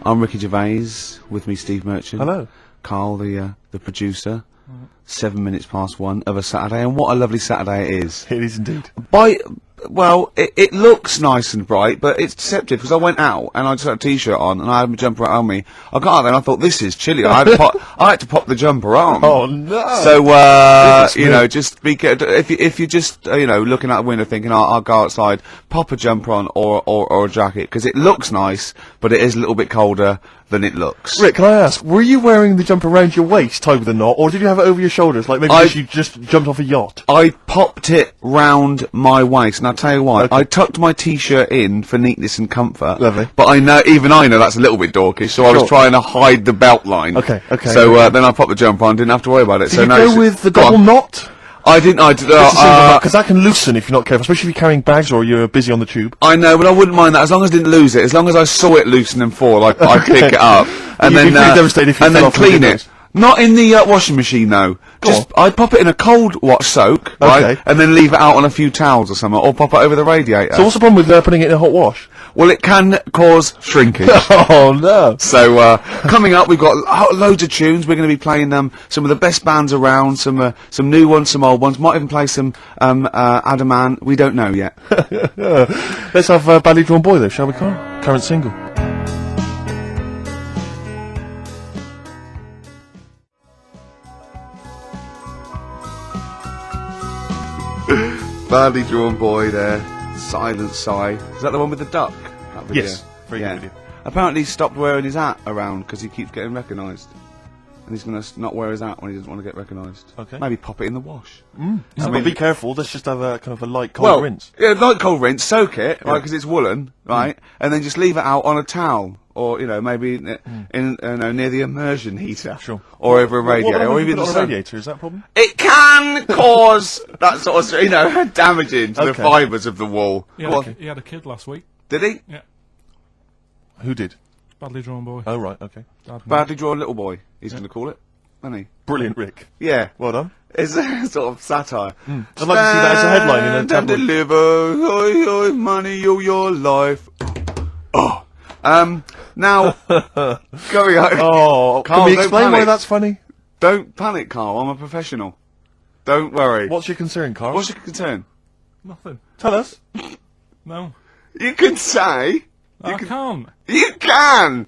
I'm Ricky Gervais, with me Steve Merchant. Hello. Carl, the producer. 7 minutes past 1 of a Saturday, and what a lovely Saturday it is. It is indeed. Well, it looks nice and bright, but it's deceptive, because I went out, and I just had a t-shirt on, and I had my jumper on me. I got out there, and I thought, this is chilly. I had to pop the jumper on. Oh, no. So, you know, just if you're just, you know, looking out the window thinking, I'll go outside, pop a jumper on, or a jacket, because it looks nice, but it is a little bit colder than it looks. Rick, can I ask, were you wearing the jumper around your waist, tied with a knot, or did you have it over your shoulders, like maybe you just jumped off a yacht? I popped it round my waist, and I'll tell you why. Okay. I tucked my t-shirt in for neatness and comfort. Lovely. But even I know that's a little bit dorkish, so I was trying to hide the belt line. Okay. So, then I popped the jumper on, didn't have to worry about it. Did you go with the double knot? I didn't, because that can loosen if you're not careful, especially if you're carrying bags or you're busy on the tube. I know, but I wouldn't mind that, as long as I didn't lose it. As long as I saw it loosen and fall, I'd pick it up. And then, clean it. Not in the washing machine, though. I'd pop it in a cold wash soak, right? And then leave it out on a few towels or something, or pop it over the radiator. So what's the problem with putting it in a hot wash? Well, it can cause shrinkage. Oh, no. So, coming up, we've got loads of tunes. We're going to be playing some of the best bands around, some new ones, some old ones. Might even play some Adam Ant. We don't know yet. Let's have Badly Drawn Boy, though, shall we, Carl? Current single. Badly Drawn Boy there. Silent Sigh. Is that the one with the duck? That video? Yes. Very good video. Apparently he stopped wearing his hat around because he keeps getting recognised. And he's going to not wear his hat when he doesn't want to get recognised. Okay. Maybe pop it in the wash. Be careful, let's just have a kind of a light cold rinse. Yeah, light cold rinse, soak it, right, because it's woolen, right, and then just leave it out on a towel. Or, you know, maybe near the immersion heater. Sure. Or over a radiator. Or even on a radiator, is that a problem? It can cause that sort of, you know, damaging to the fibres of the wall. He had a kid last week. Did he? Yeah. Who did? Badly Drawn Boy. Oh, right, okay. Badly Drawn Little Boy, he's going to call it, isn't he? Brilliant, Rick. Yeah. Well done. It's a sort of satire. I'd like to see that as a headline in a tabloid. And deliver, oi, money, your life. Oh. Now, going on. Oh, Carl, can we explain why that's funny? Don't panic, Carl. I'm a professional. Don't worry. What's your concern, Carl? What's your concern? Nothing. Tell us. No. You can say. I can't. You can.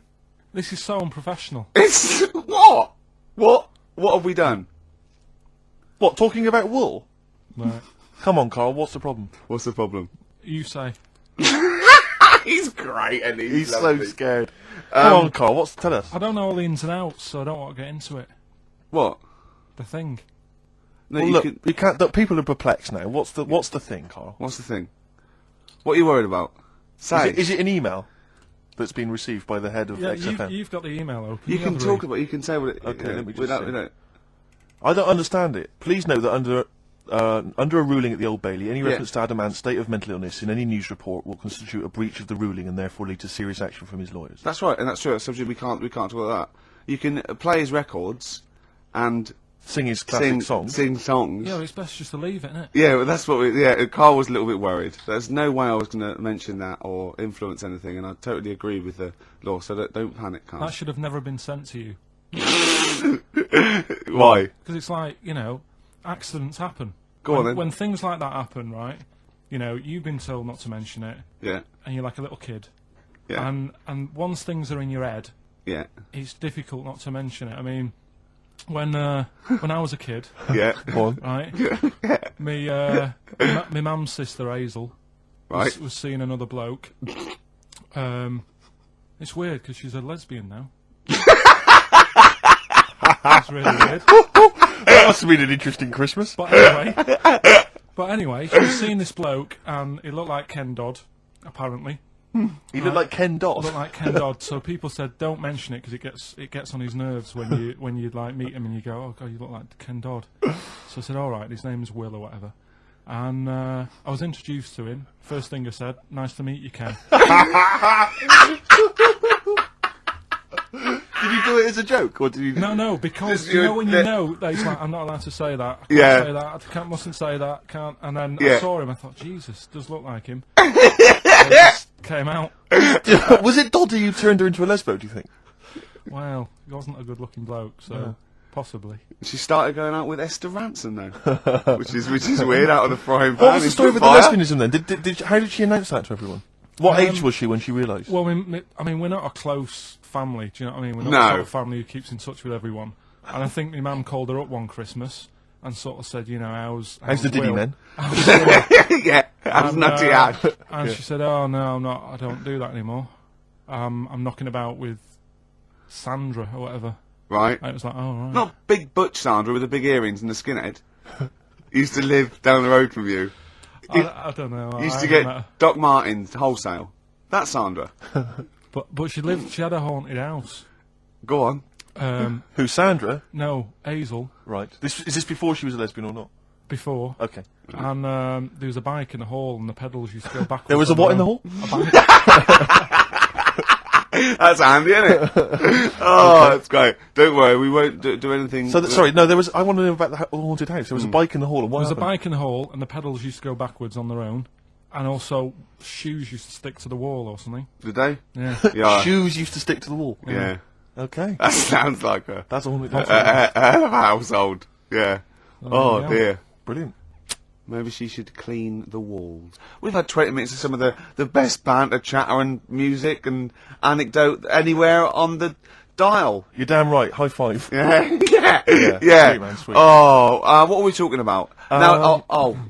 This is so unprofessional. It's what? What have we done? What, talking about wool? Right. Come on, Carl, what's the problem? What's the problem? You say. He's great, and he's so scared. Come on, Carl, tell us. I don't know all the ins and outs, so I don't want to get into it. What? The thing. No, well, look, you can't. Look, people are perplexed now. What's the thing, Carl? What's the thing? What are you worried about? Say. Is it an email that's been received by the head of XFM? You've got the email open. You can talk about. You can say what it. Okay, let me just without, say. I don't understand it. Please note that under a ruling at the Old Bailey, any reference to Adam Ant's state of mental illness in any news report will constitute a breach of the ruling and therefore lead to serious action from his lawyers. That's right, and that's true. That's subject we can't talk about that. You can play his records and sing his classic songs. Sing songs. Yeah, well, it's best just to leave it, isn't it? Yeah, well, that's what Carl was a little bit worried. There's no way I was going to mention that or influence anything, and I totally agree with the law, so don't panic, Carl. That should have never been sent to you. Why? Because it's like, you know, accidents happen. Go on then. When things like that happen, right, you know, you've been told not to mention it. Yeah. And you're like a little kid. Yeah. And once things are in your head, yeah, it's difficult not to mention it. I mean, when I was a kid, yeah, right, my mum's sister Hazel, right, was seeing another bloke. It's weird because she's a lesbian now. That's really weird. That must have been an interesting Christmas. But anyway, she was seeing this bloke, and he looked like Ken Dodd, apparently. He looked like Ken Dodd. Looked like Ken Dodd. So people said, don't mention it because it gets on his nerves when you like meet him and you go, oh god, you look like Ken Dodd. So I said, all right, his name's Will or whatever. And I was introduced to him. First thing I said, nice to meet you, Ken. Did you do it as a joke, or did you? No, because you know when you know that he's like, I'm not allowed to say that. I can't say that. Mustn't say that. Can't. And then I saw him. I thought, Jesus, does look like him. came out. Was it Doddy who turned her into a lesbo, do you think? Well, he wasn't a good-looking bloke, so possibly. She started going out with Esther Ransom though, which is weird. Out of the frying pan. What was the story with the lesbianism then? How did she announce that to everyone? What age was she when she realised? Well, I mean, we're not a close family. Do you know what I mean? We're not No. a sort of family who keeps in touch with everyone. And I think my mum called her up one Christmas and sort of said, you know, how's the Diddy Will? men? Yeah, how's Nutty Ash? And she said, oh no, I'm not. I don't do that anymore. I'm knocking about with Sandra or whatever. Right. And it was like, oh right. Not big butch Sandra with the big earrings and the skinhead. Used to live down the road from you. I don't know. Used I to haven't met get Doc Martens wholesale. That's Sandra. her. But she had a haunted house. Go on. Who, Sandra? No, Hazel. Right. Is this before she was a lesbian or not? Before. Okay. And there was a bike in the hall, and the pedals used to go backwards. There was a what in the hall? A bike. That's handy, isn't it? Oh, that's great. Don't worry, we won't do anything. So, sorry, no, there was. I want to know about the haunted house. There was a bike in the hall, and what There was a happened? bike in the hall, and the pedals used to go backwards on their own. And also, shoes used to stick to the wall or something. Did they? Yeah. Yeah. Shoes used to stick to the wall. Yeah. Okay. That sounds like a That's a haunted house. hell of a household. Yeah. Oh yeah. dear. Brilliant. Maybe she should clean the walls. We've had 20 minutes of some of the best banter, chatter and music and anecdote anywhere on the dial. You're damn right. High five. Yeah. Yeah. Yeah. Sweet, man, sweet. Oh, what are we talking about? Now,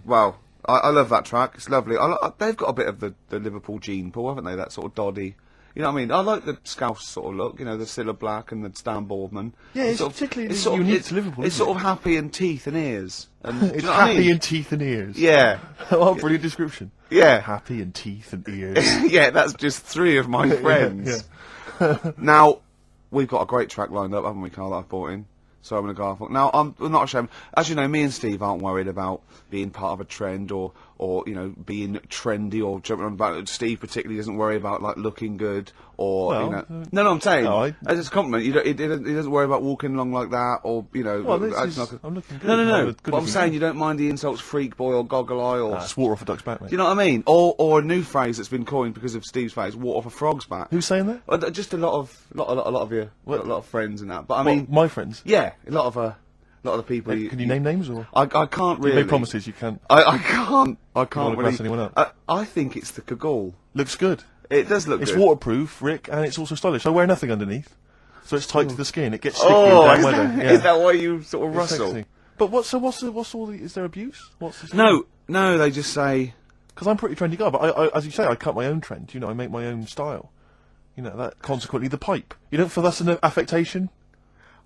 well, I love that track. It's lovely. They've got a bit of the Liverpool gene pool, haven't they? That sort of doddy. You know what I mean? I like the Scouse sort of look, you know, the Cilla Black and the Stan Boardman. Yeah, it's particularly unique to Liverpool, It's isn't sort of happy in teeth and ears. And, do It's you know what I happy mean? in teeth and ears. Yeah. What a brilliant description. Yeah. Happy in teeth and ears. Yeah, that's just three of my friends. Now, we've got a great track lined up, haven't we, Carl, that I've brought in? So I'm going to go off. Now, I'm not ashamed. As you know, me and Steve aren't worried about being part of a trend or you know, being trendy or jumping on about it. Steve particularly doesn't worry about, like, looking good or, Well, you know... No, I'm saying, no, as a compliment, he doesn't worry about walking along like that or, you know... Well, acting like I'm looking good. No. Good But I'm saying you don't mind the insults freak boy or goggle eye or... It's water off a duck's back, mate. Do you know what I mean? Or a new phrase that's been coined because of Steve's face, water off a frog's back. Who's saying that? Well, just a lot of you, a lot of friends and that. But I What, mean, my friends. yeah, a lot of the people. Can you name names or? I can't really. You make promises. You can't. I can't wanna really. grass anyone up? I think it's the Kagul. Looks good. It does look It's good. waterproof, Rick, and it's also stylish. I wear nothing underneath, so it's tight to the skin. It gets sticky Oh, in is bad weather. that, Yeah. is that why you sort of It's rustle? sexy. But what's all the? Is there abuse? What's the No, they just say. Because I'm a pretty trendy guy, but I, as you say, I cut my own trend. You know, I make my own style. You know that. Consequently, the pipe. You don't feel that's an affectation?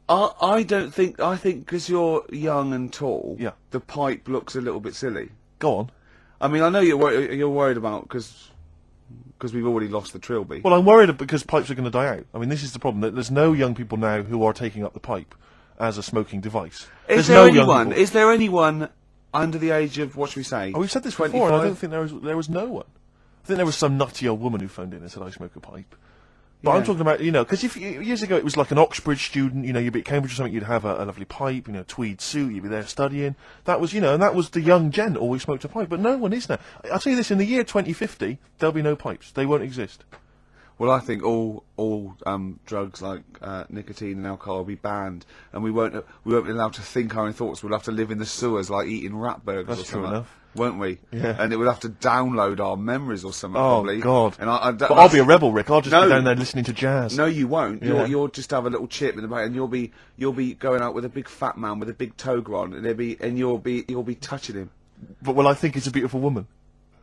I don't think. I think because you're young and tall, Yeah. the pipe looks a little bit silly. Go on. I mean, I know you're worried about because we've already lost the trilby. Well, I'm worried because pipes are going to die out. I mean, this is the problem. That there's no young people now who are taking up the pipe as a smoking device. Is There's there no young anyone? people. Is there anyone under the age of what should we say? Oh, we've said this 25? before, and I don't think there was no one. I think there was some nutty old woman who phoned in and said, I smoke a pipe. But I'm Yeah. talking about, you know, because years ago it was like an Oxbridge student, you know, you'd be at Cambridge or something, you'd have a lovely pipe, you know, tweed suit, you'd be there studying. That was, you know, and that was the young gen that always smoked a pipe. But no one is now. I'll tell you this, in the year 2050, there'll be no pipes. They won't exist. Well, I think all drugs like nicotine and alcohol will be banned, and we won't be allowed to think our own thoughts. We'll have to live in the sewers like eating rat burgers That's or true something, enough. won't we? Yeah. And it will have to download our memories or something. Oh, probably. God. And But I'll be a rebel, Rick. I'll just No. be down there listening to jazz. No, you won't. Yeah. You'll just have a little chip in the back, and you'll be going out with a big fat man with a big toga on, and you'll be touching him. But will I think it's a beautiful woman?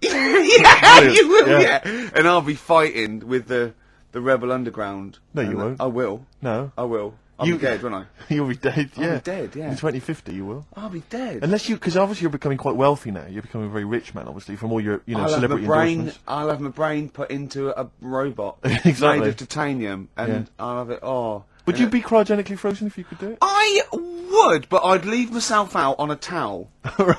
Yeah, you will. Yeah. Yeah. And I'll be fighting with the Rebel Underground. No, you And won't. I will. No. I will. I'll You- be dead, won't I? You'll be dead, I'll yeah. be dead, yeah. In 2050 you will. I'll be dead. Unless you, because obviously you're becoming quite wealthy now. You're becoming a very rich man, obviously, from all your, you know, celebrity endorsements. I'll have my brain put into a robot Exactly. made of titanium, and Yeah. I'll have it. Oh, Would and you it- be cryogenically frozen if you could do it? I would, but I'd leave myself out on a towel.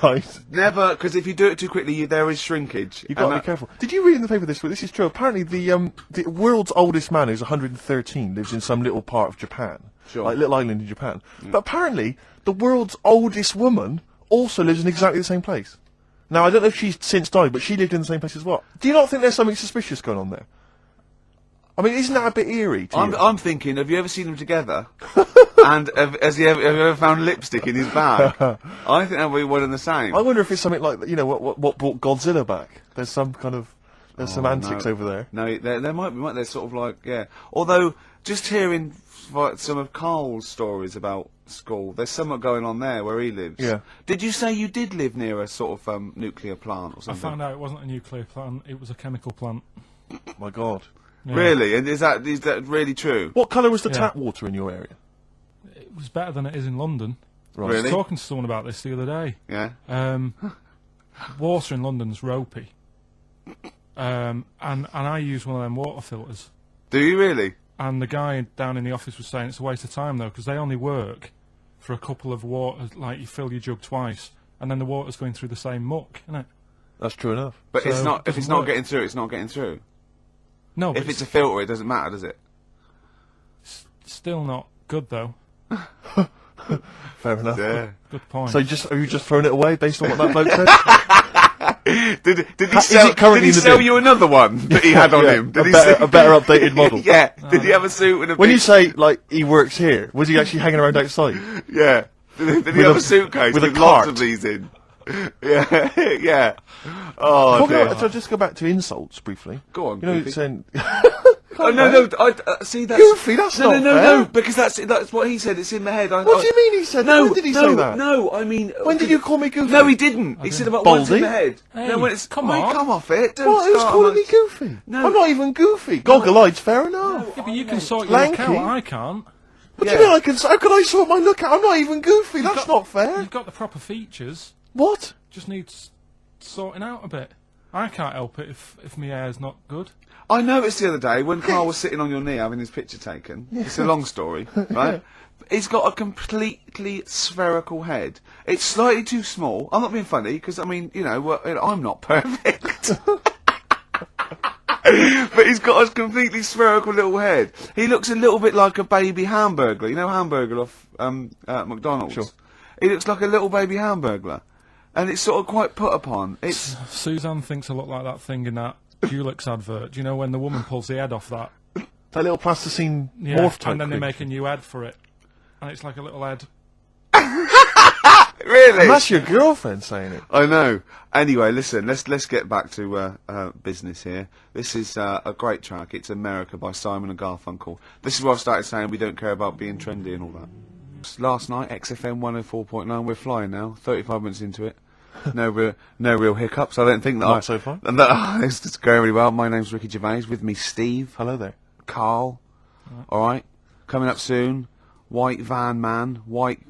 Right. Never, because if you do it too quickly, there is shrinkage. You've got to be careful. Did you read in the paper this week? This is true. Apparently, the world's oldest man, who's 113, lives in some little part of Japan, Sure. like little island in Japan. But apparently, the world's oldest woman also lives in exactly the same place. Now, I don't know if she's since died, but she lived in the same place as well. Do you not think there's something suspicious going on there? I mean, isn't that a bit eerie to you? I'm thinking, have you ever seen them together? And have you ever found lipstick in his bag? I think that would be one and the same. I wonder if it's something like, you know, what brought Godzilla back? There's some kind of... There's some antics over there. No, there might be, they're sort of like, yeah. Although, just hearing some of Carl's stories about school, there's something going on there where he lives. Yeah. Did you say you did live near a sort of nuclear plant or something? I found out it wasn't a nuclear plant, it was a chemical plant. My God. Yeah. Really? And is that really true? What colour was the tap water in your area? It was better than it is in London. Right. I was Really? talking to someone about this the other day. Yeah. Water in London's ropey. And I use one of them water filters. Do you really? And the guy down in the office was saying it's a waste of time, though, because they only work for a couple of waters, like you fill your jug twice, and then the water's going through the same muck, isn't it? That's true enough. But So it's not. If doesn't it's not work. getting through, it's not getting through. No, but If it's a filter, it doesn't matter, does it? still not good, though. Fair enough. Yeah. Good point. So have you just thrown it away based on what that bloke said? Did he Is sell? it currently Did he in the sell bin? you another one that he had on Yeah, him? Did a he better- say- a better updated model. Yeah. Did he have a suit with a? When big- you say, like, he works here, was he actually hanging around outside? Yeah. Did he With have a- a suitcase with a with lots cart? of these in? Yeah. Yeah. Oh Well, dear. so just go back to insults briefly. Go on. You know, Goofy. saying... Oh no! See that's Goofy, that's no, not no, fair. no, because that's what he said. It's in my head. What do you mean he said that? No, When did he no, say that? No, I mean. When did you call me goofy? No, he didn't. He said about what's in Baldy? my head. Hey, no, when it's come mate, on. come off it. Don't What? Who's start calling on me a- goofy? No. I'm not even goofy. Goggle-eyed's fair enough. Yeah, but you can sort your look Lanky. out, I can't. What do you mean I can... How can I sort my look out? I'm not even goofy. That's not fair. You've got the proper features, What? just needs sorting out a bit. I can't help it if my hair's not good. I noticed the other day when Carl was sitting on your knee having his picture taken. It's a long story, right? He's got a completely spherical head. It's slightly too small. I'm not being funny because I mean, you know, I'm not perfect. But he's got a completely spherical little head. He looks a little bit like a baby hamburger. You know, hamburger off McDonald's. Sure. He looks like a little baby hamburger, and it's sort of quite put upon. It's Suzanne thinks I look like that thing in that Dulux advert. Do you know when the woman pulls the head off that? That little plasticine Yeah, morph type and then they creature. make a new head for it. And it's like a little head. really. And that's your girlfriend saying it. I know. Anyway, listen, let's get back to business here. This is a great track. It's America by Simon and Garfunkel. This is where I started saying we don't care about being trendy and all that. Last night, XFM 104.9, we're flying now, 35 minutes into it. No real hiccups. I don't think that Not so far. And that, it's just going really well. My name's Ricky Gervais. With me, Steve. Hello there. Carl. All right. Coming up soon, White Van Man, White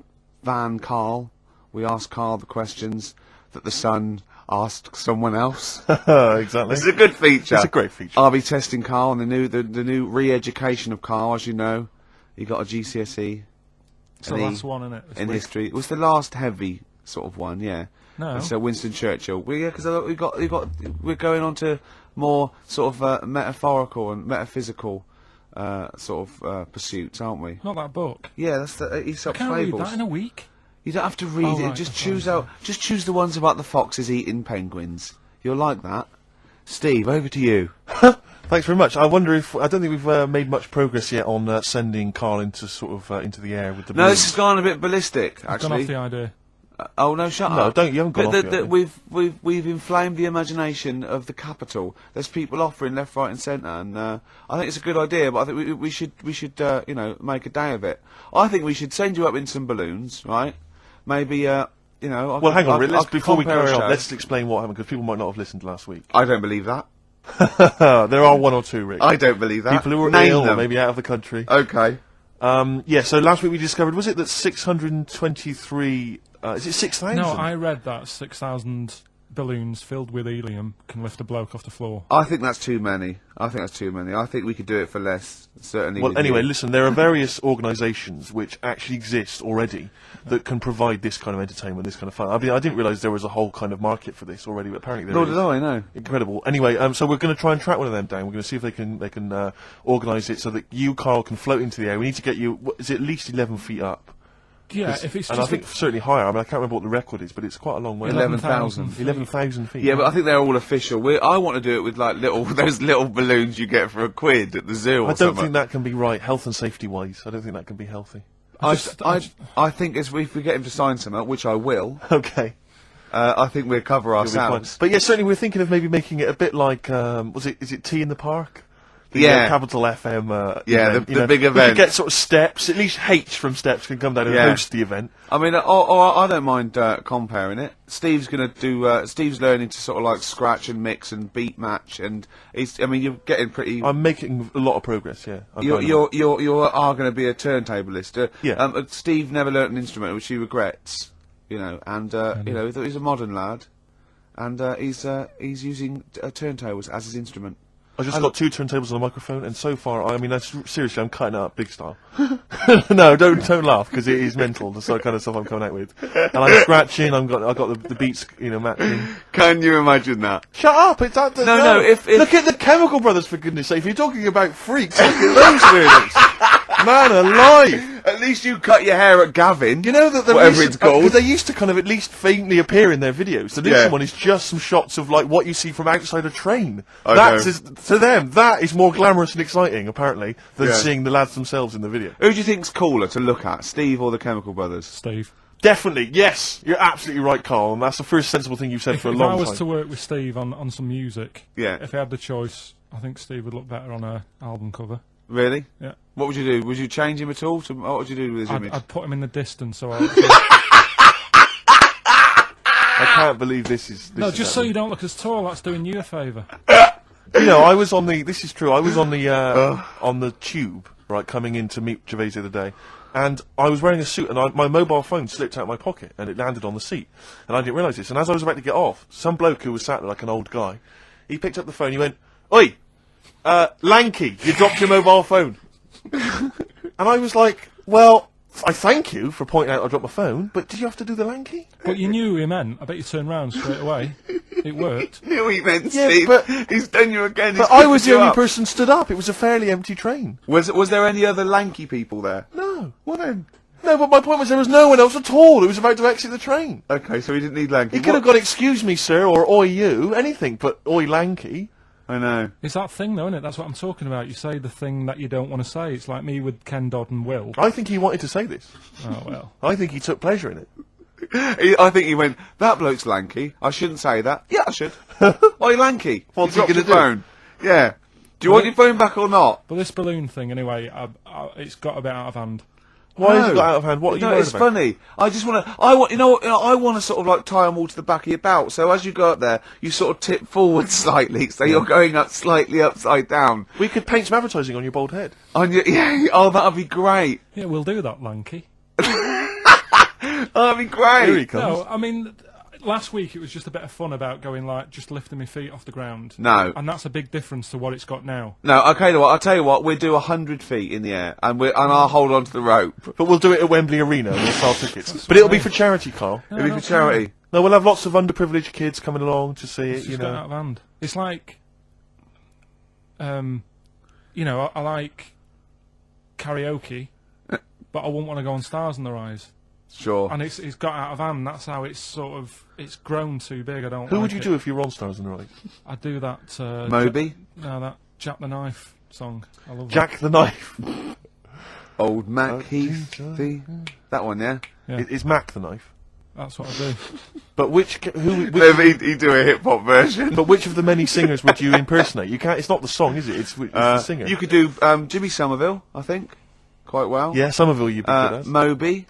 Van Carl. We ask Carl the questions that the Sun asked someone else. Exactly. This is a good feature. It's a great feature. I'll be testing Carl on the new re-education of Carl. As you know, he got a GCSE It's the last one, isn't it? this in week? history. It was the last heavy sort of one, yeah. No. And so Winston Churchill. Because we're going on to more sort of metaphorical and metaphysical sort of pursuits, aren't we? Not that book. Yeah, that's the Aesop's Can't read fables. that in a week. You don't have to read Oh, it. right, Just that's choose right. out. Just choose the ones about the foxes eating penguins. You'll like that. Steve, over to you. Thanks very much. I wonder if... I don't think we've made much progress yet on sending Carl into sort of into the air with the No, balloon. this has gone a bit ballistic. I've Actually, gone off the idea. oh no, shut No, up! don't. You haven't gone But off yet, have you? we've inflamed the imagination of the capital. There's people offering left, right, and centre, and I think it's a good idea. But I think we should you know, make a day of it. I think we should send you up in some balloons, right? Maybe you know. Well, hang on, Rick, I'll before we compare a carry on, show. let's explain what happened, because people might not have listened last week. I don't believe that. There are one or two, Rick. I don't believe that. People who were Name ill or them. maybe out of the country. Okay. Yeah, so last week we discovered, was it that 623... is it 6,000? No, I read that 6,000 balloons filled with helium can lift a bloke off the floor. I think that's too many. I think we could do it for less. Certainly. Well, with anyway, you. listen, there are various organisations which actually exist already that can provide this kind of entertainment, this kind of fun. I mean, I didn't realise there was a whole kind of market for this already, but apparently there Nor is. did I know. Incredible. Anyway, so we're going to try and track one of them down. We're going to see if they can organise it so that you, Carl, can float into the air. We need to get you, is it at least 11 feet up? Yeah, if it's and just I think certainly higher. I mean, I can't remember what the record is, but it's quite a long way. 11,000. 11,000 feet. Yeah, but I think they're all official. I want to do it with like those little balloons you get for a £1 at the zoo. Or I don't think that can be right, health and safety wise. I don't think that can be healthy. I think if we get him to sign something, which I will. Okay. I think we'll cover ourselves. But yeah, certainly we're thinking of maybe making it a bit like is it Tea in the Park? The, yeah, Capital FM. Event, the big event. We could get sort of Steps. At least H from Steps can come down and host the event. I mean, I don't mind comparing it. Steve's going to do. Steve's learning to sort of like scratch and mix and beat match, and you're getting pretty. I'm making a lot of progress. Yeah, you are going to be a turntablist. Steve never learnt an instrument, which he regrets. And he's a modern lad, and he's using turntables as his instrument. I just got 2 turntables and a microphone, and so far, seriously, I'm cutting it up big style. No, don't laugh, because it is mental, the sort of kind of stuff I'm coming out with. And I'm scratching, I've got the beats, matching. Can you imagine that? Shut up! It's that. No. If look at the Chemical Brothers, for goodness sake. If you're talking about freaks, look at those weirdos. Man alive! At least you cut your hair at Gavin. You know that whatever it's called. Because they used to kind of at least faintly appear in their videos. The next one is just some shots of like what you see from outside a train. To them, that is more glamorous and exciting, apparently, than seeing the lads themselves in the video. Who do you think's cooler to look at, Steve or the Chemical Brothers? Steve. Definitely, yes. You're absolutely right, Carl, and that's the first sensible thing you've said for a long time. If I was to work with Steve on some music, if I had the choice, I think Steve would look better on an album cover. Really? Yeah. What would you do? Would you change him at all? What would you do with his image? I'd put him in the distance, so I can't believe this is... No, just so you don't look as tall, that's doing you a favour. I was on the... This is true, I was on the on the tube, right, coming in to meet Gervais the other day, and I was wearing a suit, and my mobile phone slipped out of my pocket, and it landed on the seat, and I didn't realise this, and as I was about to get off, some bloke who was sat there like an old guy, he picked up the phone, he went, "Oi! Lanky, you dropped your mobile phone." And I was like, well, I thank you for pointing out I dropped my phone, but did you have to do the lanky? But you knew what he meant. I bet you turned round straight away. It worked. Knew what he meant, Steve. But he's done you again. But I was the only person stood up. It was a fairly empty train. Was there any other lanky people there? No. What then? No, but my point was there was no one else at all who was about to exit the train. Okay, so he didn't need lanky. He could have got "excuse me, sir," or "oi you," anything, but "oi lanky." I know. It's that thing, though, isn't it? That's what I'm talking about. You say the thing that you don't want to say. It's like me with Ken Dodd and Will. I think he wanted to say this. Oh, well. I think he took pleasure in it. I think he went, "That bloke's lanky. I shouldn't say that." Yeah, I should. Oi, lanky. What's he going to do? Yeah. Do you want your phone back or not? But this balloon thing, anyway, it's got a bit out of hand. Why has it got out of hand? What are you worried it's about? Funny. I just want to. I want to sort of like tie them all to the back of your belt. So as you go up there, you sort of tip forward slightly, so you're going up slightly upside down. We could paint some advertising on your bald head. Oh, that'd be great. Yeah, we'll do that, Lanky. That'd be great. Here he comes. No, I mean, last week it was just a bit of fun about going like just lifting my feet off the ground. No, and that's a big difference to what it's got now. No, okay. I'll tell you what. We'll do 100 feet in the air, and I'll hold on to the rope. But we'll do it at Wembley Arena. And we'll sell tickets. But it'll be for charity, Carl. No, it'll be for charity. No, we'll have lots of underprivileged kids coming along to see it. It's got out of hand. It's like, I like karaoke, but I wouldn't want to go on Stars in the Rise. Sure. And it's got out of hand. That's how it's it's grown too big. I don't. Who would you do if you were on Stars in the Rise? I'd do that. Moby. That Jack the Knife song. I love Jack the Knife. Old Mac Heath. That one, yeah. Is Mac the Knife? That's what I do. But which he'd do a hip hop version. But which of the many singers would you impersonate? You can't. It's not the song, is it? It's the singer. You could do Jimmy Somerville, I think, quite well. Yeah, Somerville you'd be good at. Moby.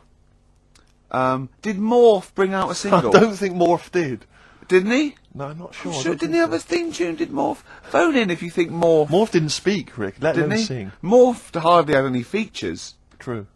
Did Morph bring out a single? I don't think Morph did. Didn't he? No, I'm not sure. Didn't he have a theme tune? Did Morph? Phone in if you think Morph. Morph didn't speak, Rick. Let him he? sing. Morph hardly had any features. True.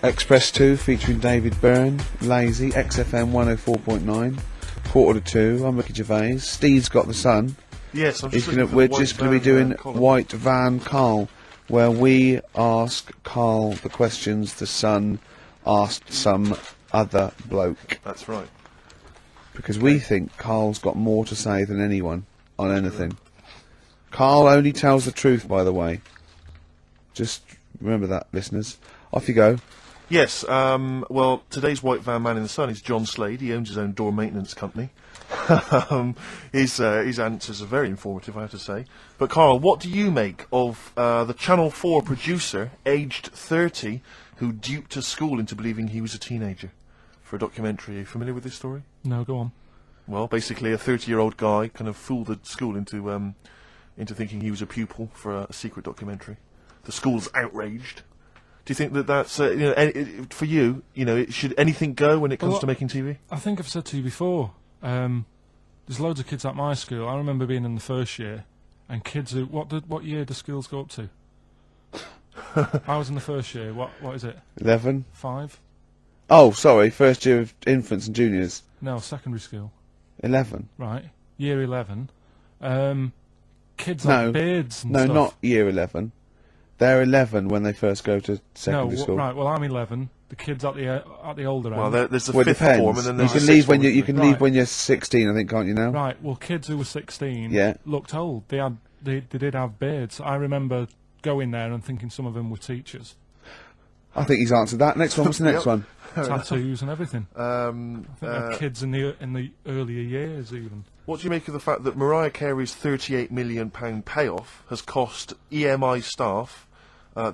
Express 2 featuring David Byrne, Lazy, XFM 104.9, 1:45. I'm Ricky Gervais. Steve's got the Sun. Yes, I'm just We're just going to be doing White Van Carl, where we ask Carl the questions the Sun asked some other bloke. That's right. Because we think Carl's got more to say than anyone on anything. Carl only tells the truth, by the way. Just remember that, listeners. Off you go. Yes, well, today's White Van Man in the Sun is John Slade. He owns his own door maintenance company. His answers are very informative, I have to say. But, Carl, what do you make of the Channel 4 producer, aged 30, who duped a school into believing he was a teenager for a documentary? Are you familiar with this story? No, go on. Well, basically, a 30-year-old guy kind of fooled the school into thinking he was a pupil for a secret documentary. The school's outraged. Do you think that that's for you? Should anything go when it comes to making TV? I think I've said to you before. There's loads of kids at my school. I remember being in the first year, and kids who what year do schools go up to? I was in the first year. What is it? 11. 5? Oh, sorry, first year of infants and juniors. No, secondary school. 11. Right, year 11. Kids have beards and no, stuff. not year 11. They're 11 when they first go to secondary school. Right. Well, I'm 11. The kids at the older end. Well, there's the Well, it fifth depends. form, and then there's you the can leave sixth when form, you can Right. leave when you're 16, I think, can't you now? Right. Well, kids who were 16 Yeah. looked old. They did have beards. I remember going there and thinking some of them were teachers. I think he's answered that. Next one. What's the next one? Tattoos and everything. I think they're Uh, kids in the earlier years even. what do you make of the fact that Mariah Carey's £38 million payoff has cost EMI staff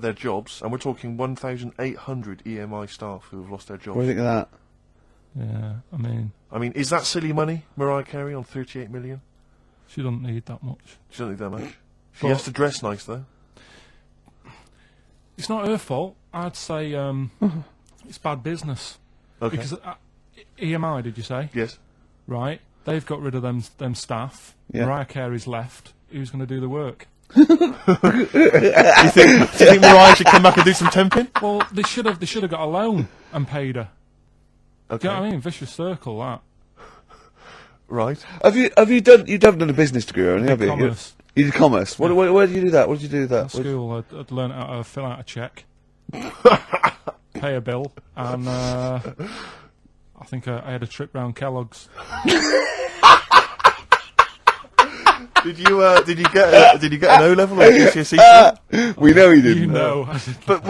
their jobs, and we're talking 1,800 EMI staff who have lost their jobs? What do you think of that? Yeah, I mean, is that silly money, Mariah Carey, on 38 million? she doesn't need that much. She doesn't need that much. She But- has to dress nice, though. It's not her fault. I'd say it's bad business. Okay. Because EMI, did you say? Yes. Right. They've got rid of them staff. Yeah. Mariah Carey's left. Who's going to do the work? do you think Mariah should come back and do some temping? Well, they should have got a loan and paid her. Okay. Do you know what I mean? Vicious circle, that. Right. Have you done a business degree, only, have you? Commerce. You did commerce. Where did you do that? What did you do with that? At school, I'd learned how to fill out a cheque, pay a bill, and I think I had a trip round Kellogg's. Did you get an O level or a GCSE? We know he didn't. You know. But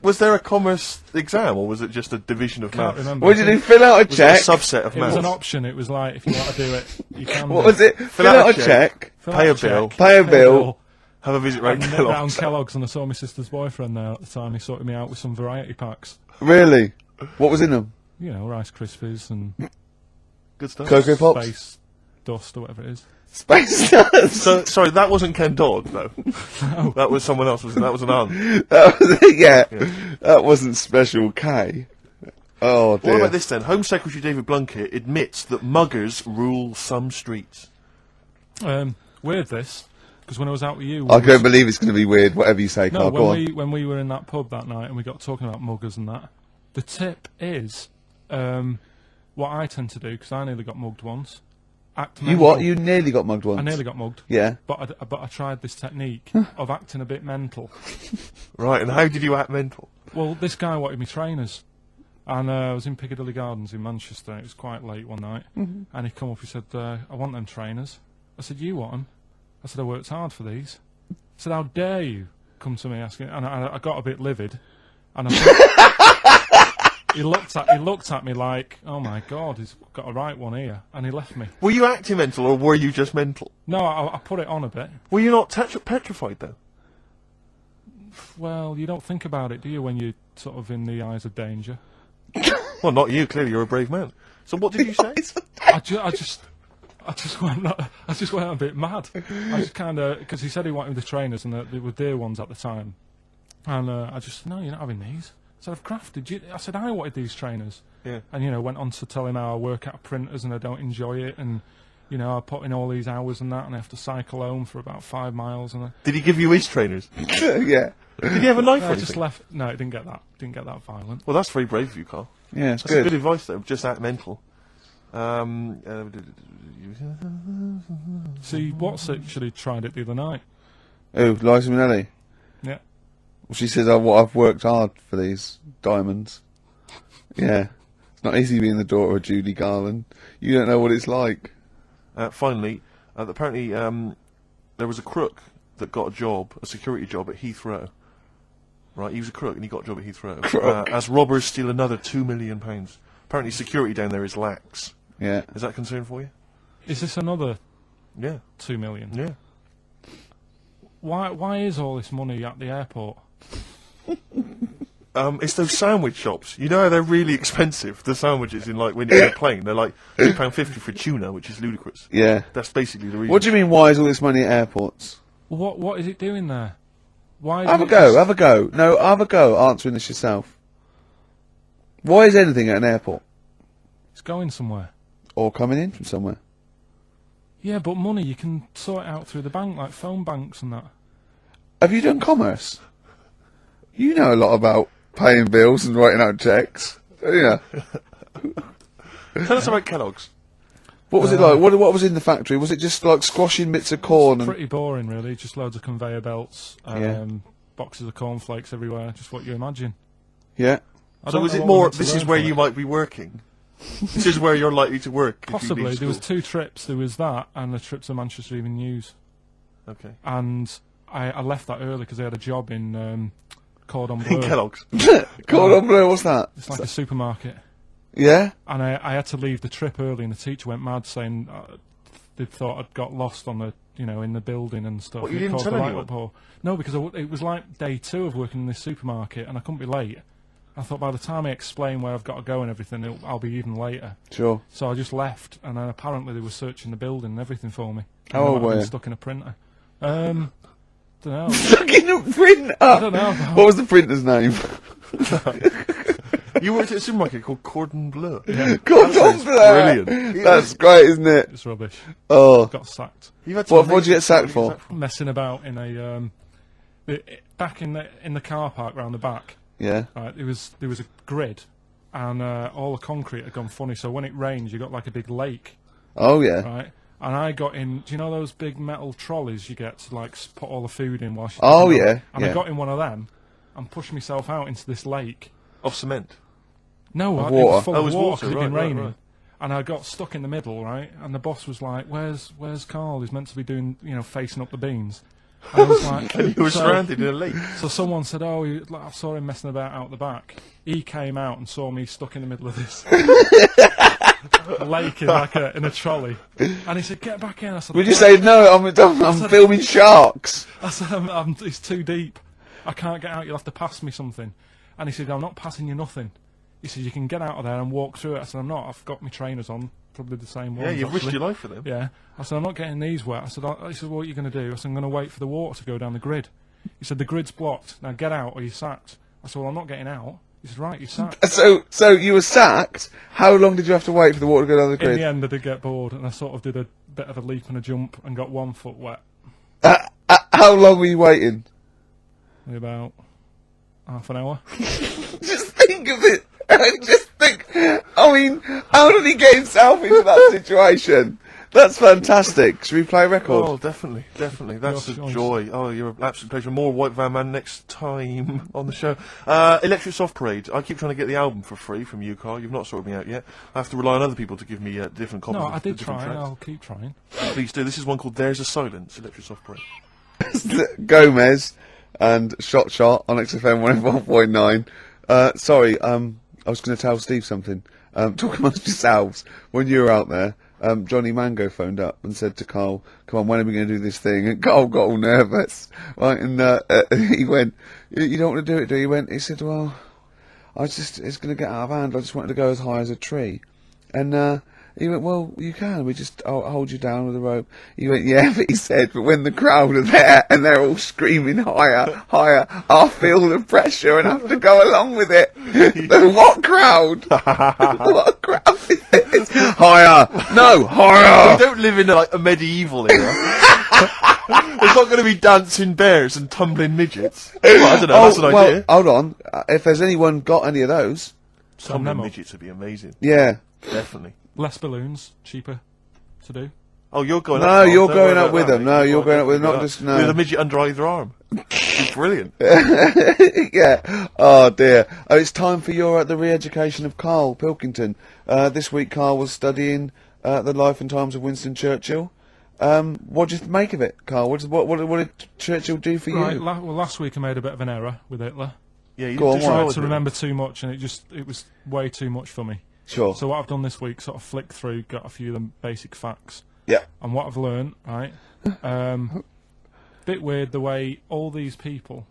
was there a commerce exam, or was it just a division of Can't maths? remember. What did you do? Fill out a Was it check. a subset of It was maths? an option. It was like, if you want to do it, you can. What do was it? Fill out a check. Fill Pay out a bill. check, Pay a bill. Have a visit round and Kellogg's. round Kellogg's, and I saw my sister's boyfriend there at the time. He sorted me out with some variety packs. Really? What was in them? You know, Rice Krispies and Good stuff. Cocoa Pops. Space Dust or whatever it is. Space Dust. So, sorry, that wasn't Ken Dodd, though. That was someone else. That was an aunt. Yeah, that wasn't Special K. Oh dear. What about this then? Home Secretary David Blunkett admits that muggers rule some streets. Weird this, because when I was out with you, I can't believe it's going to be weird. Whatever you say, no, Carl. Go on. when we were in that pub that night and we got talking about muggers and that, the tip is what I tend to do, because I nearly got mugged once. Act You mental. what? You nearly got mugged once. I nearly got mugged. Yeah. But I tried this technique of acting a bit mental. Right, and how did you act mental? Well, this guy wanted me trainers. And I was in Piccadilly Gardens in Manchester. It was quite late one night. And he come up, he said, I want them trainers. I said, you want them? I said, I worked hard for these. I said, how dare you come to me asking? And I got a bit livid. And he looked at me like, oh my God, he's got a right one here. And he left me. Were you acting mental, or were you just mental? No, I put it on a bit. Were you not petrified, though? Well, you don't think about it, do you, when you're sort of in the eyes of danger? Well, not you. Clearly, you're a brave man. So, what did you say? I just went a bit mad. I just kind of, because he said he wanted the trainers and they were dear ones at the time, and I just, no, you're not having these. I said, I've crafted you. I said, I wanted these trainers. Yeah. And went on to tell him how I work at printers and I don't enjoy it, and I put in all these hours and that, and I have to cycle home for about 5 miles. And Did he give you his trainers? Yeah. Did he have a knife or I anything? just left. No, it didn't get that violent. Well, that's very brave of you, Carl. Yeah, it's That's good good. advice, though. Just act mental. See, Watts actually tried it the other night. Oh, Liza Minnelli. Yeah. Well, she says, I've worked hard for these diamonds. Yeah. It's not easy being the daughter of Judy Garland. You don't know what it's like. Finally, apparently there was a crook that got a security job at Heathrow. right? He was a crook and he got a job at Heathrow. As robbers steal another £2 million. Apparently security down there is lax. Yeah. Is that a concern for you? Is this another Yeah. 2 million? Yeah. Why is all this money at the airport? It's those sandwich shops. You know how they're really expensive, the sandwiches in, like, when you're in a plane? They're like £2.50 for tuna, which is ludicrous. Yeah. That's basically the reason. What do you mean, why is all this money at airports? What is it doing there? Why? Have a go. No, have a go answering this yourself. Why is anything at an airport? It's going somewhere. Or coming in from somewhere? Yeah, but money, you can sort it out through the bank, like phone banks and that. Have you done commerce? You know a lot about paying bills and writing out checks. Yeah. Tell us about Kellogg's. What was it like? What was in the factory? Was it just like squashing bits of corn? Pretty boring, really. Just loads of conveyor belts, boxes of cornflakes everywhere. Just what you imagine. Yeah. So is it more, this is where you might be working? This is where you're likely to work? Possibly. There was 2 trips. There was that and the trip to Manchester Evening News. Okay. And I left that early because I had a job in Cordon Bleu. In Kellogg's. Cordon Bleu, what's that? It's like a supermarket. Yeah? And I had to leave the trip early, and the teacher went mad saying they thought I'd got lost on the, in the building and stuff. What, you didn't tell anyone? No, because it was like day 2 of working in this supermarket, and I couldn't be late. I thought by the time I explain where I've got to go and everything, I'll be even later. Sure. So I just left, and then apparently they were searching the building and everything for me. How old were you? Stuck in a printer. Don't know. Stuck in a printer? I don't know. What was the printer's name? You worked at a supermarket called Cordon Bleu. Yeah. Cordon Bleu! Brilliant. That's great, isn't it? It's rubbish. Oh. Got sacked. What did you get sacked for? Messing about in a back in the car park round the back. Yeah. Right, there was a grid, and all the concrete had gone funny. So when it rains, you got like a big lake. Oh yeah. Right, and I got in. Do you know those big metal trolleys you get to like put all the food in whilst? Oh yeah. And I got in one of them, and pushed myself out into this lake. Of cement. No, of it water. was full of water because it had been raining. Right. And I got stuck in the middle, right? And the boss was like, "Where's Carl? He's meant to be doing, facing up the beans." And I was like, and you were surrounded in a lake. So someone said, "Oh, I saw him messing about out the back." He came out and saw me stuck in the middle of this lake in a trolley, and he said, "Get back in." I said, "Would you say no? I'm filming sharks." I said, "It's too deep. I can't get out. You'll have to pass me something." And he said, "I'm not passing you nothing." He said, "You can get out of there and walk through it." I said, "I'm not. I've got my trainers on, probably the same ones." Yeah, you've risked your life for them. Yeah. I said, "I'm not getting these wet." I said, he said, "What are you going to do?" I said, "I'm going to wait for the water to go down the grid." He said, "The grid's blocked. Now get out or you're sacked." I said, "Well, I'm not getting out." He said, "Right, you're sacked." So you were sacked? How long did you have to wait for the water to go down the grid? In the end, I did get bored, and I sort of did a bit of a leap and a jump and got 1 foot wet. How long were you waiting? Maybe about half an hour. Just think of it. Just think. I mean, how did he get himself into that situation? That's fantastic. Should we play a record? Oh, definitely. That's a joy. Oh, you're an absolute pleasure. More White Van Man next time on the show. Electric Soft Parade. I keep trying to get the album for free from you, Carl. You've not sorted me out yet. I have to rely on other people to give me different copies. No, of I did different try. tracks. I'll keep trying. Please do. This is one called There's a Silence. Electric Soft Parade. Gomez and Shot on XFM 101.9. Sorry, I was going to tell Steve something. Talk amongst yourselves. When you were out there, Johnny Mango phoned up and said to Carl, "Come on, when are we going to do this thing?" And Carl got all nervous, right? And he went, "You don't want to do it, do you?" He said, "Well, it's going to get out of hand. I just wanted to go as high as a tree." And he went, "Well, you can. I'll hold you down with a rope." He went, "Yeah," but he said, "But when the crowd are there and they're all screaming higher, I'll feel the pressure and have to go along with it." What crowd? What crowd is this? Higher! No, higher! We don't live in a medieval era. There's not going to be dancing bears and tumbling midgets. Well, I don't know. That's an idea. Hold on. If there's anyone got any of those, tumbling midgets would be amazing. Yeah, definitely. Less balloons, cheaper to do. Oh, you're going up. No, you're going up with them. No, you're going up with them. Not just no. With a midget under either arm. It's brilliant. Yeah. Oh dear. Oh, it's time for the re-education of Carl Pilkington. This week, Carl was studying the life and times of Winston Churchill. What did you make of it, Carl? What did Churchill do for you? Right. Last week I made a bit of an error with Hitler. Yeah, you Go on, just why? tried tried to remember too much, and it was way too much for me. Sure. So what I've done this week, sort of flicked through, got a few of the basic facts. Yeah. And what I've learned, right, bit weird the way all these people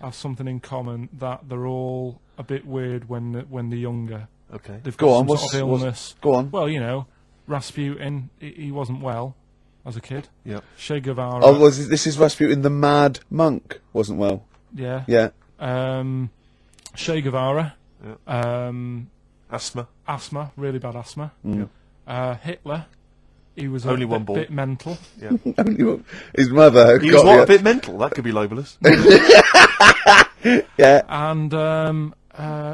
have something in common, that they're all a bit weird when they're younger. Okay. They've Go got on, some sort of illness. Go on. Well, you know, Rasputin, he wasn't well as a kid. Yeah. Che Guevara. Oh, this is Rasputin, the mad monk, wasn't well. Yeah. Yeah. Che Guevara. Yeah. Asthma, really bad asthma. Hitler, he was Only a one ball. bit mental. Yeah. His mother. He was what? A bit mental. That could be libelous. Yeah. And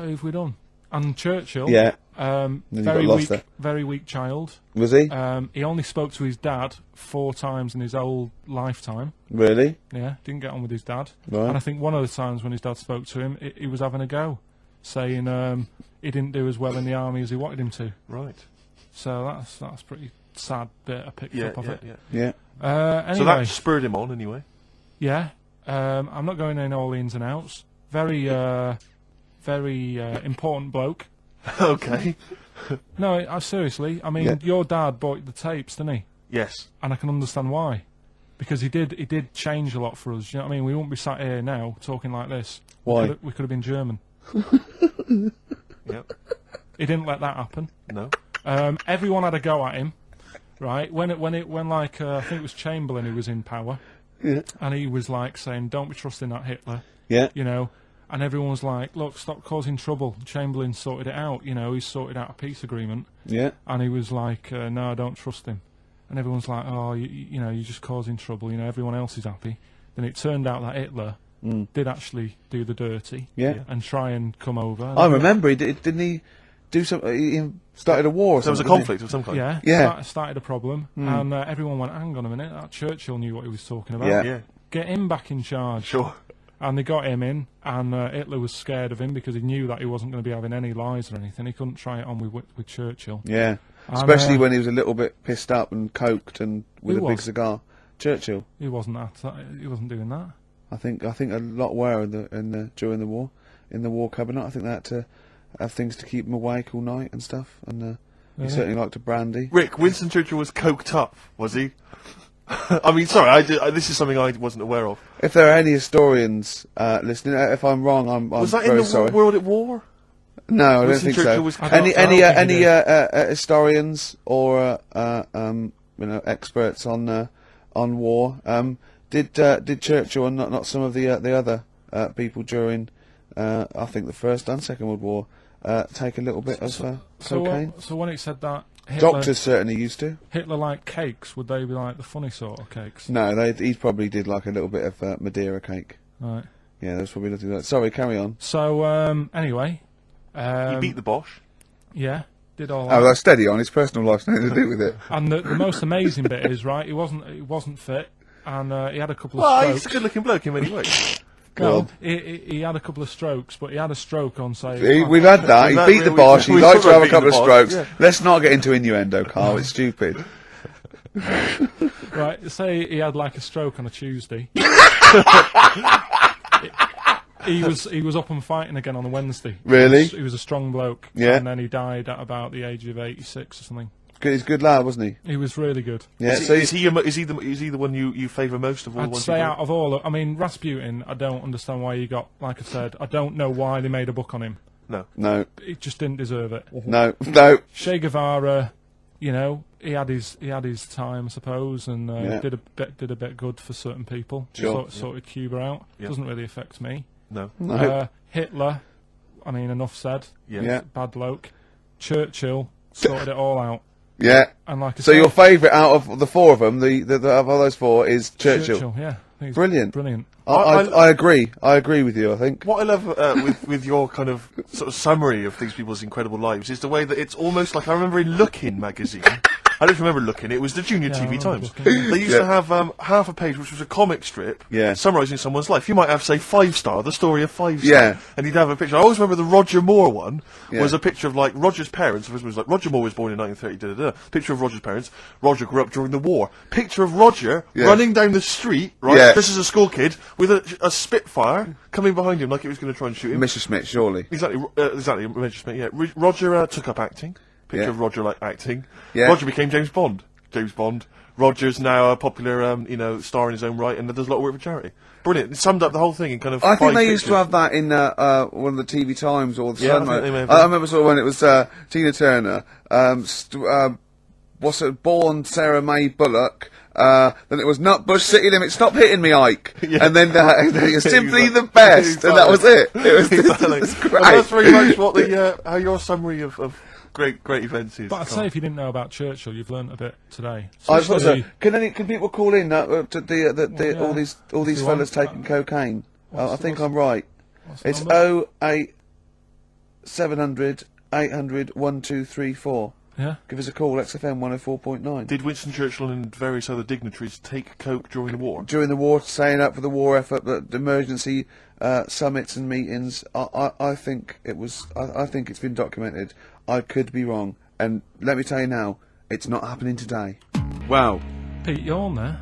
who've we done? And Churchill. Yeah. Very got lost weak, there. very weak child. Was he? He only spoke to his dad 4 times in his whole lifetime. Really? Yeah, didn't get on with his dad. Right. And I think one of the times when his dad spoke to him, he was having a go, saying he didn't do as well in the army as he wanted him to. Right. So that's pretty sad bit I picked up of it. Yeah. Yeah. Anyway, So that spurred him on, anyway. yeah. I'm not going in all the ins and outs. Very important bloke. Okay. No, seriously. I mean, Yeah. your dad bought the tapes, didn't he? Yes. And I can understand why. Because he did change a lot for us. You know what I mean? We wouldn't be sat here now talking like this. Why? We could have been German. Yep. He didn't let that happen. No. Everyone had a go at him, right? When like I think it was Chamberlain who was in power, Yeah. and he was like saying, "Don't be trusting that Hitler," Yeah. you know. And everyone was like, "Look, stop causing trouble." Chamberlain sorted it out. You know, he sorted out a peace agreement, Yeah. and he was like, "No, I don't trust him." And everyone's like, "Oh, you know, you're just causing trouble." You know, everyone else is happy. Then it turned out that Hitler did actually do the dirty, Yeah. and try and come over. I remember he didn't he do some? He started a war. Or So there was a something, conflict of some kind. Yeah, Yeah. started a problem, and everyone went, "Hang on a minute, that Churchill knew what he was talking about. Yeah. Yeah. Get him back in charge." Sure. And they got him in, and Hitler was scared of him because he knew that he wasn't going to be having any lies or anything. He couldn't try it on with Churchill. Yeah. And, Especially when he was a little bit pissed up and coked and with Who a big was? cigar. Churchill. He wasn't he wasn't doing that. I think a lot were during the war, in the war cabinet. I think they had to have things to keep him awake all night and stuff. And he certainly liked a brandy. Rick, Winston Churchill was coked up, was he? I mean, sorry, this is something I wasn't aware of. If there are any historians listening, if I'm wrong, I'm Was that very in the sorry. World at War? No, I don't Winston think so. Churchill was Any I don't think he did. historians or experts on war? Did Churchill and not some of the other people during I think the First and Second World War take a little bit of cocaine? So when it said that Hitler, Doctors certainly used to. Hitler liked cakes, would they be like the funny sort of cakes? No, he probably did like a little bit of Madeira cake. Right. Yeah, there's probably nothing like that. Sorry, carry on. So anyway, He beat the Bosch. yeah, did all Oh, that. that's steady on. His personal life's nothing to do with it. And the most amazing bit is, right, he wasn't fit, and he had a couple of Well, strokes. he's a good-looking bloke in many ways. Go No, on. he had a couple of strokes, but he had a stroke on, say... We've had that. He We've beat had- the we- Bosch. He we likes to talked have a about couple of beating the Bosch, strokes. Let's not get into innuendo, Carl. It's stupid. Right, say he had like a stroke on a Tuesday. He was up and fighting again on a Wednesday. Really? He was a strong bloke. Yeah. And then he died at about the age of 86 or something. He's a good lad, wasn't he? He was really good. Yeah. Is So he the one you favour most of all the I'd ones? say you out of all... I mean, Rasputin, I don't understand why he got... Like I said, I don't know why they made a book on him. no, He just didn't deserve it. no. Che Guevara, you know, he had his time, I suppose, and Yeah. did a bit good for certain people. Sure. Sorted Cuba out. Yeah. Doesn't really affect me. No. Hitler, I mean, enough said. Yeah. Yeah. Bad bloke. Churchill sorted it all out. Yeah. And like I So said, your favourite out of the four of them, the of all those four, is Churchill. yeah, I think he's Brilliant. brilliant. I agree. I agree with you. I think. What I love with your kind of sort of summary of these people's incredible lives is the way that it's almost like I remember in Looking magazine I just remember looking. It was the Junior TV Times. looking. They used to have half a page, which was a comic strip, summarising someone's life. You might have, say, 5 Star, the story of 5 Star, and you'd have a picture. I always remember the Roger Moore one was a picture of like Roger's parents. It was like Roger Moore was born in 1930. Picture of Roger's parents. Roger grew up during the war. Picture of Roger running down the street, right? This is a school kid with a Spitfire coming behind him like it was going to try and shoot him. Mr. Smith, surely. Exactly, Mr. Smith. Yeah, Roger took up acting. Picture of Roger like acting. Yeah. Roger became James Bond. Roger's now a popular, star in his own right, and does a lot of work for charity. Brilliant. It summed up the whole thing in kind of. I think they pictures. used to have that in one of the TV Times or the Sun. I think they may have I remember sort of when it was Tina Turner. What's it? Born Sarah May Bullock. Then it was Nutbush City Limits. Stop hitting me, Ike. And then simply the best, and that was it. It was, it was great. And that's very much what how your summary of great events is. But I'd say if you didn't know about Churchill, you've learnt a bit today. I thought so. Can people call in to all these fellas taking cocaine? I think I'm right. It's 08 700 800 1234. Yeah. Give us a call, XFM 104.9. Did Winston Churchill and various other dignitaries take coke during the war? During the war, saying up for the war effort, the emergency summits and meetings. I think it was. I think it's been documented. I could be wrong, and let me tell you now, it's not happening today. Wow. Pete, you're on there.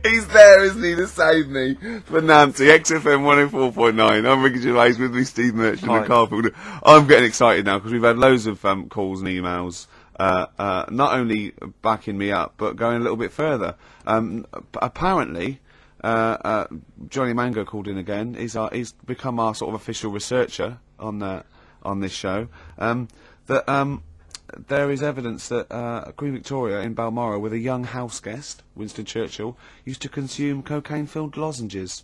He's there, isn't he, to save me for Nancy. XFM 104.9. I'm Ricky Gervais, with me Steve Merchant and Carl Fielder. I'm getting excited now because we've had loads of calls and emails, not only backing me up, but going a little bit further. Apparently, Johnny Mango called in again. He's become our sort of official researcher on this show. There is evidence that Queen Victoria in Balmoral, with a young house guest, Winston Churchill, used to consume cocaine-filled lozenges.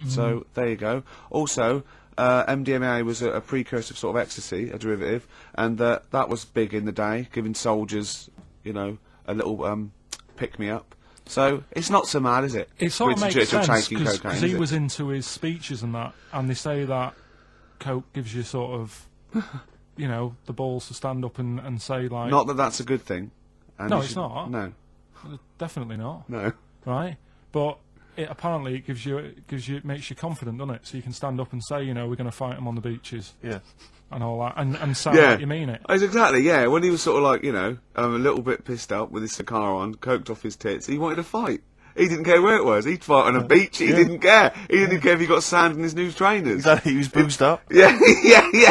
So, there you go. Also, MDMA was a precursor of sort of ecstasy, a derivative, and that was big in the day, giving soldiers, a little pick-me-up. So, it's not so mad, is it? It sort of Winston makes Churchill sense, taking because he was into his speeches and that, and they say that coke gives you sort of... the balls to stand up and say, like... Not that that's a good thing. And no, it's not. No. Definitely not. No. Right? But apparently it makes you confident, doesn't it? So you can stand up and say, we're going to fight them on the beaches. Yeah. And all that. And sound like you mean it. Exactly, yeah. When he was sort of like, a little bit pissed up with his cigar on, coked off his tits, he wanted to fight. He didn't care where it was. He'd fight on a beach. He didn't care. He didn't care if he got sand in his new trainers. Exactly. He was boozed up. Yeah.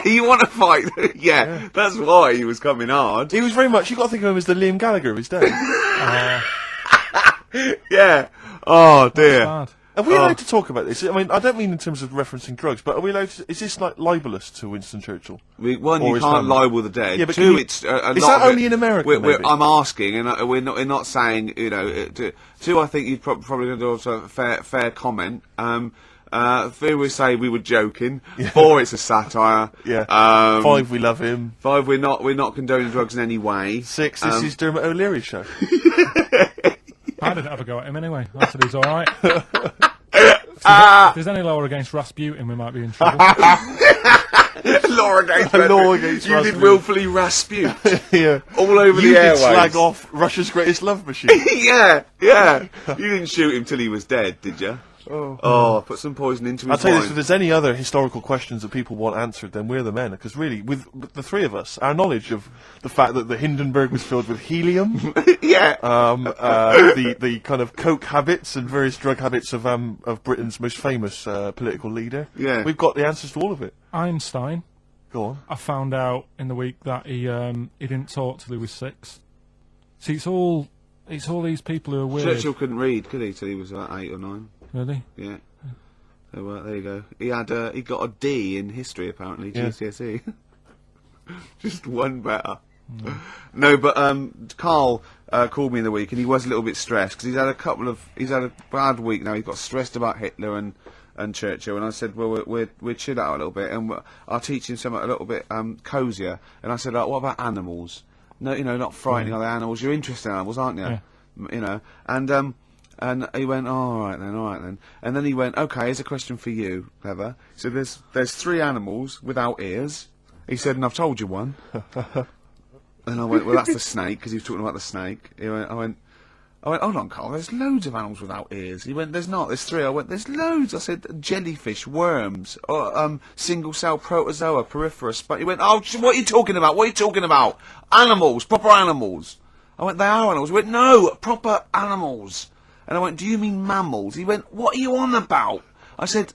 You want to fight? yeah. That's why he was coming hard. He was very much. You got to think of him as the Liam Gallagher of his day. Yeah. Oh dear. Bad. Are we allowed to talk about this? I mean, I don't mean in terms of referencing drugs, but are we allowed to, is this like libelous to Winston Churchill? One, you can't libel the dead. Yeah, but two, it's a lot is that of only in America? I'm asking, and we're not saying, two, I think you'd probably going to do also a fair comment. Three, we say we were joking. Yeah. 4, it's a satire. Yeah. 5, we love him. 5, we're not condoning drugs in any way. 6, this is Dermot O'Leary's show. I didn't have a go at him anyway. I said he's alright. If there's any law against Rasputin, we might be in trouble. Law against Rasputin. You did willfully Raspute. Yeah. All over you the airwaves. You did slag off Russia's greatest love machine. Yeah. You didn't shoot him till he was dead, did you? Put some poison into his I'll tell you wine. this, if there's any other historical questions that people want answered, then we're the men. Because really, with the three of us, our knowledge of the fact that the Hindenburg was filled with helium, the kind of coke habits and various drug habits of Britain's most famous political leader, we've got the answers to all of it. Einstein. Go on. I found out in the week that he didn't talk till he was 6. See, it's all these people who are weird. Churchill couldn't read, could he, till he was 8 or 9? Really? Yeah. So there you go. He got a D in history apparently, GCSE. Just one better. No, but Carl called me in the week, and he was a little bit stressed because he's had a bad week now. He's got stressed about Hitler and Churchill, and I said, well, we're chill out a little bit, and I'll teach him something a little bit cosier. And I said, like, what about animals? No, not frightening other animals. You're interested in animals, aren't you? Yeah. And he went, all right then. And then he went, okay, here's a question for you, Clever. So there's 3 animals without ears. He said, and I've told you one. And I went, well, that's the snake, because he was talking about the snake. I went, hold on, Carl, there's loads of animals without ears. He went, there's not, there's 3. I went, there's loads. I said, jellyfish, worms, single-cell protozoa, peripherous. But he went, oh, what are you talking about? What are you talking about? Animals, proper animals. I went, they are animals. He went, no, proper animals. And I went, do you mean mammals? He went, what are you on about? I said,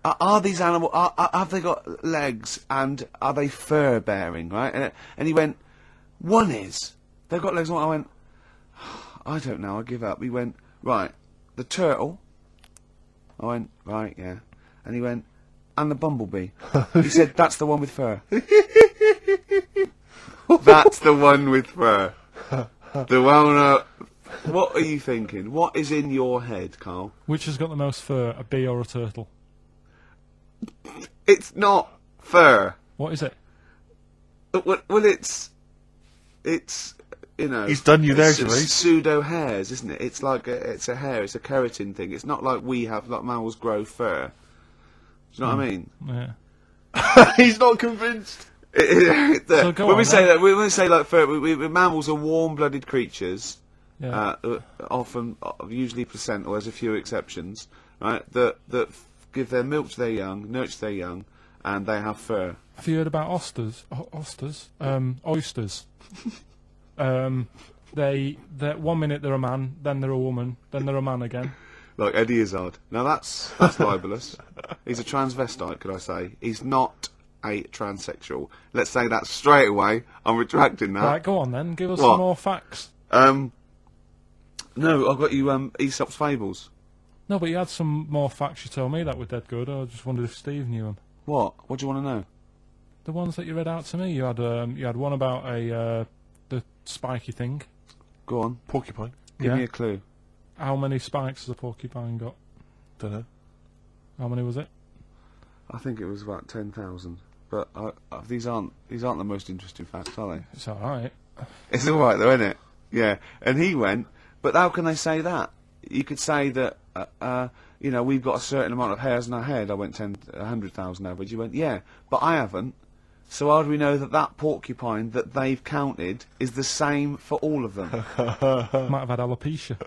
are these animals, have they got legs, and are they fur-bearing, right? And he went, one is. They've got legs. I went, I don't know, I give up. He went, right, the turtle. I went, right, yeah. And he went, and the bumblebee. He said, that's the one with fur. That's the one with fur. The one, what are you thinking? What is in your head, Carl? Which has got the most fur, a bee or a turtle? It's not fur. What is it? Well, it's you know. He's done you there, Gervais. Pseudo hairs, isn't it? It's like it's a hair. It's a keratin thing. It's not like we have, like mammals grow fur. Do you know what I mean? Yeah. He's not convinced. So when we say like fur, mammals are warm-blooded creatures. Yeah. Often, usually placental. There's a few exceptions, right? That give their milk to their young, nurture their young, and they have fur. Have you heard about oysters? Oysters. They're 1 minute they're a man, then they're a woman, then they're a man again. Like Eddie Izzard. Now that's libelous. He's a transvestite, could I say? He's not a transsexual. Let's say that straight away. I'm retracting that. Right, go on then. Give us some more facts. No, I've got you Aesop's Fables. No, but you had some more facts you told me that were dead good. I just wondered if Steve knew them. What? What do you want to know? The ones that you read out to me. You had one about the spiky thing. Go on. Porcupine. Give me a clue. How many spikes has a porcupine got? Don't know. How many was it? I think it was about 10,000. But these aren't the most interesting facts, are they? It's all right. It's all right though, isn't it? Yeah. And he went, but how can they say that? You could say that, you know, we've got a certain amount of hairs in our head. I went 100,000 average. You went, yeah, but I haven't. So how do we know that that porcupine that they've counted is the same for all of them? Might have had alopecia.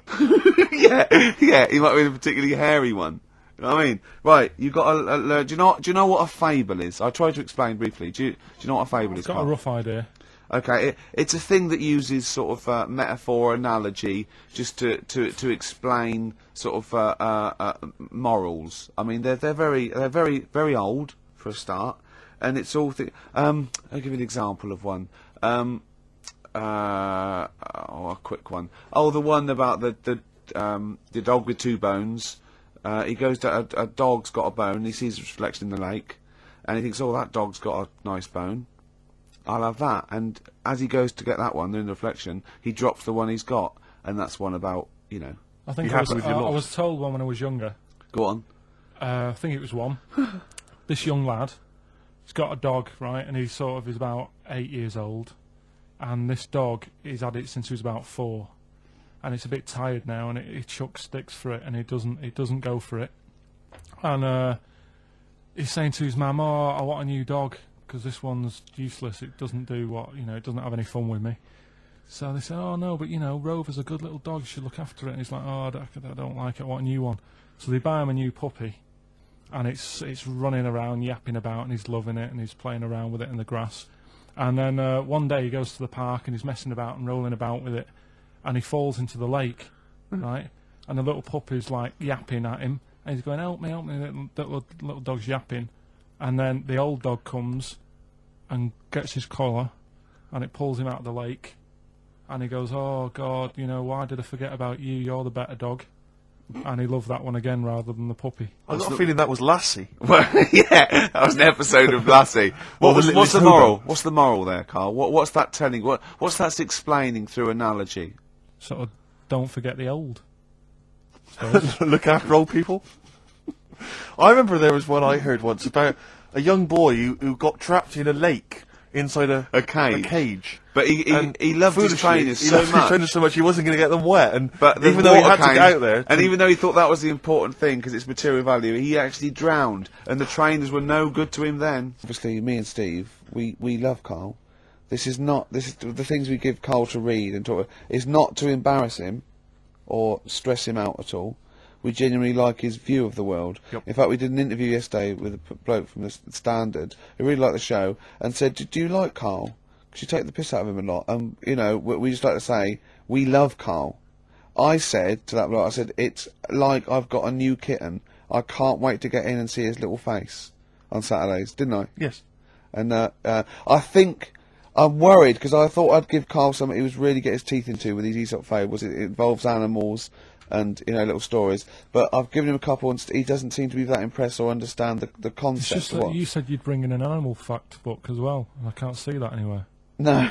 yeah, he might have been a particularly hairy one. You know what I mean? Right, you've got to do you know what a fable is? I tried to explain briefly. Do you know what a fable is? I've got a rough idea. Okay, it's a thing that uses sort of metaphor, analogy, just to explain sort of morals. I mean, they're very old for a start, and it's all. I'll give you an example of one. A quick one. Oh, the one about the dog with 2 bones. He goes to a dog's got a bone. He sees its reflection in the lake, and he thinks, "Oh, that dog's got a nice bone. I'll have that." And as he goes to get that one in the reflection, he drops the one he's got, and that's one about, you know. I think I was told one when I was younger. Go on. I think it was one. This young lad, he's got a dog, right, and he sort of is about 8 years old, and this dog, he's had it since he was about 4, and it's a bit tired now, and it chucks sticks for it, and it doesn't go for it, and he's saying to his mum, "Oh, I want a new dog, because this one's useless, it doesn't do what, you know, it doesn't have any fun with me." So they say, "Oh no, but you know, Rover's a good little dog, you should look after it." And he's like, "Oh, I don't like it, I want a new one." So they buy him a new puppy, and it's running around, yapping about, and he's loving it, and he's playing around with it in the grass. And then one day he goes to the park, and he's messing about and rolling about with it, and he falls into the lake, right? And the little puppy's like yapping at him, and he's going, help me, the little dog's yapping. And then the old dog comes and gets his collar, and it pulls him out of the lake, and he goes, "Oh God, you know, why did I forget about you? You're the better dog." And he loved that one again rather than the puppy. I got a feeling that was Lassie. Well, yeah, that was an episode of Lassie. What's the moral? What's the moral there, Carl? What's that telling? What's that explaining through analogy? Sort of, don't forget the old. Look after old people. I remember there was one I heard once about a young boy who got trapped in a lake inside a cage. But he loved his trainers so much. He wasn't going to get them wet. But even though he had to get out there, and even though he thought that was the important thing because it's material value, he actually drowned, and the trainers were no good to him then. Obviously, me and Steve, we love Carl. This is the things we give Carl to read and talk. Is not to embarrass him or stress him out at all. We genuinely like his view of the world. Yep. In fact, we did an interview yesterday with a bloke from the Standard who really liked the show and said, "Do you like Carl? Because you take the piss out of him a lot." You know, we just like to say we love Carl. I said to that bloke, I said, "It's like I've got a new kitten. I can't wait to get in and see his little face on Saturdays," didn't I? Yes. And I think I'm worried because I thought I'd give Carl something he was really get his teeth into with these Aesop fables. It involves animals and, you know, little stories. But I've given him a couple and he doesn't seem to be that impressed or understand the concept. It's just that you said you'd bring in an animal fact book as well, and I can't see that anywhere. No.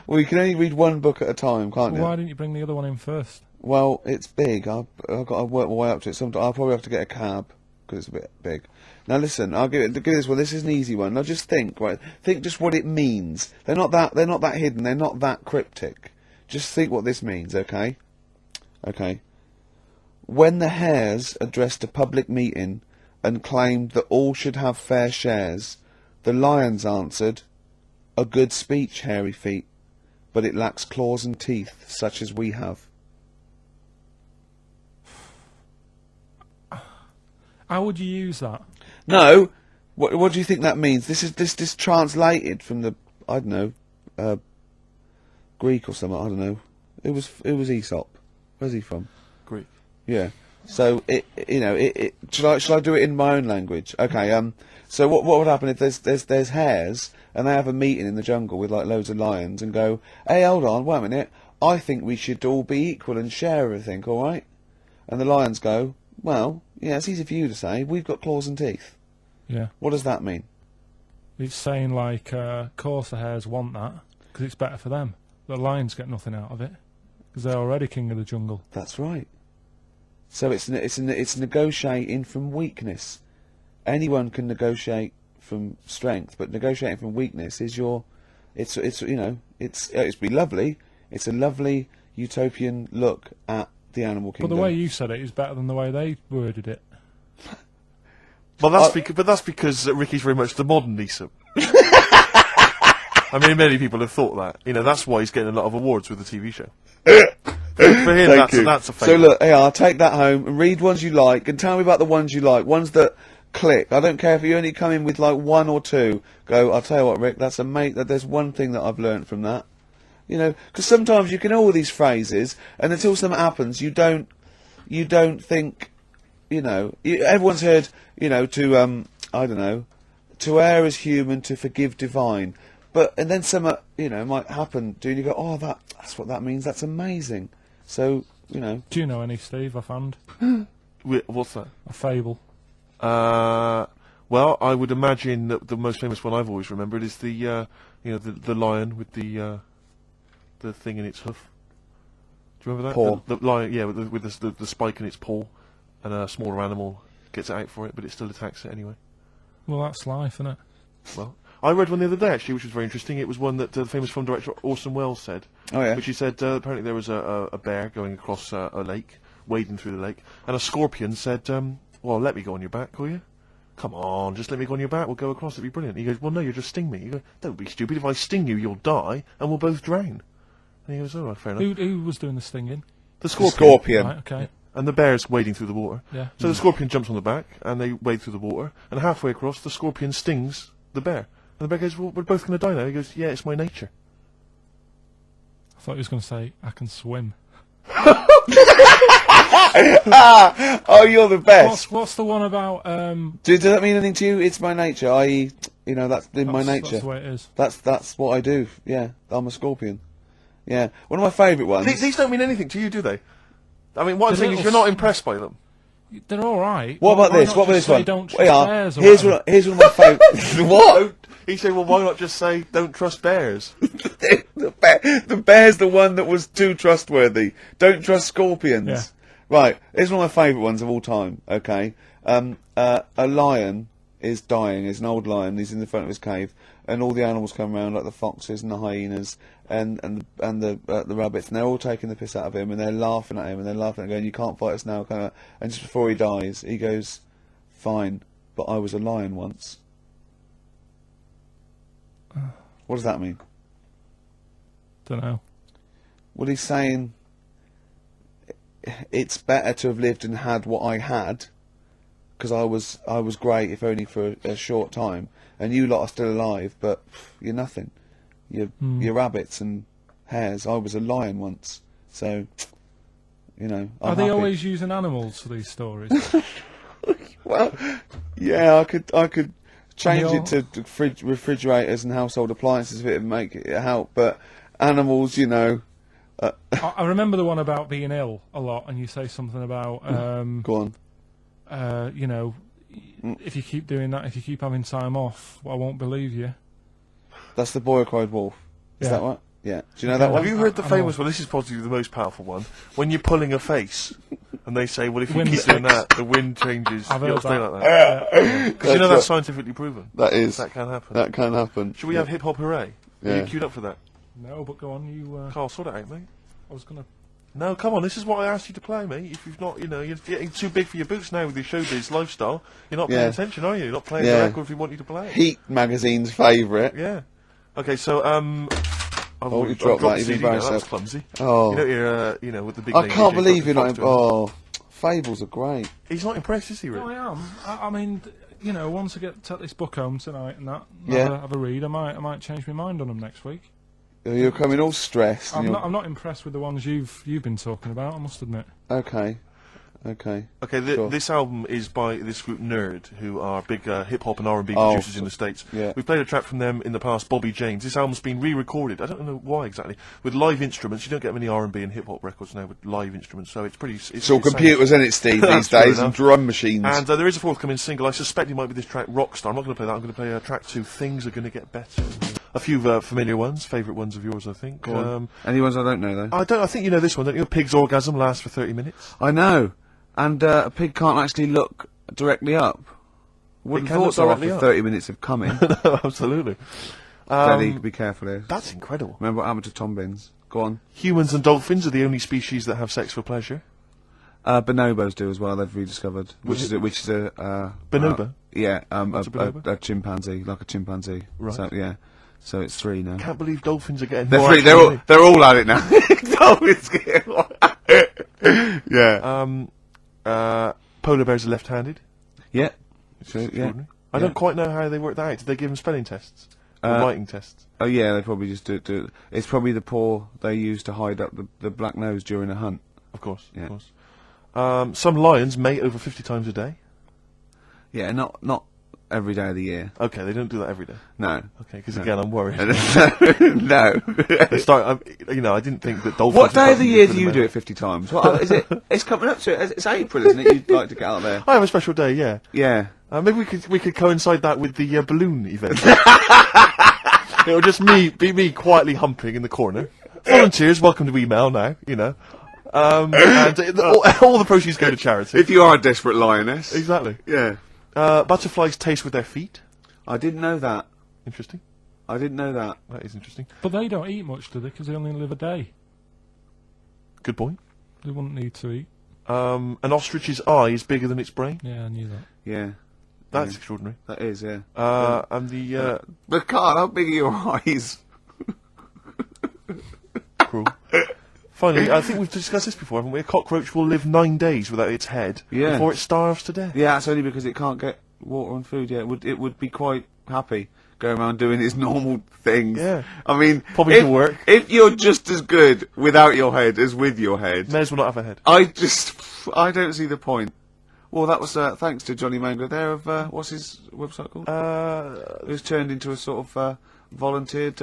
Well, you can only read one book at a time, can't you? Why didn't you bring the other one in first? Well, it's big. I've got to work my way up to it. I'll probably have to get a cab because it's a bit big. Now listen, I'll give this one. This is an easy one. Now just think, right? Think just what it means. They're not that hidden. They're not that cryptic. Just think what this means, okay? Okay. When the hares addressed a public meeting and claimed that all should have fair shares, the lions answered, "A good speech, hairy feet, but it lacks claws and teeth such as we have." How would you use that? No, what do you think that means? This is translated from the, I don't know, Greek or something. I don't know. It was Aesop. Where's he from? Greek. Yeah. So shall I do it in my own language? Okay. So what would happen if there's hares and they have a meeting in the jungle with like loads of lions and go, "Hey, hold on, wait a minute. I think we should all be equal and share everything, all right?" And the lions go, "Well, yeah, it's easy for you to say. We've got claws and teeth." Yeah. What does that mean? It's saying like, of course the hares want that because it's better for them. The lions get nothing out of it because they're already king of the jungle. That's right. So it's negotiating from weakness. Anyone can negotiate from strength, but negotiating from weakness is it's be lovely. It's a lovely utopian look at the animal kingdom. But the way you said it is better than the way they worded it. Well, that's because Ricky's very much the modern Aesop. I mean, many people have thought that. You know, that's why he's getting a lot of awards with the TV show. For him, that's a favourite. So look, I'll take that home and read ones you like and tell me about the ones you like. Ones that click. I don't care if you only come in with like one or two. Go, I'll tell you what, Rick, that's there's one thing that I've learnt from that. You know, because sometimes you can know all these phrases, and until something happens, you don't think, you know. Everyone's heard, you know, I don't know, to err is human, to forgive divine. And then something, you know, might happen, and you go, "Oh, that's what that means. That's amazing." So, you know. Do you know any, Steve? I found What's that? a fable. Well, I would imagine that the most famous one I've always remembered is the lion with the thing in its hoof. Do you remember that? Paw. The lion, yeah, with the spike in its paw, and a smaller animal gets out for it, but it still attacks it anyway. Well, that's life, isn't it? Well, I read one the other day actually, which was very interesting. It was one that the famous film director Orson Welles said. Oh yeah. Which he said apparently there was a bear going across a lake, wading through the lake, and a scorpion said, "Well, let me go on your back, will you? Come on, just let me go on your back. We'll go across. It'd be brilliant." He goes, "Well, no, you'll just sting me." You go, "Don't be stupid. If I sting you, you'll die, and we'll both drown." And he goes, "All right, fair enough." Who was doing the stinging? The scorpion. Scorpion. Right, okay. And the bear's wading through the water. Yeah. So the scorpion jumps on the back, and they wade through the water, and halfway across, the scorpion stings the bear. And the bear goes, "Well, we're both going to die now." He goes, "Yeah, it's my nature." I thought he was going to say, "I can swim." Oh, you're the best. What's the one about? Does that mean anything to you? It's my nature, i.e., you know, that's in my nature. That's the way it is. That's what I do. Yeah, I'm a scorpion. Yeah, one of my favourite ones. These don't mean anything to you, do they? I mean, what I'm saying is you're not impressed by them. They're all right. What about Why this? not What about just this say one? Don't trust bears or Here's whatever? one of my favourites. What? He said, "Well, why not just say don't trust bears?" The bear's the one that was too trustworthy. Don't trust scorpions. Yeah. Right, here's one of my favourite ones of all time, okay? A lion is dying, he's an old lion, he's in the front of his cave, and all the animals come around, like the foxes and the hyenas, and the rabbits, and they're all taking the piss out of him, and they're laughing at him, and they're laughing at him, going, "You can't fight us now," kind of. And just before he dies, he goes, "Fine, but I was a lion once." What does that mean? Don't know. Well, he's saying it's better to have lived and had what I had, because I was great, if only for a short time, and you lot are still alive, but you're nothing. You're rabbits and hares. I was a lion once, so you know. Are they always using animals for these stories? Well, yeah, I could change it to refrigerators and household appliances if it would make it help, but animals, you know. I remember the one about being ill a lot, and you say something about Go on. you know, if you keep doing that, if you keep having time off, I won't believe you. That's the boy who cried wolf. Is Yeah. that what? Yeah. Do you know that one? Have you heard the famous one? This is probably the most powerful one. When you're pulling a face, and they say, well, if you Wind keep doing that, the wind changes. I've You heard got to stay that. like that. Because you know That's that's scientifically proven. That is. That can happen. That can happen. Should we have hip hop hooray? Are Yeah. you queued up for that? No, but go on, you... Carl, sort it out, mate. I was going to... No, come on, this is what I asked you to play, mate. If you've not, you know, you're getting too big for your boots now with your showbiz lifestyle, you're not paying Yeah. attention, are you? You're not playing Yeah. the record if we want you to play it. Heat magazine's favourite. Yeah. Okay, so, Oh, you dropped that, you've CD now, embarrassed that was yourself. clumsy. Oh. You know, you're, you know, with the big I name can't DJ, believe got you're the not. props to him. Oh, fables are great. He's not impressed, is he, Rick? No, I am. I mean, you know, once I take this book home tonight and that, Yeah. have a read, I might change my mind on them next week. You're coming all stressed. and I'm not impressed with the ones you've been talking about, I must admit. Okay. Okay, Sure. this album is by this group Nerd, who are big hip-hop and R&B Oh, producers in the States. yeah. We've played a track from them in the past, Bobby James. This album's been re-recorded, I don't know why exactly, with live instruments. You don't get many R&B and hip-hop records now with live instruments, so it's pretty... It's all computers, isn't it, Steve, these Fair days, and enough. drum machines. And there is a forthcoming single. I suspect it might be this track, Rockstar. I'm not going to play that. I'm going to play track 2, Things Are Going to Get Better. A few familiar ones, favourite ones of yours, I think. Go on. Any ones I don't know, though? I think you know this one, don't you? Pig's orgasm lasts for 30 minutes. I know. And a pig can't actually look directly up. Wouldn't can thought look so directly after up. 30 minutes of coming. No, absolutely. Daddy, be careful here. That's incredible. Remember what happened to Tom Binns? Go on. Humans and dolphins are the only species that have sex for pleasure. Bonobos do as well, they've rediscovered. Which is a Bonobo? yeah, What's a bonobo? a chimpanzee, like a chimpanzee. Right. So, yeah. So it's 3 now. Can't believe dolphins are getting They're more 3, active they're all at it now. Dolphins get yeah. polar bears are left-handed. Yeah. Which So, is yeah. extraordinary. I Yeah. don't quite know how they work that out. Did they give them spelling tests? Or writing tests? Oh yeah, they probably just do it. It's probably the paw they use to hide up the black nose during a hunt. Of course, Yeah. of course. Some lions mate over 50 times a day. Yeah, not every day of the year. Okay, they don't do that every day. No. Okay, because No. again, I'm worried. No. I didn't think that dolphins... What day would of the year do probably you make- do it 50 times? What is it? It's coming up to it. It's April, isn't it? You'd like to get out there. I have a special day, yeah. Yeah. Maybe we could coincide that with the balloon event. It'll just be me quietly humping in the corner. Volunteers, welcome to email now, you know. And all the proceeds go to charity. If you are a desperate lioness. Exactly. Yeah. Butterflies taste with their feet. I didn't know that. Interesting. I didn't know that. That is interesting. But they don't eat much, do they? Because they only live a day. Good point. They wouldn't need to eat. An ostrich's eye is bigger than its brain. Yeah, I knew that. Yeah. That's Yeah. extraordinary. That is, yeah. And the But Carl, how big are your eyes? cruel. Finally, I think we've discussed this before, haven't we? A cockroach will live 9 days without its head Yeah. before it starves to death. Yeah, that's only because it can't get water and food. Yeah, it would be quite happy going around doing its normal things. Yeah. I mean, Probably to work. If you're just as good without your head as with your head, May as well not have a head. I don't see the point. Well, that was thanks to Johnny Mangler there of what's his website called? Who's turned into a sort of volunteered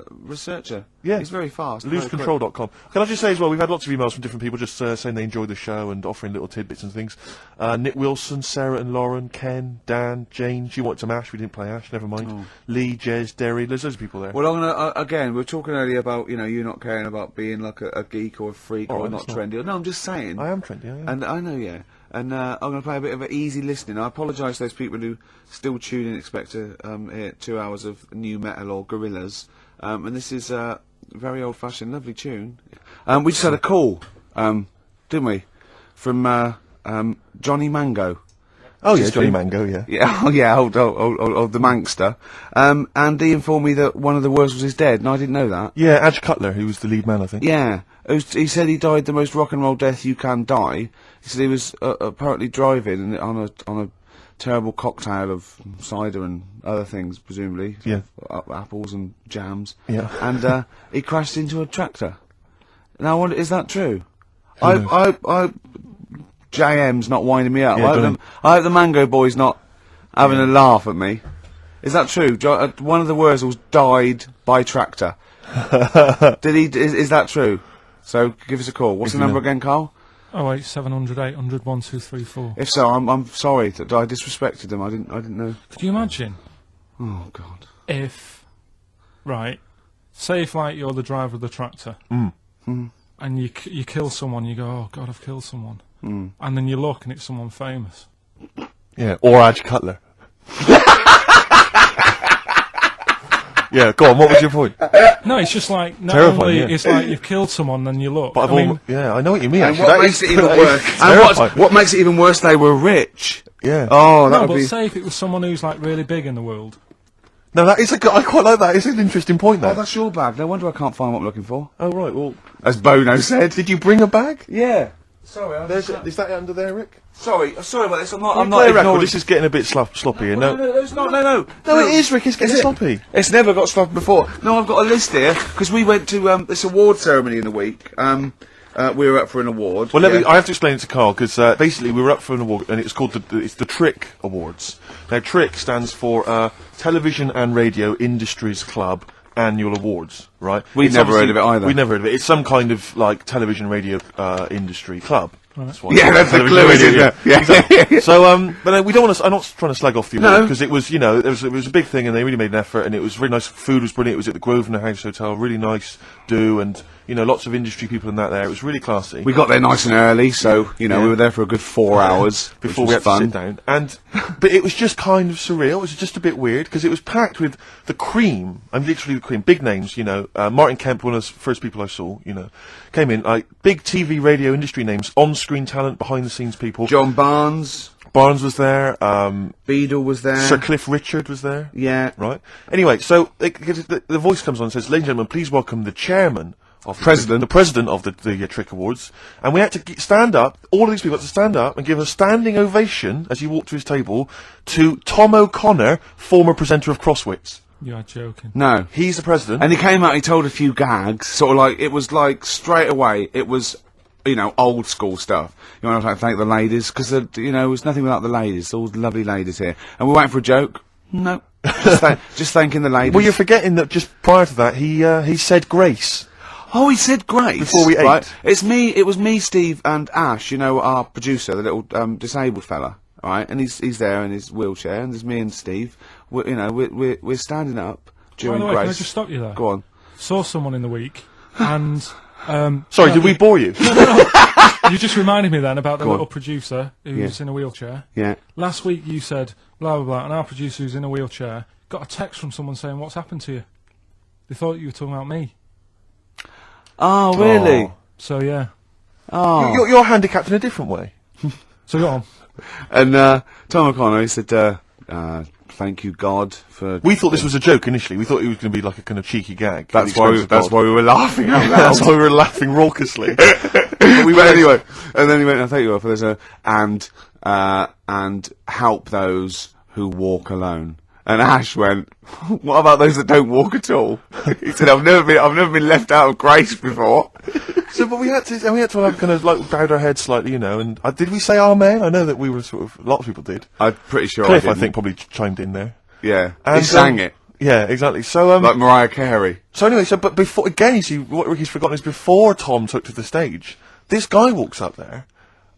researcher. Yeah. He's very fast. very quick. Losecontrol.com. Can I just say as well, we've had lots of emails from different people just saying they enjoyed the show and offering little tidbits and things. Nick Wilson, Sarah and Lauren, Ken, Dan, Jane. She wanted some Ash. We didn't play Ash. Never mind. Oh. Lee, Jez, Derry. There's loads of people there. Well, I'm gonna again. We were talking earlier about you not caring about being like a geek or a freak Oh, or that's not not- trendy. No, I'm just saying. I am trendy. I am. And I know, yeah. And I'm going to play a bit of an easy listening. I apologise to those people who still tune in, expect to hear 2 hours of new metal or Gorillaz. And this is a very old-fashioned, lovely tune. We just had a call, didn't we, from Johnny Mango. Oh yeah, Johnny Mango, yeah. Yeah, old the Mankster. And he informed me that one of the Wurzels is dead, and I didn't know that. Yeah, Adge Cutler, who was the lead man, I think. Yeah. He said he died the most rock and roll death you can die. He said he was apparently driving on a terrible cocktail of cider and other things, presumably. Yeah. Apples and jams. Yeah. And he crashed into a tractor. Now, I wonder, is that true? JM's not winding me up. Yeah, I hope the Mango Boy's not having a laugh at me. Is that true? One of the Wurzels died by tractor. Did he? Is that true? So give us a call. What's the number again, Carl? 08700 800 1234. If so, I'm sorry that I disrespected them. I didn't know. Could you imagine? Oh God. If, right, say if like you're the driver of the tractor, and you kill someone, you go, oh God, I've killed someone. And then you look and it's someone famous. Yeah, or Adge Cutler. Yeah, go on, what was your point? No, it's just like, not Terrifying, only yeah. it's like you've killed someone, then you look. But yeah, I know what you mean, And actually. what makes it even worse? And what makes it even worse? They were rich. Yeah. Oh, that No, would but be. say if it was someone who's like really big in the world. No, that is I quite like that. It's an interesting point, Oh, that. that's your bag. No wonder I can't find what I'm looking for. Oh, right, well... As Bono said. Did you bring a bag? Yeah. Sorry, Is that under there, Rick? sorry about this. I'm not Play a record. ignoring. This is getting a bit sloppy here. No, it's not. No. No, it is, Rick. It's getting sloppy. It's never got sloppy before. No, I've got a list here because we went to this award ceremony in the week. We were up for an award. Well, I have to explain it to Carl because basically we were up for an award and it's called the Trick Awards. Now, Trick stands for Television and Radio Industries Club Annual Awards, right? We've never heard of it either. We've never heard of it. It's some kind of like television radio industry club. That's why. Yeah, that's the clue, isn't it? Yeah. Exactly. So, but we don't want to. I'm not trying to slag off the award No. because it was, it was a big thing, and they really made an effort, and it was really nice. Food was brilliant. It was at the Grosvenor House Hotel, really nice do, and lots of industry people in that there. It was really classy. We got there nice and early, so we were there for a good 4 hours Before we had to sit down, but it was just kind of surreal. It was just a bit weird because it was packed with the cream. I'm literally the cream. Big names, Martin Kemp, one of the first people I saw, came in like big TV, radio industry names, on-screen talent, behind-the-scenes people. John Barnes was there. Beadle was there. Sir Cliff Richard was there. Yeah. Right. Anyway, so the voice comes on and says, "Ladies and gentlemen, please welcome the chairman." The president of the Trick Awards, and we had to stand up. All of these people had to stand up and give a standing ovation as he walked to his table to Tom O'Connor, former presenter of Crosswits. You are joking. No. He's the president, And he came out, he told a few gags, sort of like, it was like, straight away, it was, old school stuff. You want to thank the ladies, because, it was nothing without the ladies, all the lovely ladies here. And we're waiting for a joke. No. just thanking the ladies. Well, you're forgetting that just prior to that, he said grace. Oh, he said grace. Before we ate. Right? It was me, Steve, and Ash, our producer, the little, disabled fella. Right? And he's there in his wheelchair, and there's me and Steve. We're standing up during By the way, grace. can I just stop you there? Go on. Saw someone in the week, and Sorry, did we bore you? you just reminded me then about the Go on. little producer who's in a wheelchair. Yeah. Last week you said blah blah blah, and our producer who's in a wheelchair got a text from someone saying, "What's happened to you?" They thought you were talking about me. Oh, really? Oh. So yeah. Oh. You're handicapped in a different way. So go on. And Tom O'Connor, he said, thank you, God, for... We thought this was a joke initially. We thought it was going to be like a kind of cheeky gag. That's why we were laughing out loud. That's why we were laughing raucously. But anyway, and then he went, thank you, for there's and help those who walk alone. And Ash went, what about those that don't walk at all? He said, I've never been left out of grace before. So, but we had to have kind of like bowed our heads slightly, and did we say amen? I know that we were a lot of people did. I'm pretty sure Cliff, I I didn't. think, probably chimed in there. Yeah. And, He sang it. Yeah, exactly. So, Like Mariah Carey. so anyway, but before, again, you see, what Ricky's forgotten is before Tom took to the stage, this guy walks up there,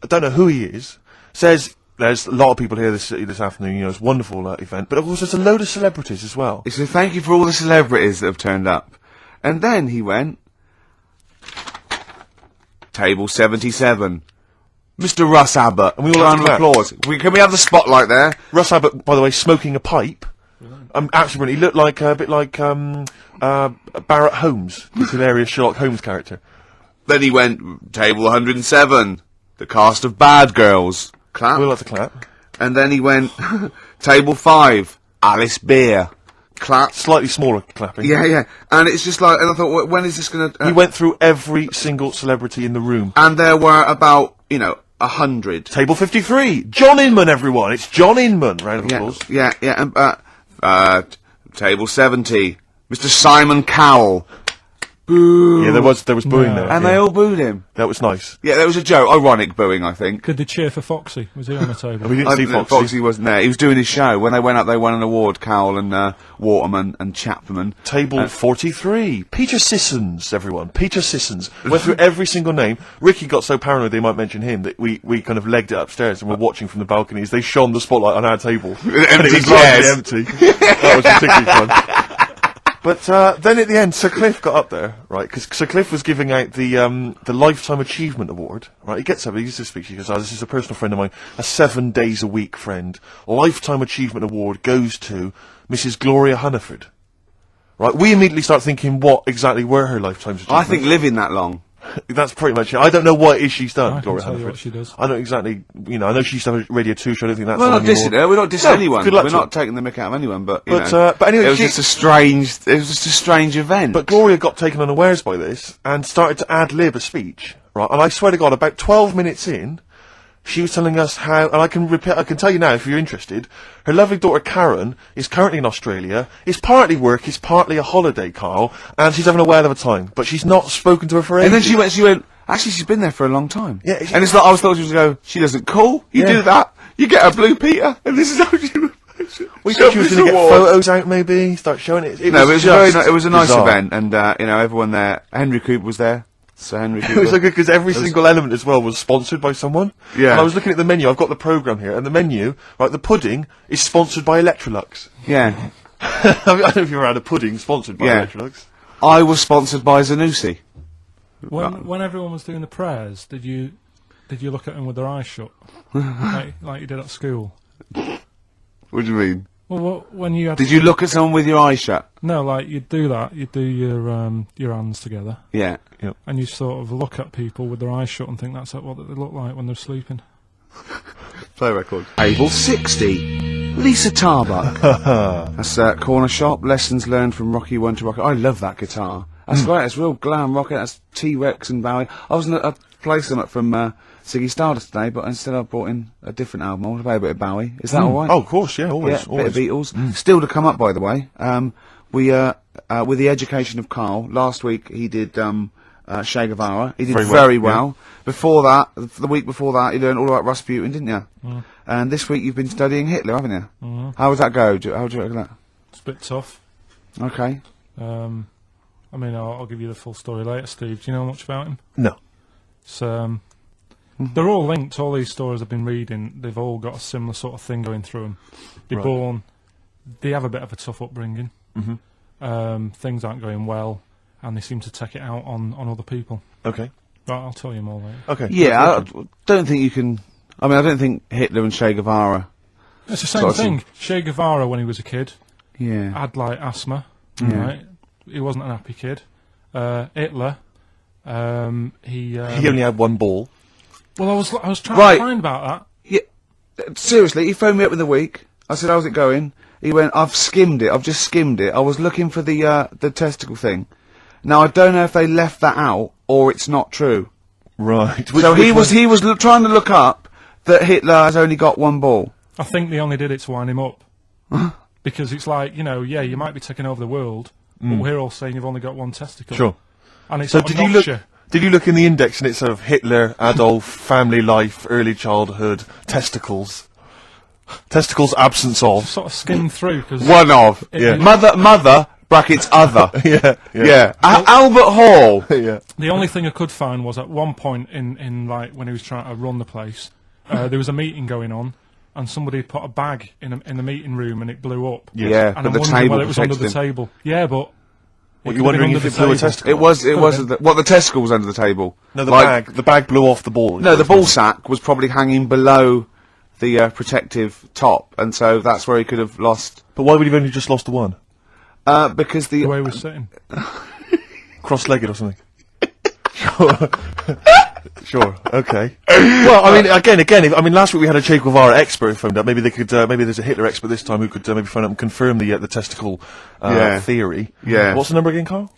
I don't know who he is, says, there's a lot of people here this afternoon, it's a wonderful event, but of course there's a load of celebrities as well. He said, thank you for all the celebrities that have turned up. And then he went, table 77, Mr. Russ Abbott. And we all round of applause. Can we have the spotlight there? Russ Abbott, by the way, smoking a pipe. Absolutely, he looked like a bit like Barrett Holmes, this hilarious Sherlock Holmes character. Then he went, table 107, the cast of Bad Girls. Clap. We'll have to clap. And then he went, table 5, Alice Beer. Clap. Slightly smaller clapping. Yeah. And it's just like, and I thought, when is this going to... He went through every single celebrity in the room. And there were about, 100. Table 53, John Inman, everyone. It's John Inman. Round of applause. Yeah. And, table 70, Mr. Simon Cowell. Boo. Yeah, there was booing there. And they all booed him. That was nice. Yeah, there was a joke. Ironic booing, I think. Could they cheer for Foxy? Was he on the table? We didn't see Foxy. Foxy wasn't there. He was doing his show. When they went up, they won an award, Cowell and Waterman and Chapman. Table 43. Peter Sissons, everyone. Peter Sissons. Went through every single name. Ricky got so paranoid they might mention him that we kind of legged it upstairs and were watching from the balconies. They shone the spotlight on our table. And it was largely empty. That was particularly fun. But then at the end, Sir Cliff got up there, right? Because Sir Cliff was giving out the Lifetime Achievement Award, right? He gets up, he used to speak, he goes, this is a personal friend of mine, a 7 days a week friend. Lifetime Achievement Award goes to Mrs. Gloria Hunniford. Right? We immediately start thinking, what exactly were her lifetime achievements? I think living that long. That's pretty much it. I don't know what it is she's done, I can Gloria tell you Hunniford. what she does. I don't exactly, I know she used to have a Radio 2 show, I don't think that's We're on not anymore. dissing her. We're not dissing anyone. good luck We're to not her. taking the mick out of anyone, but, But anyway, it was just a strange event. But Gloria got taken unawares by this and started to ad-lib a speech, right? And I swear to God, about 12 minutes in, she was telling us how, and I can tell you now if you're interested, her lovely daughter Karen is currently in Australia, it's partly work, it's partly a holiday, Carl, and she's having a whale of a time, but she's not spoken to her for ages. And then she went, actually she's been there for a long time. Yeah, and it's like, I was thought she was going to go, she doesn't call, you do that, you get a blue Peter, and this is how she we thought she was going to get photos out maybe, start showing it. It was a nice event, and, everyone there, Henry Cooper was there. So Henry Cooper. It was so good because every single element as well was sponsored by someone. Yeah. And I was looking at the menu, I've got the programme here, and the menu, right, the pudding is sponsored by Electrolux. Yeah. I don't know if you've ever had a pudding sponsored by Electrolux. I was sponsored by Zanussi. When everyone was doing the prayers, did you look at them with their eyes shut, like you did at school? What do you mean? Well, when you had Did you look at someone with your eyes shut? No, like you'd do that. You'd do your hands together. Yeah. Yep. And you sort of look at people with their eyes shut and think that's what they look like when they're sleeping. Play record. Table 60. Lisa Tarbuck. That's Corner Shop. Lessons learned from Rocky 1 to Rocky. I love that guitar. That's great. It's real glam rock. That's T-Rex and Bowie. I was I played some from Ziggy Stardust today, but instead I brought in a different album. I want to play a bit of Bowie. Is that all right? Oh, of course, yeah, always. Yeah, bit of Beatles. Still to come up, by the way. We with the education of Carl. Last week he did Che Guevara. He did very well. Yeah. Before that, the week before that, you learned all about Rasputin, didn't you? Mm. And this week you've been studying Hitler, haven't you? Mm. How would that go? How do you reckon that? It's a bit tough. Okay. I mean, I'll give you the full story later, Steve. Do you know much about him? No. So, they're all linked. All these stories I've been reading, they've all got a similar sort of thing going through them. They're born, they have a bit of a tough upbringing. Mm-hmm. Things aren't going well, and they seem to take it out on other people. Okay. Right, I'll tell you more later. Okay. Yeah, I don't think you can... I mean, I don't think Hitler and Che Guevara... It's the same thing. Che Guevara, when he was a kid, had, like, asthma, right? He wasn't an happy kid. Hitler, he only had one ball. Well, I was trying to find about that. Yeah, seriously, he phoned me up in the week. I said, how's it going? He went, I've just skimmed it. I was looking for the testicle thing. Now, I don't know if they left that out, or it's not true. Right. He was trying to look up that Hitler has only got one ball. I think they only did it to wind him up. Because it's like, you might be taking over the world, but we're all saying you've only got one testicle. Sure. And it's so did you look in the index and it's sort of Hitler, Adolf, family life, early childhood, testicles? Testicles, absence of. Sort of skimmed through, because... One of. Yeah. Mother, brackets other. Yeah. Albert Hall. Yeah. The only thing I could find was at one point in like, when he was trying to run the place, there was a meeting going on, and somebody put a bag in the meeting room and it blew up. Yes. Yeah, and but I'm the wondering table whether it was under the protected table. Yeah, but... What, you're wondering if it blew a testicle? It was the testicle was under the table. No, the bag blew off the ball. No, the ball sack was probably hanging below the protective top, and so that's where he could have lost. But why would he have only just lost the one? Because the way he was sitting. Cross-legged or something. Sure. Okay. Well, I mean, again, last week we had a Che Guevara expert phoned up. Maybe they could. Maybe there's a Hitler expert this time who could maybe phone up and confirm the testicle theory. Yeah. What's the number again, Carl?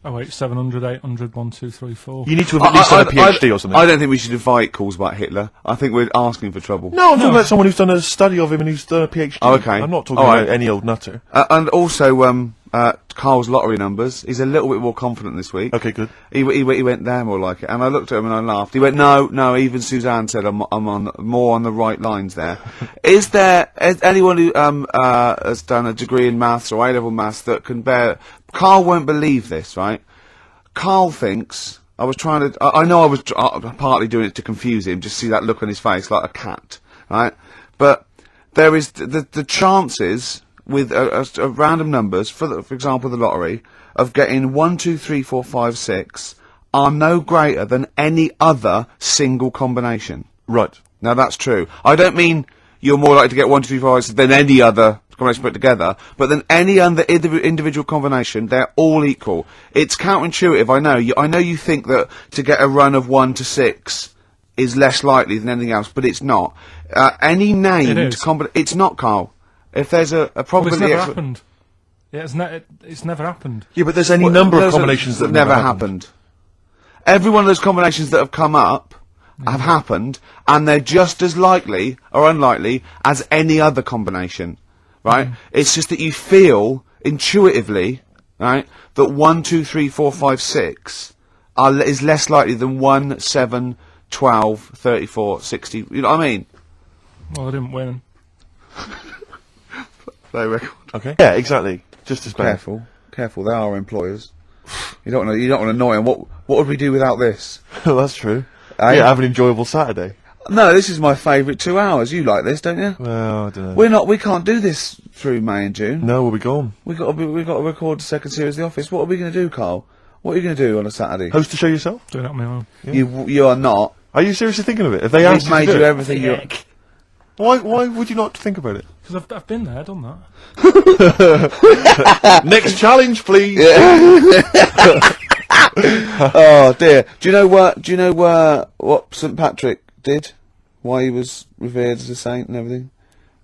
Oh wait, 700, 800, 1, 2, 3, 4. You need to have at least done a PhD or something. I don't think we should invite calls about Hitler. I think we're asking for trouble. No, I'm talking about someone who's done a study of him and who's done a PhD. Oh, okay. I'm not talking about any old nutter. And also, Carl's lottery numbers. He's a little bit more confident this week. Okay, good. He went, they're more like it. And I looked at him and I laughed. He went, no, even Suzanne said I'm on more on the right lines there. Is anyone who has done a degree in maths or A-level maths that can bear... Carl won't believe this, right? Carl thinks... I was trying to... I know I was partly doing it to confuse him, just see that look on his face like a cat, right? But there is... The chances... with a random numbers, for example the lottery, of getting 1, 2, 3, 4, 5, 6 are no greater than any other single combination. Right. Now that's true. I don't mean you're more likely to get 1, 2, 3, 4, 5, 6 than any other combination put together, but than any other individual combination, they're all equal. It's counterintuitive, I know. I know you think that to get a run of 1 to 6 is less likely than anything else, but it's not. Any named combination... It's not, Carl. If there's a probability... Well, it's never happened. Yeah, it's never happened. Yeah, but there's any number of combinations that never happened. Every one of those combinations that have come up have happened, and they're just as likely or unlikely as any other combination, right? It's just that you feel intuitively, right, that 1, 2, 3, 4, 5, 6 is less likely than 1, 7, 12, 34, 60. You know what I mean? Well, I didn't win. Play record. Okay. Yeah, exactly. Just as bad. Careful. They are employers. You don't want to annoy them. What would we do without this? Well, that's true. Yeah, have an enjoyable Saturday. No, this is my favourite 2 hours. You like this, don't you? Well, I don't know. We can't do this through May and June. No, we'll be gone. We've got to record the second series of The Office. What are we going to do, Carl? What are you going to do on a Saturday? Host the show yourself? Doing it on my own. Yeah. You are not. Are you seriously thinking of it? Have they asked We've made you to do you it? everything you... Why would you not think about it? Because I've been there, done that. Next challenge, please. Oh dear. Do you know what St. Patrick did? Why he was revered as a saint and everything?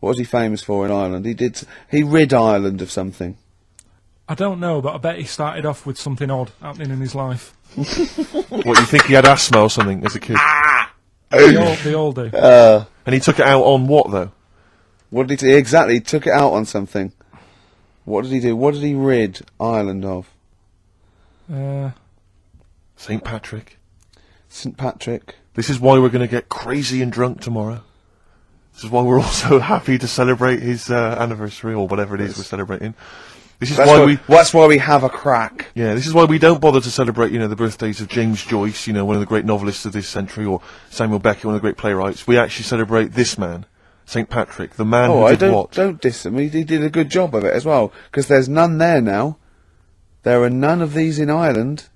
What was he famous for in Ireland? He rid Ireland of something. I don't know, but I bet he started off with something odd happening in his life. What, you think he had asthma or something as a kid? They all do. And he took it out on what, though? What did he do? Exactly, he took it out on something. What did he do? What did he rid Ireland of? St. Patrick. St. Patrick. This is why we're going to get crazy and drunk tomorrow. This is why we're also happy to celebrate his anniversary, or whatever it is we're celebrating. This is that's why we have a crack. Yeah, this is why we don't bother to celebrate, the birthdays of James Joyce, one of the great novelists of this century, or Samuel Beckett, one of the great playwrights. We actually celebrate this man, St. Patrick, the man who did what? Don't diss him. He did a good job of it as well, because there's none there now. There are none of these in Ireland.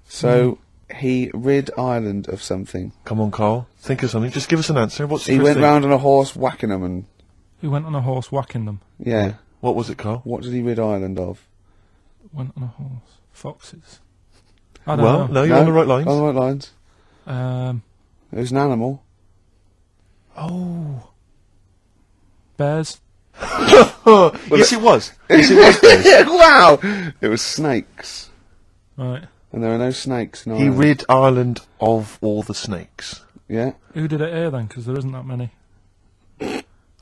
So he rid Ireland of something. Come on, Carl. Think of something. Just give us an answer. He went round on a horse whacking them and... He went on a horse whacking them. Yeah. What was it, Carl? What did he rid Ireland of? Went on a horse. Foxes. I don't know. No, you're on the right lines. On the right lines. Um, It was an animal. Oh. Bears. Yes, it was. Yes, it was. Bears. Wow! It was snakes. Right. And there are no snakes in He Ireland. rid Ireland of all the snakes. Yeah. Who did it here then? Because there isn't that many.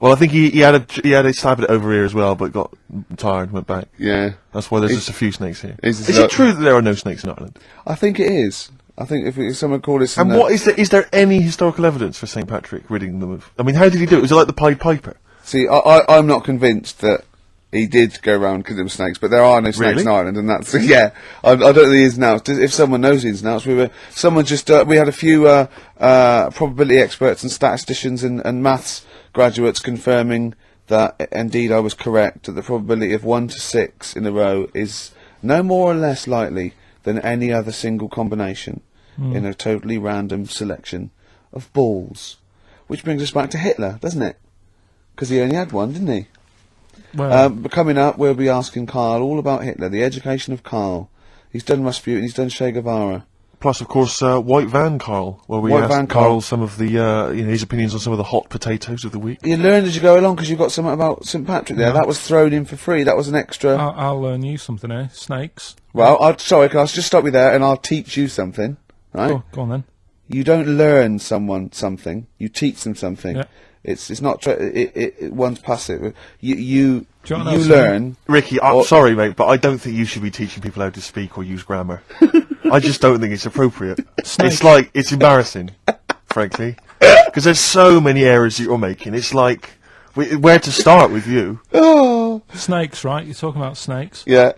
Well, I think he had a stab at it over here as well, but got tired and went back. Yeah. That's why there's just a few snakes here. Is it true that there are no snakes in Ireland? I think it is. I think if someone called us... And what is there any historical evidence for St. Patrick ridding them of... I mean, how did he do it? Was it like the Pied Piper? See, I'm not convinced that he did go around because there were snakes, but there are no snakes in Ireland, and that's... Yeah, I don't think the ins and outs. If someone knows the ins and outs, we had a few probability experts and statisticians and maths graduates confirming that indeed I was correct, that the probability of 1 to 6 in a row is no more or less likely than any other single combination in a totally random selection of balls. Which brings us back to Hitler, doesn't it? Because he only had one, didn't he? Well, But coming up, we'll be asking Carl all about Hitler, the education of Carl. He's done Rasputin, he's done Che Guevara. Plus, of course, White Van Carl, where we asked Carl some of the, his opinions on some of the hot potatoes of the week. You learned as you go along because you've got something about St Patrick there. That was thrown in for free. That was an extra. I'll learn you something here. Snakes. Well, sorry, can I just stop you there and I'll teach you something, right? Oh, go on then. You don't learn someone something. You teach them something. Yeah. It's not. One's passive. You know learn. Ricky, I'm sorry, mate, but I don't think you should be teaching people how to speak or use grammar. I just don't think it's appropriate. It's embarrassing, frankly, because there's so many errors that you're making. It's like, where to start with you? Oh. Snakes, right? You're talking about snakes. Yeah.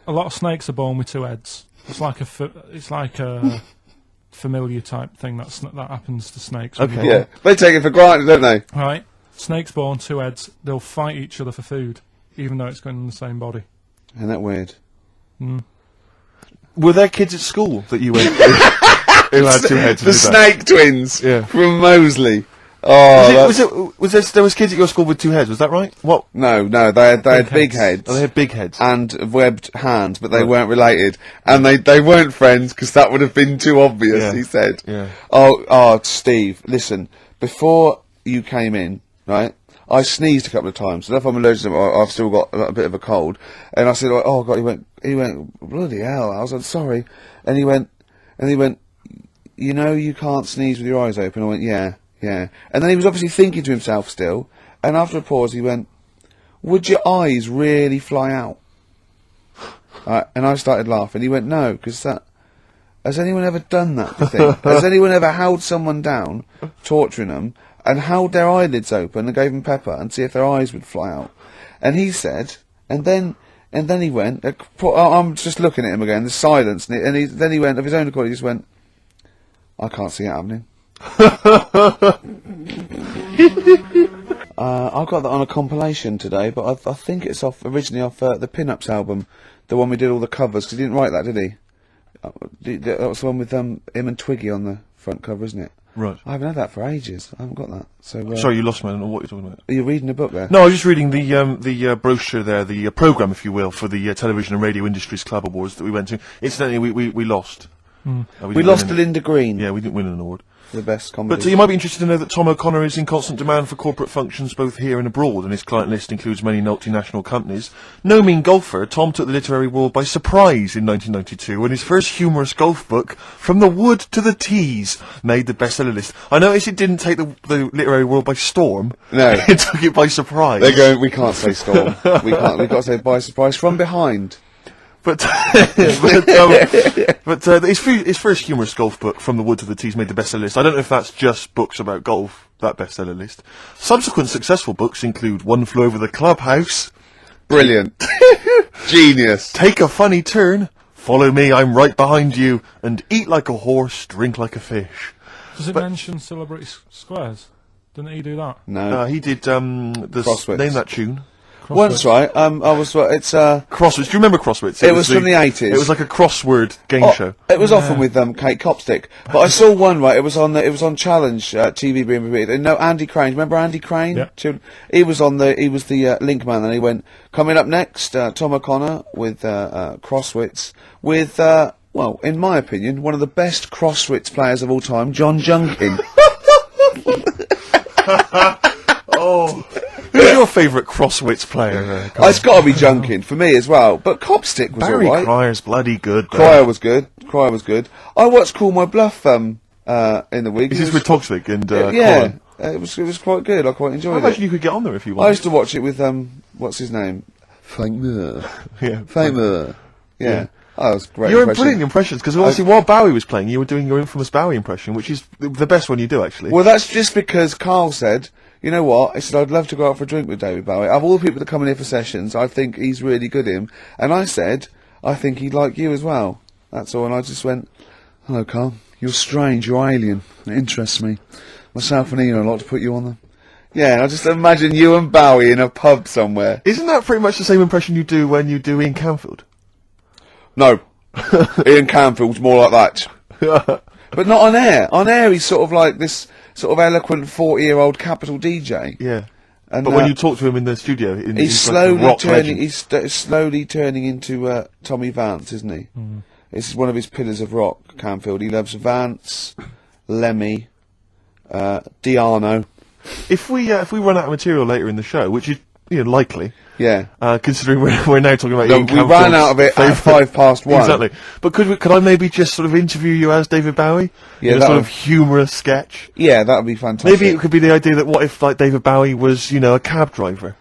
A lot of snakes are born with two heads. It's like a familiar type thing that happens to snakes. Okay. Yeah. They take it for granted, don't they? Right. Snakes born two heads. They'll fight each other for food, even though it's going in the same body. Isn't that weird? Mm. Were there kids at school that you went who had two heads? The Snake Twins from Moseley. Oh, there was kids at your school with two heads? Was that right? What? No, they had big heads. Oh, they had big heads and webbed hands, but they weren't related, and they weren't friends because that would have been too obvious. Yeah. He said. Yeah. Oh, Steve, listen. Before you came in, right? I sneezed a couple of times. So if I'm allergic to them, I've still got a bit of a cold. And I said, oh God, he went, bloody hell. I was like, sorry. And he went, you know you can't sneeze with your eyes open. I went, yeah. And then he was obviously thinking to himself still. And after a pause, he went, would your eyes really fly out? And I started laughing. He went, no, because has anyone ever done that thing? Has anyone ever held someone down, torturing them, and held their eyelids open and gave them pepper and see if their eyes would fly out? And he said, and then he went, I'm just looking at him again, there's silence, then he went, of his own accord, he just went, I can't see it happening. I got that on a compilation today, but I think it's originally off the Pin-Ups album, the one we did all the covers, because he didn't write that, did he? That was the one with him and Twiggy on the front cover, isn't it? Right. I haven't had that for ages. I haven't got that. So sorry, you lost me. I don't know what you're talking about. Are you reading a book there? No, I was just reading the brochure there, the programme, if you will, for the Television and Radio Industries Club Awards that we went to. Incidentally, we lost. We lost to Linda Green. Yeah, we didn't win an award. The best comedy. But you might be interested to know that Tom O'Connor is in constant demand for corporate functions both here and abroad, and his client list includes many multinational companies. No mean golfer, Tom took the literary world by surprise in 1992 when his first humorous golf book, From the Wood to the Tees, made the bestseller list. I noticed it didn't take the literary world by storm. No. It took it by surprise. They're going, we can't say storm. We've got to say by surprise, from behind. But his first humorous golf book, From the Wood to the Tees, made the bestseller list. I don't know if that's just books about golf, that bestseller list. Subsequent successful books include One Flew Over the Clubhouse. Brilliant. Genius. Take a Funny Turn. Follow Me, I'm Right Behind You. And Eat Like a Horse, Drink Like a Fish. Does it mention Celebrity Squares? Didn't he do that? No. He did, Name That Tune. Once, right, it's Crosswords. Do you remember Crosswords? It was from the 80s. It was like a crossword game show. It was often with Kate Copstick, but I saw one, right. It was on Challenge TV being repeated. And no, Andy Crane. Remember Andy Crane? Yeah. He was the link man, and he went, coming up next, Tom O'Connor with Crosswits with well, in my opinion, one of the best Crosswits players of all time, John Junkin. Oh. Who's your favourite Crosswits player? It's got to be Junkin for me as well. But Copstick was Barry alright. Cryer's bloody good. Cryer was good. I watched Call My Bluff in the week. Is this with Toxic and yeah, Colin? it was quite good. I quite enjoyed it. I imagine you could get on there if you want. I used to watch it with what's his name? Frank Miller. Yeah. Frank Miller. Yeah. Oh, that was great. You're brilliant impressions, because obviously while Bowie was playing, you were doing your infamous Bowie impression, which is the best one you do, actually. Well, that's just because Carl said, you know what, he said, I'd love to go out for a drink with David Bowie. Of all the people that come in here for sessions, I think he's really good at him. And I said, I think he'd like you as well. That's all. And I just went, hello, Carl. You're strange. You're alien. It interests me. Myself and Ian would like to put you on them. Yeah, I just imagine you and Bowie in a pub somewhere. Isn't that pretty much the same impression you do when you do Ian Canfield? No. Ian Canfield's more like that. But not on air. On air, he's sort of like this sort of eloquent 40-year-old capital DJ. Yeah. And, but when you talk to him in the studio, he's slowly turning. He's slowly turning into Tommy Vance, isn't he? It's one of his pillars of rock, Canfield. He loves Vance, Lemmy, Diano. If we run out of material later in the show, which is likely, Yeah. considering we're now talking about No, Ian we Canfield's ran out of it at 1:05. Exactly. But could I maybe just sort of interview you as David Bowie? Yeah, in a that sort would- of humorous sketch. Yeah, that would be fantastic. Maybe it could be the idea that what if like David Bowie was a cab driver?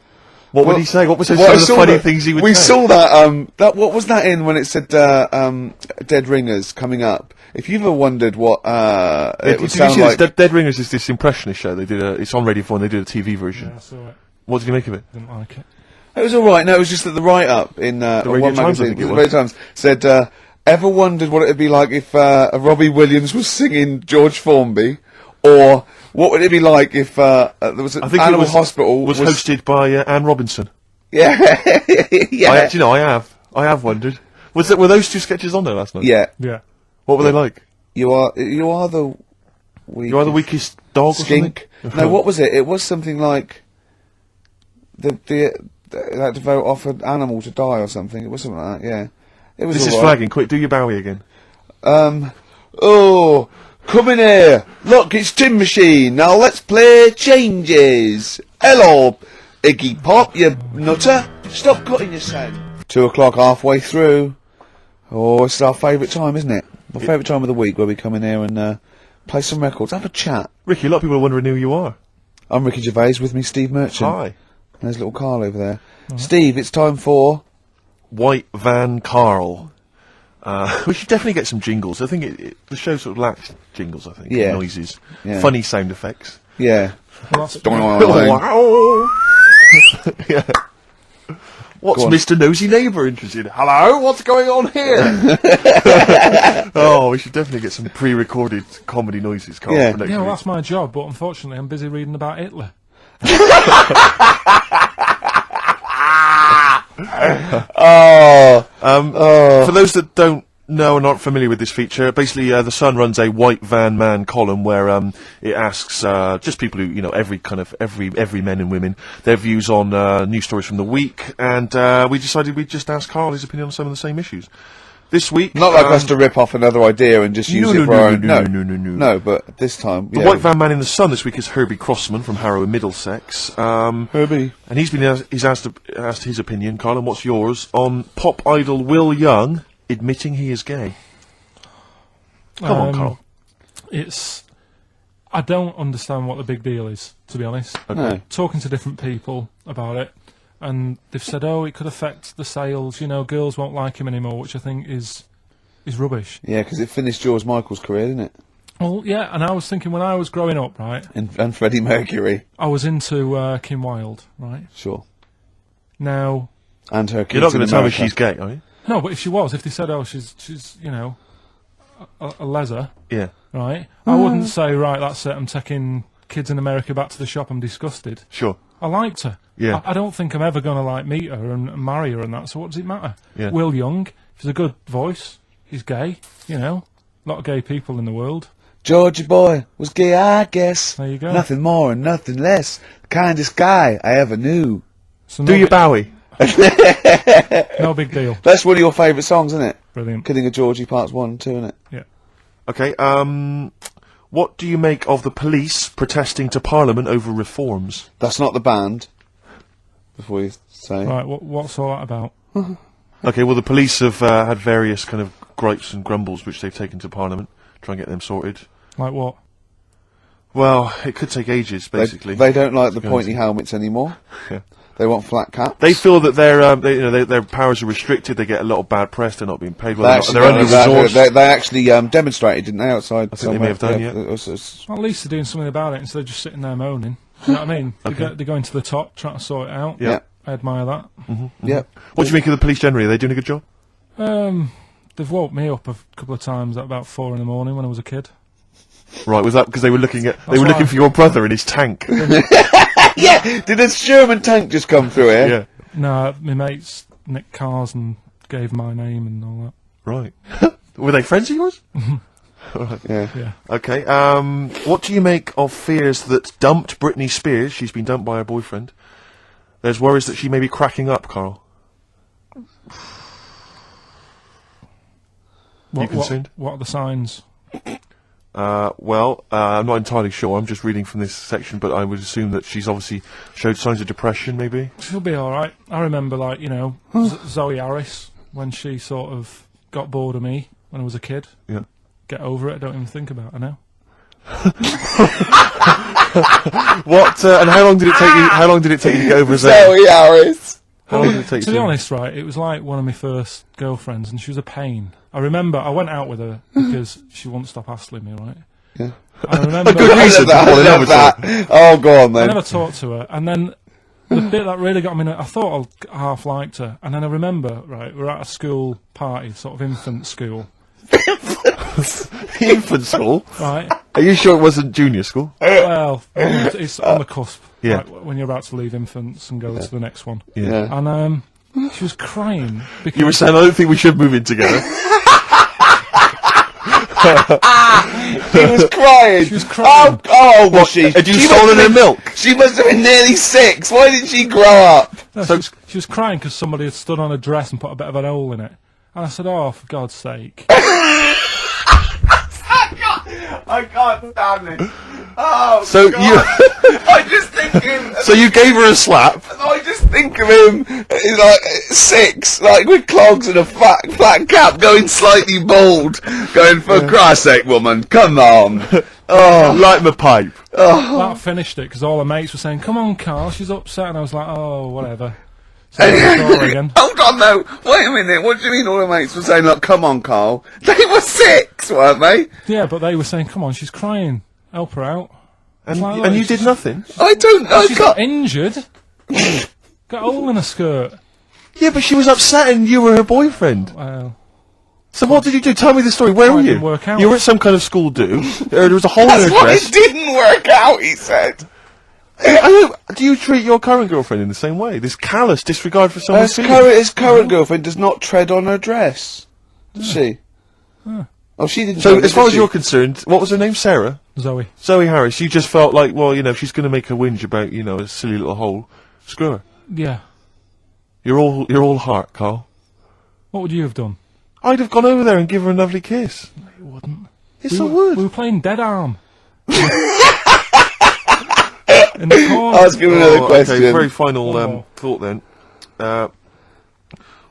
What would he say? What was some Well, of the funny things he would we say? saw that, what was that in when it said, Dead Ringers coming up? If you've ever wondered what, it would Did you sound see like... this? Dead Ringers is this impressionist show. They did it's on Radio 4 and they did a TV version. Yeah, I saw it. What did you make of it? Didn't like it. It was alright, no, it was just that the write-up in, Radio one Times, I magazine, think it the was. Radio Times, said, ever wondered what it would be like if, Robbie Williams was singing George Formby? Or, what would it be like if, there was an I think animal it hospital was hosted by Anne Robinson. Yeah. Yeah. I have wondered. Were those two sketches on there last night? Yeah. Yeah. What were they like? You are the weakest. You are the weakest dog or skink. something? No, what was it? It was something like they had to vote off an animal to die or something. It was something like that. Yeah, it was. This is all right. flagging. Quick, do your Bowie again. Oh, come in here. Look, it's Tin Machine. Now let's play changes. Hello, Iggy Pop, you nutter. Stop cutting your sound. 2 o'clock, halfway through. Oh, it's our favourite time, isn't it? My favourite time of the week where we come in here and play some records, have a chat. Ricky, a lot of people are wondering who you are. I'm Ricky Gervais, with me Steve Merchant. Hi. There's little Carl over there. Steve, it's time for... White Van Carl. We should definitely get some jingles. I think the show sort of lacks jingles, I think. Yeah. Noises. Yeah. Funny sound effects. Yeah. Well, that's Wow. Yeah. What's Go on. Mr. Nosy Neighbour interested in? Hello, what's going on here? Oh, we should definitely get some pre-recorded comedy noises, Carl, Yeah. for next yeah, well, week. that's my job, but unfortunately I'm busy reading about Hitler. For those that don't know and aren't familiar with this feature, basically The Sun runs a White Van Man column where it asks just people who, every men and women, their views on news stories from the week, and we decided we'd just ask Carl his opinion on some of the same issues. This week... Not like us to rip off another idea and just use it for our own... No. No, but this time... The White Van Man in The Sun this week is Herbie Crossman from Harrow in Middlesex. Herbie. And he's asked his opinion, Carl, and what's yours, on pop idol Will Young admitting he is gay. Come on, Carl. I don't understand what the big deal is, to be honest. No. Talking to different people about it, and they've said, oh, it could affect the sales, girls won't like him anymore, which I think is rubbish. Yeah, because it finished George Michael's career, didn't it? Well, yeah, and I was thinking when I was growing up, right, And Freddie Mercury. I was into Kim Wilde, right? Sure. Now... And her kids You're not going in to tell me America. she's gay, are you? No, but if they said, oh, she's a leather, Yeah. right, I wouldn't say, right, that's it, I'm taking kids in America back to the shop, I'm disgusted. Sure. I liked her. Yeah. I don't think I'm ever going to meet her and marry her and that. So what does it matter? Yeah. Will Young, he's a good voice. He's gay. A lot of gay people in the world. Georgie boy was gay, I guess. There you go. Nothing more and nothing less. The kindest guy I ever knew. So Do your Bowie. no big deal. That's one of your favourite songs, isn't it? Brilliant. Killing of Georgie Parts 1 and 2, isn't it? Yeah. Okay, what do you make of the police protesting to Parliament over reforms? That's not the band. Before you say. Right. What's all that about? Okay, well, the police have had various kind of gripes and grumbles which they've taken to Parliament, try and get them sorted. Like what? Well, it could take ages, basically. They don't like the pointy helmets anymore. Yeah. They want flat caps. They feel that their powers are restricted. They get a lot of bad press. They're not being paid well. They They're under resourced. They actually demonstrated, didn't they, outside? I think they may have done, yeah. Well, at least they're doing something about it instead of just sitting there moaning. You know what I mean? Okay. They're going to the top, trying to sort it out. Yeah. I admire that. Yeah. What do you make of the police generally? Are they doing a good job? They've woke me up a couple of times at about 4 a.m. when I was a kid. Right, was that because they were looking right. for your brother in his tank? Yeah! Did a Sherman tank just come through here? Yeah. No, my mates nicked cars and gave my name and all that. Right. Were they friends of yours? Yeah. Yeah. Okay. What do you make of fears that dumped Britney Spears? She's been dumped by her boyfriend. There's worries that she may be cracking up, Carl. You concerned? What are the signs? Well, I'm not entirely sure. I'm just reading from this section, but I would assume that she's obviously showed signs of depression, maybe. She'll be alright. I remember, like, you know, Zoe Harris, when she sort of got bored of me when I was a kid. Yeah. Get over it, I don't even think about it now. What, and how long did it take you, to get over Zoe? Zoe Harris. How long did it take To be honest, right, it was like one of my first girlfriends, and she was a pain. I remember I went out with her because she wouldn't stop hassling me, right? Yeah. I remember A good reason to fall in love with her. Oh, go on I then. never talked to her, and then the bit that really got me, I thought I half liked her, and then I remember, right, we were at a school party, sort of infant school. Infant school? Right. Are you sure it wasn't junior school? Well, it's on the cusp. Yeah. Like, when you're about to leave infants and go to the next one. Yeah. And she was crying because You were saying, I don't think we should move in together. She was crying. She was crying. Oh, was she? Had you She stolen must her have milk? been- She must have been nearly 6. Why didn't she grow up? No, she was crying because somebody had stood on a dress and put a bit of an hole in it. And I said, oh, for God's sake. I can't stand it. Oh, So God. you, I just think him. so you gave her a slap. I just think of him. He's like 6, like with clogs and a flat cap, going slightly bald, going for Christ's sake, woman, come on. Oh, light my pipe. That finished it because all her mates were saying, come on, Carl, she's upset. And I was like, oh, whatever. So I saw her again. Hold on, though. Wait a minute. What do you mean all the mates were saying, look, come on, Carl? They were 6, weren't they? Yeah, but they were saying, come on, she's crying. Help her out. And, Like, and look, you did nothing? I She's can't. not injured. Got a hole in her skirt. Yeah, but she was upset and you were her boyfriend. Well, So what did you do? Tell me the story. Where Oh, were it you? didn't work out. You were at some kind of school do. There was a hole in That's her why dress. it didn't work out, he said. Do you treat your current girlfriend in the same way? This callous disregard for someone's feelings? His current girlfriend does not tread on her dress. Does she? Oh, she didn't. So, tread, as far did as she? you're concerned, what was her name? Sarah? Zoe. Zoe Harris. You just felt like, well, you know, if she's going to make a whinge about, you know, a silly little hole, screw her. Yeah. You're all heart, Carl. What would you have done? I'd have gone over there and give her a lovely kiss. You wouldn't. Yes, I would. We were playing Dead Arm. In the corner. Ask him another question. Okay, very final One more. thought then.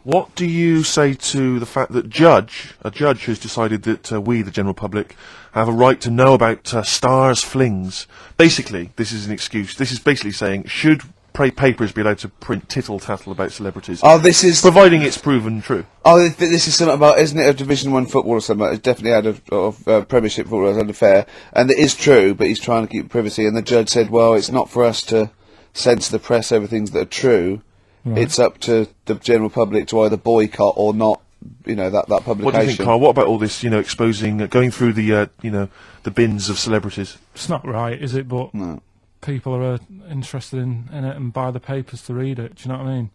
What do you say to the fact that a judge has decided that we, the general public, have a right to know about stars' flings? Basically, this is an excuse. This is basically saying, should papers be allowed to print tittle-tattle about celebrities? Oh, this is. Providing it's proven true. Oh, this is something about, isn't it, a Division 1 football or something? It's definitely out of Premiership football, it's unfair. And it is true, but he's trying to keep privacy. And the judge said, well, it's not for us to censor the press over things that are true. Right. It's up to the general public to either boycott or not, you know, that publication. What do you think, Carl? What about all this, you know, exposing, going through the, you know, the bins of celebrities? It's not right, is it? But No. people are interested in it and buy the papers to read it. Do you know what I mean?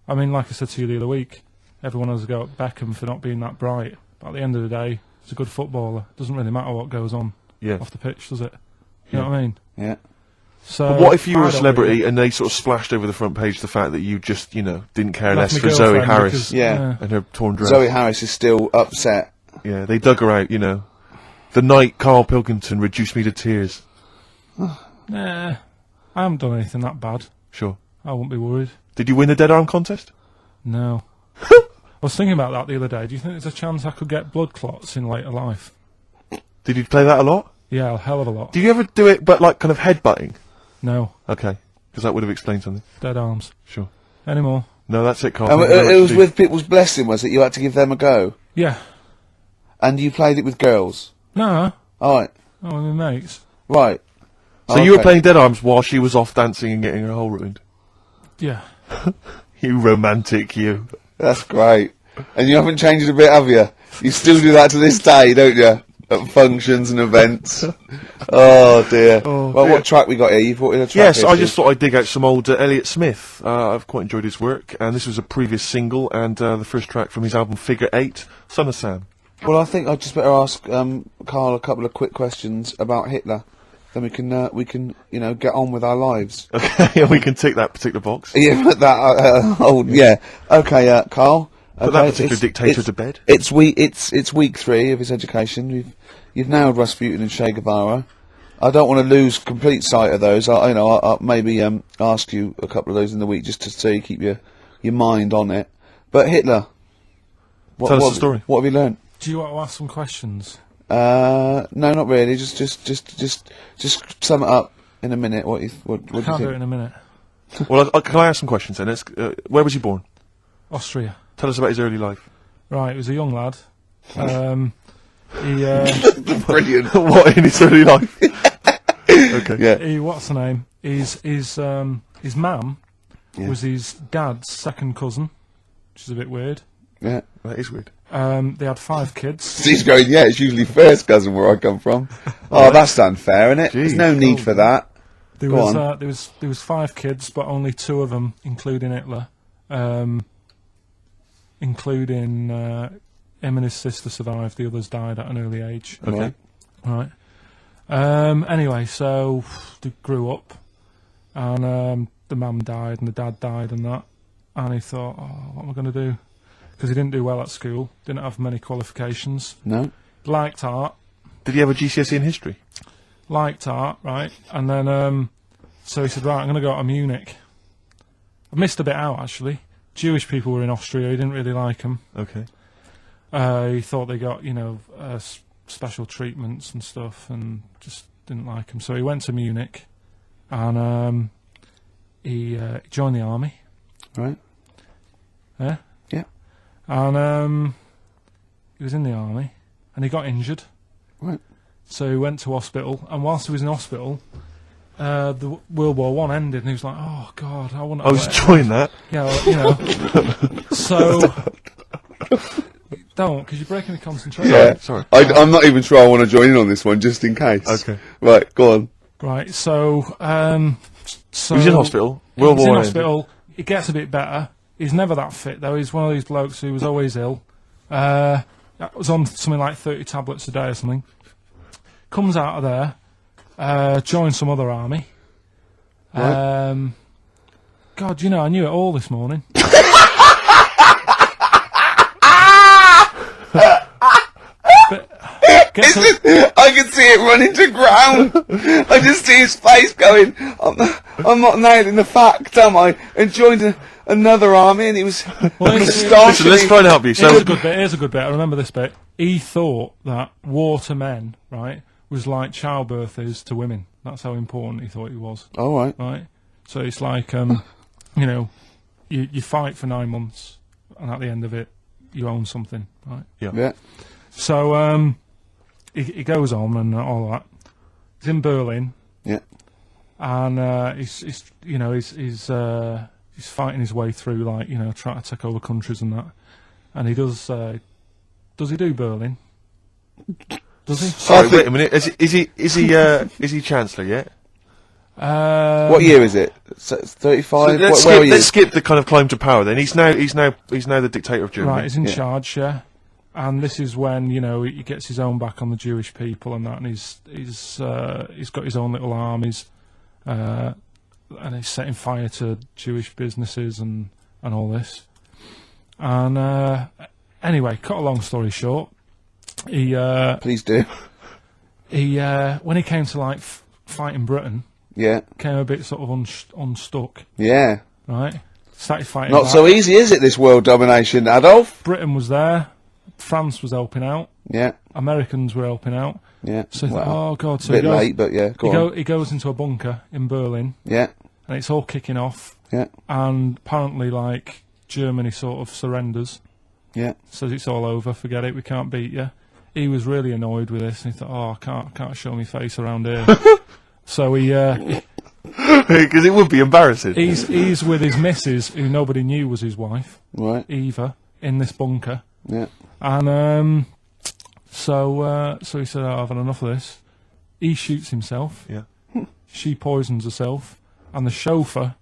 I mean, like I said to you the other week, everyone has a go at Beckham for not being that bright. But at the end of the day, he's a good footballer. Doesn't really matter what goes on Yeah. off the pitch, does it? You know what I mean? Yeah. So But what if you were I a don't celebrity really- and they sort of splashed over the front page the fact that you just, you know, didn't care That's less my for Zoe girlfriend Harris because- Yeah. and her torn dress? Zoe Harris is still upset. Yeah, they dug her out, you know. The night Carl Pilkington reduced me to tears. Nah, I haven't done anything that bad. Sure. I won't be worried. Did you win the dead arm contest? No. I was thinking about that the other day. Do you think there's a chance I could get blood clots in later life? Did you play that a lot? Yeah, a hell of a lot. Do you ever do it, but like kind of headbutting? No, Okay, because that would have explained something. dead arms. Sure. Anymore? No, that's it, Carl. And Thank you very it much was indeed. with people's blessing, was it? You had to give them a go. Yeah. And you played it with girls. No. Alright. Oh, with my mates. Right. So you were playing dead arms while she was off dancing and getting her hole ruined. Yeah. You romantic, you. That's great. And you haven't changed a bit, have you? You still do that to this day, don't you? At functions and events. Oh dear. Well, dear. what track we got here? You've brought in a track. Yes, here, I Steve. just thought I'd dig out some old Elliott Smith. I've quite enjoyed his work, and this was a previous single and the first track from his album Figure 8, Son of Sam. Well, I think I'd just better ask Carl a couple of quick questions about Hitler. Then we can, you know, get on with our lives. Okay, we can tick that particular box. Yeah, but that yeah. Okay, Carl. Put that particular dictator to bed. It's week 3 of his education. You've nailed Rasputin and Che Guevara. I don't want to lose complete sight of those. I'll maybe ask you a couple of those in the week just to so you keep your mind on it. But Hitler. Tell us the story. What have you learned? Do you want to ask some questions? No, not really. Just sum it up in a minute. What do you think? Can't do it in a minute. Well, can I ask some questions then? Where was he born? Austria. Tell us about his early life. Right, he was a young lad. Brilliant. What in his early life? Okay. Yeah. What's the name? His mum was his dad's second cousin, which is a bit weird. Yeah. That is weird. They had 5 kids. He's going, yeah, it's usually first cousin where I come from. Oh, that's unfair, isn't it? There's no need for that. There was 5 kids, but only 2 of them, including Hitler, including him and his sister survived. The others died at an early age. Okay. Right. Anyway, so they grew up, and the mum died and the dad died and that, and he thought, oh, what am I going to do? Because he didn't do well at school, didn't have many qualifications. No. Liked art. Did he have a GCSE in history? Liked art, right? And then, so he said, right, I'm going to go to Munich. I missed a bit out, actually. Jewish people were in Austria, he didn't really like them. Okay. He thought they got, special treatments and stuff, and just didn't like them. So he went to Munich, and he joined the army. Right. Yeah? Yeah. And he was in the army, and he got injured. Right. So he went to hospital, and whilst he was in hospital, the World War One ended, and he was like, "Oh God, I want to." I was enjoying that. Yeah, So don't, because you're breaking the concentration. Yeah. Sorry. I'm not even sure I want to join in on this one, just in case. Okay. Right, go on. Right. So he was in hospital. World War in hospital. It gets a bit better. He's never that fit though. He's one of these blokes who was always ill. Was on something like 30 tablets a day or something. Comes out of there, joins some other army. Right. God, I knew it all this morning. I can see it running to ground. I just see his face going, I'm not nailing the fact, am I? And joined another army, and he was Listen, let's try and help you. Here's a good bit. I remember this bit. He thought that war to men, right, was like childbirth is to women. That's how important he thought it was. All right. Right? So it's like, you fight for 9 months, and at the end of it, you own something, right? Yeah. So, he goes on and all that. He's in Berlin. Yeah. And, he's fighting his way through, trying to take over countries and that. And he does he do Berlin? Does he? Sorry, wait a minute. Is he Chancellor yet? What year is it? 35. Let's skip the kind of climb to power. Then he's now the dictator of Germany. Right, he's in charge, yeah. And this is when he gets his own back on the Jewish people and that, and he's got his own little armies, and he's setting fire to Jewish businesses and all this. And anyway, cut a long story short, he please do. He when he came to fighting Britain. Yeah. Came a bit sort of unstuck. Yeah. Right? Started fighting Not so easy, is it, this world domination, Adolf? Britain was there. France was helping out. Yeah. Americans were helping out. Yeah. So he thought, oh, God. So a bit late, but yeah, he goes into a bunker in Berlin. Yeah. And it's all kicking off. Yeah. And apparently, Germany sort of surrenders. Yeah. Says it's all over, forget it, we can't beat you. He was really annoyed with this, and he thought, oh, I can't show my face around here. So he... Because it would be embarrassing. He's with his missus, who nobody knew was his wife. Right. Eva, in this bunker. Yeah. And so he said, I've had enough of this. He shoots himself. Yeah. She poisons herself. And the chauffeur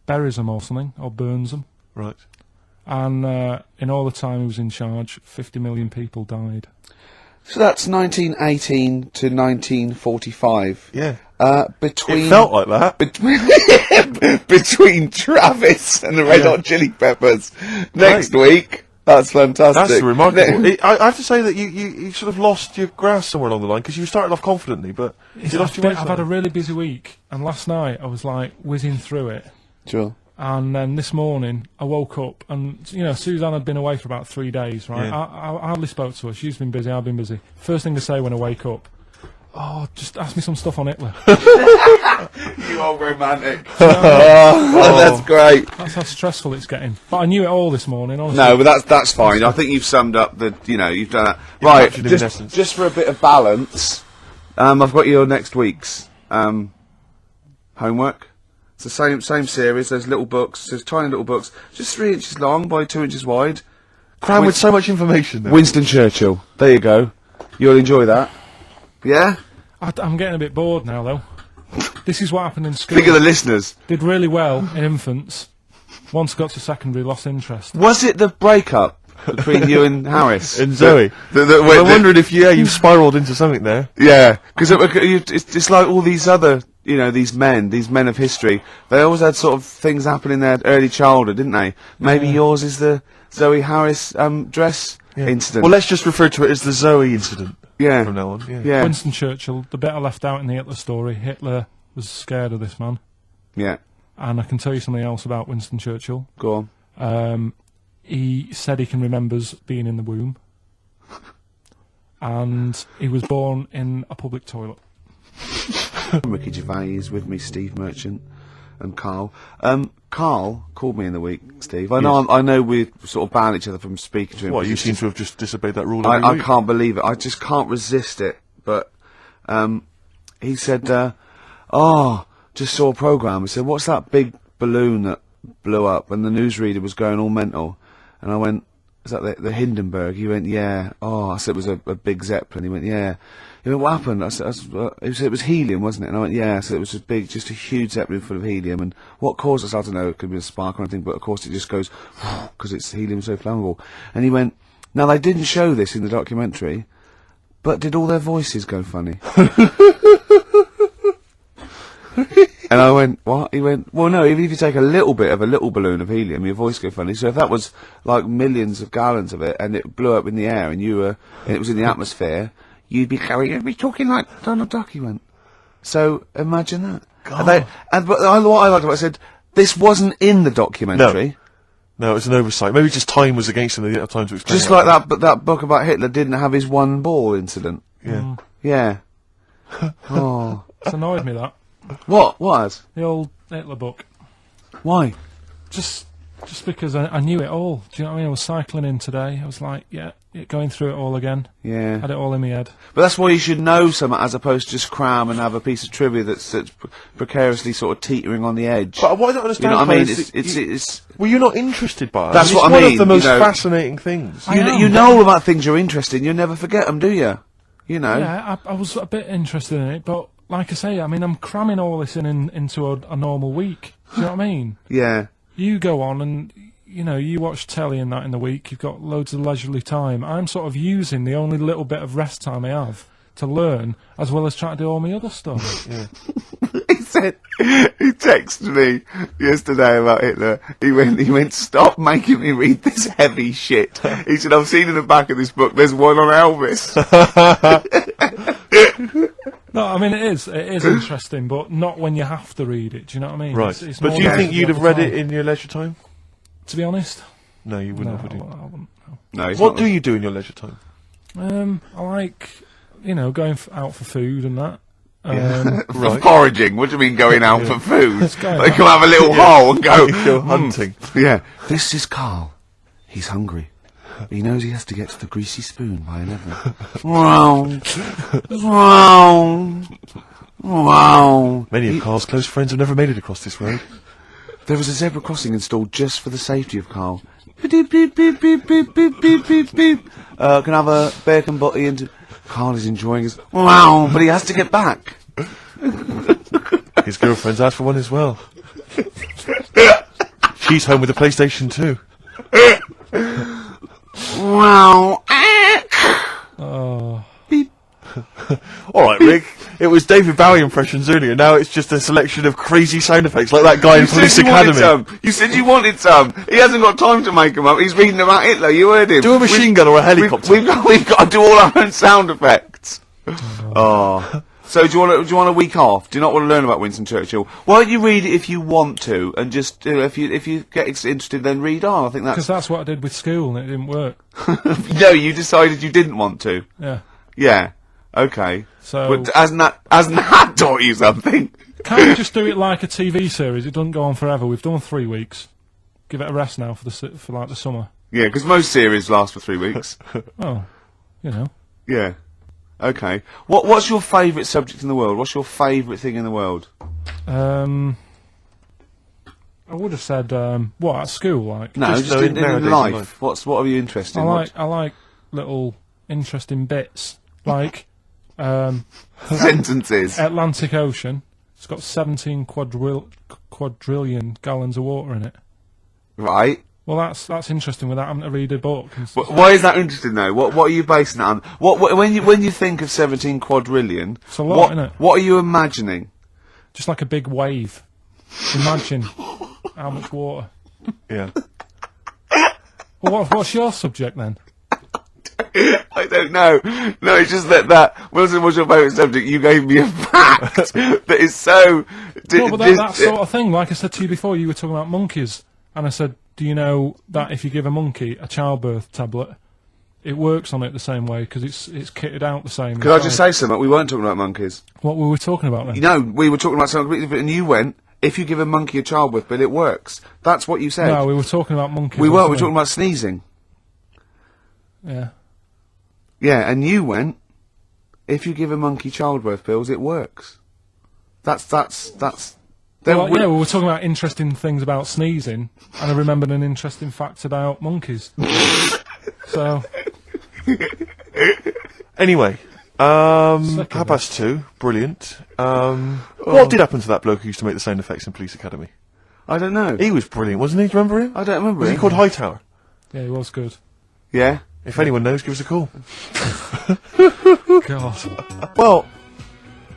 buries him or something, or burns him. Right. And in all the time he was in charge, 50 million people died. So that's 1918 to 1945. Yeah. between... It felt like that. Between Travis and the Red Hot Chili Peppers next week. That's fantastic. That's remarkable. I have to say that you sort of lost your grasp somewhere along the line, because you started off confidently, but you lost your way. I've had a really busy week, and last night I was like whizzing through it. Sure. And then this morning I woke up, and Suzanne had been away for about 3 days, right? Yeah. I hardly spoke to her. She's been busy, I've been busy. First thing to say when I wake up, just ask me some stuff on Hitler. You old romantic. That's great. That's how stressful it's getting. But I knew it all this morning, honestly. No, but that's fine. I think you've summed up you've done that. Right, just for a bit of balance, I've got your next week's homework. It's the same series. There's little books. There's tiny little books, just 3 inches long by 2 inches wide. Crammed with so much information. Though. Winston Churchill. There you go. You'll enjoy that. Yeah? I'm getting a bit bored now, though. This is what happened in school. Think of the listeners. Did really well in infants. Once got to secondary, lost interest. Was it the breakup between you and Harris? And Zoe? I'm wondering if you've spiralled into something there. Yeah, because it's like all these other, these men of history, they always had sort of things happen in their early childhood, didn't they? Maybe yours is the Zoe Harris dress incident. Well, let's just refer to it as the Zoe incident. Yeah. From now on. Yeah. Winston Churchill, the bit I left out in the Hitler story, Hitler was scared of this man. Yeah. And I can tell you something else about Winston Churchill. Go on. He said he can remembers being in the womb. And he was born in a public toilet. Ricky Gervais is with me, Steve Merchant, and Carl. Carl called me in the week, Steve. I know we sort of ban each other from speaking to him. What, you seem to have just disobeyed that rule I week? can't believe it. I just can't resist it. But he said, just saw a programme. He said, what's that big balloon that blew up? And the newsreader was going all mental. And I went, is that the Hindenburg? He went, yeah. Oh, I said it was a big Zeppelin. He went, yeah. He went, what happened? I said, it was helium, wasn't it? And I went, yeah. So it was just a huge Zeppelin full of helium. And what caused us, I don't know, it could be a spark or anything, but of course it just goes, because it's helium so flammable. And he went, now they didn't show this in the documentary, but did all their voices go funny? And I went, what? He went, well, no, even if you take a little bit of a little balloon of helium, your voice go funny. So if that was like millions of gallons of it, and it blew up in the air, and it was in the atmosphere, you'd be talking like Donald Duck. He went. So imagine that. God. But what I liked about it, I said, this wasn't in the documentary. No, it's an oversight. Maybe just time was against him. They didn't have time to explain. Just like that, but that book about Hitler didn't have his one ball incident. Yeah. Yeah. Oh. It's annoyed me, that. What has? The old Hitler book. Why? Just because I knew it all. Do you know what I mean? I was cycling in today. I was like, going through it all again. Yeah. Had it all in my head. But that's why you should know something as opposed to just cram and have a piece of trivia that's precariously sort of teetering on the edge. But what I don't understand, you know what I mean? It's well, you're not interested by it. That's what I mean. mean. It's one of the most fascinating things. You know all about things you're interested in. You never forget them, do you? You know. Yeah, I was a bit interested in it, but like I say, I mean, I'm cramming all this into a normal week. Do you know what I mean? Yeah. You go on and, you watch telly and that in the week, you've got loads of leisurely time. I'm sort of using the only little bit of rest time I have to learn, as well as trying to do all my other stuff. Yeah. He texted me yesterday about Hitler. He went, stop making me read this heavy shit. He said, I've seen in the back of this book, there's one on Elvis. No, I mean, it is interesting, but not when you have to read it, do you know what I mean? Right. It's but do you think you'd have read it in your leisure time? To be honest? No, you wouldn't have, would you? I wouldn't. No, what do you do in your leisure time? I like, going out for food and that. Right. Foraging? What do you mean going out for food? They out. come have a little hole and go hunting. Yeah. This is Carl. He's hungry. He knows he has to get to the greasy spoon by 11. Wow. Many of Carl's close friends have never made it across this road. There was a zebra crossing installed just for the safety of Carl. Beep, beep, beep, beep, beep, beep, beep, beep, beep. Can I have a bacon butty and... Carl is enjoying his... Wow, but he has to get back. His girlfriend's asked for one as well. She's home with a PlayStation 2. Wow. Oh. Beep. All right, Rick. it was David Bowie impressions earlier. Now it's just a selection of crazy sound effects, like that guy in Police Academy. You said you wanted some. He hasn't got time to make them up. He's reading about Hitler. You heard him. Do a machine gun or a helicopter. We've got to do all our own sound effects. Oh. So do you want a week off? Do you not want to learn about Winston Churchill? Why don't you read it if you want to, and just if you get interested, then read on. I think that's because that's what I did with school, and it didn't work. No, you decided you didn't want to. Yeah. Yeah. Okay. So but hasn't that taught you something? Can't we just do it like a TV series? It doesn't go on forever. We've done 3 weeks. Give it a rest now for the summer. Yeah, because most series last for 3 weeks. Oh, you know. Yeah. Okay. What's your favourite subject in the world? What's your favourite thing in the world? I would have said at school, like. No, just in life. What are you interested in? I like little interesting bits, like sentences. Atlantic Ocean. It's got 17 quadrillion gallons of water in it. Right. Well, that's interesting without having to read a book. Why is that interesting though? What are you basing that on? When you think of 17 quadrillion, it's a lot, isn't it? What are you imagining? Just like a big wave. Imagine how much water. Yeah. Well, what's your subject then? I don't know. No, it's just that Wilson, what's your favourite subject? You gave me a fact that is so. No, but that sort of thing. Like I said to you before, you were talking about monkeys, and I said, do you know that if you give a monkey a childbirth tablet, it works on it the same way because it's kitted out the same? Could I just say something? We weren't talking about monkeys. What were we talking about then? No, we were talking about something completely different, and you went, if you give a monkey a childbirth pill, it works. That's what you said. No, we were talking about monkeys. We were talking about sneezing. Yeah. Yeah, and you went, if you give a monkey childbirth pills, it works. That's. Well, we were talking about interesting things about sneezing, and I remembered an interesting fact about monkeys. So. Anyway, 2:30, brilliant. What did happen to that bloke who used to make the sound effects in Police Academy? I don't know. He was brilliant, wasn't he? Do you remember him? I don't remember Was him. he called Hightower? Yeah, he was good. Yeah? If anyone knows, give us a call. God. Well,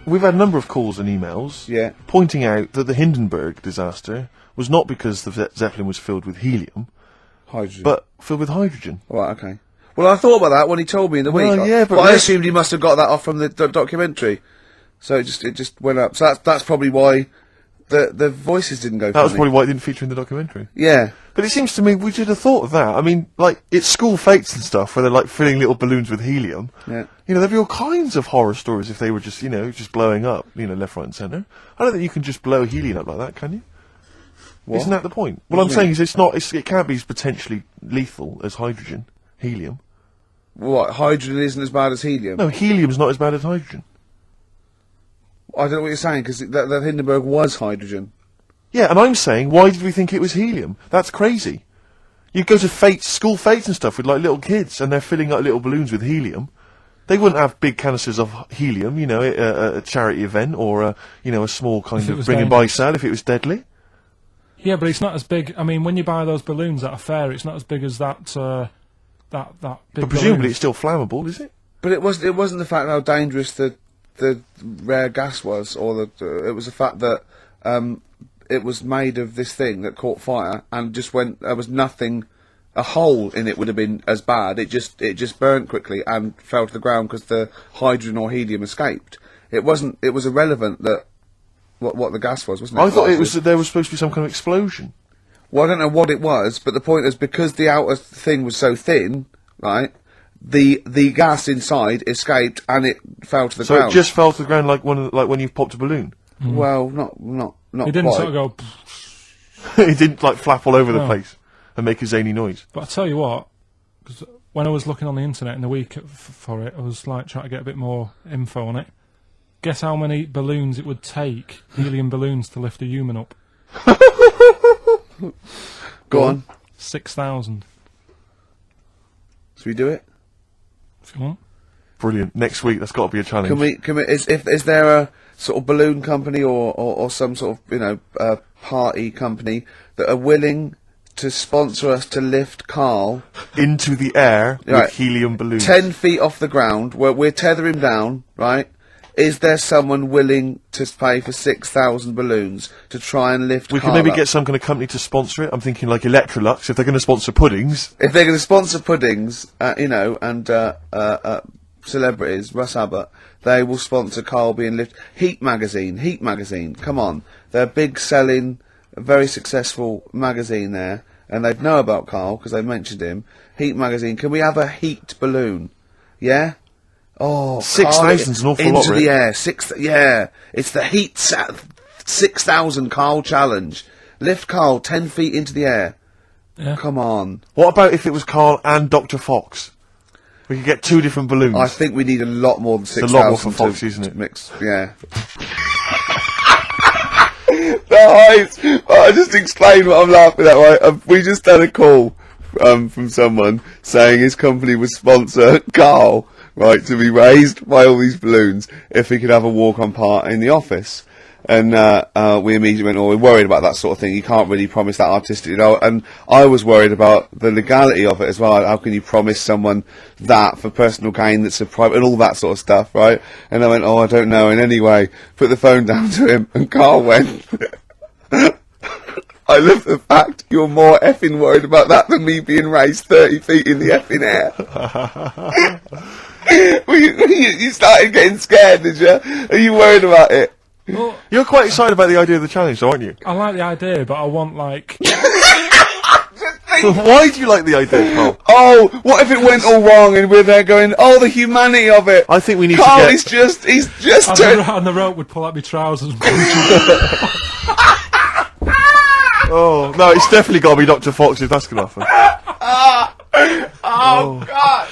we've had a number of calls and emails pointing out that the Hindenburg disaster was not because the Zeppelin was filled with helium, hydrogen, but filled with hydrogen. Right, okay. Well, I thought about that when he told me in the week. Yeah, but I assumed he must have got that off from the documentary. So it just went up. So that's probably why the voices didn't go. That was probably why it didn't feature in the documentary. Yeah. But it seems to me we should have thought of that. I mean, like, it's school fates and stuff where they're, like, filling little balloons with helium. Yeah. You know, there'd be all kinds of horror stories if they were just, just blowing up, left, right and centre. I don't think you can just blow helium up like that, can you? What? Isn't that the point? What I'm saying is it can't be as potentially lethal as hydrogen, helium. What, hydrogen isn't as bad as helium? No, helium's not as bad as hydrogen. I don't know what you're saying, because that Hindenburg was hydrogen. Yeah, and I'm saying, why did we think it was helium? That's crazy. You go to school fates and stuff with, like, little kids, and they're filling up little balloons with helium. They wouldn't have big canisters of helium, at a charity event, or, a small kind of bring and buy sale if it was deadly. Yeah, but it's not as big. I mean, when you buy those balloons at a fair, it's not as big as that big But presumably it's still flammable, is it? But it wasn't the fact how dangerous the rare gas was, or it was the fact that it was made of this thing that caught fire and just went. There was nothing. A hole in it would have been as bad. It just burnt quickly and fell to the ground because the hydrogen or helium escaped. It wasn't. It was irrelevant that what the gas wasn't it? I thought it was that there was supposed to be some kind of explosion. Well, I don't know what it was, but the point is because the outer thing was so thin, right? The gas inside escaped and it fell to the ground. So it just fell to the ground like when you've popped a balloon. Mm. Well, not. It didn't quite. sort of go. It didn't like flap all over the place and make a zany noise. But I tell you what, because when I was looking on the internet in the week for it, I was like trying to get a bit more info on it. Guess how many balloons it would take, helium balloons, to lift a human up? Go on. 6,000. Should we do it? If you want. Brilliant. Next week, that's got to be a challenge. Is there a sort of balloon company or some sort of party company that are willing to sponsor us to lift Carl into the air with helium balloons 10 feet off the ground, where we'll tether him down, right? is there someone willing to pay for 6,000 balloons to try and lift We Carl could maybe up? get some kind of company to sponsor it. I'm thinking like Electrolux, if they're going to sponsor puddings. If they're going to sponsor puddings, and celebrities, Russ Abbott, they will sponsor Carl being lifted. Heat magazine, come on. They're a big selling, very successful magazine there, and they'd know about Carl because they mentioned him. Heat magazine, can we have a heat balloon? Yeah? Oh, 6,000's an awful lot, into Rick. the air. It's the heat 6,000 Carl challenge. Lift Carl 10 feet into the air. Yeah. Come on. What about if it was Carl and Dr. Fox? We could get 2 different balloons. I think we need a lot more than 6,000. It's a lot more for Fox, isn't it? Mix, yeah. The heights. I just explained what I'm laughing at. Right? We just had a call from someone saying his company would sponsor Carl, right, to be raised by all these balloons if he could have a walk-on part in the office. And we immediately went, we're worried about that sort of thing. You can't really promise that artistically. And I was worried about the legality of it as well. How can you promise someone that for personal gain that's a private, and all that sort of stuff, right? And I went, I don't know. And anyway, put the phone down to him, and Carl went, I love the fact you're more effing worried about that than me being raised 30 feet in the effing air. You started getting scared, did you? Are you worried about it? Well, You're quite excited about the idea of the challenge, though, aren't you? I like the idea, but I want, like... Why do you like the idea, Carl? Oh, what if it went all wrong and we're there going, the humanity of it. I think we need Carl, to get... he's just turned... And the rope would pull out my trousers. Oh, no, it's definitely got to be Dr. Fox if that's going to happen. Oh, God.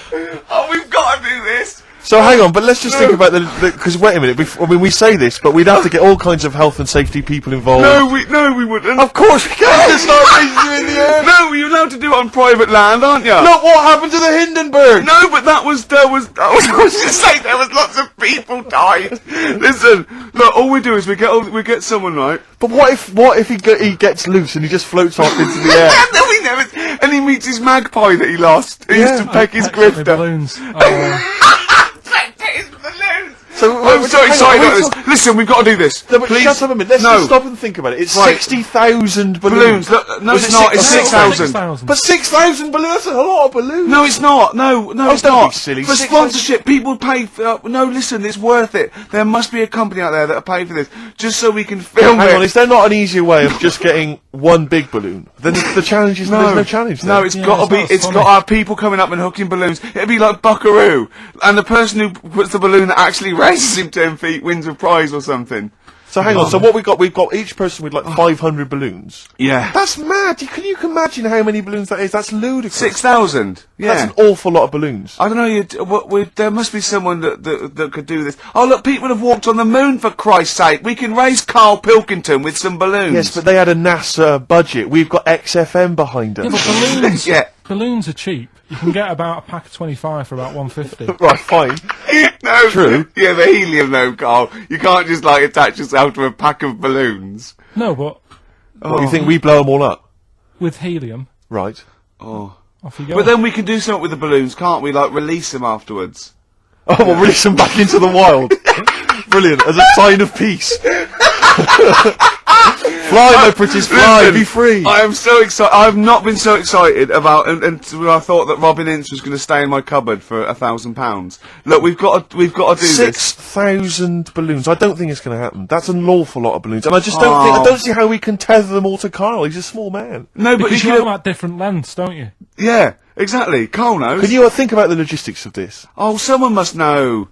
Oh, we've got to do this. So hang on, but let's just think about because wait a minute, we say this, but we'd have to get all kinds of health and safety people involved. No, we wouldn't. Of course we can't just start raising you in the air. No, you're allowed to do it on private land, aren't you? Look what happened to the Hindenburg. No, but I was just saying there was lots of people died. Listen, look, all we do is we get someone, right? But what if he gets loose and he just floats off into the air? No, he never, and he meets his magpie that he lost. He used to peck his grifter. Balloons. So I'm so excited about this. Listen, we've got to do this. No, but please. just have a minute. Let's just stop and think about it. It's Right. 60,000 balloons. Look, no, it's not. It's 6,000. But 6,000 balloons, that's a lot of balloons. No, it's not. No, it's don't not. be silly. For 6,000 sponsorship, people pay for... no, listen, it's worth it. There must be a company out there that'll pay for this, just so we can film Hang it. on, is there not an easier way of just getting one big balloon? Then the challenge is there's no challenge there. No, it's got to be. It's got to have people coming up and hooking balloons. It'd be like Buckaroo, and the person who puts the balloon that actually raises him 10 feet wins a prize or something. So hang on, so what we've got each person with like 500 balloons. Yeah. That's mad. Can you imagine how many balloons that is? That's ludicrous. 6,000. Yeah. That's an awful lot of balloons. I don't know. There must be someone that could do this. Oh look, people have walked on the moon for Christ's sake. We can raise Carl Pilkington with some balloons. Yes, but they had a NASA budget. We've got XFM behind us. Yeah, but balloons, Yeah. balloons are cheap. You can get about a pack of 25 for about 150. Right, fine. No, True. Yeah, the helium though, Carl. You can't just like attach yourself to a pack of balloons. No, but What, you think we blow them all up? with helium, Right. off you go. But then we can do something with the balloons, can't we? Like release them afterwards. Oh, we'll release them back into the wild. Brilliant, as a sign of peace. Fly, my pretties, fly, Listen, be free. I am so excited. I've not been so excited about, and I thought that Robin Ince was going to stay in my cupboard for £1,000. Look, we've got to do this. 6,000 balloons. I don't think it's going to happen. That's an awful lot of balloons, and I just don't think. I don't see how we can tether them all to Carl. He's a small man. No, but because you you have can, them at different lengths, don't you? yeah, exactly. Carl knows. Can you think about the logistics of this? Oh, someone must know.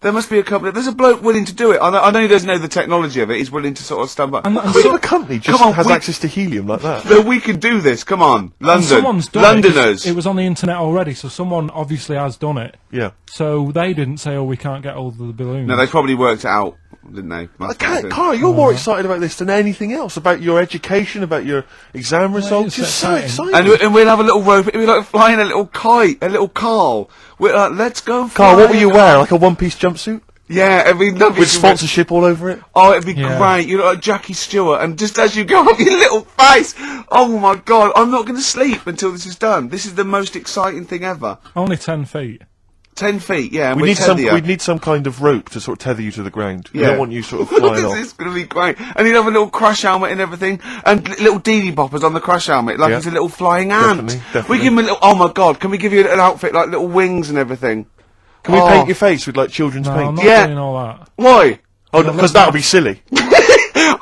There must be a company. There's a bloke willing to do it. I know he doesn't know the technology of it. He's willing to sort of stand by. And What a company just Come on, has we- access to helium like that? No, we can do this. Come on, And London, someone's done Londoners. It was on the internet already, so someone obviously has done it. Yeah. So they didn't say, "Oh, we can't get hold of the balloons." No, they probably worked it out, didn't they? Must have been. Carl, you're more excited about this than anything else. About your education, about your exam results. it's You're so exciting. excited. And we'll have a little rope. We're like flying a little kite, a little Carl. We're like, let's go. Carl, what will fly. you wear? Like a one-piece jumpsuit Yeah, it'd be lovely. with sponsorship all over it? Oh, it'd be Yeah. great. You look like Jackie Stewart, and just as you go up your little face, oh my God, I'm not going to sleep until this is done. This is the most exciting thing ever. Only 10 feet. 10 feet, yeah. And we'd need some kind of rope to sort of tether you to the ground. We don't want you sort of flying off. This is going to be great. And he'd have a little crash helmet and everything, and little DD boppers on the crash helmet, like he's a little flying ant. Definitely. We give him a little, oh my god, can we give you an outfit, like little wings and everything? Can we paint your face with, like, children's paint? I'm not doing all that. Why? Oh, because that would be silly.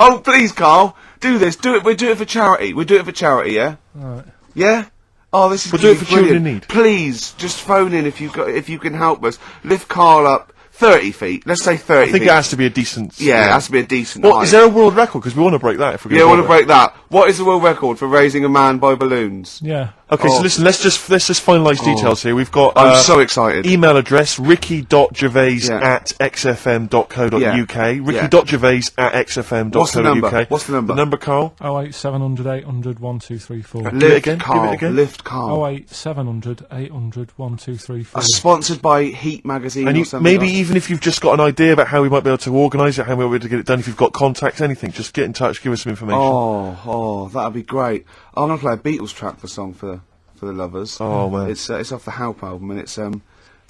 Oh, please, Carl, do this. Do it. We'll do it for charity. We'll do it for charity, yeah? Right. Yeah? Oh, this is We'll do it for children in need. Please, just phone in if you can help us. Lift Carl up 30 feet. Let's say 30 feet. I think it has to be a decent... Yeah, it has to be a decent Well, height. is there a world record? Because we want to break that if we're going to we want to break that. What is the world record for raising a man by balloons? Yeah. Okay, so listen, let's just finalise details here. We've got... I'm so excited. Email address, ricky.gervais@xfm.co.uk. Ricky.gervais@xfm.co.uk. What's the number? What's the number? The number, Carl? 08700 800 1234. Give it again. Lift Carl. 08700 800 1234. Sponsored by Heat Magazine And or something. maybe even if you've just got an idea about how we might be able to organise it, how we might be able to get it done, if you've got contacts, anything, just get in touch, give us some information. Oh, that'd be great. I'm gonna play a Beatles track for song for the lovers. Oh man, it's off the Help album, and it's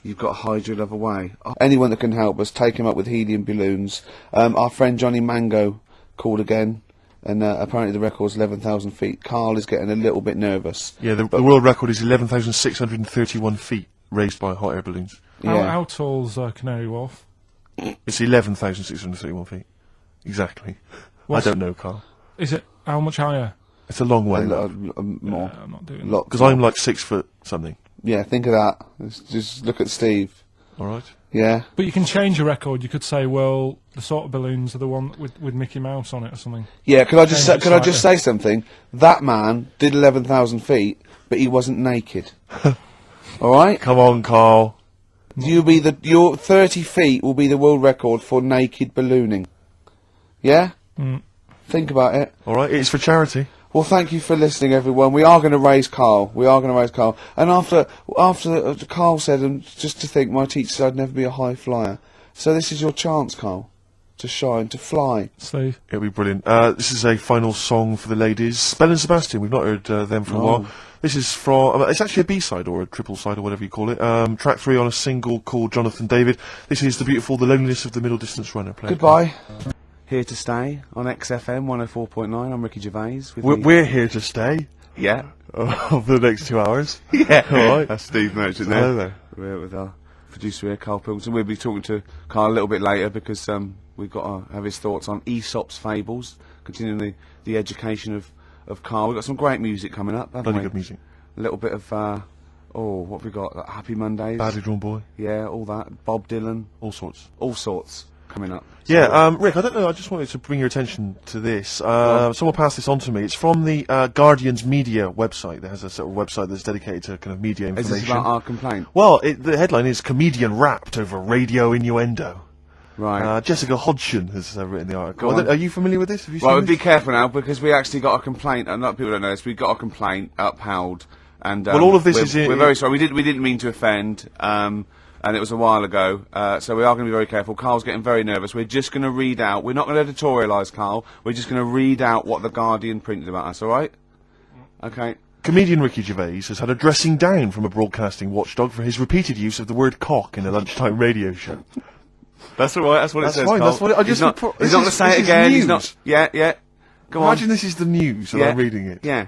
You've Got to Hide Your Love Away. Anyone that can help us, take him up with helium balloons. Our friend Johnny Mango called again, and apparently the record's 11,000 feet. Carl is getting a little bit nervous. Yeah, the world record is 11,631 feet raised by hot air balloons. Yeah. How tall's Canary Wharf? It's 11,631 feet. Exactly. I don't know, Carl. Is it how much higher? It's a long way. More. I'm not doing that. Because I'm like 6 foot something. Yeah, think of that. Just look at Steve. All right. Yeah. But you can change your record. You could say, well, the sort of balloons are the one with Mickey Mouse on it or something. Yeah. Could I just say something? That man did 11,000 feet, but he wasn't naked. All right. Come on, Carl. Your 30 feet will be the world record for naked ballooning. Yeah. Think about it. All right. It's for charity. Well, thank you for listening, everyone. We are going to raise Carl. And after Carl said, and just to think, my teacher said I'd never be a high flyer. So this is your chance, Carl, to shine, to fly. Steve. It'll be brilliant. This is a final song for the ladies. Belle and Sebastian. We've not heard them for a while. This is from... it's actually a B-side or a triple side or whatever you call it. Track 3 on a single called Jonathan David. This is the beautiful The Loneliness of the Middle Distance Runner. Goodbye. Here to stay on XFM 104.9. I'm Ricky Gervais. We're here to stay. Yeah. For the next 2 hours. Yeah. All right. That's Steve Merchant Hello there. We're with our producer here, Carl Pilkington. We'll be talking to Carl a little bit later because we've got to have his thoughts on Aesop's fables, continuing the education of Carl. We've got some great music coming up, haven't we? Bloody good music. A little bit of, what have we got? Happy Mondays. Badly Drawn Boy. Yeah, all that. Bob Dylan. All sorts Coming up. Yeah, Rick, I don't know, I just wanted to bring your attention to this. Someone passed this on to me. It's from the Guardian's media website. There has a sort of website that's dedicated to kind of media information. Is this about our complaint? Well, the headline is Comedian Rapped Over Radio Innuendo. Right. Jessica Hodgson has written the article. Are you familiar with this? Have you seen Well, this? be careful now because we actually got a complaint. A lot of people don't know this. We got a complaint upheld. And, well, all of this we're very sorry. We didn't mean to offend. And it was a while ago, so we are going to be very careful. Carl's getting very nervous. We're just going to read out. We're not going to editorialise, Carl. We're just going to read out what the Guardian printed about us, all right? Okay. Comedian Ricky Gervais has had a dressing down from a broadcasting watchdog for his repeated use of the word cock in a lunchtime radio show. That's all right. That's what it says, fine, Carl. that's what I just... He's not going to say it again. He's not... Yeah. Go on. Imagine this is the news and I'm reading it. Yeah.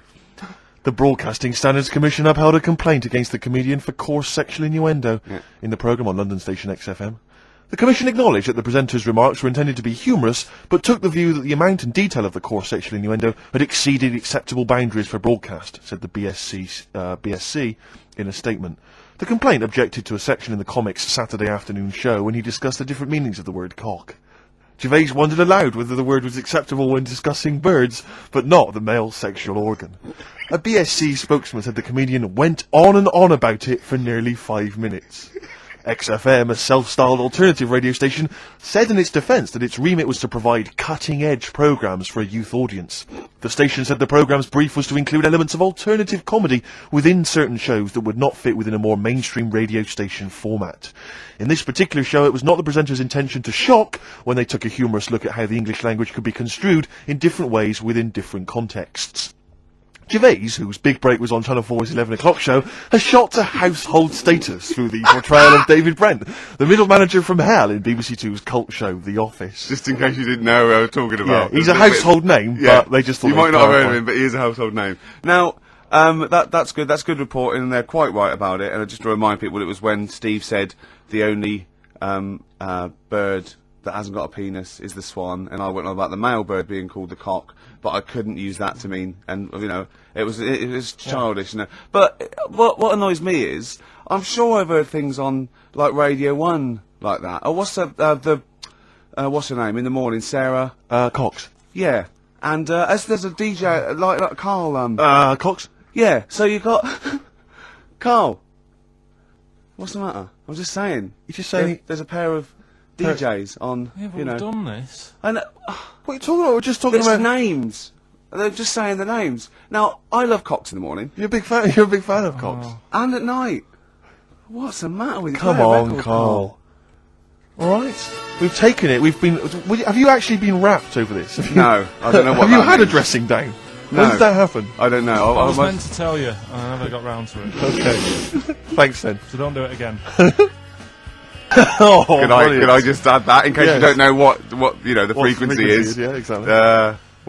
The Broadcasting Standards Commission upheld a complaint against the comedian for coarse sexual innuendo in the programme on London station XFM. The Commission acknowledged that the presenter's remarks were intended to be humorous, but took the view that the amount and detail of the coarse sexual innuendo had exceeded acceptable boundaries for broadcast, said the BSC in a statement. The complaint objected to a section in the comic's Saturday afternoon show when he discussed the different meanings of the word cock. Gervais wondered aloud whether the word was acceptable when discussing birds, but not the male sexual organ. A BSC spokesman said the comedian went on and on about it for nearly 5 minutes. XFM, a self-styled alternative radio station, said in its defence that its remit was to provide cutting-edge programmes for a youth audience. The station said the programme's brief was to include elements of alternative comedy within certain shows that would not fit within a more mainstream radio station format. In this particular show, it was not the presenter's intention to shock when they took a humorous look at how the English language could be construed in different ways within different contexts. Gervais, whose big break was on Channel 4's 11 o'clock show, has shot to household status through the portrayal of David Brent, the middle manager from hell in BBC Two's cult show, The Office. Just in case you didn't know who I was talking about. Yeah, he's a household name, but they just thought you might not have heard of him, but he is a household name. Now, that's good. That's good reporting, and they're quite right about it. And just to remind people, it was when Steve said the only bird that hasn't got a penis is the swan, and I went on about the male bird being called the cock, but I couldn't use that to mean, and it was childish. But what annoys me is, I'm sure I've heard things on like Radio 1 like that. Or what's what's her name in the morning, Sarah Cox. Yeah, and as there's a DJ like Carl Cox. Yeah, so you got Carl. What's the matter? I'm just saying. You're just saying there's a pair of DJs on. Yeah, but we've done this. And what are you talking about? We're just talking about names. They're just saying the names. Now, I love Cox in the morning. You're a big fan. You're a big fan of Cox. And at night. What's the matter with you? Come on, Carl. All right, we've taken it. We've been. Have you actually been rapped over this? No, I don't know what. Have you had a dressing down? No. When did that happen? I don't know. I was meant to tell you, and I never got round to it. Okay. Thanks then. So don't do it again. Oh, could I just add that in case you don't know what the frequency is? Yeah, exactly.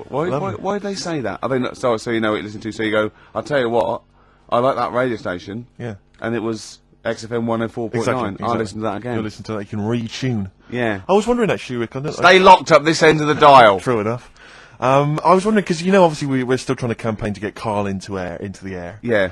Why did they say that? Are they not, so you know what you listen to? So you go, I'll tell you what, I like that radio station. Yeah. And it was XFM 104.9. Exactly. I'll listen to that again. You'll listen to that. You can retune. Yeah. I was wondering actually, Rick. Stay locked up this end of the dial. True enough. I was wondering because obviously we're still trying to campaign to get Carl into the air. Yeah.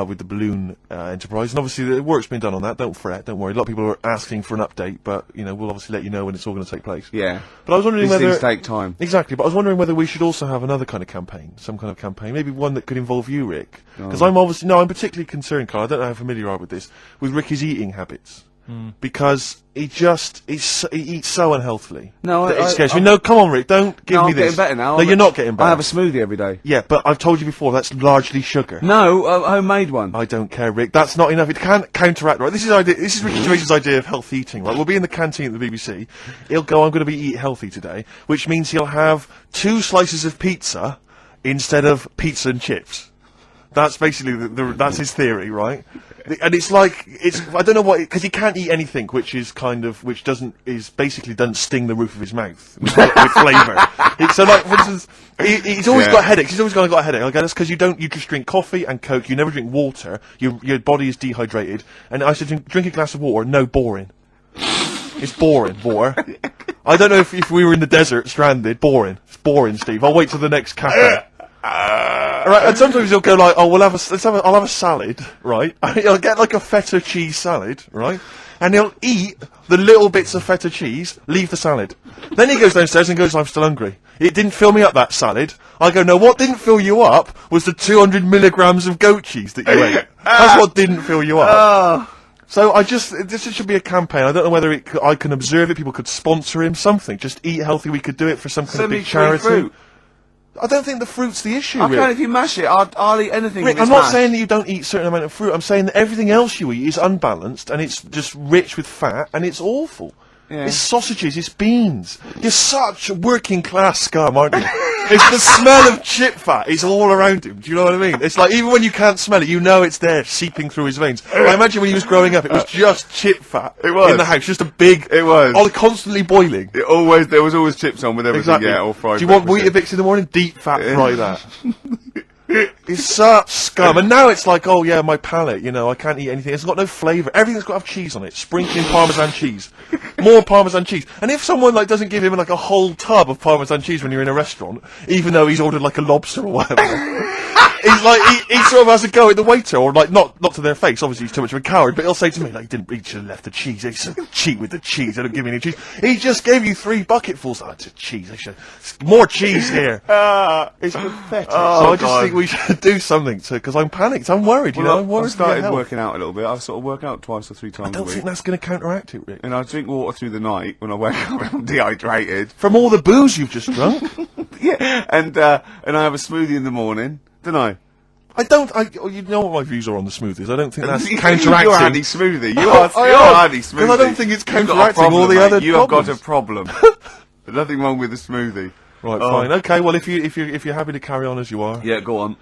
With the balloon enterprise, and obviously the work's been done on that. Don't fret, don't worry. A lot of people are asking for an update, but we'll obviously let you know when it's all going to take place. Yeah. But I was wondering These whether things take time. Exactly. But I was wondering whether we should also have another kind of campaign, some kind of campaign, maybe one that could involve you, Rick. Because I'm particularly concerned, Carl. I don't know how familiar you are with this, with Ricky's eating habits. Because he eats so unhealthily. No, it scares me. No, come on, Rick, don't give me this. I'm getting better now. No, you're not getting better. I have a smoothie every day. Yeah, but I've told you before, that's largely sugar. No, a homemade one. I don't care, Rick. That's not enough. It can't counteract, right? This is Ricky Gervais's idea of health eating, right? We'll be in the canteen at the BBC. He'll go, I'm going to eat healthy today, which means he'll have 2 slices of pizza instead of pizza and chips. That's basically that's his theory, right? And it's I don't know what, because he can't eat anything which basically doesn't sting the roof of his mouth with flavour. So like, for instance, he's always got headaches. He's always got a headache. Okay, that's because you just drink coffee and Coke. You never drink water. Your body is dehydrated. And I said, drink a glass of water. No, boring. It's boring, water. I don't know if we were in the desert, stranded. Boring. It's boring, Steve. I'll wait till the next cafe. Right, and sometimes he'll go like, oh, I'll have a salad, right? He'll get like a feta cheese salad, right? And he'll eat the little bits of feta cheese, leave the salad. Then he goes downstairs and goes, I'm still hungry. It didn't fill me up, that salad. I go, no, what didn't fill you up was the 200 milligrams of goat cheese that you ate. That's what didn't fill you up. So this should be a campaign. I don't know whether I can observe it, people could sponsor him, something. Just eat healthy, we could do it for some kind of big charity. Fruit. I don't think the fruit's the issue, Rick. If you mash it, I'll eat anything. Rick, I'm not saying that you don't eat a certain amount of fruit. I'm saying that everything else you eat is unbalanced and it's just rich with fat and it's awful. Yeah. It's sausages, it's beans. You're such a working class scum, aren't you? It's the smell of chip fat. It's all around him. Do you know what I mean? It's like, even when you can't smell it, you know it's there, seeping through his veins. I imagine when he was growing up, it was just chip fat in the house. Just a big... It was. All constantly boiling. There was always chips on with everything, exactly. All fried. Do you want Weetabix in the morning? Deep fat fry that. It's such scum. And now it's like, oh yeah, my palate, I can't eat anything. It's got no flavour. Everything's got to have cheese on it. Sprinkling Parmesan cheese. More Parmesan cheese. And if someone doesn't give him a whole tub of Parmesan cheese when you're in a restaurant, even though he's ordered a lobster or whatever, he sort of has a go at the waiter, or not to their face, obviously he's too much of a coward, but he'll say to me, he should have left the cheese, he's so cheap with the cheese, they don't give me any cheese. He just gave you 3 bucketfuls. Oh, it's a cheese, more cheese here. It's pathetic. So I just think we should do something because I'm panicked, I'm worried, I'm worried. I started working out a little bit. I sort of work out 2 or 3 times a week. I don't think that's going to counteract it, Rick. And I drink water through the night when I wake up, I'm dehydrated. From all the booze you've just drunk? Yeah, and I have a smoothie in the morning, don't I? You know what my views are on the smoothies. I don't think that's counteracting. You're anti-smoothie. You're anti-smoothie. Because I don't think it's counteracting all the other problems. You have got a problem. There's nothing wrong with the smoothie. Right, fine. Okay, well, if you're happy to carry on as you are. Yeah, go on.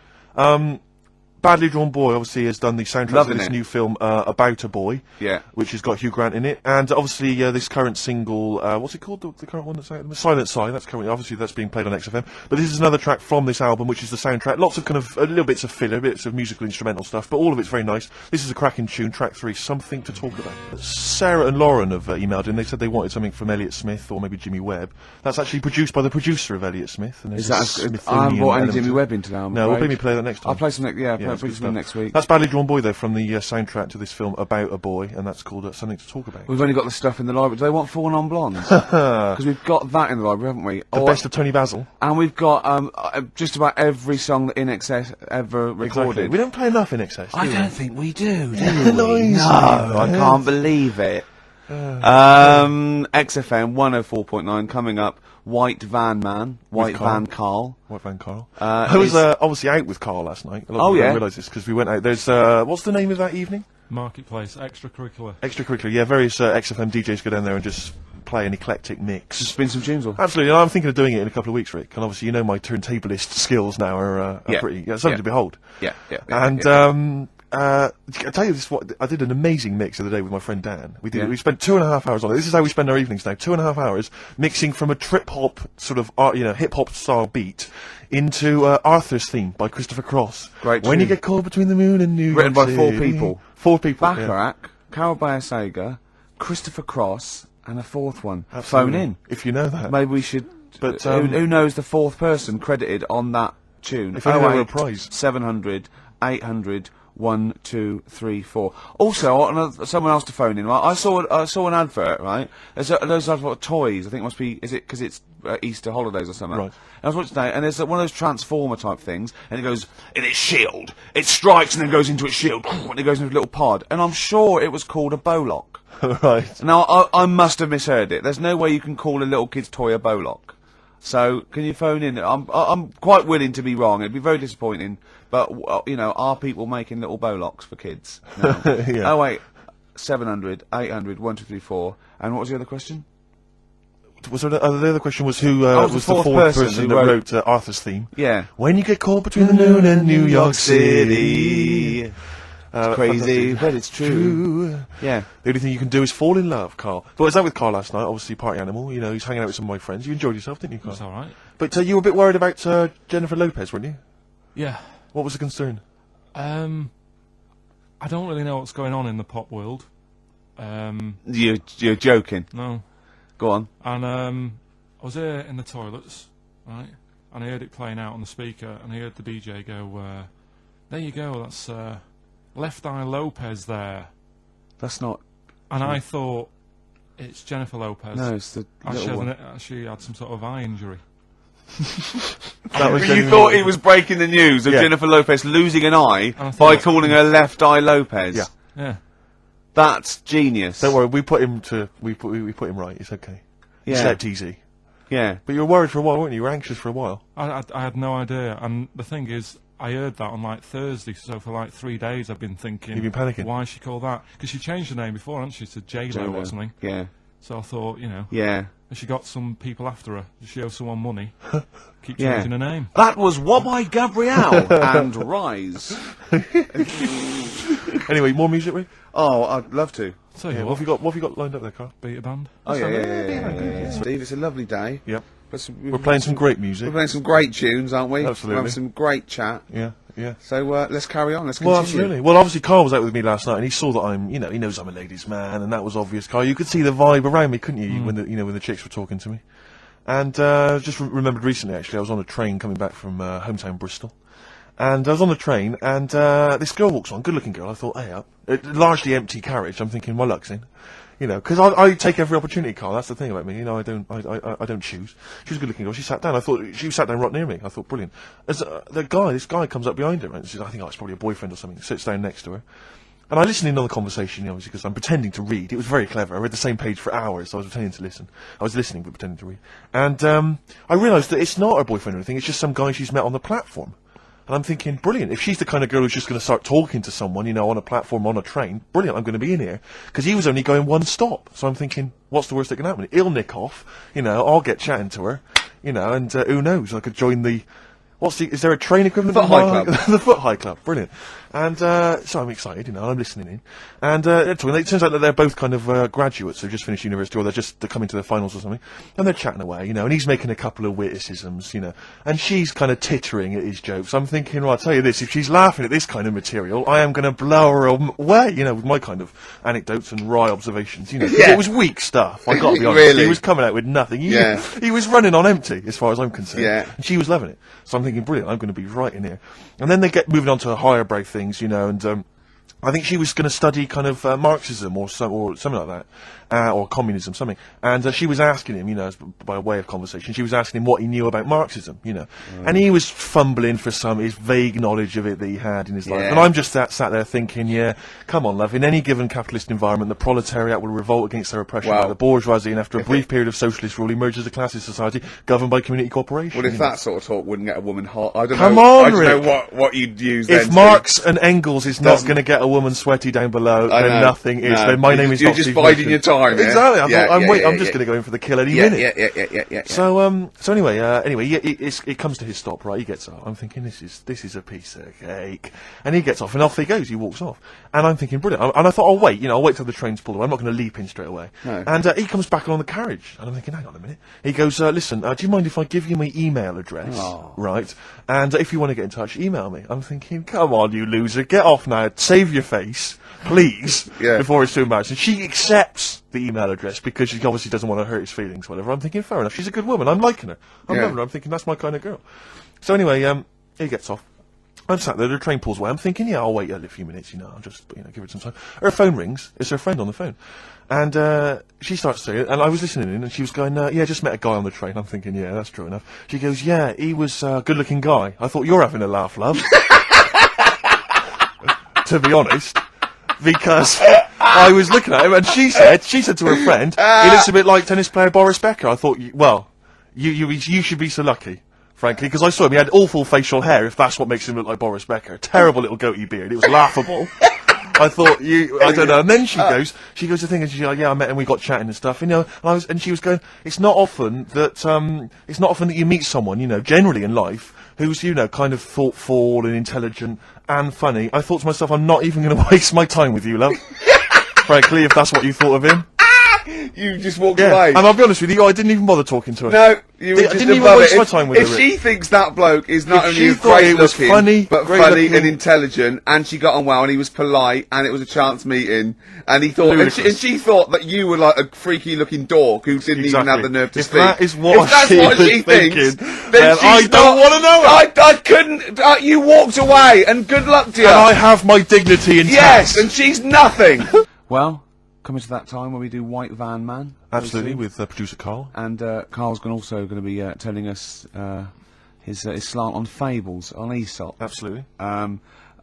Badly Drawn Boy obviously has done the soundtrack to this new film About a Boy, which has got Hugh Grant in it, and obviously this current single, what's it called? The current one that's out, Silent Sigh. That's currently obviously that's being played on XFM. But this is another track from this album, which is the soundtrack. Lots of kind of little bits of filler, bits of musical instrumental stuff, but all of it's very nice. This is a cracking tune, track 3, Something to Talk About. Sarah and Lauren have emailed in. They said they wanted something from Elliott Smith or maybe Jimmy Webb. That's actually produced by the producer of Elliott Smith. And is that I haven't brought any Jimmy Webb into now. No, we'll maybe play that next time. I'll play some next week. That's Badly Drawn Boy, though, from the soundtrack to this film About a Boy, and that's called Something to Talk About. We've only got the stuff in the library. Do they want Four Non Blondes? Because we've got that in the library, haven't we? The best of Tony Basil. And we've got just about every song that In Excess ever recorded. Exactly. We don't play enough In Excess, I don't think we do, do we? No, I can't believe it. XFM 104.9 coming up. White Van Man, White Van Carl. I was obviously out with Carl last night. A lot of people don't realise this because we went out. There's what's the name of that evening? Marketplace, extracurricular. Extracurricular, yeah. Various XFM DJs go down there and just play an eclectic mix. Just spin some tunes off. Absolutely, and I'm thinking of doing it in a couple of weeks, Rick. And obviously, you know, my turntablist skills now are pretty something to behold. I tell you this, what I did an amazing mix the other day with my friend Dan. We spent 2.5 hours on it. This is how we spend our evenings now. 2.5 hours mixing from a trip hop sort of hip hop style beat into Arthur's Theme by Christopher Cross. Great. When you get caught between the moon and New York Written by City. 4 people. 4 people. Bacharach, Carol Bayer-Sager, Christopher Cross, and a 4th one. Absolutely. Phone in if you know that. Maybe we should. But who knows the 4th person credited on that tune? If only there were a prize. 700 800 1, 2, 3, 4. Also, I want someone else to phone in. Right? I saw an advert. Right, there's advert toys. I think it must be. Is it because it's Easter holidays or something? Right. And I was watching today, and there's one of those Transformer type things, and it goes in its shield. It strikes and then goes into its shield, and it goes into a little pod. And I'm sure it was called a Bolock. Right. Now I must have misheard it. There's no way you can call a little kid's toy a Bolock. So can you phone in? I'm quite willing to be wrong. It'd be very disappointing, but are people making little Bolocks for kids now? Yeah. 08 700 800 1234. And what was the other question? Was there the other question was who was the fourth person that wrote Arthur's Theme? Yeah. When you get caught between the moon and New York City. It's crazy, but it's true. Yeah. The only thing you can do is fall in love, Carl. But I was out with Carl last night, obviously party animal. You know, he's hanging out with some of my friends. You enjoyed yourself, didn't you, Carl? That's all right. But you were a bit worried about Jennifer Lopez, weren't you? Yeah. What was the concern? I don't really know what's going on in the pop world. You're joking. No. Go on. And I was here in the toilets, right? And I heard it playing out on the speaker, and I heard the DJ go, "There you go, that's Left Eye Lopez there." That's not. And I thought it's Jennifer Lopez. No, it's the little one. She had some sort of eye injury. You thought he was breaking the news of Jennifer Lopez losing an eye by calling her Left Eye Lopez. Yeah. Yeah. That's genius. Don't worry, we put him right. It's okay. Yeah. You slept easy. Yeah. But you were worried for a while, weren't you? You were anxious for a while. I had no idea. And the thing is, I heard that on like Thursday, so for like 3 days I've been thinking. You've been panicking. Why she called that? Because she changed her name before, hadn't she, to J-Lo or something. Yeah. So I thought, Yeah. has she got some people after her? Does she owe someone money? Keep changing her name. That was What by Gabrielle and Rise. Anyway, more music, Rick? Oh, I'd love to. So What have you got lined up there, Carl? Beta band. Oh yeah. Steve, it's a lovely day. Yep. We're playing some great music. We're playing some great tunes, aren't we? Absolutely. We're having some great chat. Yeah. So let's carry on. Let's continue. Well, absolutely. Well, obviously, Carl was out with me last night, and he saw that he knows I'm a ladies' man, and that was obvious. Carl, you could see the vibe around me, couldn't you? When the chicks were talking to me. And just remembered recently, actually, I was on a train coming back from hometown Bristol, and I was on the train, and this girl walks on, good-looking girl. I thought, hey up, largely empty carriage. I'm thinking, my luck's in. Because I take every opportunity, Carl. That's the thing about me. I don't choose. She was a good-looking girl. She sat down. I thought she sat down right near me. I thought, brilliant. As this guy comes up behind her and says, I think it's probably a boyfriend or something. Sits down next to her, and I listened in on the conversation, obviously, because I'm pretending to read. It was very clever. I read the same page for hours. So I was pretending to listen. I was listening but pretending to read. And I realised that it's not her boyfriend or anything. It's just some guy she's met on the platform. And I'm thinking, brilliant, if she's the kind of girl who's just going to start talking to someone, on a platform, on a train, brilliant, I'm going to be in here. Because he was only going one stop. So I'm thinking, what's the worst that can happen? He'll nick off, I'll get chatting to her, and who knows, I could join the Is there a train equivalent? Foot High Club. The Foot High Club, brilliant. And so I'm excited, I'm listening in. And they're talking. It turns out that they're both kind of graduates who've just finished university, or they're coming to their finals or something. And they're chatting away, and he's making a couple of witticisms, and she's kind of tittering at his jokes. I'm thinking, well, I'll tell you this, if she's laughing at this kind of material, I am going to blow her away, with my kind of anecdotes and wry observations, 'cause it was weak stuff, I got to be honest. Really? He was coming out with nothing. He was running on empty, as far as I'm concerned. Yeah. And she was loving it. So I'm thinking, brilliant, I'm going to be right in here. And then they get moving on to higher brow things, and I think she was going to study kind of Marxism or something like that, or communism, something. And she was asking him, by way of conversation, she was asking him what he knew about Marxism, And he was fumbling for his vague knowledge of it that he had in his life. And I'm just sat there thinking, come on, love, in any given capitalist environment, the proletariat will revolt against their oppression by the bourgeoisie, and after a brief period of socialist rule, emerge as a classist society governed by community cooperation. Well, if that sort of talk wouldn't get a woman hot, I don't Come know. on, I don't Rick. know what you'd use then. If Marx and Engels is not going to get a woman sweaty down below, then nothing is. Then my name is You're not just Steve biding Merchant. your time. Exactly. Yeah? I'm just going to go in for the kill any minute. Yeah. So anyway, it comes to his stop, right? He gets up. I'm thinking, this is a piece of cake. And he gets off, and off he goes. He walks off. And I'm thinking, brilliant. And I thought, I'll wait till the train's pulled away. I'm not going to leap in straight away. No. And he comes back along the carriage. And I'm thinking, hang on a minute. He goes, listen, do you mind if I give you my email address? Oh. Right? And if you want to get in touch, email me. I'm thinking, come on, you loser. Get off now. Save your face, please, before it's too embarrassing. She accepts the email address because she obviously doesn't want to hurt his feelings, whatever. I'm thinking, fair enough. She's a good woman. I'm liking her. I'm loving her. I'm thinking, that's my kind of girl. So anyway, he gets off. I'm sat there, the train pulls away. I'm thinking, I'll wait a few minutes, I'll just, give it some time. Her phone rings. It's her friend on the phone. And she starts saying it, and I was listening in, and she was going, just met a guy on the train. I'm thinking, that's true enough. She goes, he was a good-looking guy. I thought, you're having a laugh, love. To be honest. Because I was looking at him, and she said to her friend, he looks a bit like tennis player Boris Becker. I thought, you should be so lucky. Frankly, because I saw him, he had awful facial hair, if that's what makes him look like Boris Becker. Terrible little goatee beard. It was laughable. I thought, I don't know. And then she goes to think, and she's like, I met him, we got chatting and stuff, and she was going, it's not often that you meet someone, generally in life, who's, kind of thoughtful and intelligent and funny. I thought to myself, I'm not even going to waste my time with you, love. Frankly, if that's what you thought of him. You just walked away. And I'll be honest with you, I didn't even bother talking to her. No, you were just didn't even above waste it. my time with If her. she thinks that bloke is not If only she thought great he was looking, funny, but great funny looking. and intelligent, and she got on well, and he was polite, and it was a chance meeting, and he thought, and she thought that you were like a freaky looking dork who didn't even have the nerve to speak. That is what if that's what she thinks, then I don't want to know it. I couldn't. You walked away, and good luck to you. And I have my dignity intact. Yes, and she's nothing. Well, coming to that time where we do White Van Man. Absolutely, with producer Carl. And Carl's also going to be telling us his slant on fables, on Aesop. Absolutely. I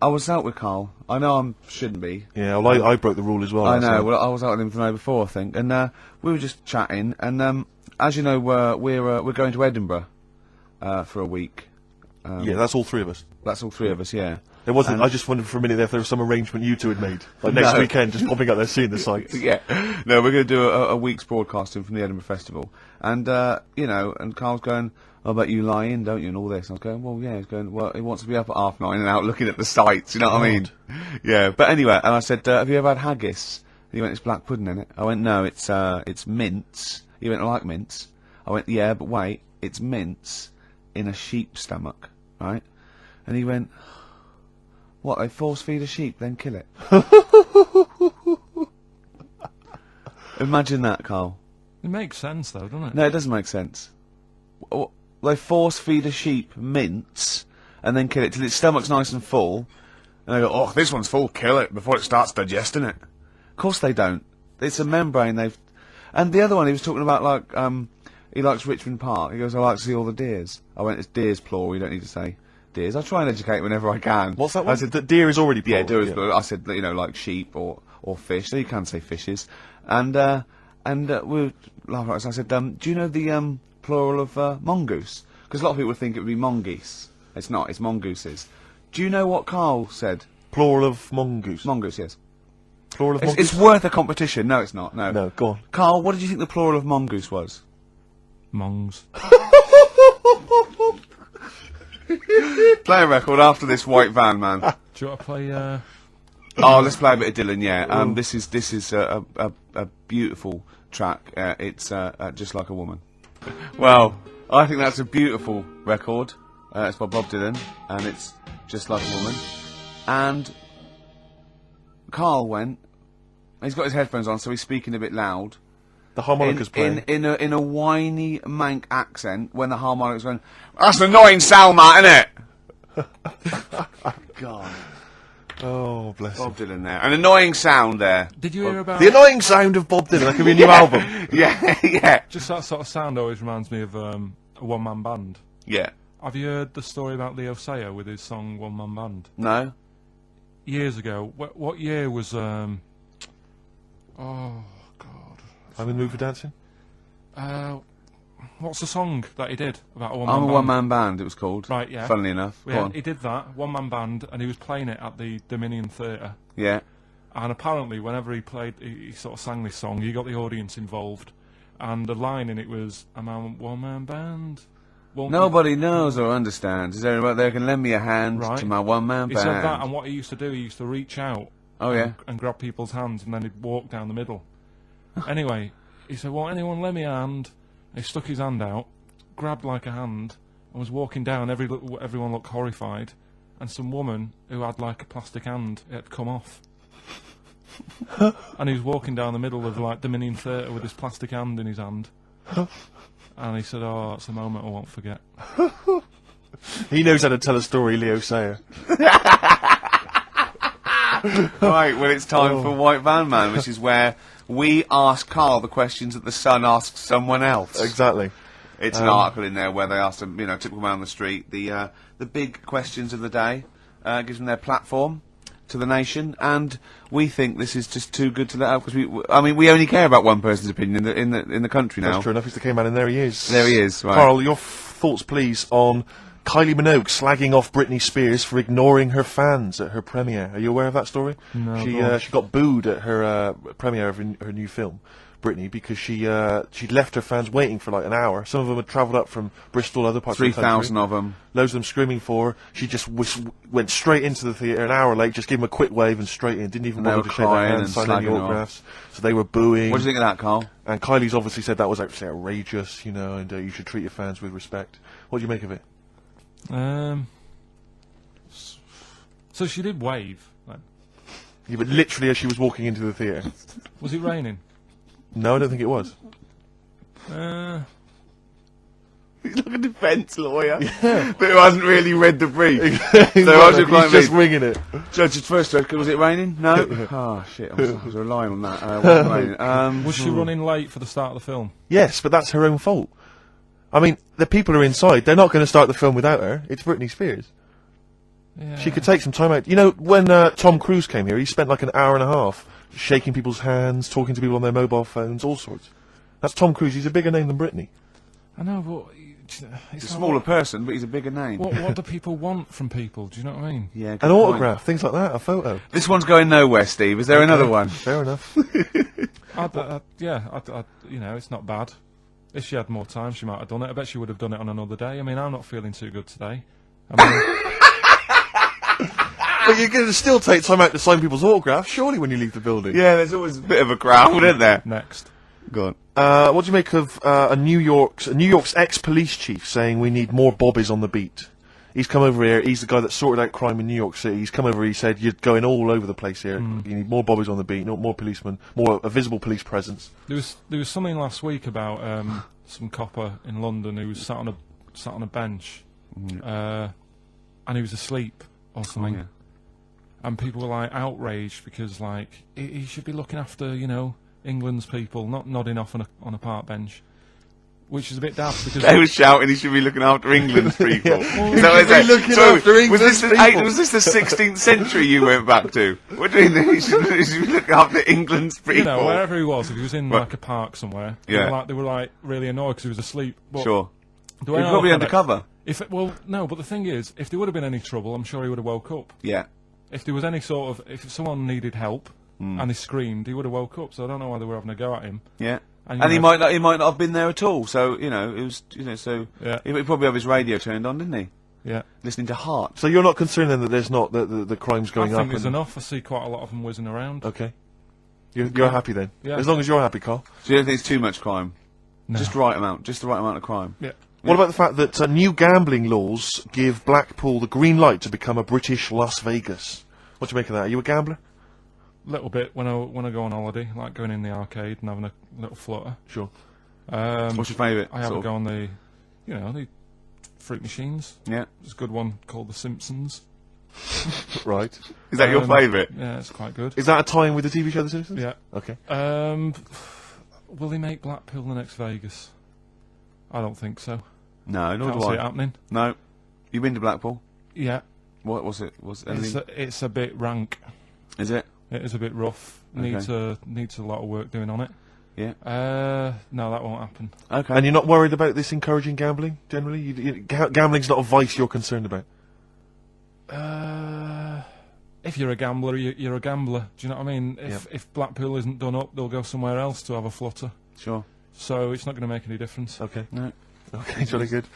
was out with Carl. I know I shouldn't be. Yeah, well, I broke the rule as well. I know. Well, I was out with him the night before, I think, and we were just chatting. And as you know, we're going to Edinburgh for a week. Yeah, that's all three of us. That's all three of us. Yeah. There wasn't. I just wondered for a minute if there was some arrangement you two had made, like next weekend, just popping up there seeing the sights. Yeah. No, we're going to do a week's broadcasting from the Edinburgh Festival, and and Carl's going, I bet you lie in, don't you, and all this. I was going, well, yeah. He's going, well, he wants to be up at 9:30 and out looking at the sights. You know what I mean? Yeah. But anyway, and I said, have you ever had haggis? And he went, it's black pudding in it. I went, no, it's mince. He went, I like mince. I went, yeah, but wait, it's mince in a sheep's stomach, right? And he went, what, they force feed a sheep, then kill it? Imagine that, Carl. It makes sense, though, doesn't it? No, it doesn't make sense. They force feed a sheep mince, and then kill it till its stomach's nice and full, and they go, oh, this one's full, kill it, before it starts digesting it. Of course they don't. It's a membrane they've... And the other one, he was talking about, like, he likes Richmond Park. He goes, I like to see all the deers. I went, it's deers, plural, you don't need to say deers. I try and educate whenever I can. What's that one? I said, that deer is already plural. Yeah, deer is plural. I said, like sheep or fish. So you can say fishes. And we were laughing at us. I said, do you know the plural of mongoose? Because a lot of people think it would be mongoose. It's not, it's mongooses. Do you know what Carl said? Plural of mongoose. Mongoose, yes. Plural of mongoose? It's worth a competition. No, it's not. No. No, go on. Carl, what did you think the plural of mongoose was? Mongs. Play a record after this white van, man. Do you want to play? Oh, let's play a bit of Dylan. Yeah. This is a beautiful track. It's Just Like a Woman. Well, I think that's a beautiful record. It's by Bob Dylan, and it's Just Like a Woman. And Carl went. He's got his headphones on, so he's speaking a bit loud. The harmonica's playing. In a whiny mank accent when the harmonica's going, that's an annoying sound, that, isn't it? God. Oh, bless Bob him. Dylan there. An annoying sound there. Did you hear about The annoying sound of Bob Dylan. That could be a new album. Yeah. Just that sort of sound always reminds me of a one-man band. Yeah. Have you heard the story about Leo Sayer with his song One Man Band? No? Years ago. What year was... Oh, God. I'm in the mood for dancing. What's the song that he did about a one-man I'm a band? one-man band, it was called. Right, yeah. Funnily enough. Go Yeah, on. he did that, one-man band, and he was playing it at the Dominion Theatre. Yeah. And apparently, whenever he played, he sort of sang this song, he got the audience involved. And the line in it was, I'm a one-man band. Nobody knows or understands. Is there anybody there can lend me a hand Right. to my one-man He band? said that, and what he used to do, he used to reach out Oh, yeah. and grab people's hands, and then he'd walk down the middle. Anyway, he said, "Well, anyone lend me a hand?" And he stuck his hand out, grabbed like a hand, and was walking down. Everyone looked horrified, and some woman who had like a plastic hand, it had come off. And he was walking down the middle of like Dominion Theatre with this plastic hand in his hand. And he said, "Oh, that's a moment I won't forget." He knows how to tell a story, Leo Sayer. Right, well, it's time for White Van Man, which is where we ask Carl the questions that the Sun asks someone else. Exactly. It's an article in there where they ask them, typical man on the street, the big questions of the day, gives them their platform to the nation, and we think this is just too good to let out because we only care about one person's opinion in the country now. That's true enough. He's the K-man, and there he is. There he is. Right. Carl, your thoughts, please, on Kylie Minogue slagging off Britney Spears for ignoring her fans at her premiere. Are you aware of that story? No. She got booed at her premiere of her new film, Britney, because she'd left her fans waiting for like an hour. Some of them had travelled up from Bristol, other parts of the country. 3,000 of them. Loads of them screaming for her. She just went straight into the theatre an hour late, just gave them a quick wave and straight in. Didn't even And they bother were to shake their crying hands, and sign any slagging her autographs. So they were booing. What do you think of that, Carl? And Kylie's obviously said that was actually outrageous, and you should treat your fans with respect. What do you make of it? So she did wave. Then. Yeah, but literally as she was walking into the theatre. Was it raining? No, I don't think it was. He's like a defence lawyer, but who hasn't really read the brief. He's just winging it. Judge's first question, was it raining? No? Oh, shit, I was relying on that. It wasn't raining. Was she running late for the start of the film? Yes, but that's her own fault. I mean, the people are inside. They're not going to start the film without her. It's Britney Spears. Yeah. She could take some time out. When Tom Cruise came here, he spent like an hour and a half shaking people's hands, talking to people on their mobile phones, all sorts. That's Tom Cruise. He's a bigger name than Britney. I know, but He's a smaller person, but he's a bigger name. What do people want from people? Do you know what I mean? Yeah, An good point. autograph, things like that, a photo. This one's going nowhere, Steve. Is there another one? Fair enough. It's not bad. If she had more time, she might have done it. I bet she would have done it on another day. I mean, I'm not feeling too good today. But you're going to still take time out to sign people's autographs, surely, when you leave the building. Yeah, there's always a bit of a crowd, isn't there? Next. Go on. What do you make of New York's ex-police chief saying we need more bobbies on the beat? He's come over here. He's the guy that sorted out crime in New York City. He's come over. He said you're going all over the place here. You need more bobbies on the beat, more policemen, a visible police presence. There was something last week about some copper in London who was sat on a bench, and he was asleep or something. Oh, yeah. And people were like outraged because like he should be looking after England's people, not nodding off on a park bench, which is a bit daft because They were shouting he should be looking after England's people. Is that what they say? Looking after England's people. Was this the 16th century you went back to? What do you mean he should be looking after England's people? wherever he was, if he was in like a park somewhere, Yeah. they were like really annoyed because he was asleep. But Sure. do He's I know probably that- undercover. No, but the thing is, if there would have been any trouble, I'm sure he would have woke up. Yeah. If there was any sort of, if someone needed help and he screamed, he would have woke up. So I don't know why they were having a go at him. Yeah. And, And he might not have been there at all. So, it was, so Yeah. he probably have his radio turned on, didn't he? Yeah. listening to Heart. So you're not concerned then that there's not the crimes going up? I think there's enough. I see quite a lot of them whizzing around. Okay. You're happy then? Yeah. As long as you're happy, Carl. So you don't think it's too much crime? No. Just the right amount. Just the right amount of crime. Yeah. What about the fact that new gambling laws give Blackpool the green light to become a British Las Vegas? What do you make of that? Are you a gambler? Little bit when I go on holiday, like going in the arcade and having a little flutter. Sure. What's your favourite? I have a go on the, the fruit machines. Yeah. There's a good one called The Simpsons. Right. Is that your favourite? Yeah, it's quite good. Is that a tie-in with the TV show The Simpsons? Yeah. Okay. Will they make Blackpool the next Vegas? I don't think so. No, nor Can't do see I. it happening. No. You been to Blackpool? Yeah. What was it? It's a bit rank. Is it? It is a bit rough. Okay. Needs a lot of work doing on it. Yeah. No, that won't happen. Okay. And you're not worried about this encouraging gambling, generally? Gambling's not a vice you're concerned about? If you're a gambler, you're a gambler. Do you know what I mean? If Blackpool isn't done up, they'll go somewhere else to have a flutter. Sure. So it's not going to make any difference. Okay. No. Okay, jolly good.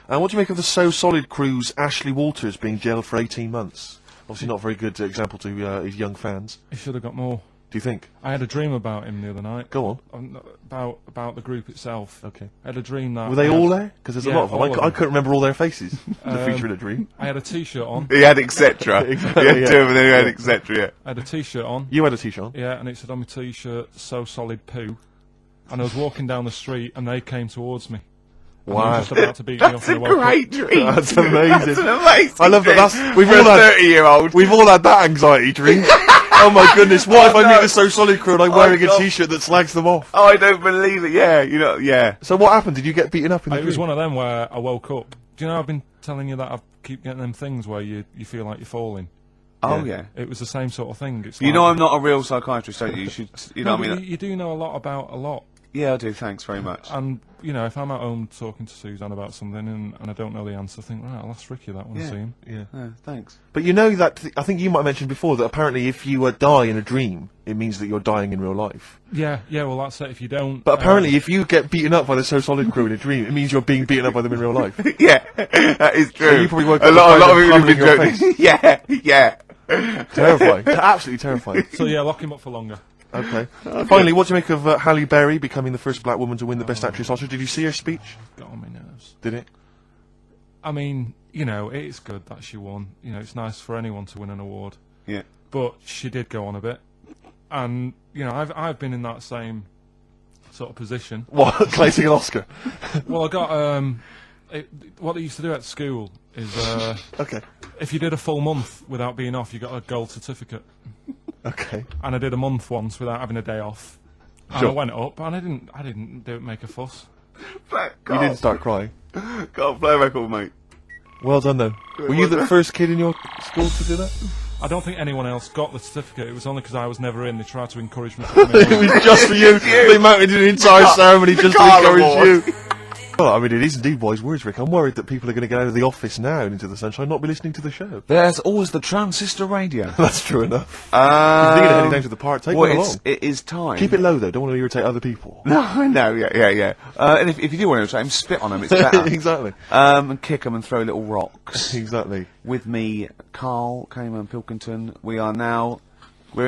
What do you make of the So Solid crew's Ashley Walters being jailed for 18 months? Obviously not a very good example to his young fans. He should have got more. Do you think? I had a dream about him the other night. Go on. About the group itself. Okay. I had a dream that... Were they all there? Because there's a Yeah, lot of them. all of I them. couldn't remember all their faces. The feature in a dream. I had a T-shirt on. He had etc. Exactly, He had yeah. two of them, and then he had etc. Yeah. I had a T-shirt on. You had a t-shirt on? Yeah, and it said on my T-shirt, "So Solid Poo." And I was walking down the street, and they came towards me. And they were Wow. just about to beat me up. That's and a I woke up. great dream. That's amazing. That's an amazing. I love that. dream. We've For all a had 30-year-old. We've all had that anxiety dream. Oh my goodness! What if I no. meet the So Solid crew and I'm wearing a God. t-shirt that slags them off? Oh, I don't believe it. Yeah, yeah. So what happened? Did you get beaten up in the It was dream? one of them where I woke up. Do you know I've been telling you that I keep getting them things where you feel like you're falling? Oh yeah. It was the same sort of thing. It's You like, know I'm not a real psychiatrist, don't you? You should, you know No, what I but mean? you do know a lot about a lot. Yeah, I do. Thanks very much. And, if I'm at home talking to Suzanne about something and I don't know the answer, I think, right, I'll ask Ricky that when I Yeah. see him. Yeah. Thanks. But you know that I think you might have mentioned before that apparently if you die in a dream, it means that you're dying in real life. Yeah, well, that's it. If you don't... But apparently, if you get beaten up by the So Solid crew in a dream, it means you're being beaten up by them in real life. Yeah, that is true. So you probably woke a up lot with of people have pummeling been your joking. Yeah. Terrifying. Absolutely terrifying. So, yeah, lock him up for longer. Okay. Finally, what do you make of Halle Berry becoming the first black woman to win the Best Actress Oscar? Did you see her speech? Got on my nerves. Did it? I mean, it's good that she won. It's nice for anyone to win an award. Yeah. But she did go on a bit. And, I've been in that same sort of position. What? Claiming an Oscar? Well, I got, what they used to do at school is, Okay. if you did a full month without being off, you got a gold certificate. Okay. And I did a month once without having a day off. And Sure. I went up, and I didn't make a fuss. You didn't start crying. Can't play a record, mate. Well done, though. Were you the first kid in your school to do that? I don't think anyone else got the certificate. It was only because I was never in. They tried to encourage me to come in. It was just for you. They mounted an entire ceremony just to Carl encourage Award. you. Well, I mean, it is indeed wise words, Rick. I'm worried that people are going to get out of the office now and into the sunshine, not be listening to the show. There's always the transistor radio. That's true enough. If you're thinking of heading down to the park, take one along. It is time. Keep it low, though. Don't want to irritate other people. No, I know. Yeah. And if you do want to irritate him, spit on him. It's better. Exactly. And kick them and throw little rocks. Exactly. With me, Carl Cayman Pilkington. We're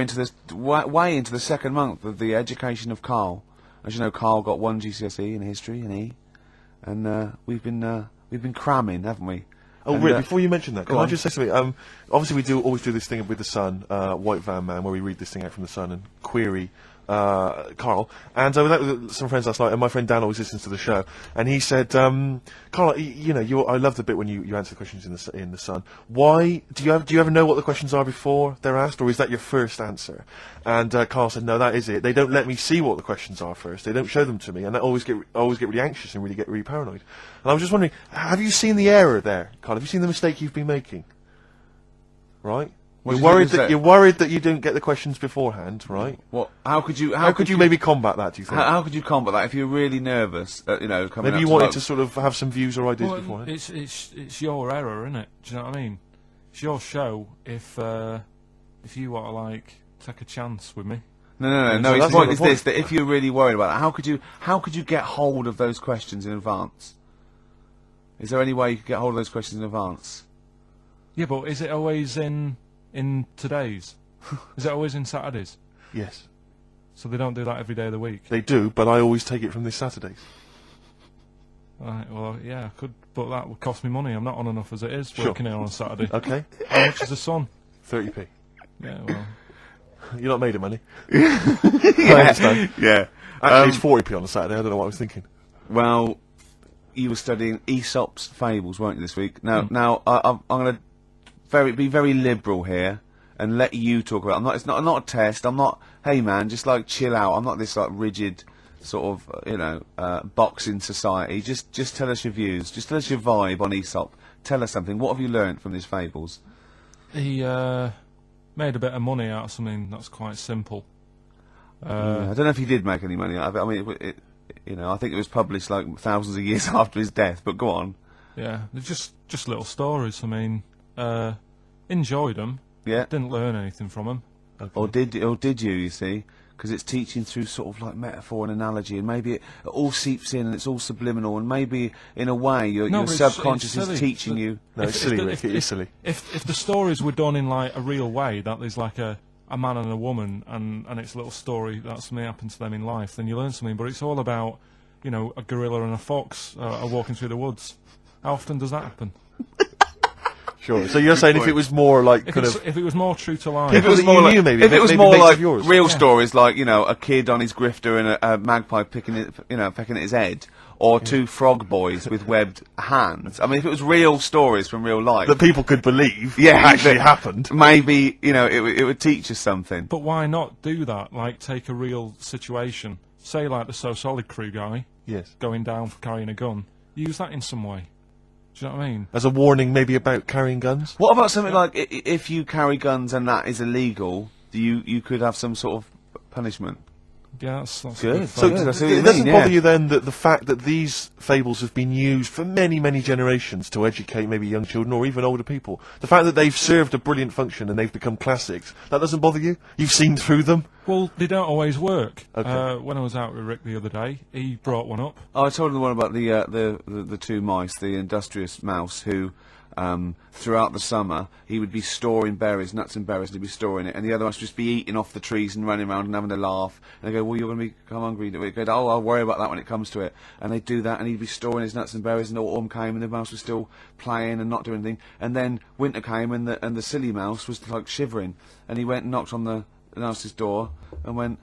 into this way into the second month of the education of Carl. As you know, Carl got 1 GCSE in history and E, and we've been cramming, haven't we? Oh, And, Rick, before you mention that, can go I on. just say something? Obviously, we always do this thing with the Sun, White Van Man, where we read this thing out from the Sun and query Carl. And I was out with some friends last night, and my friend Dan always listens to the show, and he said, Carl, I love the bit when you answer the questions in the Sun. Why do you ever know what the questions are before they're asked, or is that your first answer? And Carl said, no, that is it. They don't let me see what the questions are first. They don't show them to me, and I always get really anxious and get really paranoid. And I was just wondering, have you seen the error there, Carl? Have you seen the mistake you've been making? Right? What You're worried that you don't get the questions beforehand, right? What? How could you maybe combat that? Do you think? How could you combat that if you're really nervous? Coming Maybe up you to wanted like- to sort of have some views or ideas Well, beforehand. it's your error, isn't it? Do you know what I mean? It's your show. If you want to like take a chance with me, No. So His that's point not is the this: that if you're really worried about that, how could you get hold of those questions in advance? Is there any way you could get hold of those questions in advance? Yeah, but is it always in today's? Is it always in Saturdays? Yes. So they don't do that every day of the week? They do, but I always take it from this Saturday. Right, well, yeah, I could, but that would cost me money. I'm not on enough as it is, Sure. working here on a Saturday. Okay. How much is the sun? 30p. Yeah, well... You're not made of money. Yeah. I understand. Yeah. Actually, it's 40p on a Saturday. I don't know what I was thinking. Well, you were studying Aesop's fables, weren't you, this week? Now, I'm going to be very liberal here and let you talk about it. It's not a test. I'm not, hey man, just like chill out. I'm not this like rigid sort of, boxing society. Just tell us your views. Just tell us your vibe on Aesop. Tell us something. What have you learnt from his fables? He made a bit of money out of something that's quite simple. Yeah, I don't know if he did make any money out of it. I mean, I think it was published like thousands of years after his death. But go on. Yeah, they're just little stories. I mean, enjoyed them. Yeah. Didn't learn anything from them. Okay. Or did you? You see, because it's teaching through sort of like metaphor and analogy, and maybe it all seeps in and it's all subliminal, and maybe in a way your but subconscious it's is silly. teaching you. No, it's silly, Rick. It is silly. If the stories were done in like a real way, that there's like a man and a woman, and it's a little story that something happened to them in life, then you learn something. But it's all about, a gorilla and a fox are walking through the woods. How often does that happen? Sure. So you're saying if it was more like If it was more true to life, If it was that more you like, knew, maybe, if it was maybe more mates like of yours. real stories, like a kid on his grifter and a magpie pecking at his head, or two frog boys with webbed hands. I mean, if it was real stories from real life that people could believe, Yeah, actually that- happened. maybe it would teach us something. but why not do that? Like, take a real situation, say like the So Solid Crew guy Yes. going down for carrying a gun. Use that in some way. Do you know what I mean? As a warning, maybe about carrying guns. What about something like if you carry guns and that is illegal, you could have some sort of punishment? Yeah, that's Good. So Yeah, that's what you it doesn't mean, bother yeah. you then that the fact that these fables have been used for many, many generations to educate maybe young children or even older people, the fact that they've served a brilliant function and they've become classics, that doesn't bother you? You've seen through them? Well, they don't always work. Okay. When I was out with Rick the other day, he brought one up. Oh, I told him the one about the two mice, the industrious mouse who, throughout the summer, he would be storing berries, nuts and berries, and he'd be storing it, and the other mice would just be eating off the trees and running around and having a laugh. And they go, well, you're going to become hungry. They go, oh, I'll worry about that when it comes to it. And they'd do that, and he'd be storing his nuts and berries, and autumn came, and the mouse was still playing and not doing anything. And then winter came, and the silly mouse was like shivering, and he went and knocked on the mouse's door and went,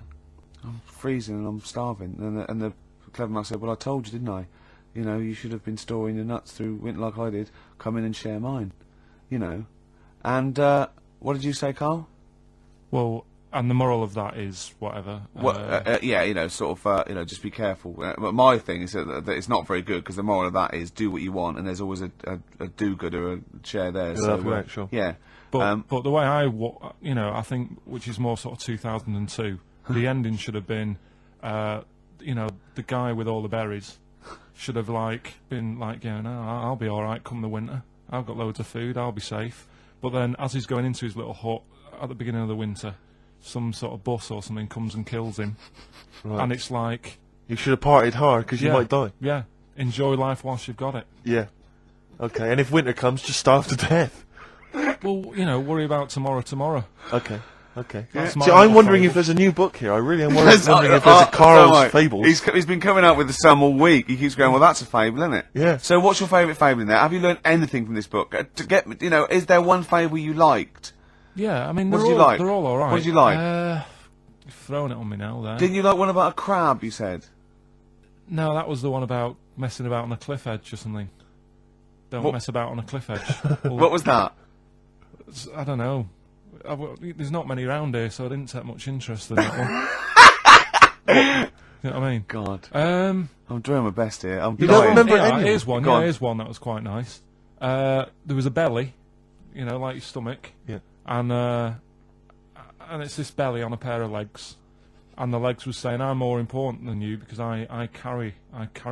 I'm freezing and I'm starving. And the clever mouse said, well, I told you, didn't I? You should have been storing your nuts through winter like I did. Come in and share mine. And what did you say, Carl? Well, and the moral of that is whatever. Just be careful. But my thing is that it's not very good, because the moral of that is do what you want, and there's always a do-gooder, a share there. Sure. Yeah. But the way I think, which is more sort of 2002, the ending should have been, the guy with all the berries should have been going, oh, I'll be all right come the winter. I've got loads of food. I'll be safe. But then, as he's going into his little hut at the beginning of the winter, some sort of bus or something comes and kills him, Right. and it's like, You should have partied hard because you yeah, might die. Yeah, enjoy life whilst you've got it. Yeah. Okay, and if winter comes, just starve to death. Well, worry about tomorrow. Okay. That's See, my I'm little wondering fable. if there's a new book here. I really am wondering if there's a Carl's Fables. He's been coming out with some all week. He keeps going, well, that's a fable, isn't it? Yeah. So what's your favourite fable in there? Have you learned anything from this book? Is there one fable you liked? Yeah, I mean, What they're did you all, like? they're all alright. What did you like? You've thrown it on me now, there. Didn't you like one about a crab, you said? No, that was the one about messing about on a cliff edge or something. Don't What- mess about on a cliff edge. Well, What was that? I don't know. There's not many around here, so I didn't take much interest in that one. You know what I mean? God. Um, I'm doing my best here. I'm You don't dying. remember yeah, any? here's one. Go on. Yeah, here's one that was quite nice. There was a belly, like your stomach, Yeah. and it's this belly on a pair of legs, and the legs was saying, "I'm more important than you because I carry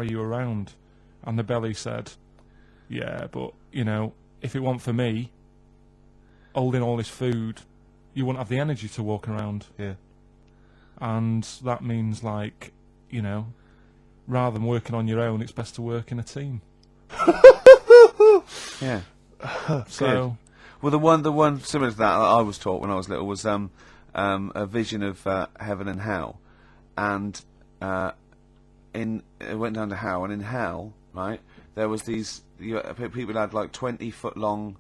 you around," and the belly said, "Yeah, but if it weren't for me holding all this food, you wouldn't have the energy to walk around." Yeah. And that means, rather than working on your own, it's best to work in a team. Yeah. So, Well, the one similar to that I was taught when I was little was a vision of heaven and hell, and it went down to hell, and in hell, right, there was these people had like 20-foot long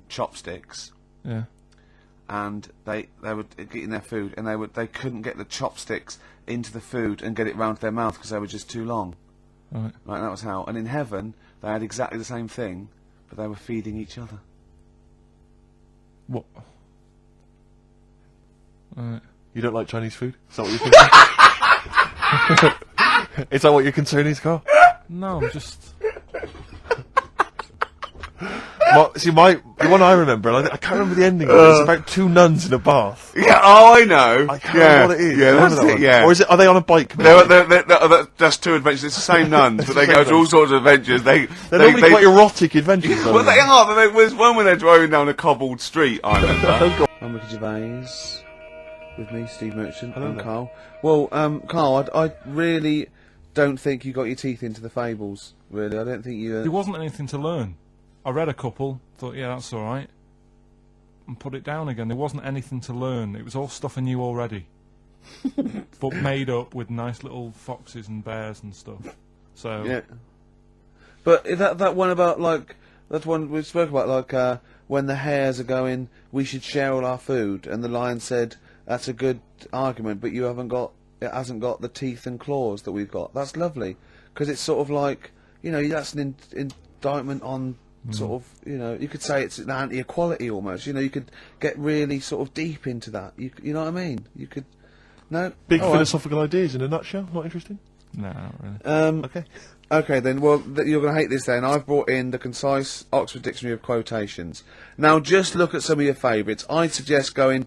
chopsticks, yeah. and they were eating their food, and they couldn't get the chopsticks into the food and get it round to their mouth because they were just too long. Right. Right, that was hell. And in heaven, they had exactly the same thing, but they were feeding each other. What? Right. You don't like Chinese food? Is that what you're thinking? Is that what your concern is, Carl? No, I'm just... The one I remember, and I can't remember the ending of it, it's about two nuns in a bath. Yeah, oh, I know. I can't remember what it is. Yeah, Remember that's that it, one? yeah. Or are they on a bike? That's two adventures. It's the same nuns, but they go to all sorts of adventures. They're normally quite erotic adventures. Well, they are. But there was one when they're driving down a cobbled street, I remember. I'm Ricky Gervais. With me, Steve Merchant. Hello and there. Carl. Well, Carl, I really don't think you got your teeth into the fables, really. I don't think you... There wasn't anything to learn. I read a couple, thought, yeah, that's alright, and put it down again. There wasn't anything to learn. It was all stuff I knew already. But made up with nice little foxes and bears and stuff. So... Yeah. But that one about, like... That one we spoke about, like, when the hares are going, we should share all our food, and the lion said, that's a good argument, but it hasn't got the teeth and claws that we've got. That's lovely. Because it's sort of like, you know, that's an indictment on... Sort of, you know, you could say it's an anti-equality almost. You know, you could get really sort of deep into that. You know what I mean? You could, no. Big All right. philosophical ideas in a nutshell. Not interesting. No, not really. Okay. Okay then. Well, you're going to hate this. Then I've brought in the concise Oxford Dictionary of Quotations. Now, just look at some of your favourites. I'd suggest going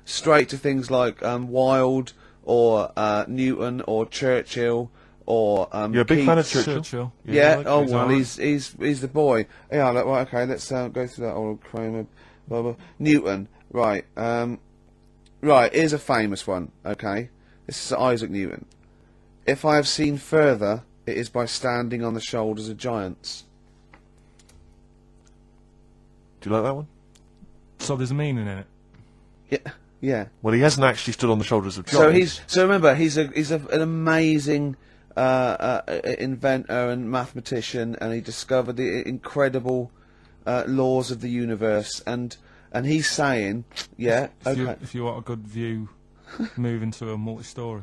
straight to things like Wilde or Newton or Churchill. Or You're a big fan of Keats. Churchill. Yeah. Like Oh Keats. well, he's the boy. Yeah. Right. Okay. Let's go through that old Kramer. Blah, blah. Newton. Right. Right. Here's a famous one. Okay. This is Isaac Newton. If I have seen further, it is by standing on the shoulders of giants. Do you like that one? So there's a meaning in it. Yeah. Yeah. Well, he hasn't actually stood on the shoulders of giants. So remember, he's an amazing inventor and mathematician, and he discovered the incredible laws of the universe. And he's saying, yeah, okay. If you want a good view, move into a multi-story.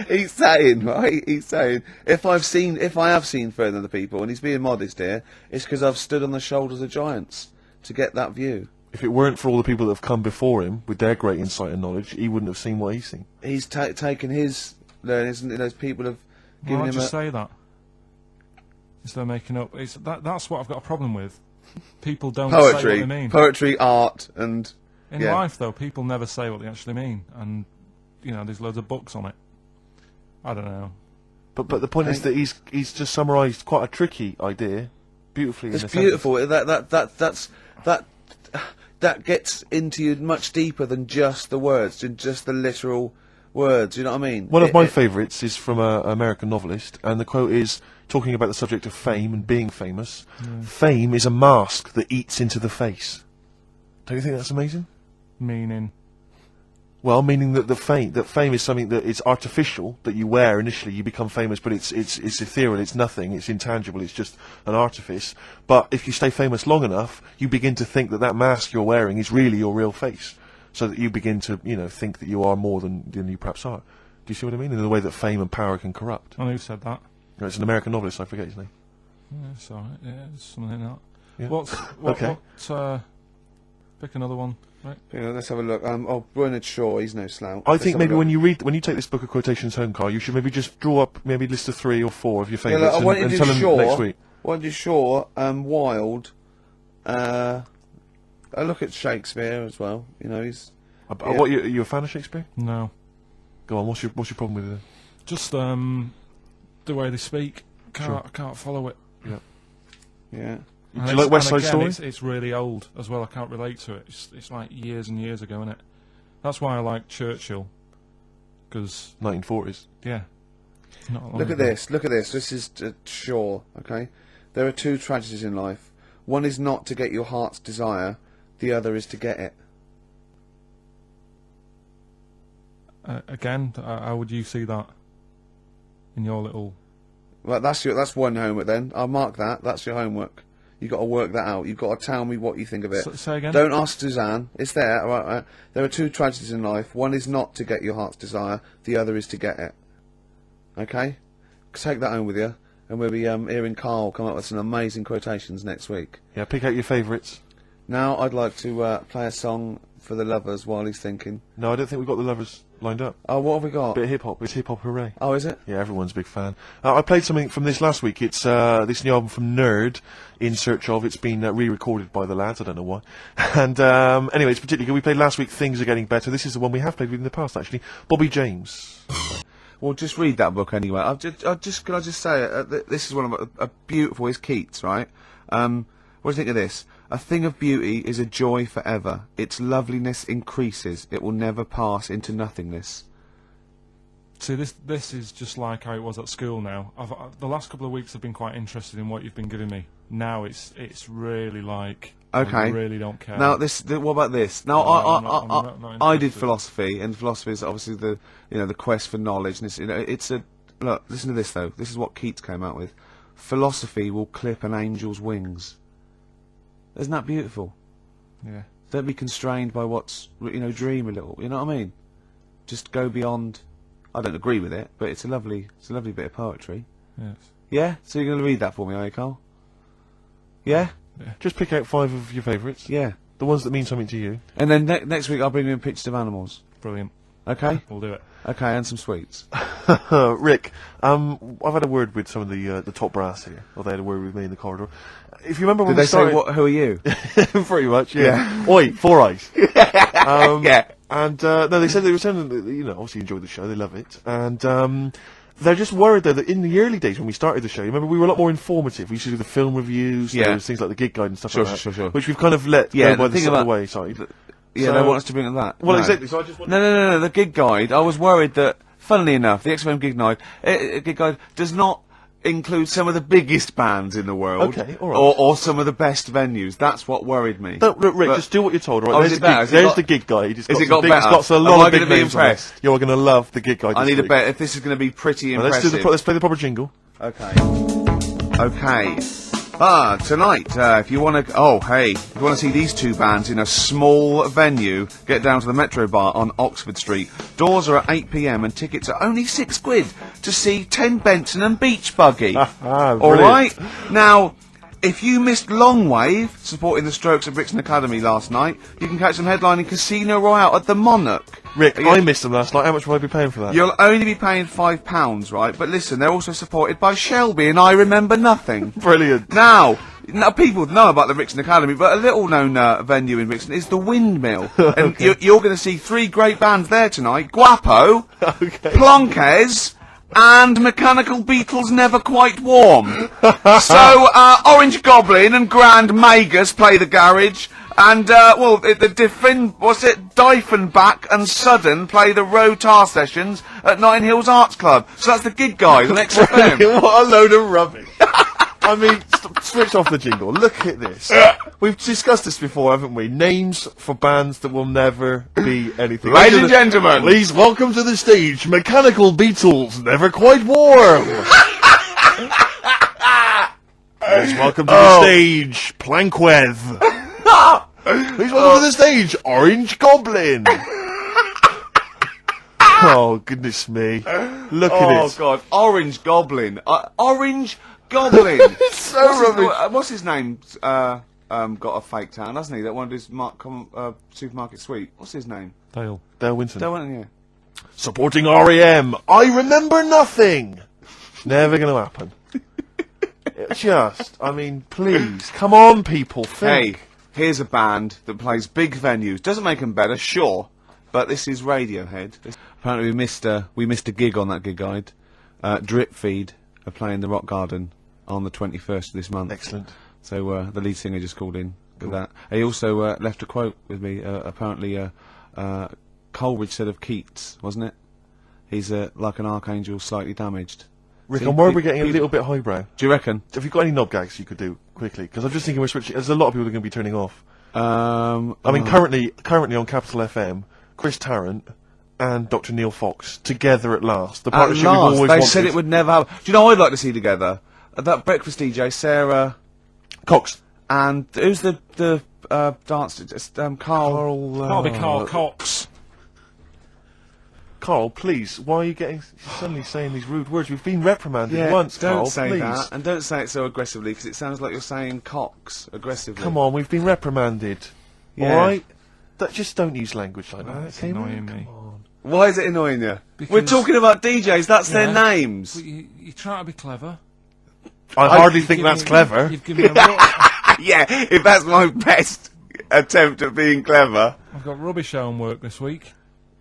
He's saying, right? He's saying, if I have seen further than the people, and he's being modest here, it's because I've stood on the shoulders of giants to get that view. If it weren't for all the people that have come before him with their great insight and knowledge, he wouldn't have seen what he's seen. He's taken his learnings, and those people have given Why him just say that? Instead of making up, that's what I've got a problem with. People don't say what they mean. Poetry, art, and In life, though, people never say what they actually mean, and you know, there's loads of books on it. I don't know. But the point is that he's just summarised quite a tricky idea beautifully. It's in a beautiful. That gets into you much deeper than just the words, than just the literal words. You know what I mean? One of my favourites is from an American novelist, and the quote is talking about the subject of fame and being famous. Yeah. Fame is a mask that eats into the face. Don't you think that's amazing? Meaning. Well, meaning that fame is something that is artificial, that you wear initially, you become famous, but it's ethereal, it's nothing, it's intangible, it's just an artifice. But if you stay famous long enough, you begin to think that mask you're wearing is really your real face, so that you begin to, you know, think that you are more than you perhaps are. Do you see what I mean? In the way that fame and power can corrupt. I know who said that. No, it's an American novelist, I forget his name. Yeah, it's alright. Yeah, it's something like that. Yeah. Okay. Pick another one. Right. Yeah, let's have a look. Bernard Shaw, he's no slouch. I think maybe when you take this book of quotations home, Carl, you should maybe just draw up maybe a list of 3 or 4 of your favourites and tell them next week. I want to do Shaw, Wilde. I look at Shakespeare as well. You know, he's. What are you a fan of Shakespeare? No. Go on. What's your problem with it? Just the way they speak. Sure. I can't follow it. Yeah. Yeah. Do you like West Side Story? It's really old as well. I can't relate to it. It's like years and years ago, isn't it? That's why I like Churchill. Because 1940s. yeah. Not long Look at ago. this. Look at this. This is Shaw. Okay. There are two tragedies in life. One is not to get your heart's desire, the other is to get it. Again, how would you see that in your little... Well, that's one homework then. I'll mark that. That's your homework. You've got to work that out. You've got to tell me what you think of it. Say again? Don't ask Suzanne. It's there. All right. There are two tragedies in life. One is not to get your heart's desire. The other is to get it. Okay? Take that home with you. And we'll be hearing Carl come up with some amazing quotations next week. Yeah, pick out your favourites. Now I'd like to play a song for the lovers while he's thinking. No, I don't think we've got the lovers lined up. Oh, what have we got? Bit of hip-hop. It's hip-hop hooray. Oh, is it? Yeah, everyone's a big fan. I played something from this last week. It's this new album from Nerd, In Search Of. It's been re-recorded by the lads. I don't know why. And anyway, it's particularly good. We played last week Things Are Getting Better. This is the one we have played with in the past, actually. Bobby James. Well, just read that book anyway. Can I just say, this is one of a beautiful. It's Keats, right? What do you think of this? A thing of beauty is a joy forever. Its loveliness increases. It will never pass into nothingness. See, this is just like how it was at school now. The last couple of weeks I've been quite interested in what you've been giving me. Now it's really like... Okay. I really don't care. Now, what about this? Now, I'm not I did interested. philosophy, and philosophy is obviously the quest for knowledge. And look. Listen to this though. This is what Keats came out with. Philosophy will clip an angel's wings. Isn't that beautiful? Yeah. Don't be constrained by what's dream a little. You know what I mean? Just go beyond. I don't agree with it, but it's a lovely bit of poetry. Yes. Yeah. So you're going to read that for me, are you, Carl? Yeah. Yeah. Just pick out 5 of your favourites. Yeah. The ones that mean something to you. And then next week I'll bring you in pictures of animals. Brilliant. Okay. We'll do it. Okay, and some sweets. Rick, I've had a word with some of the top brass here. Or they had a word with me in the corridor. If you remember when Did we they started... say, who are you? Pretty much, yeah. Yeah. Oi, 4 Eyes. Yeah. And, no, they said they were saying that, obviously enjoy the show, they love it. And, they're just worried though that in the early days when we started the show, remember we were a lot more informative. We used to do the film reviews, there was things like the gig guide and stuff like that. Sure. Which we've kind of let go by the sort of wayside. Yeah, they want us to bring that. Well, No. exactly, so I just want No, the gig guide, I was worried that, funnily enough, the XFM gig guide does not include some of the biggest bands in the world. Okay, all right. Or some of the best venues. That's what worried me. Look, Rick, But- just do what you're told, all Oh, right? is it better? Has it got- the gig guide. It's Has got it got some big, better? It's got a Am lot I of big gonna be names on it. impressed? You're going to love the gig guide I this need a week. bet if this is going to be pretty Now, impressive. let's play the proper jingle. Okay. Tonight, if you want to see these two bands in a small venue, get down to the Metro Bar on Oxford Street. Doors are at 8 p.m. and tickets are only £6 to see 10 Benson and Beach Buggy. Alright? Now, if you missed Long Wave, supporting the Strokes at Brixton Academy last night, you can catch them headlining Casino Royale at the Monarch. Rick, I missed them last night. How much will I be paying for that? You'll only be paying £5, right? But listen, they're also supported by Shelby and I Remember Nothing. Brilliant. Now, people know about the Brixton Academy, but a little-known venue in Brixton is the Windmill. And you're going to see 3 great bands there tonight. Guapo, Plonques, and Mechanical Beatles Never Quite Warm. So, Orange Goblin and Grand Magus play the garage. And, Diefenbach and Sudden play the Rotar sessions at Nine Hills Arts Club. So that's the gig guide on XFM. What a load of rubbish. I mean, switch off the jingle. Look at this. We've discussed this before, haven't we? Names for bands that will never be anything. Ladies and gentlemen. Please welcome to the stage, Mechanical Beatles Never Quite Warm. Please welcome to the stage, Plankweth. Please welcome to the stage, Orange Goblin. Oh, goodness me. Look at it. Oh, God. Orange Goblin. Orange Goblin. It's so rubbish. What's his name? Got a fake town, hasn't he? That one of his supermarket suite. What's his name? Dale. Dale Winton. Yeah. Supporting REM. I Remember Nothing. Never going to happen. I mean, please. Come on, people. Think. Hey, here's a band that plays big venues. Doesn't make them better, sure. But this is Radiohead. Apparently we missed a gig on that gig guide. Drip Feed are playing the Rock Garden on the 21st of this month. Excellent. So the lead singer just called in with that. He also left a quote with me. Apparently, Coleridge said of Keats, wasn't it? He's like an archangel, slightly damaged. Rick, I'm worried we're getting a little bit highbrow. Do you reckon? Have you got any knob gags you could do quickly? Because I'm just thinking we're switching. There's a lot of people who are going to be turning off. I mean, currently on Capital FM, Chris Tarrant and Dr. Neil Fox together at last. The partnership we've always wanted. They said it would never happen. Do you know what I'd like to see together? That breakfast DJ, Sarah Cox. And who's the dance? Carl. That'll be Carl Cox. Carl, please, why are you suddenly saying these rude words? We've been reprimanded once, don't Carl, say please. that, and don't say it so aggressively, because it sounds like you're saying Cox aggressively. Come on, we've been reprimanded. Yeah. Alright? Just don't use language like that. It's annoying me. Come on. Why is it annoying you? Because We're talking about DJs, that's their names. But you try to be clever. I hardly think that's clever. You've given me Yeah, if that's my best attempt at being clever. I've got rubbish homework this week.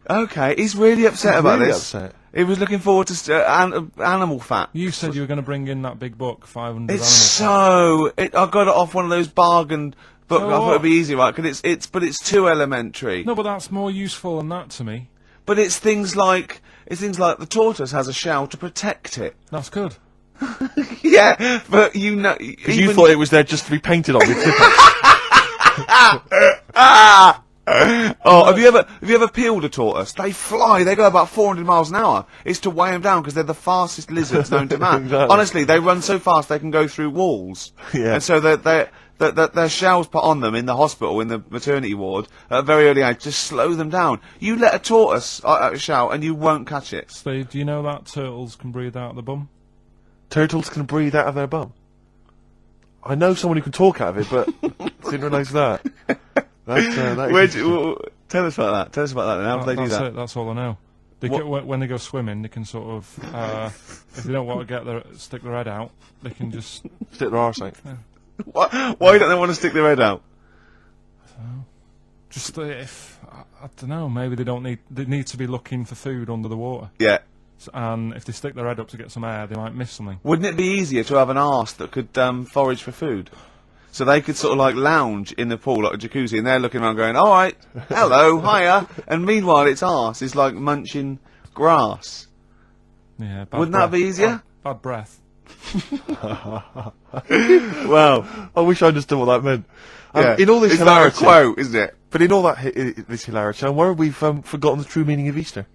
Okay, he's really upset about really this. upset. He was looking forward to animal fat. You said you were going to bring in that big book, 500 It's animal so... I got it off one of those bargain books. So I thought what? it'd be easy, right? Cause it's too elementary. No, but that's more useful than that to me. But it's things like the tortoise has a shell to protect it. That's good. Yeah, but you know... Because you thought it was there just to be painted on with Oh, have you ever peeled a tortoise? They fly. They go about 400 miles an hour. It's to weigh them down because they're the fastest lizards known to man. Exactly. Honestly, they run so fast they can go through walls. Yeah. And so their shells put on them in the hospital, in the maternity ward, at a very early age, just slow them down. You let a tortoise shell and you won't catch it. Steve, do you know that turtles can breathe out of the bum? Turtles can breathe out of their bum. I know someone who can talk out of it, but didn't realise that. That is Tell us about that. Tell us about that. And how do they do that? That's all I know. They when they go swimming, they can sort of, if they don't want to stick their head out, they can just stick their arse out. Why don't they want to stick their head out? Just if I don't know, maybe they need to be looking for food under the water. Yeah. And if they stick their head up to get some air, they might miss something. Wouldn't it be easier to have an arse that could forage for food? So they could sort of like lounge in the pool like a jacuzzi, and they're looking around going, all right, hello, hiya. And meanwhile, its arse is like munching grass. Yeah, Wouldn't that be easier? Bad breath. Well, I wish I understood what that meant. yeah. In all this It's like a hilarity, quote, isn't it? but in all that this hilarity, I'm worried we've forgotten the true meaning of Easter.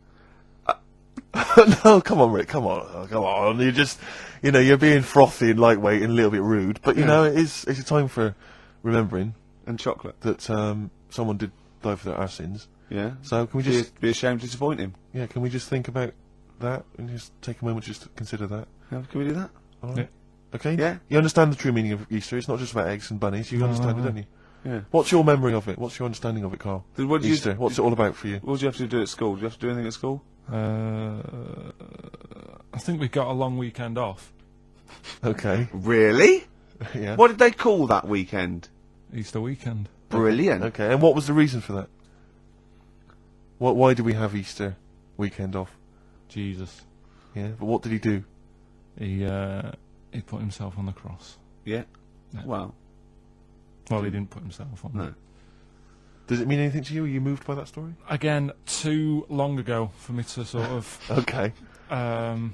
No, come on, Rick, come on. You're just, you're being frothy and lightweight and a little bit rude, but it's a time for remembering And chocolate. that someone did die for our sins. Yeah. So can we just Be ashamed to disappoint him. can we just think about that and just take a moment just to consider that? Yeah, can we do that? All right. Yeah. Okay. Yeah. You understand the true meaning of Easter? It's not just about eggs and bunnies. You understand it, don't you? Yeah. What's your memory of it? What's your understanding of it, Carl? What do you- Easter. What's it all about for you? What do you have to do at school? Do you have to do anything at school? I think we got a long weekend off. Okay. Really? Yeah. What did they call that weekend? Easter weekend. Brilliant. Okay. And what was the reason for that? Why did we have Easter weekend off? Jesus. Yeah. But what did he do? He put himself on the cross. Yeah. Yeah. Wow. Well, he didn't put himself on. No. Does it mean anything to you? Are you moved by that story? Again, too long ago for me to sort of, Okay. to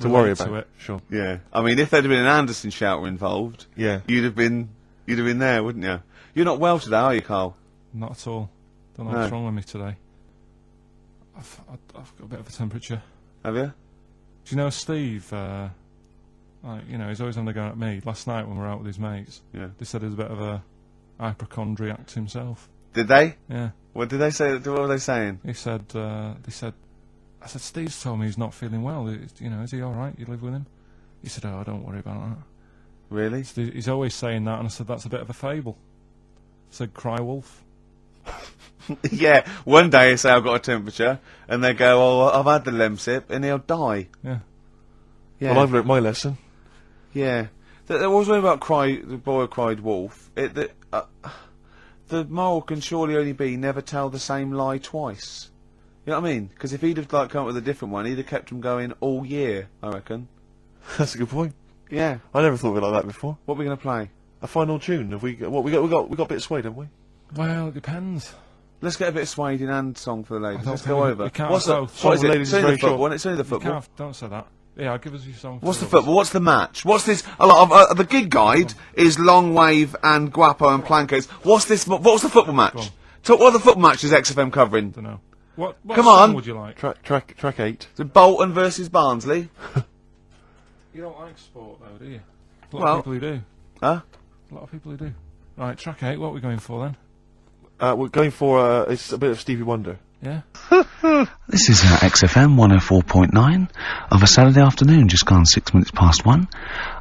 To worry relate about to it. Sure. Yeah. I mean, if there'd have been an Anderson shouter involved, Yeah. you'd have been there, wouldn't you? You're not well today, are you, Carl? Not at all. Don't know No. what's wrong with me today. I've got a bit of a temperature. Have you? Do you know Steve? He's always on the go at me. Last night when we were out with his mates, Yeah. they said he was a bit of a hypochondriac to himself. Did they? Yeah. What did they say? What were they saying? He said, I said, Steve's told me he's not feeling well. Is he alright? You live with him? He said, oh, don't worry about that. Really? He's always saying that, and I said, that's a bit of a fable. I said, cry wolf. Yeah. One day, say I've got a temperature, and they go, "Oh, I've had the Lemsip," and he'll die. Yeah. Yeah. Well, I've learnt my lesson. Yeah. There was one about the boy who cried wolf. The moral can surely only be never tell the same lie twice. You know what I mean? Because if he'd have come up with a different one, he'd have kept him going all year, I reckon. That's a good point. Yeah. I never thought of it like that before. What are we going to play? A final tune. Have we got what we got? We got a bit of Suede, haven't we? Well, it depends. Let's get a bit of Sweden and song for the ladies. I don't Let's think go we- over. we can't What's so- what song is for it? ladies It's is only the very short. football. It's only the You football. don't say that. Yeah, I'll give us you some. What's the football? What's the match? What's this? A lot of the gig guide is Long Wave and Guapo and Plankers. What's this? What's the football match? What are the football matches XFM covering? Don't know. What Come song on. would you like? Track 8. Is it Bolton versus Barnsley? You don't like sport though, do you? A lot Well- of people who do. Huh? A lot of people who do. Right, track 8. What are we going for then? We're going for it's a bit of Stevie Wonder. Yeah. This is XFM 104.9 of a Saturday afternoon, just gone 6 minutes past 1.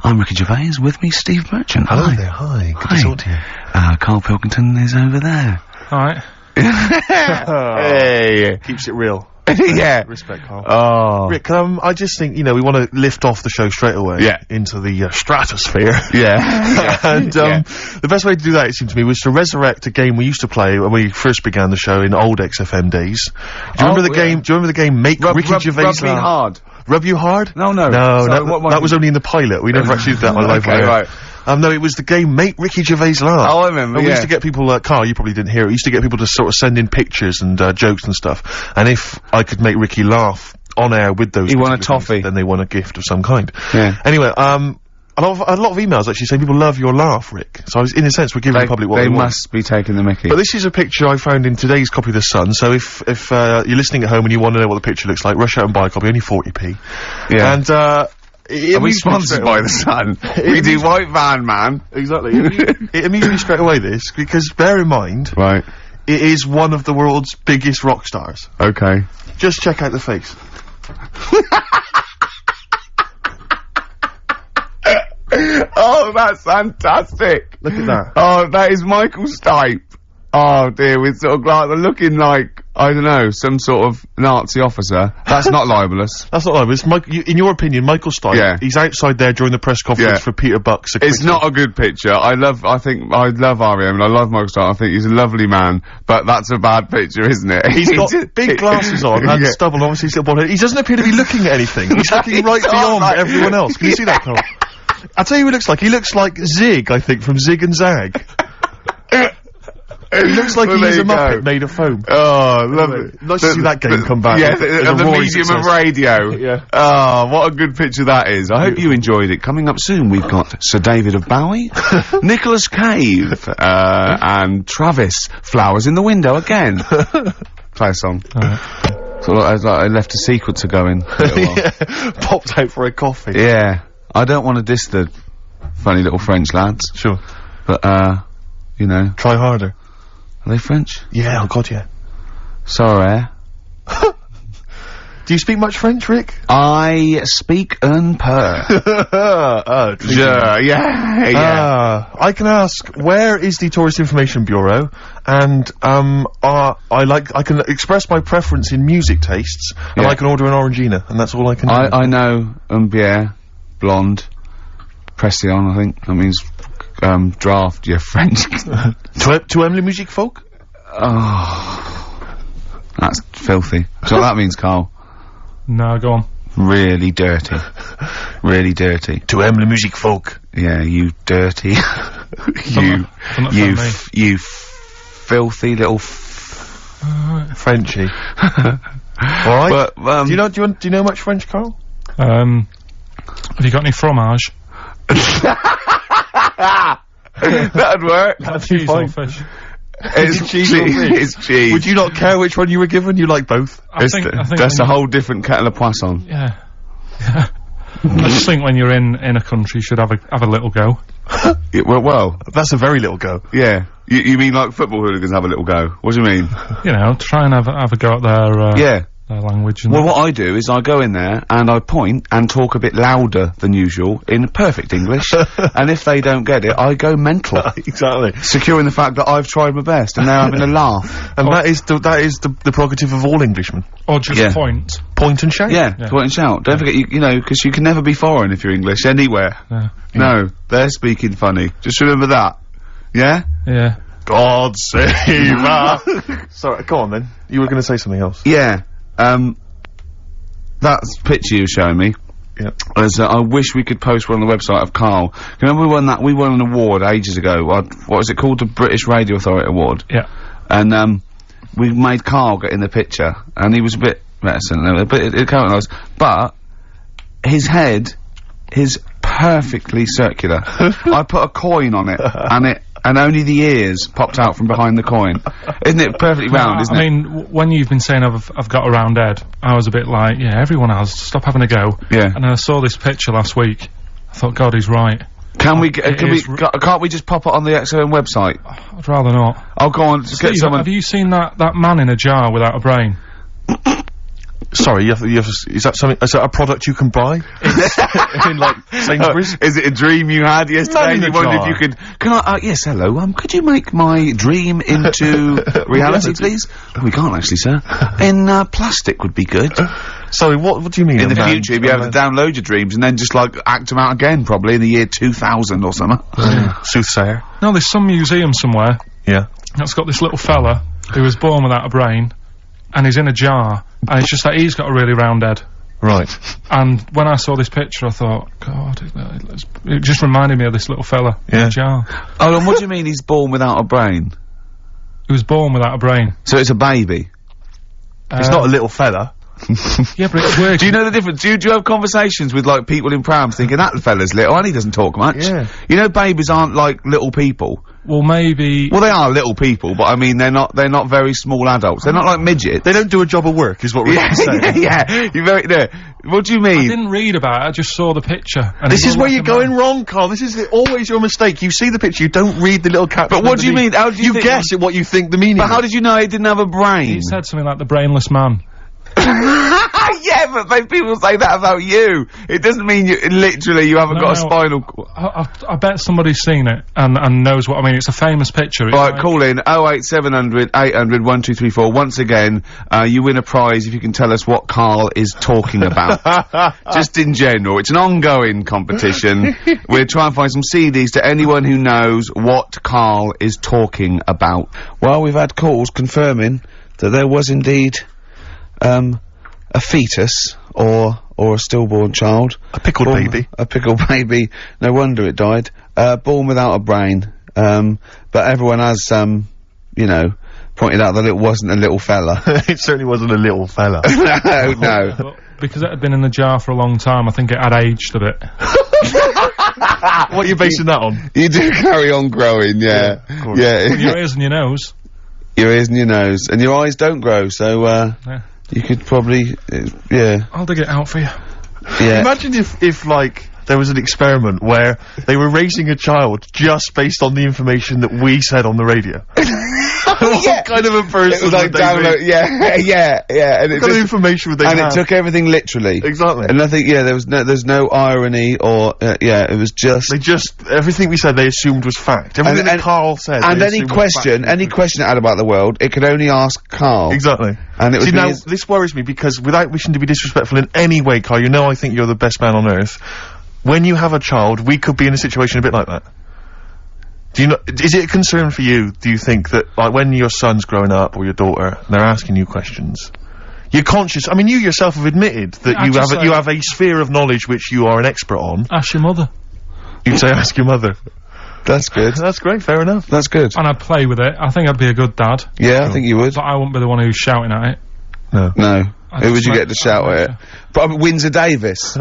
I'm Ricky Gervais, with me Steve Merchant. Hello Hi. there, hi. Good Hi. to talk to you. Carl Pilkington is over there. All right. Hey. Keeps it real. Yeah. Respect, Carl. Oh. Rick, I just think, we want to lift off the show straight away. Yeah. Into the stratosphere. Yeah. And the best way to do that, it seemed to me, was to resurrect a game we used to play when we first began the show in old XFM days. Do you remember the game? Do you remember the game Make Ricky Gervais Rub me Laugh? hard. Rub You Hard? No. No, Sorry, that was only in the pilot. We never actually did that on live Okay, air. right. No, it was the game Make Ricky Gervais Laugh. Oh, I remember, And we used yeah. to get people, Carl, you probably didn't hear it, we used to get people to sort of send in pictures and jokes and stuff. And if I could make Ricky laugh on air with those He won a particular things, toffee. then they won a gift of some kind. Yeah. Anyway, a lot of emails actually saying people love your laugh, Rick. So in a sense, we're giving the public what They they want. must be taking the mickey. But this is a picture I found in today's copy of The Sun, so if you're listening at home and you want to know what the picture looks like, rush out and buy a copy, only 40p. Yeah. And, Are we sponsored by The Sun? We do White Van Man. Exactly. It amused me straight away, this, because bear in mind, Right. it is one of the world's biggest rock stars. Okay. Just check out the face. Oh, that's fantastic. Look at that. Oh, that is Michael Stipe. Oh dear, with sort of like looking like, I don't know, some sort of Nazi officer. That's not libelous. That's not like, it's in your opinion, Michael Stipe, Yeah. he's outside there during the press conference Yeah. for Peter Buck's It's not a good picture. I love R.E.M. and I love Michael Stipe. I think he's a lovely man, but that's a bad picture, isn't it? He's got big glasses on and Yeah. stubble, obviously he's got bald head. He doesn't appear to be looking at anything. He's looking right not beyond like- everyone else. Can you see that, Carl? I'll tell you who he looks like. He looks like Zig, I think, from Zig and Zag. He looks like Well, he's there a you Muppet go. made of foam. Oh, lovely. Nice to see that game come back. Yeah, As a the roaring medium of success. radio. Yeah. Oh, what a good picture that is. I hope you enjoyed it. Coming up soon, we've got Sir David of Bowie, Nicholas Cave, and Travis. Flowers in the Window again. Play a song. Sort of like I left a sequel to go in. For a little while. Yeah. Popped out for a coffee. Yeah. I don't want to diss the funny little French lads, Sure. but, you know, Try harder. are they French? Yeah, oh god, yeah. Sorry. Do you speak much French, Rick? I speak un peu. Yeah. I can ask, where is the Tourist Information Bureau? And, I can express my preference in music tastes, and Yeah. I can order an Orangina, and that's all I can do. I know bière, blonde, pression, I think. That means, draft, yeah, French. Tu aimes la musique folk? Oh. That's filthy. So what that means, Carl? No, go on. Really dirty. Really dirty. Tu aimes la musique folk? Yeah, you dirty. Don't offend me. you filthy little Frenchy. Alright. But, Do you know much French, Carl? Have you got any fromage? that'd work. Cheese or fish? It's cheese or fish? It's cheese. Would you not care which one you were given? You like both? I think That's a when whole different kettle of poisson. Yeah. I just think when you're in a country, you should have a little go. Yeah, well, That's a very little go. yeah. You mean like football hooligans have a little go? What do you mean? You know, try and have a go at their Yeah. their language. And Well, what I do is I go in there and I point and talk a bit louder than usual in perfect English, and if they don't get it, I go mental, Exactly. securing the fact that I've tried my best and they're having a laugh. And that is the prerogative of all Englishmen. or just Yeah. point. Point and shout. Yeah, point and shout. Don't forget, you know, because you can never be foreign if you're English anywhere. Yeah. No, they're speaking funny. Just remember that. Yeah? Yeah. God save us. Sorry, go on then. You were going to say something else. Yeah. That picture you were showing me. Yeah. I wish we could post one on the website of Carl. Remember we won an award ages ago. What was it called? The British Radio Authority Award. Yeah. And we made Carl get in the picture, and he was a bit reticent, but it came nice. But his head is perfectly circular. I put a coin on it, and only the ears popped out from behind the coin. Isn't it perfectly round, isn't it? I mean, when you've been saying I've got a round head, I was a bit like, yeah, everyone has, stop having a go. Yeah. And then I saw this picture last week, I thought, God, he's right. Can't we just pop it on the XFM website? I'd rather not. I'll go on, just get Steve, someone... have you seen that man in a jar without a brain? Sorry, you have to, is that something, is that a product you can buy? in like, Sainsbury's? Is it a dream you had yesterday? You wondered if you could... yes, hello, could you make my dream into reality, please? Oh, we can't actually, sir. In, plastic would be good. Sorry, what do you mean? In the future, you'll be able to download your dreams and then just, like, act them out again, probably, in the year 2000 or something. Soothsayer. No, there's some museum somewhere. Yeah. That's got this little fella who was born without a brain, and he's in a jar, and it's just that he's got a really round head. Right. And when I saw this picture, I thought, God, it just reminded me of this little fella in a jar. Oh, and what do you mean he's born without a brain? He was born without a brain. So it's a baby? It's not a little fella. Yeah, but it's working. Do you know the difference? Do you have conversations with, like, people in prams thinking, that fella's little, and he doesn't talk much? Yeah. You know babies aren't, like, little people. Well, maybe... Well, they are little people, but I mean, they're not very small adults. They're not like midgets. They don't do a job of work, is what we're saying. Yeah, you're very, no. What do you mean? I didn't read about it, I just saw the picture. And This is where you're going wrong, Carl. This is always your mistake. You see the picture, you don't read the little caption. But what do you mean? How do you think guess at what you think the meaning is. But how did you know he didn't have a brain? He said something like the brainless man. Yeah, but people say that about you. It doesn't mean literally you haven't got a spinal cord. I bet somebody's seen it and knows what I mean. It's a famous picture. Right, like call in 08700 800 1234. Once again, you win a prize if you can tell us what Carl is talking about. Just in general. It's an ongoing competition. We're trying to find some CDs to anyone who knows what Carl is talking about. Well, we've had calls confirming that there was indeed a fetus or a stillborn child. A pickled baby. A pickled baby. No wonder it died. Born without a brain. But everyone has, you know, pointed out that it wasn't a little fella. It certainly wasn't a little fella. No. But because it had been in the jar for a long time, I think it had aged a bit. What are you basing that on? You do carry on growing, yeah. Well, your ears and your nose. Your ears and your nose. And your eyes don't grow, so, yeah. You could probably, yeah. I'll dig it out for you. Yeah. Imagine if, like, there was an experiment where they were raising a child just based on the information that we said on the radio. What kind of a person it was like download, yeah. And what kind of information would they have? And it took everything literally. Exactly. And I think, yeah, there's no irony or, yeah, it was just... everything we said they assumed was fact. Everything that Carl said. And any question it had about the world, it could only ask Carl. Exactly. And it would See, now, this worries me because without wishing to be disrespectful in any way, Carl, you know I think you're the best man on earth. When you have a child, we could be in a situation a bit like that. Do you know, is it a concern for you, do you think, that, like, when your son's growing up, or your daughter, and they're asking you questions, you're conscious, I mean, you yourself have admitted that you have a sphere of knowledge which you are an expert on. Ask your mother. You'd say ask your mother. That's good. That's great, fair enough. That's good. And I'd play with it. I think I'd be a good dad. Yeah, I think you would. But I wouldn't be the one who's shouting at it. No. No. Who would you get to shout at it? Probably Windsor Davis.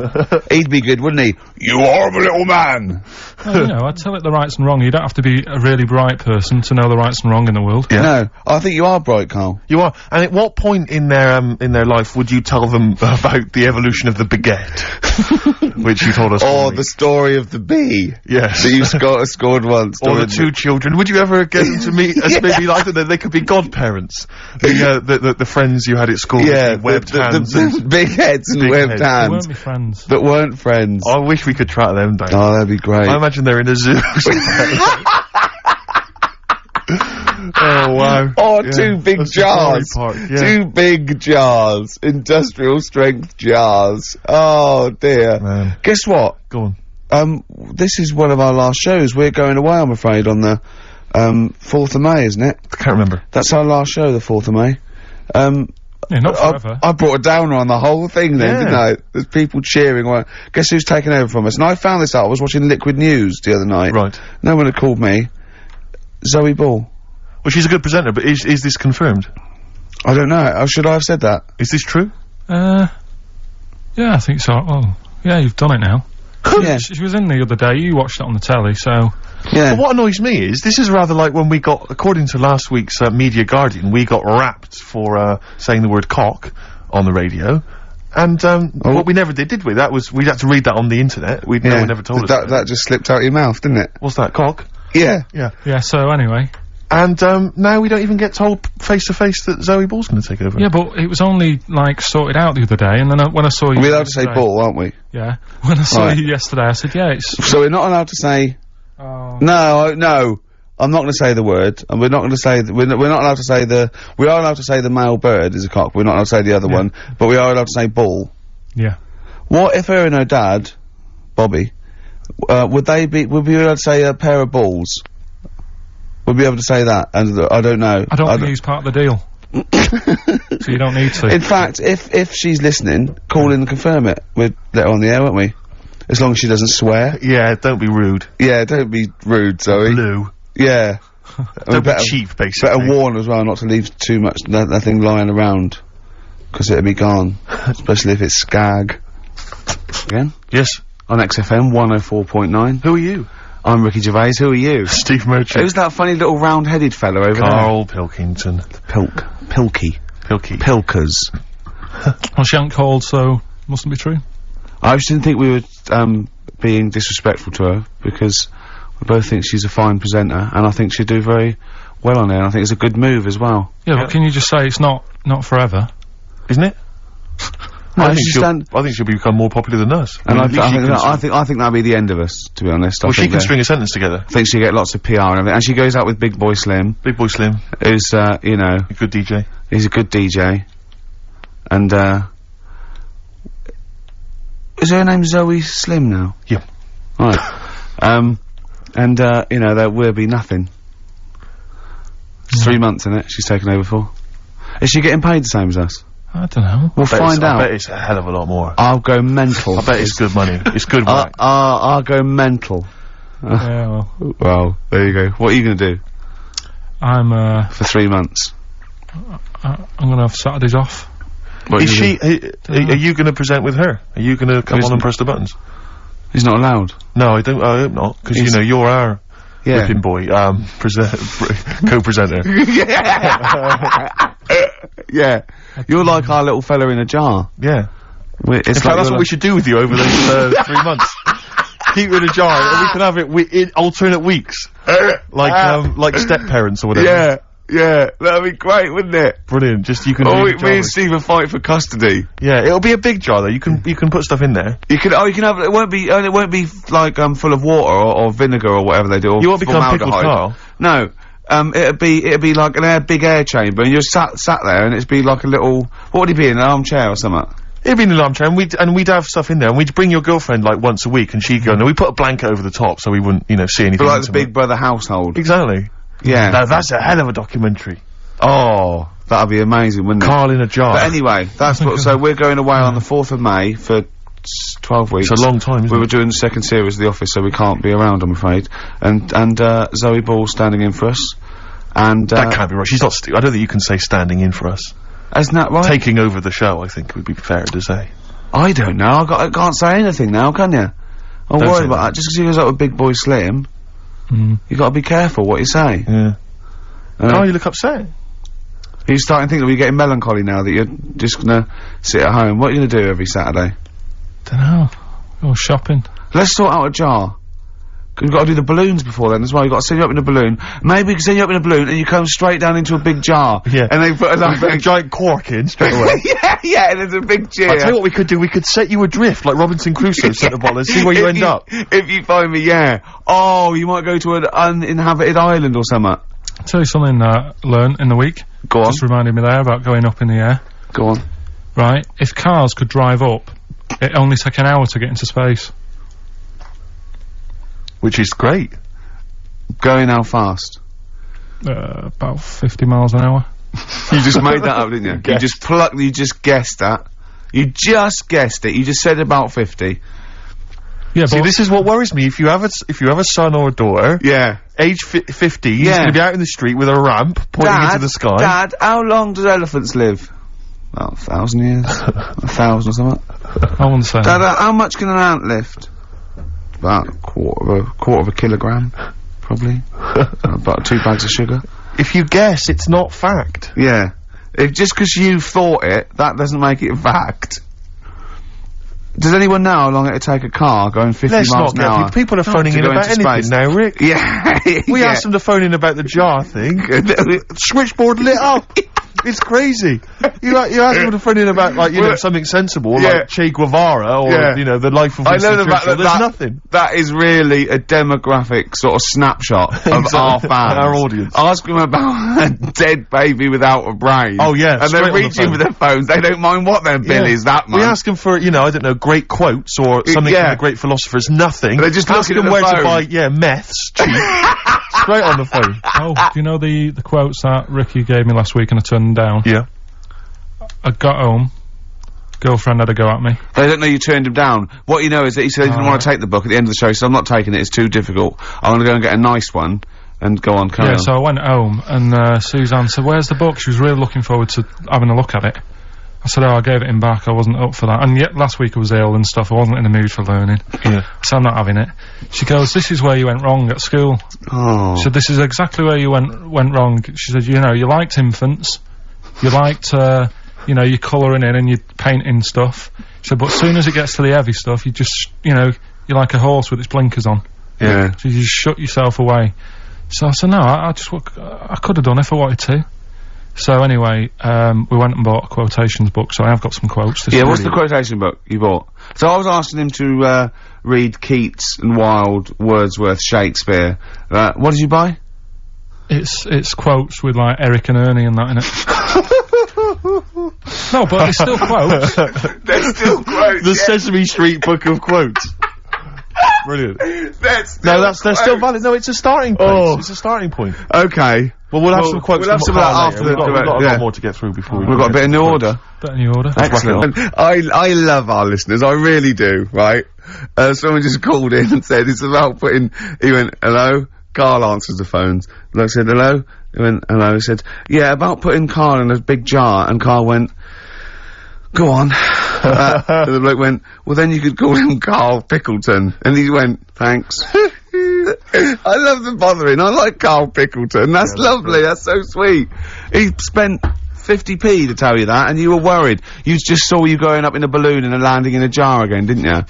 He'd be good, wouldn't he? You horrible little man! Well, you know, I'd tell it the rights and wrong. You don't have to be a really bright person to know the rights and wrong in the world. Yeah. No, I think you are bright, Carl. You are. And at what point in their life would you tell them about the evolution of the baguette? Which you told us. Or the story of the bee. Yes. That you scored once. Or the two children. Would you ever get them to meet as maybe like that? They could be godparents. The friends you had at school. Yeah. Webbed hands. The big heads and webbed hands. They weren't my friends. That weren't friends. I wish we could track them down. Oh, that'd be great. I imagine they're in a zoo. Oh, wow. Oh, yeah. Two big jars. Yeah. Two big jars. Industrial strength jars. Oh, dear. Man. Guess what? Go on. This is one of our last shows. We're going away, I'm afraid, on the 4th of May, isn't it? I can't remember. That's our last show, the 4th of May. Yeah, not forever. I brought a downer on the whole thing then, didn't I? There's people cheering. Well, guess who's taken over from us? And I found this out. I was watching Liquid News the other night. Right. No one had called me. Zoe Ball. Well, she's a good presenter, but is this confirmed? I don't know. Should I have said that? Is this true? Yeah, I think so. Well, Yeah, you've done it now. Yeah. She was in the other day, you watched it on the telly, so... Yeah. But what annoys me is, this is rather like when we got, according to last week's Media Guardian, we got rapped for saying the word cock on the radio. And, what we never did we? That was, we had to read that on the internet. No one ever told us that just slipped out your mouth, didn't it? What's that, cock? Yeah. Yeah. Yeah, so anyway... And, now we don't even get told face to face that Zoe Ball's gonna take over. Yeah, but it was only, like, sorted out the other day, and then when I saw you... We're allowed to say ball, aren't we? Yeah. When I saw you yesterday, I said, yeah, it's... So we're not allowed to say... Oh. No, I'm not gonna say the word, and we're not gonna say... we're not allowed to say the... We are allowed to say the male bird is a cock, we're not allowed to say the other one, but we are allowed to say ball. Yeah. What if her and her dad, Bobby, would we be able to say a pair of balls? Would we be able to say that? And I don't know. I don't think he's part of the deal. So you don't need to. In fact, if she's listening, call in and confirm it. We'd let her on the air, won't we? As long as she doesn't swear. Yeah, don't be rude. Yeah, don't be rude, Zoe. Blue. Yeah. Don't be cheap, basically. Better warn as well not to leave too much, nothing lying around. Because it'll be gone. Especially if it's skag. Again? Yes. On XFM 104.9. Who are you? I'm Ricky Gervais, who are you? Steve Merchant. Who's that funny little round-headed fellow over Carl Pilkington. Pilky. Pilkers. Well, she ain't called, so mustn't be true. I just didn't think we were, being disrespectful to her, because we both think she's a fine presenter, and I think she'd do very well on there, and I think it's a good move as well. Yeah, but can you just say it's not forever? Isn't it? No, I think she'll become more popular than us. And I think that'll be the end of us, to be honest. Well, she can string a sentence together. I think she'll get lots of PR and everything. And she goes out with Big Boy Slim. Big Boy Slim. Who's, you know... A good DJ. He's a good DJ. And, is her name Zoe Slim now? Yeah. Right. And, you know, there will be nothing. It's 3 months, isn't it, she's taken over for? Is she getting paid the same as us? I don't know. We'll find out. I bet it's a hell of a lot more. I'll go mental. I bet it's good money. It's good work. I'll go mental. Yeah, well, there you go. What are you gonna do? I'm, for 3 months. I'm gonna have Saturdays off. Is she, are you gonna present with her? Are you gonna come on and press the buttons? He's not allowed. No, I hope not, because, you know, you're our whipping boy, co-presenter. Yeah. You're like our little fella in a jar. Yeah. In fact, that's what we should do with you over those 3 months. Keep it in a jar, and we can have it in alternate weeks. Like step-parents or whatever. Yeah, that'd be great, wouldn't it? Brilliant, just you can me and Steve will fight for custody. Yeah, it'll be a big jar though, you can put stuff in there. You can have, it won't be like, full of water or vinegar or whatever they do, or you won't become Pickled Carl. No. It'd be like big air chamber, and you're sat there, and it'd be like a little, what would he be in, an armchair or something? It'd be in an armchair, and we'd have stuff in there, and we'd bring your girlfriend like once a week, and she'd go, and we put a blanket over the top so we wouldn't, you know, see anything. But like the Big Brother household. Exactly. Yeah. Now that's a hell of a documentary. Oh, that'd be amazing, wouldn't it? Carl in a jar. But anyway, that's what, so we're going away on the 4th of May for 12 weeks. It's a long time, isn't it? We were doing the second series of The Office, so we can't be around, I'm afraid. And Zoe Ball's standing in for us. And, that can't be right. She's not I don't think you can say standing in for us. Isn't that right? Taking over the show, I think, would be fair to say. I don't know. I can't say anything now, can you? I'm worried about that. Just because he goes up with Big Boy Slim, you gotta be careful what you say. Yeah. Oh, you look upset. Are you starting to think that you're getting melancholy now that you're just gonna sit at home? What are you gonna do every Saturday? Dunno. Go shopping. Let's sort out a jar. We've got to do the balloons before then as well. You've got to send you up in a balloon. Maybe we can send you up in a balloon and you come straight down into a big jar. Yeah. And they put a giant cork in straight away. yeah, and there's a big cheer. I'll tell you what we could do. We could set you adrift like Robinson Crusoe set the bottle and see where you end up. If you find me, yeah. Oh, you might go to an uninhabited island or something. I'll tell you something learned in the week. Go on. Just reminded me there about going up in the air. Go on. Right, if cars could drive up, it'd only take an hour to get into space. Which is great. Going how fast? About 50 miles an hour. You just made that up, didn't you? You just guessed that. You just guessed it. You just said about 50. Yeah, see, this is what worries me. If you have a son or a daughter, age 50, he's gonna be out in the street with a ramp pointing into the sky. Dad, how long does elephants live? About 1,000 years. 1,000 or something. I wouldn't say. Dad, how much can an ant lift? About a quarter of a kilogram, probably. About 2 bags of sugar. If you guess, it's not fact. Yeah. Just because you thought it, that doesn't make it fact. Does anyone know how long it'd take a car going 50 miles an hour? People are phoning in about anything now, Rick. Yeah. We asked them to phone in about the jar thing. Switchboard lit up. It's crazy. You ask them to phone in about, like, you know, something sensible, like Che Guevara, or, you know, the life of Winston Churchill. There's nothing. That is really a demographic sort of snapshot of our fans. Our audience. Ask them about a dead baby without a brain. Oh, yeah. And they're reaching for their phones. They don't mind what their bill is that much. We ask them for, you know, I don't know, great quotes or something from the great philosophers. Nothing. They're just ask looking them at the where phone. to buy, meths cheap. Straight on the phone. Oh, do you know the quotes that Ricky gave me last week and I turned them down? Yeah. I got home, girlfriend had a go at me. They don't know you turned him down. What you know is that he said he didn't want to take the book at the end of the show, so I'm not taking it, it's too difficult. I'm gonna go and get a nice one, and go on, carry on. So I went home, and Suzanne said, where's the book? She was really looking forward to having a look at it. I said, I gave it him back, I wasn't up for that. And yet, last week I was ill and stuff, I wasn't in the mood for learning. Yeah. So I'm not having it. She goes, this is where you went wrong at school. Oh. She said, this is exactly where you went wrong. She said, you know, you liked infants, you liked, you know, you're colouring in and you're painting stuff. She said, but as soon as it gets to the heavy stuff, you just, you know, you're like a horse with its blinkers on. Yeah. So you just shut yourself away. So I said, no, I could have done if I wanted to. So anyway, we went and bought a quotations book, so I have got some quotes. What's the quotation book you bought? So I was asking him to, read Keats and Wilde, Wordsworth, Shakespeare. What did you buy? It's quotes with, like, Eric and Ernie and that in it. No, but it's still quotes. They're still quotes. The Sesame Street book of quotes. Brilliant. They're still valid. No, it's a starting place. It's a starting point. Okay. Well, we'll have some quotes. We'll have some of that after we've got a lot more to get through before we've got a bit in the order. Bit in the order. Excellent. I love our listeners. I really do. Right. Someone just called in and said it's about putting. He went, hello. Carl answers the phones. Bloke said hello. He went hello. He said, yeah, about putting Carl in a big jar. And Carl went, go on. And the bloke went, well then you could call him Carl Pickleton. And he went, thanks. I love the bothering. I like Carl Pickleton. That's lovely. That's so sweet. He spent 50p to tell you that, and you were worried. You just saw you going up in a balloon and landing in a jar again, didn't you?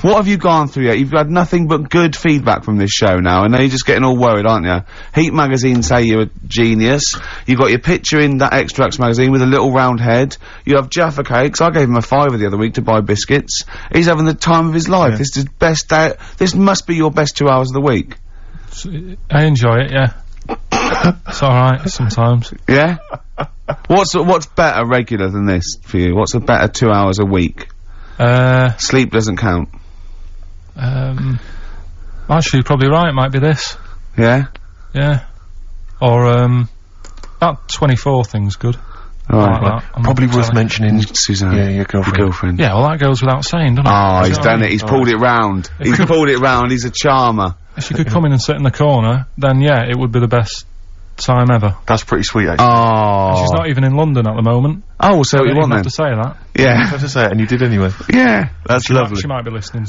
What have you gone through yet? You've had nothing but good feedback from this show now, and now you're just getting all worried, aren't you? Heat magazine say you're a genius. You got your picture in that Extracts magazine with a little round head. You have Jaffa cakes. I gave him a £5 the other week to buy biscuits. He's having the time of his life. Yeah. This is his best day. This must be your best 2 hours of the week. I enjoy it, yeah. It's alright sometimes. Yeah? What's better regular than this for you? What's a better 2 hours a week? Sleep doesn't count. Actually, you're probably right, it might be this. Yeah? Yeah. Or, that 24 thing's good. Alright. Like probably worth mentioning Suzanne. Yeah, your girlfriend. Yeah, well that goes without saying, doesn't it? Oh, he's done it. He's pulled it round. He's pulled it round. He's a charmer. If she could come in and sit in the corner, then yeah, it would be the best time ever. That's pretty sweet, actually. Oh. She's not even in London at the moment. Oh, so you want have then? to say that. Yeah. You have to say it, and you did anyway. Yeah. That's lovely. She might be listening.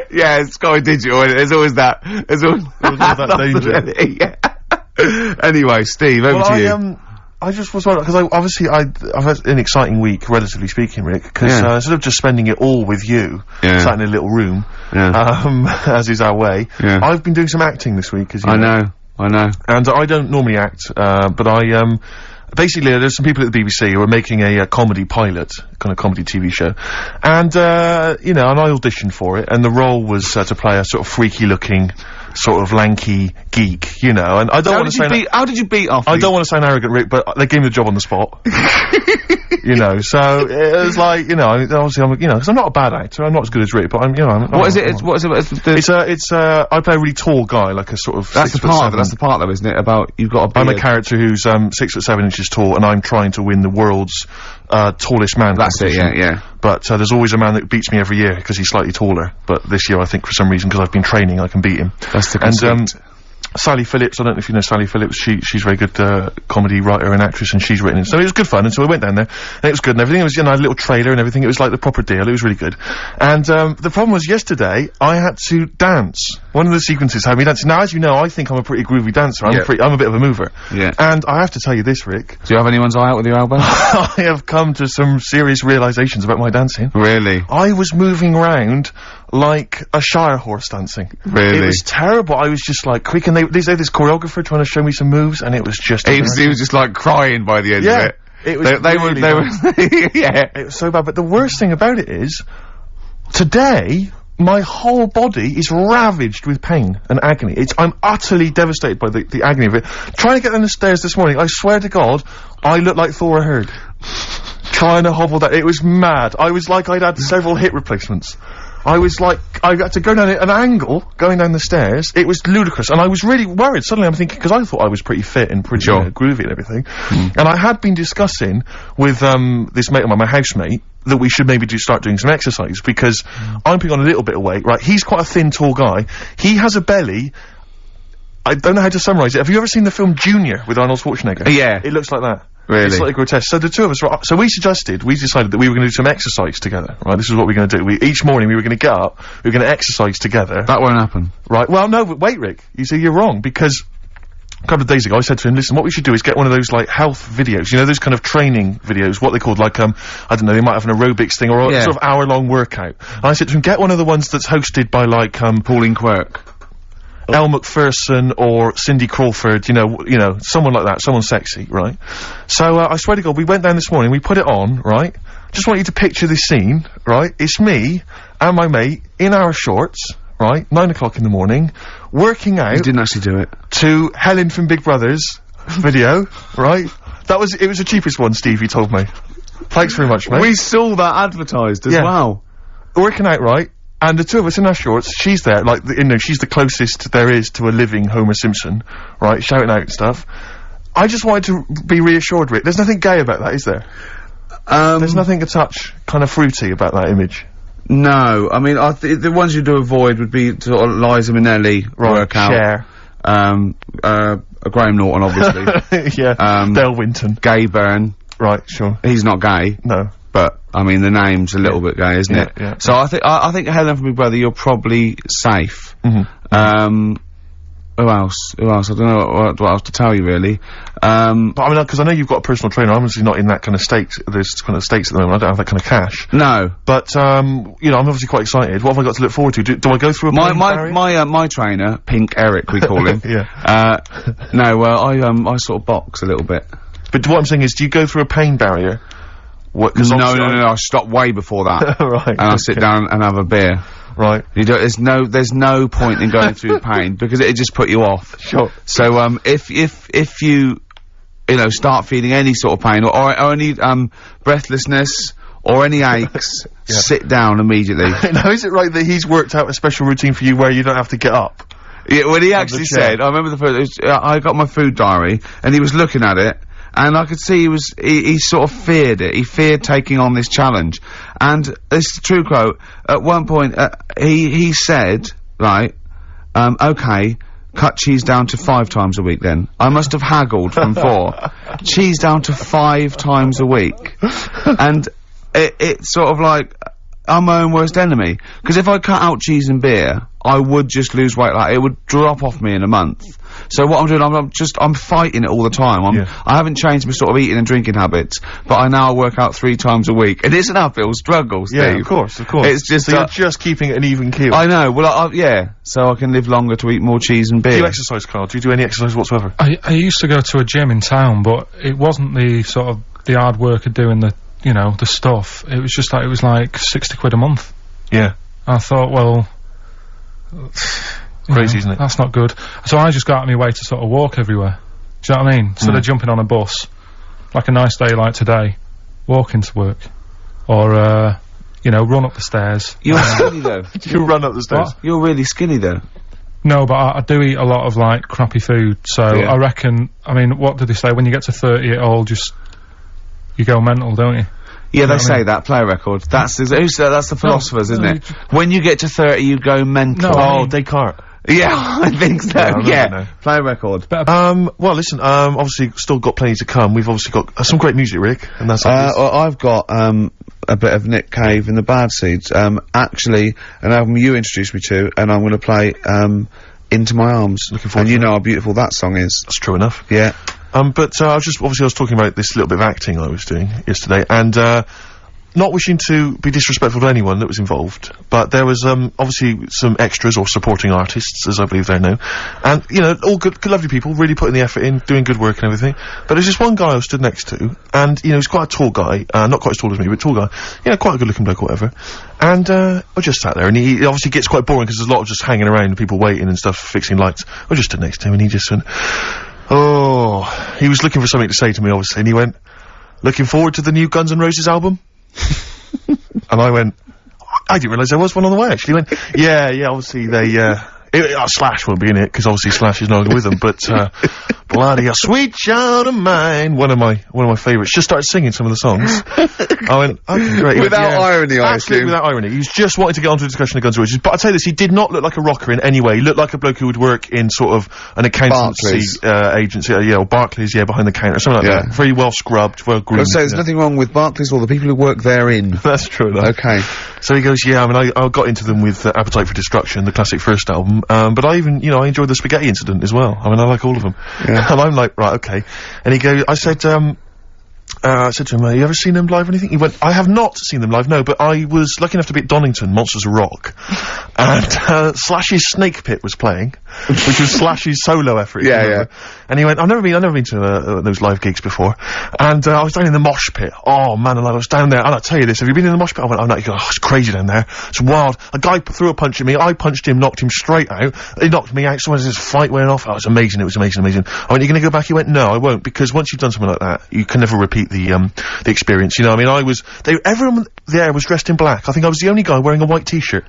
Yeah, it's Sky Digital. There's always that. There's always that danger. Yeah. Anyway, Steve, over to you. I just was wondering, because I've had an exciting week, relatively speaking, Rick, because instead of just spending it all with you, sat in a little room, as is our way, I've been doing some acting this week, as you know. I know. And I don't normally act, but basically, there's some people at the BBC who are making a comedy pilot, kind of comedy TV show, and, you know, and I auditioned for it, and the role was to play a sort of freaky-looking, sort of lanky geek, you know, and I don't want to say... How did you beat off? I don't want to sound arrogant, Rick, but they gave me the job on the spot. You know, so it was like, you know, obviously I'm, you know, because I'm not a bad actor, I'm not as good as Rick, but I'm, you know, What is it? I play a really tall guy, like a sort of That's the part though, isn't it? About, you've got a beard. I'm a character who's, 6'7" tall, and I'm trying to win the world's, tallest man. That's it, yeah. But, there's always a man that beats me every year, because he's slightly taller. But this year, I think, for some reason, because I've been training, I can beat him. That's the conceit. Sally Phillips, I don't know if you know Sally Phillips, she's a very good, comedy writer and actress, and she's written it. So it was good fun, and so we went down there, and it was good and everything. It was, you know, a little trailer and everything. It was like the proper deal. It was really good. And, the problem was yesterday, I had to dance. One of the sequences had me dancing. Now, as you know, I think I'm a pretty groovy dancer. I'm a bit of a mover. Yeah. And I have to tell you this, Rick. Do you have anyone's eye out with your elbow? I have come to some serious realizations about my dancing. Really? I was moving round like a Shire horse dancing. Really? It was terrible. I was just like quick, and they had this choreographer trying to show me some moves, and it was just... He was just like crying by the end of it. It was they were yeah. It was so bad, but the worst thing about it is, today, my whole body is ravaged with pain and agony. I'm utterly devastated by the agony of it. Trying to get down the stairs this morning, I swear to God, I looked like Thor Hurd. Trying to hobble that. It was mad. I was like I'd had several hip replacements. I was like, I had to go down at an angle, going down the stairs. It was ludicrous, and I was really worried. Suddenly I'm thinking, because I thought I was pretty fit and pretty groovy and everything, and I had been discussing with, this mate of mine, my housemate, that we should maybe start doing some exercise, because I'm putting on a little bit of weight, right? He's quite a thin, tall guy. He has a belly. I don't know how to summarise it. Have you ever seen the film Junior with Arnold Schwarzenegger? Yeah. It looks like that. Really? It's slightly grotesque. So the two of us, so we decided that we were going to do some exercise together, right? This is what we're going to do. Each morning we were going to get up, we were going to exercise together. That won't happen. Right, well, no, but wait, Rick. You see, you're wrong, because a couple of days ago I said to him, listen, what we should do is get one of those, like, health videos, you know, those kind of training videos, what they called, like, I don't know, they might have an aerobics thing, or a sort of hour-long workout. And I said to him, get one of the ones that's hosted by, like, Pauline Quirk. Elle Macpherson or Cindy Crawford, you know, someone like that, someone sexy, right? So, I swear to God, we went down this morning, we put it on, right? Just want you to picture this scene, right? It's me and my mate in our shorts, right? 9 o'clock in the morning, working out. You didn't actually do it. To Helen from Big Brother's video, right? It was the cheapest one, Steve, he told me. Thanks very much, mate. We saw that advertised as well. Working out, right? And the two of us in our shorts, she's there, like, you know, she's the closest there is to a living Homer Simpson, right, shouting out and stuff. I just wanted to be reassured, Rick. There's nothing gay about that, is there? There's nothing a touch kind of fruity about that image. No, I mean, the ones you do avoid would be sort of Liza Minnelli workout. Cher. Graham Norton, obviously. Yeah. Dale Winton. Gay Byrne. Right, sure. He's not gay. No. But, I mean, the name's a little bit gay, isn't it? Yeah. So I think Helen from Big Brother, you're probably safe. Mm-hmm. Who else? I don't know what else to tell you, really. But I mean, because I know you've got a personal trainer, I'm obviously not in that kind of stakes, there's kind of stakes at the moment, I don't have that kind of cash. No. But, you know, I'm obviously quite excited. What have I got to look forward to? Do I go through a pain barrier? My trainer, Pink Eric, we call him. Yeah. No, I sort of box a little bit. But what I'm saying is, do you go through a pain barrier? No, I stop way before that. Right. And I sit down and have a beer. Right. There's no point in going through pain, because it'd just put you off. Sure. So, if you know, start feeling any sort of pain, or any, breathlessness, or any aches, sit down immediately. Now, is it right that he's worked out a special routine for you where you don't have to get up? Yeah, well, he actually said, I remember the first, I got my food diary, and he was looking at it, and I could see he sort of feared it. He feared taking on this challenge. And this is a true quote. At one point, he said, right, okay, cut cheese down to 5 times a week then. I must have haggled from 4. Cheese down to 5 times a week. And it's sort of like, I'm my own worst enemy. Because if I cut out cheese and beer, I would just lose weight. Like, it would drop off me in a month. So what I'm doing, I'm fighting it all the time. I haven't changed my sort of eating and drinking habits, but I now work out 3 times a week. It is an uphill struggle, Steve. Yeah, of course. It's just, so you're just keeping an even keel. I know, well, yeah, so I can live longer to eat more cheese and beer. Do you exercise, Carl? Do you do any exercise whatsoever? I used to go to a gym in town, but it wasn't the sort of, the hard work of doing the, you know, the stuff. It was just like, it was like 60 quid a month. Yeah. I thought, well... Crazy, isn't it? That's not good. So I just got out of my way to sort of walk everywhere. Do you know what I mean? Instead of jumping on a bus, like a nice day like today, walk into work. Or, you know, run up the stairs. You're skinny though. You run up the stairs? What? You're really skinny though. No, but I do eat a lot of, like, crappy food, so I reckon, I mean, what did they say? When you get to 30, it all just, you go mental, don't you? Yeah, they say that, play a record. That's the philosophers, isn't it? When you get to 30, you go mental. No, Descartes. Yeah, I think so. Yeah, play a record. Well, listen. Obviously, still got plenty to come. We've obviously got some great music, Rick, and that's. Well, I've got a bit of Nick Cave and the Bad Seeds. Actually, an album you introduced me to, and I'm going to play Into My Arms. Looking forward. And you know how beautiful that song is. That's true enough. Yeah. But I was talking about this little bit of acting I was doing yesterday, and not wishing to be disrespectful to anyone that was involved, but there was obviously some extras or supporting artists, as I believe they're known, and you know, all good, lovely people, really putting the effort in, doing good work and everything. But there's just one guy I was stood next to, and you know, he's quite a tall guy, not quite as tall as me, but tall guy, you know, quite a good-looking bloke or whatever. And I just sat there, and he obviously gets quite boring because there's a lot of just hanging around and people waiting and stuff, fixing lights. I just stood next to him, and he just went, oh, he was looking for something to say to me, obviously, and he went, looking forward to the new Guns N' Roses album? And I went, I didn't realise there was one on the way, actually. He went, yeah, obviously they, Slash won't be in it, because obviously Slash is no longer with them, but, bloody a sweet child of mine, one of my favourites, just started singing some of the songs. I went, okay, great. Without irony, I assume. Without irony. He was just wanting to get onto a discussion of Guns N' Roses, but I'll tell you this, he did not look like a rocker in any way. He looked like a bloke who would work in sort of an accountancy, agency, or Barclays, behind the counter, something like that. Very well scrubbed, well groomed. So there's nothing wrong with Barclays or the people who work therein. That's true enough. Okay. So he goes, yeah, I mean, I got into them with Appetite for Destruction, the classic first album, but I even, you know, I enjoyed the Spaghetti Incident as well. I mean, I like all of them. Yeah. And I'm like, right, okay. And he goes, I said to him, have you ever seen them live or anything? He went, I have not seen them live, no, but I was lucky enough to be at Donington, Monsters of Rock, and Slash's Snake Pit was playing, which was Slash's solo effort. Yeah. And he went, I've never been to those live gigs before, and I was down in the mosh pit. Oh man, and I was down there, and I'll tell you this, have you been in the mosh pit? I went, oh no, he goes, oh, it's crazy down there, it's wild. A guy threw a punch at me, I punched him, knocked him straight out, he knocked me out, so this fight went off, oh, it was amazing. I went, you're gonna go back? He went, no, I won't, because once you've done something like that, you can never repeat the experience, you know. I mean, everyone there was dressed in black. I think I was the only guy wearing a white t-shirt.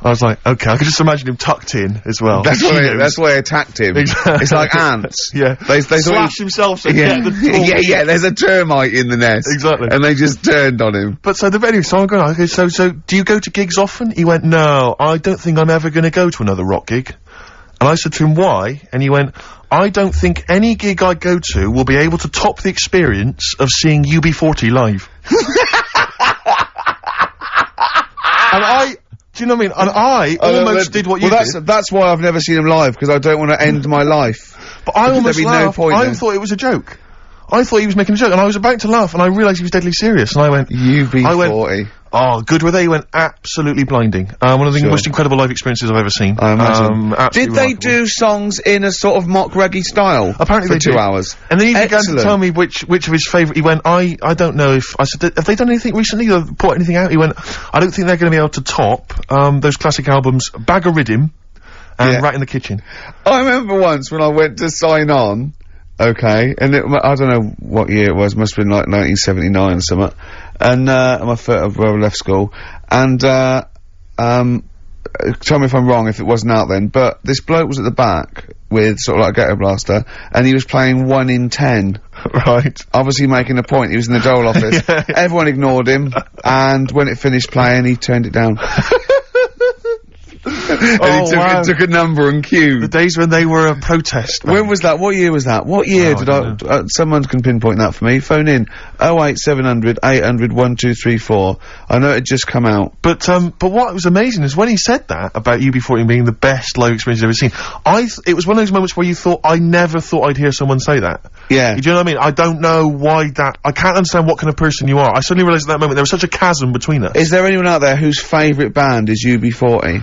I was like, okay, I could just imagine him tucked in as well. That's why I attacked him. Exactly. It's like ants. Yeah. They slash himself, so yeah, there's a termite in the nest. Exactly. And they just turned on him. But so I'm going, okay, so do you go to gigs often? He went, no, I don't think I'm ever gonna go to another rock gig. And I said to him, why? And he went, I don't think any gig I go to will be able to top the experience of seeing UB40 live. And do you know what I mean? And I almost did what you did. That's why I've never seen him live, because I don't want to end my life. But I almost laughed. I thought it was a joke. I thought he was making a joke, and I was about to laugh, and I realised he was deadly serious, and I went, UB40. Oh, good were they? He went absolutely blinding. One of the most incredible live experiences I've ever seen. I imagine. Did they do songs in a sort of mock reggae style? Apparently for 2 hours. And then he began to tell me which of his favourite. He went, I don't know if I said, have they done anything recently or put anything out? He went, I don't think they're going to be able to top those classic albums, Bag o' Riddim and Rat in the Kitchen. I remember once when I went to sign on. Okay, and I don't know what year it was, must have been like 1979 or something, and, I left school, and, tell me if I'm wrong if it wasn't out then, but this bloke was at the back with sort of like a ghetto blaster, and he was playing 1 in 10. Right. Obviously making a point, he was in the dole office. Everyone ignored him, and when it finished playing, he turned it down. And he took a number and queued. The days when they were a protest. When was that? What year was that? What year did someone can pinpoint that for me. Phone in 08700 800 1234. I know it had just come out. But what was amazing is when he said that about UB40 being the best live experience you've ever seen, it was one of those moments where you thought, I never thought I'd hear someone say that. Yeah. Do you know what I mean? I don't know why I can't understand what kind of person you are. I suddenly realised at that moment there was such a chasm between us. Is there anyone out there whose favourite band is UB40?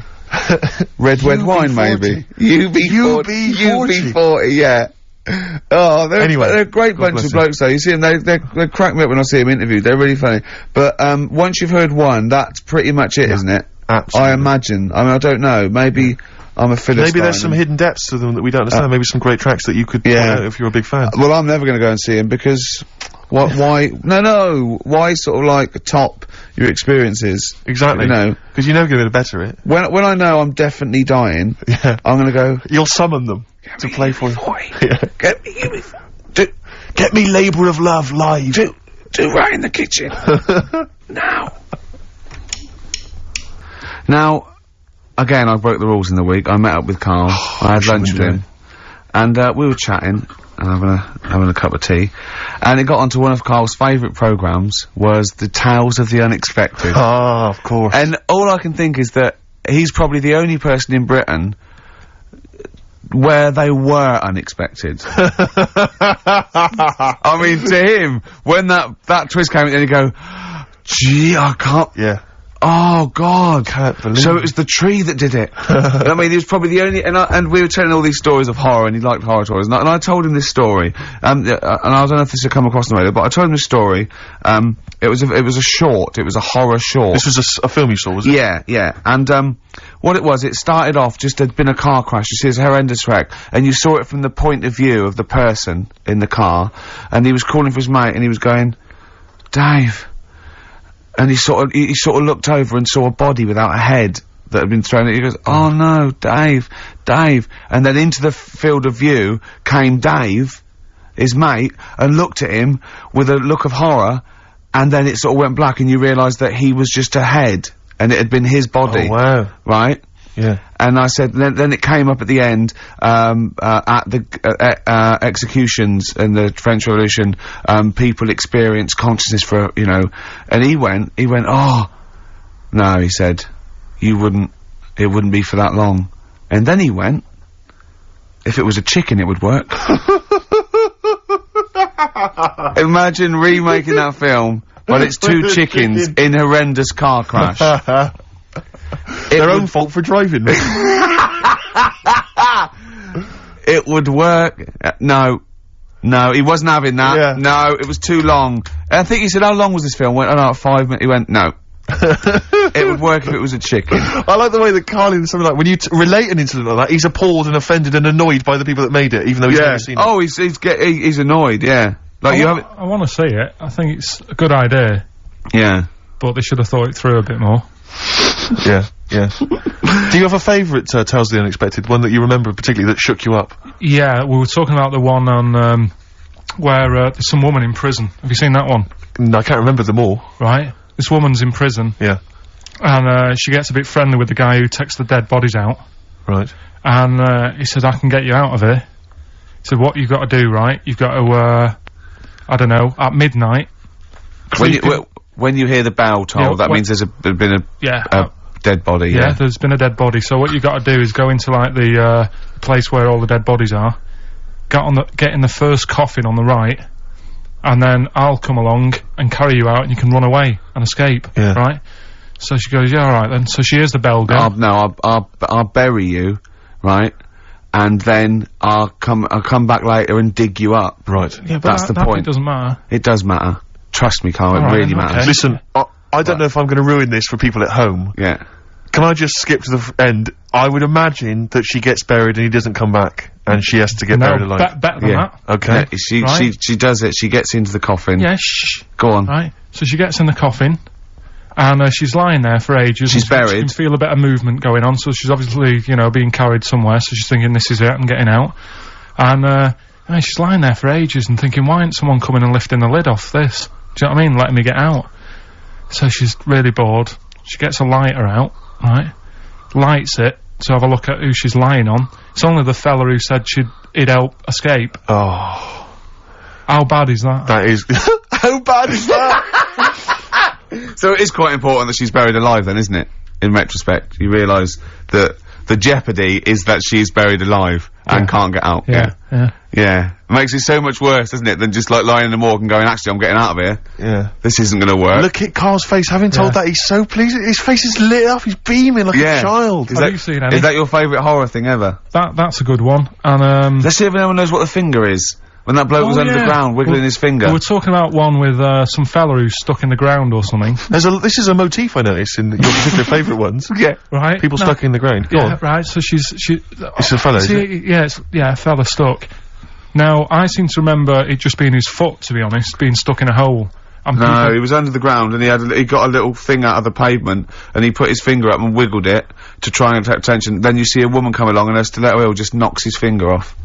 Red Wine, maybe. UB40, yeah. Oh, they're a great bunch of blokes though. You see them, they crack me up when I see them interviewed. They're really funny. But, once you've heard one, that's pretty much it, isn't it? Absolutely. I imagine. I mean, I don't know. Maybe I'm a Philistine. Maybe there's some hidden depths to them that we don't understand. Maybe some great tracks that you could point out if you're a big fan. Well, I'm never gonna go and see him because why? No. Why sort of like top your experiences? Exactly. You know, because you're never going to better it. When I know I'm definitely dying, I'm gonna go. You'll summon them to play for you. Get me, get me Labour of Love live. Do Right in the Kitchen. Now, again, I broke the rules in the week. I met up with Carl. I had lunch with him. And, we were chatting, and having a cup of tea. And it got onto one of Carl's favourite programmes, was the Tales of the Unexpected. Ah, of course. And all I can think is that he's probably the only person in Britain where they were unexpected. I mean, to him, when that twist came in, and you go, gee, I can't... Yeah. Oh, God. Can't believe So it was the tree that did it. I mean, he was probably the only... And we were telling all these stories of horror, and he liked horror stories. And I told him this story. And I don't know if this had come across the radio, but I told him this story. It was a short. It was a horror short. This was a film you saw, was it? Yeah, yeah. And, what it was, it started off, just there'd been a car crash. You see this horrendous wreck. And you saw it from the point of view of the person in the car. And he was calling for his mate, and he was going, Dave... And he sort of looked over and saw a body without a head that had been thrown at. He goes, oh no, Dave. And then into the field of view came Dave, his mate, and looked at him with a look of horror, and then it sort of went black, and you realised that he was just a head, and it had been his body. Oh, wow. Right? Yeah. And I said, then it came up at the end, at the, executions in the French Revolution, people experience consciousness for, you know, and he went, oh, no, he said, it wouldn't be for that long. And then he went, if it was a chicken, it would work. Imagine remaking that film, but it's two chickens in horrendous car crash. Their own fault for driving. It would work. No, he wasn't having that. Yeah. No, it was too long. I think he said, how long was this film? Went, 5 minutes. He went, no. It would work if it was a chicken. I like the way that Carlin is something like, when you relate an incident like that, he's appalled and offended and annoyed by the people that made it, even though he's never seen it. Oh, he's annoyed, yeah. Like, I want to see it. I think it's a good idea. Yeah. But they should have thought it through a bit more. Yeah. Do you have a favourite, Tales of the Unexpected, one that you remember particularly that shook you up? Yeah, we were talking about the one on, where, there's some woman in prison. Have you seen that one? No, I can't remember them all. Right. This woman's in prison. Yeah. And, she gets a bit friendly with the guy who takes the dead bodies out. Right. And, he said, I can get you out of here. He said, what you've got to do, right? You've got to, I don't know, at midnight... When you hear the bell toll, that means there's been a dead body. Yeah, there's been a dead body. So what you got to do is go into like the place where all the dead bodies are, get in the first coffin on the right, and then I'll come along and carry you out, and you can run away and escape. Yeah. Right. So she goes, yeah, all right then. So she hears the bell go. I'll bury you, right? And then I'll come back later and dig you up. Right. Yeah, but that's the point. It doesn't matter. It does matter. Trust me, Carl, it really matters. Okay. Listen, I don't know if I'm going to ruin this for people at home. Yeah. Can I just skip to the end? I would imagine that she gets buried and he doesn't come back, and she has to get buried alive. Better than that. Okay. Yeah, she does it. She gets into the coffin. Yeah, shh. Go on. Right. So she gets in the coffin, and she's lying there for ages. She's buried. She can feel a bit of movement going on, so she's obviously, you know, being carried somewhere, so she's thinking, this is it, I'm getting out. And she's lying there for ages and thinking, why isn't someone coming and lifting the lid off this? Do you know what I mean? Letting me get out. So she's really bored. She gets a lighter out, right? Lights it to have a look at who she's lying on. It's only the fella who said he'd help escape. Oh. How bad is that? That is... How bad is that? So it is quite important that she's buried alive then, isn't it? In retrospect, you realise that the jeopardy is that she's buried alive and can't get out. Yeah. Makes it so much worse, doesn't it, than just like lying in the morgue and going, actually, I'm getting out of here. Yeah. This isn't gonna work. Look at Carl's face. Having told that, he's so pleased. His face is lit up. He's beaming like a child. Have you seen any? Is that your favourite horror thing ever? That's a good one. And let's see if anyone knows what the finger is. When that bloke was under the ground, wiggling his finger. We were talking about one with some fella who's stuck in the ground or something. This is a motif I noticed in your particular favourite ones. Yeah. Right. People stuck in the ground. Go on. Right. So it's a fella, is it? Yeah, a fella stuck. Now, I seem to remember it just being his foot, to be honest, being stuck in a hole. No, he was under the ground and he got a little thing out of the pavement and he put his finger up and wiggled it to try and attract attention. Then you see a woman come along and her stiletto heel just knocks his finger off.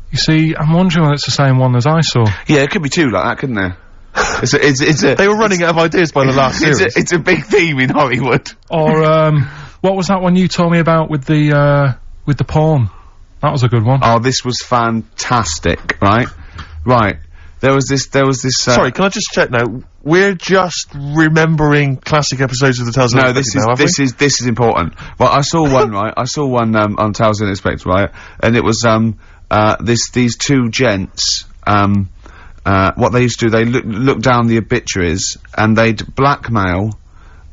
You see, I'm wondering whether it's the same one as I saw. Yeah, it could be two like that, couldn't there? It's a they were running out of ideas by the last series. It's a big theme in Hollywood. Or, What was that one you told me about with the porn? That was a good one. Oh, this was fantastic, right? Right. There was this, Sorry, can I just check now? We're just remembering classic episodes of the Tales of no, Unexpected this is important. Well, I saw one, right? I saw one, on Tales of Unexpected, right? And it was, these two gents, what they used to do, they look down the obituaries, and they'd blackmail,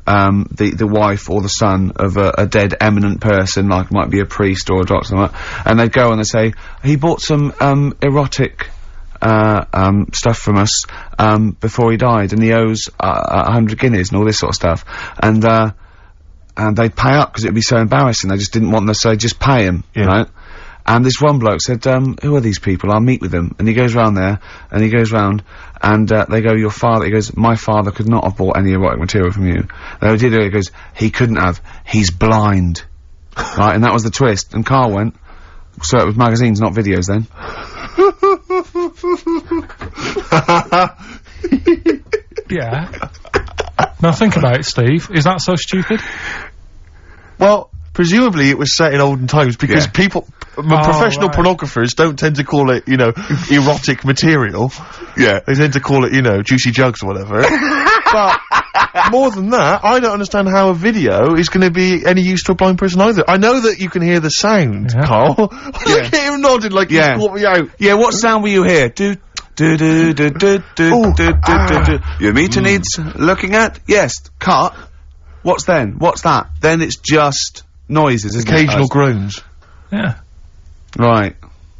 the wife or the son of a dead eminent person, like might be a priest or a doctor, something like that, and they'd go and they'd say, he bought some, erotic, stuff from us, before he died, and he owes, 100 guineas and all this sort of stuff, and they'd pay up because it'd be so embarrassing, they just didn't want them, so they'd just pay him, right? And this one bloke said, who are these people? I'll meet with them. And he goes round there, and he goes round, and, they go, your father, he goes, my father could not have bought any erotic material from you. They did it, he goes, he couldn't have, he's blind. Right, and that was the twist. And Carl went, so it was magazines, not videos then. Yeah. Now think about it, Steve. Is that so stupid? Well, presumably it was set in olden times because people, professional pornographers don't tend to call it, you know, erotic material. Yeah. They tend to call it, you know, juicy jugs or whatever. But more than that, I don't understand how a video is going to be any use to a blind person either. I know that you can hear the sound, Carl. Look at him nodding like he's caught me out. Yeah, what sound will you hear? Do do do do do do do do. Your meter needs looking at? Yes. Cut. What's then? What's that? Then it's just noises, isn't occasional groans. Yeah. Right.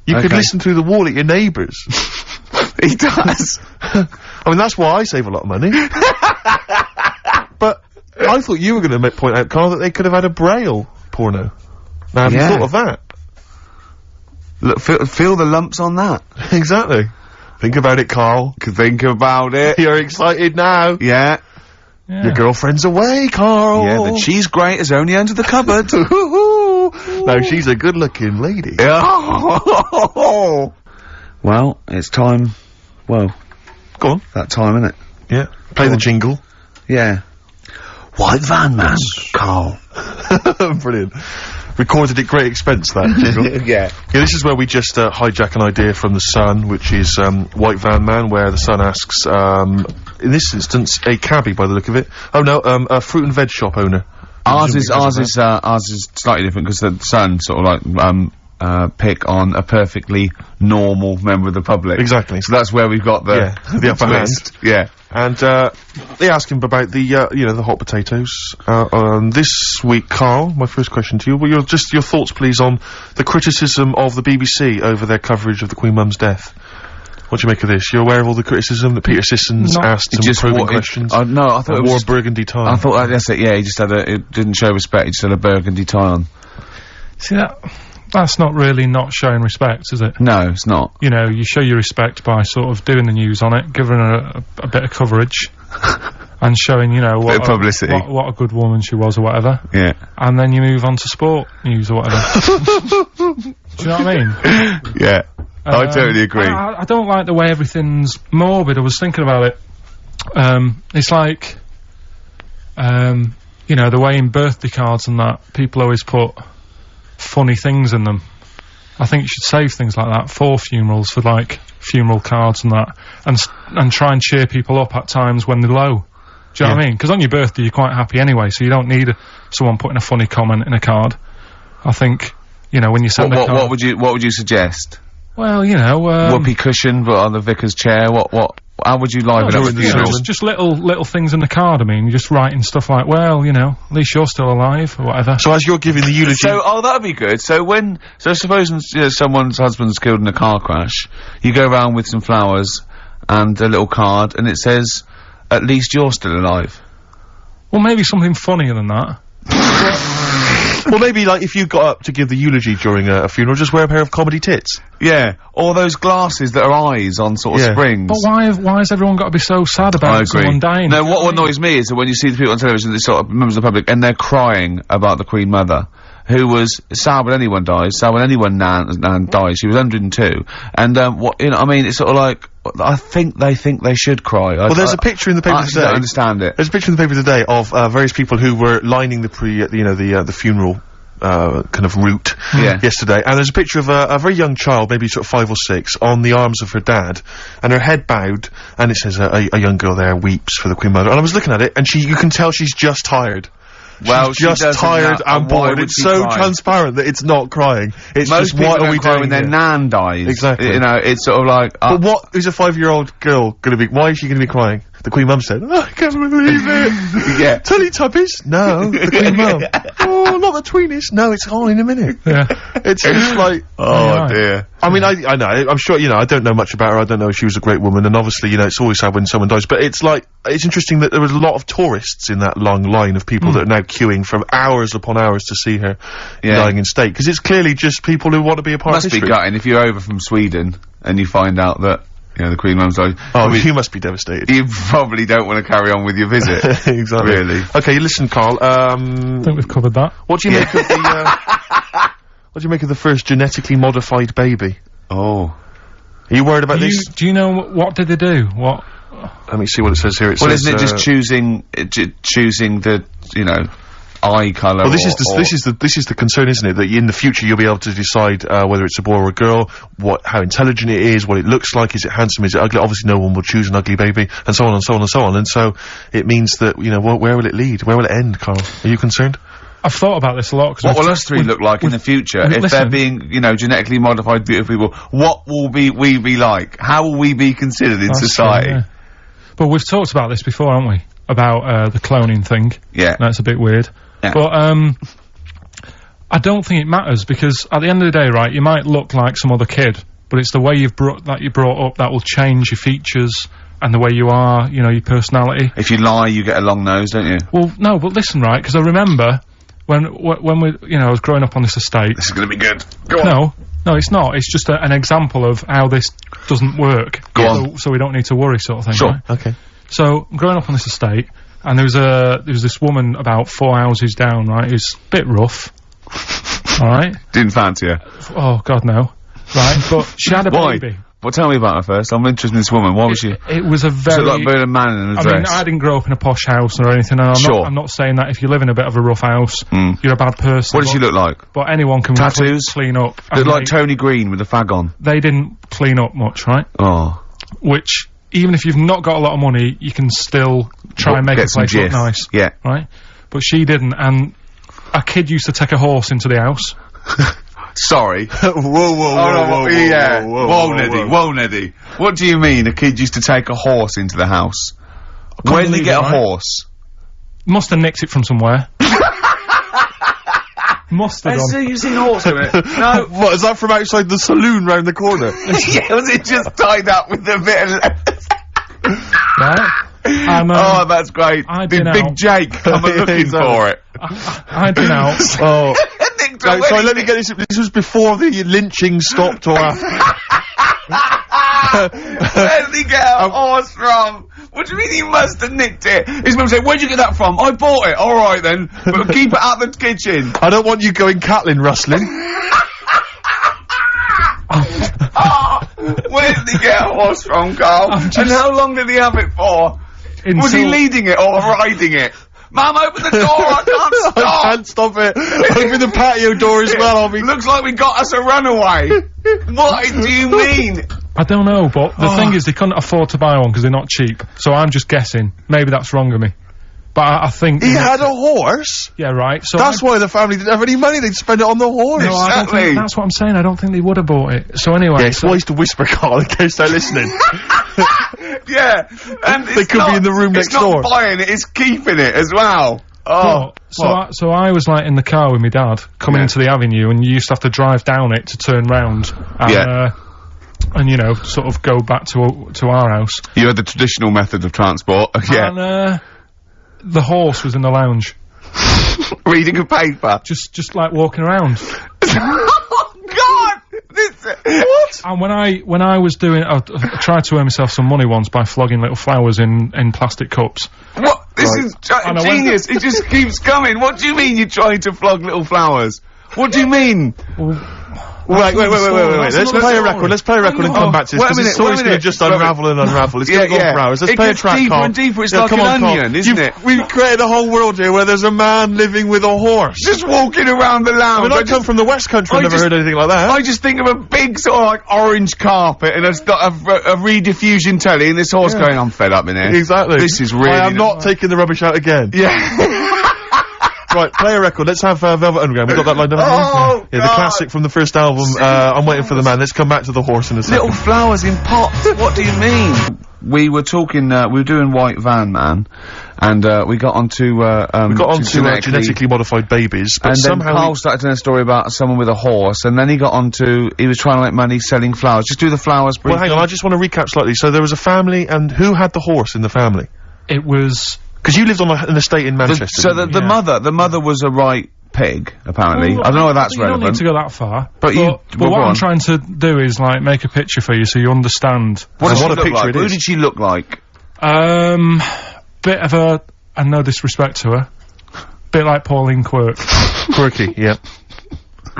You could listen through the wall at your neighbours. He does. I mean, that's why I save a lot of money. But I thought you were going to point out, Carl, that they could have had a Braille porno. Now, have you thought of that? Look, feel the lumps on that. Exactly. Think about it, Carl. Think about it. You're excited now. Yeah. Your girlfriend's away, Carl. Yeah, the cheese grate is only under the cupboard. No, she's a good-looking lady. Yeah. Well, it's time. Well, go on. That time, innit? Yeah. Play the jingle. Yeah. White van man, Carl. Brilliant. Recorded at great expense, that jingle. Yeah, this is where we just hijack an idea from The Sun, which is White Van Man, where The Sun asks, in this instance, a cabbie by the look of it. Oh no, a fruit and veg shop owner. Ours is slightly different because The Sun sort of like, pick on a perfectly normal member of the public. Exactly. So that's where we've got the upper twist. hand. Yeah. And, they ask him about the, you know, the hot potatoes. This week, Carl, my first question to you, well, your thoughts, please, on the criticism of the BBC over their coverage of the Queen Mum's death. What do you make of this? You're aware of all the criticism that Peter Sissons asked some probing questions? No, I thought it wore a burgundy tie. I thought, that's it, yeah, he just had it didn't show respect, he just had a burgundy tie on. See, that's not really not showing respect, is it? No, it's not. You know, you show your respect by sort of doing the news on it, giving her a bit of coverage, and showing, you know, what publicity. What a good woman she was or whatever. Yeah. And then you move on to sport news or whatever. Do you know what I mean? Yeah. I totally agree. I don't like the way everything's morbid. I was thinking about it. It's like, you know, the way in birthday cards and that, people always put funny things in them. I think you should save things like that for funerals, for like funeral cards and that, and try and cheer people up at times when they're low. Do you know what I mean? Because on your birthday you're quite happy anyway, so you don't need someone putting a funny comment in a card. I think, you know, when you send a card, what would you suggest? Well, you know, whoopee cushion, but on the vicar's chair. How would you liven up the funeral? Just little things in the card. I mean, you're just writing stuff like, well, you know, at least you're still alive or whatever. So as you're giving the eulogy, that'd be good. So suppose someone's husband's killed in a car crash, you go around with some flowers and a little card, and it says, "At least you're still alive." Well, maybe something funnier than that. Well, maybe, like, if you got up to give the eulogy during a funeral, just wear a pair of comedy tits. Yeah, or those glasses that are eyes on sort of springs. But why has everyone got to be so sad about someone dying? No, what annoys me is that when you see the people on television, the sort of members of the public, and they're crying about the Queen Mother, who was sad when anyone dies, sad when anyone nan dies. She was 102. And, you know, I mean, it's sort of like, I think they should cry. Well, there's a picture in the paper today. I don't understand it. There's a picture in the paper today of various people who were lining the funeral kind of route yesterday, and there's a picture of a very young child, maybe sort of 5 or 6, on the arms of her dad, and her head bowed, and it says a young girl there weeps for the Queen Mother. And I was looking at it, and you can tell she's just tired. Well, she's just tired and bored. It's so transparent that it's not crying. It's most just, what are we doing when their nan dies? Exactly. You know, it's sort of like. But what is a 5-year-old girl going to be? Why is she going to be crying? The Queen Mum said, "Oh, I can't believe it." Yeah. Teletubbies? No. The Queen Mum. Oh, not the Tweenies. No, it's on in a minute. Yeah. It's just like. Oh dear. I mean, I know. I'm sure. I don't know much about her. I don't know if she was a great woman, and obviously, it's always sad when someone dies. But it's like, it's interesting that there was a lot of tourists in that long line of people that are now queuing from hours upon hours to see her dying in state, because it's clearly just people who want to be a part of history. Must be gutting if you're over from Sweden and you find out that. The Queen Mum's died. Oh, you must be devastated. You probably don't want to carry on with your visit. Exactly. Really. Okay, listen, Carl. I think we've covered that. What do you make of the? What do you make of the first genetically modified baby? Oh. Are you worried about this? Do you know what did they do? What? Let me see what it says here. It says, isn't it just choosing the eye colour? Well, this is the concern, isn't it? That in the future you'll be able to decide whether it's a boy or a girl, how intelligent it is, what it looks like, is it handsome, is it ugly? Obviously, no one will choose an ugly baby, and so on and so on and so on. And so it means that where will it lead? Where will it end, Carl? Are you concerned? I've thought about this a lot. What will us three look like in the future if they're being, genetically modified beautiful people? What will we be like? How will we be considered in society? True, yeah. But we've talked about this before, haven't we? About the cloning thing. Yeah. That's a bit weird. Yeah. But I don't think it matters, because at the end of the day, right, you might look like some other kid, but it's the way you're brought up that will change your features and the way you are, your personality. If you lie, you get a long nose, don't you? Well, no, but listen, right, because I remember when we, I was growing up on this estate. This is going to be good. Go on. No, it's not. It's just an example of how this doesn't work. Go on. So we don't need to worry, sort of thing. Sure. Right? Okay. So, growing up on this estate, and there was this woman about 4 houses down, right, who's a bit rough. Alright? Didn't fancy her. Oh, God, no. Right, but she had a baby. Well, tell me about her first. I'm interested in this woman. Why was she? It was a very... Was it like a man in a dress? I mean, I didn't grow up in a posh house or anything, and I'm not saying that if you live in a bit of a rough house, you're a bad person. What did she look like? But anyone can tattoos? Clean up. Looked like Tony Green with a fag on. They didn't clean up much, right? Oh. Which, even if you've not got a lot of money, you can still try and make a place look nice. Yeah. Right? But she didn't, and a kid used to take a horse into the house. Sorry. Whoa, Neddy. What do you mean a kid used to take a horse into the house? Where did he get a horse? Must have nicked it from somewhere. Must have done. You've seen a horse in it? No. What, is that from outside the saloon round the corner? Yeah, was it just tied up with a bit of... Right? Oh, that's great. Big Jake come looking for it. I'd been out. Oh. Sorry, let me get this. This was before the lynching stopped or after. Where did he get a horse from? What do you mean he must have nicked it? His mum said, where'd you get that from? I bought it. Alright then. But keep it out the kitchen. I don't want you going cattling rustling. Where did he get a horse from, Carl? And how long did he have it for? Was he leading it or riding it? Mum, open the door, I can't stop! I can't stop it. Open the patio door as well, Looks like we got us a runaway. What do you mean? I don't know, but the thing is, they couldn't afford to buy one because they're not cheap. So I'm just guessing. Maybe that's wrong of me. But I think... He had a horse? Yeah, right. So that's why the family didn't have any money, they'd spend it on the horse. No, I don't think, that's what I'm saying, I don't think they would have bought it. So anyway... Yeah, it's wise to whisper, Carl, in case they're listening. Yeah, and they could be in the room next door. It's not buying it, it's keeping it as well. Oh, so I was like in the car with my dad, coming into the avenue, and you used to have to drive down it to turn round. And, and sort of go back to our house. You had the traditional method of transport, And, the horse was in the lounge. Reading a paper? Just like walking around. Oh, God! What? And when I was doing, I tried to earn myself some money once by flogging little flowers in plastic cups. What? This is genius. It just keeps coming. What do you mean you're trying to flog little flowers? What do you mean? Wait. Let's play a record. Let's play a record and come back to this, because the story's going to just unravel and unravel. It's going to go on for hours. Let's play a track, deeper Carl. and deeper. It's like an onion, isn't it? We've created a whole world here where there's a man living with a horse. Just walking around the lounge. I come from the West Country, I've never heard anything like that. I just think of a big sort of like orange carpet and it's got a rediffusion telly and this horse going, I'm fed up in here. Exactly. This is really... I am not taking the rubbish out again. Yeah. Right, play a record. Let's have Velvet Underground. We've got that lined up. Oh, yeah, the classic from the first album, I'm Waiting for the Man. Let's come back to the horse in a second. Little flowers in pots. What do you mean? We were talking, we were doing White Van Man, and we got onto genetically modified babies, but and somehow then Carl started telling a story about someone with a horse, and then he got onto, he was trying to make money selling flowers. Just do the flowers briefly. Well, hang on, I just want to recap slightly. So there was a family, and who had the horse in the family? It was... Because you lived on an estate in Manchester. The mother was a right pig, apparently. I don't know whether that's relevant. You don't need to go that far. But what I'm trying to do is, like, make a picture for you so you understand. What a picture it is. Who did she look like? Bit of a, and no disrespect to her, bit like Pauline Quirk. Quirky, yeah.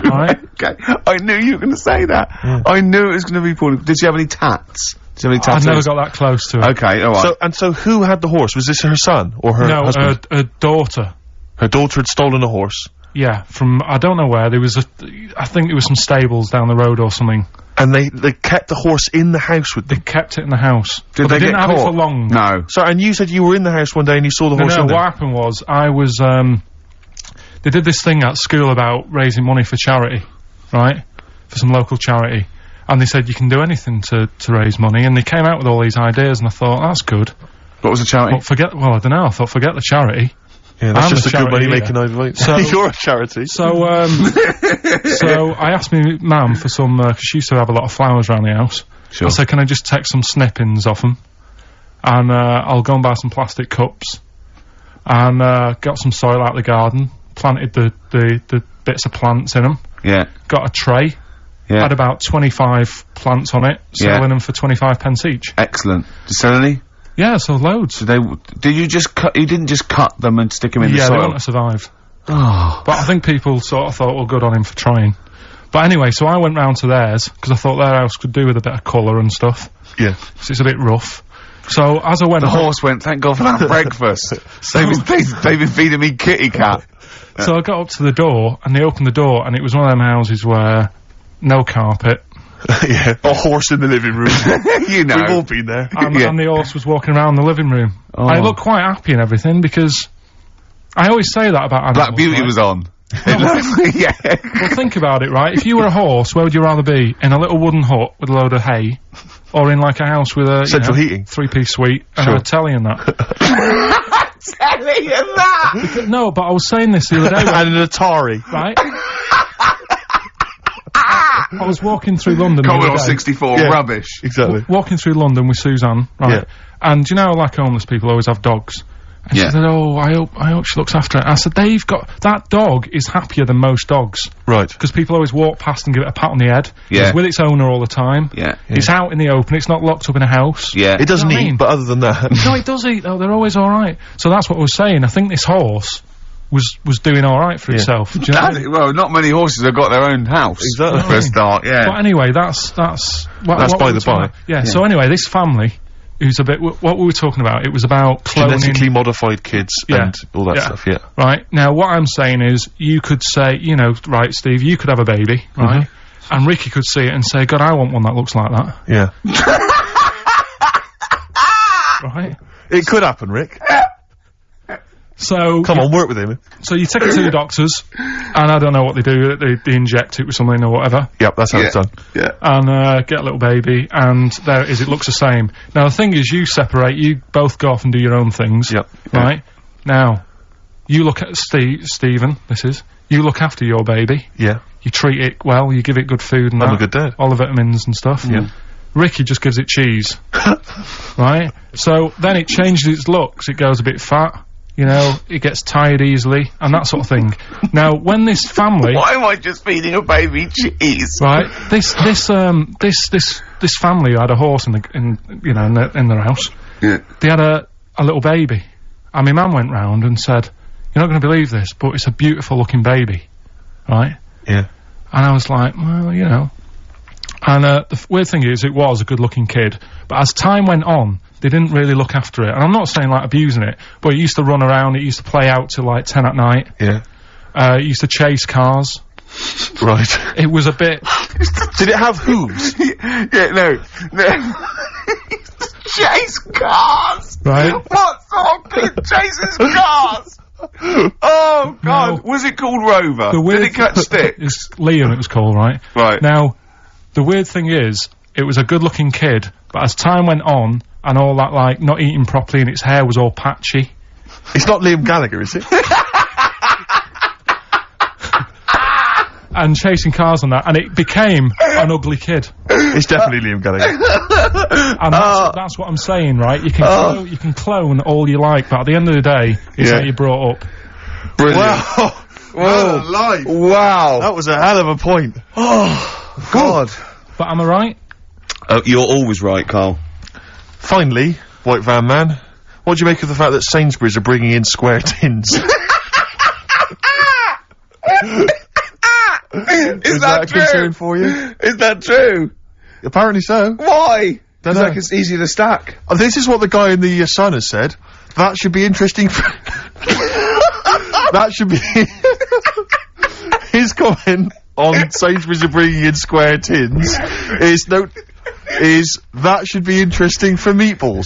Right? Okay. I knew you were going to say that. Yeah. I knew it was going to be Pauline. Did she have any tats? I've never got that close to her. Okay, alright. So who had the horse? Was this her son or her husband? No, her daughter. Her daughter had stolen a horse? Yeah, from, I don't know where, there was I think there was some stables down the road or something. And they kept the horse in the house with them? They kept it in the house. Did they didn't have it for long. No. So, and you said you were in the house one day and you saw the horse in there? What happened was, I was, they did this thing at school about raising money for charity, right? For some local charity. And they said, you can do anything to raise money, and they came out with all these ideas, and I thought, that's good. What was the charity? Well, I don't know, I thought, forget the charity. Yeah, that's just a good money-making idea. So, you're a charity. So, so I asked my mum for some, because she used to have a lot of flowers around the house. Sure. I said, can I just take some snippings off them? And, I'll go and buy some plastic cups. And, got some soil out of the garden, planted the bits of plants in them. Yeah. Got a tray. Yeah. Had about 25 plants on it, selling them for 25 pence each. Excellent. Did you sell any? Yeah, sold loads. Did you just cut, you didn't just cut them and stick them in the soil? Yeah, they wouldn't have survived. Oh. But I think people sort of thought, well, good on him for trying. But anyway, so I went round to theirs, because I thought their house could do with a bit of colour and stuff. Yeah. So it's a bit rough. So as I went The horse went, thank God for that breakfast. They've been feeding me kitty cat. So I got up to the door, and they opened the door, and it was one of them houses where no carpet. Yeah, a horse in the living room. You know. We've all been there. And the horse was walking around the living room. Oh. I looked quite happy and everything, because I always say that about animals. Black Beauty was on. Yeah. Well, think about it, right? If you were a horse, where would you rather be? In a little wooden hut with a load of hay, or in like a house with a central heating, 3-piece suite, and a telly and that? Telly and that. No, but I was saying this the other day. And an Atari, right? I was walking through London. Commodore 64, rubbish. Exactly. Walking through London with Suzanne, right? Yeah. And you know, like homeless people always have dogs. And she said, oh, I hope she looks after it. I said, that dog is happier than most dogs. Right. Because people always walk past and give it a pat on the head. Yeah. It's with its owner all the time. Yeah. It's out in the open, it's not locked up in a house. Yeah. It doesn't eat, but other than that. No, it does eat, though. They're always alright. So that's what I was saying. I think this horse was doing alright for itself. Do you know? Well, not many horses have got their own house. Exactly. For a start, yeah. But anyway, that's by the by. Yeah, so anyway, this family, who's a bit, what we were talking about, it was about cloning. Genetically modified kids and all that stuff, Right, now what I'm saying is, you could say, you know, right, Steve, you could have a baby, right? And Ricky could see it and say, God, I want one that looks like that. Yeah. Right? It could happen, Rick. So come on, work with him. So you take it to the doctors, and I don't know what they do. They inject it with something or whatever. Yep, that's how it's done. Yeah. And get a little baby, and there it is. It looks the same. Now the thing is, you separate. You both go off and do your own things. Yep. Right. Now, you look at Stephen. You look after your baby. Yeah. You treat it well. You give it good food and I'm a good dad. all the vitamins and stuff. Yeah. Ricky just gives it cheese. Right. So then it changes its looks. It goes a bit fat. You know, it gets tired easily, and that sort of thing. Now, when this family... Why am I just feeding a baby cheese? Right, this family had a horse in their house. Yeah. They had a little baby, and my mum went round and said, "You're not going to believe this, but it's a beautiful looking baby," right? Yeah. And I was like, well, you know. And the weird thing is, it was a good-looking kid, but as time went on, they didn't really look after it. And I'm not saying, like, abusing it, but it used to run around, it used to play out till, like, 10 at night. Yeah. It used to chase cars. Right. It was a bit... Did it have hooves? Yeah, no. Chase cars! Right. What sort of kid chases cars? Oh, God. No. Was it called Rover? The weird Did it catch stick? It's Liam, it was called, right? Right. Now, the weird thing is, it was a good-looking kid, but as time went on, and all that, like, not eating properly and its hair was all patchy. It's not Liam Gallagher, is it? And chasing cars and that, and it became an ugly kid. It's definitely Liam Gallagher. And that's what I'm saying, right? You can clone all you like, but at the end of the day, it's how you brought up. Brilliant. Wow. Whoa. Alive. Wow. That was a hell of a point. Oh, God. But am I right? Oh, you're always right, Carl. Finally, White Van Man, what do you make of the fact that Sainsbury's are bringing in square tins? Is that a true? concern for you? Is that true? Apparently so. Why? Because Dunno. like it's easier to stack. This is what the guy in the Sun has said. That should be interesting for... That should be... His comment on Sainsbury's are bringing in square tins is that should be interesting for meatballs.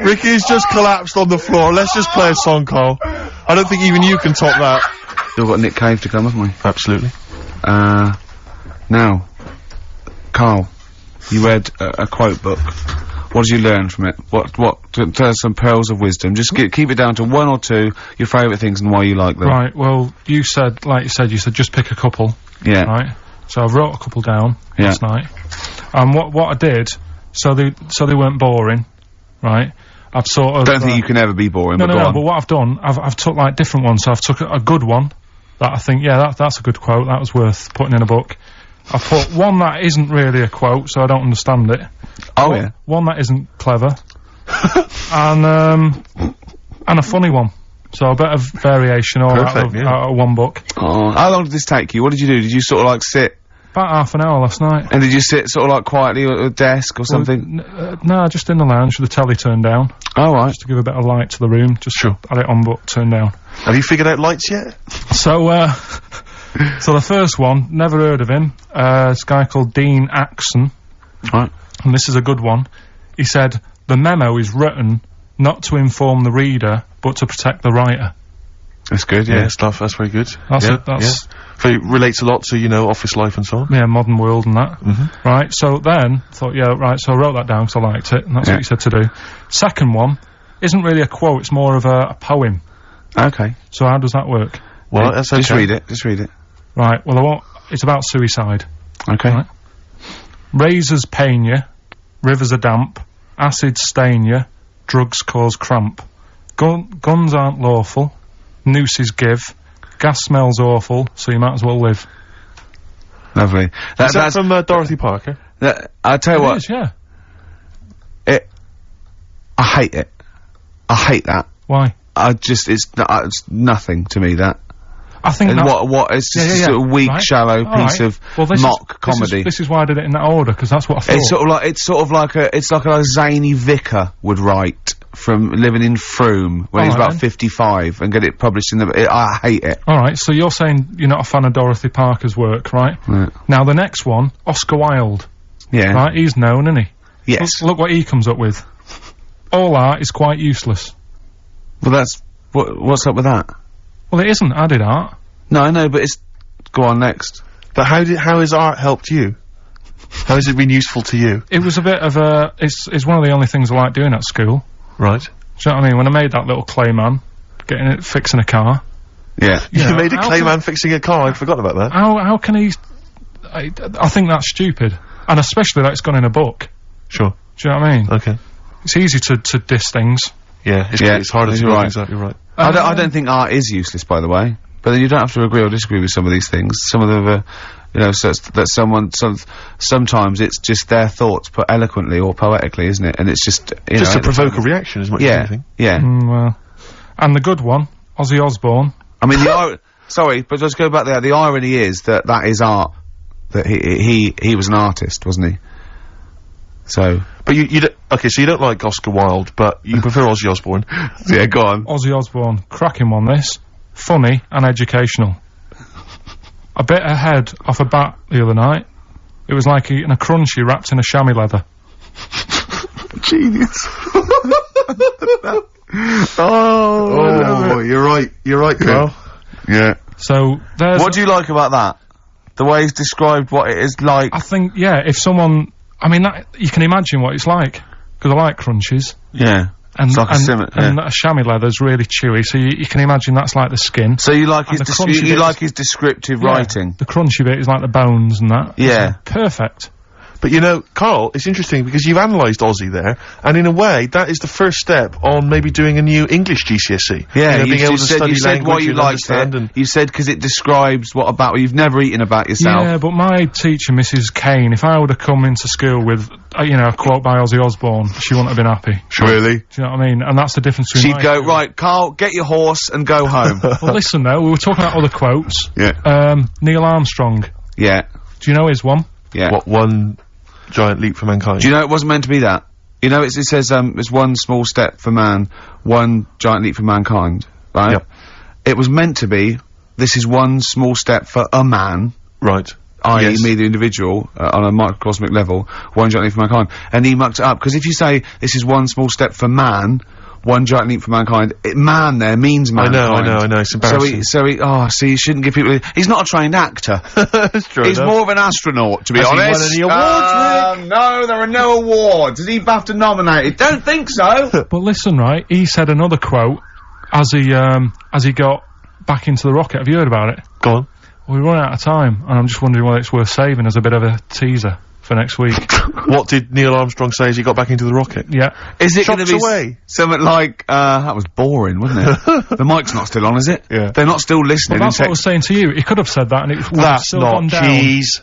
Ricky's just collapsed on the floor. Let's just play a song, Carl. I don't think even you can top that. Still got Nick Cave to come, haven't we? Absolutely. Now, Carl, you read a quote book. What did you learn from it? Tell us some pearls of wisdom. Just keep it down to one or two, your favourite things and why you like them. Right, well, you said just pick a couple. Yeah. Right? So I wrote a couple down last night. And what I did, so they weren't boring, right? I've sort of... Don't think you can ever be boring, No, but go on. but what I've done, I've took, like, different ones. So I've took a good one that I think, that's a good quote, that was worth putting in a book. I put one that isn't really a quote, so I don't understand it. Oh, yeah. One that isn't clever. and a funny one. So a bit of variation all out of one book. Oh, how long did this take you? What did you do? Did you sort of, like, sit... About half an hour last night. And did you sit sort of, like, quietly at a desk or something? No, just in the lounge with the telly turned down. Oh, right. Just to give a bit of light to the room. Just had it on but turned down. Have you figured out lights yet? So, so the first one, never heard of him. This guy called Dean Axon. Right. And this is a good one. He said, the memo is written not to inform the reader, but to protect the writer. That's good, yeah. Stuff, that's very good. That's it, that's... Very, relates a lot to, office life and so on. Yeah, modern world and that. Right, so then, thought, so I wrote that down because I liked it, and that's what he said to do. Second one, isn't really a quote, it's more of a poem. Okay. So how does that work? Well, that's okay. Just read it. Right, well, it's about suicide. Okay. Right? Razors pain you, rivers are damp, acids stain you, drugs cause cramp. Guns aren't lawful, nooses give, gas smells awful, so you might as well live. Lovely. Is that from Dorothy Parker? I'll tell you what. It is, yeah. I hate it. I hate that. Why? It's nothing to me, that. I think that... It's just a sort of weak, shallow piece of mock comedy. This is why I did it in that order, because that's what I thought. It's like a zany vicar would write from living in Frome when he's about 55 and get it published in the... I hate it. Alright, so you're saying you're not a fan of Dorothy Parker's work, right? Now the next one, Oscar Wilde. Yeah. Right, he's known, isn't he? Yes. Look what he comes up with. All art is quite useless. Well, that's... What's up with that? Well, it isn't added art. No, I know, but it's... Go on, next. But how has art helped you? How has it been useful to you? It was a bit of a... It's one of the only things I like doing at school. Right. Do you know what I mean? When I made that little clay man, fixing a car. Yeah. You made a clay man fixing a car, I forgot about that. How can he... I think that's stupid. And especially that it's gone in a book. Sure. Do you know what I mean? Okay. It's easy to diss things. Yeah, it's harder to do things out, you're right. I don't think art is useless, by the way. But then you don't have to agree or disagree with some of these things. Some of them are, sometimes it's just their thoughts put eloquently or poetically, isn't it? And it's just, just to provoke a reaction as much as anything. Yeah. Well, And the good one, Ozzy Osbourne. I mean, sorry, but just go back there. The irony is that is art. That he was an artist, wasn't he? So. But okay, so you don't like Oscar Wilde, but you prefer Ozzy Osbourne. Yeah, go on. Ozzy Osbourne, cracking one this. Funny and educational. I bit a head off a bat the other night. It was like eating a crunchy wrapped in a chamois leather. Genius. Oh, you're right, Carl. Yeah. So, there's... What do you like about that? The way he's described what it is like? I think, yeah, if someone... I mean, you can imagine what it's like. Because I like crunchies. Yeah. And, it's like and a chamois leather's really chewy, so you can imagine that's like the skin. So you like his his descriptive writing? The crunchy bit is like the bones and that. Yeah. Perfect. But you know, Carl, it's interesting because you've analysed Ozzy there, and in a way, that is the first step on maybe doing a new English GCSE. Yeah, you know, being able to study you said why you liked it. And you said because it describes what you've never eaten about yourself. Yeah, but my teacher, Mrs. Kane, if I would have come into school with, you know, a quote by Ozzy Osbourne, she wouldn't have been happy. Really? Do you know what I mean? And that's the difference between... She'd go, right, Carl, get your horse and go home. Well, listen though, we were talking about other quotes. Yeah. Neil Armstrong. Yeah. Do you know his one? Yeah. What, one giant leap for mankind? Do you know it wasn't meant to be that? You know, it says, it's one small step for man, one giant leap for mankind, right? Yep. It was meant to be, this is one small step for a man. Right. I.e. me, the individual, on a microcosmic level, one giant leap for mankind. And he mucked it up, because if you say, this is one small step for man, one giant leap for mankind, man there means mankind. I know, it's embarrassing. So you shouldn't give people... He's not a trained actor. That's true. He's more of an astronaut, to be honest. Has he won any awards, Rick? No, there are no awards. Is he BAFTA nominated? Don't think so. But listen, right, he said another quote as he got back into the rocket. Have you heard about it? Go on. Well, we run out of time, and I'm just wondering whether it's worth saving as a bit of a teaser for next week. What did Neil Armstrong say as he got back into the rocket? Yeah. Is it gonna be away? Something like, that was boring, wasn't it? The mic's not still on, is it? Yeah. They're not still listening. Well, that's what I was saying to you. He could have said that, and it would have still gone down. Cheese.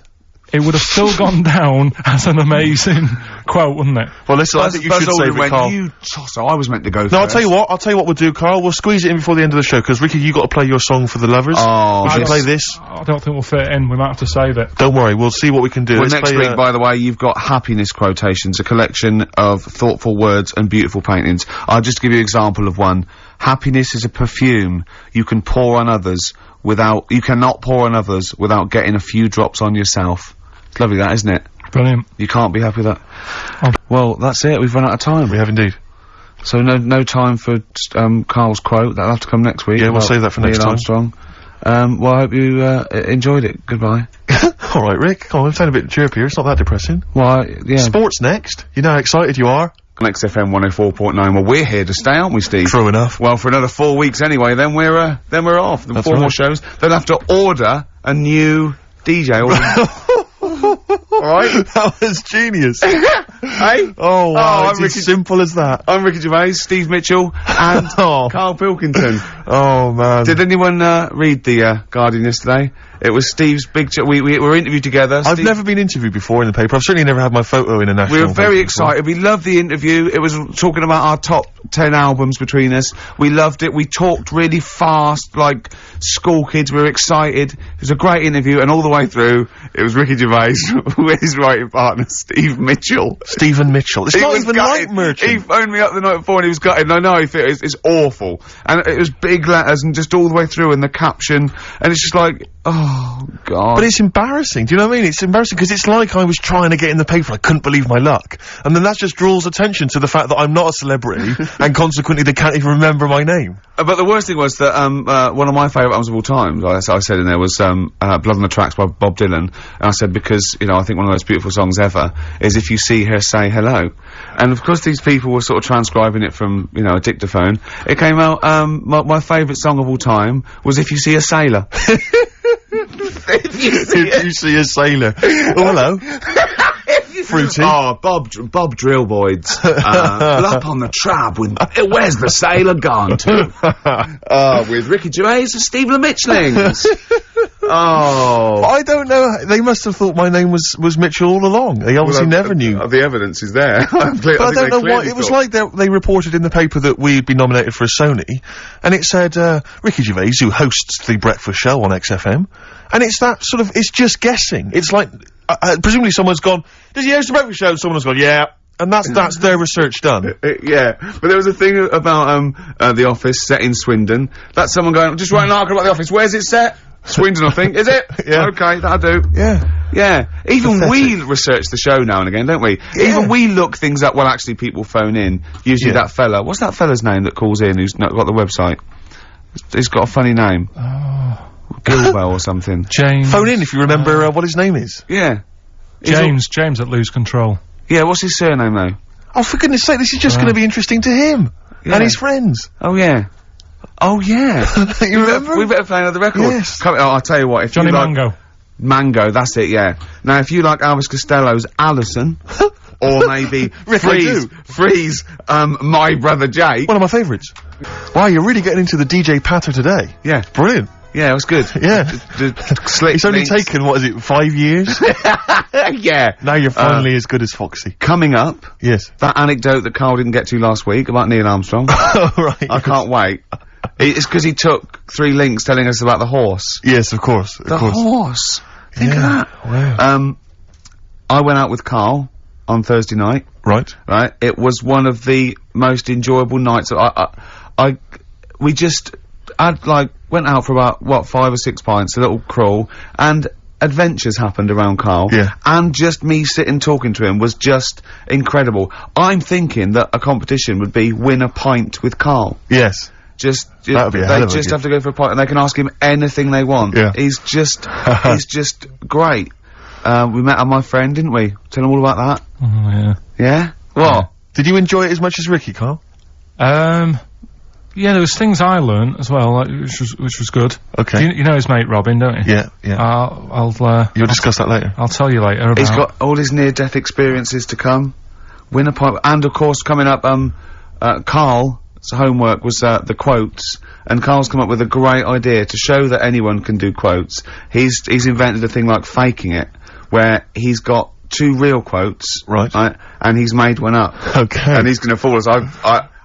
It would have still gone down as an amazing quote, wouldn't it? Well, listen, I think you should save it, Carl. You tosser, I was meant to go first. No, I'll tell you what we'll do, Carl. We'll squeeze it in before the end of the show, because, Ricky, you got to play your song for the lovers. Oh, we should play this. I don't think we'll fit it in. We might have to save it. Don't worry, we'll see what we can do. Well, next week, by the way, you've got happiness quotations, a collection of thoughtful words and beautiful paintings. I'll just give you an example of one. Happiness is a perfume you can pour on others you cannot pour on others without getting a few drops on yourself. It's lovely, that, isn't it? Brilliant. You can't be happy with that. Oh. Well, that's it. We've run out of time. We have indeed. So no time for Carl's quote. That'll have to come next week. Yeah, we'll save that for next Neil time. Armstrong. Well, I hope you enjoyed it. Goodbye. All right, Rick. Come on, I'm sounding a bit chirpier. It's not that depressing. Well, yeah. Sports next. You know how excited you are. On XFM 104.9. Well, we're here to stay, aren't we, Steve? True enough. Well, for another 4 weeks anyway. Then we're off. Then 4 more shows. They'll have to order a new DJ. Alright? That was genius. Hey? Oh, wow, I'm it's as simple as that. I'm Ricky Gervais, Steve Mitchell, and Carl Pilkington. Oh, man. Did anyone read the Guardian yesterday? It was Steve's big... we were interviewed together. I've never been interviewed before in the paper. I've certainly never had my photo in a national... We were very excited. We loved the interview. It was talking about our top 10 albums between us. We loved it. We talked really fast, like school kids. We were excited. It was a great interview, and all the way through, it was Ricky Gervais with his writing partner, Steve Mitchell. Stephen Mitchell. It's not even like Merchant. He phoned me up the night before and he was gutted, and I know it's awful. And it was big letters and just all the way through, and the caption, and it's just like, oh, God. But it's embarrassing, do you know what I mean? It's embarrassing because it's like I was trying to get in the paper, I couldn't believe my luck. And then that just draws attention to the fact that I'm not a celebrity, and consequently they can't even remember my name. But the worst thing was that, one of my favourite albums of all time, I said in there, was, Blood on the Tracks by Bob Dylan. And I said, because, you know, I think one of the most beautiful songs ever is If You See Her, Say Hello. And of course these people were sort of transcribing it from, you know, a dictaphone. It came out, my favourite song of all time was If You See a Sailor. If you see a sailor. Oh, hello. Fruity. Oh, Bob Drillboyd's, up on the trab with, where's the sailor gone to? With Ricky Gervais and Steve Mitchellings. Oh. I don't know. They must have thought my name was Mitchell all along. They obviously never knew. The evidence is there. But I don't know why. It was like they reported in the paper that we'd been nominated for a Sony, and it said, Ricky Gervais, who hosts the breakfast show on XFM, and it's that sort of, it's just guessing. It's like, presumably someone's gone, does he host the breakfast show? And someone's gone, yeah. And that's their research done. Yeah, but there was a thing about, The Office set in Swindon. That's someone going, just write an article about The Office. Where's it set? Swindon, I think. Is it? Yeah. Okay, that'll do. Yeah. Yeah. Even we research the show now and again, don't we? Yeah. Even we look things up. Well, actually, people phone in. Usually that fella. What's that fella's name that calls in who's not got the website? He's got a funny name. Oh. Gilwell or something. James. Phone in if you remember what his name is. Yeah. James at Lose Control. Yeah, what's his surname though? Oh, for goodness sake, this is just going to be interesting to him. Yeah. And his friends. Oh, yeah. Oh, yeah. You remember? We better play another record. Yes. I'll tell you what, if Johnny you like Mango. Mango, that's it, yeah. Now, if you like Elvis Costello's Alison, or maybe Freeze, My Brother Jake. One of my favourites. Wow, you're really getting into the DJ patter today. Yeah. Brilliant. Yeah, it was good. Yeah. Slick It's only links. taken, what is it, 5 years? Yeah. Now you're finally as good as Foxy. Coming up, Yes. that anecdote that Carl didn't get to last week about Neil Armstrong. Oh, right. I can't wait. It's because he took 3 links telling us about the horse. Yes, of course. The horse. Think of that. Wow. I went out with Carl on Thursday night. Right. Right. It was one of the most enjoyable nights. I went out for about, 5 or 6 pints, a little crawl, and adventures happened around Carl. Yeah. And just me sitting talking to him was just incredible. I'm thinking that a competition would be win a pint with Carl. Yes. That'd be a hell they of a just gig. have to go for a pint and they can ask him anything they want. Yeah. He's just great. We met my friend, didn't we? Tell him all about that. Oh, yeah. Yeah? What? Did you enjoy it as much as Ricky, Carl? Yeah, there was things I learned as well, like, which was good. Okay. You know his mate Robin, don't you? Yeah, yeah. You'll discuss that later. I'll tell you later about. He's got all his near-death experiences to come. Win a pint, and of course coming up, Carl's homework was the quotes, and Carl's come up with a great idea to show that anyone can do quotes. He's invented a thing like faking it, where he's got 2 real quotes, Right. and he's made one up. Okay. And he's going to fool us.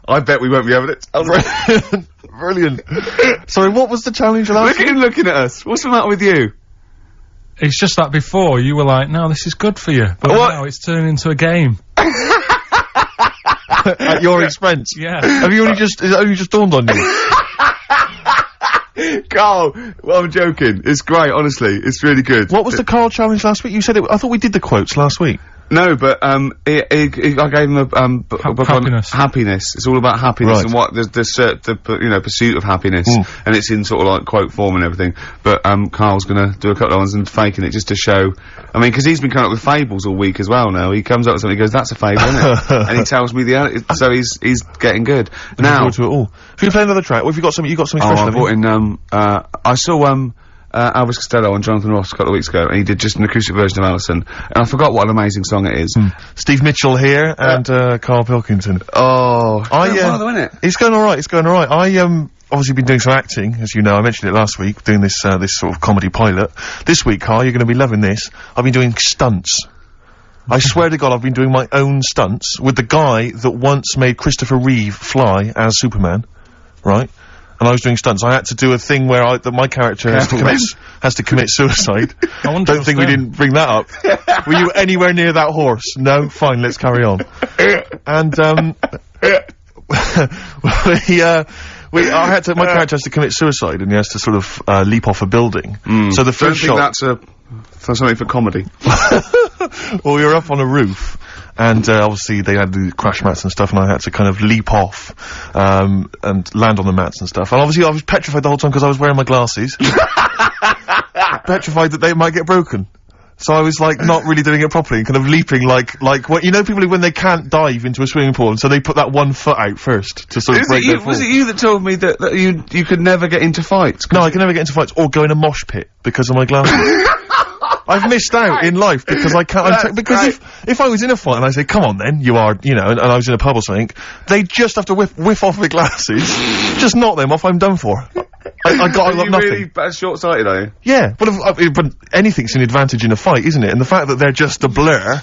I bet we won't be able to. Brilliant. Sorry, what was the challenge last Look at him looking at us. What's the matter with you? It's just that before you were like, no, this is good for you, but What? now it's turned into a game. At your expense? Yeah. Has it only just dawned on you? Carl, well, I'm joking. It's great, honestly. It's really good. What was the Carl challenge last week? You said I thought we did the quotes last week. No, but I gave him a book on Happiness. happiness. It's all about happiness Right. and what the pursuit of happiness, and it's in sort of like quote form and everything. But Carl's gonna do a couple of ones and faking it just to show. I mean, because he's been coming up with fables all week as well. Now he comes up with something, he goes, "That's a fable, isn't it?" And he tells me so he's getting good. Now, To it all. If you play another track, what have you got? You got something fresh? I haven't brought you? in I saw Elvis Costello and Jonathan Ross a couple of weeks ago, and he did just an acoustic version of Alison, and I forgot what an amazing song it is. Steve Mitchell here and Carl Pilkington. Oh, It's going all right. It's going all right. I obviously been doing some acting, as you know. I mentioned it last week, doing this this sort of comedy pilot. This week, Carl, you're going to be loving this. I've been doing stunts. I swear to God, I've been doing my own stunts with the guy that once made Christopher Reeve fly as Superman, right? And I was doing stunts. I had to do a thing where my character has to commit suicide. Don't think we didn't bring that up. Were you anywhere near that horse? No? Fine, let's carry on. And, my character has to commit suicide, and he has to sort of, leap off a building. So the first shot. That's for something for comedy. Well, we were up on a roof, and obviously they had the crash mats and stuff, and I had to kind of leap off, and land on the mats and stuff. And obviously I was petrified the whole time because I was wearing my glasses. Petrified that they might get broken. So I was like not really doing it properly, and kind of leaping like what, you know, people when they can't dive into a swimming pool, and so they put that one foot out first to sort of break their fall. Was it you that told me that you could never get into fights? No, I can never get into fights or go in a mosh pit because of my glasses. I've missed out in life because I can't. Because if I was in a fight and I say, "Come on, then you are," you know, and I was in a pub or something, they just have to whiff off the glasses, just knock them off. I'm done for. I got nothing. Really bad short-sighted, are you? Yeah, but anything's an advantage in a fight, isn't it? And the fact that they're just a blur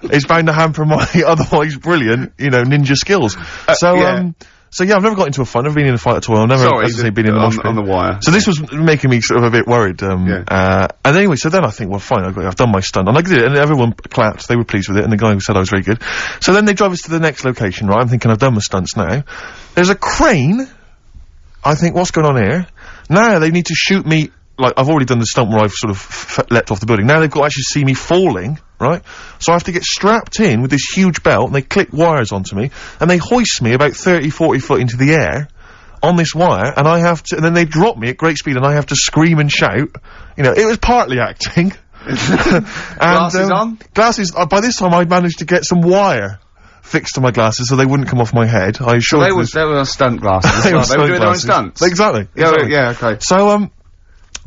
is bound to hamper my otherwise brilliant, ninja skills. So yeah, I've never got into a fight, never been in a fight at all. I've never, as I say, been in the mosh pit. On the wire. So this was making me sort of a bit worried, and anyway, so then I think, well fine, I've done my stunt, and I did it, and everyone clapped, they were pleased with it, and the guy said I was very good. So then they drive us to the next location, right, I'm thinking I've done my stunts now. There's a crane, I think, what's going on here? Now they need to shoot me, like, I've already done the stunt where I've sort of leapt off the building, now they've got to actually see me falling, right? So I have to get strapped in with this huge belt, and they clip wires onto me, and they hoist me about 30, 40 foot into the air on this wire, and I have to, and then they drop me at great speed, and I have to scream and shout. It was partly acting. And, glasses on? Glasses, by this time I'd managed to get some wire fixed to my glasses so they wouldn't come off my head. I assured them. They were stunt glasses. They were doing their own stunts. Exactly. Yeah, okay.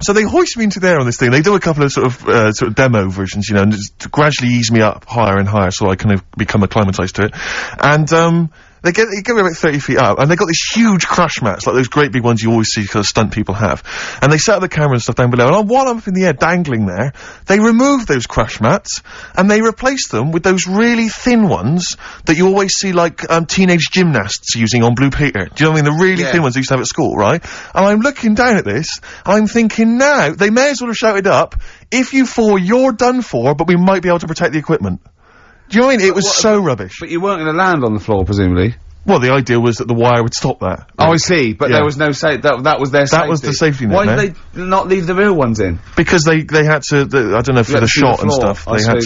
So they hoist me into there on this thing. They do a couple of sort of demo versions, and just gradually ease me up higher and higher so I kind of become acclimatized to it. And, they get me about 30 feet up, and they got these huge crash mats, like those great big ones you always see kind of stunt people have. And they set up the camera and stuff down below, and while I'm up in the air dangling there, they remove those crash mats, and they replace them with those really thin ones that you always see, like, teenage gymnasts using on Blue Peter. Do you know what I mean? The really thin ones they used to have at school, right? And I'm looking down at this, and I'm thinking now, they may as well have shouted up, if you fall, you're done for, but we might be able to protect the equipment. Do you know what I mean? It was so rubbish. But you weren't going to land on the floor, presumably? Well, the idea was that the wire would stop that. Oh, I see, but there was no that was their safety. That was the safety net. Why did they not leave the real ones in? Because they had to, I don't know, for the shot and stuff, they had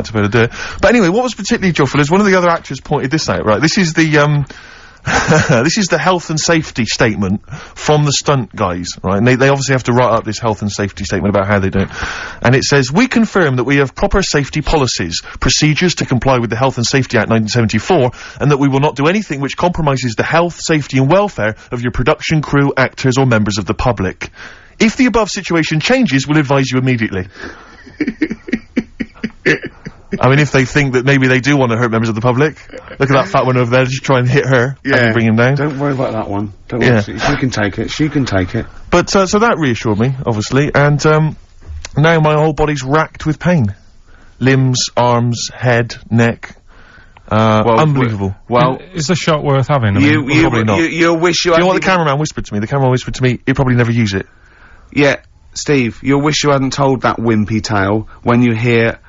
to be able to do it. But anyway, what was particularly joyful is one of the other actors pointed this out, right? This is the, this is the health and safety statement from the stunt guys, right? And they obviously have to write up this health and safety statement about how they do it. And it says, we confirm that we have proper safety policies, procedures to comply with the Health and Safety Act 1974, and that we will not do anything which compromises the health, safety and welfare of your production crew, actors or members of the public. If the above situation changes, we'll advise you immediately. I mean, if they think that maybe they do want to hurt members of the public, look at that fat one over there, just try and hit her and bring him down. Don't worry about that one. Don't worry. She can take it. She can take it. But, so that reassured me, obviously, and, now my whole body's racked with pain. Limbs, arms, head, neck. Unbelievable. Well, is the shot worth having? Probably not. You'll wish you Do you know what the cameraman whispered to me? The cameraman whispered to me, he'd probably never use it. Yeah, Steve, you'll wish you hadn't told that wimpy tale when you hear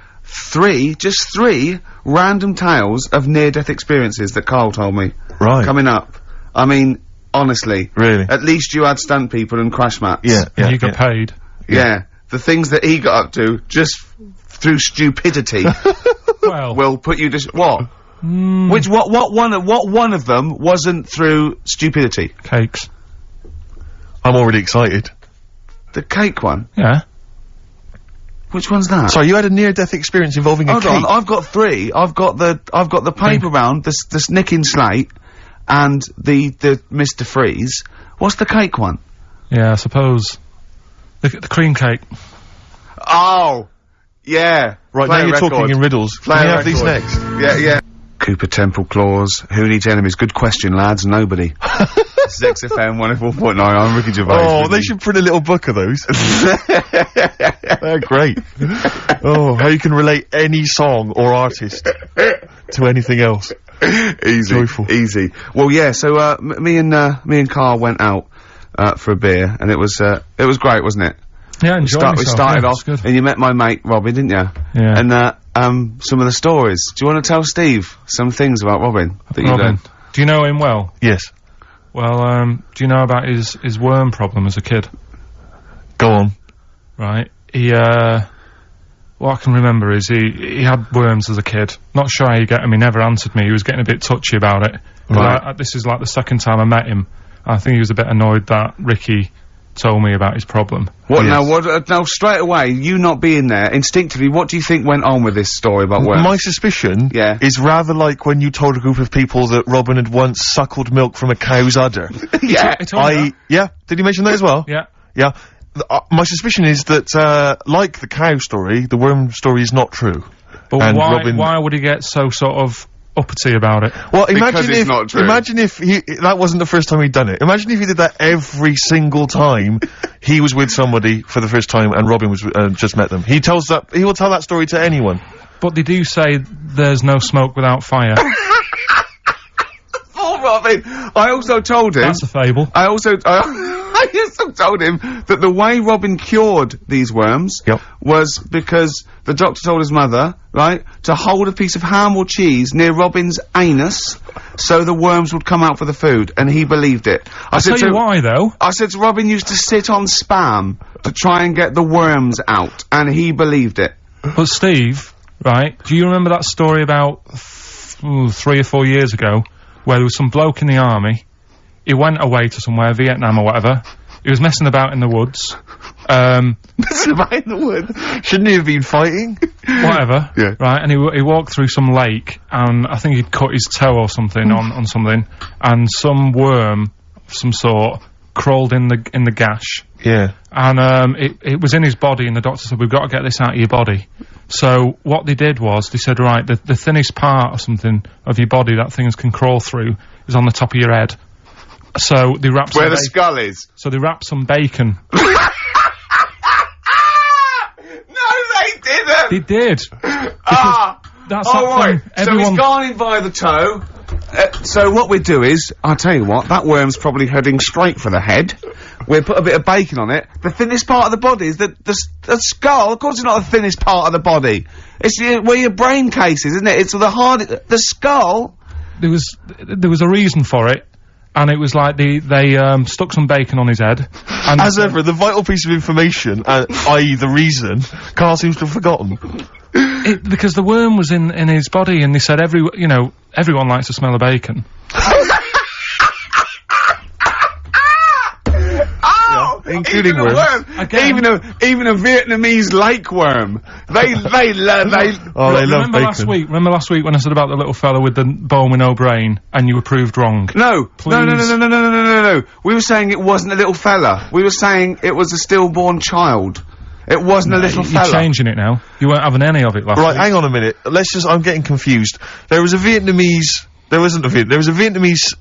just three random tales of near-death experiences that Carl told me. Right. Coming up. I mean, honestly. Really? At least you had stunt people and crash mats. Yeah. And you got paid. Yeah. The things that he got up to, just through stupidity, will put you what? What one of them wasn't through stupidity? Cakes. I'm already excited. The cake one? Yeah. Which one's that? Sorry, you had a near-death experience involving a cake? Hold on, I've got three. I've got the paper round, the Nicking Slate, and the Mr. Freeze. What's the cake one? Yeah, I suppose. The cream cake. Oh! Yeah. Right, now you're talking in riddles. Can we have these next? Yeah. Cooper Temple Claws. Who needs enemies? Good question, lads. Nobody. This is XFM 104.9. I'm Ricky Gervais. Oh, they should print a little book of those. They're great. Oh, how you can relate any song or artist to anything else. Easy. Joyful. Easy. Well, yeah, so, me and Carl went out, for a beer, and it was great, wasn't it? Yeah, enjoyed myself. We started off, and you met my mate, Robin, didn't you? Yeah. And, some of the stories. Do you want to tell Steve some things about Robin that you learned? Do you know him well? Yes. Well, do you know about his worm problem as a kid? Go on. Right. What I can remember is he had worms as a kid. Not sure how you get them. He never answered me. He was getting a bit touchy about it. Right. This is like the second time I met him. I think he was a bit annoyed that Ricky told me about his problem. What now straight away, you not being there, instinctively, what do you think went on with this story about worms? My suspicion is rather like when you told a group of people that Robin had once suckled milk from a cow's udder. Yeah. Yeah? Did he mention that as well? Yeah. Yeah. My suspicion is that, like the cow story, the worm story is not true. But why would he get so sort of uppity about it. Well, Because it's not true. imagine if that wasn't the first time he'd done it. Imagine if he did that every single time he was with somebody for the first time and Robin was just met them. He will tell that story to anyone. But they do say there's no smoke without fire. Oh, Robin! I also told him... That's a fable. I also told him that the way Robin cured these worms was because the doctor told his mother, right, to hold a piece of ham or cheese near Robin's anus so the worms would come out for the food, and he believed it. I'll tell you why, though. I said to Robin used to sit on spam to try and get the worms out, and he believed it. But Steve, right, do you remember that story about 3 or 4 years ago where there was some bloke in the army? He went away to somewhere, Vietnam or whatever. He was messing about in the woods. Messing about in the woods? Shouldn't he have been fighting? Whatever. Yeah. Right, and he walked through some lake, and I think he'd cut his toe or something on something, and some worm of some sort crawled in the gash. Yeah. And it was in his body, and the doctor said, we've got to get this out of your body. So what they did was, they said, right, the thinnest part or something of your body that things can crawl through is on the top of your head. So they wrapped where the skull is. So they wrapped some bacon. No, they didn't. They did. That's right. Everyone... So he's gone in via the toe. So what we do is, I'll tell you what, that worm's probably heading straight for the head. We'll put a bit of bacon on it. The thinnest part of the body is the skull. Of course it's not the thinnest part of the body. It's where your brain case is, isn't it? It's the skull. There was a reason for it. And it was like they stuck some bacon on his head. And as ever, the vital piece of information, i.e. the reason, Carl seems to have forgotten. Because the worm was in his body, and they said everyone likes to smell of bacon. Including worms. Even a Vietnamese lake worm. They love bacon. Remember last week when I said about the little fella with the bone with no brain, and you were proved wrong? No. Please. No. We were saying it wasn't a little fella. We were saying it was a stillborn child. It wasn't a little fella. You're changing it now. You weren't having any of it last week. Right, hang on a minute. I'm getting confused. There was a Vietnamese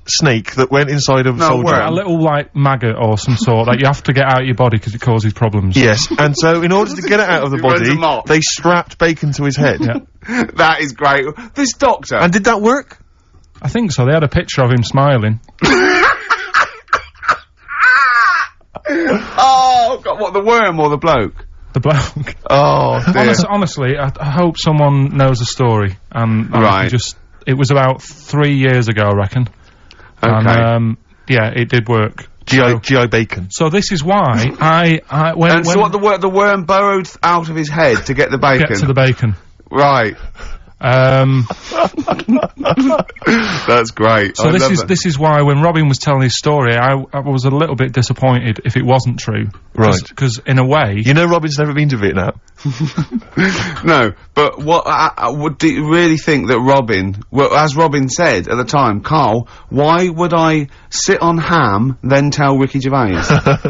snake that went inside of a soldier. A little, like, maggot or some sort that you have to get out of your body because it causes problems. Yes, and so in order to get it out of the body, they strapped bacon to his head. Yeah. That is great. This doctor. And did that work? I think so. They had a picture of him smiling. Oh, God, what, the worm or the bloke? The bloke. Oh, dear. Honestly, I hope someone knows the story. Right. It was about 3 years ago, I reckon. Okay. And, yeah, it did work. GI bacon. So this is why so what the worm burrowed out of his head to get the bacon? Get to the bacon. Right. That's great. So this is why when Robin was telling his story, I was a little bit disappointed if it wasn't true. Right. Because in a way... You know Robin's never been to Vietnam. No, but do you really think that Robin, well, as Robin said at the time, Carl, why would I sit on ham, then tell Ricky Gervais?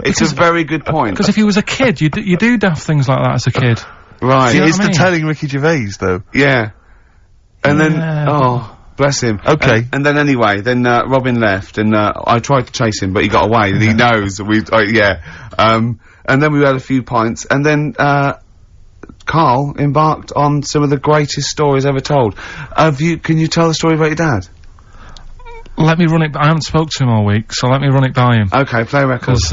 It's a very good point. Because if he was a kid, you do daft things like that as a kid. Right. It's the telling Ricky Gervais, though. Yeah. And then, oh, bless him. Okay. And then anyway, Robin left, and I tried to chase him, but he got away, and he knows that and then we had a few pints, and then, Carl embarked on some of the greatest stories ever told. Can you tell the story about your dad? Let me run it. I haven't spoke to him all week, so let me run it by him. Okay, play record. Because,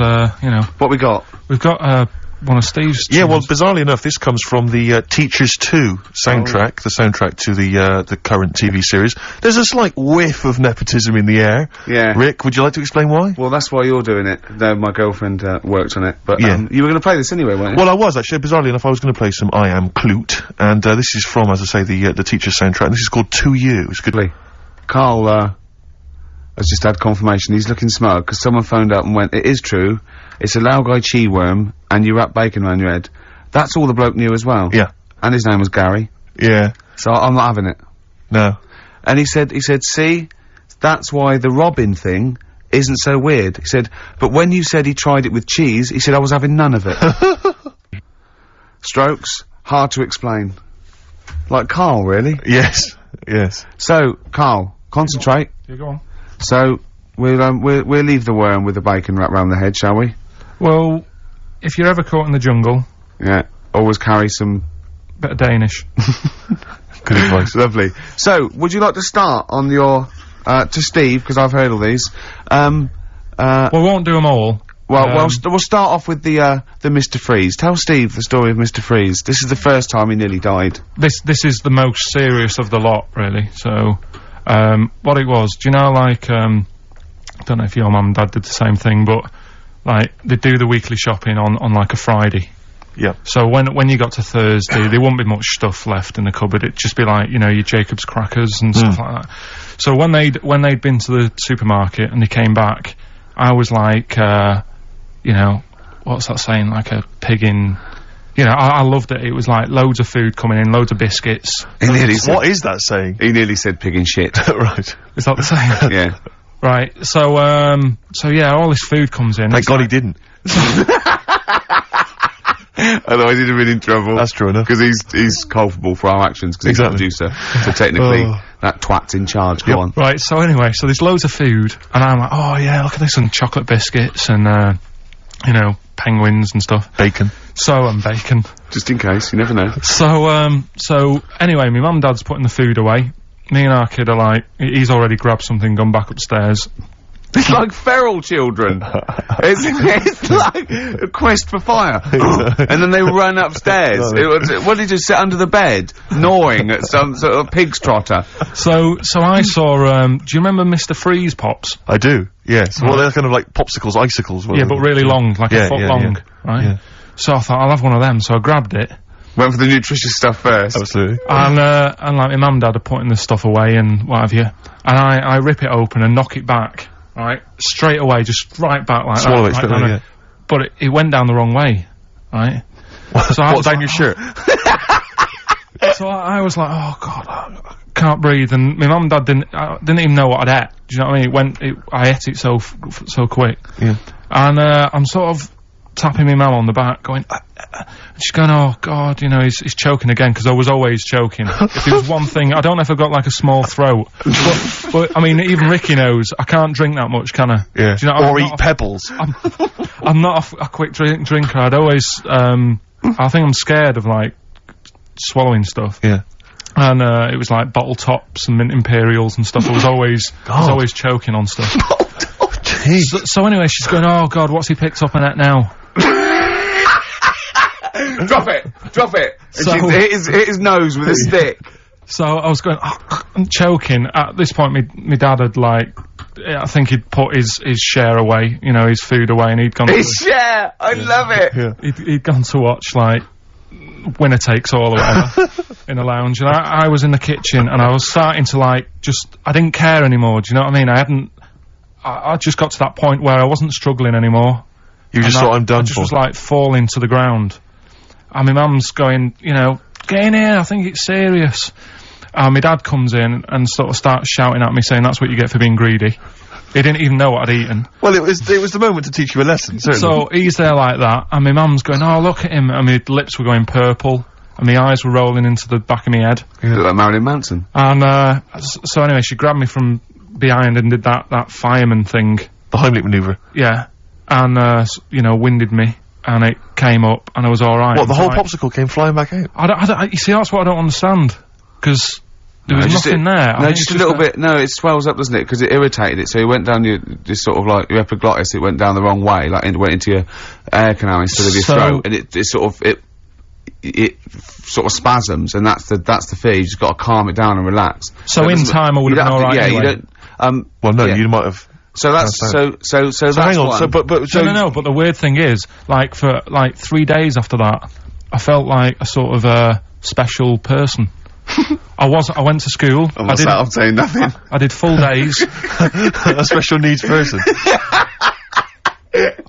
What we got? We've got, one of Steve's... Yeah, well, bizarrely enough, this comes from the, Teachers 2 soundtrack, the soundtrack to the current TV series. There's a slight whiff of nepotism in the air. Yeah. Rick, would you like to explain why? Well, that's why you're doing it. No, my girlfriend, worked on it. But, yeah. You were gonna play this anyway, weren't you? Well, I was, actually. Bizarrely enough, I was gonna play some I Am Clute, and, this is from, as I say, the Teachers soundtrack, and this is called To You. It's good. Carl, has just had confirmation. He's looking smug, because someone phoned up and went, it is true. It's a Laogai chi worm, and you wrap bacon around your head. That's all the bloke knew as well. Yeah. And his name was Gary. Yeah. So I'm not having it. No. And he said, see, that's why the Robin thing isn't so weird. He said, but when you said he tried it with cheese, he said I was having none of it. Strokes, hard to explain. Like Carl, really? Yes. Yes. So, Carl, concentrate. Yeah, go on. So, we'll leave the worm with the bacon wrapped round the head, shall we? Well, if you're ever caught in the jungle, Yeah. Always carry some... bit of Danish. Good advice. Lovely. So, would you like to start on your... to Steve, because I've heard all these. We won't do them all. We'll start off with the Mr. Freeze. Tell Steve the story of Mr. Freeze. This is the first time he nearly died. This is the most serious of the lot, really. So, what it was, do you know, like, I don't know if your mum and dad did the same thing, but, like, they do the weekly shopping on like, a Friday. Yeah. So when you got to Thursday, there wouldn't be much stuff left in the cupboard. It'd just be like, you know, your Jacob's crackers and stuff like that. So when they'd been to the supermarket and they came back, I was like, you know, what's that saying? Like a pig in... You know, I loved it. It was like loads of food coming in, loads of biscuits. What is that saying? He nearly said pig in shit. Right. Is that the saying? Yeah. Right. So yeah, all this food comes in. Thank God he didn't. Otherwise he'd have been in trouble. That's true enough. Because he's culpable for our actions, because he's the producer. So technically, that twat's in charge. Go on. Right, so anyway, so there's loads of food, and I'm like, oh yeah, look at this, and chocolate biscuits, and, you know, penguins and stuff. Bacon. And bacon. Just in case, you never know. So anyway, my mum and dad's putting the food away. Me and our kid are like, he's already grabbed something, gone back upstairs. It's like feral children. it's like a quest for fire. And then they run upstairs. What did you sit under the bed, gnawing at some sort of pig's trotter? So I saw, do you remember Mr. Freeze Pops? I do, yes. Well, they're kind of like popsicles, icicles. Yeah, but really long, like a foot long, right? Yeah. So I thought, I'll have one of them, so I grabbed it. Went for the nutritious stuff first. Absolutely. And like my mum and dad are putting this stuff away and what have you. And I rip it open and knock it back. Right, straight away, just right back like Swallow that. It straight away, yeah. But it went down the wrong way, right? So what, down your shirt? So I was like, oh God, I can't breathe. And my mum and dad didn't even know what I'd ate. Do you know what I mean? I ate it so quick. Yeah. And I'm sort of tapping my mum on the back, going, she's going, oh God, you know, he's choking again, because I was always choking. If there was one thing, I don't know if I've got like a small throat, but I mean, even Ricky knows I can't drink that much, can I? Yeah. Do you know, or eat pebbles. I'm not a quick drinker. I'd always, I think I'm scared of like swallowing stuff. Yeah. And it was like bottle tops and mint imperials and stuff. I was always choking on stuff. Oh, jeez. So anyway, she's going, oh God, what's he picked up on it now? Drop it. So and hit his nose with a stick. So I was going, I'm choking. At this point, my dad had like, I think he'd put his share away, you know, his food away, and he'd gone. His share, I love it. Yeah. He'd gone to watch like Winner Takes All or whatever in a lounge, and I was in the kitchen, and I was starting to like I didn't care anymore. Do you know what I mean? I just got to that point where I wasn't struggling anymore. You just thought, I'm done I just was like falling to the ground. And my mum's going, you know, get in here, I think it's serious. And my dad comes in and sort of starts shouting at me, saying that's what you get for being greedy. He didn't even know what I'd eaten. Well, it was the moment to teach you a lesson, certainly. So he's there like that, and my mum's going, oh, look at him, and my lips were going purple, and my eyes were rolling into the back of my head. You look like Marilyn Manson. And, so anyway, she grabbed me from behind and did that fireman thing. The Heimlich manoeuvre. Yeah. And, you know, winded me. And it came up, and I was alright. What, the whole popsicle came flying back out? You see, that's what I don't understand. Because there was nothing there. No, just a little bit. No, it swells up, doesn't it? Because it irritated it. So it went down your sort of like your epiglottis. It went down the wrong way, like it went into your air canal instead of your throat, and it sort of spasms, and that's the fear. You just got to calm it down and relax. So in time, I would have been alright. Yeah, anyway. you don't. Well, no, you might have. So that's so that's hang on. one. So but no. But the weird thing is, like for like 3 days after that, I felt like a sort of special person. I went to school. I'm saying nothing. I did full days. A special needs person.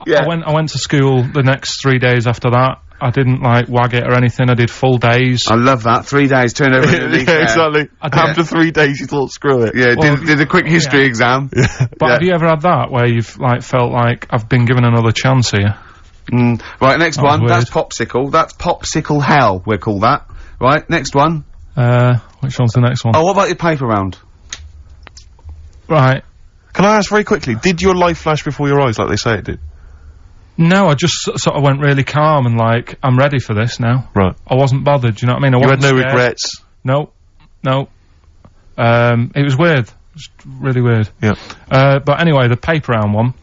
Yeah. I went to school the next 3 days after that. I didn't like wag it or anything. I did full days. I love that. 3 days, turned over in a leaf. Yeah, exactly. After 3 days, you thought, screw it. Yeah, did a quick history exam. But have you ever had that where you've like felt like I've been given another chance here? Right, next one. That's popsicle. That's popsicle hell. We'll call that. Right, next one. Which one's the next one? Oh, what about your paper round? Right. Can I ask very quickly, did your life flash before your eyes like they say it did? No, I just sort of went really calm and like, I'm ready for this now. Right. I wasn't bothered, do you know what I mean? You had no scared. regrets? No. It was weird. It was really weird. Yeah. But anyway, the paper round one.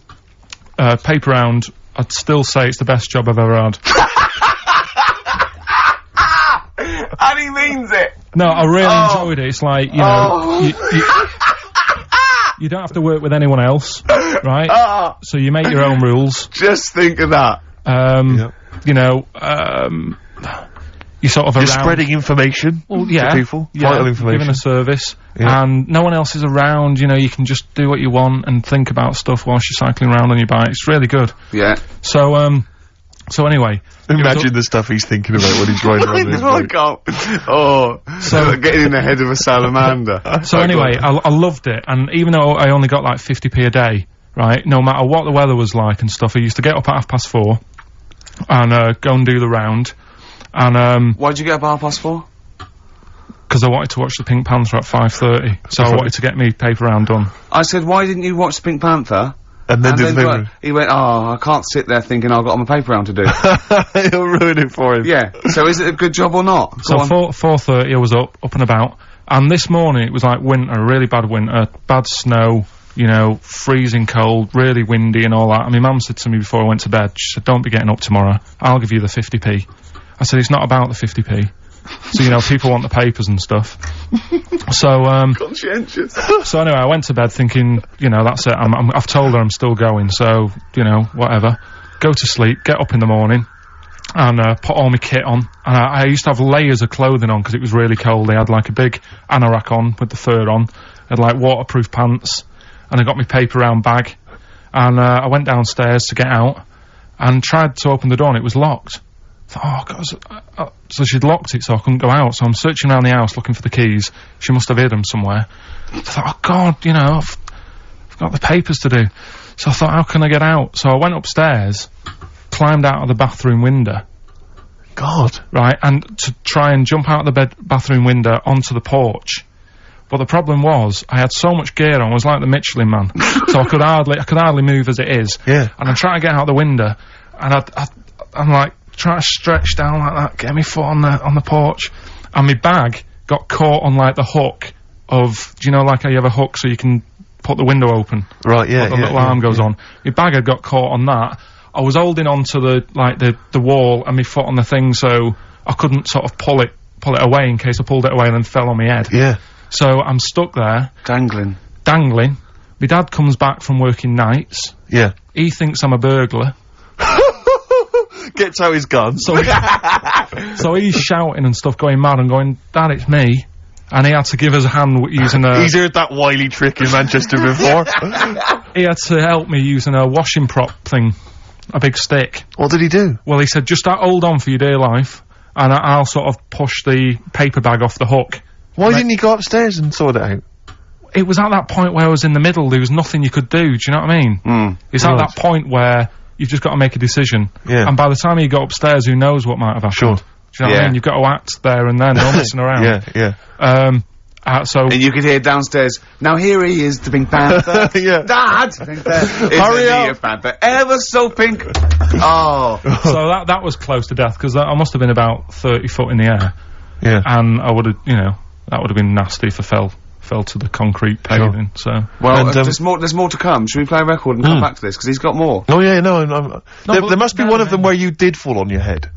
Paper round, I'd still say it's the best job I've ever had. And he means it! No, I really enjoyed it. It's like, you know, you don't have to work with anyone else, right? So you make your own rules. Just think of that. You know, you sort of You're around spreading information to people, vital information. giving a service, and no one else is around, you know, you can just do what you want and think about stuff whilst you're cycling around on your bike. It's really good. Yeah. So anyway. Imagine the stuff he's thinking about when he's riding around his bike. So getting in the head of a salamander. So anyway, I loved it, and even though I only got like 50p a day, right, no matter what the weather was like and stuff, I used to get up at 4:30 and go and do the round. And why'd you get up at 4:30? Because I wanted to watch the Pink Panther at 5:30, so I wanted to get me paper round done. I said, why didn't you watch the Pink Panther? And then did the paper. He went, I can't sit there thinking I've got my paper round to do. It'll ruin it for him. Yeah. So is it a good job or not? So 4:30 I was up and about, and this morning it was like winter, really bad winter, bad snow, you know, freezing cold, really windy and all that. And my mum said to me before I went to bed, she said, don't be getting up tomorrow, I'll give you the 50p. I said, it's not about the 50p. So, you know, people want the papers and stuff. So, conscientious. So anyway, I went to bed thinking, you know, that's it, I've told her I'm still going, so, you know, whatever. Go to sleep, get up in the morning, and put all my kit on. And I used to have layers of clothing on because it was really cold. They had like a big anorak on with the fur on. I had like waterproof pants, and I got my paper round bag. And I went downstairs to get out, and tried to open the door, and it was locked. I thought, oh, God. So she'd locked it so I couldn't go out. So I'm searching around the house looking for the keys. She must have hid them somewhere. I thought, oh, God, you know, I've got the papers to do. So I thought, how can I get out? So I went upstairs, climbed out of the bathroom window. God. Right, and to try and jump out of the bathroom window onto the porch. But the problem was, I had so much gear on, I was like the Michelin Man. So I could hardly move as it is. Yeah. And I'm trying to get out the window, and I'm like, trying to stretch down like that, get my foot on the porch, and my bag got caught on like the hook of, do you know, like how you have a hook so you can put the window open? Right, yeah, the little arm goes on. My bag had got caught on that. I was holding on to the wall and my foot on the thing, so I couldn't sort of pull it away in case I pulled it away and then fell on my head. Yeah. So I'm stuck there. Dangling. My dad comes back from working nights. Yeah. He thinks I'm a burglar. Gets out his gun. So he's shouting and stuff, going mad and going, Dad, it's me. And he had to give us a hand using a... He's heard that wily trick in Manchester before. He had to help me using a washing prop thing. A big stick. What did he do? Well, he said, just hold on for your dear life, and I'll sort of push the paper bag off the hook. Why didn't you go upstairs and sort it out? It was at that point where I was in the middle, there was nothing you could do, do you know what I mean? It's at that point where you've just got to make a decision. Yeah. And by the time you go upstairs, who knows what might have happened. Sure. Do you know what I mean? You've got to act there and then, no messing around. Yeah. So... And you could hear downstairs, now here he is, the Pink Panther. Yeah. Dad! Hurry up! Panther, ever so pink. Oh. So that was close to death, because I must have been about 30 foot in the air. Yeah. And I would have, you know, that would have been nasty if I fell to the concrete paving, so... Well, there's more to come. Should we play a record and come back to this? Because he's got more. Oh, yeah, no, there must be one of them where you did fall on your head.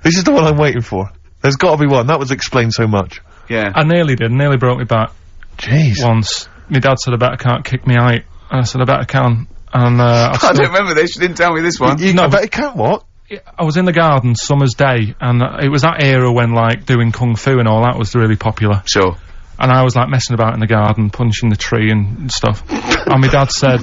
This is the one I'm waiting for. There's got to be one. That would explain so much. Yeah. I nearly broke my back. Jeez. Once. My dad said I better can't kick me out. And I said I better can. And, I don't remember this. You didn't tell me this one. I bet it can't, what? I was in the garden summer's day, and it was that era when, like, doing kung fu and all that was really popular. Sure. And I was, like, messing about in the garden, punching the tree and stuff. And my dad said...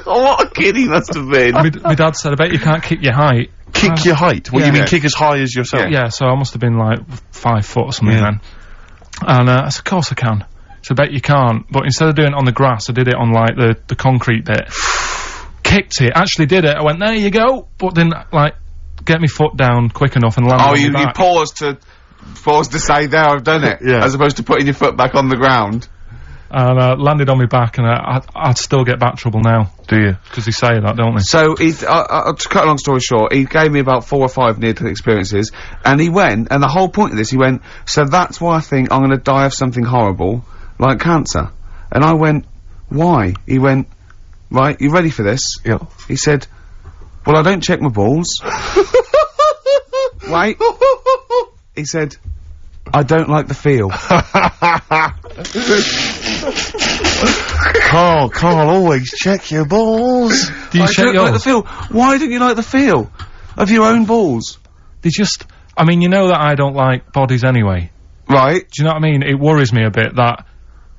What a kid he must have been. My dad said, I bet you can't kick your height. Kick your height? What, you mean kick as high as yourself? Yeah, so I must have been, like, 5 foot or something then. And I said, of course I can. So I bet you can't. But instead of doing it on the grass, I did it on, like, the concrete bit. Kicked it, actually did it. I went, there you go. But didn't, like, get my foot down quick enough and land on my back. You paused to forced to say, there, I've done it. Yeah. As opposed to putting your foot back on the ground. And landed on my back, and I'd still get back trouble now. Do you? Because they say that, don't they? So, to cut a long story short, he gave me about 4 or 5 near-death experiences, and he went, and the whole point of this, he went, so that's why I think I'm gonna die of something horrible, like cancer. And I went, why? He went, right, you ready for this? Yeah. He said, well, I don't check my balls. Wait. He said, I don't like the feel. Carl, always check your balls. Do you I check don't yours? like the feel. Why don't you like the feel of your own balls? They just... I mean, you know that I don't like bodies anyway. Right. Do you know what I mean? It worries me a bit that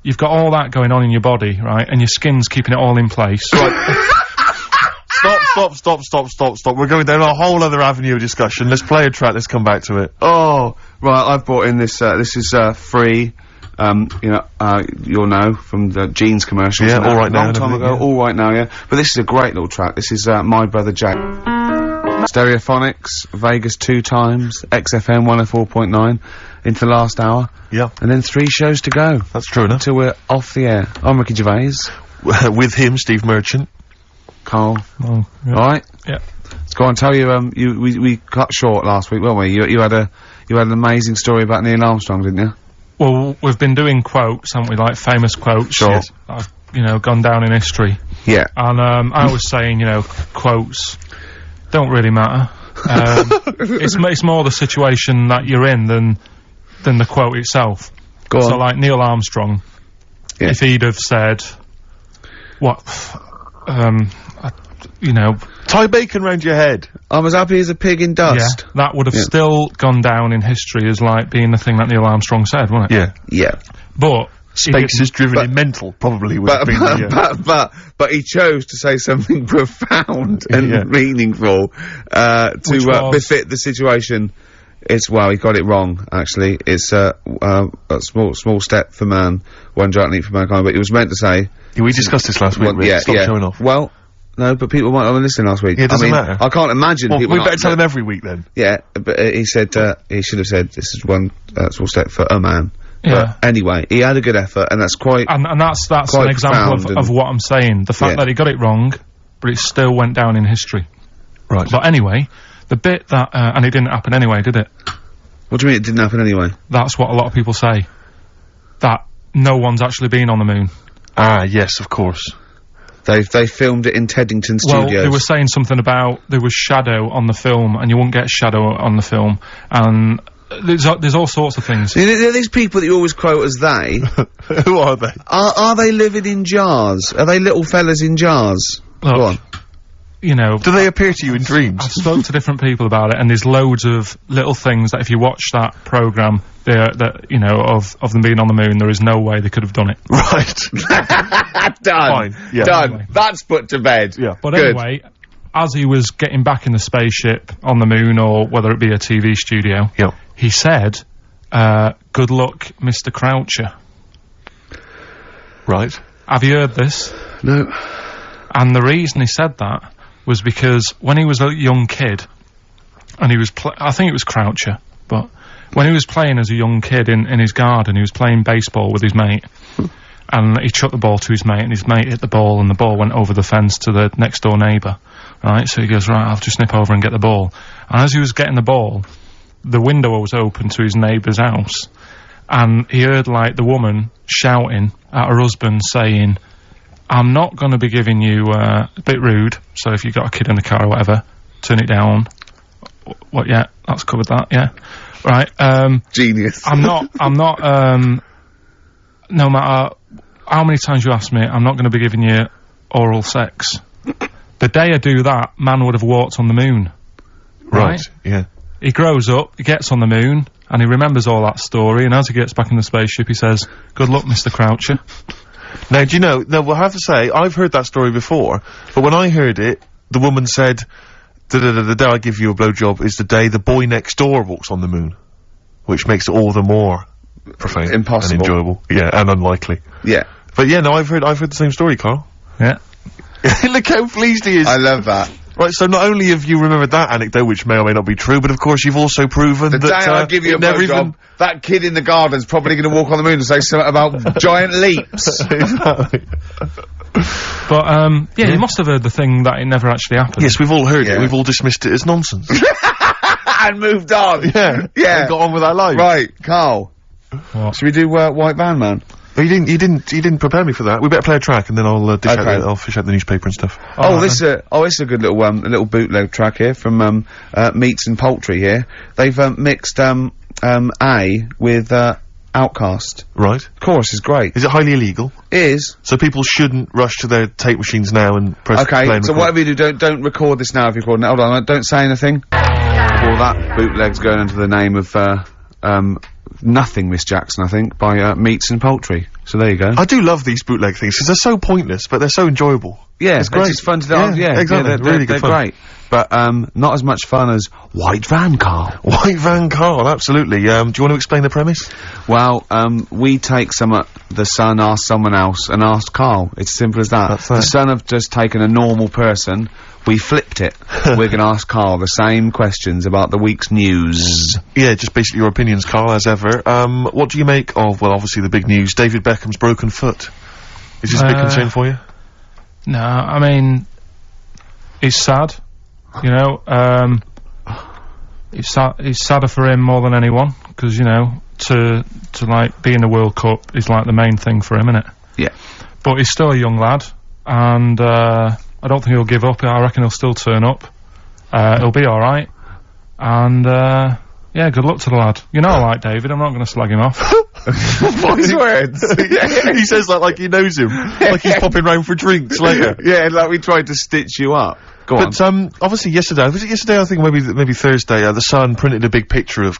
you've got all that going on in your body, right, and your skin's keeping it all in place. Stop. We're going down a whole other avenue of discussion. Let's play a track, let's come back to it. Oh, right, I've brought in this, this is, free, you'll know, from the jeans commercials. Yeah, All Right Now Long time and ago, everything, All Right Now, yeah. But this is a great little track. This is, My Brother Jack. Stereophonics, Vegas 2 times, XFM 104.9, into the last hour. Yeah. And then 3 shows to go. That's true enough. Until we're off the air. I'm Ricky Gervais. With him, Steve Merchant. Carl. Oh, yeah. Alright? Yeah. Let's go on, tell you, we cut short last week, weren't we? You had an amazing story about Neil Armstrong, didn't you? Well, we've been doing quotes, haven't we, like famous quotes. Sure. Yes. I've, gone down in history. Yeah. And, I was saying, quotes don't really matter. It's more the situation that you're in than the quote itself. Go on. So, like, Neil Armstrong, Yeah. if he'd have said, Tie bacon round your head. I'm as happy as a pig in dust. yeah, that would have still gone down in history as, like, being the thing that Neil Armstrong said, wouldn't it? Yeah. Yeah. But... Space is driven in mental, probably would have been But he chose to say something profound and Yeah. meaningful, to was- befit the situation. It's, well, he got it wrong, actually. It's, a small step for man, one giant leap for mankind, but he was meant to say... Yeah, we discussed this last week, Rick. Stop showing off. Well, no, but people might not have listened last week. Yeah, it doesn't matter. I can't imagine Well, people we not- better tell him every week then. Yeah, but he said, he should have said, this is one, small step for a man. Yeah. But anyway, he had a good effort, and that's quite... And that's quite an example profound of what I'm saying. The fact Yeah. that he got it wrong, but it still went down in history. Right. But anyway, the bit that... and it didn't happen anyway, did it? What do you mean it didn't happen anyway? That's what a lot of people say. That no one's actually been on the moon. Ah, yes, of course. They filmed it in Teddington Well, Studios. they were saying something about there was shadow on the film, and you won't get shadow on the film, and there's all sorts of things. These people that you always quote as they, Who are they? are they living in jars? Are they little fellas in jars? Look, Go on. Do they appear to you in dreams? I've spoken to different people about it, and there's loads of little things that if you watch that programme, of them being on the moon, there is no way they could have done it. Right. Done. Fine. Yeah. Done. Anyway. That's put to bed. Yeah. But Good. anyway, as he was getting back in the spaceship on the moon, or whether it be a TV studio, Yep. he said, good luck, Mr. Croucher. Right. Have you heard this? No. And the reason he said that was because when he was a young kid, and he was I think it was Croucher, but when he was playing as a young kid in his garden, he was playing baseball with his mate, and he chucked the ball to his mate, and his mate hit the ball, and the ball went over the fence to the next door neighbour, right? So he goes, right, I'll just nip over and get the ball. And as he was getting the ball, the window was open to his neighbour's house, and he heard, like, the woman shouting at her husband, saying, I'm not going to be giving you, a bit rude, so if you've got a kid in the car or whatever, turn it down. What, yeah, that's covered that, yeah. Right, Genius. I'm not, no matter how many times you ask me, I'm not going to be giving you oral sex. The day I do that, man would have walked on the moon. Right? Yeah. He grows up, he gets on the moon, and he remembers all that story, and as he gets back in the spaceship, he says, good luck, Mr. Croucher. Now, do you know, we'll have to say, I've heard that story before, but when I heard it, the woman said, the day I give you a blowjob is the day the boy next door walks on the moon. Which makes it all the more profane. Impossible. And enjoyable. Yeah, and unlikely. Yeah. But yeah, no, I've heard the same story, Carl. Yeah. Look how pleased he is. I love that. Right, so not only have you remembered that anecdote, which may or may not be true, but of course you've also proven The that, day I give you a blowjob, that kid in the garden's probably going to walk on the moon and say something about giant leaps. Exactly. But, you must have heard the thing that it never actually happened. Yes, we've all heard it. We've all dismissed it as nonsense. And moved on. Yeah. And got on with our lives. Right, Carl. What? Should we do, White Van Man? Oh, you didn't prepare me for that. We better play a track and then I'll I'll fish out the newspaper and stuff. This is a good little bootleg track here from Meats and Poultry here. They've mixed A with Outcast. Right. Chorus is great. Is it highly illegal? It is. So people shouldn't rush to their tape machines now and press play and Okay, so record. whatever you do, don't record this now if you're recording it. Hold on, don't say anything. Well, that bootleg's going under the name of Nothing Miss Jackson, I think, by Meats and Poultry. So there you go. I do love these bootleg things because they're so pointless, but they're so enjoyable. Yeah, it's great. It's fun to dance. Yeah, exactly. they're Really good they're fun. great. But not as much fun as White Van Carl. White Van Carl, absolutely. Do you want to explain the premise? Well, we take the Sun asked someone else and asked Carl. It's as simple as that. That's The it. Sun have just taken a normal person. We flipped it. We're going to ask Carl the same questions about the week's news. Yeah, just basically your opinions, Carl, as ever. What do you make of, well, obviously the big news, David Beckham's broken foot? Is this a big concern for you? No, I mean, it's sad. You know, it's sadder for him more than anyone, because, you know, to like, be in the World Cup is, like, the main thing for him, innit? Yeah. But he's still a young lad, and, I don't think he'll give up. I reckon he'll still turn up. He'll be alright. And, yeah, good luck to the lad. You know I like David, I'm not gonna slag him off. Wise words. He says that like he knows him. Like he's popping round for drinks later. Yeah, like we tried to stitch you up. Go on. But, obviously yesterday, was it yesterday, I think maybe Thursday, the Sun printed a big picture of,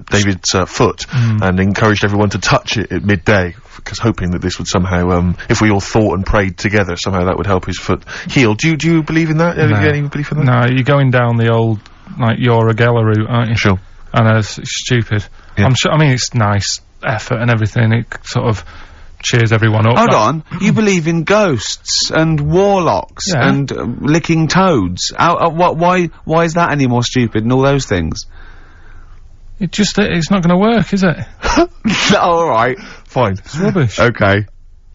David's, foot, and encouraged everyone to touch it at midday, because hoping that this would somehow, if we all thought and prayed together, somehow that would help his foot heal. Do you believe in that? No. Do you get any belief in that? No, you're going down the old, like, Geller route, aren't you? Sure. And it's stupid. Yeah. I'm sure, I mean, it's nice effort and everything, it sort of cheers everyone up. Hold on, you believe in ghosts and warlocks and licking toads. Why is that any more stupid than all those things? It's not gonna work, is it? Alright. Fine. It's rubbish. Okay.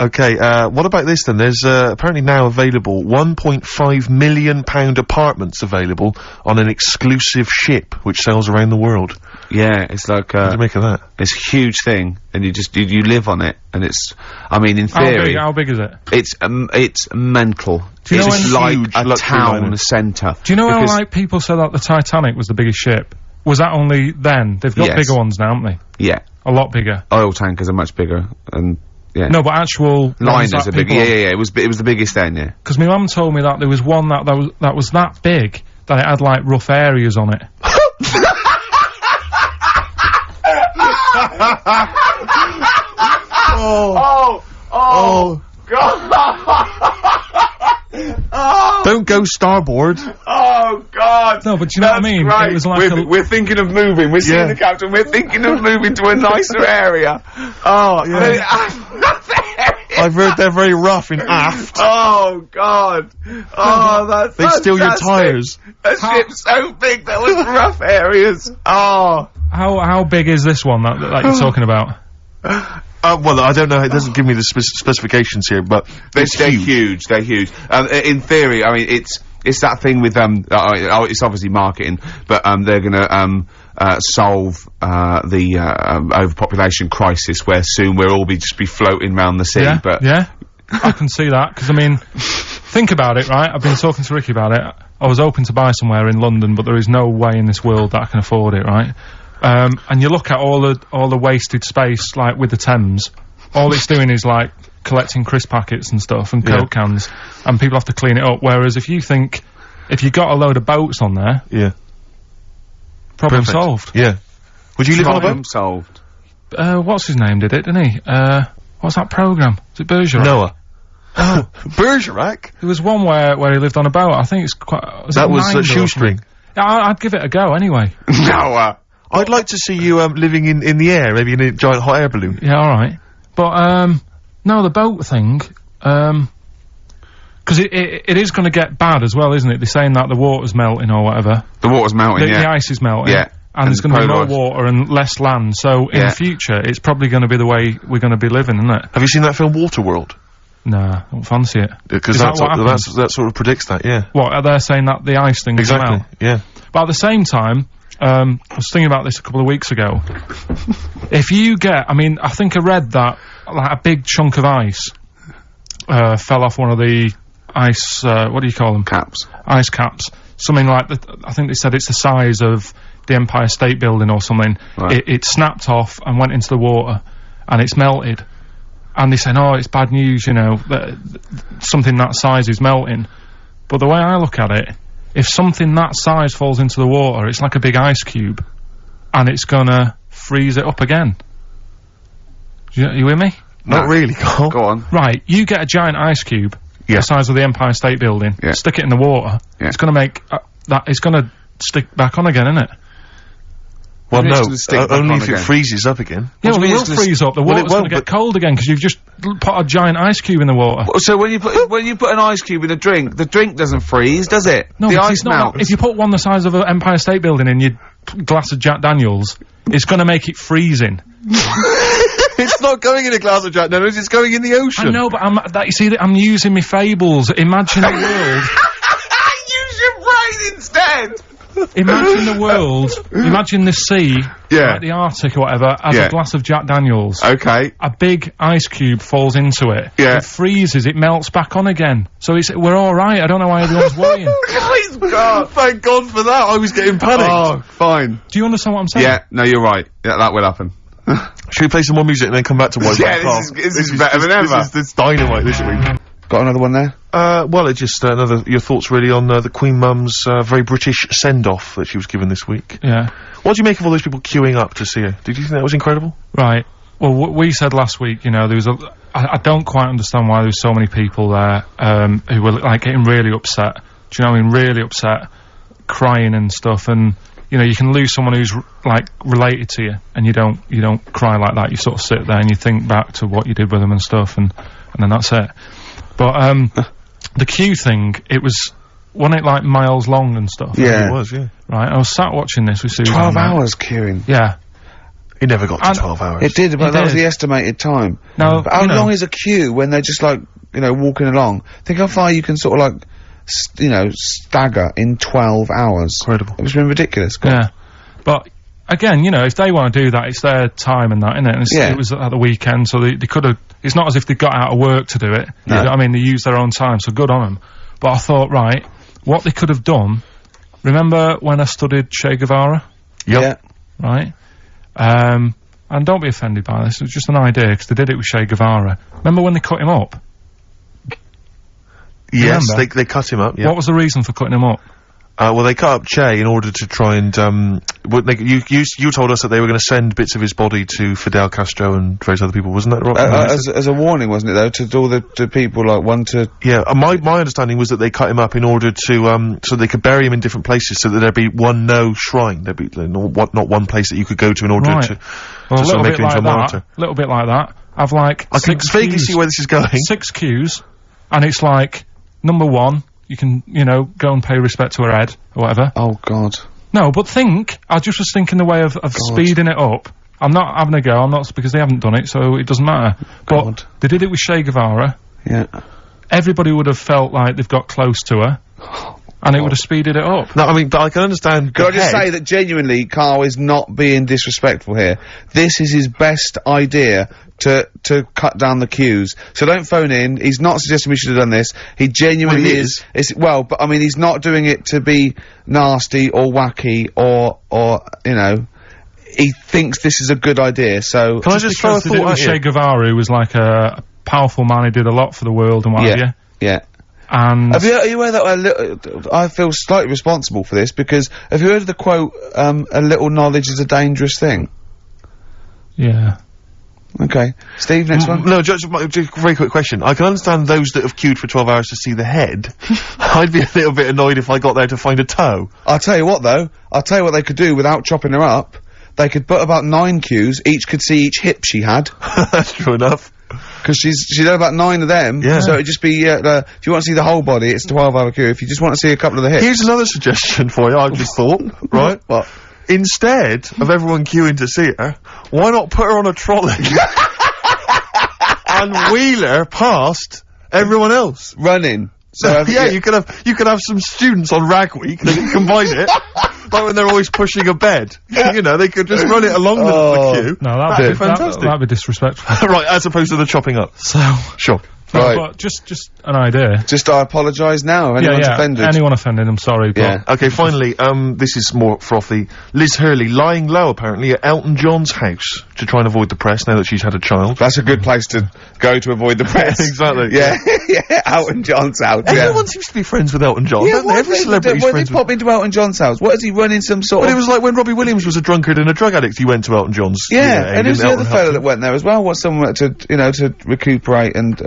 Okay, what about this then? There's, apparently now available £1.5 million apartments available on an exclusive ship which sails around the world. Yeah, it's like, What do you make of that? it's a huge thing, and you live on it, and it's, I mean, in theory, How big is it? it's mental. Do you know It's when- like Huge a luxury town liner. centre. Do you know how, Because- like, people said that the Titanic was the biggest ship? Was that only then? They've got Yes. bigger ones now, haven't they? Yeah. A lot bigger. Oil tankers are much bigger, and, yeah. No, but actual Liners are bigger. Yeah, it was the biggest then, yeah. Because my mum told me that there was one that was that big that it had, like, rough areas on it. Oh, God! Don't go starboard. Oh, God! No, but you know what I mean? Right. It was like we're thinking of moving. We're seeing Yeah. the captain. We're thinking of moving to a nicer area. Oh, I've heard they're very rough in aft. Oh, God! Oh, that's They steal your fantastic. tyres. A ship's so big there was rough areas. Oh. how big is this one that you're talking about? Well, I don't know, it doesn't give me the specifications here, but They're it's huge. They're huge. In theory, I mean, it's that thing with it's obviously marketing, but they're gonna solve the overpopulation crisis, where soon we'll all just be floating around the sea. Yeah, But yeah, I can see that, because I mean, think about it, right? I've been talking to Ricky about it. I was hoping to buy somewhere in London, but there is no way in this world that I can afford it, right? And you look at all the wasted space, like with the Thames, all it's doing is like collecting crisp packets and stuff and Coke cans, and people have to clean it up. Whereas if you got a load of boats on there, yeah. problem Perfect. solved. Yeah. Would you live on a problem boat? solved. What's his name did it, didn't he? What's that programme? Is it Bergerac? Noah. Oh, Bergerac? There was one where he lived on a boat. I think it's quite... That was Shoestring. Yeah, I'd give it a go anyway. Noah. I'd like to see you, living in the air, maybe in a giant hot air balloon. Yeah, alright. But, no, the boat thing, 'cause Because it is going to get bad as well, isn't it? They're saying that the water's melting or whatever. The water's melting, The ice is melting. Yeah. And there's going to be more water and less land. So in the future, it's probably going to be the way we're going to be living, isn't it? Have you seen that film Waterworld? Nah, I don't fancy it. Because that sort of predicts that, yeah. What, are they saying that the ice thing will come out? Yeah. But at the same time, I was thinking about this a couple of weeks ago. If you get, I think I read that, like, a big chunk of ice, fell off one of the ice, what do you call them? Caps. Ice caps. Something like I think they said it's the size of the Empire State Building or something. Right. It snapped off and went into the water, and it's melted. And they say, oh, it's bad news, you know, that something that size is melting. But the way I look at it, if something that size falls into the water, it's like a big ice cube, and it's gonna freeze it up again. You with me? Not really, Carl. Go on. Right, you get a giant ice cube, the size of the Empire State Building, stick it in the water, it's gonna make, it's gonna stick back on again, isn't it? Well, no, only if it freezes up again. Yeah, well, it will freeze up. The water's gonna get cold again, because you've just put a giant ice cube in the water. So when you put an ice cube in a drink, the drink doesn't freeze, does it? No, the ice melts. If you put one the size of an Empire State Building in your glass of Jack Daniels, it's gonna make it freezing. It's not going in a glass of Jack Daniels, it's going in the ocean. I know, but you see, I'm using my fables. Imagine a world. Use your brain instead! Imagine the world, imagine the sea, like the Arctic or whatever, as a glass of Jack Daniels. Okay. A big ice cube falls into it. It freezes, it melts back on again. So we're alright, I don't know why everyone's worrying. God, thank God for that, I was getting panicked. Oh, fine. Do you understand what I'm saying? Yeah, no, you're right. Yeah, that will happen. Should we play some more music and then come back to White? This is better than ever. This is dynamite this week. Got another one there? Well, it's just your thoughts really on the Queen Mum's very British send-off that she was given this week. Yeah. What do you make of all those people queuing up to see her? Did you think that was incredible? Right. Well, we said last week, you know, there was I don't quite understand why there was so many people there, who were, like, getting really upset. Do you know what I mean? Really upset, crying and stuff, and, you know, you can lose someone who's, like, related to you, and you don't cry like that. You sort of sit there and you think back to what you did with them and stuff, and then that's it. But, the queue thing, wasn't it like miles long and stuff? Yeah. It was, yeah. Right, I was sat watching this with Susan. 12 hours queuing. Yeah. It never got to 12 hours. It did, but that was the estimated time. No, but how long is a queue when they're just, like, you know, walking along? Think how far you can sort of, like, stagger in 12 hours. Incredible. It's been ridiculous. Yeah. But, again, you know, if they want to do that, it's their time and that, isn't it? And it was at the weekend, so they could have... It's not as if they got out of work to do it. No. You know what I mean? They used their own time, so good on them. But I thought, right, what they could have done... Remember when I studied Che Guevara? Yep. Yeah. Right? And don't be offended by this, it was just an idea, because they did it with Che Guevara. Remember when they cut him up? Yes, they cut him up, yeah. What was the reason for cutting him up? Well, they cut up Che in order to try and, you told us that they were going to send bits of his body to Fidel Castro and various other people, wasn't that right? As a warning, wasn't it, though, to all the people, like, one to... Yeah, my understanding was that they cut him up in order to, so they could bury him in different places, so that there'd be no shrine, there'd be not one place that you could go to in order to sort of make him into a martyr. A little bit like that. I've, like, I can vaguely see where this is going. 6 queues, and it's like, number 1, you can, you know, go and pay respect to her head, or whatever. Oh, God. No, but I just was thinking the way of speeding it up. I'm not having a go, because they haven't done it, so it doesn't matter. God. But they did it with Che Guevara. Yeah. Everybody would have felt like they've got close to her. And it would have speeded it up. No, I mean, but I can understand. Can I just say that genuinely, Carl is not being disrespectful here. This is his best idea to cut down the queues. So don't phone in. He's not suggesting we should have done this. He genuinely is. But I mean, he's not doing it to be nasty or wacky or you know. He thinks this is a good idea. So can I just throw a thought at you? Che Guevara, who was like a powerful man who did a lot for the world and what have you. Yeah. And are you aware that I feel slightly responsible for this, because have you heard of the quote, a little knowledge is a dangerous thing? Yeah. Okay. Steve, next one? No, just a very quick question. I can understand those that have queued for 12 hours to see the head. I'd be a little bit annoyed if I got there to find a toe. I'll tell you what, though. I'll tell you what they could do without chopping her up. They could put about 9 queues, each could see each hip she had. That's true enough. Because she's had about 9 of them. Yeah. So it'd just be, if you want to see the whole body, it's 12-hour queue. If you just want to see a couple of the hips. Here's another suggestion for you, I've just thought, right? What? Instead of everyone queuing to see her, why not put her on a trolley and wheel her past everyone else? Running. So Yeah, you could have some students on Rag Week, they could combine it, like when they're always pushing a bed. You know, they could just run it along the queue. No, That'd be fantastic. That'd be disrespectful. Right, as opposed to the chopping up. So, Sure. no, Right. but just an idea. Just I apologise now if anyone's offended. Anyone offended, I'm sorry, but Yeah. Okay, finally, this is more frothy. Liz Hurley lying low, apparently, at Elton John's house to try and avoid the press now that she's had a child. That's a good place to go to avoid the press. Exactly. Yeah, yeah, Elton John's house. Everyone seems to be friends with Elton John, Yeah, don't they? Every celebrity's why friends did he pop into Elton John's house? What is he running some sort But of... it was like when Robbie Williams was a drunkard and a drug addict, he went to Elton John's. Yeah, and who's the Elton other helped fella him. that went there as well? What's someone to, to recuperate and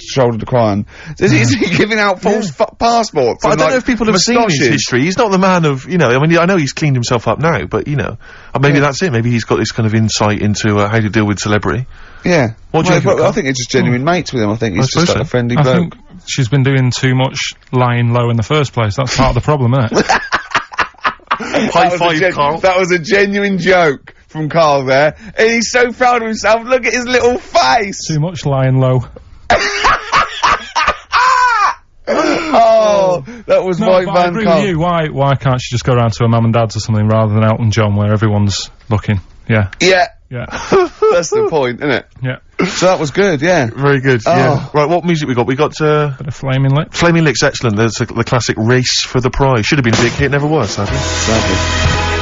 shoulder to cry on? Is he giving out false passports? But I and, don't know like, if people have seen his moustaches? history. He's not the man of, I mean, I know he's cleaned himself up now, but, maybe that's it. Maybe he's got this kind of insight into how to deal with celebrity. Yeah. What do you reckon, I Carl? think it's just genuine mates with him. I think he's suppose just like so. a friendly I bloke. think she's been doing too much lying low in the first place. That's part of the problem, isn't it? High five, Carl. That was a genuine joke from Carl there. And he's so proud of himself. Look at his little face. Too much lying low. Oh, that was No, Mike but I Van agree Carl. with you. Why can't she just go around to her mum and dad's or something rather than Elton John where everyone's looking? Yeah. Yeah, Yeah. that's the point, isn't it? Yeah. So that was good, yeah. Very good, yeah. Oh. Right, what music we got? We got, Bit of flaming lips. Flaming Lips, excellent. There's the classic Race for the Prize. Should have been a big hit, never was, sadly.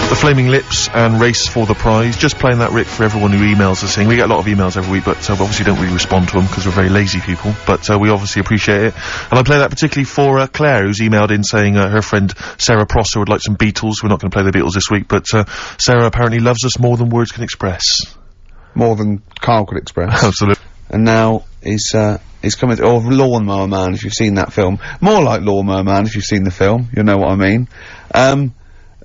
The Flaming Lips and Race for the Prize. Just playing that, Rick, for everyone who emails us saying. We get a lot of emails every week, but we obviously don't really respond to them because we're very lazy people. But we obviously appreciate it. And I play that particularly for Claire, who's emailed in saying her friend Sarah Prosser would like some Beatles. We're not going to play the Beatles this week, but Sarah apparently loves us more than words can express. More than Carl could express. Absolutely. And now he's coming or Lawnmower Man, if you've seen that film. More like Lawnmower Man, if you've seen the film. You'll know what I mean.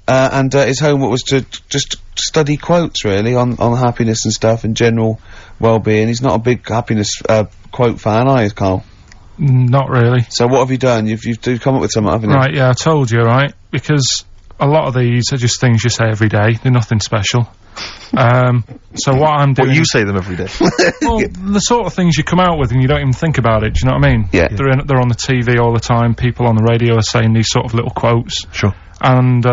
And his homework was to just study quotes, really, on happiness and stuff and general well-being. He's not a big happiness quote fan, are you, Carl? Not really. So what have you done? You've come up with something, haven't you? Right, yeah, I told you, right? Because a lot of these are just things you say every day. They're nothing special. So what I'm doing... Well, you say them every day. Well, the sort of things you come out with and you don't even think about it, do you know what I mean? Yeah. They're on the TV all the time, people on the radio are saying these sort of little quotes. Sure. And,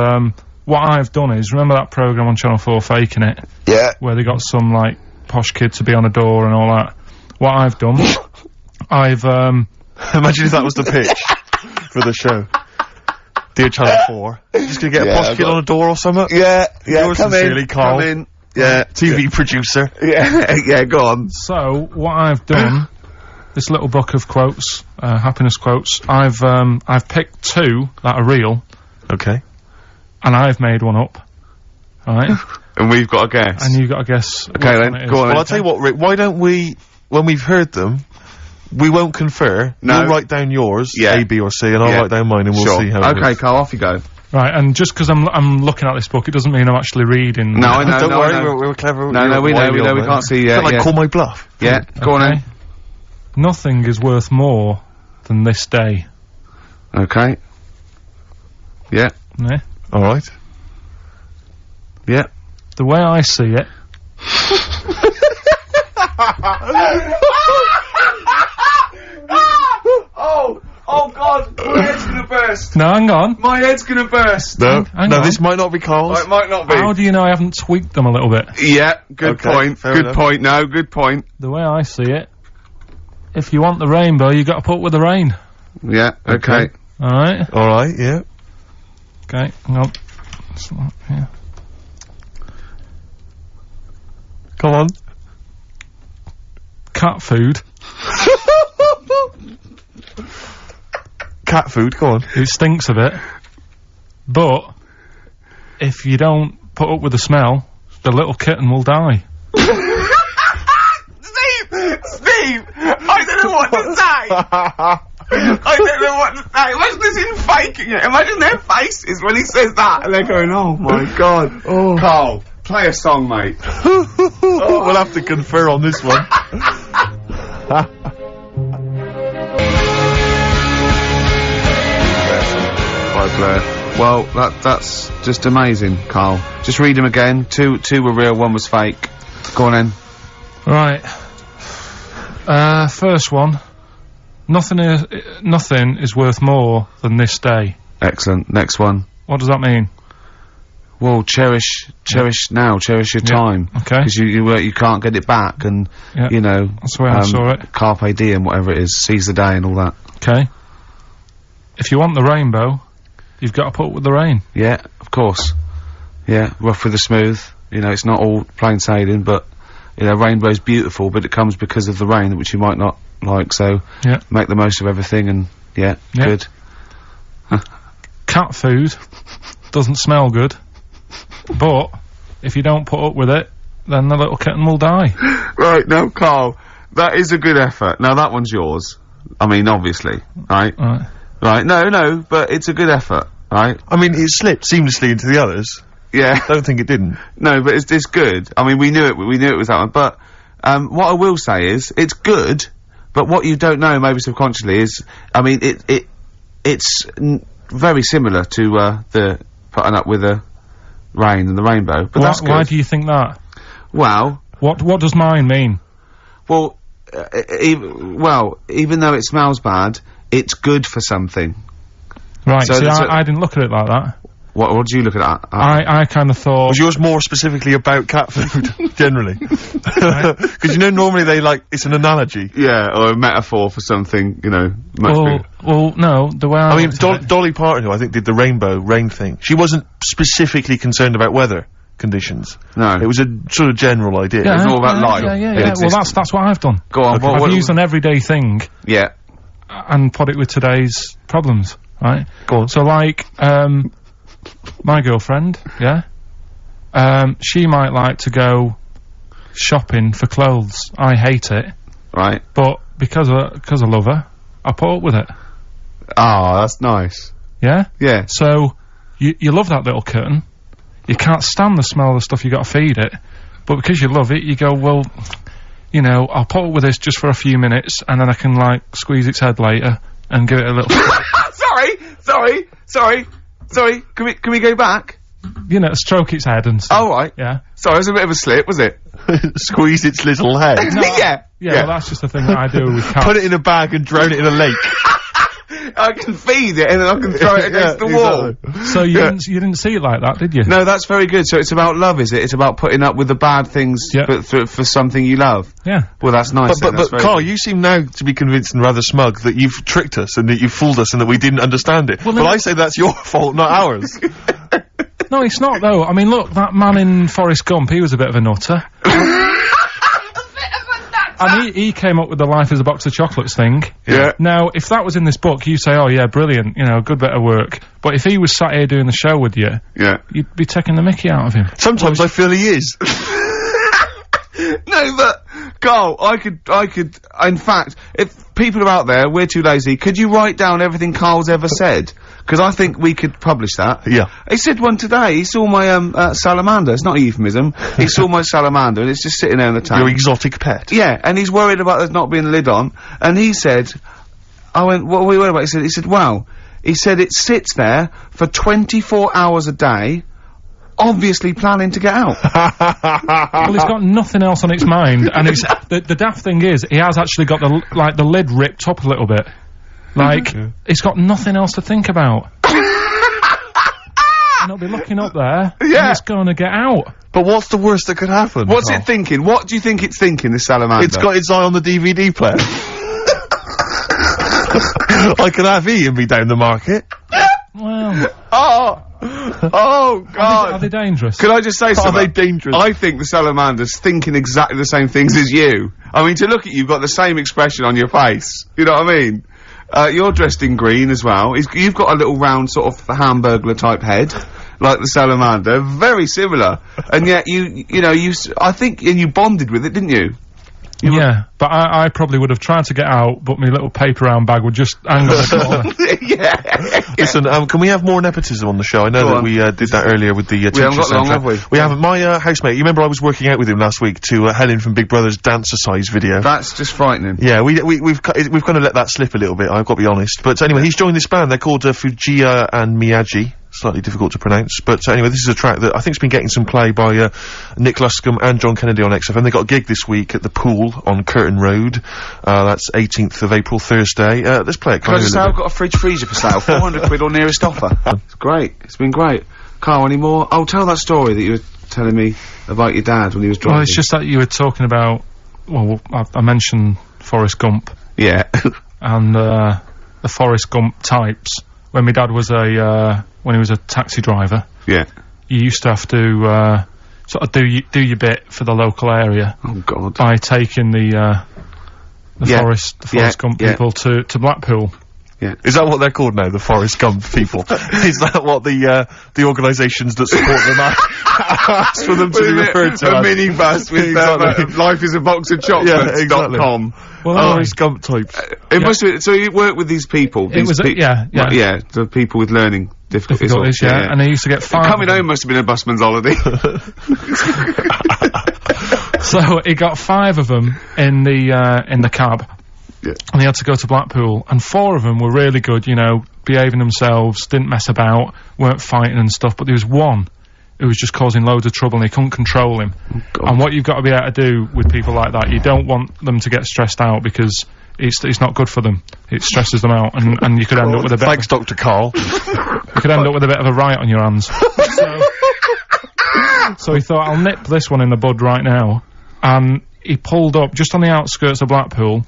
what I've done is, remember that programme on Channel 4, Faking It? Yeah. Where they got some, like, posh kid to be on a door and all that. What I've done, I've, Imagine if that was the pitch for the show. Dear Channel 4, just gonna get a posh kid on a door or something? Yeah, Yours come sincerely, in, Carl. come in. Yeah. TV producer. Yeah, yeah, go on. So, what I've done, this little book of quotes, happiness quotes, I've picked 2 that are real, Okay. and I've made one up. Right? And we've got a guess. And you've got to guess. Okay, which then, one it is. go on. Well, I'll tell you what, Rick, why don't we, when we've heard them, we won't confer. No. You'll write down yours, Yeah. A, B, or C, and I'll Yeah. write down mine, and we'll Sure. see how it Okay, goes. Carl, off you go. Right, and just because I'm looking at this book, it doesn't mean I'm actually reading. No, I know, Don't no, worry, I know. we're clever. No, no, we know, we can't see, Don't like yeah. call my bluff. Yeah, go on then. Nothing is worth more than this day. Okay. Yeah. Yeah? Alright. Yeah. The way I see it, Oh God, my head's gonna burst. no, hang on. My head's gonna burst. No, Hang no, on. this might not be Carl's. Oh, it might not be. How do you know I haven't tweaked them a little bit? Yeah, good Okay, point. fair Good enough. point. No, good point. The way I see it, if you want the rainbow, you got to put with the rain. Yeah. Okay. Alright? Alright, yeah. Okay, hang on. It's not here. Come on. Cat food, Cat food, go on. it stinks a bit, but if you don't put up with the smell, the little kitten will die. Steve, I don't know what to say. I don't know what to say. Imagine this in faking it. Imagine their faces when he says that, and they're going, "Oh my God." Oh. Carl, play a song, mate. We'll have to confer on this one. By Blair. Well, that's just amazing, Carl. Just read them again. Two were real, one was fake. Go on then. Right. First one. Nothing is worth more than this day. Excellent. Next one. What does that mean? Well, cherish now, cherish your time. Okay. Because you can't get it back, and you know. That's the way I saw it. Carpe diem, whatever it is, seize the day and all that. Okay. If you want the rainbow, you've got to put up with the rain. Yeah, of course. Yeah, rough with the smooth. You know, it's not all plain sailing, but you know, rainbow's beautiful, but it comes because of the rain, which you might not like. So make the most of everything, and good. Cat food doesn't smell good, but if you don't put up with it, then the little kitten will die. Right, now, Carl, that is a good effort. Now, that one's yours. I mean, obviously, right? Right, no, but it's a good effort, right? I mean, it slipped seamlessly into the others. Yeah. Don't think it didn't. No, but it's good. I mean, we knew it was that one, but, what I will say is, it's good, but what you don't know, maybe subconsciously, is, I mean, it's very similar to, the putting up with the rain and the rainbow, but that's good. Why do you think that? Well... What does mine mean? Well, even though it smells bad, it's good for something. Right, so I didn't look at it like that. What did you look at that? I kind of thought... Was yours more specifically about cat food, generally? Because you know, normally it's an analogy. Yeah, or a metaphor for something, you know, much bigger. Well, no, the way I mean, Dolly Parton, who I think did the rainbow rain thing, she wasn't specifically concerned about weather conditions. No. It was a sort of general idea. Yeah, it was all about life. Yeah. Well, that's what I've done. Go on, I've used an everyday thing. Yeah. And put it with today's problems, right? Go on. So, like, my girlfriend, she might like to go shopping for clothes. I hate it. Right. But because I love her, I put up with it. Ah, that's nice. Yeah? Yeah. So, you love that little kitten. You can't stand the smell of the stuff you got to feed it. But because you love it, you go, well, you know, I'll put up with this just for a few minutes, and then I can, like, squeeze its head later and give it a little... Sorry, can we go back? You know, stroke its head and stuff. Oh, right. Yeah. Sorry, it was a bit of a slip, was it? Squeeze its little head. No, yeah. Well, that's just the thing that I do with cats. Put it in a bag and drown it in a lake. I can feed it and then I can throw it against the wall. So you didn't see it like that, did you? No, that's very good. So it's about love, is it? It's about putting up with the bad things for something you love. Yeah. Well, that's nice. But Carl, you seem now to be convinced and rather smug that you've tricked us and that you've fooled us and that we didn't understand it. Well, I say that's your fault, not ours. No, it's not, though. I mean, look, that man in Forrest Gump, he was a bit of a nutter. And he came up with the life as a box of chocolates thing. Yeah. Now, if that was in this book, you say, oh yeah, brilliant, you know, good bit of work. But if he was sat here doing the show with you, you'd be taking the mickey out of him. Sometimes I feel he is. No, but, Carl, I could, in fact, if people are out there, we're too lazy, could you write down everything Carl's ever said? Because I think we could publish that. Yeah. He said one today, he saw my, salamander, it's not a euphemism, he saw my salamander and it's just sitting there in the tank. Your exotic pet. Yeah, and he's worried about there not being a lid on, and he said, I went, what are we worried about? He said, well, he said it sits there for 24 hours a day, obviously planning to get out. Well, it's got nothing else on its mind, and it's, the daft thing is, he has actually got the lid ripped up a little bit. Like, it's got nothing else to think about. And it'll be looking up there, and it's gonna get out. But what's the worst that could happen? What's it thinking? What do you think it's thinking, this salamander? It's got its eye on the DVD player. I can have Ian be down the market. Well... Oh, God. Are they dangerous? Could I just say something? Are they dangerous? I think the salamander's thinking exactly the same things as you. I mean, to look at you, you've got the same expression on your face. You know what I mean? You're dressed in green as well. You've got a little round sort of Hamburglar type head, like the salamander. Very similar. And yet I think, and you bonded with it, didn't you? Yeah, but I probably would have tried to get out, but my little paper round bag would just hang on the corner. Yeah. Listen, can we have more nepotism on the show? I know that we did that earlier with the teacher haven't got long, have we? We haven't. My housemate, you remember I was working out with him last week to Helen from Big Brother's Dancercise video. That's just frightening. Yeah, we've kind of let that slip a little bit, I've got to be honest. But anyway, he's joined this band. They're called Fujiya and Miyagi. Slightly difficult to pronounce, but anyway, this is a track that I think's been getting some play by Nick Luscombe and John Kennedy on XFM. They got a gig this week at the Pool on Curtin Road. That's 18th of April, Thursday. Let's play it. Can I just say I've got a fridge freezer for sale, 400 quid or nearest offer. It's great. It's been great. Carl, any more? Oh, tell that story that you were telling me about your dad when he was driving. Well, it's just that you were talking about. Well, I mentioned Forrest Gump. Yeah. And the Forrest Gump types. When my dad was when he was a taxi driver, yeah, you used to have to sort of do your bit for the local area. Oh God! By taking the Forrest Gump people to Blackpool. Yeah, is that what they're called now? The Forrest Gump people? Is that what the organisations that support them asked for them to be referred to? A minibus with life is a box of chocolates. Yeah, exactly. Well, Forrest Gump types. It must be. So you work with these people. It was the people with learning difficulties. Yeah, and they used to get 5. Coming home must have been a busman's holiday. So he got 5 of them in the cab. Yeah. And he had to go to Blackpool, and 4 of them were really good, you know, behaving themselves, didn't mess about, weren't fighting and stuff, but there was one who was just causing loads of trouble and he couldn't control him. Oh, and what you've got to be able to do with people like that, you don't want them to get stressed out because it's not good for them. It stresses them out, and you could end up with a bit Thanks, Dr. Carl. You could end up with a bit of a riot on your hands. So he thought, I'll nip this one in the bud right now. And he pulled up just on the outskirts of Blackpool,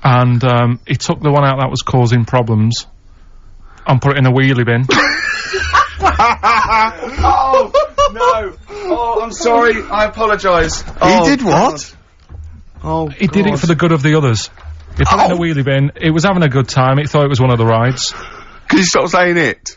and he took the one out that was causing problems and put it in a wheelie bin. Oh, no. Oh, I'm sorry. I apologise. He did what? Oh, he did it for the good of the others. He put it in a wheelie bin. He was having a good time. He thought it was one of the rides. Can you stop saying it?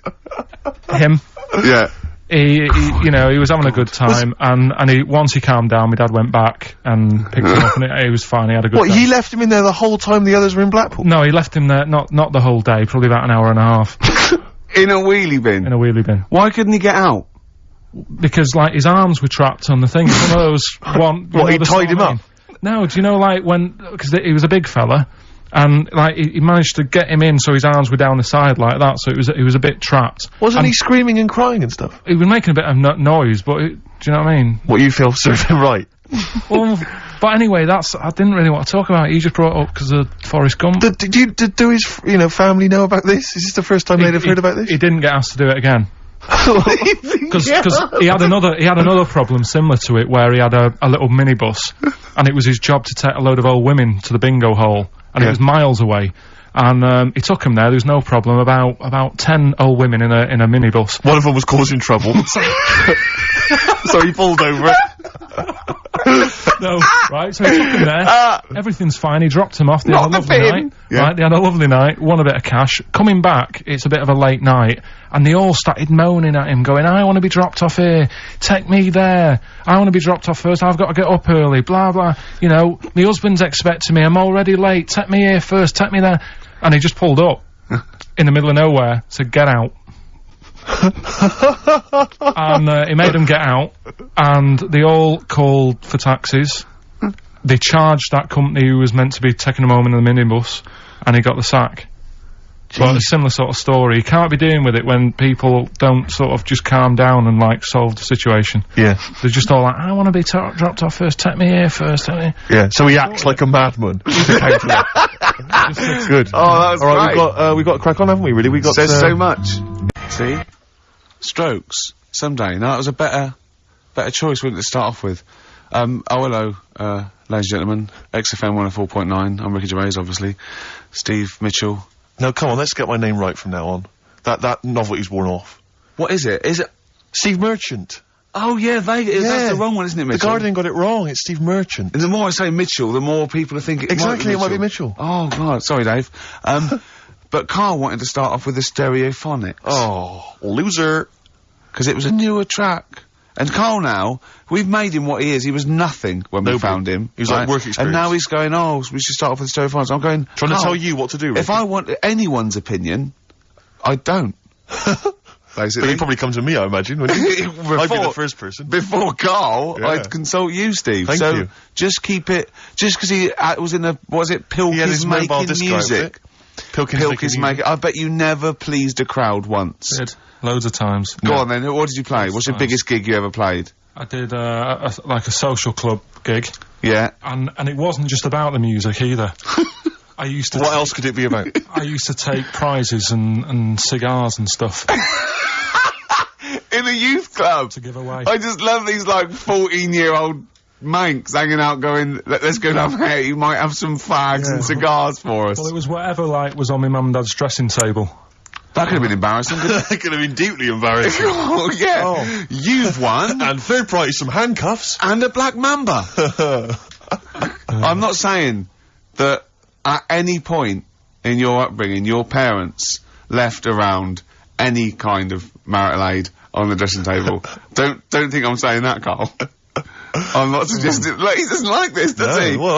Him. Yeah. He was having a good time, and once he calmed down, my dad went back and picked him up, and he was fine. He had a good time. He left him in there the whole time the others were in Blackpool? No, he left him there, not the whole day, probably about an hour and a half. In a wheelie bin? In a wheelie bin. Why couldn't he get out? Because, like, his arms were trapped on the thing. It's one of those... What, he tied him up? No, do you know, like, because he was a big fella, and, like, he managed to get him in so his arms were down the side like that, so he was a bit trapped. Wasn't he screaming and crying and stuff? He was making a bit of noise, but do you know what I mean? What you feel served him right? Well, but anyway, I didn't really want to talk about it. He just brought it up because of Forrest Gump. Did his, family know about this? Is this the first time they'd have heard about this? He didn't get asked to do it again. Because he had another problem similar to it where he had a little minibus, and it was his job to take a load of old women to the bingo hall, and it was miles away. And he took him there. There was no problem. About 10 old women in a minibus. One of them was causing trouble, so he pulled over it. No, right, so he took him there, everything's fine, he dropped him off, they had a lovely night, right, they had a lovely night, won a bit of cash, coming back, it's a bit of a late night, and they all started moaning at him, going, I want to be dropped off here, take me there, I want to be dropped off first, I've got to get up early, blah blah, my husband's expecting me, I'm already late, take me here first, take me there, and he just pulled up, in the middle of nowhere, said, get out. And he made them get out, and they all called for taxis. They charged that company who was meant to be taking them home in the minibus, and he got the sack. But a similar sort of story. You can't be dealing with it when people don't sort of just calm down and, like, solve the situation. Yeah. They're just all like, I want to be dropped off first, take me here first, take me. Yeah, so he acts like a madman. Good. Oh, that was great. Alright, we've got a crack on, haven't we, really? Says so much. See? Strokes. Someday. Now, that was a better choice, wouldn't it, to start off with? Hello, ladies and gentlemen. XFM 104.9. I'm Ricky Gervais, obviously. Steve Mitchell. No, come on, let's get my name right from now on. That novelty's worn off. What is it? Is it Steve Merchant? Oh, yeah, that's the wrong one, isn't it, Mitchell? The Guardian got it wrong, it's Steve Merchant. And the more I say Mitchell, the more people are thinking exactly, it might be Mitchell. Oh, God, sorry, Dave. But Carl wanted to start off with the stereophonics. Oh, loser. Because it was a newer track. And Carl now, we've made him what he is. He was nothing when we found him. He was like work experience. And now he's going, oh, we should start off with stereophonics. I'm going, trying to tell you what to do, Ricky. If I want anyone's opinion, I don't. Basically. But he'd probably come to me, I imagine, wouldn't he? I'd be the first person. Before Carl, I'd consult you, Steve. Thank you. Just keep it, just because he was in a, was it Pilkins Making Music? Pilkins Making, I bet you never pleased a crowd once. Did. Loads of times. Go on then, what did you play? What's your biggest gig you ever played? I did, like a social club gig. Yeah. And it wasn't just about the music either. I used to. What else could it be about? I used to take prizes and cigars and stuff. In a youth club? To give away. I just love these, like, 14-year-old manx hanging out going, let's go down here, you might have some fags and cigars for us. Well, it was whatever, like, was on my mum and dad's dressing table. That could have been embarrassing, couldn't it? That could have been deeply embarrassing. Oh, yeah. Oh. You've won. And third prize, some handcuffs. And a black mamba. I'm not saying that at any point in your upbringing, your parents left around any kind of marital aid on the dressing table. Don't think I'm saying that, Carl. I'm not suggesting. Like, he doesn't like this, does he? Well,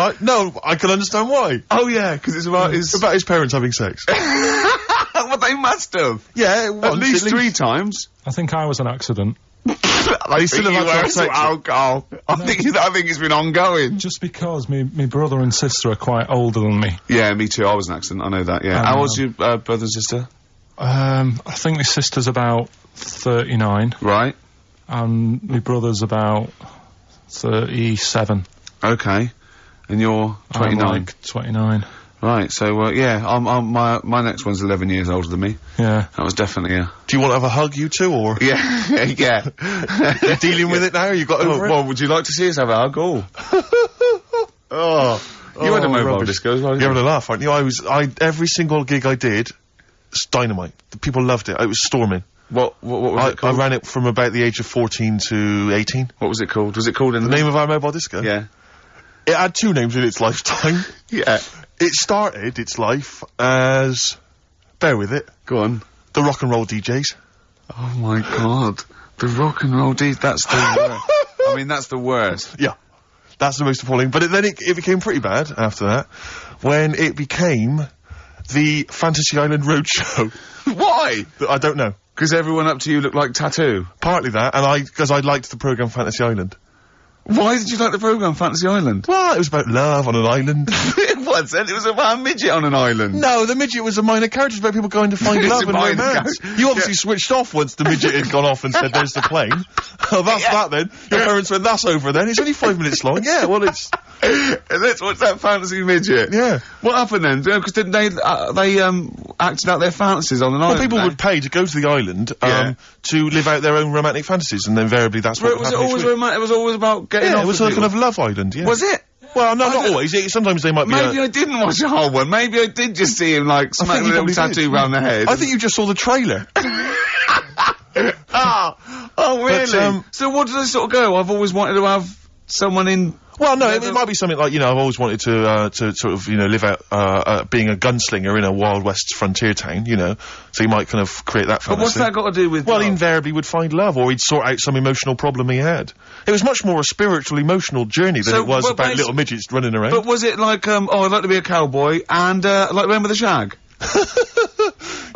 I can understand why. Oh yeah, because it's about his parents having sex. Well, they must have. Yeah, at least 3 times. I think I was an accident. They still have had sex. Oh, Carl. I think it's been ongoing. Just because my brother and sister are quite older than me. Yeah, me too. I was an accident. I know that. Yeah. How old's your brother and sister? I think my sister's about 39. Right. And my brother's about 37. Okay. And you're 29. I'm like 29. Right, so, yeah, my next one's 11 years older than me. Yeah. That was definitely Do you want to have a hug, you two, or? Yeah, yeah. You're dealing with it now? You got over it? Well, would you like to see us have a hug? Oh. You had a mobile disco as well, You're having a laugh, aren't you? Every single gig I did, it's dynamite. The people loved it. It was storming. What was it called? I ran it from about the age of 14 to 18. What was it called? Was it called in the name of our mobile disco? Yeah. It had 2 names in its lifetime. Yeah. It started its life as, bear with it. Go on. The rock and roll DJs. Oh my god. The rock and roll DJs, that's the worst. I mean, that's the worst. Yeah. That's the most appalling. But then it became pretty bad after that, when it became the Fantasy Island Roadshow. Why? I don't know. Because everyone up to you looked like Tattoo. Partly that, and because I liked the programme Fantasy Island. Why did you like the programme Fantasy Island? Well, it was about love on an island. It wasn't. It was about a midget on an island. No, the midget was a minor character. It was about people going to find love and romance. You obviously switched off once the midget had gone off and said, there's the plane. Oh, that's that then. Your parents went, that's over then. It's only 5 minutes long. Yeah, well, it's... Let's watch that fantasy midget. Yeah. What happened then? Because didn't they acted out their fantasies on an island? Well, people would pay to go to the island, to live out their own romantic fantasies, and invariably that's what was it always romantic? It was always about getting off. It was a kind of love island, yeah. Was it? Well, no, not always. Sometimes they might be. Maybe I didn't watch the whole one. Maybe I did just see him, like, smack a little tattoo round the head. I think you just saw the trailer. Oh, really? But, so what does it sort of go? I've always wanted to have someone in... Well, no, it might be something like, I've always wanted to sort of, live out, being a gunslinger in a Wild West frontier town, so you might kind of create that fantasy. But what's that got to do with... Well, he invariably would find love, or he'd sort out some emotional problem he had. It was much more a spiritual, emotional journey than it was about little midgets running around. But was it like, I'd like to be a cowboy, and, like, Remember the Shag?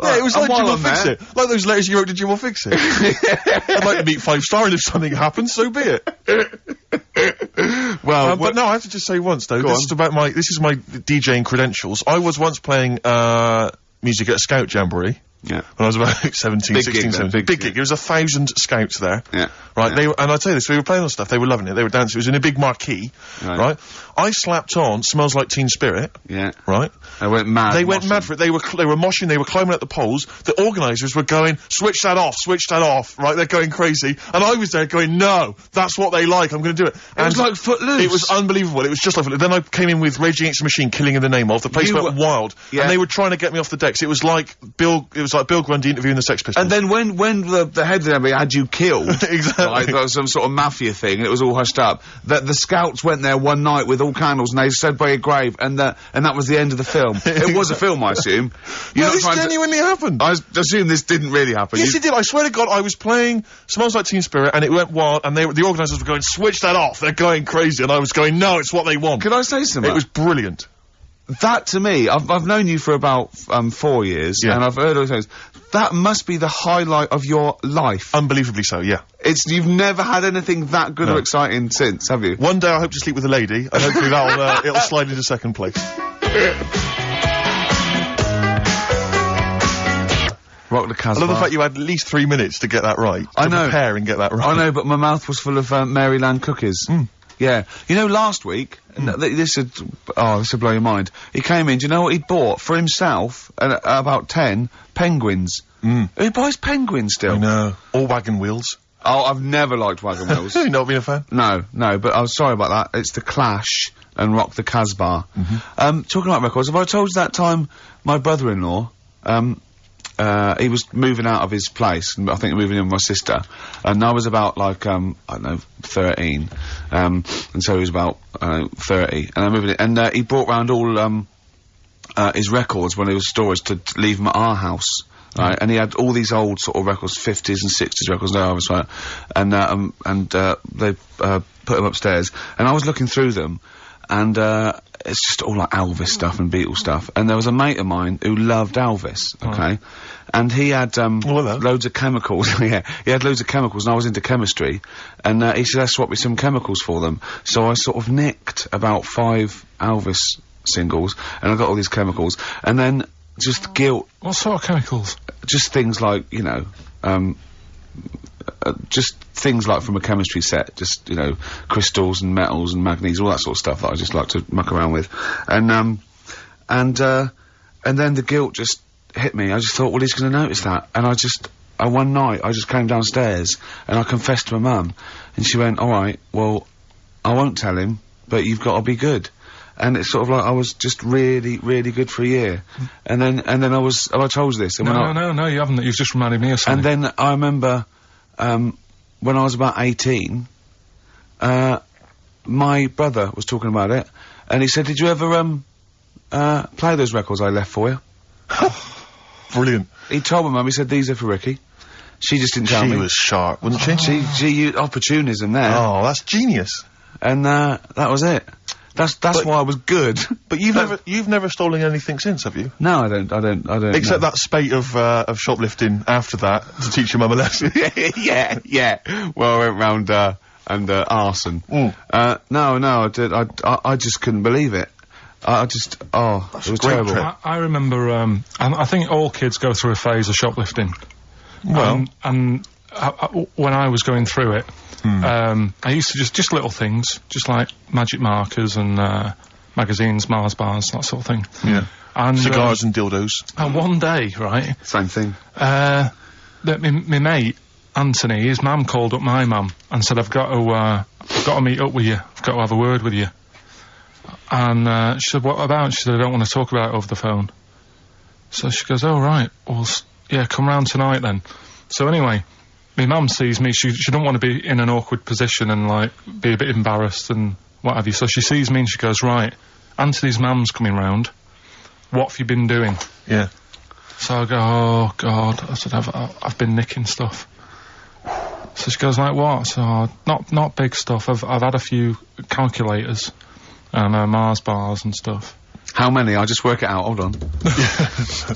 Yeah, it was like Jim will Fix It. Like those letters you wrote to Jim will Fix It. I'd like to meet 5 Star, and if something happens, so be it. Well, but no, I have to just say once though, this is my DJing credentials. I was once playing music at a Scout Jamboree. Yeah. When I was about 16, 17. Big gig. There was 1,000 scouts there. Yeah. Right, and I'll tell you this, we were playing on stuff, they were loving it, they were dancing, it was in a big marquee, right? I slapped on Smells Like Teen Spirit. Yeah. Right? They went mad. They went mad for it. They were moshing, they were climbing up the poles. The organisers were going, switch that off, right? They're going crazy. And I was there going, no, that's what they like, I'm gonna do it. And it was like Footloose. It was unbelievable, it was just like Footloose. Then I came in with Rage Against the Machine, Killing in the Name of, the place went wild. Yeah. And they were trying to get me off the decks. It was like it was It's like Bill Grundy interviewing the Sex Pistols. And then when the head of the enemy had you killed, exactly, like, there was some sort of mafia thing, and it was all hushed up, that the scouts went there one night with all candles, and they said by a grave, and that was the end of the film. It was a film, I assume. No, this genuinely happened. I assume this didn't really happen. Yes, it did. I swear to God, I was playing Smells Like Teen Spirit, and it went wild, and the organisers were going, switch that off, they're going crazy, and I was going, no, it's what they want. Can I say something? It was brilliant. That, to me, I've known you for about 4 years, and I've heard all those things. That must be the highlight of your life. Unbelievably so, yeah. You've never had anything that good or exciting since, have you? One day I hope to sleep with a lady, and hopefully it'll slide into second place. Rock the Casbah. I love the fact you had at least 3 minutes to get that right. I know. Prepare and get that right. I know, but my mouth was full of Maryland cookies. Yeah. You know, last week, this would blow your mind. He came in, do you know what he bought? For himself, about 10 penguins. Who buys penguins still? I know. Or wagon wheels. Oh, I've never liked wagon wheels. You've not been a fan? No, but I'm sorry about that. It's The Clash and Rock the Casbah. Talking about records, have I told you that time my brother-in-law, he was moving out of his place, and I think moving in with my sister, and I was about, like, I don't know, 13, and so he was about, 30, and I moved in, and, he brought round all, his records when he was storage to leave them at our house, right, and he had all these old sort of records, 50s and 60s records, right, and they, put them upstairs, and I was looking through them, and, it's just all like Elvis stuff and Beatles stuff. And there was a mate of mine who loved Elvis, okay? And he had, loads of chemicals, yeah. He had loads of chemicals, and I was into chemistry. And, he said, let's swap me some chemicals for them. So I sort of nicked about 5 Elvis singles, and I got all these chemicals. And then, just guilt. What sort of chemicals? Just things like, you know, just things like from a chemistry set, just, you know, crystals and metals and manganese, all that sort of stuff that I just like to muck around with. And then the guilt just hit me. I just thought, well, he's gonna notice that. And one night, I just came downstairs and I confessed to my mum, and she went, alright, well, I won't tell him, but you've got to be good. And it's sort of like I was just really, really good for a year. And then I was, have I told you this? And No, you haven't. You've just reminded me of something. And then I remember, when I was about 18, my brother was talking about it, and he said, did you ever, play those records I left for you? Brilliant. He told my mum, he said, these are for Ricky. She just didn't tell me. She was sharp, wasn't she? She used opportunism there. Oh, that's genius. And, that was it. That's why I was good. But you've never stolen anything since, have you? No, I don't. Except that spate of shoplifting after that to teach your mum a lesson. yeah. Well, I went round, and, arson. No, I did. I just couldn't believe it. It was terrible. I remember, I think all kids go through a phase of shoplifting. Well. And when I was going through it, I used to just little things, just like magic markers and, magazines, Mars bars, that sort of thing. Yeah. And cigars and dildos. And one day, right? Same thing. My mate, Anthony, his mum called up my mum and said, I've got to meet up with you. I've got to have a word with you. And, she said, what about? She said, I don't want to talk about it over the phone. So she goes, oh, right. Well, yeah, come round tonight then. So anyway, my mum sees me, she don't want to be in an awkward position and, like, be a bit embarrassed and what have you. So she sees me and she goes, right, Anthony's mum's coming round. What have you been doing? Yeah. So I go, oh, God. I said, I've been nicking stuff. So she goes, like, what? So, not big stuff. I've had a few calculators and, Mars bars and stuff. How many? I'll just work it out, hold on.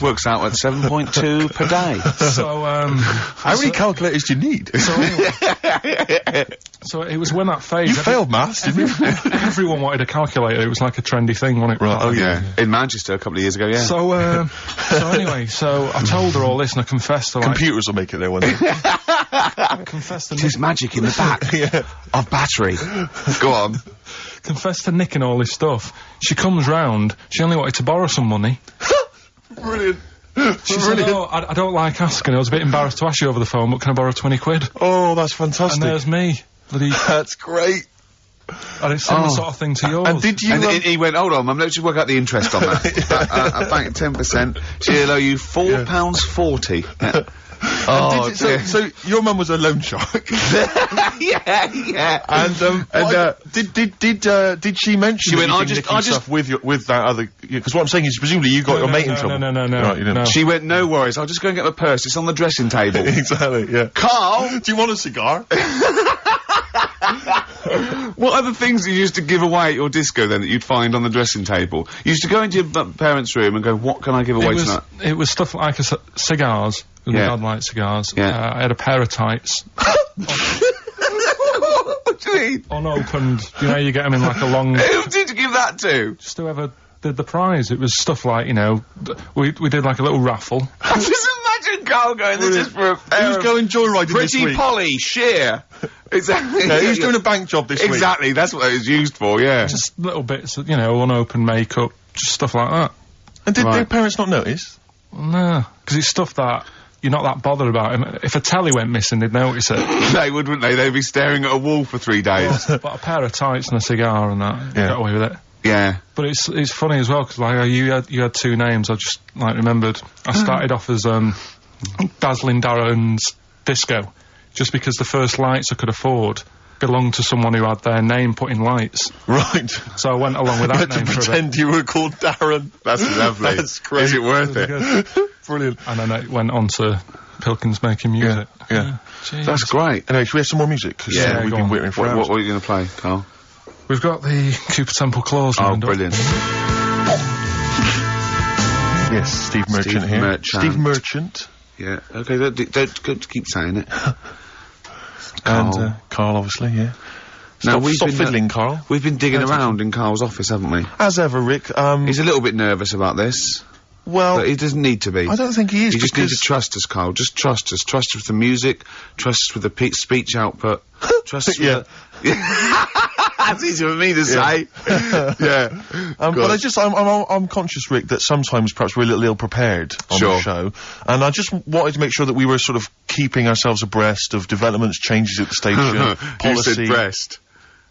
Works out at 7.2 per day. So, how many calculators do you need? So anyway, so it was when that phase... You failed maths, didn't you? Everyone wanted a calculator. It was like a trendy thing, wasn't it? Right, oh yeah. In Manchester a couple of years ago, yeah. So, anyway, so I told her all this and I confessed to, like... Computers will make it there one day. I confessed to... There's magic in the back of battery. Go on. Confessed to nicking all this stuff. She comes round, she only wanted to borrow some money. Brilliant. She said, oh, I don't like asking, I was a bit embarrassed to ask you over the phone, but can I borrow 20 quid? Oh, that's fantastic. And there's me. That's great. And it's similar sort of thing to yours. And did you... And he went, hold on, Mum, let's just work out the interest on that. I banked 10%. She'll owe you £4.40. Yeah. Oh, so your mum was a loan shark. yeah. And did she mention? She went, I just stuff with that other. Because what I'm saying is, presumably you got your mate in trouble. No. Right, you didn't. No. She went, no worries, I'll just go and get my purse. It's on the dressing table. Exactly. Yeah. Carl, do you want a cigar? what other things you used to give away at your disco then that you'd find on the dressing table? You used to go into your parents' room and go, what can I give away tonight? It was stuff like cigars. Yeah. I'd like cigars. Yeah. I had a pair of tights. What do you mean? Unopened. You know, you get them in like a long... Who did you give that to? Just whoever did the prize. It was stuff like, you know, we did like a little raffle. Just imagine Carl going, this is for a pair Who's going joyriding this Pretty week? Polly, sheer. Exactly. Yeah, who's doing a bank job this week? Exactly, that's what it was used for, yeah. Just little bits of, you know, unopened makeup, just stuff like that. And did their parents not notice? No, because it's stuff that you're not that bothered about. If a telly went missing, they'd notice it. They would, wouldn't they? They'd be staring at a wall for 3 days. But a pair of tights and a cigar and that, you got away with it. Yeah. But it's funny as well, because like you had 2 names. I just like remembered. I started off as Dazzling Darren's Disco, just because the first lights I could afford belonged to someone who had their name put in lights. Right. So I went along with that name for a bit. Pretend you were called Darren. That's lovely. That's great. Is it worth it? Brilliant. And then it went on to Pilkins Making Music. Yeah. That's great. Anyway, should we have some more music? 'Cause, Yeah, we've go been on. waiting for hours. What are you going to play, Carl? We've got the Cooper Temple Claws Oh, lined up. brilliant. Yes, Steve Merchant here. Merchant. Steve Merchant. Yeah, okay, don't keep saying it. And Carl, obviously, yeah. Now, Stop fiddling, Carl. We've been digging around in Carl's office, haven't we? As ever, Rick. He's a little bit nervous about this, well, but he doesn't need to be. I don't think he is. You just need to trust us, Carl. Just trust us. Trust us with the music. Trust us with the speech output. Trust us with That's easy for me to say. Yeah. But I'm conscious, Rick, that sometimes perhaps we're a little ill-prepared on the show. And I just wanted to make sure that we were sort of keeping ourselves abreast of developments, changes at the station, policy. You said breast.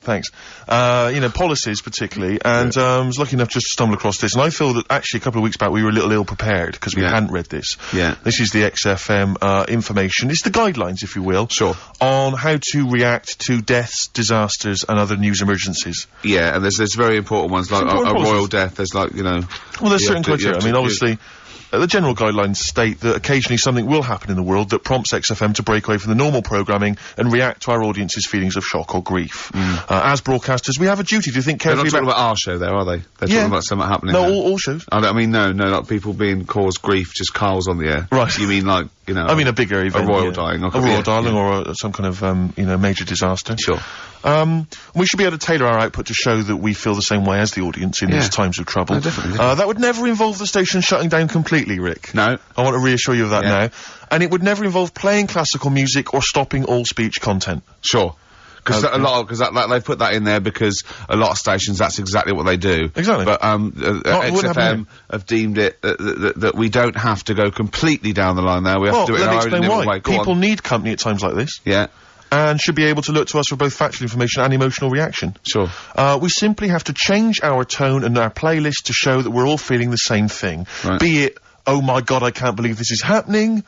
Thanks. You know, policies particularly, and I was lucky enough just to stumble across this, and I feel that actually a couple of weeks back we were a little ill-prepared, because we hadn't read this. Yeah. This is the XFM, information. It's the guidelines, if you will. Sure. On how to react to deaths, disasters, and other news emergencies. Yeah, and there's very important ones, like a royal death, there's like, you know... Well, there's certain criteria. I mean, obviously... the general guidelines state that occasionally something will happen in the world that prompts XFM to break away from the normal programming and react to our audience's feelings of shock or grief. As broadcasters, we have a duty to think carefully They're not talking about our show there, are they? They're talking about something happening No, there. all shows. I mean, no, like people being caused grief, just Carl's on the air. Right. You mean like, you know... I mean a bigger event. A royal dying. A royal dying or some kind of, you know, major disaster. Sure. We should be able to tailor our output to show that we feel the same way as the audience in these times of trouble. No, definitely. That would never involve the station shutting down completely, Rick. No. I want to reassure you of that now. And it would never involve playing classical music or stopping all speech content. Sure. Because they put that in there because a lot of stations, that's exactly what they do. Exactly. But XFM have deemed it that we don't have to go completely down the line there. We have to do it in our own little way. People need company at times like this. Yeah. And should be able to look to us for both factual information and emotional reaction. Sure. We simply have to change our tone and our playlist to show that we're all feeling the same thing. Right. Be it, oh my god, I can't believe this is happening,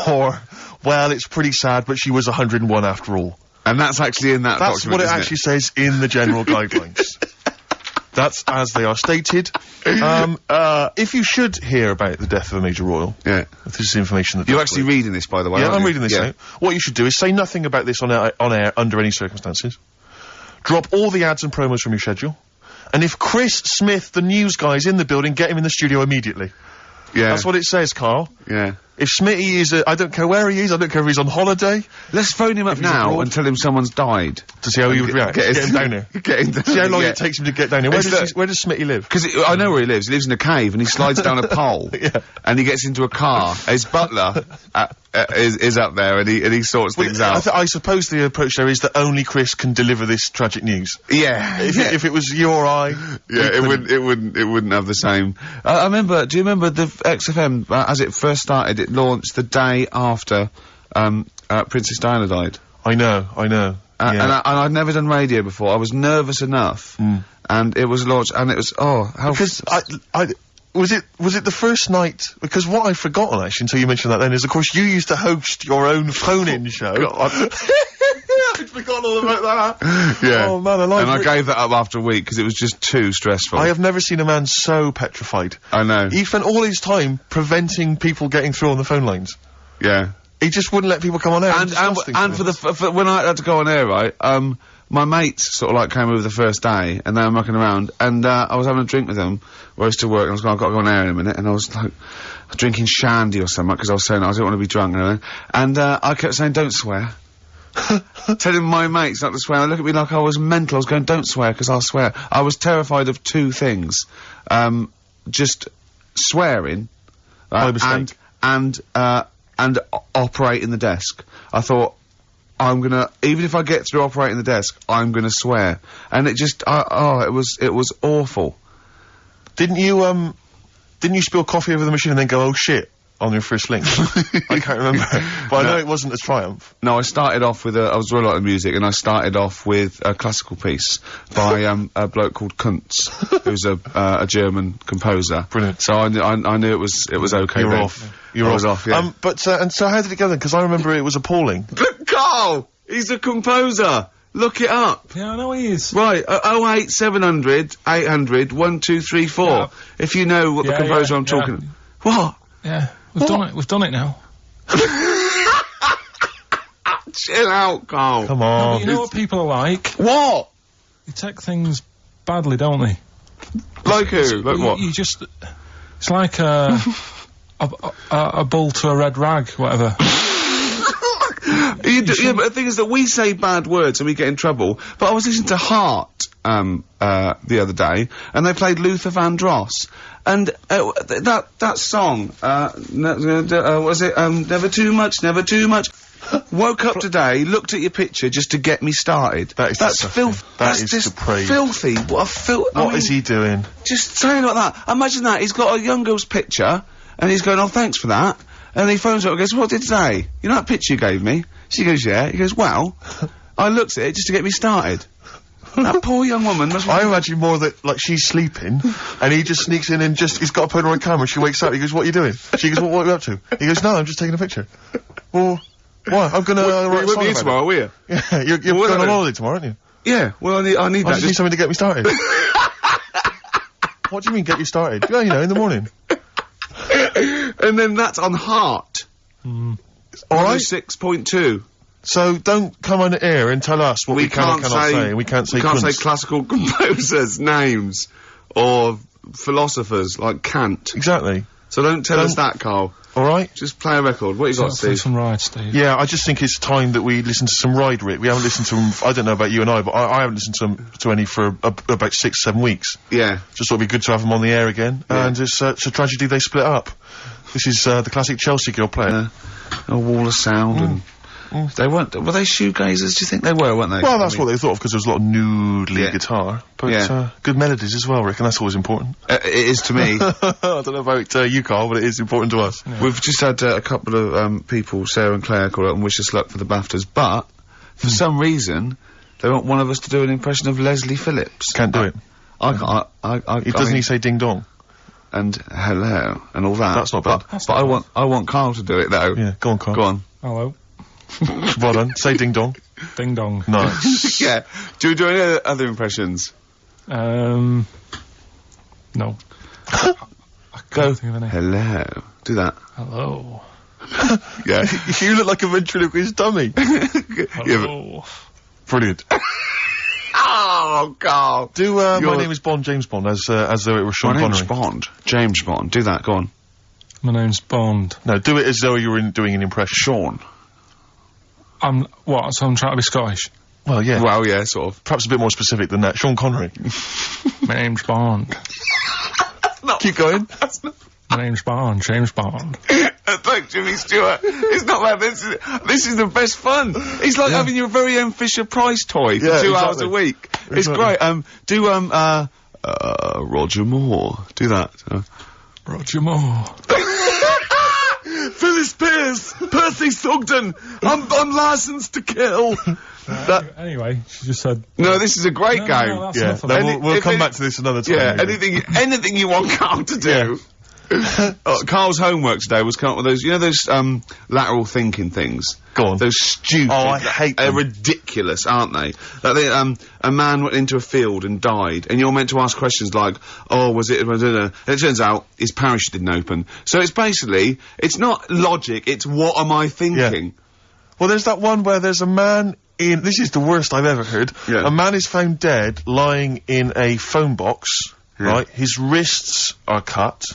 or, well, it's pretty sad, but she was 101 after all. And that's actually in that document, That's what it actually says in the general guidelines. That's as they are stated. If you should hear about the death of a major royal, this is information that... You're actually reading this, by the way, Yeah, aren't I'm you? reading this out. What you should do is say nothing about this on air under any circumstances. Drop all the ads and promos from your schedule. And if Chris Smith, the news guy, is in the building, get him in the studio immediately. Yeah. That's what it says, Carl. Yeah. If Smitty is, I don't care where he is, I don't care if he's on holiday. Let's phone him up now and tell him someone's died. To see how he would react. Get him down here. Get him down See how long yeah. it takes him to get down here. Where does Smitty live? Because I know where he lives. He lives in a cave and he slides down a pole. And he gets into a car. His butler is up there and he sorts things out. I suppose the approach there is that only Chris can deliver this tragic news. Yeah. If it was you or I... Yeah, it wouldn't have the same. I remember, do you remember the XFM, as it first started, it launched the day after, Princess Diana died? I know. and I'd never done radio before. I was nervous enough, and it was launched, and it was because was it the first night? Because what I've forgotten actually until you mentioned that then is of course you used to host your own phone-in show. I'd forgotten all about that. Yeah. Oh man, I gave that up after a week because it was just too stressful. I have never seen a man so petrified. I know. He spent all his time preventing people getting through on the phone lines. Yeah. He just wouldn't let people come on air. And for when I had to go on air, right, my mates sort of like came over the first day, and they were mucking around, and I was having a drink with them where I used to work, and I was going, I've got to go on air in a minute, and I was like drinking shandy or something, because I was saying I didn't want to be drunk and everything, and I kept saying, don't swear. Telling my mates not to swear. They look at me like I was mental. I was going, don't swear, because I'll swear. I was terrified of two things. Just swearing, by mistake. and operating the desk. I thought, I'm gonna, even if I get through operating the desk, I'm gonna swear. And it just, it was awful. Didn't you spill coffee over the machine and then go, oh shit, on your first link? I can't remember. But I know it wasn't a triumph. No, I started off with I was really like the music, and I started off with a classical piece by a bloke called Kuntz, who's a German composer. Brilliant. So I knew it was okay. You're then. off. I was off, yeah. And so how did it go then? Because I remember it was appalling. But Carl! He's a composer! Look it up! Yeah, I know he is. Right, 08700 800 1234. Yeah. If you know what the composer I'm talking... What? Yeah, we've done it now. Chill out, Carl. Come No, on. but you know what people are like? What? They take things badly, don't they? Like who? Like what? You just... It's like a bull to a red rag, whatever. Yeah, but the thing is that we say bad words and we get in trouble. But I was listening to Heart the other day, and they played Luther Vandross, and that song, was it Never Too Much, Never Too Much? Woke up today, looked at your picture just to get me started. That's filth. That is depraved. Filthy. What a filth. What is he doing? Just saying like that. Imagine that. He's got a young girl's picture, and he's going, oh, thanks for that. And he phones her up and goes, what did it say? You know that picture you gave me? She goes, yeah. He goes, well, I looked at it just to get me started. That poor young woman must be... I imagine more that, like, she's sleeping, and he just sneaks in and he's got to put her on camera, she wakes up, he goes, what are you doing? She goes, what are you up to? He goes, no, I'm just taking a picture. Well, what? I'm gonna write a song about tomorrow, will you? Yeah, you're going on holiday tomorrow, aren't you? Yeah, well, I need that. I just need something to get me started. What do you mean, get you started? Yeah, you know, in the morning. And then that's on Heart. Alright. 6.2. So don't come on air and tell us what we can and cannot say. We can't say classical composers' names or philosophers like Kant. Exactly. So don't tell us that, Carl. Alright? Just play a record. What you got, Steve? Some Ride, Steve. Yeah, I just think it's time that we listen to some Ride, Rick. We haven't listened to them, I don't know about you and I, but I haven't listened to any for about 6-7 weeks. Yeah. Just thought it'd be good to have them on the air again. Yeah. And it's a tragedy they split up. This is the classic Chelsea girl playing. A wall of sound and... They weren't... Were they shoegazers? Do you think they were, weren't they? Well, that's what they thought of, because there was a lot of nude lead guitar. But, good melodies as well, Rick, and that's always important. It is to me. I don't know about you, Carl, but it is important to us. Yeah. We've just had a couple of people, Sarah and Claire, call up and wish us luck for the BAFTAs, but for some reason, they want one of us to do an impression of Leslie Phillips. Can't do it. Doesn't he say ding dong? And hello, and all that. That's not bad. But I want Carl to do it, though. Yeah, go on, Carl. Go on. Hello. Well done. Say ding dong. Ding dong. Nice. Yeah. Do we do any other impressions? No. I Go. think of any. Hello. Do that. Hello. Yeah. You look like a ventriloquist dummy. Hello. Brilliant. Oh, Carl. Do, my name is Bond, James Bond, as though it were Sean Connery. My name's Bond. James Bond. Do that. Go on. My name's Bond. No, do it as though you were doing an impression. Sean. So I'm trying to be Scottish? Well, yeah. Well, yeah, sort of. Perhaps a bit more specific than that. Sean Connery. My name's Bond. Keep going. My name's Bond, James Bond. Look, Jimmy Stewart. It's not like this. This is the best fun. It's like having your very own Fisher-Price toy for 2 hours a week. It's great. Do Roger Moore. Do that. Roger Moore. Phyllis Pierce, Percy Sugden, I'm licensed to kill. Anyway, she just said... No, this is a great game. No, that's enough of we'll come back to this another time. Yeah, anything you want Carl to do. Carl's homework today was come up with those, you know those, lateral thinking things? Go on. Those stupid... Oh, I hate them. They're ridiculous, aren't they? Like they, a man went into a field and died, and you're meant to ask questions like, oh, was it... And it turns out his parachute didn't open. So it's basically, it's not logic, it's what am I thinking? Yeah. Well, there's that one where there's a man in... This is the worst I've ever heard. Yeah. A man is found dead lying in a phone box, right? His wrists are cut,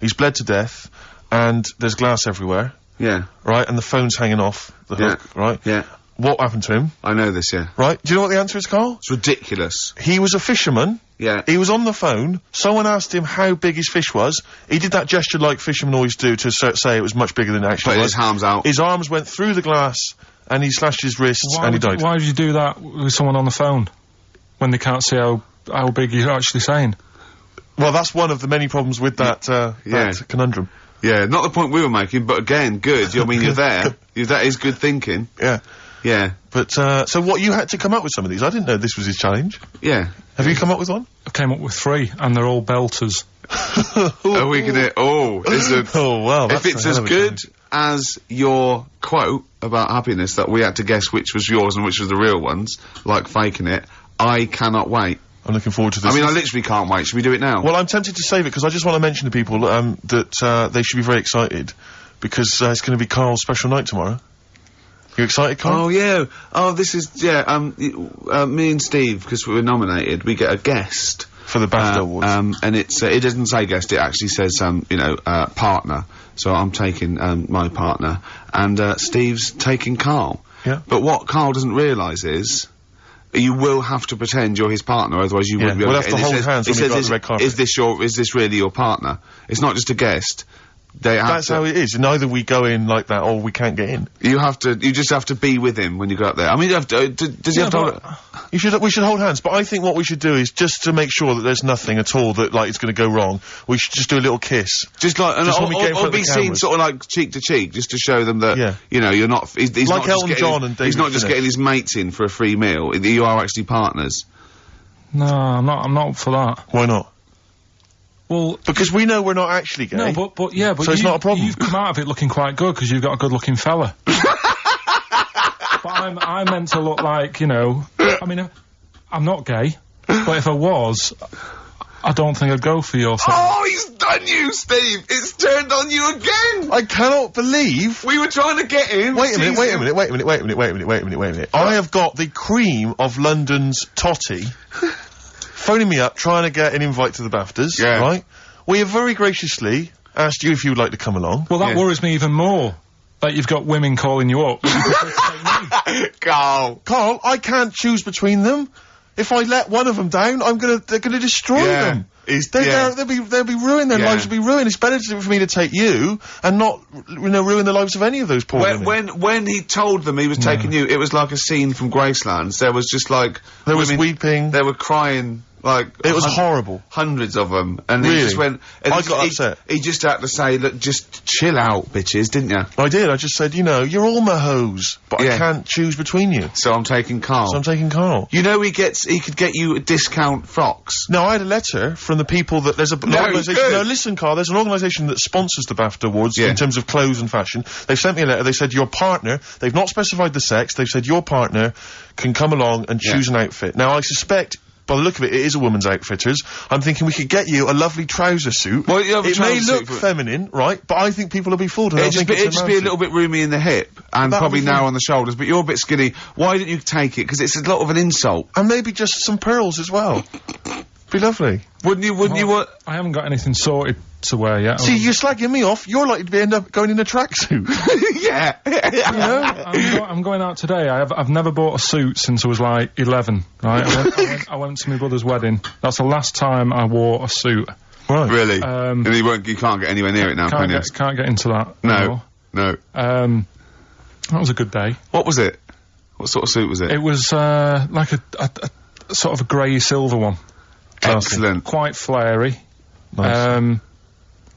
he's bled to death, and there's glass everywhere. Yeah. Right? And the phone's hanging off the hook, right? Yeah. What happened to him? I know this, yeah. Right? Do you know what the answer is, Carl? It's ridiculous. He was a fisherman. Yeah. He was on the phone. Someone asked him how big his fish was. He did that gesture like fishermen always do to say it was much bigger than it actually Put was. his arms out. His arms went through the glass, and he slashed his wrists, and he died. Why would you do that with someone on the phone when they can't see how big you're actually saying? Well, that's one of the many problems with that, that conundrum. Yeah, not the point we were making, but again, good. I mean, you're there. That is good thinking. Yeah. Yeah. But, so what, you had to come up with some of these? I didn't know this was his challenge. Yeah. Have you come up with one? I came up with 3, and they're all belters. Are we gonna... Oh, oh, wow. If it's as good as your quote about happiness that we had to guess which was yours and which was the real ones, like faking it, I cannot wait. I'm looking forward to this. I mean, I literally can't wait. Should we do it now? Well, I'm tempted to save it, because I just want to mention to people, that, they should be very excited, because, it's gonna be Carl's special night tomorrow. You excited, Carl? Oh, yeah. Oh, this is, me and Steve, because we were nominated, we get a guest. For the BAFTA Awards. And it's, it doesn't say guest, it actually says, partner. So I'm taking, my partner. And, Steve's taking Carl. Yeah. But what Carl doesn't realise is, you will have to pretend you're his partner, otherwise you wouldn't be able to... We'll have to hold hands when we go on the red carpet. Is this really your partner? It's not just a guest. That's how it is, and either we go in like that or we can't get in. You just have to be with him when you go up there. I mean, you have to, does he have to... We should hold hands, but I think what we should do is, just to make sure that there's nothing at all that, like, it's gonna go wrong, we should just do a little kiss. Just like, or be seen sort of like cheek to cheek, just to show them that, you know, you're not, he's like not Elton John and David he's not just Finnish. getting his mates in for a free meal, you are actually partners. No, I'm not up for that. Why not? Well, because we know we're not actually gay. No, but so it's not a problem. You've come out of it looking quite good, because you've got a good-looking fella. But I'm meant to look like, you know, I mean, I'm not gay, but if I was, I don't think I'd go for your thing. Oh, he's done you, Steve! It's turned on you again! I cannot believe... We were trying to get in. Wait a minute. I have got the cream of London's totty phoning me up, trying to get an invite to the BAFTAs, right? We have very graciously asked you if you would like to come along. Well, that worries me even more, that you've got women calling you up. Carl, I can't choose between them. If I let one of them down, they're gonna destroy them. They'll be ruined, their lives will be ruined. It's better for me to take you and not, you know, ruin the lives of any of those poor women. When he told them he was taking you, it was like a scene from Gracelands. There was just like... There was weeping. They were crying, like... It was horrible. Hundreds of them. And really? he just went... I got upset. He just had to say, look, just chill out, bitches, didn't you? I did. I just said, you know, you're all my hoes, but I can't choose between you. So I'm taking Carl. You know he could get you discount frocks. No, I had a letter from the people that there's an organisation... No, listen, Carl, there's an organisation that sponsors the BAFTA Awards in terms of clothes and fashion. They've sent me a letter. They said your partner, they've not specified the sex, they've said your partner can come along and choose an outfit. Now, I suspect... By the look of it, it is a woman's outfitters. I'm thinking we could get you a lovely trouser suit. Well, you have a it may trouser look suit feminine, right? But I think people will be fooled. It'd just be a little bit roomy in the hip and probably narrow on the shoulders. But you're a bit skinny. Why don't you take it? Because it's a lot of an insult. And maybe just some pearls as well. Be lovely. Wouldn't you? I haven't got anything sorted to wear yet. See, you're slagging me off. You're likely to end up going in a tracksuit. Yeah. You know, I'm going out today. I've never bought a suit since I was like 11. Right? I went to my brother's wedding. That's the last time I wore a suit. Right. Really? And you can't get anywhere near it now, can you? Can't get into that. No. That was a good day. What was it? What sort of suit was it? It was like a sort of a grey silver one. Excellent. Quite flary. Nice.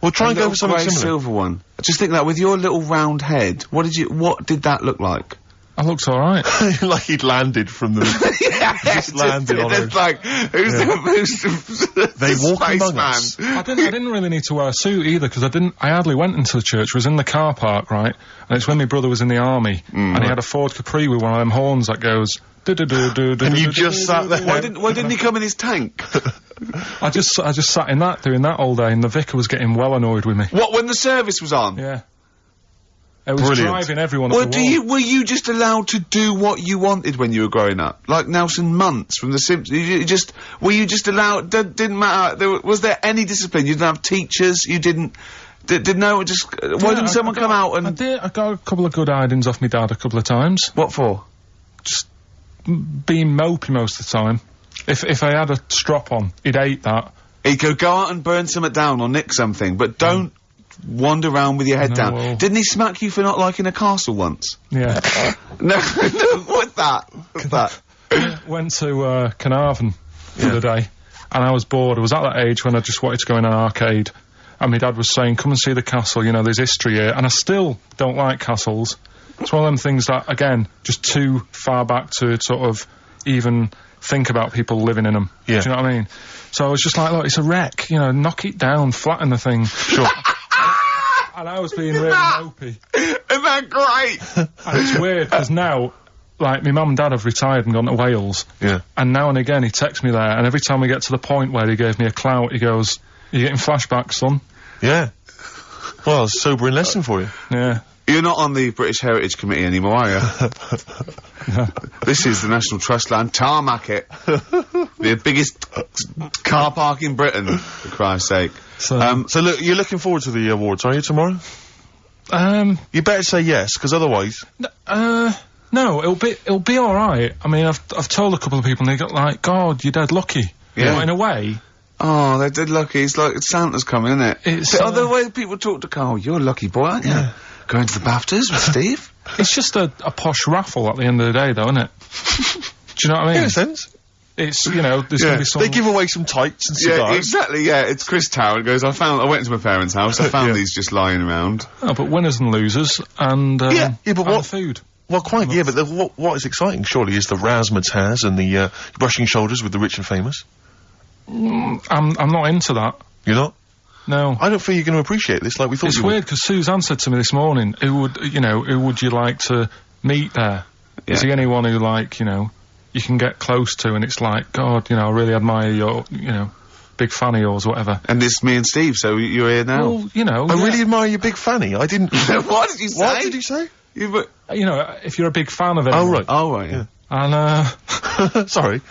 We'll try and go for something similar. Silver one. Just think that with your little round head, what did that look like? I looked alright. Like he'd landed from the... just landed on it's like, who's the They walk among man? us. I didn't really need to wear a suit either, because I hardly went into the church. I was in the car park, right? And it's when my brother was in the army, and he had a Ford Capri with one of them horns that goes... And you just sat there. Why didn't he come in his tank? I just sat in that, doing that all day, and the vicar was getting well annoyed with me. What, when the service was on? Yeah. It was Brilliant. driving everyone Well, up the wall. were you just allowed to do what you wanted when you were growing up? Like Nelson Muntz from The Simpsons? Were you just allowed, didn't matter, was there any discipline? You didn't have teachers, you didn't, why didn't someone come out and... I got a couple of good hidings off my dad a couple of times. What for? Just being mopey most of the time. If I had a strop on, he'd hate that. He'd go out and burn something down or nick something, but don't wander around with your head down. well- Didn't he smack you for not liking a castle once? Yeah. No, what's that? What's that? Went to Carnarvon the other day, and I was bored. I was at that age when I just wanted to go in an arcade, and my dad was saying, come and see the castle, you know, there's history here, and I still don't like castles. It's one of them things that, again, just too far back to sort of even think about people living in them. Yeah. Do you know what I mean? So I was just like, look, it's a wreck, you know, knock it down, flatten the thing. Sure. And I was being really mopey. Isn't that great? And it's weird, because now, like, my mum and dad have retired and gone to Wales. Yeah. And now and again, he texts me there, and every time we get to the point where he gave me a clout, he goes, "You're getting flashbacks, son." Yeah. Well, it's a sobering lesson for you. Yeah. You're not on the British Heritage Committee anymore, are you? This is the National Trust land. Tarmac it. The biggest car park in Britain, for Christ's sake. So look, you're looking forward to the awards, are you, tomorrow? You better say yes, because otherwise... No, it'll be alright. I mean, I've told a couple of people, and they got like, God, you're dead lucky. Yeah. But in a way... Oh, they're dead lucky. It's like Santa's coming, isn't it? It's, The other way people talk to Carl, you're a lucky boy, aren't you? Yeah. Going to the BAFTAs with Steve? It's just a posh raffle at the end of the day, though, isn't it? Do you know what I mean? In a sense. It's, you know, there's gonna be some... They give away some tights and cigars. Yeah, exactly, yeah. It's Chris Tower goes, I went into my parents' house, I found these just lying around. Oh, but winners and losers, and, but and what- the food. Well, quite, yeah, but what is exciting, surely, is the razzmatazz and the brushing shoulders with the rich and famous. I'm not into that. You're not? No. I don't feel you're going to appreciate this like we thought It's you would. weird, because Suzanne said to me this morning, who would you like to meet there? Yeah. Is there anyone who, like, you know, you can get close to, and it's like, God, you know, I really admire your, you know, big fan of yours, whatever. And it's me and Steve, so you're here now. Well, you know... I yeah. really admire your big fanny. I didn't... What did you say? What did you say? You know, if you're a big fan of it... Oh, right. Oh, right, yeah. And, Sorry.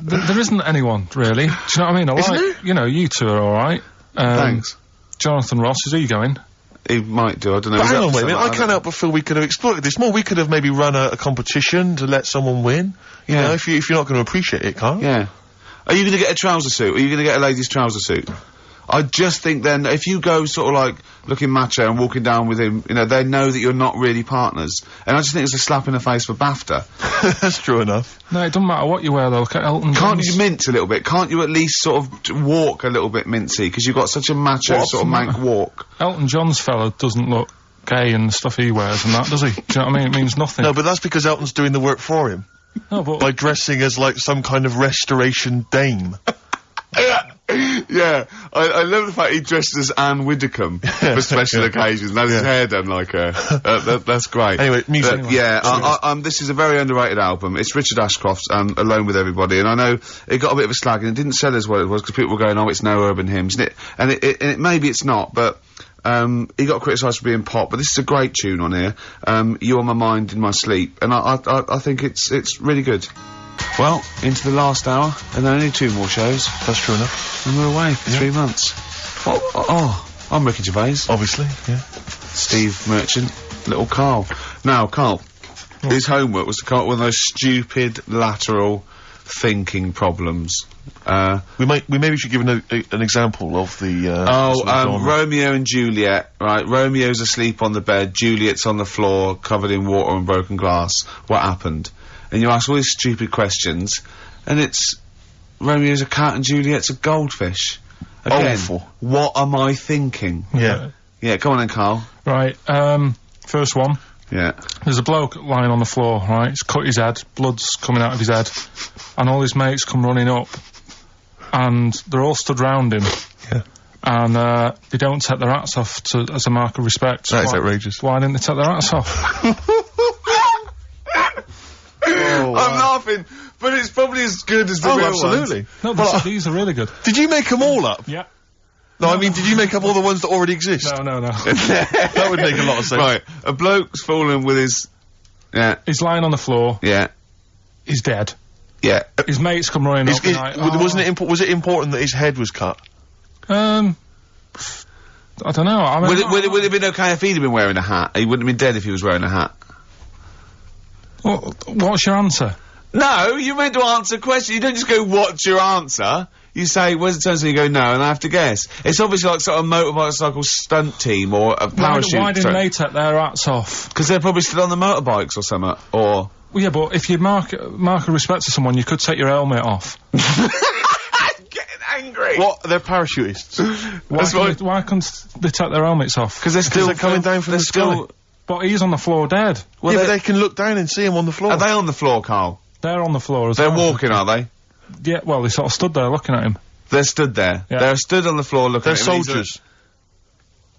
there isn't anyone, really. Do you know what I mean? I Isn't like, there? you know, you two are alright. Thanks. Jonathan Ross, is he going? He might do, I don't know. But He's hang up on, to wait a minute. something, I can't help but feel we could have exploited this more. We could have maybe run a competition to let someone win. You Yeah. know, if you're not going to appreciate it, Carl. Yeah. Are you going to get a trouser suit? Are you going to get a ladies' trouser suit? I just think then, if you go sort of like looking macho and walking down with him, you know, they know that you're not really partners. And I just think it's a slap in the face for BAFTA. That's true enough. No, it doesn't matter what you wear, though. Look at Elton Can't John's. you mince a little bit? Can't you at least sort of walk a little bit mincy? Because you've got such a macho What's sort of the mank matter? walk. Elton John's fella doesn't look gay and the stuff he wears and that, does he? Do you know what I mean? It means nothing. No, but that's because Elton's doing the work for him. No, but... By dressing as, like, some kind of restoration dame. Yeah, I love the fact he dressed as Anne Widdecombe for special occasions. That's his hair done like her. That's great. Anyway, music. This is a very underrated album. It's Richard Ashcroft's Alone with Everybody, and I know it got a bit of a slag, and it didn't sell as well as it was because people were going, oh, it's no urban hymns, and it maybe it's not, but he got criticised for being pop, but this is a great tune on here. You're My Mind in My Sleep, and I think it's really good. Well, into the last hour, and then only 2 more shows. That's true enough. And we're away for 3 months. I'm Ricky Gervais. Obviously, yeah. Steve Merchant, little Carl. Now, Carl, his homework was to come up with one of those stupid lateral thinking problems. We maybe should give an example of the, Romeo and Juliet, right? Romeo's asleep on the bed, Juliet's on the floor, covered in water and broken glass. What happened? And you ask all these stupid questions, and it's Romeo's a cat and Juliet's a goldfish. Again, Awful. What am I thinking? Yeah. Yeah, come on then, Carl. Right, first one. Yeah. There's a bloke lying on the floor, right? He's cut his head, blood's coming out of his head, and all his mates come running up, and they're all stood round him. Yeah. And they don't take their hats off as a mark of respect. That is outrageous. Why didn't they take their hats off? I'm laughing, but it's probably as good as the real absolutely. ones. No, these are really good. Did you make them all up? Yeah. No, I mean, did you make up all the ones that already exist? No. That would make a lot of sense. Right, a bloke's fallen with his... Yeah. He's lying on the floor. Yeah. He's dead. Yeah. His mates come running up and like, was it important that his head was cut? I don't know. I mean, Would it have been okay if he'd have been wearing a hat? He wouldn't have been dead if he was wearing a hat. What's your answer? No, you meant to answer a question. You don't just go, what's your answer? You say, where's the turns, and you go, no, and I have to guess. It's obviously like sort of motorcycle stunt team or a parachute. Why didn't they take their hats off? Because they're probably still on the motorbikes or something, or... Well, yeah, but if you mark a respect to someone, you could take your helmet off. I'm getting angry. What? They're parachutists. Why couldn't they take their helmets off? Because they're coming down from the sky. But he's on the floor dead. Well, but they can look down and see him on the floor. Are they on the floor, Carl? They're on the floor as well. well. They're walking, are they? Yeah, well, they sort of stood there looking at him. They're stood there. Yeah. They're stood on the floor looking at him. They're soldiers.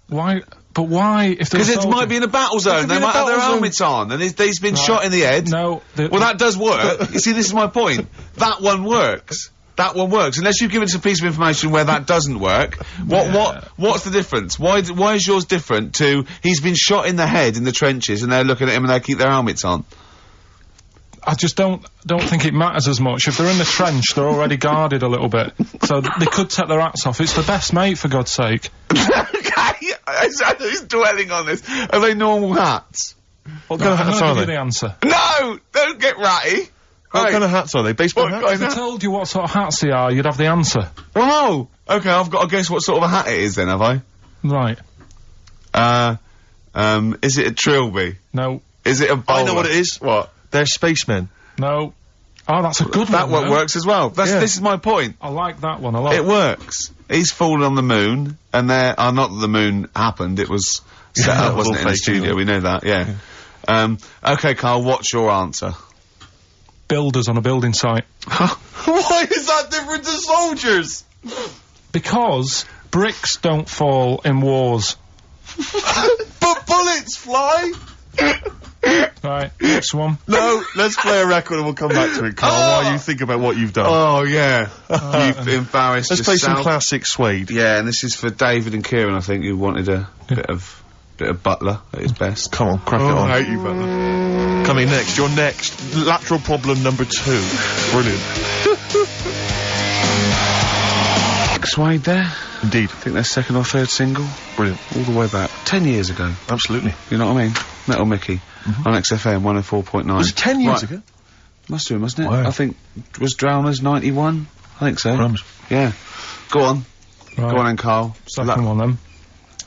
Why? But why? If because it might be in a battle zone. They might have their helmets on, and he's been shot in the head. No. Well, that does work. You see, this is my point. That one works. That one works. Unless you've given us a piece of information where that doesn't work. What's the difference? Why is yours different to he's been shot in the head in the trenches and they're looking at him and they keep their helmets on? I just don't think it matters as much. If they're in the trench, they're already guarded a little bit. So they could take their hats off. It's the best mate, for God's sake. Okay, who's dwelling on this? Are they normal hats? What kind of hats are they? The answer. No! Don't get ratty! What kind of hats are they? Baseball hats? If I told you what sort of hats they are, you'd have the answer. Wow! Okay, I've got to guess what sort of a hat it is then, have I? Right. Is it a trilby? No. Is it a bowler? I know what it is. What? They're spacemen. No. Oh, that's a good one. That one works as well. This is my point. I like that one a lot. It works. He's fallen on the moon, and not that the moon happened, it was set up, wasn't it, in the studio, we know that, yeah. Okay, Carl, what's your answer? Builders on a building site. Why is that different to soldiers? Because bricks don't fall in wars. But bullets fly! Right, next one. No, let's play a record and we'll come back to it, Carl, while you think about what you've done. Oh, yeah. You've embarrassed Let's play yourself. some classic Suede. Yeah, and this is for David and Kieran, I think, who wanted a bit of Butler at his best. Come on, crack it on. I hate you, Butler. Coming next, your next lateral problem number 2. Brilliant. Suede there. Indeed. I think their second or third single. Brilliant. All the way back. 10 years ago. Absolutely. You know what I mean? Metal Mickey. On XFM 104.9. Was it 10 years ago? Must have been, mustn't it? Wow. I think, was Drowners 91? I think so. Crumbs. Yeah. Go on. Right. Go on then, Carl. Second one then.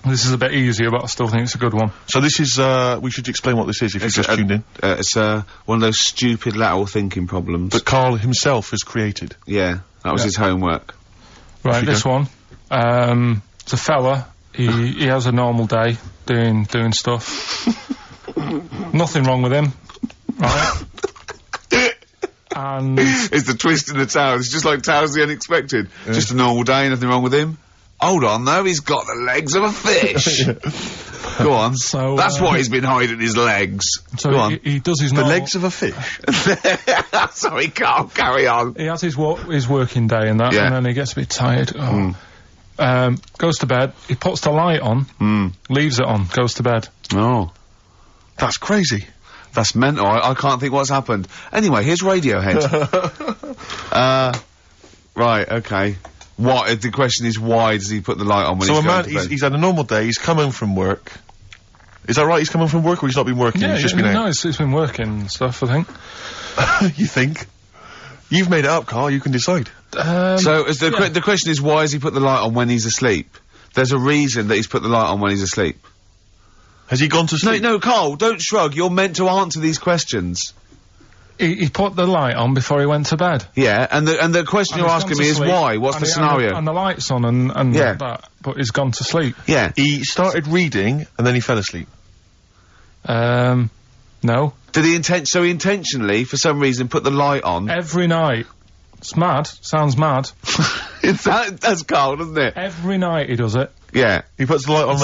This is a bit easier, but I still think it's a good one. So this is, we should explain what this is if you've just tuned in. It's one of those stupid lateral thinking problems. That Carl himself has created. Yeah. That was his homework. Right, this one. It's a fella. He has a normal day doing stuff. Nothing wrong with him. Right. And it's the twist in the tale. It's just like Tales of the Unexpected. Yeah. Just a normal day, nothing wrong with him. Hold on, though, he's got the legs of a fish. Go on. So that's why he's been hiding his legs. So Go on. He does his the legs of a fish. Sorry, Carl, carry on. He has his working day and that, and then he gets a bit tired. Goes to bed. He puts the light on, leaves it on, goes to bed. Oh, that's crazy. That's mental. I can't think what's happened. Anyway, here's Radiohead. Right, okay. What? The question is, why does he put the light on when he's going to bed? He's had a normal day, he's come home from work. Is that right? He's come home from work, or he's not been working? Yeah, he's just been out? No, he's been working and stuff, I think. You think? You've made it up, Carl, you can decide. So, the question is, why has he put the light on when he's asleep? There's a reason that he's put the light on when he's asleep. Has he gone to sleep? No, Carl, don't shrug. You're meant to answer these questions. He put the light on before he went to bed. Yeah, and the question you're asking me is why? What's the scenario? And the light's on and that, but he's gone to sleep. Yeah. He started reading and then he fell asleep. No. Did he so he intentionally, for some reason, put the light on? Every night. It's mad. Sounds mad. That's Carl, doesn't it? Every night he does it. Yeah. He puts the light on.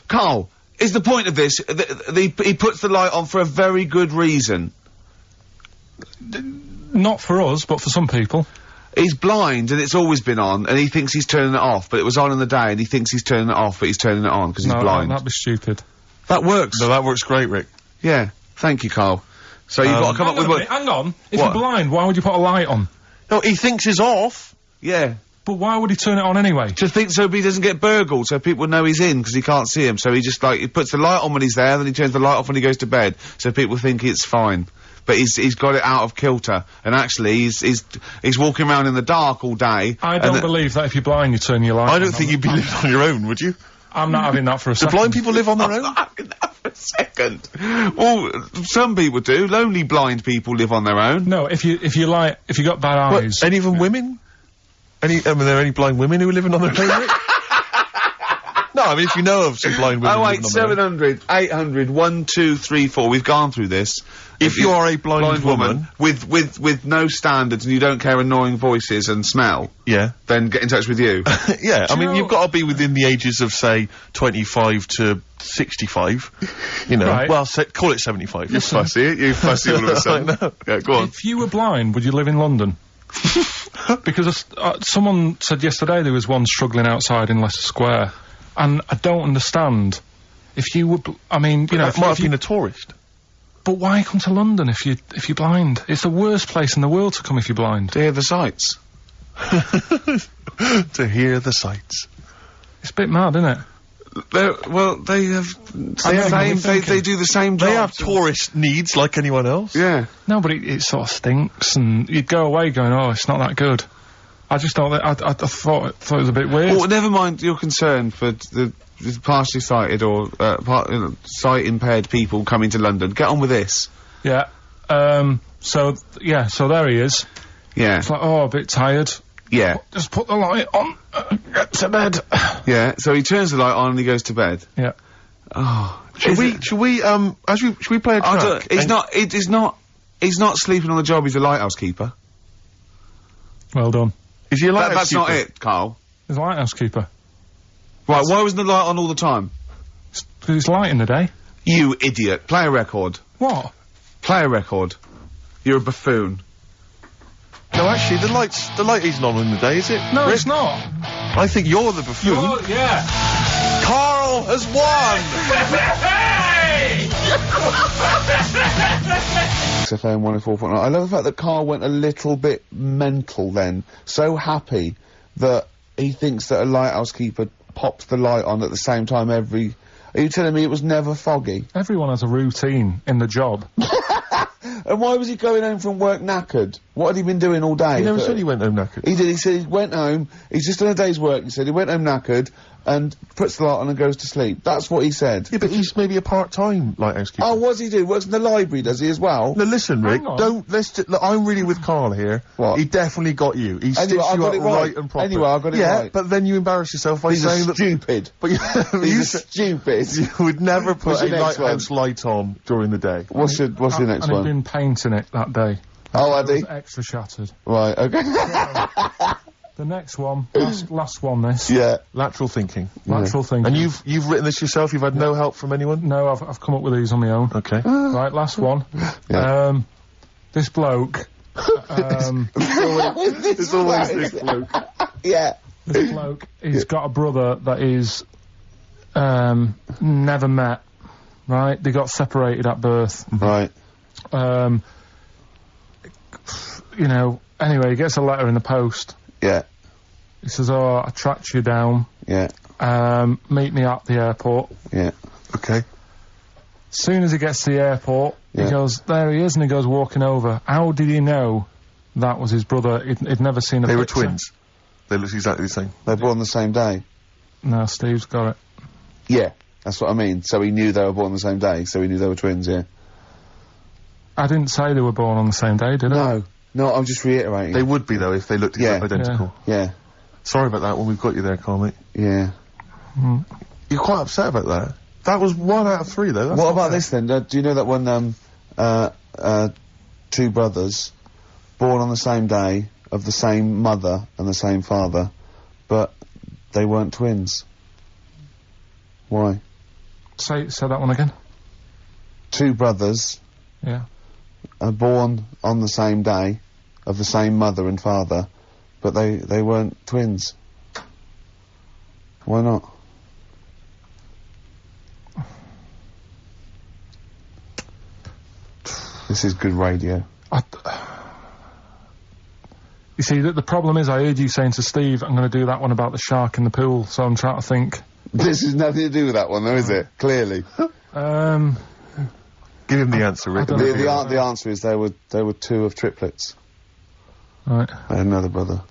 Carl, is the point of this, he puts the light on for a very good reason. Not for us, but for some people. He's blind, and it's always been on, and he thinks he's turning it off, but it was on in the day, and he thinks he's turning it off, but he's turning it on, because he's blind. That'd be stupid. That works. No, that works great, Rick. Yeah. Thank you, Carl. So you've got to come up with what... Hang on. If you're blind, why would you put a light on? No, he thinks it's off. Yeah. But why would he turn it on anyway? To think so he doesn't get burgled, so people know he's in, because he can't see him. So he just, like, he puts the light on when he's there, then he turns the light off when he goes to bed, so people think it's fine. But he's got it out of kilter, and actually he's walking around in the dark all day. I don't believe that if you're blind you turn your light on. I don't think you'd be living on your own, would you? I'm not having that for a second. Do blind people live on their own? I'm not having that for a second. Well, some people do. Lonely blind people live on their own. No, if you got bad eyes. Any of them women? Are there any blind women who are living on their own? Rick? No, I mean, if you know of some blind women. 08700 800 1234. We've gone through this. If you are a blind woman with no standards and you don't care annoying voices and smell, yeah, then get in touch with you. Yeah, I mean, you've got to be within the ages of, say, 25 to 65. You know, right. Well, call it 75. You fussy all of a sudden. I know. Yeah, go on. If you were blind, would you live in London? Because someone said yesterday there was one struggling outside in Leicester Square, and I don't understand. If you were, I mean, you know, that might have been a tourist. But why come to London if you're blind? It's the worst place in the world to come if you're blind. To hear the sights. To hear the sights. It's a bit mad, isn't it? They do the same job. They have tourist needs like anyone else. Yeah. No, but it sort of stinks, and you'd go away going, oh, it's not that good. I just thought that, I thought it was a bit weird. Well, never mind your concern for the partially sighted or sight-impaired people coming to London. Get on with this. Yeah. So there he is. Yeah. It's like, oh, a bit tired. Yeah. Just put the light on, get to bed. Yeah, so he turns the light on and he goes to bed. Yeah. Oh. Should we play a track? He's not sleeping on the job, he's a lighthouse keeper. Well done. Is he a lighthouse keeper? That's not it, Carl. He's a lighthouse keeper. Right, why wasn't the light on all the time? Because it's light in the day. You idiot. Play a record. What? Play a record. You're a buffoon. No, actually, the light isn't on in the day, is it? No, Rick? it's not. I think you're the buffoon. Yeah. Carl has won! XFM 104.9. I love the fact that Carl went a little bit mental then. So happy that he thinks that a lighthouse keeper pops the light on at the same time every... Are you telling me it was never foggy? Everyone has a routine in the job. And why was he going home from work knackered? What had he been doing all day? He never said he went home knackered. He did. He said he went home, he's just done a day's work, he said he went home knackered and puts the light on and goes to sleep. That's what he said. Yeah, but he's maybe a part-time lighthouse keeper. Oh, what does he do? Works in the library, does he, as well? No, listen, Rick, look, I'm really with Carl here. What? He definitely got you. He stitched you up right and proper. Anyway, I got it right. Yeah, but then you embarrass yourself by saying that... stupid. But he's stupid. You would never put a lighthouse light on during the day. What's the next one? And he'd been painting it that day. Oh, had he? It was extra shattered. Right, okay. The next one, last one this. Yeah. Lateral thinking. Lateral thinking. And you've written this yourself? You've had no help from anyone? No, I've come up with these on my own. Okay. Right, last one. Yeah. This bloke, It's always this bloke. Yeah. this bloke, he's got a brother that he's, never met, right? They got separated at birth. Right. You know, anyway, he gets a letter in the post. Yeah. He says, oh, I tracked you down. Yeah. Meet me at the airport. Yeah. Okay. Soon as he gets to the airport, Yeah. he goes, there he is, and he goes walking over. How did he know that was his brother? He'd never seen a They were picture. twins. They looked exactly the same. They were born on the same day. No, Steve's got it. Yeah. That's what I mean. So he knew they were born on the same day, so he knew they were twins, yeah. I didn't say they were born on the same day, did I? No, I'm just reiterating. They would be, though, if they looked identical. Yeah. Sorry about that when we've got you there, Carl, mate. Yeah. You're quite upset about that. That was 1 out of 3, though. That's what not about bad. this then? Do you know that when two brothers born on the same day of the same mother and the same father, but they weren't twins? Why? Say that one again. Two brothers Yeah. are born on the same day of the same mother and father, but they weren't twins. Why not? This is good radio. You see, the problem is, I heard you saying to Steve, I'm going to do that one about the shark in the pool, so I'm trying to think. This has nothing to do with that one, though, is it? Clearly. Give him the answer, Rick. I don't know. The answer is they were two of triplets. Right. I had another brother.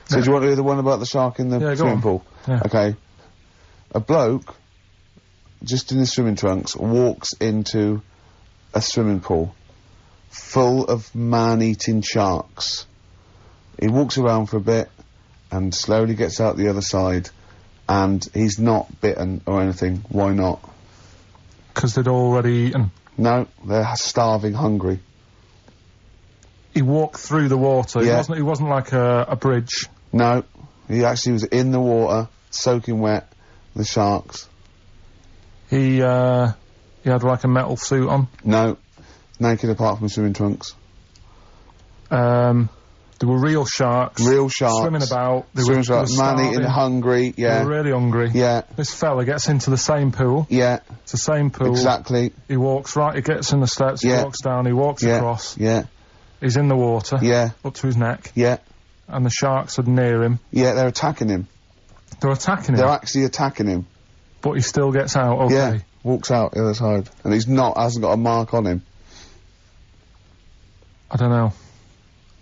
So do you want to do the one about the shark in the Yeah, go swimming on. pool? Yeah. Okay. A bloke, just in his swimming trunks, walks into a swimming pool full of man-eating sharks. He walks around for a bit and slowly gets out the other side, and he's not bitten or anything. Why not? Because they'd already eaten. No, they're starving hungry. He walked through the water. Yeah. He wasn't like a bridge. No, he actually was in the water, soaking wet, the sharks. He had like a metal suit on. No, naked apart from swimming trunks. There were real sharks. Real sharks. Swimming about. Swimming sharks, man-eating, hungry, They yeah. were really hungry. Yeah, This fella gets into the same pool. yeah, It's the same pool. exactly. He walks right. He gets in the steps. Yeah. He walks down. He walks Yeah, across. yeah, He's in the water. yeah, Up to his neck. yeah, And the sharks are near him. yeah, they're attacking him. They're attacking him. They're actually attacking him. But he still gets out. Okay. Yeah, walks out the other side. And hasn't got a mark on him. I don't know.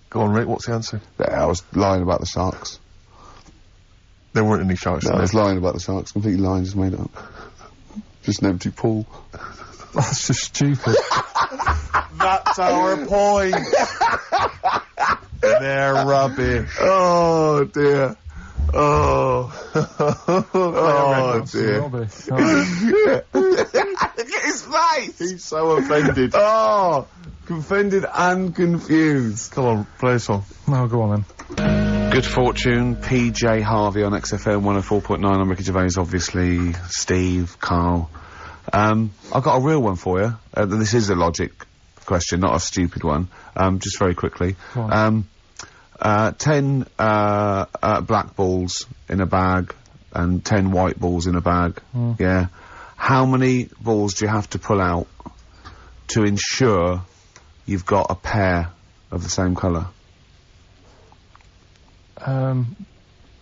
Go on, Rick, what's the answer? Yeah, I was lying about the sharks. There weren't any sharks No, I there. was lying about the sharks, completely lying, just made it up. Just an empty pool. That's just stupid. That's our point! They're rubbish. Oh, dear. Oh. Oh, That's dear. rubbish. Right. Look at his face! He's so offended. Oh! Offended and confused. Come on, play a song. No, go on then. Good Fortune, PJ Harvey on XFM 104.9. I'm Ricky Gervais, obviously. Steve, Carl. I've got a real one for you. This is a logic question, not a stupid one. Just very quickly. Go on. 10 black balls in a bag and 10 white balls in a bag. Yeah. How many balls do you have to pull out to ensure you've got a pair of the same colour? Well,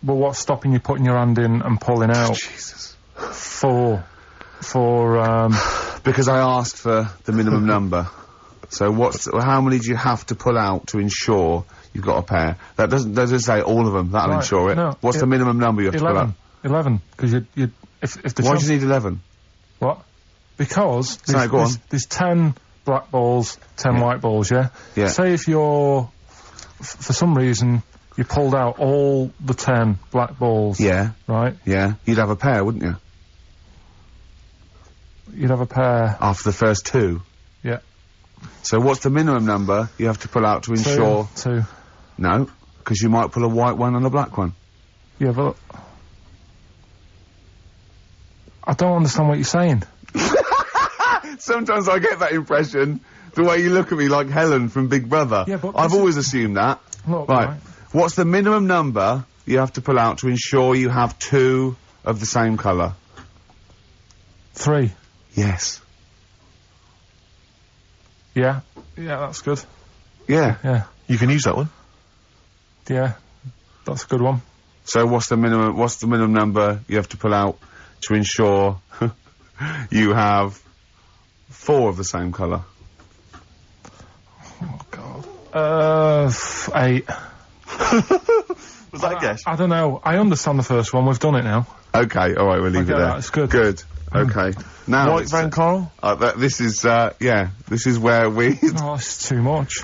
what's stopping you putting your hand in and pulling out? Jesus. For Because I asked for the minimum number. So how many do you have to pull out to ensure you've got a pair? That doesn't say all of them, that'll Right, ensure it. no, What's the minimum number you have to pull out? 11. Because if the Why do chance- you need 11? What? Because Sorry, go on. there's 10 black balls, 10 white balls, yeah? Yeah. Say if you're, for some reason, you pulled out all the 10 black balls. Yeah, Right? yeah. You'd have a pair, wouldn't you? You'd have a pair. After the first two. Yeah. So what's the minimum number you have to pull out to ensure... Two. No, because you might pull a white one and a black one. Yeah, but... I don't understand what you're saying. Sometimes I get that impression, the way you look at me like Helen from Big Brother. Yeah, but I've this always assumed that. Look, Right. What's the minimum number you have to pull out to ensure you have two of the same colour? 3. Yes. Yeah. Yeah, that's good. Yeah. Yeah. You can use that one. Yeah. That's a good one. So what's the minimum number you have to pull out to ensure you have 4 of the same colour? Oh, God. 8. Was that a guess? I don't know. I understand the first one. We've done it now. Okay, alright, we'll leave it get there. that, it's good. Good. Okay. Now, White Van Carl? this is, yeah, this is where we... Oh, it's too much.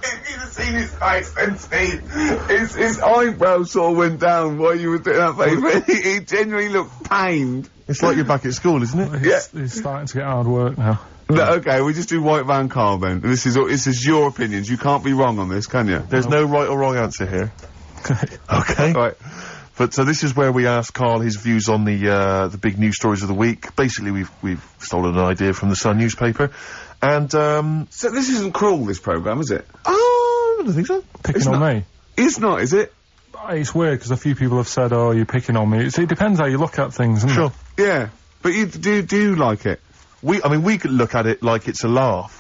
If you'd have seen his face then, Steve. His eyebrows sort of went down while you were doing that, baby. He genuinely looked pained. It's like you're back at school, isn't it? He's starting to get hard work now. No, okay, we just do White Van Carl then. This is your opinions. You can't be wrong on this, can you? There's no right or wrong answer here. Okay. Right. But so this is where we ask Carl his views on the big news stories of the week. Basically, we've stolen an idea from the Sun newspaper, and so this isn't cruel, this programme, is it? Oh, I don't think so. Picking on me. It's not, is it? It's weird because a few people have said, "Oh, you're picking on me." It depends how you look at things, isn't Sure. it? Yeah, but you do like it. We could look at it like it's a laugh,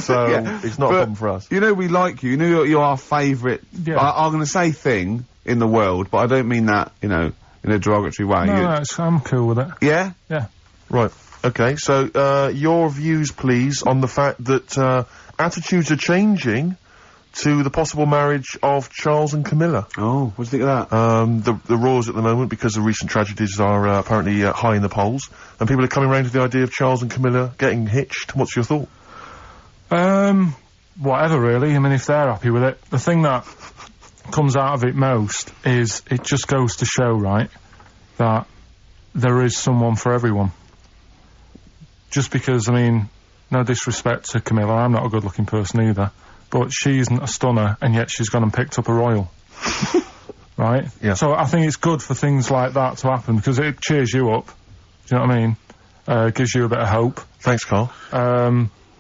so Yeah, it's not a problem for us. You know we like you. You know you're our favourite. Yeah. I'm going to say thing in the world, but I don't mean that, in a derogatory way. No, I'm cool with it. Yeah? Yeah. Right. Okay. So your views, please, on the fact that attitudes are changing to the possible marriage of Charles and Camilla. Oh, what do you think of that? The roars at the moment, because the recent tragedies are apparently high in the polls, and people are coming around to the idea of Charles and Camilla getting hitched. What's your thought? Whatever, really. I mean, if they're happy with it. The thing that comes out of it most is it just goes to show, right, that there is someone for everyone. Just because, I mean, no disrespect to Camilla, I'm not a good-looking person either, but she isn't a stunner, and yet she's gone and picked up a royal. Right? Yeah. So I think it's good for things like that to happen, because it cheers you up. Do you know what I mean? Gives you a bit of hope. Thanks, Carl.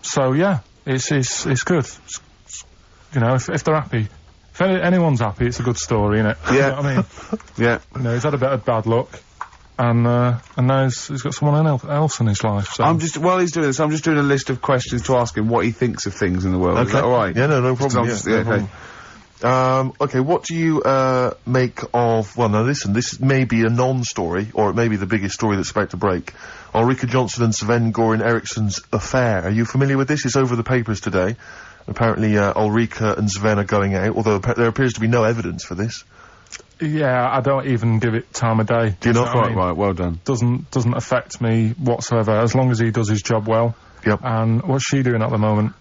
So yeah, it's good. If they're happy. If anyone's happy, it's a good story, innit? Yeah. You know what I mean? Yeah. He's had a bit of bad luck, and now he's got someone else in his life, so... While he's doing this, I'm just doing a list of questions to ask him what he thinks of things in the world. Okay. Is that alright? Yeah, no problem. No problem. Okay, what do you make of... Well, now listen, this may be a non-story, or it may be the biggest story that's about to break. Ulrika Jonsson and Sven-Goran Eriksson's affair. Are you familiar with this? It's over the papers today. Apparently, Ulrika and Sven are going out, although there appears to be no evidence for this. Yeah, I don't even give it time of day. Do you not? Right, well done. Doesn't affect me whatsoever, as long as he does his job well. Yep. And what's she doing at the moment?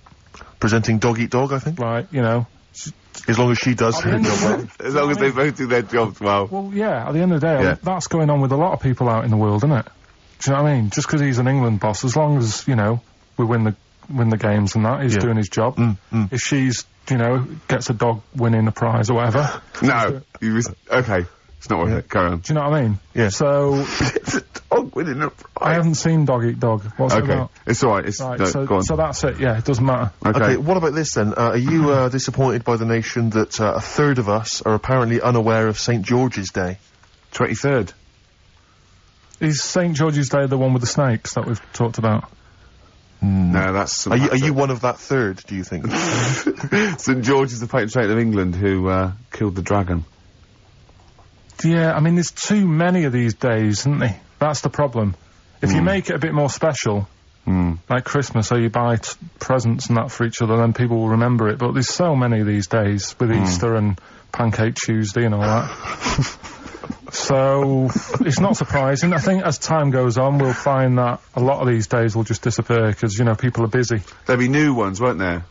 Presenting Dog Eat Dog, I think. Like, As long as she does her job well. As long as they both do their jobs well. Well, yeah, at the end of the day, Yeah. that's going on with a lot of people out in the world, isn't it? Do you know what I mean? Just because he's an England boss, as long as, we win the games and that, he's doing his job. If she's, gets a dog winning a prize or whatever. No, okay, it's not worth it, carry on. Do you know what I mean? Yeah. So, It's a dog winning a prize. I haven't seen Dog Eat Dog. What's it Okay, about? it's alright, Right, no, go on. so that's it, yeah, it doesn't matter. Okay, what about this then? Are you disappointed by the nation that a third of us are apparently unaware of St. George's Day? 23rd. Is St. George's Day the one with the snakes that we've talked about? No, that's... Are you one of that third, do you think? St. George is the patron saint of England who, killed the dragon. Yeah, I mean, there's too many of these days, isn't there? That's the problem. If you make it a bit more special, like Christmas, so you buy presents and that for each other, then people will remember it. But there's so many of these days, with Easter and Pancake Tuesday and all that. So, it's not surprising. I think as time goes on, we'll find that a lot of these days will just disappear, because, people are busy. There'll be new ones, won't there?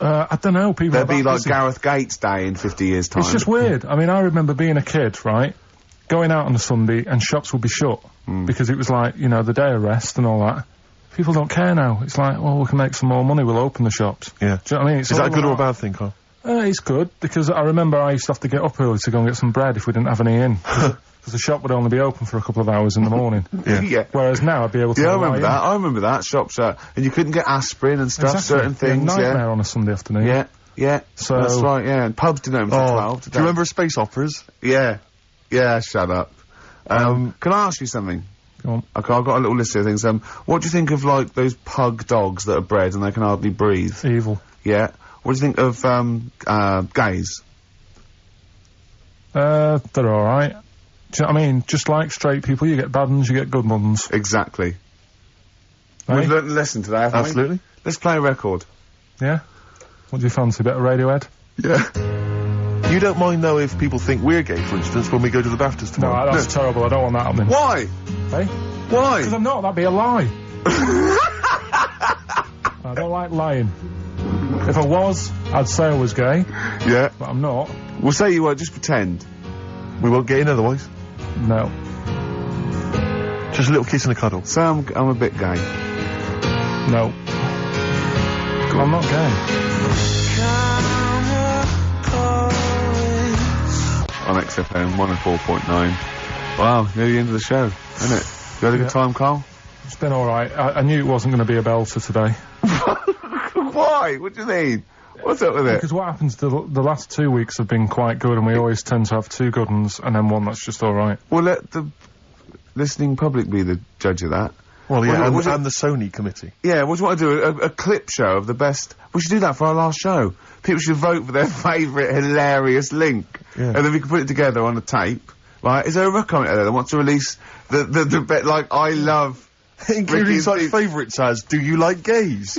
I don't know, people There'll are be that like busy. Gareth Gates Day in 50 years' time. It's just weird. I mean, I remember being a kid, right, going out on a Sunday and shops would be shut, because it was like, the day of rest and all that. People don't care now. It's like, well, we can make some more money, we'll open the shops. Yeah. Do you know what I mean? Is that a good or a bad thing, Carl? It's good, because I remember I used to have to get up early to go and get some bread if we didn't have any in. Because the shop would only be open for a couple of hours in the morning. Yeah. Whereas now I'd be able to... Yeah, I lie remember in. that. I remember that. Shops, and you couldn't get aspirin and stuff, Exactly. certain things, Nightmare on a Sunday afternoon. Yeah, So- that's right, yeah. And pubs didn't open until 12. Do you remember space operas? Yeah. Yeah, shut up. Can I ask you something? Go on. Okay, I've got a little list of things. What do you think of, like, those pug dogs that are bred and they can hardly breathe? Evil. Yeah. What do you think of, gays? They're alright. Do you know what I mean? Just like straight people, you get bad ones, you get good ones. Exactly. Eh? We've learnt a lesson today, haven't Absolutely. we? Let's play a record. Yeah? What do you fancy? A bit of Radiohead? Yeah. You don't mind, though, if people think we're gay, for instance, when we go to the BAFTAs No, tomorrow? that's terrible. I don't want that happening. Why? Hey? Why? Because I'm not. That'd be a lie. I don't like lying. If I was, I'd say I was gay, Yeah. but I'm not. We'll say you were, just pretend. We won't get in otherwise. No. Just a little kiss and a cuddle. Say I'm a bit gay. No. I'm not gay. On XFM 104.9. Wow, near the end of the show, isn't it? You had a good time, Carl? It's been alright. I knew it wasn't going to be a belter today. Why? What do you mean? What's up with it? Because what happens, the last 2 weeks have been quite good, and we always tend to have 2 good ones, and then one that's just alright. Well, let the listening public be the judge of that. Well, yeah, What and the Sony committee. Yeah, what do you want to do? A clip show of the best... We should do that for our last show. People should vote for their favourite hilarious link. Yeah. And then we can put it together on a tape. Right? Is there a rock commentator there that wants to release the bit like, I love... Including Ricky's such big- favourites as, do you like gays?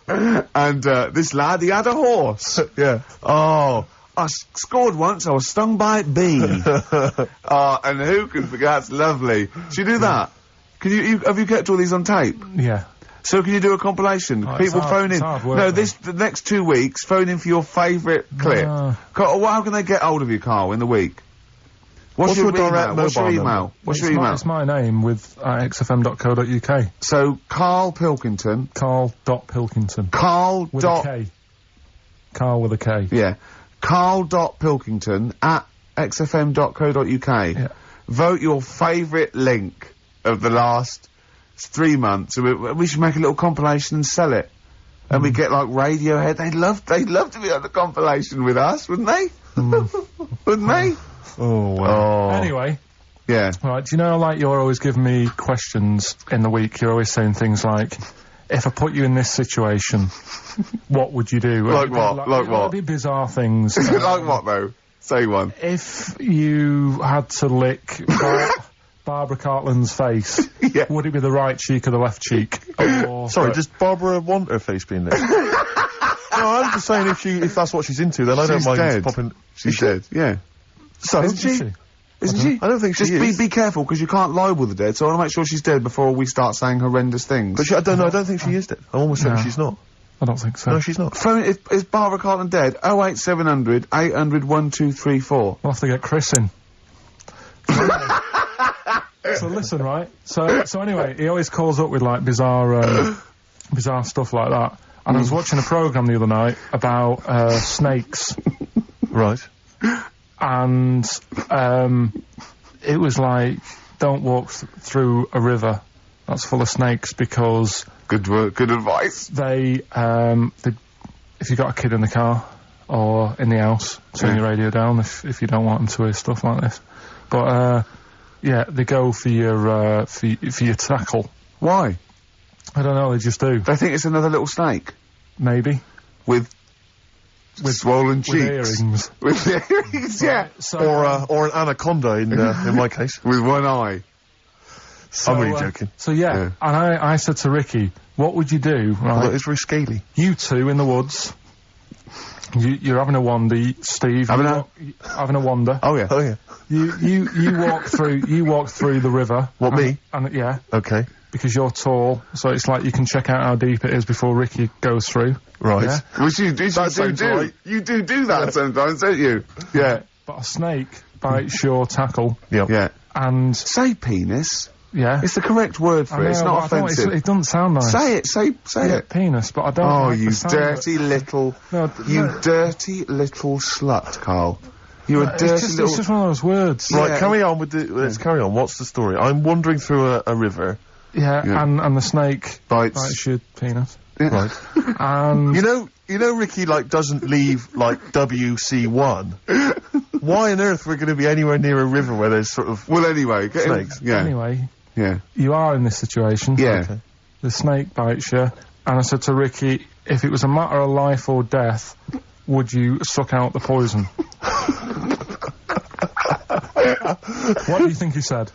And, this lad, he had a horse. Yeah. Oh, I scored once, I was stung by a bee. And who can forget? That's lovely. Should you do that? Can you have you kept all these on tape? Yeah. So can you do a compilation? Oh, it's People hard- phone it's in. hard work, No, though. the next 2 weeks, phone in for your favourite clip. Carl, how can they get hold of you, Carl, in the week? What's your direct email? What's your mobile email? number? What's your email? It's my name with xfm.co.uk. So, Carl Pilkington. Carl.Pilkington. Carl With dot... a K. Carl with a K. Yeah. Carl.Pilkington at xfm.co.uk. Yeah. Vote your favourite link of the last 3 months. We should make a little compilation and sell it. And we get like Radiohead. They'd love to be on the compilation with us, wouldn't they? Wouldn't they? Oh, wow. Anyway, Yeah. right, do you know, like, you're always giving me questions in the week, you're always saying things like, if I put you in this situation, what would you do? Like what? Like what? It'd be bizarre things. Like what though? Say one. If you had to lick Barbara Cartland's face, Yeah. would it be the right cheek or the left cheek? Or Sorry, does Barbara want her face being licked? No, I'm just saying if that's what she's into, then I don't She's mind dead. popping... She's dead. Yeah. So, Isn't she? Isn't she? I don't think she Just is. be careful, because you can't libel the dead, so I want to make sure she's dead before we start saying horrendous things. But I don't know, I don't think she is dead. I'm almost certain she's not. I don't think so. No, she's not. Phone, is Barbara Cartland dead? 08700 800 1234. We'll have to get Chris in. So listen, right? So anyway, he always calls up with, like, bizarre stuff like that. And I was watching a programme the other night about, snakes. Right. And, it was like, don't walk through a river that's full of snakes because Good work, good advice. they, if you've got a kid in the car or in the house, turn your radio down if you don't want them to hear stuff like this. But, yeah, they go for your tackle. Why? I don't know, they just do. They think it's another little snake. Maybe. With swollen cheeks. Earrings. With earrings, yeah. So, Or an anaconda in my case. With one eye. so, I'm really joking. So yeah, Yeah. and I said to Ricky, what would you do, right? Although it's very scaly. You two in the woods. You're having a wander, Steve. Having having a wander. Oh, yeah. Oh, yeah. You walk through the river. What, me? And yeah, Okay. because you're tall, so it's like you can check out how deep it is before Ricky goes through. Right. Yeah. Which you do That sounds right. You do that sometimes, don't you? Yeah. But a snake bites your tackle, Yep. Yeah. and Say penis. yeah, It's the correct word for it. It's not but I don't- offensive. it doesn't sound nice. Say it. Say Yeah, it. penis, but I don't. Oh, like you the sound of it. dirty little... No, You no. dirty little slut, Carl. You're a dirty It's just, little... it's just one of those words. Right, Yeah. carry on with the... Let's carry on. What's the story? I'm wandering through a river. Yeah, Yeah. and the snake Bites. your penis. Yeah. Right. And You know Ricky, like, doesn't leave, like, WC1. Why on earth we're going to be anywhere near a river where there's sort of... Well, anyway. Snakes. Yeah. anyway, Yeah. you are in this situation. Yeah. Okay. The snake bites you, and I said to Ricky, if it was a matter of life or death, would you suck out the poison? What do you think he said?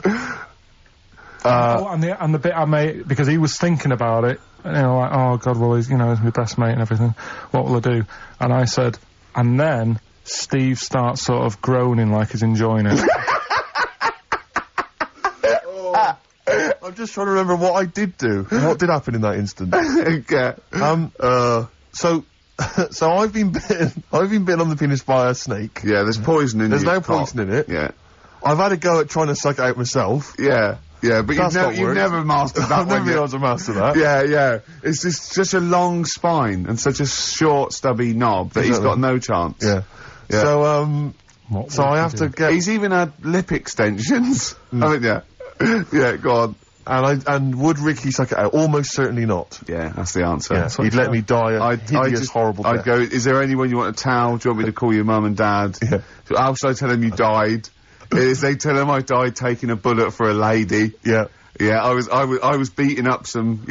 Oh, and the bit I made, because he was thinking about it, and, you know, like, oh God, well, he's my best mate and everything, what will I do? And I said, and then Steve starts sort of groaning like he's enjoying it. I'm just trying to remember what I did do. What did happen in that instant? Okay. So I've been bitten on the penis by a snake. Yeah, there's poison in it. There's no poison in it. Yeah. I've had a go at trying to suck it out myself. Yeah. Yeah, but you've never mastered that I've one never been yet. able to master that. Yeah. It's just such a long spine and such a short, stubby knob that he's got no chance. Yeah. So, I have to get... He's even had lip extensions, haven't you? Yeah, go on. And would Ricky suck it out? Almost certainly not. Yeah, that's the answer. Yeah, he'd let me die a hideous, horrible I'd death. go, is there anyone you want a towel? Do you want me to call your mum and dad? Yeah. How should I tell him you died? Is they tell him I died taking a bullet for a lady? Yeah. Yeah, I was beating up some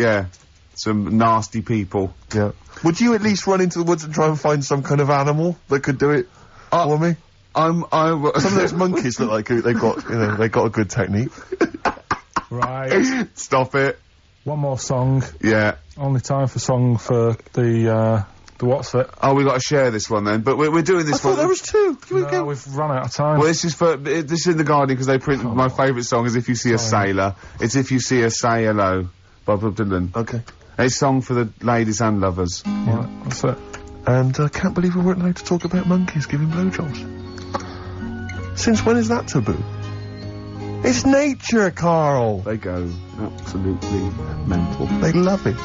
nasty people. Yeah. Would you at least run into the woods and try and find some kind of animal that could do it for me? Some of those monkeys look like they got a good technique. Right. Stop it. One more song. Yeah. Only time for song for the what's it? Oh, we got to share this one then. But we're doing this I thought there was two. No, we've run out of time. Well, this is in the Guardian because they print my favourite song is "If You See a Sailor." It's "If You See a Say Hello" by Bob Dylan. Okay. It's a song for the ladies and lovers. Right, that's it. And I can't believe we weren't allowed to talk about monkeys giving blowjobs. Since when is that taboo? It's nature, Carl. They go absolutely mental. They love it.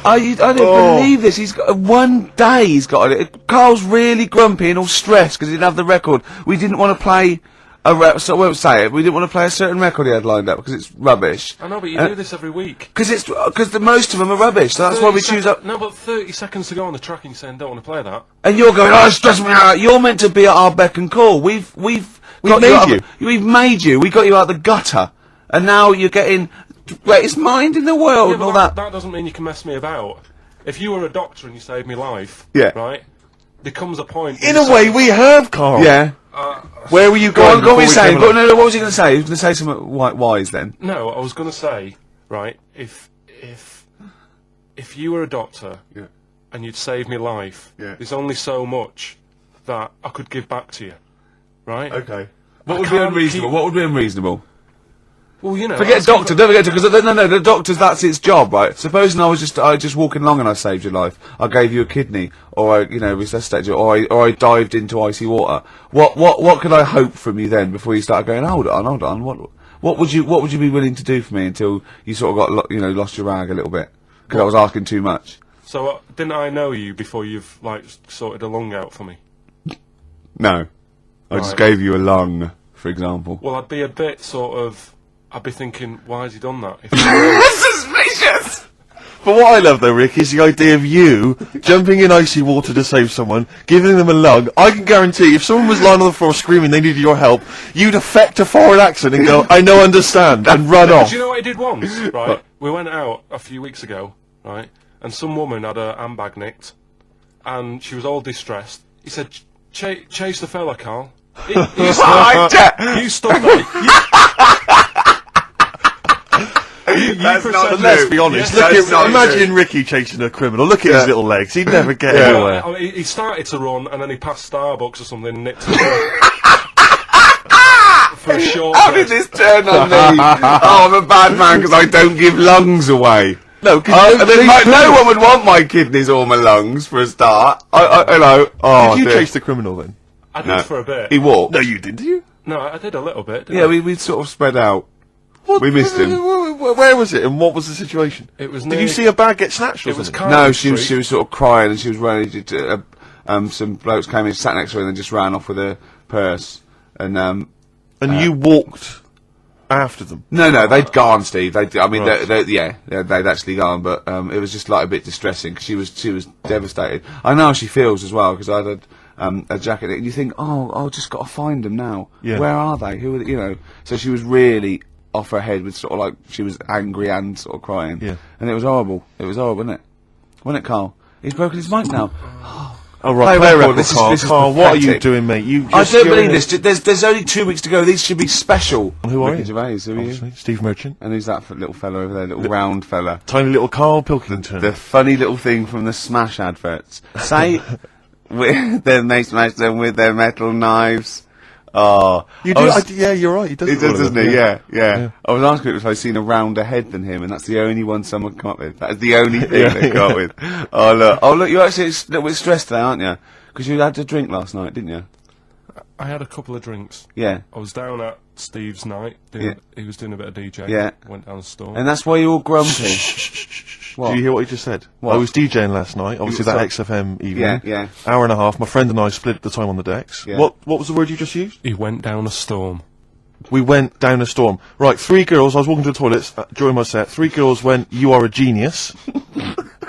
I don't believe this. He's got one day. He's got it. Carl's really grumpy and all stressed because he didn't have the record. We didn't want to play so I won't say it. We didn't want to play a certain record he had lined up because it's rubbish. I know, but you do this every week. Because the most of them are rubbish. So that's why we choose up. No, but 30 seconds to go on the track and you're saying don't want to play that. And you're going, oh, stress me out. You're meant to be at our beck and call. We've made you. We got you out the gutter, and now you're getting greatest mind in the world and all that. That doesn't mean you can mess me about. If you were a doctor and you saved me life, yeah, right? There comes a point. In a way, we have, Carl. Yeah. Where were you going? What were you saying? What was he going to say? He was going to say something wise then. No, I was going to say, right? If you were a doctor, yeah, and you'd saved me life, yeah, there's only so much that I could give back to you, right? Okay. What would be unreasonable? What would be unreasonable? Well, you know. Forget doctor. Don't forget because no, the doctor's that's its job, right? Supposing I was just walking along and I saved your life, I gave you a kidney, or I resuscitated you, or I dived into icy water. What could I hope from you then before you started going? Hold on. What would you be willing to do for me until you sort of got lost your rag a little bit because I was asking too much? So didn't I know you before you've sorted a lung out for me? No, I just gave you a lung, for example. Well, I'd be a bit I'd be thinking, why has he done that? Suspicious! But what I love though, Rick, is the idea of you jumping in icy water to save someone, giving them a lung. I can guarantee if someone was lying on the floor screaming they needed your help, you'd affect a foreign accent and go, I know, understand, and run off. Do you know what I did once, right? We went out a few weeks ago, right? And some woman had her handbag nicked, and she was all distressed. He said, chase the fella, Carl. You stood there. Let's be honest. Imagine Ricky chasing a criminal. Look at his little legs. He'd never get anywhere. I mean, he started to run, and then he passed Starbucks or something and nicked it for a short How did this turn on me? Oh, I'm a bad man because I don't give lungs away. No, because no one would want my kidneys or my lungs for a start. Hello. Oh, did you chase the criminal then? I did for a bit. He walked. No, you didn't, did you? No, I did a little bit. Yeah, we sort of spread out. We missed him. Where was it, and what was the situation? It was. Did you see a bag get snatched? It was. No, she was sort of crying, and she was running. Some blokes came in, sat next to her, and then just ran off with her purse. And you walked after them. No, they'd gone, Steve. They'd actually gone, but it was just like a bit distressing because she was devastated. I know how she feels as well because I had a jacket, and you think, I've just got to find them now. Yeah. Where are they? Who are they? So she was really off her head with sort of like she was angry and sort of crying. Yeah. And it was horrible. It was horrible, wasn't it? Wasn't it, Carl? He's broken his mic now. Oh, right, play record. This is Carl, what are you pathetic. doing, mate? I don't believe this. There's only 2 weeks to go. These should be special. Who are Ricky you? Gervais, who are you? Obviously, Steve Merchant. And who's that little fella over there? Little round fella. Tiny little Carl Pilkington. The funny little thing from the Smash adverts. Say, then they smash them with their metal knives. Oh, You do? Yeah, you're right. He does. He does, doesn't he? Yeah. Yeah. I was asking if I've seen a rounder head than him, and that's the only one someone come up with. That is the only thing they come up with. Oh look, you're actually a little bit stressed today, aren't you? Because you had to drink last night, didn't you? I had a couple of drinks. Yeah. I was down at Steve's night. He was doing a bit of DJ. Yeah. Went down the store. And that's why you're all grumpy. What? Do you hear what he just said? What? I was DJing last night, obviously that So- XFM evening. Yeah. Hour and a half. My friend and I split the time on the decks. Yeah. What was the word you just used? He went down a storm. We went down a storm. Right, 3 girls. I was walking to the toilets during my set. 3 girls went, "You are a genius."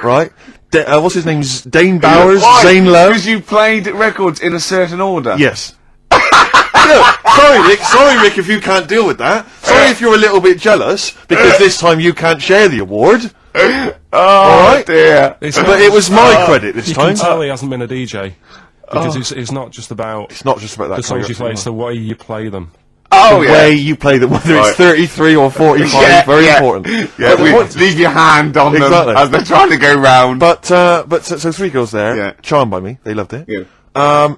Right? What's his name? Dane Bowers, Zane Lowe. Because you played records in a certain order. Yes. Sorry, Rick, if you can't deal with that. Sorry if you're a little bit jealous, because this time you can't share the award. Alright? Dear. But it was my credit this You time. can tell he hasn't been a DJ. Because it's not just about It's not just about that. the songs you choreography. play, it's the way you play them. Oh, The yeah. way you play them, whether Right. it's 33 or 45, very important. Yeah, But the point- leave your hand on Exactly. them as they're trying to go round. But so 3 girls there, Yeah. charmed by me, they loved it. Yeah.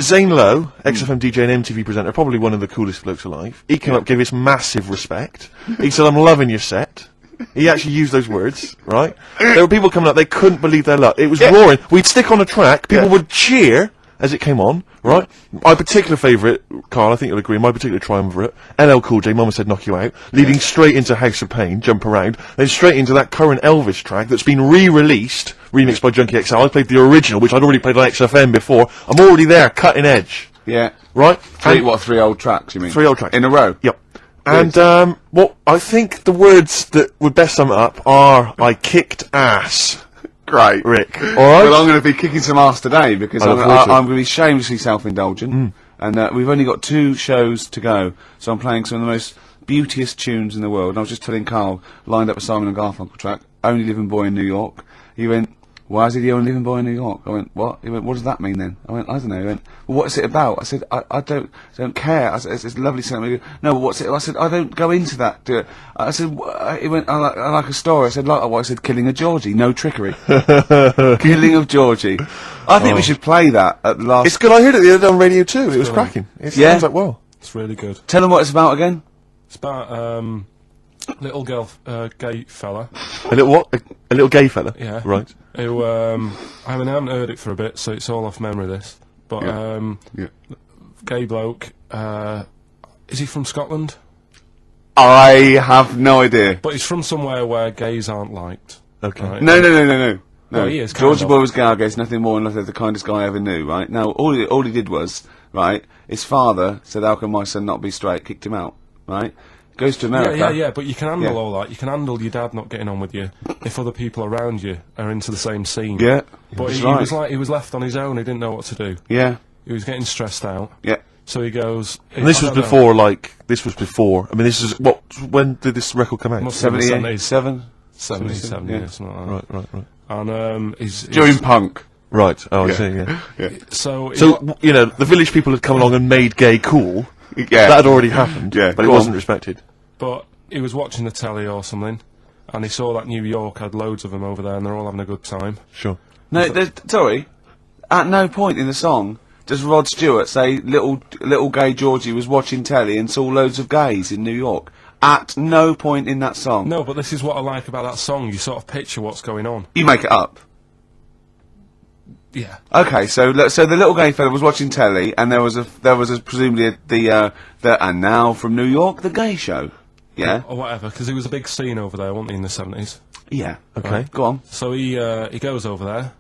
Zane Lowe, XFM DJ and MTV presenter, probably one of the coolest blokes alive. He came up, gave us massive respect. He said, "I'm loving your set." He actually used those words, right? There were people coming up, they couldn't believe their luck. It was roaring. We'd stick on a track, people would cheer as it came on, right? My particular favourite, Carl, I think you'll agree, my particular triumvirate, LL Cool J, Mama Said Knock You Out, leading straight into House of Pain, Jump Around, then straight into that current Elvis track that's been re-released, remixed by Junkie XL. I played the original, which I'd already played on XFM before. I'm already there, cutting edge, Yeah. right? Three, And- what, 3 old tracks, you mean? 3 old tracks. In a row? Yep. And, what I think the words that would best sum it up are, "I kicked ass." Great. Rick. Alright? Well, I'm going to be kicking some ass today because I I'm look forward to it. going to be shamelessly self-indulgent. And we've only got 2 shows to go, so I'm playing some of the most beauteous tunes in the world. And I was just telling Carl, lined up a Simon and Garfunkel track, Only Living Boy in New York. He went, "Why is he the only living boy in New York?" I went, "What?" He went, "What does that mean then?" I went, "I don't know." He went, "Well, what's it about?" I said, I don't care. I said, it's lovely something. He goes, "No, but what's it?" I said, "I don't go into that." I said, he went, I like a story." I said, "Like what?" I said, "Killing of Georgie, no trickery." Killing of Georgie. I think we should play that at the last. It's good, I heard it the other day on Radio 2, it was cracking. It Yeah. sounds like, well. It's really good. Tell them what it's about again. It's about little girl, gay fella. A little what? A little gay fella? Yeah. Right. Who I mean, I haven't heard it for a bit, so it's all off memory. This, but Yeah. gay bloke. Is he from Scotland? I have no idea. But he's from somewhere where gays aren't liked. Okay. Right? No. No, he is, kind Georgie of. Boy was Garga's nothing more than the kindest guy I ever knew, right? Now, all he did was, right, his father said, "How can my son not be straight?" Kicked him out, right? Goes to America. Yeah, but you can handle Yeah. all that. You can handle your dad not getting on with you if other people around you are into the same scene. Yeah. But That's he right. was like, he was left on his own, he didn't know what to do. Yeah. He was getting stressed out. Yeah. So he goes... And this I was don't know, before, I mean, this is, when did this record come out? Must have been the 78, 7? 77 Yeah. years, something like that. Right. And he's During punk. Right, oh, I Yeah. see, yeah. Yeah. so You know, the village people had come along and made gay cool. Yeah. That had already happened, Yeah, but it go on. wasn't respected. but he was watching the telly or something, and he saw that New York had loads of them over there, and they're all having a good time. Sure. No, sorry. At no point in the song does Rod Stewart say little gay Georgie was watching telly and saw loads of gays in New York. At no point in that song. No, but this is what I like about that song. You sort of picture what's going on. You make it up. Yeah. Okay, so the little gay fella was watching telly, and there was presumably the and now from New York, the gay show. Yeah. Or whatever, because there was a big scene over there, wasn't he, in the 70s? Yeah. Okay. Go on. So he goes over there,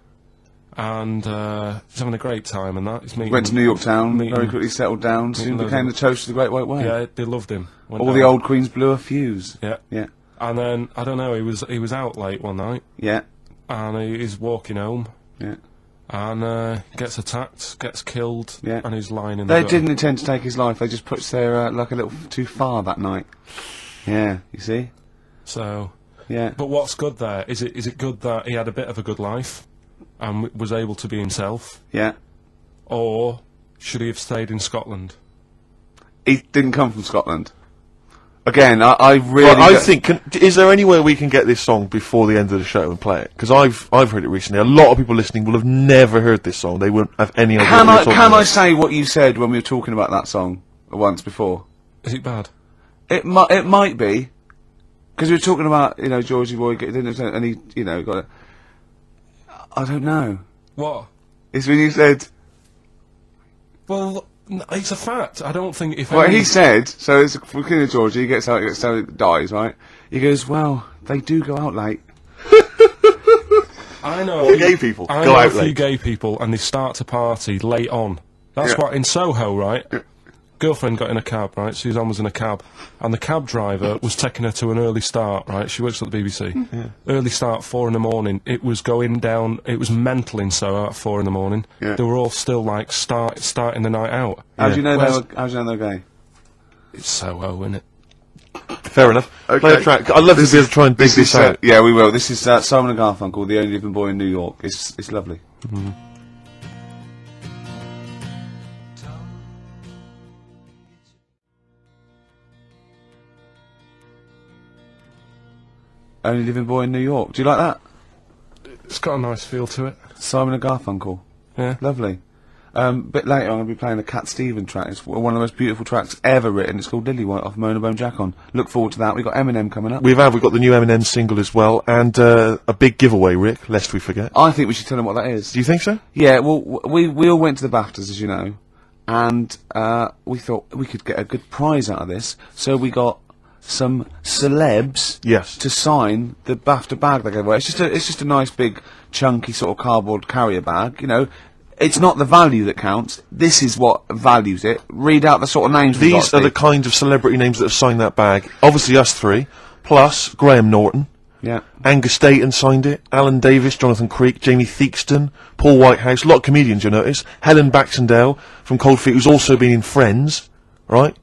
and he's having a great time and that. He's meeting... Went to New York Town, meeting- very quickly settled down, soon loads became of- the toast of the Great White Way. Yeah, they loved him. Went All the down. old queens blew a fuse. Yeah. Yeah. And then, I don't know, he was out late one night, Yeah. and he's walking home, Yeah. and gets attacked, gets killed, Yeah. and he's lying in the They gutter. didn't intend to take his life. They just pushed their luck a little too far that night. Yeah. You see. So, Yeah. but what's good there? Is it good that he had a bit of a good life, and was able to be himself, Yeah. or should he have stayed in Scotland? He didn't come from Scotland. Again, I really. Well, I think. Is there any way we can get this song before the end of the show and play it? Because I've heard it recently. A lot of people listening will have never heard this song. They wouldn't have any idea. Can I say what you said when we were talking about that song once before? Is it bad? It might be, because we were talking about Georgie Boy and he got it. I don't know. What? It's when you said. Well, it's a fact. I don't think if. Well, he said. So it's looking Georgie. He gets out. He dies. Right. He goes. Well, they do go out late. I know. Gay people I go know out a few late. gay people, and they start to party late on. That's what in Soho, right? Girlfriend got in a cab, right? Suzanne was in a cab, and the cab driver was taking her to an early start, right? She works at the BBC. Early start, 4 in the morning. It was going down. It was mental in Soho at 4 in the morning. Yeah. They were all still like starting the night out. How do you know they're gay? It's Soho, isn't it? Fair enough. Okay. Play a track. I'd love to be able to try and dig this out. Yeah, we will. This is Simon & Garfunkel, The Only Living Boy in New York. It's lovely. Only Living Boy in New York. Do you like that? It's got a nice feel to it. Simon & Garfunkel. Yeah. Lovely. A bit later I'm going to be playing a Cat Stevens track. It's one of the most beautiful tracks ever written. It's called Lily White off Mona Bone Jack On. Look forward to that. We've got Eminem coming up. We've got the new Eminem single as well, and a big giveaway, Rick, lest we forget. I think we should tell them what that is. Do you think so? Yeah, well, we all went to the BAFTAs, as you know, and we thought we could get a good prize out of this, so we got some celebs to sign the BAFTA bag they gave away. It's just a nice big chunky sort of cardboard carrier bag, It's not the value that counts. This is what values it. Read out the sort of names we got, These are the kind of celebrity names that have signed that bag. Obviously us three, plus Graham Norton. Yeah. Angus Staton signed it. Alan Davis, Jonathan Creek, Jamie Theakston, Paul Whitehouse. A lot of comedians, you'll notice. Helen Baxendale from Cold Feet, who's also been in Friends, right?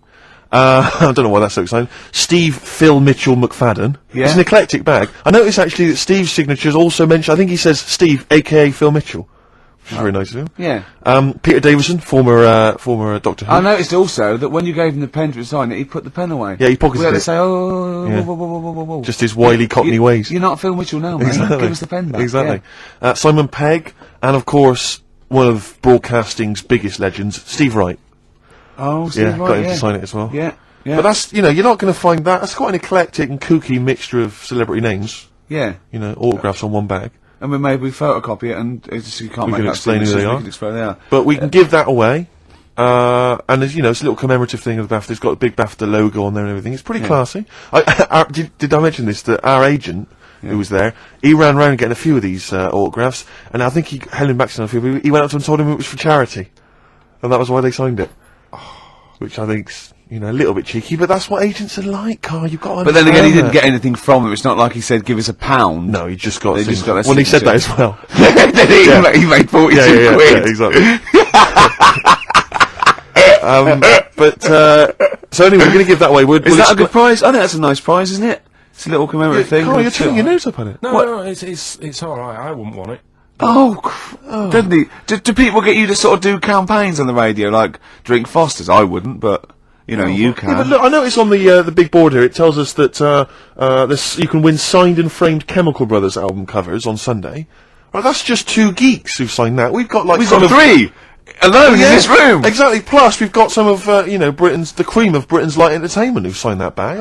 I don't know why that's so exciting. Steve Phil Mitchell McFadden. Yeah. It's an eclectic bag. I noticed actually that Steve's signature is also mentioned. I think he says Steve, aka Phil Mitchell. Which is very nice of him. Yeah. Peter Davison, former Doctor Who. I noticed also that when you gave him the pen to sign it, he put the pen away. Yeah, he pocketed we had it. to say, Yeah. whoa. Just his wily Cockney ways. You're not Phil Mitchell now, man. Exactly. Give us the pen back. Exactly. Yeah. Simon Pegg, and of course, one of broadcasting's biggest legends, Steve Wright. Oh, Steve Wright, got him to sign it as well. Yeah. Yeah. But that's, you're not going to find that. That's quite an eclectic and kooky mixture of celebrity names. Yeah. Autographs on one bag. And then maybe we photocopy it, and it's just, you can't We make can that explain who they are. We can explain who they are. But we can give that away. And there's, it's a little commemorative thing of the BAFTA. It's got a big BAFTA logo on there and everything. It's pretty classy. Did I mention this? That our agent, who was there, he ran around getting a few of these autographs, and I think Helen Baxter, he went up to them and told him it was for charity. And that was why they signed it. Which I think's, a little bit cheeky, but that's what agents are like, Carl. You've got to But then again, he understand didn't get anything from them. It's not like he said, give us £1. No, he just got. They just got their well, he said that signature. as well. he made 42 yeah, quid. yeah, exactly. So anyway, we're going to give that away. Is that a good prize? I think that's a nice prize, isn't it? It's a little commemorative thing. Carl, you're turning your nose up on it. No, it's all right. I wouldn't want it. Didn't he? Do people get you to sort of do campaigns on the radio, like drink Fosters? I wouldn't, but you can. Yeah, but look, I noticed on the big board here, it tells us that you can win signed and framed Chemical Brothers album covers on Sunday. Right, that's just 2 geeks who've signed that. We've got 3 alone in this room. Exactly. Plus, we've got some of the cream of Britain's light entertainment who've signed that bag.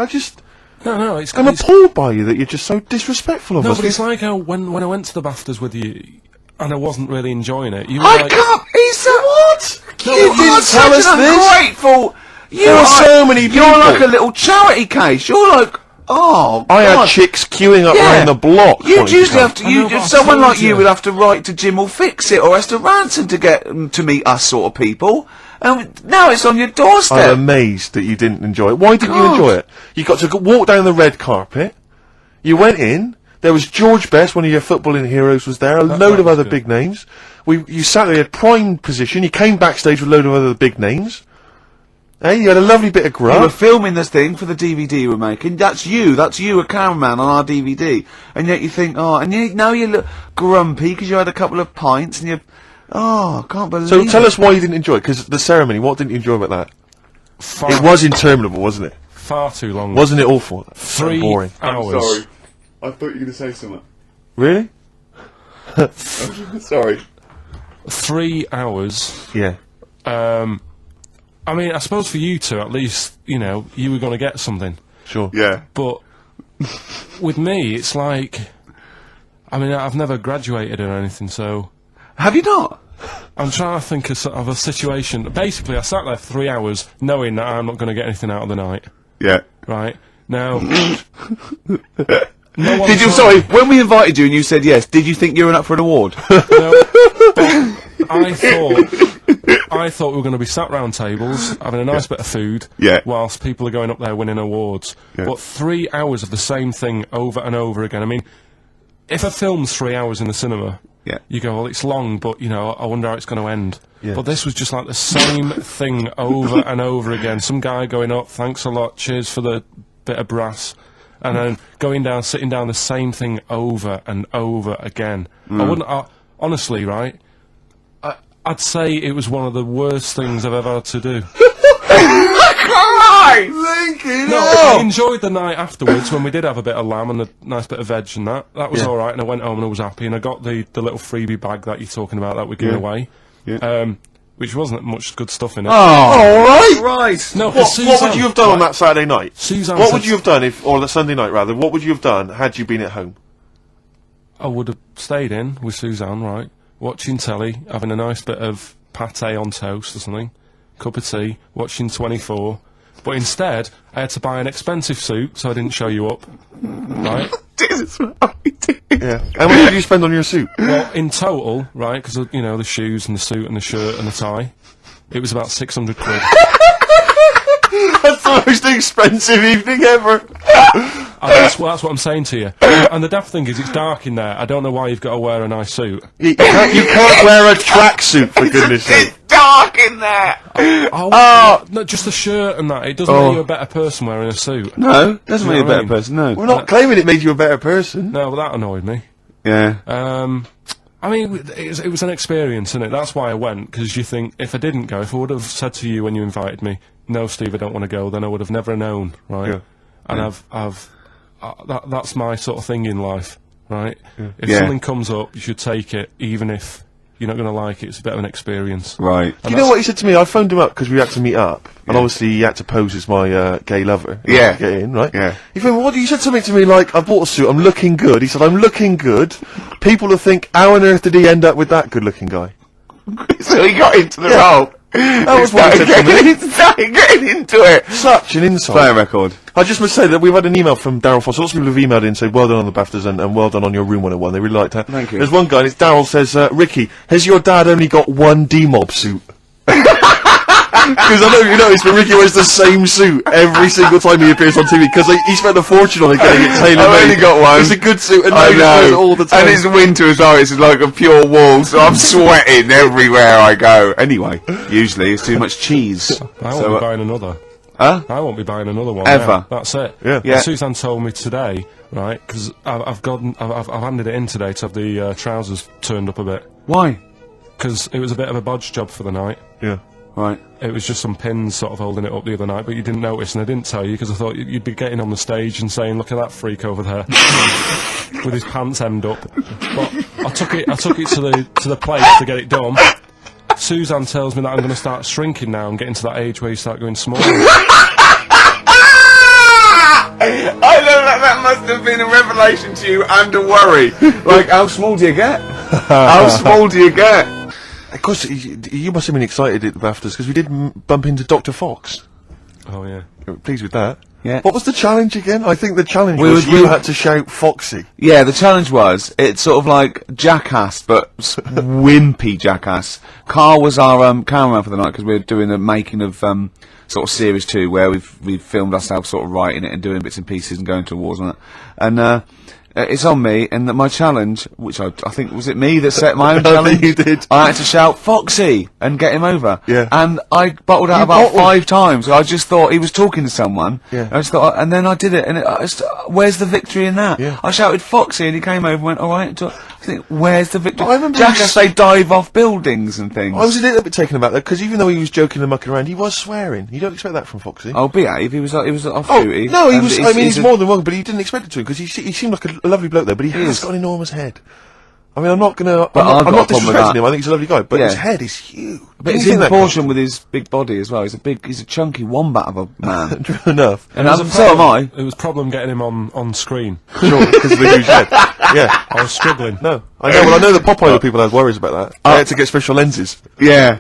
No, I'm appalled by you that you're just so disrespectful of us. No, but it's like how when I went to the BAFTAs with you, and I wasn't really enjoying it. You were I like, can't. He said what? No, you you didn't are tell such us an this. ungrateful. There are so many people. You're like a little charity case. You're like, I God. had chicks queuing up around the block. You'd wanting to usually come. have to. I know, but I Someone told like you you. would have to write to Jim or Fix It or Esther Ransom to get to meet us sort of people. And now it's on your doorstep. I'm amazed that you didn't enjoy it. Why didn't you God. enjoy it? You got to walk down the red carpet. You went in. There was George Best, one of your footballing heroes, was there. A load of was other good. big names. You sat there, you had prime position. You came backstage with a load of other big names. Hey, you had a lovely bit of You were grub. filming this thing for the DVD we're making. That's you, a cameraman on our DVD. And yet you think, now you look grumpy because you had a couple of pints and I can't believe So it. tell us why you didn't enjoy it, because the ceremony, what didn't you enjoy about that? It was interminable, wasn't it? Far too long. Wasn't it awful? 3 boring. hours. Sorry. I thought you were going to say something. Really? Sorry. 3 hours. Yeah. I mean, I suppose for you two, at least, you know, you were going to get something. Sure. Yeah. But with me, it's like, I mean, I've never graduated or anything, so Have you not? I'm trying to think of sort of a situation. Basically, I sat there for 3 hours knowing that I'm not going to get anything out of the night. Yeah. Right? Now, Did you, sorry, when we invited you and you said yes, did you think you were up for an award? No, but I thought we were going to be sat round tables, having a nice bit of food, whilst people are going up there winning awards. Yeah. But 3 hours of the same thing over and over again. I mean, if a film's 3 hours in the cinema, you go, well, it's long, but, you know, I wonder how it's going to end. Yeah. But this was just like the same thing over and over again. Some guy going up, thanks a lot, cheers for the bit of brass. And then going down, sitting down, the same thing over and over again. I wouldn't, honestly, right? I'd say it was one of the worst things I've ever had to do. No, I enjoyed the night afterwards when we did have a bit of lamb and a nice bit of veg and that. That was alright, and I went home and I was happy, and I got the little freebie bag that you're talking about that we're giving away. Which wasn't much good stuff in it. Oh, Right. No, What would you have done on that Saturday night? Suzanne What said- would you have done or the Sunday night rather? What would you have done had you been at home? I would have stayed in with Suzanne, right, watching telly, having a nice bit of pate on toast or something, cup of tea, watching 24. But instead, I had to buy an expensive suit so I didn't show you up, right? Yeah. How much did you spend on your suit? Well, in total, right, because, you know, the shoes and the suit and the shirt and the tie, it was about 600 quid. That's the most expensive evening ever. That's what I'm saying to you. And the daft thing is, it's dark in there. I don't know why you've got to wear a nice suit. You can't wear a tracksuit, for goodness sake. It's dark in there! No, just the shirt and that. It doesn't make you a better person wearing a suit. No, doesn't You make you know a what I better mean? person, no. We're not claiming it made you a better person. No, but that annoyed me. Yeah. I mean, it was an experience, innit? That's why I went, because you think, if I didn't go, if I would have said to you when you invited me, no, Steve, I don't want to go, then I would have never known, right? Yeah. And that's my sort of thing in life, right? If Yeah. something comes up, you should take it, even if you're not going to like it. It's a bit of an experience. Right. You know what he said to me? I phoned him up because we had to meet up, and obviously he had to pose as my gay lover. Yeah. To get in, right? Yeah. He phoned, he said something to me like, "I bought a suit. I'm looking good." He said, "I'm looking good." People will think, "How on earth did he end up with that good-looking guy?" So he got into the role. That was what he said to me. Started getting into it. Such an insight. Play a record. I just must say that we've had an email from Daryl Foss. Lots of people have emailed in and said, well done on the BAFTAs and well done on your Room 101. They really liked that. Thank you. There's one guy, and it's Daryl says, Ricky, has your dad only got one D-Mob suit? Because I know you noticed, but Ricky wears the same suit every single time he appears on TV, because he spent a fortune on it getting it tailor-made. I've only got one. It's a good suit, and I he wears it know. all the time. And it's winter as well. It's like a pure wool, so I'm sweating everywhere I go. Anyway, usually it's too much cheese. I won't be buying another. Huh? I won't be buying another one. Ever. now. That's it. Yeah. Yeah. And Suzanne told me today, right, because I've handed it in today to have the trousers turned up a bit. Why? Because it was a bit of a bodge job for the night. Yeah. Right. It was just some pins sort of holding it up the other night, but you didn't notice, and I didn't tell you because I thought you'd be getting on the stage and saying, "Look at that freak over there with his pants hemmed up." But I took it to the place to get it done. Suzanne tells me that I'm going to start shrinking now and getting to that age where you start going smaller. I know that must have been a revelation to you and a worry. Like, how small do you get? How small do you get? Of course, you must have been excited at the BAFTAs, because we did bump into Dr. Fox. Oh yeah. Pleased with that. Yeah. What was the challenge again? I think the challenge was you had to shout Foxy. Yeah, the challenge was, it's sort of like Jackass, but wimpy Jackass. Carl was our cameraman for the night, because we were doing the making of sort of series 2, where we've filmed ourselves sort of writing it and doing bits and pieces and going to awards and that. And it's on me, and my challenge, which I think, was it me that set my own challenge? You did. I had to shout Foxy and get him over. Yeah. And I bottled out about 5 times. I just thought he was talking to someone. Yeah. I just thought, and then I did it, and where's the victory in that? Yeah. I shouted Foxy, and he came over and went, alright. I think, where's the victory? I remember Just they dive off buildings and things. I was a little bit taken aback that, because even though he was joking and mucking around, he was swearing. You don't expect that from Foxy. Oh, behave. He was off Oh, duty. no, he And was, I mean, he's more than wrong, but he didn't expect it to, because he seemed like a lovely bloke there, but he has got an enormous head. I mean, I'm not disrespecting him, I think he's a lovely guy, but his head is huge. But it's in proportion with his big body as well. He's a chunky wombat of a man. True enough. And so am I. It was a problem getting him on screen. Sure, because of the huge head. Yeah. I was struggling. No. I know, well, I know that Popeye people had worries about that. They had to get special lenses. Yeah.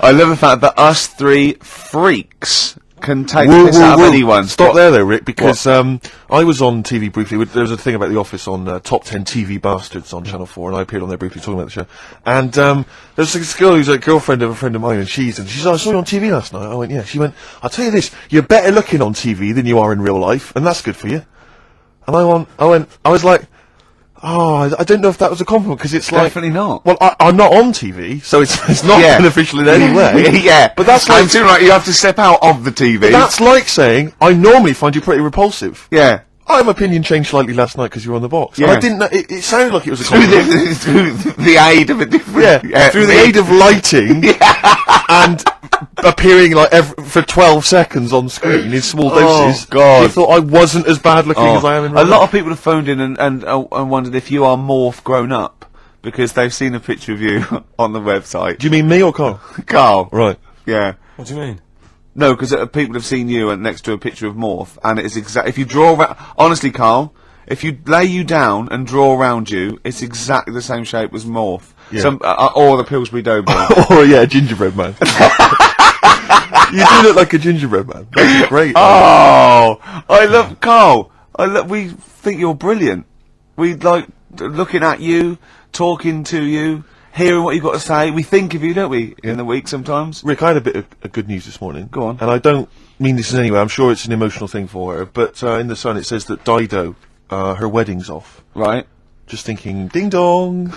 I love the fact that us three freaks can take this out of anyone. Stop there though, Rick, because I was on TV briefly. There was a thing about The Office on Top 10 TV Bastards on Channel 4, and I appeared on there briefly talking about the show. And there's this girl who's a girlfriend of a friend of mine, and she's like, I saw you on TV last night. I went, yeah. She went, I'll tell you this, you're better looking on TV than you are in real life, and that's good for you. And I was like, oh, I don't know if that was a compliment, because it's like... Definitely not. Well, I'm not on TV, so it's not beneficial in any way. Yeah. But that's like... I'm too right, you have to step out of the TV. That's like saying, I normally find you pretty repulsive. Yeah. My opinion changed slightly last night because you were on the box. Yeah. And I didn't know, it sounded like it was a compliment. through the aid of a different... Through the aid of lighting and appearing like for 12 seconds on screen in small doses. God. You thought I wasn't as bad looking as I am in real A lot life. of people have phoned in and wondered if you are Morph grown up, because they've seen a picture of you on the website. Do you mean me or Carl? Carl. Right. Yeah. What do you mean? No, because people have seen you next to a picture of Morph, and it is if you draw around... Honestly, Carl, if you lay you down and draw around you, it's exactly the same shape as Morph. Yeah. Or the Pillsbury Doughboy. Or, yeah, a gingerbread man. You do look like a gingerbread man. That's great. Oh! I love... Carl, we think you're brilliant. We like looking at you, talking to you, hearing what you've got to say. We think of you, don't we, in the week sometimes? Rick, I had a bit of good news this morning. Go on. And I don't mean this in any way. I'm sure it's an emotional thing for her. But in The Sun it says that Dido, her wedding's off. Right. Just thinking, ding dong.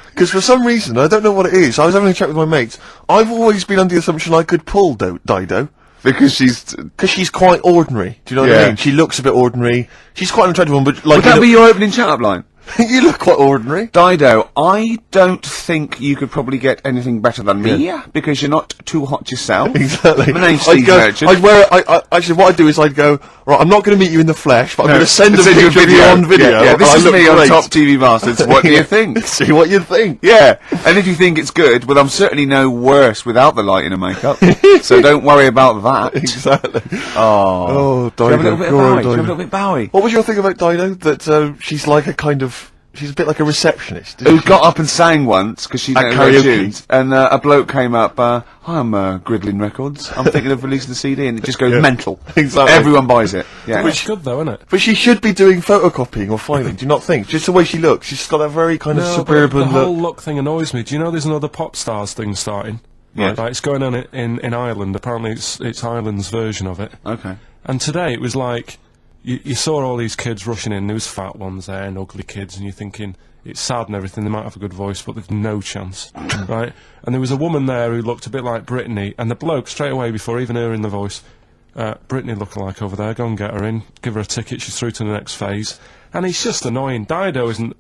Because for some reason, I don't know what it is, I was having a chat with my mates. I've always been under the assumption I could pull Dido. Because she's quite ordinary. Do you know what I mean? She looks a bit ordinary. She's quite an attractive one, but like... Would that be your opening chat-up line? You look quite ordinary. Dido, I don't think you could probably get anything better than me, because you're not too hot yourself. Exactly. My name's Steve Merchant. I'd wear actually, what I'd do is I'd go, right, I'm not going to meet you in the flesh, but I'm going to send a picture of you on video. Yeah, this I is look me on great. Top TV Bastards. What do you think? See what you think. Yeah, and if you think it's good, well, I'm certainly no worse without the lighting and makeup, so don't worry about that. Exactly. Oh, Dido. Have a little bit of Bowie. Have a little bit of Bowie. What was your thing about Dido? That she's like a kind of... She's a bit like a receptionist. Who got up and sang once, because she didn't know karaoke. tunes, and a bloke came up, hi, I'm Gridlin Records, I'm thinking of releasing a CD, and it just goes mental. Exactly. Everyone buys it. Yeah. Which is good though, isn't it? But she should be doing photocopying or filing, do you not think? Just the way she looks. She's got that very kind of suburban the whole look. look thing annoys me. Do you know there's another pop stars thing starting? Yeah. Like, it's going on in Ireland. Apparently it's Ireland's version of it. Okay. And today it was like, you saw all these kids rushing in, there was fat ones there and ugly kids, and you're thinking, it's sad and everything, they might have a good voice, but they've no chance, right? And there was a woman there who looked a bit like Britney, and the bloke, straight away, before even hearing the voice, Britney lookalike over there, go and get her in, give her a ticket, she's through to the next phase. And it's just annoying. Dido isn't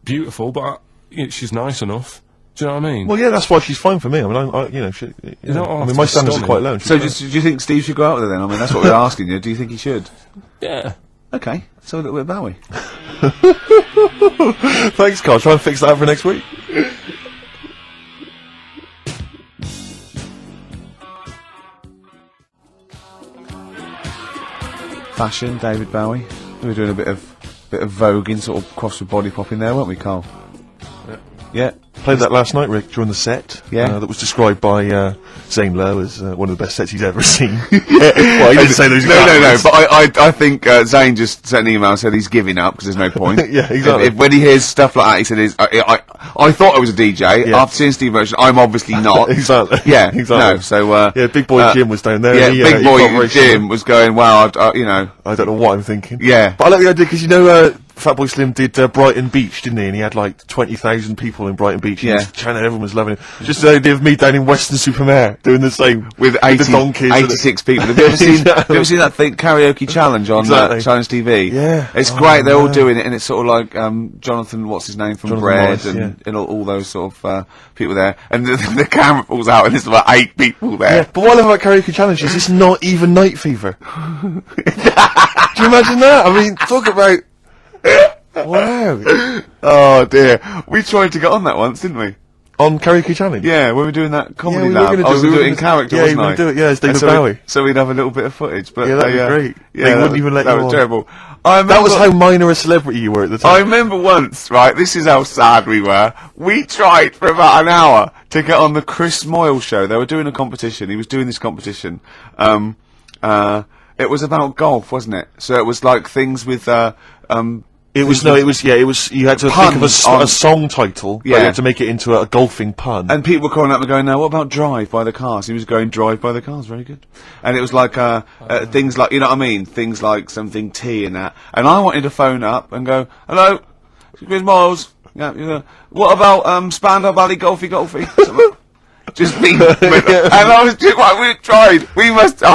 beautiful, but she's nice enough. Do you know what I mean? Well, yeah, that's why she's fine for me. I mean, I mean, my standards are quite low. So do you think Steve should go out with her then? I mean, that's what we're asking you. Do you think he should? Yeah. Okay, so a little bit of Bowie. Thanks, Carl. Try and fix that for next week. Fashion, David Bowie. We were doing a bit of voguing, sort of cross with body popping there, weren't we, Carl? Yeah. Played that last night, Rick, during the set. Yeah. That was described by Zane Lowe as one of the best sets he's ever seen. Well, he didn't say those No, but I think Zane just sent an email and said he's giving up because there's no point. Yeah, exactly. When he hears stuff like that, he said, I thought I was a DJ. Yeah. After seeing Steve Merchant, I'm obviously not. Exactly. Yeah, exactly. no, so... yeah, Big Boy Jim was down there. Yeah, and he, Big he felt Boy very Jim sure. was going, wow, I don't know what I'm thinking. Yeah. But I like the idea, because, you know, Fatboy Slim did Brighton Beach, didn't he? And he had like 20,000 people in Brighton Beach. Yeah. Chanting, everyone was loving him. Just the idea of me down in Weston-super-Mare doing the same with 80, the donkeys 86 people. Have you ever seen, have you ever seen that thing, karaoke challenge on Challenge TV? Yeah. It's great. They're all doing it, and it's sort of like Jonathan, what's his name, from Jonathan Bread, Morris, and all those sort of people there. And the camera falls out, and there's about 8 people there. Yeah, but what I love about Karaoke Challenge is it's not even night fever. Do you imagine that? I mean, talk about... Wow. Oh dear. We tried to get on that once, didn't we? On Karaoke Challenge? Yeah, when we were doing that comedy we lab. were gonna I was going to do it in character, yeah, wasn't you were I? going to do it, yeah, as David so Bowie. So we'd have a little bit of footage, but Yeah, that'd be great. Yeah, They wouldn't even let that you was on. terrible. I remember, That was how minor a celebrity you were at the time. I remember once, right, this is how sad we were. We tried for about an hour to get on the Chris Moyle show. They were doing a competition. He was doing this competition. It was about golf, wasn't it? So it was like things with, It was, you had to think of a song title, but you had to make it into a golfing pun. and people were calling up and going, "Now, what about Drive by the Cars?" He was going, "Drive by the Cars," very good. And it was like things like, you know what I mean, things like something T and that. And I wanted to phone up and go, "Hello, Chris Miles. Yeah, you know, what about Spandau Ballet Golfy?" Just me, and I was just like, we tried. I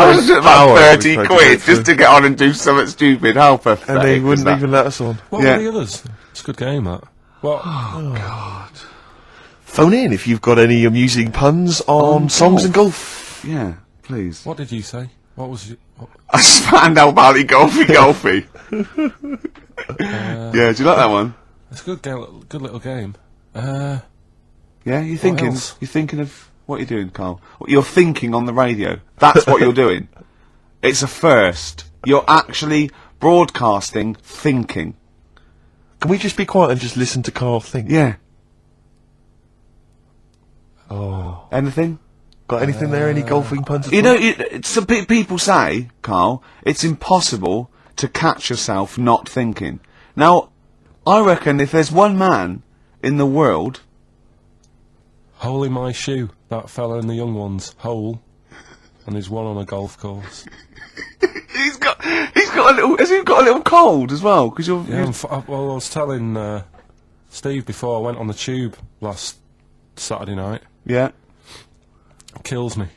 was just about 30 quid just to get on and do something stupid. How pathetic! And they wouldn't even let us on. What were the others? It's a good game, that. What? Oh God! Phone in if you've got any amusing puns on songs and golf. Yeah, please. What did you say? What was it? A Spandau Ballet Golfy. Yeah, do you like that one? It's a good little game. Yeah, you're thinking else? of what you're doing, Carl. You're thinking on the radio. That's what you're doing. It's a first. You're actually broadcasting thinking. Can we just be quiet and just listen to Carl think? Yeah. Oh. Anything? Got anything there? Any golfing puns? You know, some people say, Carl, it's impossible to catch yourself not thinking. Now, I reckon if there's one man in the world... Hole in my shoe. That fella in the young ones. Hole. And there's one on a golf course. He's got a little... Has he got a little cold as well? Because you're... Yeah, well, I was telling Steve before I went on the tube last Saturday night. Yeah. It kills me.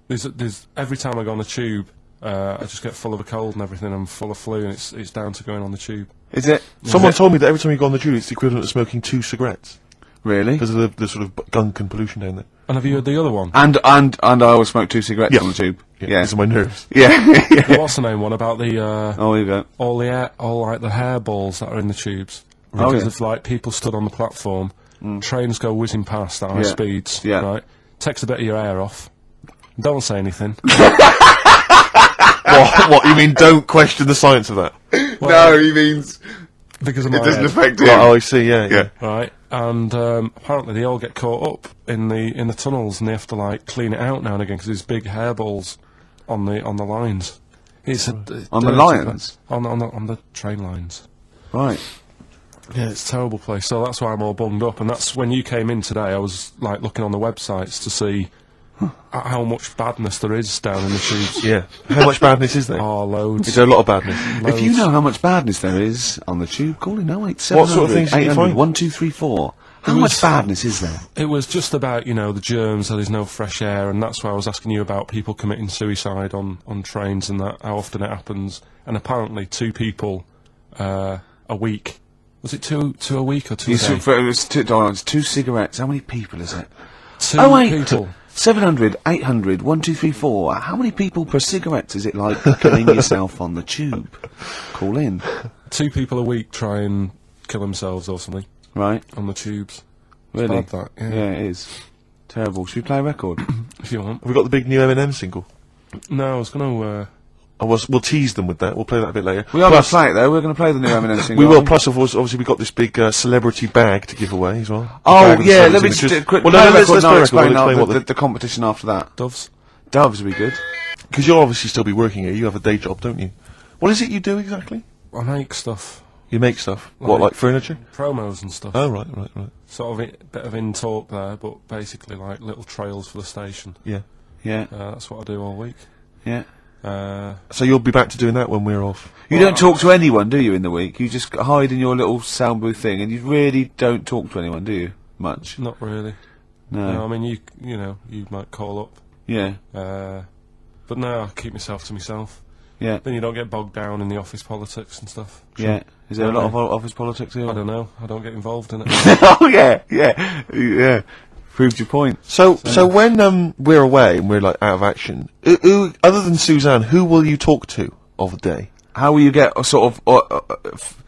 There's every time I go on the tube, I just get full of a cold and everything. I'm full of flu, and it's down to going on the tube. Is it? Someone told me that every time you go on the tube, it's the equivalent of smoking 2 cigarettes. Really? Because of the sort of gunk and pollution down there. And have you heard the other one? And I always smoke 2 cigarettes on the tube. Yeah. These are my nerves. Yeah. The what's the name one about the Oh, here you go. all like the hairballs that are in the tubes Oh, because yeah. of like people stood on the platform, trains go whizzing past at high speeds, right? Takes a bit of your hair off. Don't say anything. What? You mean don't question the science of that? No, he means Because of my it doesn't head. affect him. Oh, I see. Yeah. Right, and apparently they all get caught up in the tunnels, and they have to like clean it out now and again because there's big hairballs on the lines. It's on the lines, on the train lines. right? Yeah, it's a terrible place. So that's why I'm all bunged up, and that's when you came in today. I was like looking on the websites to see how much badness there is down in the tubes. Yeah. How much badness is there? Oh, loads. Is there a lot of badness? If you know how much badness there is on the tube, call in 08700 What sort of things did you 800 find? 1234. How much badness is there? It was just about, the germs, so there's no fresh air, and that's why I was asking you about people committing suicide on trains and that, how often it happens. And apparently 2 people a week. Was it two a week or 2 a day? It's $2, 2 cigarettes. How many people is it? 2 people. 700 800 1234. How many people per cigarette is it like killing yourself on the tube? Call in. 2 people a week try and kill themselves or something Right? on the tubes. Really? Bad, that, yeah. Yeah, it is. Terrible. Should we play a record? If you want. Have we got the big new Eminem single? No, I was going to... We'll tease them with that. We'll play that a bit later. We are going to play it though. We're going to play the new Eminem single. We will. Plus, obviously, we got this big celebrity bag to give away as well. Oh Bag of yeah, celebrity let me just images. do a quick. Well, play no, the let's record, play now the explain record. We'll explain the competition after that. Doves. Doves would be good. Because you'll obviously still be working here. You have a day job, don't you? What is it you do exactly? I make stuff. You make stuff. What, like furniture? Promos and stuff. Oh, right. Sort of bit of in-talk there, but basically like little trails for the station. Yeah. Yeah, That's what I do all week. yeah. So you'll be back to doing that when we're off. You don't talk to anyone, do you, in the week? You just hide in your little sound booth thing, and you really don't talk to anyone, do you? Much? Not really. No. I mean, you might call up. Yeah. But no, I keep myself to myself. Yeah. Then you don't get bogged down in the office politics and stuff. Yeah. Is there a lot of office politics here? I don't know. I don't get involved in it. Oh, yeah. Proved your point. So when we're away and we're like out of action, who other than Suzanne, who will you talk to of the day? How will you get a sort of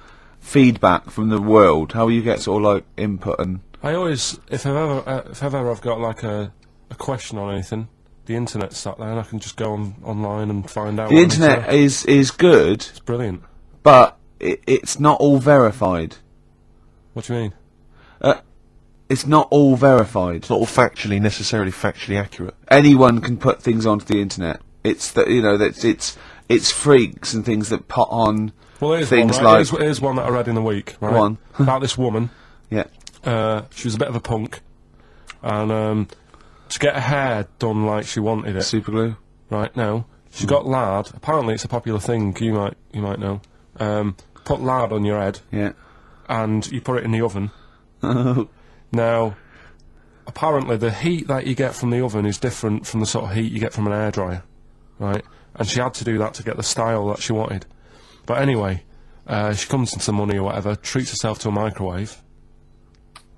feedback from the world? How will you get sort of like input and... I always, if ever I've got like a question on anything, the internet's sat there and I can just go online and find out. The internet is good. It's brilliant. But it's not all verified. What do you mean? It's not all verified. It's not all necessarily factually accurate. Anyone can put things onto the internet. It's that it's freaks and things that put on things one, right? like... Here's one that I read in the week, right? Go on. About this woman. Yeah. She was a bit of a punk, and to get her hair done like she wanted it. Super glue. Right, no. She got lard. Apparently it's a popular thing, you might know. Put lard on your head. Yeah. And you put it in the oven. Now, apparently the heat that you get from the oven is different from the sort of heat you get from an hairdryer. Right? And she had to do that to get the style that she wanted. But anyway, she comes into some money or whatever, treats herself to a microwave.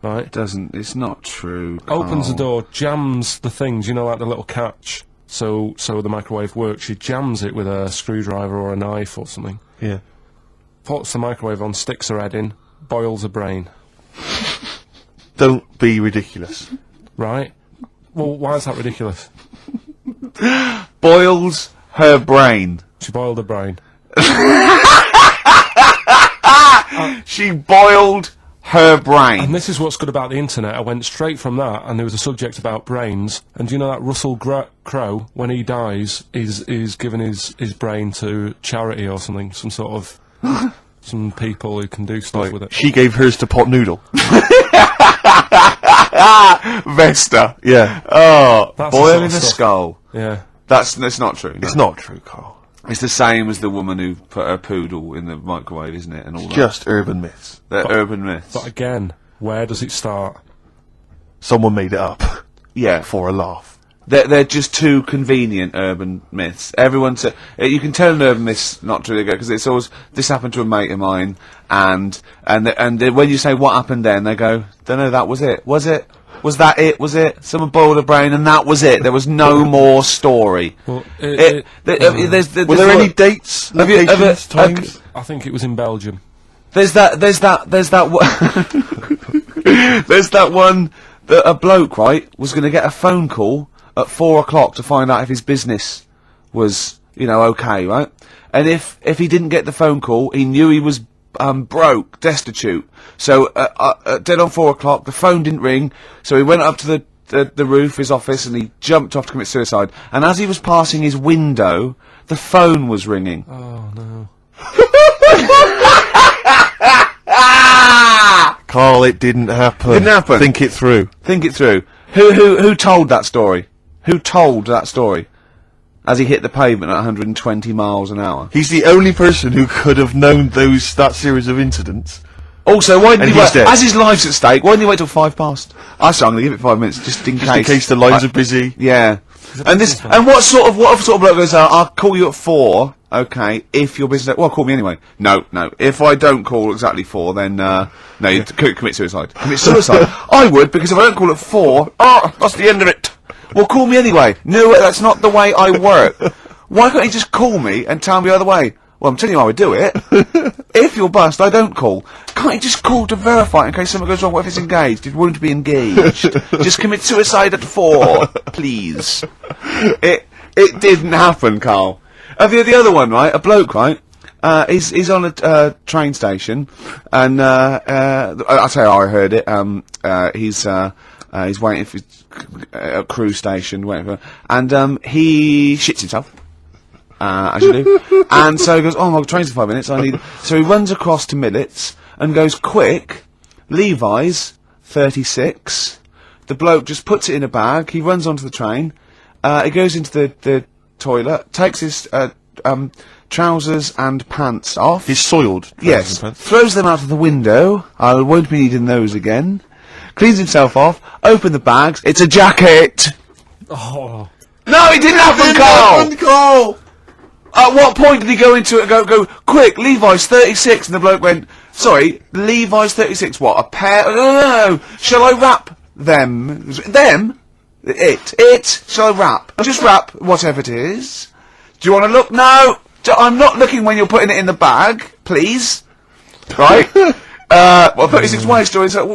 Right? It's not true. Opens the door, jams the things, like the little catch, so the microwave works. She jams it with a screwdriver or a knife or something. Yeah. Puts the microwave on, sticks her head in, boils her brain. Don't be ridiculous. Right? Well, why is that ridiculous? Boils her brain. She boiled her brain. She boiled her brain. And this is what's good about the internet. I went straight from that, and there was a subject about brains. And do you know that Russell Crowe, when he dies, is giving his brain to charity or something? Some sort of... some people who can do stuff with it. She gave hers to Pot Noodle. Vesta. Yeah. Oh, That's boiling the a sort of skull. Yeah. That's not true. No. It's not true, Carl. It's the same as the woman who put her poodle in the microwave, isn't it? And all that. Just urban myths. They're urban myths. But again, where does it start? Someone made it up. Yeah. For a laugh. They're just too convenient urban myths. Everyone you can tell an urban myth's not true because it's always this happened to a mate of mine, and when you say what happened then, they go, don't know, that was it. Was it? Was that it? Was it? Someone boiled a brain and that was it. There was no more story. Well, were there any dates? Locations, times? I think it was in Belgium. There's that one that a bloke, right, was going to get a phone call at 4 o'clock to find out if his business was, okay, right? And if he didn't get the phone call, he knew he was broke, destitute. So dead on 4 o'clock, the phone didn't ring, so he went up to the roof, his office, and he jumped off to commit suicide. And as he was passing his window, the phone was ringing. Oh no. Carl, it didn't happen. Didn't happen. Think it through. Think it through. Who told that story? Who told that story? As he hit the pavement at 120 miles an hour. He's the only person who could have known that series of incidents. Also, why didn't he wait? Dead. As his life's at stake, why didn't he wait till 5 past? I'm going to give it 5 minutes, just in case. In case the lines are busy. Yeah. And what sort of bloke goes out, I'll call you at 4, okay, if your business... Well, call me anyway. No. If I don't call exactly 4, then, no, you commit suicide. Commit suicide. I would, because if I don't call at 4, that's the end of it. Well, call me anyway. No, that's not the way I work. Why can't you just call me and tell me the other way? Well, I'm telling you how I do it. If you're bust, I don't call. Can't you just call to verify in case something goes wrong? What if it's engaged? It won't be engaged. Just commit suicide at 4, please. It didn't happen, Carl. The other one, right? A bloke, right? He's on a train station, and I'll tell you how I heard it. He's waiting for a cruise station, waiting for, and he shits himself. As you do. And so he goes, oh, my train's in 5 minutes, so he runs across to Millets, and goes, quick, Levi's, 36, the bloke just puts it in a bag, he runs onto the train, he goes into the toilet, takes his trousers and pants off. His soiled trousers Yes, and pants. throws them out of the window. I won't be needing those again. Cleans himself off, open the bags. It's a jacket! Oh. No, he didn't have them, Carl! At what point did he go into it and go, quick, Levi's 36, and the bloke went, sorry, Levi's 36, what, a pair? No, shall I wrap them? Them? It? Shall I wrap? Just wrap whatever it is. Do you want to look? No! I'm not looking when you're putting it in the bag, please. Right? Well, 36 wage story, so,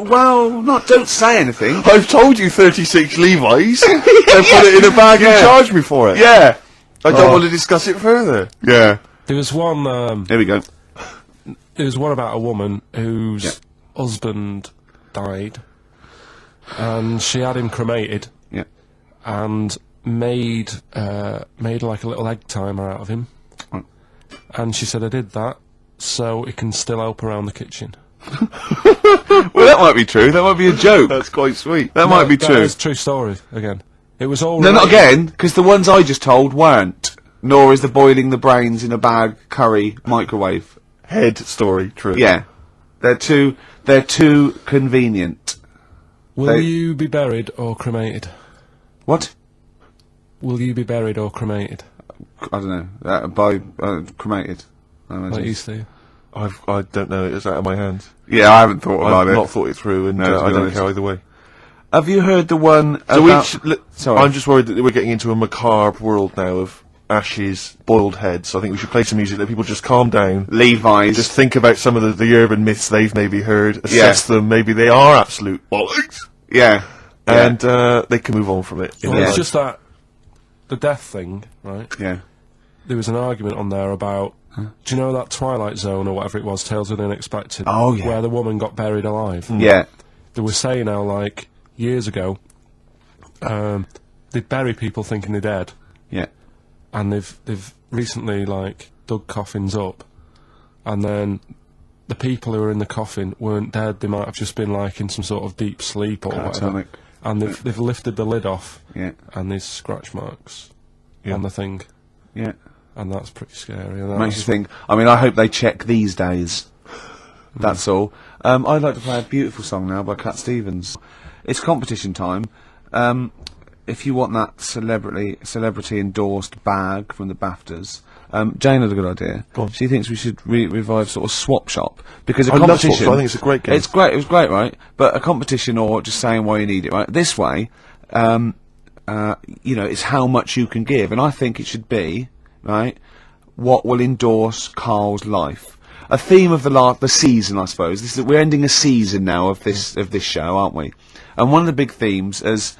don't say anything. I've told you 36 Levi's. They put it in a bag and charged me for it. Yeah. I don't want to discuss it further. Yeah. There was one. Here we go. There was one about a woman whose husband died, and she had him cremated. Yeah. And made like a little egg timer out of him. Right. And she said, I did that so it can still help around the kitchen. Well, that might be true. That might be a joke. That's quite sweet. That might be true. That is a true story, again. It was all... No, not again, because the ones I just told weren't. Nor is the boiling the brains in a bag curry microwave. Head story, true. Yeah. They're too convenient. Will you be buried or cremated? What? Will you be buried or cremated? I don't know. Cremated. I imagine. Like you, Steve? I don't know, it's out of my hands. Yeah, I haven't thought about I've it. not thought it through, and No, to I be don't honest. care either way. Have you heard the one So about... Sorry. I'm just worried that we're getting into a macabre world now of ashes, boiled heads. I think we should play some music, let people just calm down. Levi's. Just think about some of the urban myths they've maybe heard, assess them, maybe they are absolute bollocks, Yeah. and they can move on from it. Well, Yeah. it's just that the death thing, right? Yeah. There was an argument on there about, do you know that Twilight Zone or whatever it was, Tales of the Unexpected? Oh, yeah. Where the woman got buried alive. Yeah. They were saying how, like, years ago, they'd bury people thinking they're dead, Yeah. and they've recently, like, dug coffins up, and then the people who were in the coffin weren't dead, they might have just been, like, in some sort of deep sleep or whatever. Catatonic. And they've lifted the lid off, Yeah. and there's scratch marks Yeah. on the thing, Yeah. and that's pretty scary. And Makes you think. I mean, I hope they check these days. That's all. I'd like to play a beautiful song now by Cat Stevens. It's competition time. If you want that celebrity endorsed bag from the BAFTAs, Jane had a good idea. Go on. She thinks we should revive sort of Swap Shop because a I love competition. Swap Shop, I think it's a great game. It's great. It was great, right? But a competition or just saying why you need it, right? This way, it's how much you can give, and I think it should be right. What will endorse Carl's life? A theme of the season, I suppose. We're ending a season now of this show, aren't we? And one of the big themes is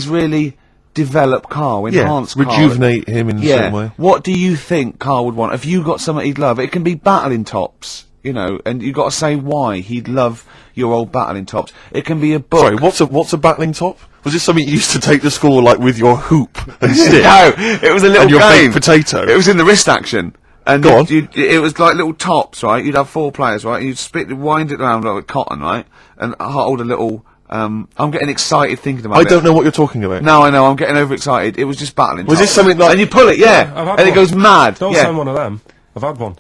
really develop Carl, enhance Carl. Rejuvenate him in some way. What do you think Carl would want? If you got something he'd love, it can be battling tops, and you've got to say why he'd love your old battling tops. It can be a book. Sorry, what's a battling top? Was this something you used to take to school, like with your hoop and stick? No, it was a little And your game. baked potato? It was in the wrist action. And Go on. it was like little tops, right? You'd have 4 players, right? You'd wind it around like with cotton, right? And hold a little. I'm getting excited thinking about it. I don't know what you're talking about. No, I know. I'm getting overexcited. It was just battling. Was tops. this something like- And you pull it, yeah, I've had and it one. goes mad. Don't yeah. send one of them. I've had one.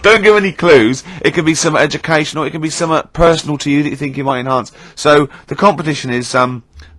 Don't give any clues. It can be some educational. It can be some personal to you that you think you might enhance. So the competition is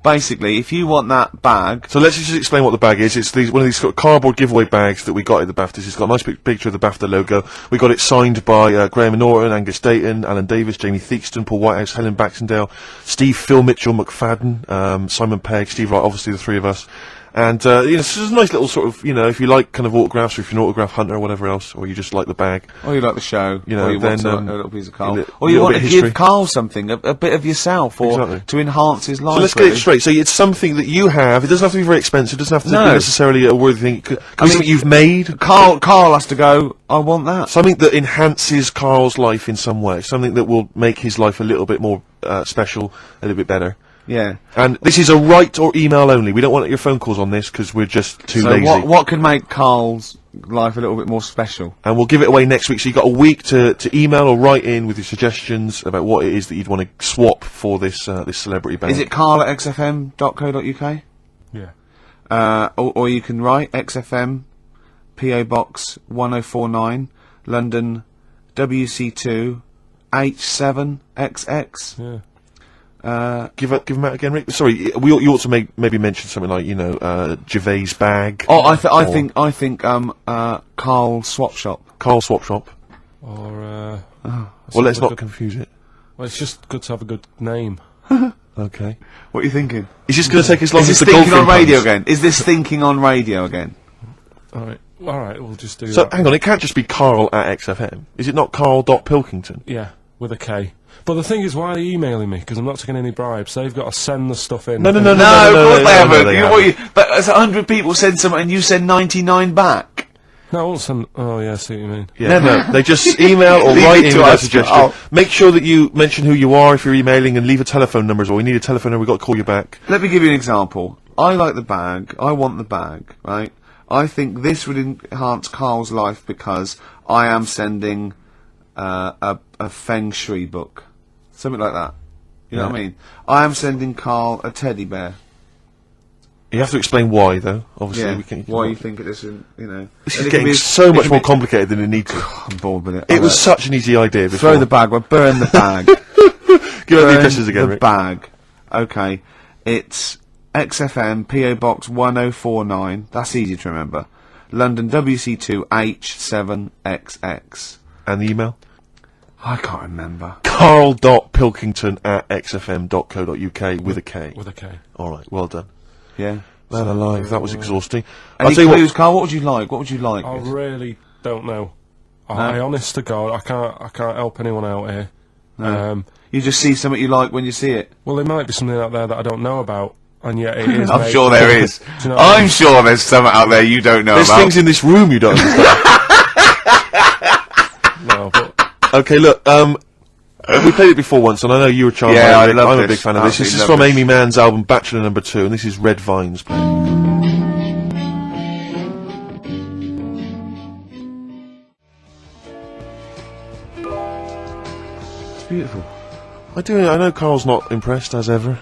basically if you want that bag. So let's just explain what the bag is. It's one of these sort of cardboard giveaway bags that we got at the BAFTAs. It's got a nice big picture of the BAFTA logo. We got it signed by Graham Norton, Angus Dayton, Alan Davis, Jamie Theakston, Paul Whitehouse, Helen Baxendale, Phil Mitchell McFadden, Simon Pegg, Steve Wright, obviously the three of us. And, it's just a nice little sort of, if you like kind of autographs, or if you're an autograph hunter or whatever else, or you just like the bag. Or you like the show, or you then, want a little piece of Carl, a or you little want bit to of history. give Carl something, a bit of yourself, or Exactly. to enhance his life. So let's get it straight. So it's something that you have. It doesn't have to be very expensive. It doesn't have to be necessarily a worthy thing. It could be something you've made. Carl has to go, I want that. Something that enhances Carl's life in some way. Something that will make his life a little bit more special, a little bit better. Yeah. And this is a write or email only. We don't want your phone calls on this because we're just too So lazy. what can make Carl's life a little bit more special? And we'll give it away next week. So you've got a week to email or write in with your suggestions about what it is that you'd want to swap for this this celebrity band. Is it Carl at xfm.co.uk? Yeah. or you can write XFM, PO Box 1049, London, WC2 H7XX. Yeah. Give him out again, Rick. Sorry, you ought to maybe mention something like Gervais bag. Oh, I think Carl Swap Shop. Carl Swap Shop. Or Well, let's not confuse it. well, it's just good to have a good name. Okay. What are you thinking? It's just going to take as long Is as this the thinking on golfing radio puns. again? Is this thinking on radio again? All right, we'll just do So that. hang on, it can't just be Carl at XFM. Is it not Carl.Pilkington? Yeah, with a K. But the thing is, why are they emailing me? Because I'm not taking any bribes. They've got to send the stuff in. No, of course they haven't. But as 100 people send something and you send 99 back. No, I won't send. Oh, yeah, I see what you mean. Yeah, no, they just email or Leave write it in to with a us. suggestion. Oh. Make sure that you mention who you are if you're emailing and leave a telephone number as well. We need a telephone number, we've got to call you back. Let me give you an example. I like the bag. I want the bag, right? I think this would enhance Carl's life because I am sending a Feng Shui book. Something like that. You know what I mean? I am sending Carl a teddy bear. You have to explain why, though. Obviously, Yeah. we can. Why you think it isn't, you know. This And is it can getting be- so it much can more be- complicated than it needs to. I'm bored with it. It was such an easy idea before. Throw the bag, well, burn the bag. Give out the Burn addresses again, the Rick. bag. Okay. It's XFM, PO Box 1049. That's easy to remember. London, WC2 H7XX. And the email? I can't remember. Carl.Pilkington at xfm.co.uk with a K. With a K. Alright, well done. Yeah. Man alive, that was exhausting. Any I'll tell you clues, what. Carl? What would you like? What would you like? I really don't know. I honest to God, I can't help anyone out here. You just see something you like when you see it. Well, there might be something out there that I don't know about, and yet it is. I'm made- sure there is. Do you know what I I'm mean? sure there's something out there you don't know There's about. things in this room you don't understand. No, but Okay, look, we played it before once, and I know you were charmed Yeah, by I it. love I'm a this. big fan of this. This is Absolutely from love Amy Mann's album Bachelor No. 2, and this is Red Vines playing. It's beautiful. I know Carl's not impressed, as ever.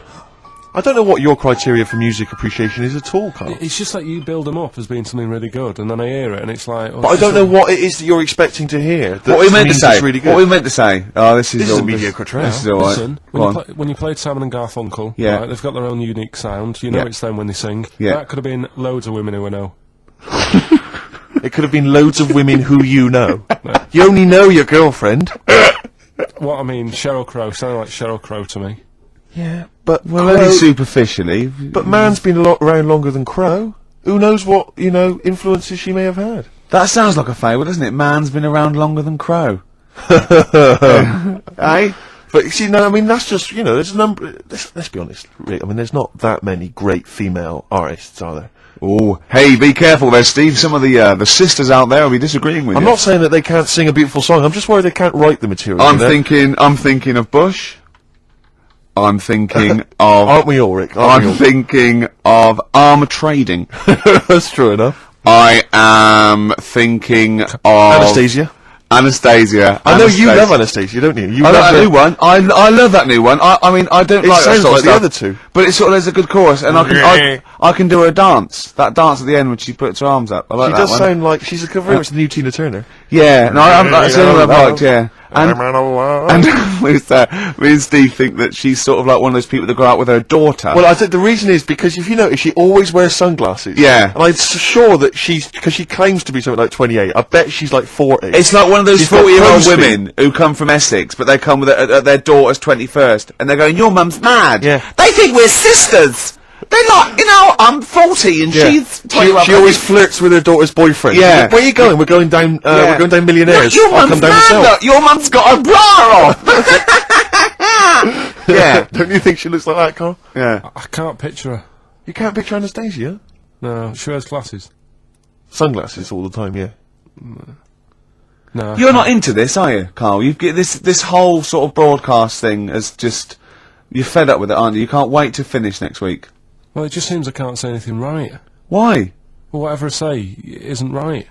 I don't know what your criteria for music appreciation is at all, Carl. it's just like you build them up as being something really good, and then I hear it, and it's like. Oh, But I don't know what it is that you're expecting to hear. What we meant to means say? it's really good. What we meant to say? Oh, this is This is all- a mediocre track. This is all right. Listen, Go on. when you played Simon and Garfunkel, Yeah. right, they've got their own unique sound. You know Yeah. it's them when they sing. Yeah. That could have been loads of women who I know. It could have been loads of women who you know. You only know your girlfriend. What I mean, Sheryl Crow sounded like Sheryl Crow to me. Yeah, but Well, only superficially. But Man's been around longer than Crow. Who knows what, influences she may have had. That sounds like a fable, doesn't it? Man's been around longer than Crow. Eh? But, see, no, I mean, that's just, there's a number... Let's be honest, Rick. I mean, there's not that many great female artists, are there? Oh, hey, be careful there, Steve. Some of the sisters out there will be disagreeing with I'm you. not saying that they can't sing a beautiful song. I'm just worried they can't write the material. I'm thinking of Bush. I'm thinking of... Aren't we all, Rick? Aren't we I'm all? thinking of arm trading. That's true enough. I am thinking of... Anastasia. Anastasia. I know you love Anastasia, don't you? You I love like that her. new one. I love that new one. I mean, I don't It like that sounds sort like of the stuff, other two. but it's sort of there's a good chorus, and I can do her dance. That dance at the end when she puts her arms up. I like She that does one. sound like she's very much the new Tina Turner. Yeah, no, that's the only one I've liked. Yeah, and Well, me and Steve think that she's sort of like one of those people that go out with her daughter. I think the reason is because if you notice, she always wears sunglasses. Yeah. And I'm sure that because she claims to be something like 28. I bet she's like 40. It's like one of those She's got 40-year-old crow's feet. women who come from Essex, but they come with their daughter's 21st, and they're going, "Your mum's mad." Yeah. They think we're sisters. They're like, I'm 40 and Yeah. she's She 21. always flirts with her daughter's boyfriend. Yeah. Where are you going? We're going down. Yeah. We're going down Millionaires. Your I'll mum's come down mad. myself. Look, your mum's got a bra off. Yeah, Don't you think she looks like that, Carl? yeah. I can't picture her. You can't picture Anastasia. No, she wears glasses. Sunglasses all the time. Yeah. No, You're not into this, are you, Carl? You've get this whole sort of broadcast thing as just you're fed up with it, aren't you? You can't wait to finish next week. Well, it just seems I can't say anything right. Why? Well, whatever I say isn't right.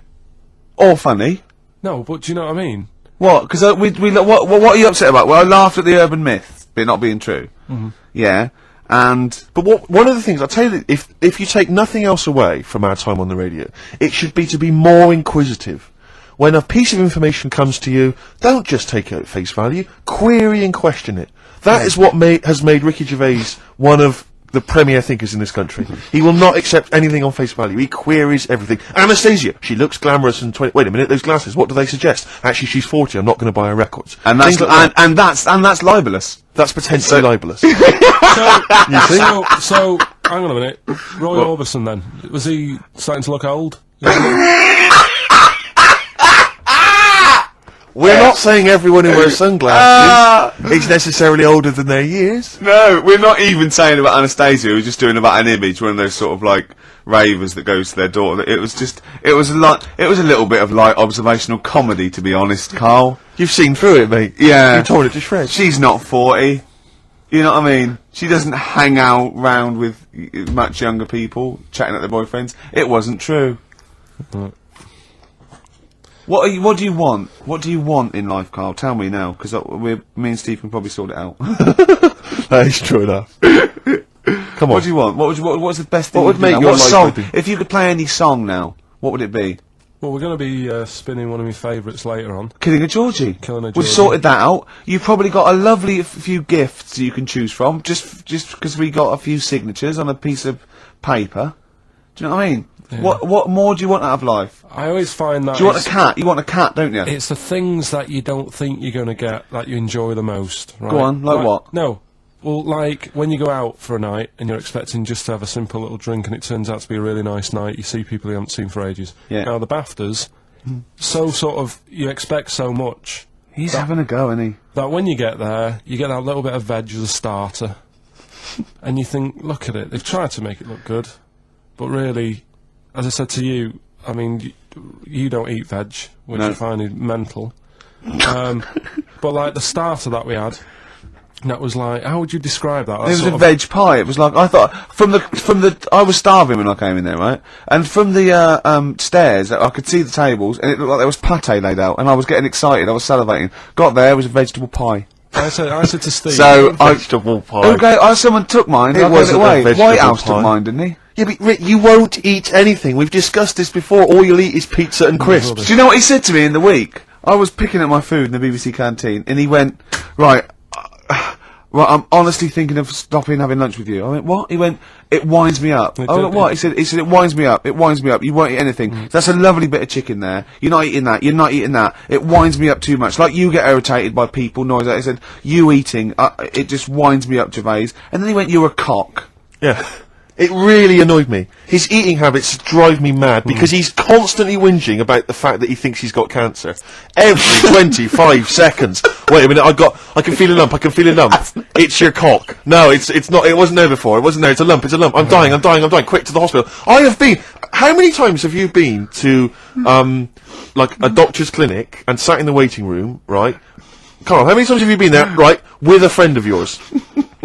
Or funny? No, but do you know what I mean? What? Because what are you upset about? Well, I laughed at the urban myth, but not being true. Mm-hmm. Yeah. But one of the things, I'll tell you, that if you take nothing else away from our time on the radio, it should be to be more inquisitive. When a piece of information comes to you, don't just take it at face value, query and question it. That is what has made Ricky Gervais one of the premier thinkers in this country. He will not accept anything on face value. He queries everything. Anastasia, she looks glamorous and wait a minute, those glasses, what do they suggest? Actually, she's 40, I'm not going to buy her records. And that's and that's libelous. That's potentially libelous. So, hang on a minute. Roy Orbison then, was he starting to look old? We're not saying everyone who wears sunglasses is necessarily older than their years. No, we're not even saying about Anastasia, we're just doing about an image, one of those sort of like ravers that goes to their daughter. It was a little bit of like observational comedy, to be honest, Carl. You've seen through it, mate. Yeah. You torn it to shreds. She's not 40. You know what I mean? She doesn't hang out round with much younger people, chatting at their boyfriends. It wasn't true. What do you want? What do you want in life, Carl? Tell me now, because me and Steve can probably sort it out. That is true enough. Come on. What do you want? What's the best thing? What would make your life song? happy? If you could play any song now, what would it be? Well, we're going to be spinning one of my favourites later on. Killing a Georgie. Killing a We've Georgie. sorted that out. You've probably got a lovely few gifts you can choose from, just because we got a few signatures on a piece of paper. Do you know what I mean? Yeah. What more do you want out of life? I always find that... Do you want a cat? You want a cat, don't you? It's the things that you don't think you're going to get that you enjoy the most, right? Go on, like what? No. Well, like, when you go out for a night and you're expecting just to have a simple little drink and it turns out to be a really nice night, you see people you haven't seen for ages. Yeah. Now, the BAFTAs, so sort of, you expect so much. He's having a go, isn't he? That when you get there, you get that little bit of veg as a starter. And you think, look at it, they've tried to make it look good. But really, as I said to you, I mean, you don't eat veg, which No. I find is mental. But like the starter that we had, that was like, how would you describe that? It was a veg pie. It was like, I thought, I was starving when I came in there, right? And from the stairs, I could see the tables, and it looked like there was pâté laid out, and I was getting excited, I was salivating. Got there, it was a vegetable pie. I said to Steve, So, Vegetable pie. okay, someone took mine, It I gave wasn't it away. a vegetable White House pie. took mine, didn't he? Yeah, but Rick, you won't eat anything. We've discussed this before. All you'll eat is pizza and crisps. Do you know what he said to me in the week? I was picking up my food in the BBC canteen, and he went, right, I'm honestly thinking of stopping having lunch with you. I went, what? He went, it winds me up. I went, what? He said, it winds me up. It winds me up. You won't eat anything. That's a lovely bit of chicken there. You're not eating that. You're not eating that. It winds me up too much. Like you get irritated by people, noise. He said, you eating, it just winds me up, Gervais. And then he went, you're a cock. Yeah. It really annoyed me. His eating habits drive me mad because he's constantly whinging about the fact that he thinks he's got cancer. Every 25 seconds. Wait a minute, I can feel a lump, It's your cock. No, it's not, it wasn't there before, it wasn't there, it's a lump. I'm dying, quick to the hospital. How many times have you been to, like a doctor's clinic and sat in the waiting room, right? Carl, how many times have you been there, right, with a friend of yours?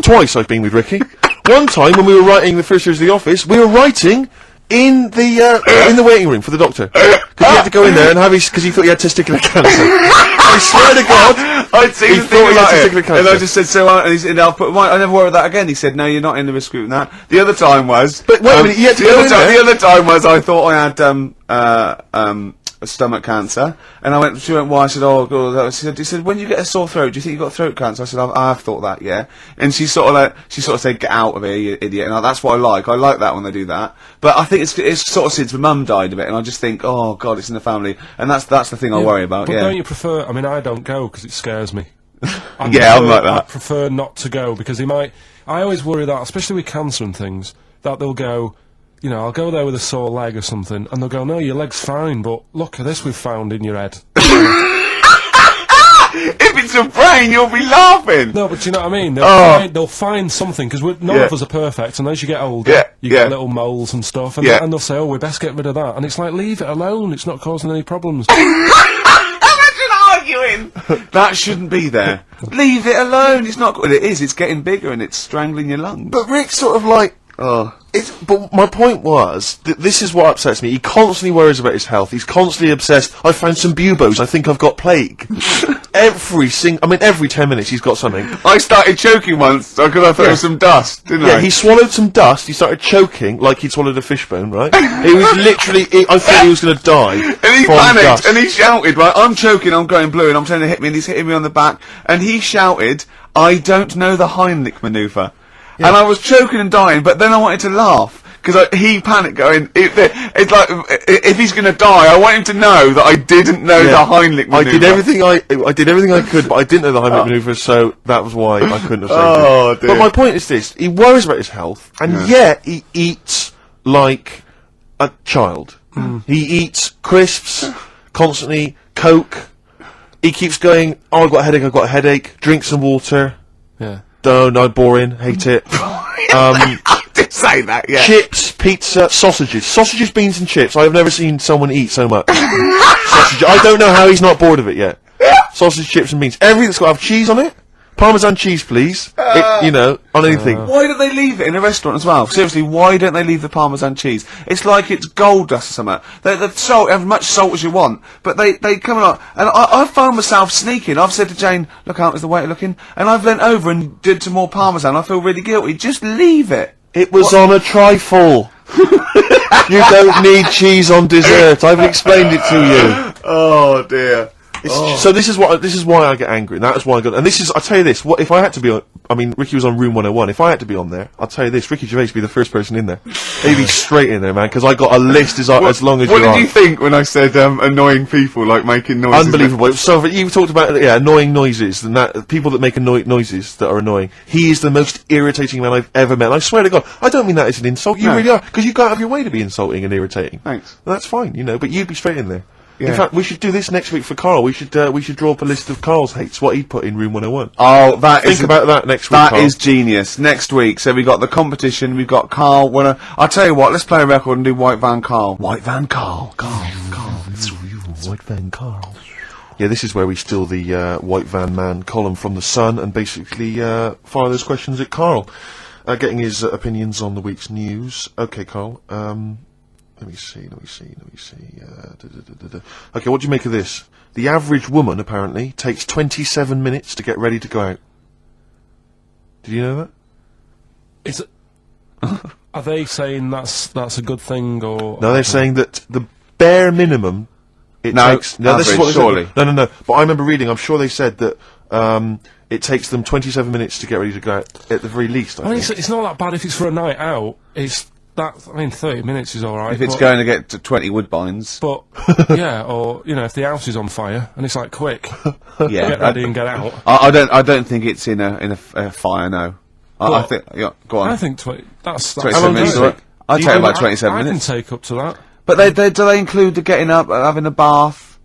Twice I've been with Ricky. One time when we were writing the first years of the office, we were writing in the waiting room for the doctor. Because he had to go in there and have because he thought he had testicular cancer. I swear to God, I'd seen he the thought thing he had about it, testicular cancer. and I just said, I never worry about that again. He said, no, you're not in the risk group and that. The other time was... But wait a minute, you had to go in there. The other time was, I thought I had, stomach cancer, and she went, why? I said, he said, when you get a sore throat, do you think you got throat cancer? I said, I've thought that, yeah. And she sort of said, get out of here, you idiot. And that's what I like that when they do that. But I think it's sort of since my mum died of it, and I just think, oh God, it's in the family. And that's the thing I worry about, but yeah. don't you prefer, I mean, I don't go because it scares me. I'm like that. I prefer not to go because I always worry that, especially with cancer and things, that they'll go, you know, I'll go there with a sore leg or something, and they'll go, no, your leg's fine, but look at this we've found in your head. If it's a brain, you'll be laughing. No, but you know what I mean? They'll find something, because none of us are perfect, and as you get older, you get little moles and stuff, and they'll say, oh, we best get rid of that. And it's like, leave it alone, it's not causing any problems. Imagine arguing! That shouldn't be there. Leave it alone, it's not... Well, it is, it's getting bigger and it's strangling your lungs. But Rick's sort of like... But my point was that this is what upsets me. He constantly worries about his health. He's constantly obsessed. I found some buboes. I think I've got plague. every 10 minutes he's got something. I started choking once because I thought it was some dust, didn't I? Yeah, he swallowed some dust. He started choking like he'd swallowed a fishbone, right? He was literally. I thought he was going to die. And he from panicked dust. and he shouted, right? I'm choking, I'm going blue, and I'm trying to hit me, and he's hitting me on the back. And he shouted, "I don't know the Heimlich manoeuvre." Yeah. And I was choking and dying, but then I wanted to laugh. Because he panicked, going, it's like, if he's going to die, I want him to know that I didn't know the Heimlich manoeuvre. I did everything I could, but I didn't know the Heimlich manoeuvre, so that was why I couldn't have saved it. Dear. But my point is this, he worries about his health, and yet he eats like a child. He eats crisps, constantly, Coke. He keeps going, oh, I've got a headache, drink some water. Yeah. No, boring, hate it. Say that, yeah. Chips, pizza, sausages, beans and chips. I have never seen someone eat so much. Sausage. I don't know how he's not bored of it yet. Sausage, chips and beans. Everything that's got to have cheese on it. Parmesan cheese, please. On anything. Why don't they leave it in a restaurant as well? Seriously, why don't they leave the Parmesan cheese? It's like it's gold dust or something. The salt, have as much salt as you want, but they come along, and I found myself sneaking. I've said to Jane, look out, is the waiter looking? And I've leant over and did some more Parmesan. I feel really guilty. Just leave it. It was on a trifle. You don't need cheese on dessert. I've explained it to you. Oh dear. So this is why I get angry, and that's why I got. And I'll tell you this. What if I had to be on? I mean, Ricky was on Room 101. If I had to be on there, I'll tell you this. Ricky Gervais would be the first person in there. He'd be straight in there, man, because I got a list as long as you are. What did you think when I said annoying people, like making noises? Unbelievable. So you talked about annoying noises, and that people that make noises that are annoying. He is the most irritating man I've ever met. And I swear to God, I don't mean that as an insult. You really are, because you go out of your way to be insulting and irritating. Thanks. And that's fine, but you'd be straight in there. Yeah. In fact, we should do this next week for Carl. We should draw up a list of Carl's hates, what he'd put in Room 101. Oh, Think about that next week, That Carl. is genius. Next week, so we got the competition, we've got Carl. I'll tell you what, let's play a record and do White Van Carl. White Van Carl. Carl. It's you, White Van Carl. Yeah, this is where we steal the White Van Man column from The Sun and basically fire those questions at Carl, getting his opinions on the week's news. Okay, Carl. Let me see. Okay, what do you make of this? The average woman, apparently, takes 27 minutes to get ready to go out. Did you know that? Are they saying that's a good thing, or... No, they're saying that the bare minimum it takes... No, this is average, what they surely. said. No. But I remember reading, I'm sure they said that it takes them 27 minutes to get ready to go out, at the very least, I think. It's not that bad if it's for a night out. 30 minutes is alright. If it's going to get to 20 Woodbines. But, yeah, or, if the house is on fire, and it's like, quick, Yeah. get ready and get out. I don't think it's in a fire, no. I think, go on. I think that's 27 minutes, easy. I'd take about 27 I minutes. can take up to that. But do they include the getting up, having a bath?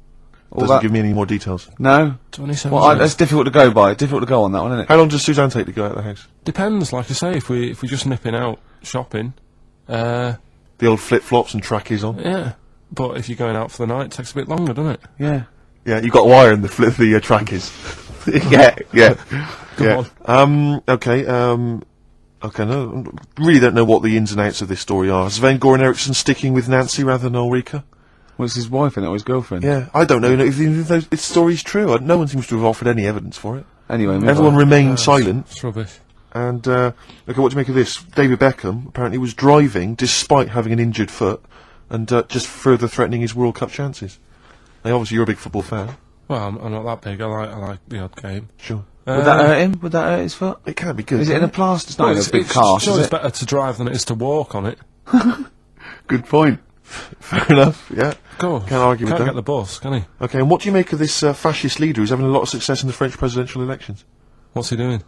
Doesn't give me any more details. No? 27 Well, minutes. that's difficult to go by. Difficult to go on that one, isn't it? How long does Suzanne take to go out of the house? Depends, like I say, if we're just nipping out shopping, The old flip-flops and trackies on? yeah. But if you're going out for the night, it takes a bit longer, doesn't it? Yeah. Yeah, you've got wire in the trackies. yeah. Go on. Okay, no, really don't know what the ins and outs of this story are. Sven Goran Eriksson sticking with Nancy rather than Ulrika? Well, it's his wife, and not his girlfriend. Yeah, I don't know if this story's true. No one seems to have offered any evidence for it. Anyway, Everyone remained silent. It's rubbish. And, okay, what do you make of this? David Beckham apparently was driving despite having an injured foot and just further threatening his World Cup chances. Now, obviously, you're a big football fan. Well, I'm not that big. I like the odd game. Sure. Would that hurt him? Would that hurt his foot? It can be good. Is it in a plaster? It's not in a big cast, Sure, is it's it? better to drive than it is to walk on it. Good point. Fair enough, yeah. Go on. Can't argue with Can't that. get the bus, can he? Okay, and what do you make of this fascist leader who's having a lot of success in the French presidential elections? What's he doing?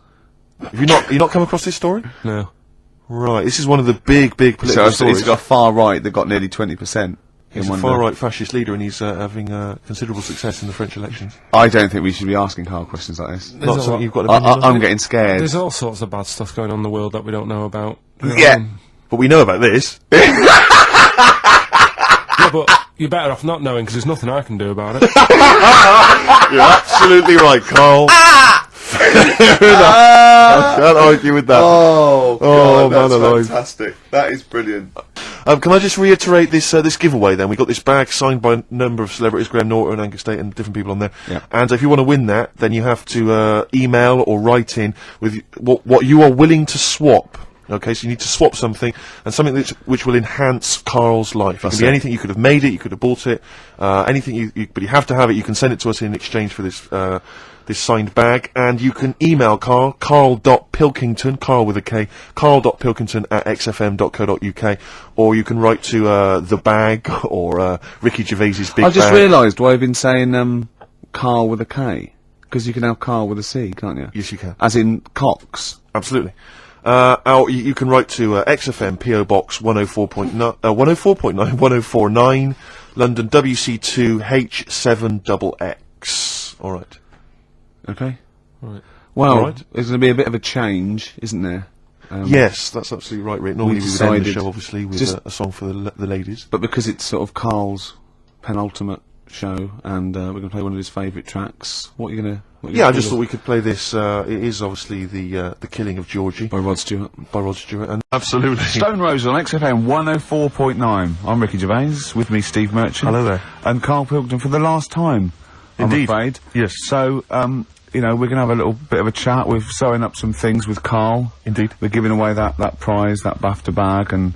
Have you not come across this story? No. Right, this is one of the big political So stories. he's got far right that got nearly 20%. He's a far-right fascist leader, and he's having considerable success in the French elections. I don't think we should be asking Carl questions like this. Not something you've got to I'm getting scared. There's all sorts of bad stuff going on in the world that we don't know about. Yeah. But we know about this. Yeah, but you're better off not knowing because there's nothing I can do about it. You're absolutely right, Carl. Fair enough. I can't argue with that. Oh, Oh, man that's alive. fantastic. That is brilliant. Can I just reiterate this this giveaway then? We got this bag signed by a number of celebrities, Graham Norton, Angus Tate, and different people on there. Yeah. And if you want to win that, then you have to email or write in with what you are willing to swap. Okay, so you need to swap something, and something which will enhance Carl's life. It can be anything. You could have made it, you could have bought it, anything. But you have to have it. You can send it to us in exchange for this this signed bag, and you can email Carl.Pilkington, Carl with a K, Carl.Pilkington@xfm.co.uk, or you can write to the bag or Ricky Gervais's big. I just bag. realised why I've been saying Carl with a K, because you can have Carl with a C, can't you? Yes, you can. As in Cox. Absolutely. Or you can write to XFM PO Box 104.9, London WC2 H7XX. All right. Okay. Right. Well, Right. there's going to be a bit of a change, isn't there? Yes, that's absolutely right, Rick. Normally we would end the decided show, obviously, with just- a song for the ladies. But because it's sort of Carl's penultimate show, and we're going to play one of his favourite tracks, what are you going to... Yeah, I just thought we could play this. It is obviously the Killing of Georgie By Rod Stewart. by Rod Stewart, and absolutely. Stone Roses on XFM 104.9. I'm Ricky Gervais, with me Steve Merchant. Hello there. And Carl Pilkington for the last time, Indeed. I'm afraid. Yes. So, you know, we're going to have a little bit of a chat. We're sewing up some things with Carl. Indeed. We're giving away that prize, that BAFTA bag, and,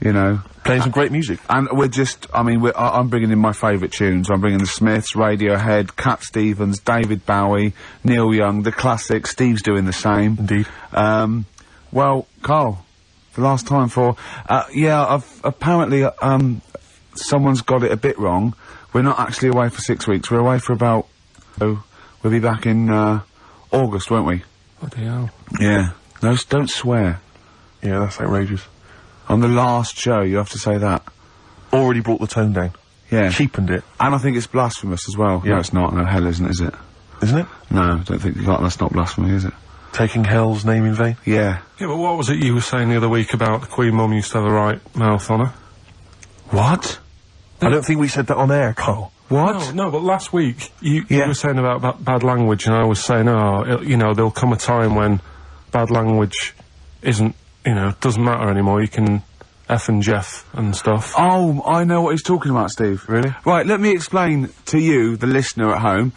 you know... Playing some great music. And we're just, I mean, I'm bringing in my favourite tunes. I'm bringing the Smiths, Radiohead, Cat Stevens, David Bowie, Neil Young, the classics. Steve's doing the same. Indeed. Well, Carl, the last time for, apparently, someone's got it a bit wrong. We're not actually away for 6 weeks. We're away for about, we'll be back in, August, won't we? Bloody hell. Yeah. No, don't swear. Yeah, that's outrageous. On the last show, you have to say that. Already brought the tone down. Yeah. Cheapened it, And I think it's blasphemous as well. Yeah. No, it's not. No, hell isn't, is it? isn't it? No, I don't think that's not blasphemy, is it? Taking hell's name in vain. Yeah. Yeah, but what was it you were saying the other week about the Queen Mum used to have a right mouth on her? What? I don't think we said that on air, Carl. What? No, but last week you Yeah. were saying about bad language, and I was saying, there'll come a time when bad language isn't, doesn't matter anymore. You can F and Jeff and stuff. Oh, I know what he's talking about, Steve. Really? Right, let me explain to you, the listener at home.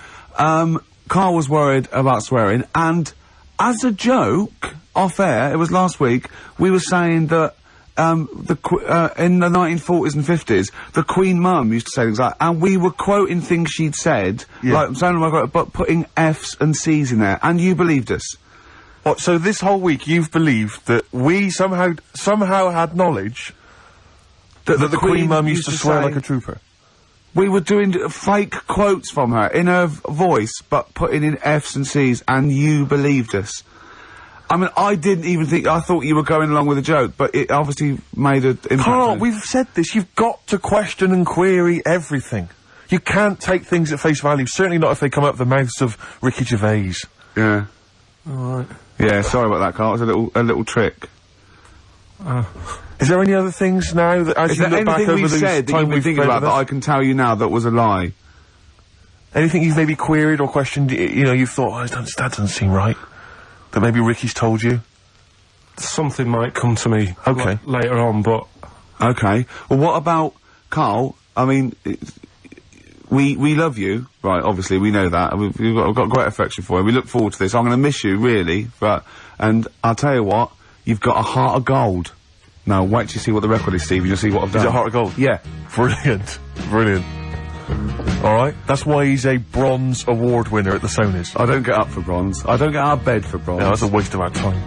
Carl was worried about swearing, and as a joke, off air, it was last week, we were saying that in the 1940s and 50s, the Queen Mum used to say things like, and we were quoting things she'd said, like, sounding like, but putting F's and C's in there, and you believed us. What, so this whole week you've believed that we somehow had knowledge that the Queen Mum used to swear say- like a trooper? We were doing fake quotes from her in her voice, but putting in F's and C's, and you believed us. I mean, I didn't even think, I thought you were going along with a joke, but it obviously made an impact. Carl, on it. we've said this. You've got to question and query everything. You can't take things at face value. Certainly not if they come out of the mouths of Ricky Gervais. Yeah. Alright. Yeah, sorry about that, Carl. It was a little trick. Is there any other things now that, as Is you there look back anything over we've the said that time you've been we've thinking played about with that us? I can tell you now that was a lie? Anything you've maybe queried or questioned? You've thought, that doesn't seem right. That maybe Ricky's told you. Something might come to me Okay. later on, but Okay. Well, what about Carl? I mean, we love you, right? Obviously, we know that. We've got great affection for you. We look forward to this. I'm going to miss you, really. And I'll tell you what, you've got a heart of gold. Now, wait till you see what the record is, Steve. You'll see what I've done. Is it Heart of Gold? Yeah. Brilliant. Brilliant. Alright, that's why he's a bronze award winner at the Sonys. I don't get up for bronze. I don't get out of bed for bronze. No, that's a waste of our time.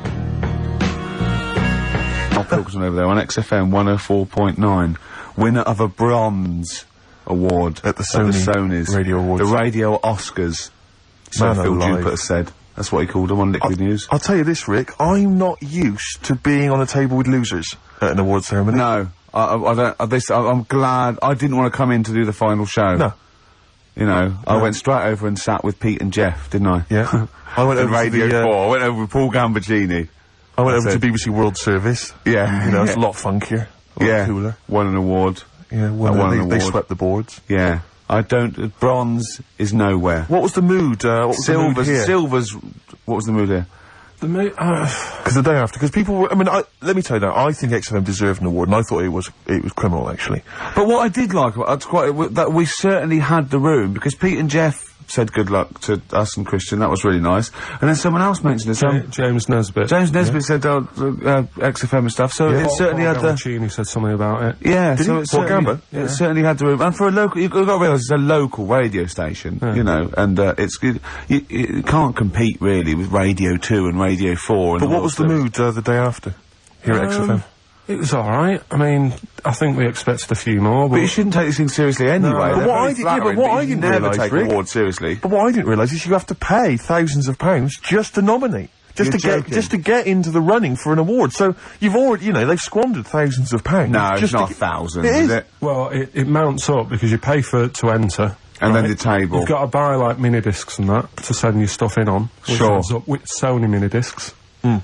Carl Pilkington over there on XFM 104.9, winner of a bronze award At the Sonys Radio Awards. the Radio Oscars. So Man Phil alive. Jupiter said. That's what he called them on Liquid News. I'll tell you this, Rick. I'm not used to being on a table with losers at an award ceremony. No, I don't. I'm glad I didn't want to come in to do the final show. No. You know, I went straight over and sat with Pete and Jeff, didn't I? Yeah. I went And over Radio to the, 4. I went over with Paul Gambaccini. I went over That's to it. BBC World Service. Yeah. It's a lot funkier. A lot cooler. Won an award. Yeah, won an they award. swept the boards. Yeah. I don't. Bronze is nowhere. What was the mood? What was the mood here? Silver's. What was the mood here? Because the day after, because people were, I mean, let me tell you now, I think XFM deserved an award, and I thought it was criminal, actually. But what I did like about that we certainly had the room, because Pete and Jeff said good luck to us and Christian, that was really nice. And then someone else mentioned it, James Nesbitt. James Nesbitt said, XFM and stuff, so it certainly had the... He said something about it. Yeah, Did so he? it certainly, it certainly had the room. And for a local, you've got to realise it's a local radio station, you know, and it's good. You can't compete really with Radio 2 and Radio 4 and But what was the mood the day after, here at XFM? It was alright. I mean, I think we expected a few more, But you shouldn't take these things seriously anyway. But what I didn't never realise, take Rick, awards seriously. But what I didn't realise is you have to pay thousands of pounds just to nominate. Just to get into the running for an award. So you've already, you know, they've squandered thousands of pounds. No, just it's not thousands, is it? Well, it mounts up because you pay to enter. And then the table. You've got to buy, like, mini-discs and that to send your stuff in on. Which adds up with Sony mini-discs. Oh,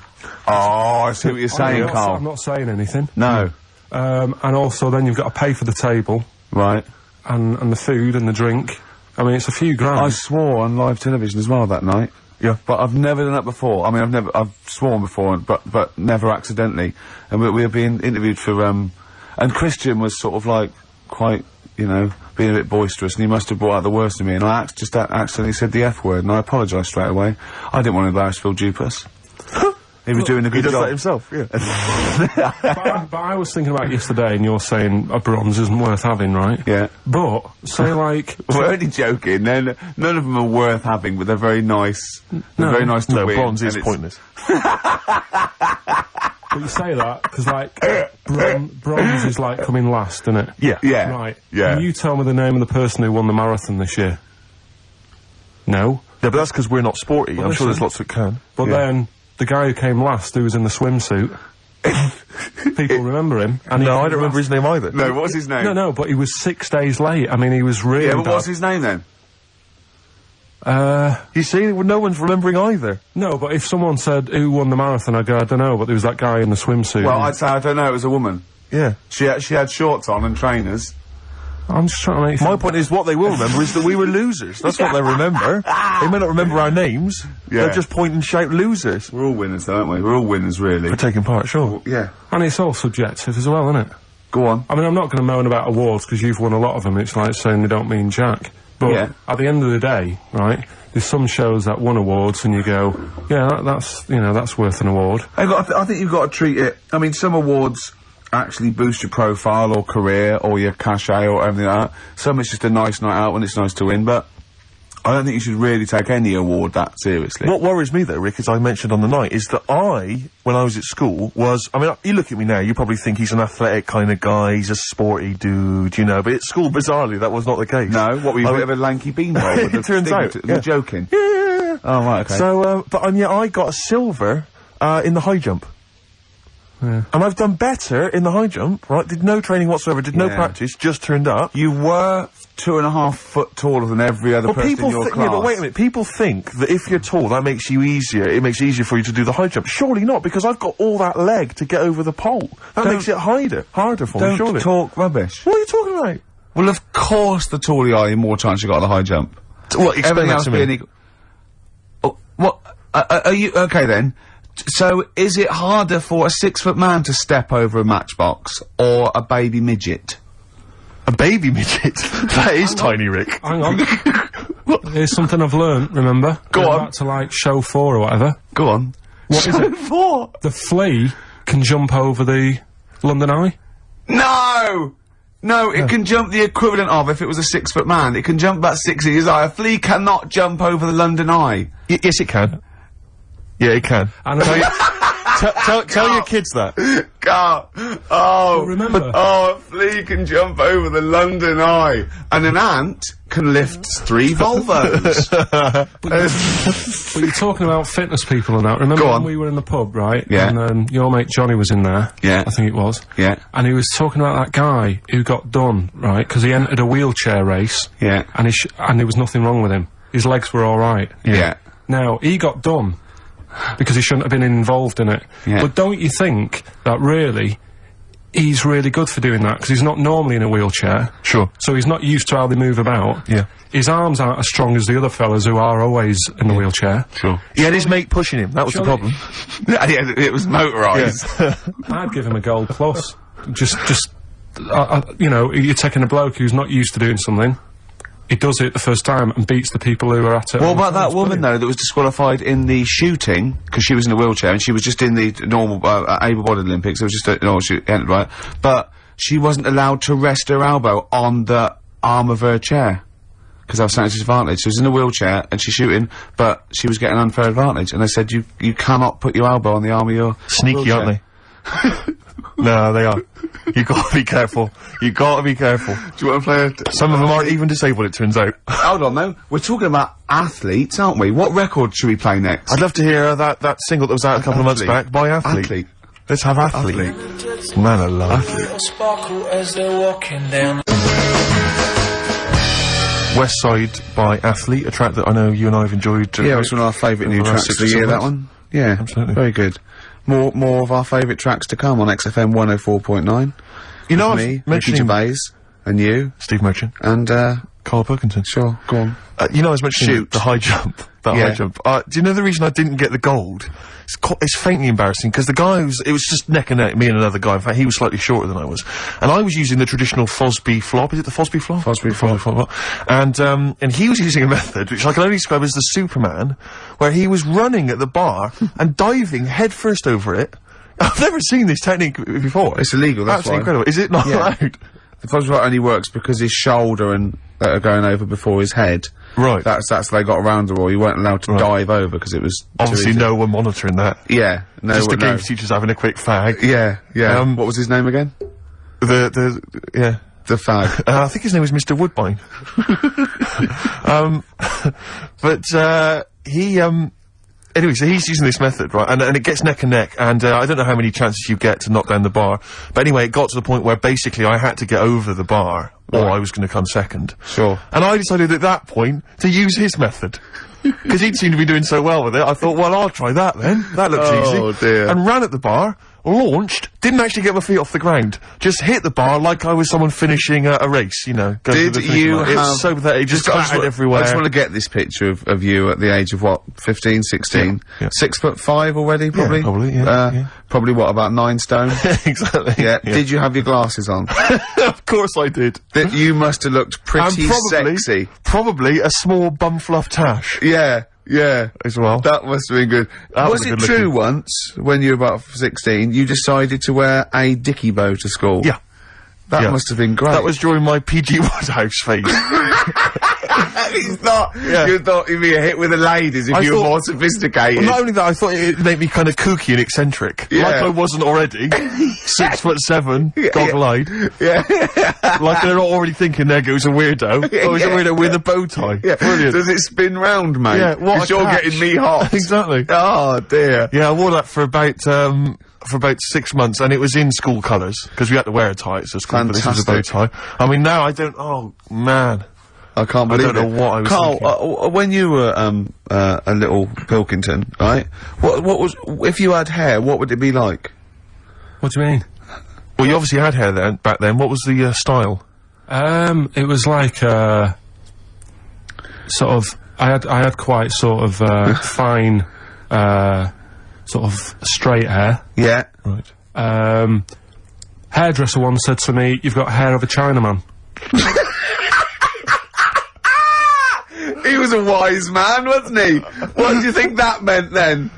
I see what you're saying, Carl. I'm not saying anything. No. And also then you've got to pay for the table. Right. And the food and the drink. I mean, it's a few grand. I swore on live television as well that night. Yeah. But I've never done that before. I mean, I've sworn before, but never accidentally. And we were being interviewed for, and Christian was sort of like, quite, you know, being a bit boisterous, and he must have brought out the worst in me, and I just accidentally said the F word, and I apologised straight away. I didn't want to embarrass Phil Dupas. He was doing a good job. He does that himself, yeah. but I was thinking about yesterday, and you're saying a bronze isn't worth having, right? Yeah. But, say like... We're only joking, none of them are worth having, but they're very nice. They're very nice to win. Bronze is pointless. But you say that, because, like, bronze is, like, coming last, isn't it? Yeah. Yeah. Right. Yeah. Can you tell me the name of the person who won the marathon this year? No? Yeah, but that's because we're not sporty. I'm sure there's lots that can. But then, the guy who came last, who was in the swimsuit, people remember him. And No, I don't remember his name either. No, what's his name? No, but he was 6 days late. I mean, he was really Yeah, but bad. what's his name then? You see, no one's remembering either. No, but if someone said who won the marathon, I'd go, I don't know, but there was that guy in the swimsuit. Well, I'd say I don't know, it was a woman. Yeah. She had shorts on and trainers. I'm just trying to make... My point is, what they will remember is that we were losers. That's what they remember. They may not remember our names. Yeah. They'll just point and shout losers. We're all winners, though, aren't we? We're all winners, really. For taking part, sure. Yeah. And it's all subjective as well, isn't it? Go on. I mean, I'm not going to moan about awards because you've won a lot of them. It's like saying they don't mean jack. But at the end of the day, right, there's some shows that won awards and you go, yeah, that's, you know, that's worth an award. I think you've got to treat it... I mean, some awards actually boost your profile or career or your cachet or everything like that. Some it's just a nice night out when it's nice to win, but I don't think you should really take any award that seriously. What worries me, though, Rick, as I mentioned on the night, is that when I was at school, I mean, you look at me now, you probably think he's an athletic kind of guy, he's a sporty dude, you know, but at school, bizarrely, that was not the case. No? What, were you a bit of a lanky beanbag? It turns out. You're joking? Yeah. Oh, right, okay. So, and yet I got a silver, in the high jump. Yeah. And I've done better in the high jump, right? Did no training whatsoever, did no practice, just turned up. You were 2.5 foot taller than every other person in your class. Yeah, but wait a minute. People think that if you're tall, that makes you easier. It makes it easier for you to do the high jump. Surely not, because I've got all that leg to get over the pole. That makes it harder for me, surely. Don't talk rubbish. What are you talking about? Well, of course, the taller you are, the more chance you got at the high jump. Well, explain that to me. Being equal. Oh, what? Are you okay then? So, is it harder for a 6-foot man to step over a matchbox or a baby midget? A baby midget? That is tiny, Rick. Hang on. Here's something I've learnt, remember? Go on. Back to, like, show 4 or whatever. Go on. What is it? 4? The flea can jump over the London Eye? No! No, it can jump the equivalent of, if it was a 6-foot man, it can jump about 6 inches high. A flea cannot jump over the London Eye. Yes, it can. Yeah, it can. And tell your kids that. God. Well, remember. Oh, a flea can jump over the London Eye. And an ant can lift 3 Volvos. But you're talking about fitness people and that. Remember when we were in the pub, right? Yeah. And your mate Johnny was in there. Yeah. I think it was. Yeah. And he was talking about that guy who got done, right? Because he entered a wheelchair race. Yeah. And and there was nothing wrong with him. His legs were alright. Yeah. Now, he got done because he shouldn't have been involved in it. Yeah. But don't you think that really, he's really good for doing that, because he's not normally in a wheelchair. Sure. So he's not used to how they move about. Yeah. His arms aren't as strong as the other fellas who are always in the wheelchair. Sure. He had his mate pushing him, that was the problem. Yeah, it was motorised. Yeah. I'd give him a gold plus. You know, you're taking a bloke who's not used to doing something. He does it the first time and beats the people who are at it. What about that woman, though, that was disqualified in the shooting, because she was in a wheelchair, and she was just in the normal, able-bodied Olympics, it was just she entered, right? But she wasn't allowed to rest her elbow on the arm of her chair, because that was something disadvantage. She was in a wheelchair, and she's shooting, but she was getting unfair advantage, and they said, you cannot put your elbow on the arm of your Sneaky, wheelchair. aren't they? No, they are. You gotta be careful. You gotta be careful. Do you want to play Some of them aren't even disabled, it turns out. Hold on, though. We're talking about athletes, aren't we? What record should we play next? I'd love to hear that single that was out a couple of months back by Athlete. Athlete. Let's have Athlete. Man alive. West Side by Athlete, a track that I know you and I have enjoyed. Yeah, it's one of our favourite new tracks of the year, that one. Yeah, absolutely. Very good. More of our favourite tracks to come on XFM 104.9. You know, me, Ricky mentioning Gervais, and you, Steve Merchant, and Carl Pilkington. sure, go on. You know, I was mentioning Shoot. the high jump. That Yeah. high jump. Do you know the reason I didn't get the gold? It's faintly embarrassing, because the guy it was just neck and neck, me and another guy. In fact, he was slightly shorter than I was. And I was using the traditional Fosby flop. Is it the Fosby flop? Fosby flop. And he was using a method, which I can only describe as the Superman, where he was running at the bar and diving headfirst over it. I've never seen this technique before. It's illegal, that's Absolutely why. incredible. Is it not Yeah. allowed? The Fosby flop only works because his shoulder and that are going over before his head. Right. That's they got around the rule. You weren't allowed to dive over because it was too Obviously easy. no one monitoring that. Yeah, no. Just the no. games teachers having a quick fag. Yeah. What was his name again? Yeah. The fag. I think his name was Mr. Woodbine. Anyway, so he's using this method, right, and it gets neck and neck, and I don't know how many chances you get to knock down the bar, but anyway, it got to the point where basically I had to get over the bar, or I was going to come second. Sure. And I decided at that point to use his method. Because he'd seemed to be doing so well with it, I thought, well, I'll try that then. That looks easy. Oh, dear. And ran at the bar, launched, didn't actually get my feet off the ground, just hit the bar like I was someone finishing a race, you know. Did you have... It's so pathetic, just clattered everywhere. I just want to get this picture of you at the age of, what, 15, 16? Yeah. 6'5" already, probably? Yeah, probably, yeah. Probably, what, about 9 stone? Exactly. Yeah. Did you have your glasses on? Of course I did. You must have looked pretty sexy. Probably a small bum fluff tash. Yeah, as well. That must have been good. Was it true once, when you were about 16, you decided to wear a dicky bow to school? Yeah. That must have been great. That was during my PG Woodhouse phase. He's not. Yeah. You thought you'd be a hit with the ladies if you were more sophisticated. Well, not only that, I thought it'd make me kind of kooky and eccentric. Yeah. Like I wasn't already. 6'7", goggle-eyed. Yeah. Like they're not already thinking there goes a weirdo. Oh, he's a weirdo with a bow tie. Yeah. Brilliant. Does it spin round, mate? Yeah, what a 'Cause you're catch. getting me hot. Exactly. Oh, dear. Yeah, I wore that for about 6 months, and it was in school colours, because we had to wear a tie, so school colours was a bow tie. I mean, now I don't, oh, man. I can't believe it. I don't know what I was Carl, thinking. when you were, a little Pilkington, right? What was, if you had hair, what would it be like? What do you mean? Well, you obviously had hair then, back then. What was the, style? It was like, sort of, I had quite sort of, fine, sort of straight hair. Yeah. Right. Hairdresser once said to me, "You've got hair of a Chinaman." He was a wise man, wasn't he? What do you think that meant then?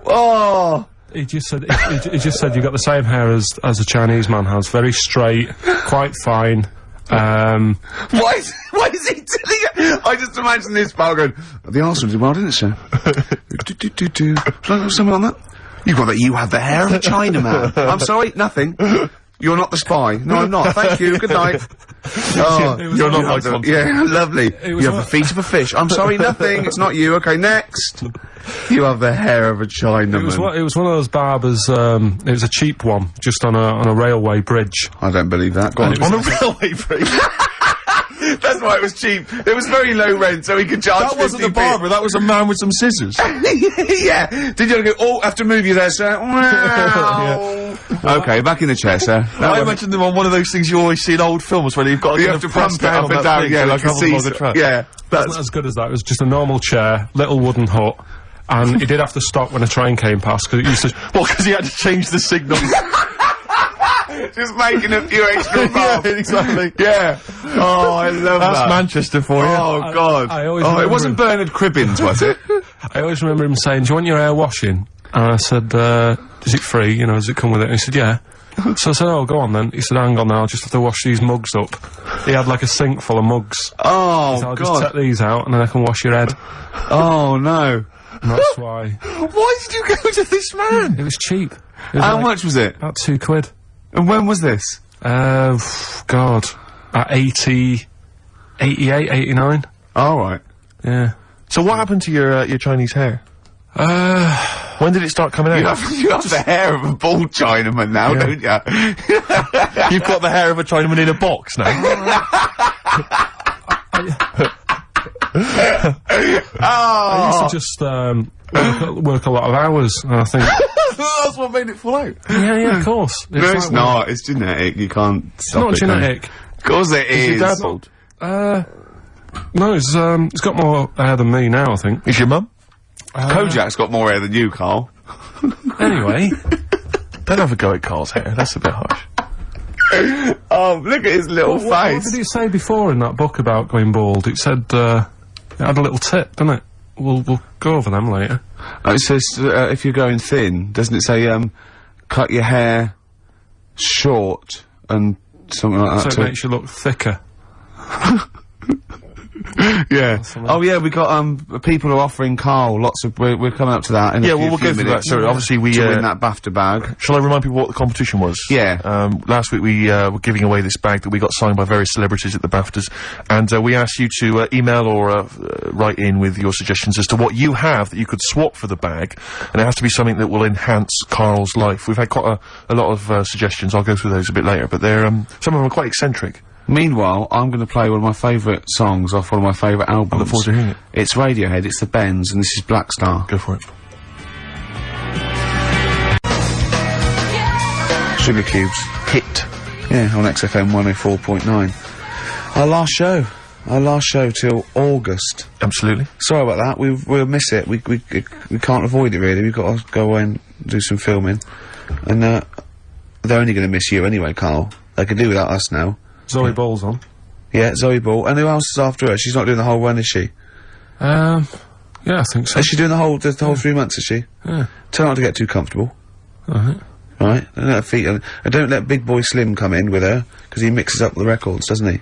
Oh. He just said, he just said, "You've got the same hair as a Chinese man has. Very straight, quite fine." Why is he telling it? I just imagine this pal going, the Arsenal did well, didn't it, sir? Shall I have something on that? You have the hair of a Chinaman. I'm sorry, nothing. You're not the spy. No, I'm not. Thank you. Good night. Oh, You're not my sponsor. yeah, lovely. You have the feet of a fish. I'm sorry, nothing. It's not you. Okay, next. You have the hair of a Chinaman. It was one of those barbers. It was a cheap one, just on a railway bridge. I don't believe that. Go on. On a railway bridge. That's why it was cheap. It was very low rent, so he could charge. That wasn't the barber. That was a man with some scissors. Yeah. Did you go? Oh, I have to move you there, sir. Wow. Okay, back in the chair, sir. I imagine them on one of those things you always see in old films where you've got you have to press pump it up on and that down. thing Yeah, so like it a travels along the seesaw. track. Yeah. That's not as good as that. It was just a normal chair, little wooden hut, and he did have to stop when a train came past because it used to. Well, because he had to change the signal. Just making a few extra Yeah, bucks. exactly. Yeah. Oh, I love That's that. Manchester for you. Oh, God. I always it remember wasn't Bernard Cribbins, was it? I always remember him saying, "Do you want your hair washing?" And I said, "Is it free? You know, does it come with it?" And he said, "Yeah." So I said, "Oh, go on then." He said, "Hang on now, I'll just have to wash these mugs up." He had like a sink full of mugs. Oh, So I'll just God. take these out and then I can wash your head. Oh, no. And that's why. Why did you go to this man? It was cheap. It was How like much was it? About £2. And when was this? God. At 88, 89. All right. Yeah. So what happened to your Chinese hair? When did it start coming out? You have the hair of a bald Chinaman now, don't you? You've got the hair of a Chinaman in a box now. I used to just work a lot of hours, and I think, That's what made it fall out. yeah, of course. No, it's like not. It's genetic. You can't stop It's it. not can you? genetic. Of course it is. Is your dad bald? No, it's got more hair than me now, I think. Is your mum? Kojak's got more hair than you, Carl. Anyway, Don't have a go at Carl's hair. That's a bit harsh. Oh, look at his little what face. did it say before in that book about going bald? It said, it had a little tip, didn't it? We'll go over them later. It says, if you're going thin, doesn't it say, cut your hair short and something like So that it too? makes you look thicker. Yeah. Oh yeah, we got people are offering Carl lots of. We're coming up to that. In Yeah, a well, few we'll go through that. minutes So obviously we to win that BAFTA bag. Shall I remind people what the competition was? Yeah. Last week we were giving away this bag that we got signed by various celebrities at the BAFTAs, and we asked you to email or write in with your suggestions as to what you have that you could swap for the bag, and it has to be something that will enhance Carl's life. We've had quite a lot of suggestions. I'll go through those a bit later, but they're some of them are quite eccentric. Meanwhile, I'm going to play one of my favourite songs off one of my favourite albums. I look forward to hearing it. It's Radiohead. It's the Bends, and this is Black Star. Go for it. Sugar Cubes. Hit. Yeah, on XFM 104.9. Our last show till August. Absolutely. Sorry about that. We'll miss it. We can't avoid it really. We've got to go away and do some filming, and they're only going to miss you anyway, Carl. They can do without us now. Zoe Ball's on. Yeah, Zoe Ball. And who else is after her? She's not doing the whole run, is she? Yeah, I think so. Is she doing the whole 3 months, is she? Yeah. Tell her not to get too comfortable. Alright. Right? Don't let her feet... And don't let Big Boy Slim come in with her, because he mixes up the records, doesn't he?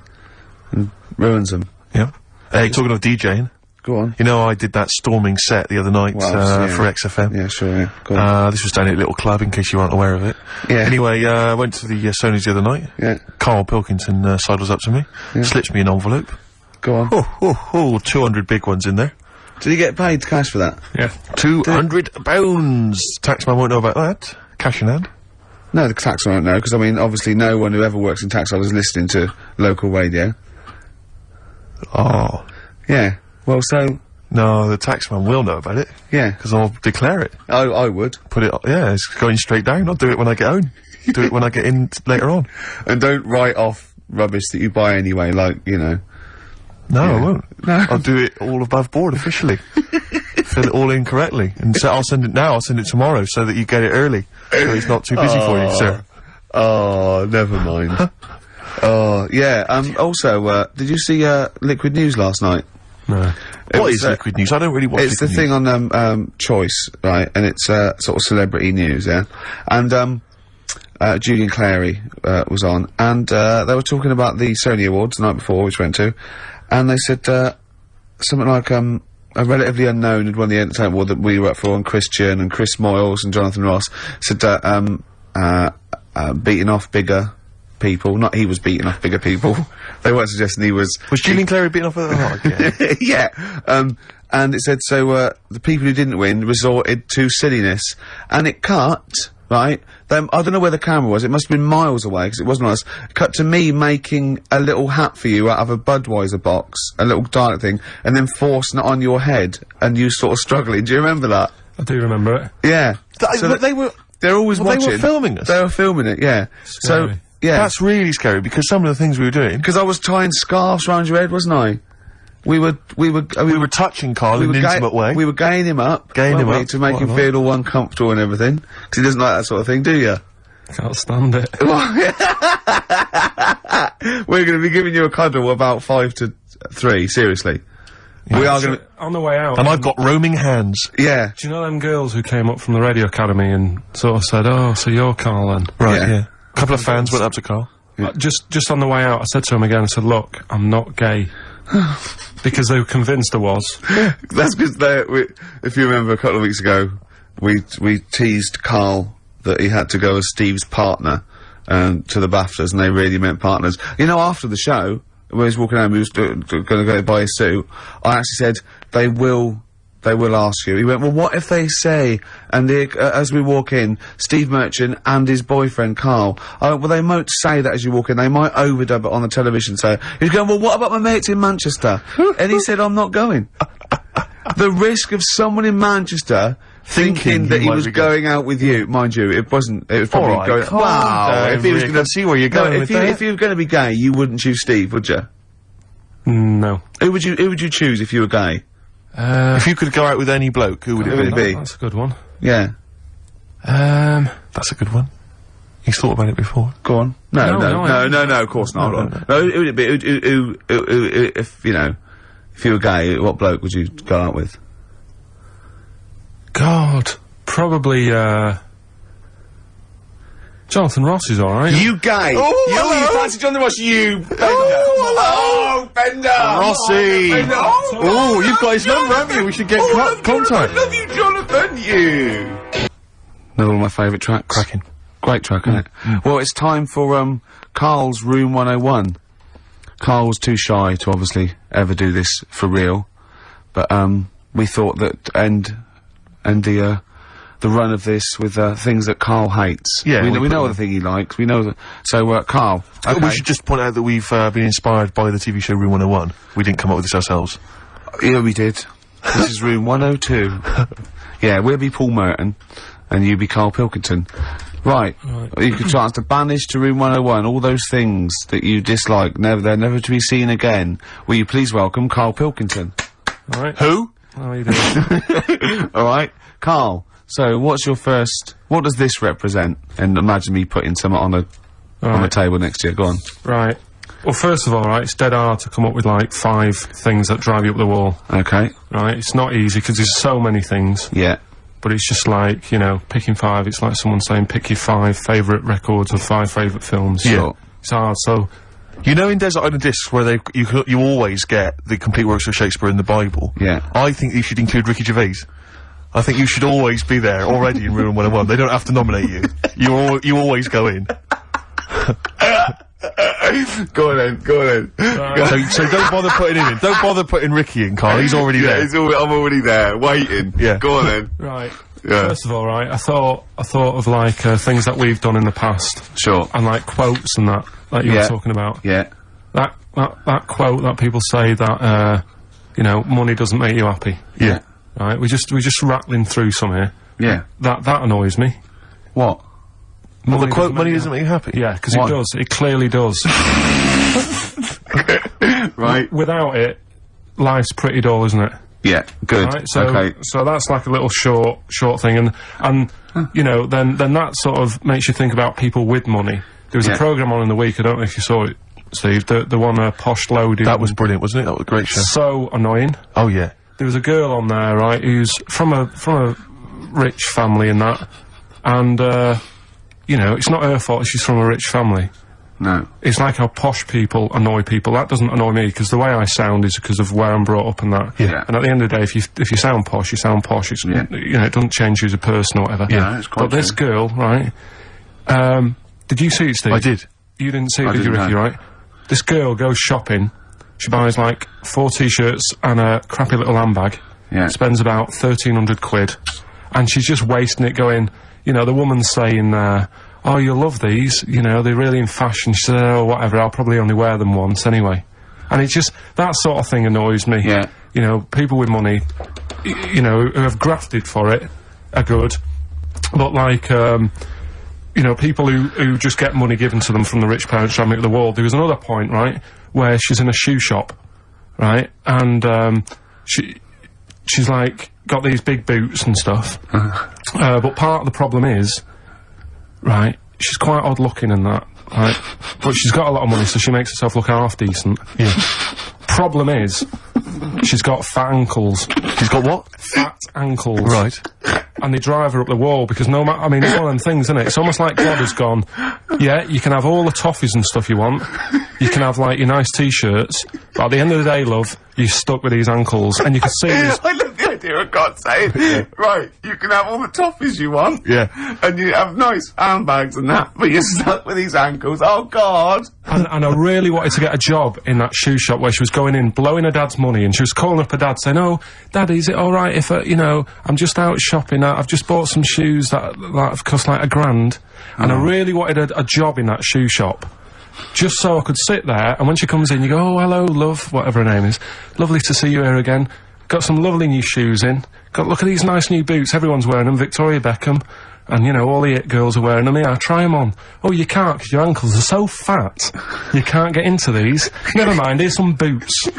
And ruins them. Yeah. Hey, talking of DJing, Go on. you know I did that storming set the other night Well, yeah. for XFM. Yeah, sure, yeah. Go on. This was down at a little club, in case you weren't aware of it. Yeah. Anyway, I went to the Sony's the other night. Yeah. Carl Pilkington sidles up to me, slips me an envelope. Go on. Oh, 200 big ones in there. Did he get paid cash for that? Yeah. £200. Taxman won't know about that. Cash in hand. No, the tax won't know, because, I mean, obviously no one who ever works in tax is listening to local radio. Oh. Yeah. Well, so... No, the taxman will know about it, Yeah. because I'll declare it. I would. Put it, yeah, it's going straight down. I'll do it when I get home. Do it when I get in later on. And don't write off rubbish that you buy anyway, like, you know... No, I Yeah. won't. No. I'll do it all above board officially. Fill it all in correctly. And so I'll send it now, I'll send it tomorrow so that you get it early. So it's not too busy for you, sir. Oh, never mind. Oh, yeah, also, did you see, Liquid News last night? No. What was, is Liquid News? I don't really watch It's the Liquid thing News. on, Choice, right, and it's, sort of celebrity news, yeah? And, Julian Clary, was on, and, they were talking about the Sony Awards the night before, which we went to, and they said, something like, a relatively unknown had won the entertainment award that we were up for, and Christian and Chris Moyles and Jonathan Ross said, beating off bigger people. Not he was beating off bigger people. They weren't suggesting he was... Was Julian Clary beaten off at the heart? Yeah. And it said, so, the people who didn't win resorted to silliness. And it cut right? Then, I don't know where the camera was, it must have been miles away, because it wasn't us. Cut to me making a little hat for you out of a Budweiser box, a little dark thing, and then forcing it on your head, and you sort of struggling. Do you remember that? I do remember it. Yeah. They're always watching. They were filming us? They were filming it, yeah. Scary. So, yeah. That's really scary, because some of the things we were doing... Because I was tying scarves round your head, wasn't I? We were touching Carl in an intimate way. We were gaying him up. To make him feel all uncomfortable and everything. Because he doesn't like that sort of thing, do you? Can't stand it. We're going to be giving you a cuddle about 5 to 3, seriously. Yeah, we are going to... On the way out. And I've got roaming hands. Yeah. Do you know them girls who came up from the radio academy and sort of said, "Oh, so you're Carl then?" Right, yeah. A couple of fans went up to Carl. Yeah. Just on the way out, I said to him again, I said, "Look, I'm not gay." Because they were convinced I was. That's because if you remember a couple of weeks ago, we teased Carl that he had to go as Steve's partner, to the BAFTAs, and they really meant partners. You know, after the show, when he was walking home, he was gonna go buy his suit, I actually said, they will ask you. He went, well, what if they say, and as we walk in, Steve Merchant and his boyfriend Carl, I went, well, they won't say that as you walk in, they might overdub it on the television, so he was going, well, what about my mates in Manchester? And he said, I'm not going. The risk of someone in Manchester thinking that he was going out with you, mind you, it was probably going, wow, if he was gonna see where you're going with that. If you were gonna be gay, you wouldn't choose Steve, would you? No. Who would you choose if you were gay? If you could go out with any bloke, who would it be? That's a good one. Yeah. That's a good one. He's thought about it before. Go on. No, of course not. No, who would it be? If, you know, if you were gay, what bloke would you go out with? God, probably, Jonathan Ross is alright. You gay! You fancy Jonathan Ross, you Bender! Oh, Bender! Rossi! Bender. Oh, you've got his number, haven't you? We should get contact. Love you, Jonathan, you! Another one of my favourite tracks. Cracking. Great track, isn't it? Well, it's time for, Carl's Room 101. Carl was too shy to obviously ever do this for real, but, we thought that end the run of this with things that Carl hates. Yeah, we know the thing he likes. We know that. So, Carl. Okay. We should just point out that we've been inspired by the TV show Room 101. We didn't come up with this ourselves. Yeah, we did. This is Room 102. Yeah, we'll be Paul Merton, and you be Carl Pilkington. Right. You could chance to banish to Room 101 all those things that you dislike. They're never to be seen again. Will you please welcome Carl Pilkington? All right. Who? How are you doing? All right, Carl. So, what does this represent? And imagine me putting something on the table next to you. Go on. Right. Well, first of all, right, it's dead hard to come up with, like, 5 things that drive you up the wall. Okay. Right? It's not easy, because there's so many things. Yeah. But it's just like, you know, picking 5, it's like someone saying, pick your 5 favourite records or 5 favourite films. Yeah. It's hard, so... You know, in Desert Island Discs, where you always get the complete works of Shakespeare and the Bible. Yeah. I think you should include Ricky Gervais. I think you should always be there already in Room 101. They don't have to nominate you. You always go in. Go on then. So don't bother putting him in. Don't bother putting Ricky in, Carl. He's already there. I'm already there, waiting. Yeah. Go on then. Right. Yeah. First of all, right, I thought of like things that we've done in the past. Sure. And like quotes and that you were talking about. Yeah. That quote that people say that you know, money doesn't make you happy. Yeah. Right. We're just rattling through some here. Yeah. That annoys me. What? Well, the quote, money doesn't make you happy? Yeah, because it does. It clearly does. Right. Without it, life's pretty dull, isn't it? Yeah, good. Right, so, okay. So that's like a little short thing, and you know, then that sort of makes you think about people with money. There was a programme on in the week, I don't know if you saw it, Steve, the one Posh Loaded. That was brilliant, wasn't it? That was a great show. So annoying. Oh, yeah. There was a girl on there, right, who's from a rich family and that, and, you know, it's not her fault she's from a rich family. No. It's like how posh people annoy people. That doesn't annoy me, because the way I sound is because of where I'm brought up and that. Yeah. And at the end of the day, if you sound posh, you sound posh. It's, you know, it doesn't change you as a person or whatever. Yeah, it's quite But this girl, right, did you see it, Steve? I did. You didn't see it, did you, Ricky, right? This girl goes shopping, she buys like 4 t-shirts and a crappy little handbag. Yeah. Spends about 1,300 quid. And she's just wasting it going, you know, the woman's saying, oh, you'll love these, you know, they're really in fashion. She said, oh, whatever, I'll probably only wear them once anyway. And it's just, that sort of thing annoys me. Yeah. You know, people with money, you know, who have grafted for it are good. But like, you know, people who just get money given to them from the rich parents trying to make the world. There was another point, right, where she's in a shoe shop, right, and, she's like, got these big boots and stuff. But part of the problem is, right, she's quite odd looking and that, right, but she's got a lot of money, so she makes herself look half decent. Yeah. Problem is, she's got fat ankles. She's got what? Fat ankles. Right. And they drive her up the wall because no matter, I mean, it's one of them things, isn't it? It's almost like God has gone, yeah, you can have all the toffees and stuff you want. You can have, like, your nice t-shirts, but at the end of the day, love, you're stuck with these ankles, and you can see this. I love the idea of God saying, right, you can have all the toffees you want. Yeah. And you have nice handbags and that, but you're stuck with these ankles. Oh, God. And I really wanted to get a job in that shoe shop where she was going in, blowing her dad's money, and she was calling up her dad saying, oh, Daddy, is it alright if, you know, I'm just out shopping, I've just bought some shoes that have cost like $1,000, and I really wanted a job in that shoe shop. Just so I could sit there, and when she comes in, you go, oh, hello, love, whatever her name is. Lovely to see you here again. Got some lovely new shoes in. Look at these nice new boots, everyone's wearing them, Victoria Beckham. And, you know, all the it girls are wearing them. Yeah, try them on. Oh, you can't, because your ankles are so fat. You can't get into these. Never mind, here's some boots.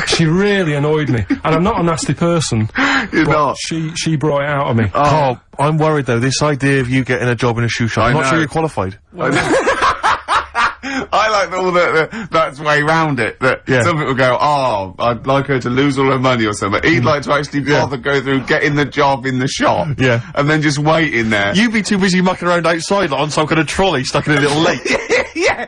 She really annoyed me. And I'm not a nasty person. You're not. She brought it out of me. Oh, I'm worried, though, this idea of you getting a job in a shoe shop, I'm not sure you're qualified. I like all that's way round it. That some people go, oh, I'd like her to lose all her money or something. He'd like to actually bother go through getting the job in the shop. Yeah. And then just wait in there. You'd be too busy mucking around outside like, on some kind of trolley stuck in a little lake. Yeah.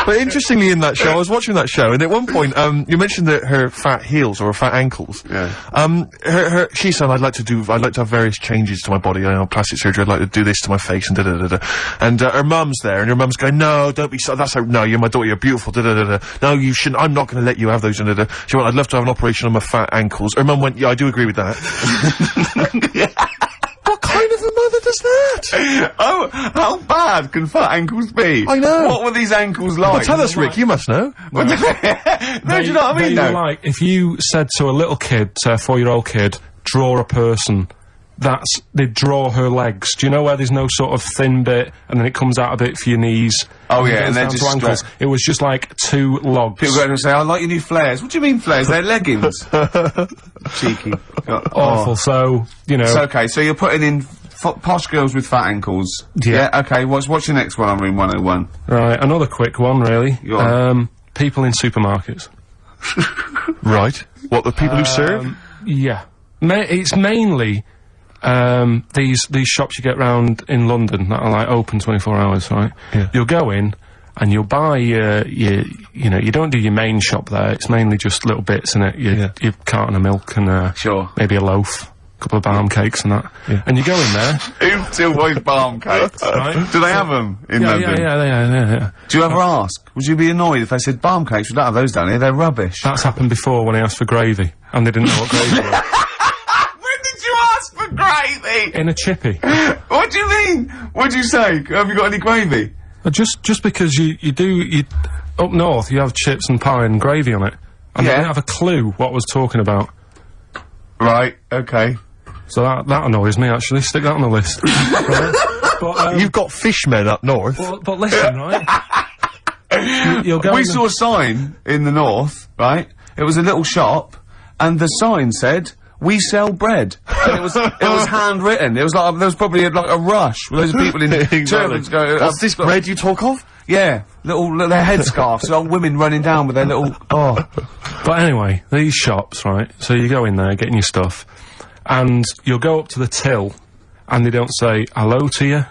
But interestingly in that show, I was watching that show, and at one point, you mentioned that her fat heels or her fat ankles. Yeah. She said, I'd like to have various changes to my body, you know, plastic surgery, I'd like to do this to my face, and da-da-da-da. And, her mum's there, and her mum's going, no, don't be so, no, you're my daughter, you're beautiful, da-da-da-da. No, you shouldn't, I'm not gonna let you have those, da-da-da. She went, I'd love to have an operation on my fat ankles. Her mum went, yeah, I do agree with that. Yeah. What kind of a mother does that? Oh, how bad can fat ankles be? I know. What were these ankles like? Well, tell us, Rick, you must know. No, do you know what I mean, though? Like, if you said to a little kid, say a 4-year-old kid, draw a person, they'd draw her legs. Do you know where there's no sort of thin bit, and then it comes out a bit for your knees? Oh, yeah, and then then to ankles. It was just like 2 logs. People go and say, I like your new flares. What do you mean flares? They're leggings. Cheeky. Awful, so, you know. So, okay, so you're putting in posh girls with fat ankles. Yeah. Okay, what's your next one on Room 101? Right, another quick one, really. Go on. People in supermarkets. Right. What, the people who serve? Yeah. It's mainly, these shops you get round in London that are, like, open 24 hours, right? Yeah. You'll go in, and you'll buy you know, you don't do your main shop there, it's mainly just little bits in it, your carton of milk and, Sure. maybe a loaf. Couple of balm cakes and that, and you go in there. Who still buys balm cakes? Right. Do they have them in London? Yeah. Do you ever ask? Would you be annoyed if they said balm cakes? We don't have those down here. They're rubbish. That's happened before when I asked for gravy, and they didn't know what gravy was. When did you ask for gravy? In a chippy. What do you mean? What'd you say? Have you got any gravy? Just because you up north you have chips and pie and gravy on it, and they didn't have a clue what I was talking about. Right. Okay. So that annoys me, actually. Stick that on the list. Right? But, you've got fishmen up north. But listen, right? You'll go. We saw a sign in the north, right? It was a little shop, and the sign said, "We sell bread." And it was handwritten. It was like there was probably like a rush with those people in turbans going. What's this bread you talk of? Yeah, little headscarves, old women running down with their little. Oh. But anyway, these shops, right? So you go in there, getting your stuff. And you'll go up to the till, and they don't say hello to you.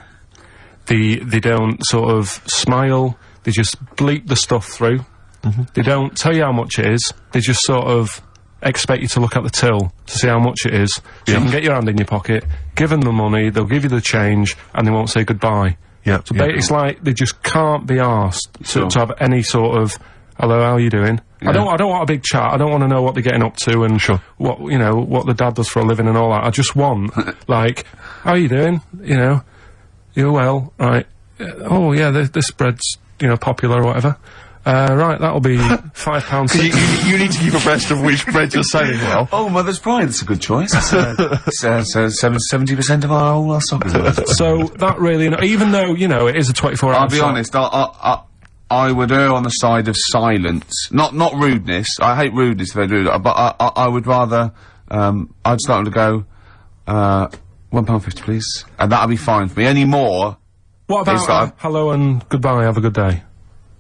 They don't sort of smile. They just bleep the stuff through. They don't tell you how much it is. They just sort of expect you to look at the till to see how much it is. So you can get your hand in your pocket, give them the money, they'll give you the change, and they won't say goodbye. Yeah. So it's like they just can't be asked to have any sort of hello, how are you doing? I don't want a big chat. I don't want to know what they're getting up to and what, you know, what the dad does for a living and all that. I just want, like, how are you doing? You know, you're well, right? Oh yeah, this bread's, you know, popular or whatever. Right, that'll be £5. You need to keep abreast of which bread you're selling well. Oh, Mother's Pride, that's a good choice. It's 70% of our whole stock is worth. So that really, even though, you know, it is a 24-hour I'll be honest, I would err on the side of silence. Not rudeness. I hate rudeness if they do that, but I would rather, I'd start to go, £1.50 please. And that'll be fine for me. Any more... What about, hello and goodbye, have a good day?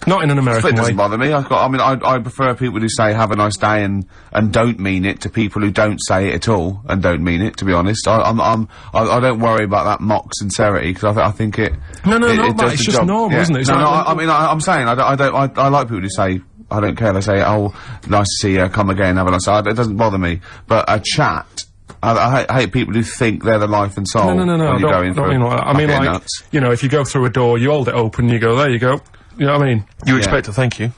Not in an American way. It doesn't bother me. I prefer people who say have a nice day and don't mean it to people who don't say it at all and don't mean it, to be honest. I don't worry about that mock sincerity, because I think it... No, it's just normal, isn't it? I'm saying, I like people who say, I don't care, they say, oh, nice to see you, come again, have a nice day. It doesn't bother me. But a chat... I hate people who think they're the life and soul. No, I don't mean like that. I mean, like, nuts. You know, if you go through a door, you hold it open, you go, there you go. You know what I mean? You expect a thank you.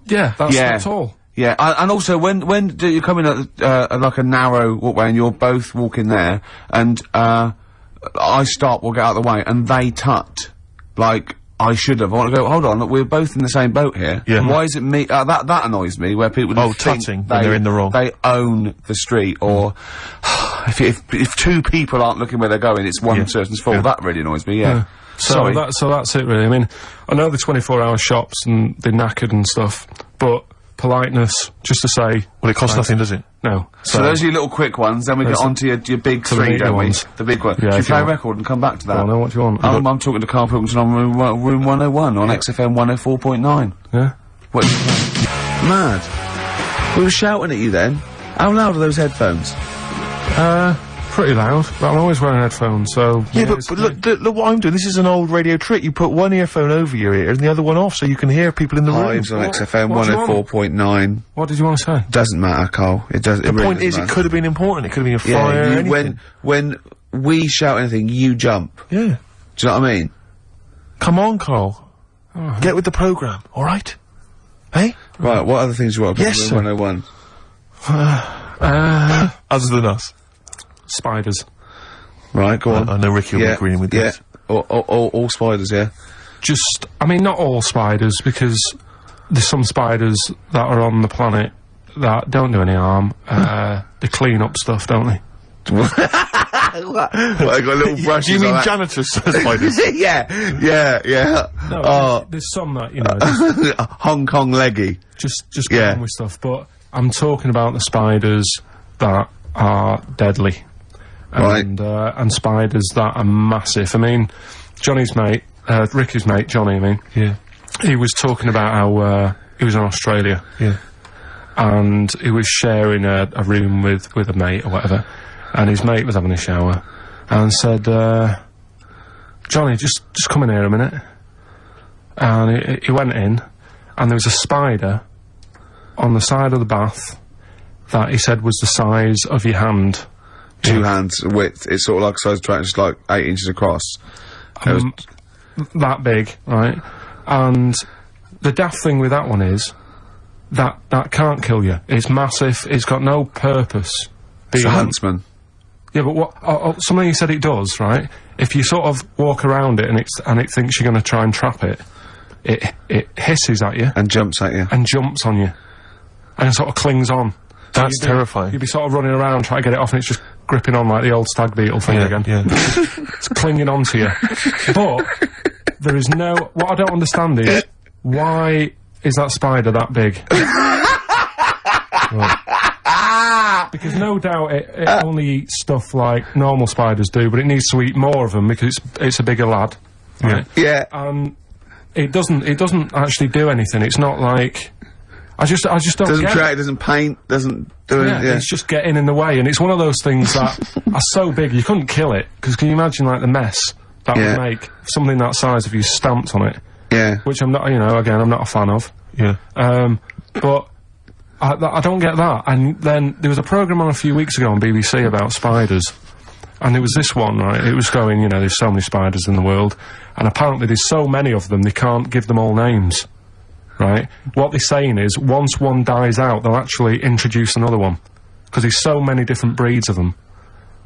Yeah, that's all. Yeah, and also, when do you come in at, like a narrow walkway and you're both walking there, and, I stop, we'll get out of the way, and they tut. Like... I should have. I want to go, hold on, look, we're both in the same boat here. Yeah. Why is it me? That annoys me, where people think tutting when they're in the wrong. They own the street, or if two people aren't looking where they're going, it's one person's fault. That really annoys me, So that's it, really. I mean, I know the 24-hour shops and they're knackered and stuff, but politeness, just to say... Well, it costs nothing, does it? No. So those are your little quick ones, then we get on to your big three, don't we? The big one. Yeah, do you play a record and come back to that? I know what you want. I'm talking to Carl Pilkington on room 101 on XFM 104.9. Yeah? What? Mad. We were shouting at you then. How loud are those headphones? Pretty loud, but I'm always wearing headphones, so... Yeah, but look what I'm doing. This is an old radio trick. You put one earphone over your ear and the other one off, so you can hear people in the room. Hives on XFM 104.9. What did you want to say? Doesn't matter, Carl. It does. The point is, it could have been important. It could have been a fire, anything. When we shout anything, you jump. Yeah. Do you know what I mean? Come on, Carl. Get with the programme, alright? Hey? Right, what other things you want to put in 101? Other than us. Spiders. Right, go on. I know Ricky will be agreeing with this. All spiders, yeah? Just, I mean, not all spiders, because there's some spiders that are on the planet that don't do any harm. They clean up stuff, don't they? What, I got little brushes. Do you mean janitors spiders? Yeah. No, there's some that, you know... Hong Kong leggy. Just get on with stuff, but I'm talking about the spiders that are deadly. And spiders that are massive. I mean, Johnny's mate, Ricky's mate, Johnny, I mean. Yeah. He was talking about how, he was in Australia. Yeah. And he was sharing a room with a mate or whatever. And his mate was having a shower. And said, Johnny, just come in here a minute. And he went in, and there was a spider on the side of the bath that he said was the size of your hand. 2 hands width. It's sort of like a size track, just like 8 inches across. That big, right? And the daft thing with that one is that can't kill you. It's massive. It's got no purpose. It's a huntsman. Yeah, but what? Something you said it does, right? If you sort of walk around it and it thinks you're going to try and trap it, it hisses at you and jumps at you and jumps on you, and it sort of clings on. That's terrifying. You'd be sort of running around trying to get it off, and it's just gripping on like the old stag beetle thing again. Yeah. It's clinging on to you. But there is no... What I don't understand is, why is that spider that big? Right. Because no doubt it only eats stuff like normal spiders do, but it needs to eat more of them because it's a bigger lad. Right? Yeah. It doesn't actually do anything. It's not like... I just don't doesn't get track, it. Doesn't paint, doesn't do anything. It's just getting in the way, and it's one of those things that are so big you couldn't kill it, because can you imagine like the mess that would make if something that size if you stamped on it? Yeah. Which I'm not, you know, again, I'm not a fan of. Yeah. But I don't get that. And then there was a programme on a few weeks ago on BBC about spiders, and there was this one, right, it was going, you know, there's so many spiders in the world, and apparently there's so many of them they can't give them all names. right? What they're saying is, once one dies out, they'll actually introduce another one. Because there's so many different breeds of them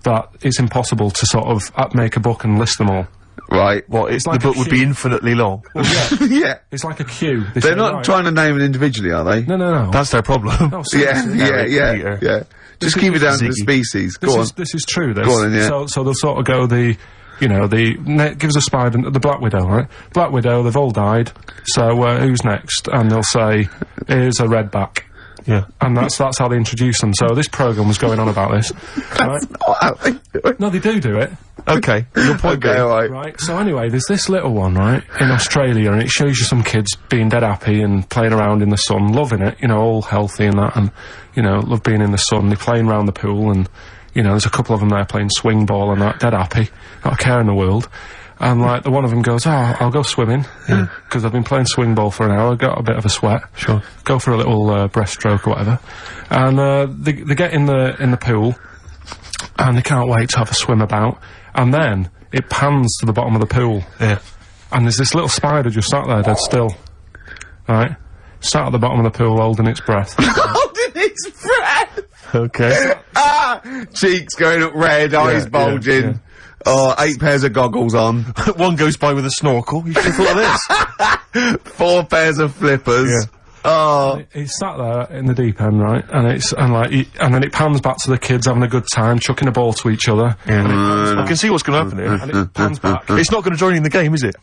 that it's impossible to sort of make a book and list them all. Right. Well, It's like the a book would be queue. infinitely long. Well, yeah. Yeah. It's like a queue. They They're say, not right, trying to name it individually, are they? No. That's their problem. No, Yeah, seriously. yeah. Just keep it down to the species. Go on. This is true. This. Go on, yeah. So they'll sort of go give us a spider, the Black Widow, right? Black Widow, they've all died. So who's next? And they'll say, here's a redback. Yeah. And that's how they introduce them. So this programme was going on about this. Right? No, they do it. Okay. Your point Okay, being. alright. Right, so anyway, there's this little one, right, in Australia, and it shows you some kids being dead happy and playing around in the sun, loving it, all healthy and that, and, love being in the sun. They're playing around the pool, and, there's a couple of them there playing swing ball and that, dead happy, not a care in the world. And, like, the one of them goes, I'll go swimming, because I've been playing swing ball for an hour, got a bit of a sweat. Sure. Go for a little breaststroke or whatever. And they get in the pool, and they can't wait to have a swim about, and then it pans to the bottom of the pool. Yeah. And there's this little spider just sat there dead still. Right? Sat at the bottom of the pool holding its breath. Holding its breath! Okay. Cheeks going up red, eyes bulging. yeah. Oh, 8 pairs of goggles on. One goes by with a snorkel. You should have thought of this. 4 pairs of flippers. Yeah. Oh. He's sat there in the deep end, right? And then it pans back to the kids having a good time, chucking a ball to each other. I can see what's going to happen here. And it pans back. It's not going to join in the game, is it?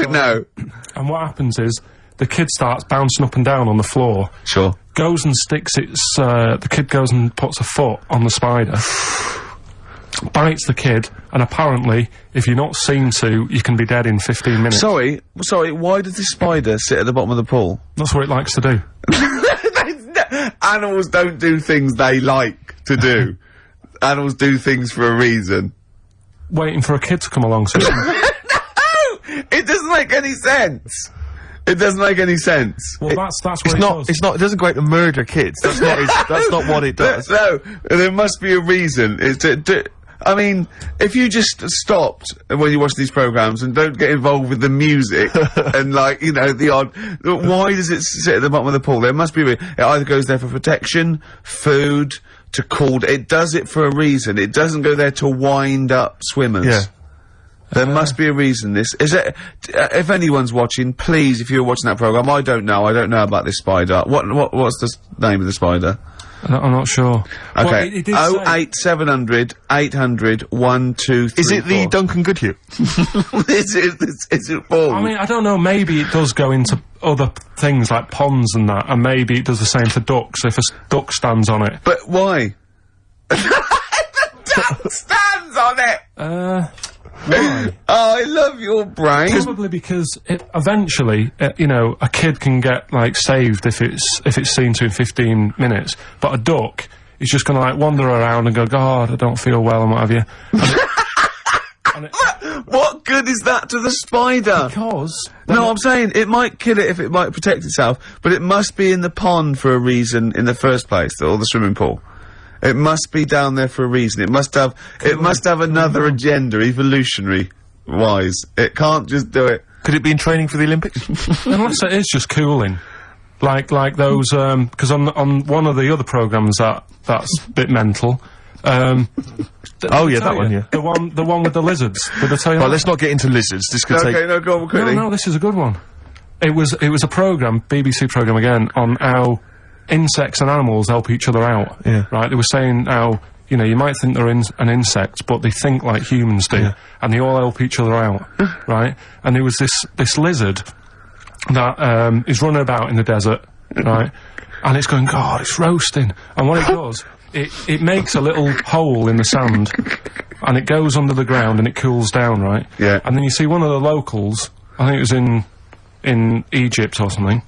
No. And what happens is, the kid starts bouncing up and down on the floor. Sure. Goes and sticks the kid goes and puts a foot on the spider. Bites the kid, and apparently, if you're not seen to, you can be dead in 15 minutes. Sorry, why does this spider sit at the bottom of the pool? That's what it likes to do. Animals don't do things they like to do. Animals do things for a reason. Waiting for a kid to come along, so... No! It doesn't make any sense. It doesn't make any sense. Well, that's what it does. It doesn't go out to murder kids. That's not what it does. No, there must be a reason. I mean, if you just stopped when you watch these programs and don't get involved with the music and, like, the odd... Why does it sit at the bottom of the pool? There must be a reason. It either goes there for protection, food, to cool... It does it for a reason. It doesn't go there to wind up swimmers. Yeah. There must be a reason. This is it. If anyone's watching, please, if you're watching that program, I don't know about this spider. What's the name of the spider? I'm not sure. Okay. Well, it did say- 08700 800 123. Is it the Duncan Goodhue? Is it Paul? I mean, I don't know, maybe it does go into other things like ponds and that, and maybe it does the same for ducks, if a duck stands on it. But why? The duck stands on it! Why? Oh, I love your brain. Probably because eventually, a kid can get, like, saved if it's seen to in 15 minutes, but a duck is just gonna, like, wander around and go, God, I don't feel well, and what have you. What good is that to the spider? Because... No, I'm saying it might kill it if it might protect itself, but it must be in the pond for a reason in the first place, or the swimming pool. It must be down there for a reason. It must have another agenda, evolutionary-wise. It can't just do it. Could it be in training for the Olympics? Unless it is just cooling. Like those, because on one of the other programmes that's a bit mental, Oh yeah, that one, yeah. The one with the lizards. Did I tell you Well, that? let's not get into lizards. This could take... Okay, no, go on quickly. No, this is a good one. It was a programme, BBC programme again, on how insects and animals help each other out. Yeah. Right? They were saying how, you might think they're an insect, but they think like humans do. Yeah. And they all help each other out. Right? And there was this lizard that is running about in the desert, right? And it's going, God, it's roasting. And what it does, it makes a little hole in the sand, and it goes under the ground and it cools down, right? Yeah. And then you see one of the locals, I think it was in Egypt or something,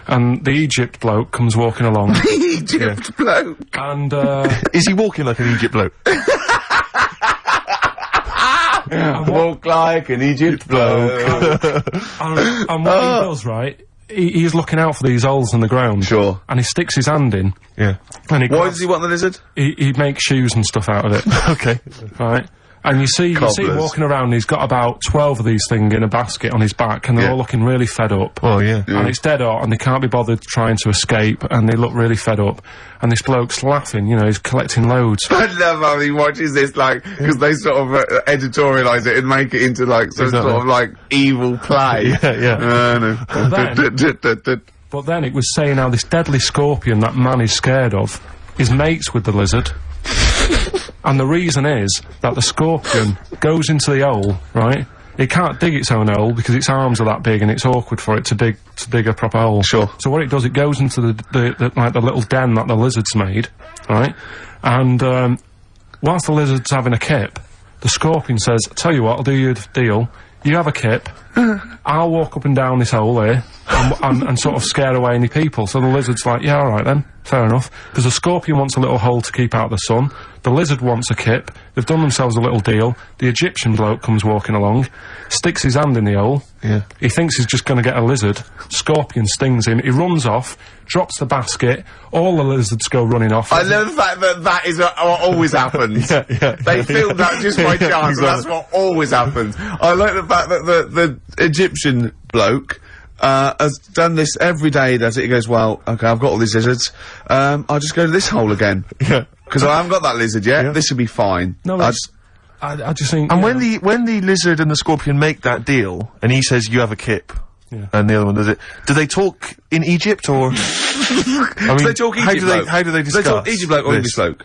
and the Egypt bloke comes walking along. Egypt bloke. And, Is he walking like an Egypt bloke? Walk like an Egypt bloke. and what he does, right, he's looking out for these holes in the ground. Sure. And he sticks his hand in. Yeah. And Why does he want the lizard? he makes shoes and stuff out of it. Okay. Right? And you see him walking around, he's got about 12 of these things in a basket on his back, and they're all looking really fed up. Oh, yeah. And it's dead hot, and they can't be bothered trying to escape, and they look really fed up. And this bloke's laughing, you know, he's collecting loads. I love how he watches this, like, because they sort of editorialise it and make it into, like, some sort of, like, evil play. But then it was saying how this deadly scorpion that man is scared of is mates with the lizard. And the reason is that the scorpion goes into the hole, right? It can't dig its own hole because its arms are that big and it's awkward for it to dig a proper hole. Sure. So what it does, it goes into the little den that the lizard's made, right? And whilst the lizard's having a kip, the scorpion says, "Tell you what, I'll do you a deal. You have a kip, I'll walk up and down this hole here and sort of scare away any people." So the lizard's like, "Yeah, alright then, fair enough." Because the scorpion wants a little hole to keep out the sun, the lizard wants a kip, they've done themselves a little deal, the Egyptian bloke comes walking along, sticks his hand in the hole, he thinks he's just going to get a lizard, scorpion stings him, he runs off, drops the basket, all the lizards go running off. I love the fact that is what always happens. They filmed that just by chance, and that's what always happens. I like the fact that the Egyptian bloke has done this every day. He does it. He goes, "Well, okay, I've got all these lizards. I'll just go to this hole again because I haven't got that lizard yet. This will be fine." No, I just think. And when the lizard and the scorpion make that deal, and he says, "You have a kip," and the other one does it, do they talk in Egypt or? I mean, they talk Egypt bloke? How do they discuss? They talk Egypt bloke or English bloke?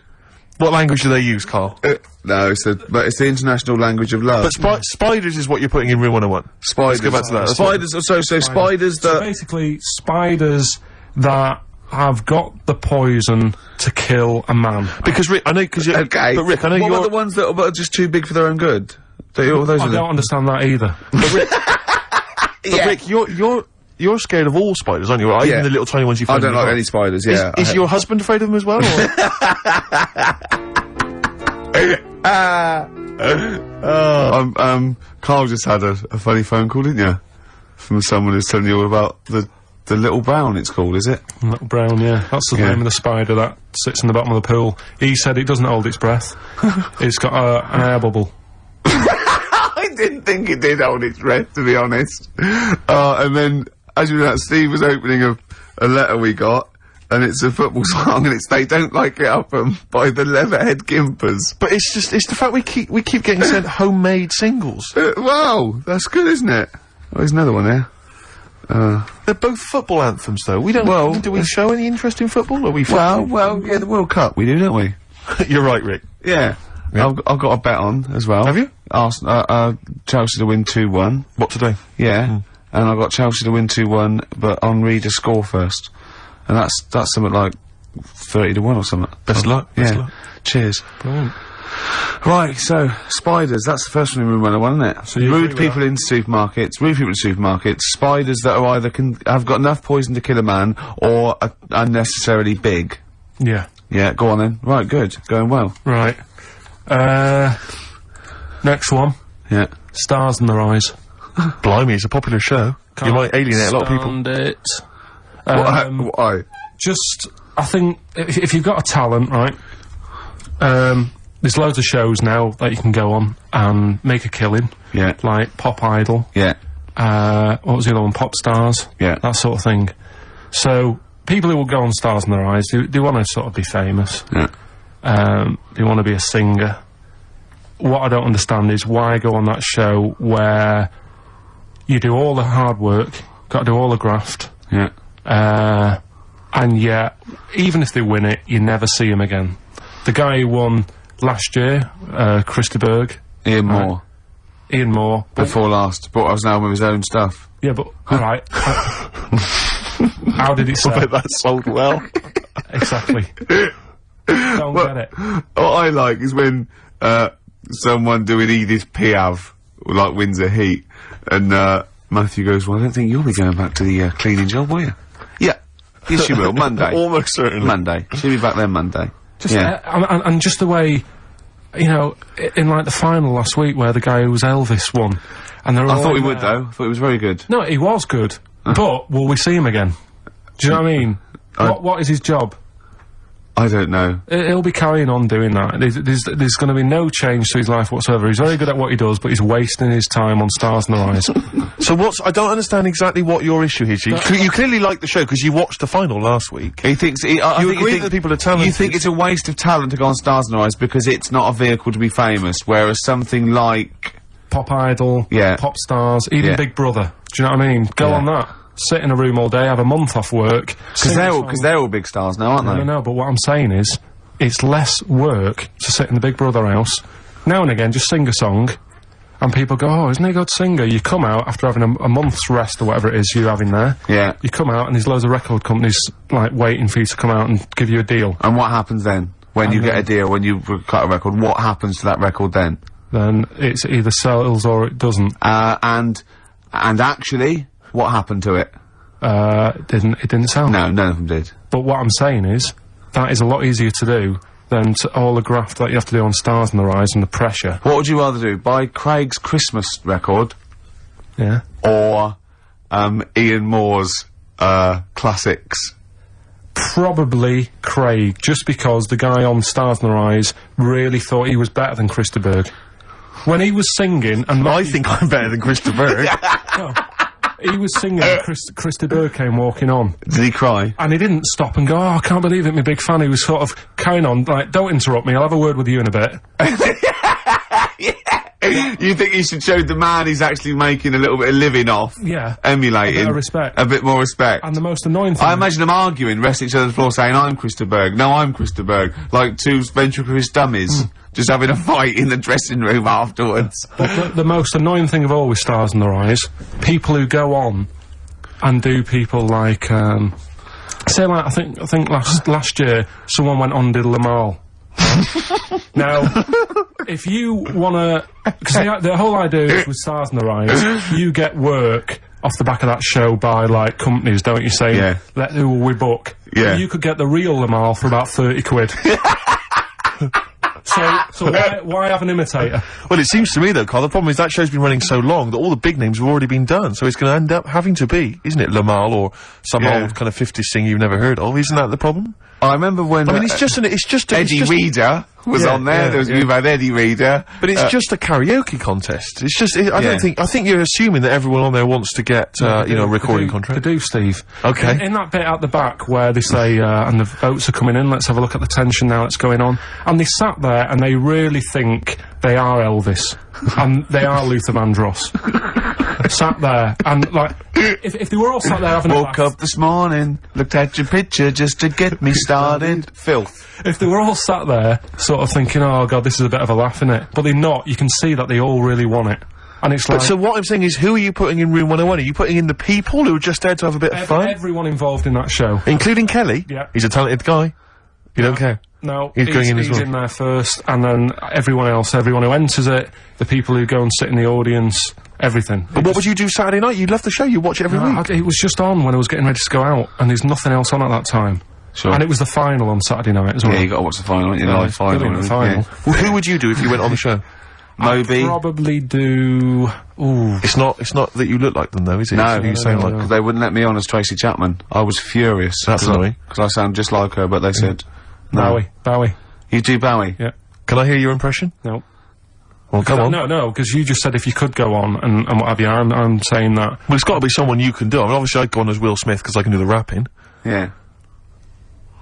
What language do they use, Carl? No, it's the international language of love. But spiders is what you're putting in Room 101. Spiders. Let's go back to that. Spiders. Spiders that. So basically, spiders that have got the poison to kill a man. Because Rick, I know, okay. But Rick, I know what you're. What are the ones that are just too big for their own good? Those I don't understand that either. But Rick, you're scared of all spiders, aren't you? Right? Even the little tiny ones you find. I don't like any spiders. Yeah. Is your husband afraid of them as well? Carl just had a funny phone call, didn't you? From someone who's telling you all about the little brown, it's called, is it? Little brown, yeah. That's the name of the spider that sits in the bottom of the pool. He said it doesn't hold its breath. It's got an air bubble. I didn't think it did hold its breath, to be honest. And then, as you know, Steve was opening a letter we got, and it's a football song, and it's "They Don't Like It Up" by the Leatherhead Gimpers. But it's the fact we keep getting sent homemade singles. Wow, that's good, isn't it? Oh, there's another one there. They're both football anthems, though. We don't. Well, do we show any interest in football? Are we? Well, yeah, the World Cup we do, don't we? You're right, Rick. Yeah. I've got a bet on as well. Have you? Chelsea to win 2-1. What today? Yeah. And I've got Chelsea to win 2-1, but Henri to score first. And that's something like 30-1 or something. Best luck. Best luck. Cheers. Brilliant. Right, so spiders. That's the first one in Room 101, isn't it? So you rude people in supermarkets. Spiders that are either have got enough poison to kill a man or are unnecessarily big. Yeah. Yeah. Go on then. Right. Good. Going well. Right. Next one. Yeah. Stars in Their Eyes. Blimey, it's a popular show. You might alienate a lot of people. It. Why? Just, I think, if you've got a talent, right, there's loads of shows now that you can go on and make a killing. Yeah. Like Pop Idol. Yeah. What was the other one? Pop Stars. Yeah. That sort of thing. So, people who will go on Stars in Their Eyes, they want to sort of be famous. Yeah. They want to be a singer. What I don't understand is why go on that show where you do all the hard work, got to do all the graft. Yeah. And yet, even if they win it, you never see him again. The guy who won last year, Christy Berg. Ian Moore. Ian Moore. Before last. Brought us an album of his own stuff. Yeah, but, alright. How did it sell? I bet that sold well. Exactly. Don't get it. What I like is when, someone doing Edith Piaf, like, wins a heat, and, Matthew goes, "Well, I don't think you'll be going back to the, cleaning job, will you?" Yeah. Yes, you will. Monday. Almost certainly. Monday. She'll be back there Monday. Just, and just the way, you know, in like the final last week where the guy who was Elvis won, and they're all I thought he would though. I thought he was very good. No, he was good, but will we see him again? Do you know what I mean? What is his job? I don't know. He'll be carrying on doing that. There's going to be no change to his life whatsoever. He's very good at what he does, but he's wasting his time on Stars in the Rise. So I don't understand exactly what your issue is. You clearly like the show because you watched the final last week. He thinks, I You think agree that people are talented. You think it's a waste of talent to go on Stars in the Rise because it's not a vehicle to be famous, whereas something like... Pop Idol, Yeah. Pop Stars, even Yeah. Big Brother. Do you know what I mean? Go Yeah. on that. Sit in a room all day, have a month off work. Because they're all big stars now, aren't they? No, but what I'm saying is, it's less work to sit in the Big Brother house. Now and again, just sing a song, and people go, oh, isn't he a good singer? You come out after having a month's rest or whatever it is you're having there. Yeah. You come out and there's loads of record companies, like, waiting for you to come out and give you a deal. And what happens then? When you get a deal, when you cut a record, what happens to that record then? Then it's either sells or it doesn't. And actually, what happened to it? It didn't sell. No, none of them did. But what I'm saying is, that is a lot easier to do than all the graft that you have to do on Stars in the Rise and the pressure. What would you rather do? Buy Craig's Christmas record Yeah. or Ian Moore's classics? Probably Craig, just because the guy on Stars in the Rise really thought he was better than Chris de Burgh. When he was singing, and I think I'm better than Chris de Burgh. he was singing, and Chris de Burgh came walking on. Did he cry? And he didn't stop and go, oh, I can't believe it, I'm a big fan. He was sort of carrying on, like, don't interrupt me, I'll have a word with you in a bit. You think he should show the man he's actually making a little bit of living off? Yeah. Emulating. A bit of respect. A bit more respect. And the most annoying thing... I imagine them arguing, resting each other on the floor saying, I'm Chris de Burgh, no, I'm Chris de Burgh, like two ventriloquist dummies, just having a fight in the dressing room afterwards. But the most annoying thing of all with Stars in the Rise, people who go on and do people like, say like, I think last year, someone went on and did Lamal. Now, if you wanna, cause the whole idea is with Stars in the Rise, you get work off the back of that show by, like, companies, don't you, say, Yeah. who will we book? Yeah. You could get the real Lamal for about 30 quid. So why have an imitator? Well, it seems to me, though, Carl, the problem is that show's been running so long that all the big names have already been done, so it's going to end up having to be, isn't it, Lamal or some old kind of 50s singer you've never heard of? Isn't that the problem? I remember when... I mean, it's just Eddie Reader was on there. There was a movie about Eddie Reader. But it's just a karaoke contest. It's just, I think you're assuming that everyone on there wants to get, a recording contract. They do, Steve. Okay. In that bit at the back where they say, and the votes are coming in, let's have a look at the tension now that's going on. And they sat there and they really think they are Elvis. And they are Luther Vandross. Sat there, and like, if they were all sat there having Woke up this morning, looked at your picture just to get me started. Filth. If they were all sat there, sort of thinking, oh god, this is a bit of a laugh, innit? But they're not, you can see that they all really want it. And it's like... So what I'm saying is, who are you putting in Room 101? Are you putting in the people who are just there to have a bit of fun? Everyone involved in that show. Including Kelly? Yeah. He's a talented guy. You don't care? No, he's going in as well. He's in there first, and then everyone else, everyone who enters it, the people who go and sit in the audience, everything. But what would you do Saturday night? You'd love the show, you'd watch it every week. It was just on when I was getting ready to go out, and there's nothing else on at that time. Sure. And it was the final on Saturday night as well. Yeah, you gotta watch the final, you know, it's final. brilliant, the final. Yeah. Well, who would you do if you went on the show? Moby. I'd probably do... Ooh. It's not that you look like them, though, is it? No, you sound like... because they wouldn't let me on as Tracy Chapman. I was furious. That's annoying. Because I sound just like her, but they said... No. Bowie. You do Bowie? Yeah. Can I hear your impression? No. Well, come on. No, because you just said if you could go on and what have you. I'm saying that. Well, it's got to be someone you can do. I mean, obviously I'd go on as Will Smith because I can do the rapping. Yeah.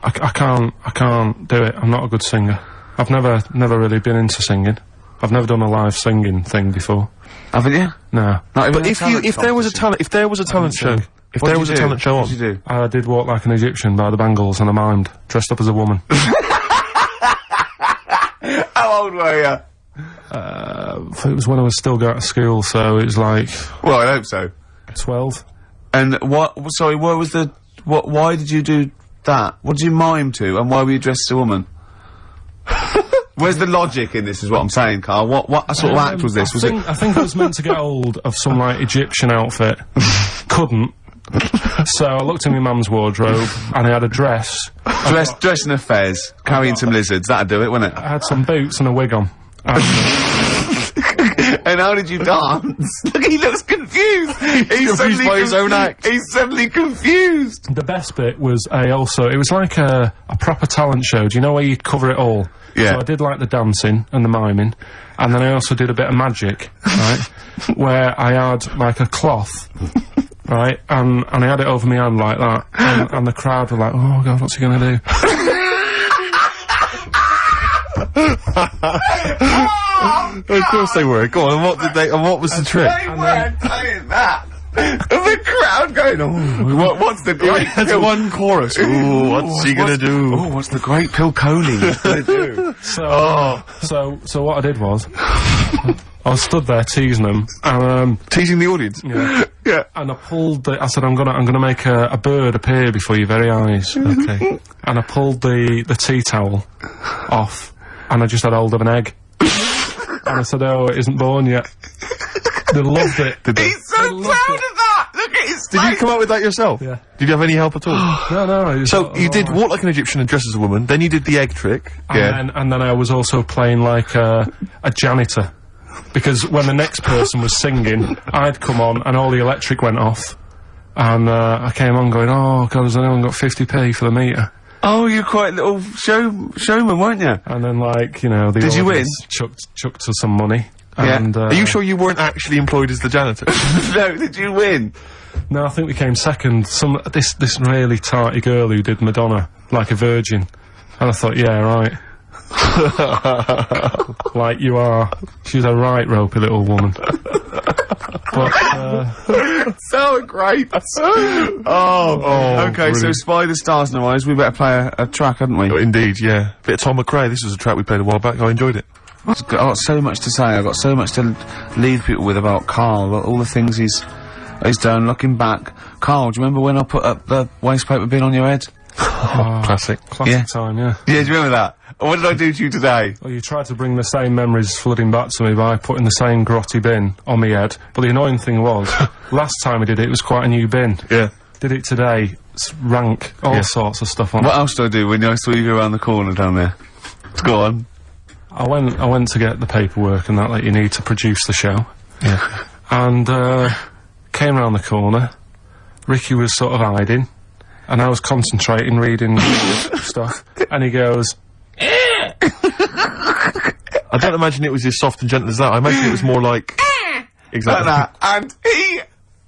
I can't do it. I'm not a good singer. I've never really been into singing. I've never done a live singing thing before. Haven't you? No. But if there was a talent show, if there was a talent show on, what did you do? I did Walk Like an Egyptian by the Bangles and I mimed, dressed up as a woman. How old were you? It was when I was still going to school, so it was like... Well, I hope so. 12. And what was the... why did you do that? What did you mime to, and why were you dressed as a woman? Where's the logic in this, is what I'm saying, Carl? What sort of act was this? I think I was meant to get hold of some, like, Egyptian outfit. Couldn't. So I looked in my mum's wardrobe, and I had a dress. Dress in a fez, carrying some lizards, that'd do it, wouldn't it? I had some boots and a wig on. And how did you dance? Look, he looks confused. He's confused by his own act. He's suddenly confused. The best bit was it was like a proper talent show. Do you know where you'd cover it all? Yeah. So I did like the dancing and the miming, and then I also did a bit of magic, right? Where I had like a cloth, right? And I had it over my hand like that, and the crowd were like, oh God, what's he gonna do? Of course they were. Go on, and what was the trick? They weren't saying that. The crowd going, oh, what's the great That's one chorus. Ooh, what's he gonna do? Oh, what's the great Pilconi gonna do? So what I did was, I was stood there teasing them, and Teasing the audience. yeah, Yeah. and I said, I'm gonna make a bird appear before your very eyes, okay? And I pulled the tea towel off, and I just had hold of an egg, and I said, oh, it isn't born yet. They loved it. He's so proud of that! Look at his Did you come up with that yourself? Yeah. Did you have any help at all? No. it was So all you did right. walk like an Egyptian and dress as a woman, then you did the egg trick. And then I was also playing like a janitor, because when the next person was singing, I'd come on and all the electric went off, and I came on going, oh God, has anyone got 50p for the meter? Oh, you're quite a little showman, weren't you? And then like, you know, the Did you win? audience chucked us some money. Yeah. And, Are you sure you weren't actually employed as the janitor? No, did you win? No, I think we came second. This really tarty girl who did Madonna like a virgin, and I thought, yeah, right. Like you are. She's a right ropey little woman. But So great. Okay, so brilliant. Spider Stars in our eyes, we better play a track, hadn't we? Indeed, yeah. Bit of Tom McRae. This was a track we played a while back. I enjoyed it. I've got so much to say, I've got so much to lead people with about Carl, all the things he's done, looking back. Carl, do you remember when I put up the waste paper bin on your head? Classic. classic time, yeah. Yeah, do you remember that? What did I do to you today? Well, you tried to bring the same memories flooding back to me by putting the same grotty bin on my head, but the annoying thing was, last time I did it was quite a new bin. Yeah. Did it today, it's rank, all sorts of stuff on What it. else did I do when I saw you go around the corner down there? Go on. I went to get the paperwork and that you need to produce the show. Yeah. And came round the corner. Ricky was sort of hiding, and I was concentrating, reading stuff. And he goes, I don't imagine it was as soft and gentle as that. I imagine it was more like... Exactly. Like that. And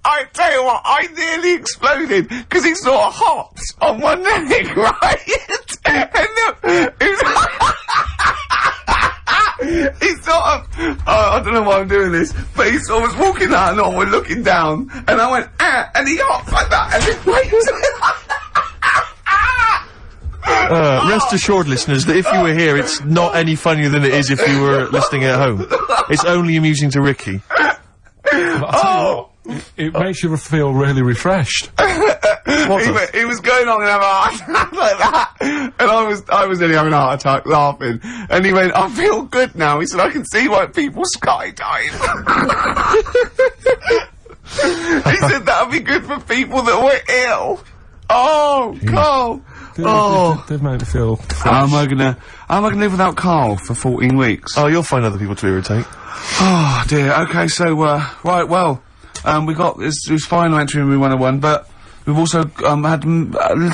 I tell you what, I nearly exploded, because he sort of hopped on one leg, right? And he sort of, I don't know why I'm doing this, but he sort of was walking out and on, we're looking down, and I went, and he hopped like that, and his weight Rest assured, listeners, that if you were here, it's not any funnier than it is if you were listening at home. It's only amusing to Ricky. it makes you feel really refreshed. He was going on and having a heart attack like that, and I was nearly having a heart attack laughing, and he went, I feel good now. He said, I can see why people skydive. He said that would be good for people that were ill. Oh, Carl. They've made me feel How am I gonna live without Carl for 14 weeks? Oh, you'll find other people to irritate. Oh dear. Okay, so right, well, we got this final entry in We 101, but we've also had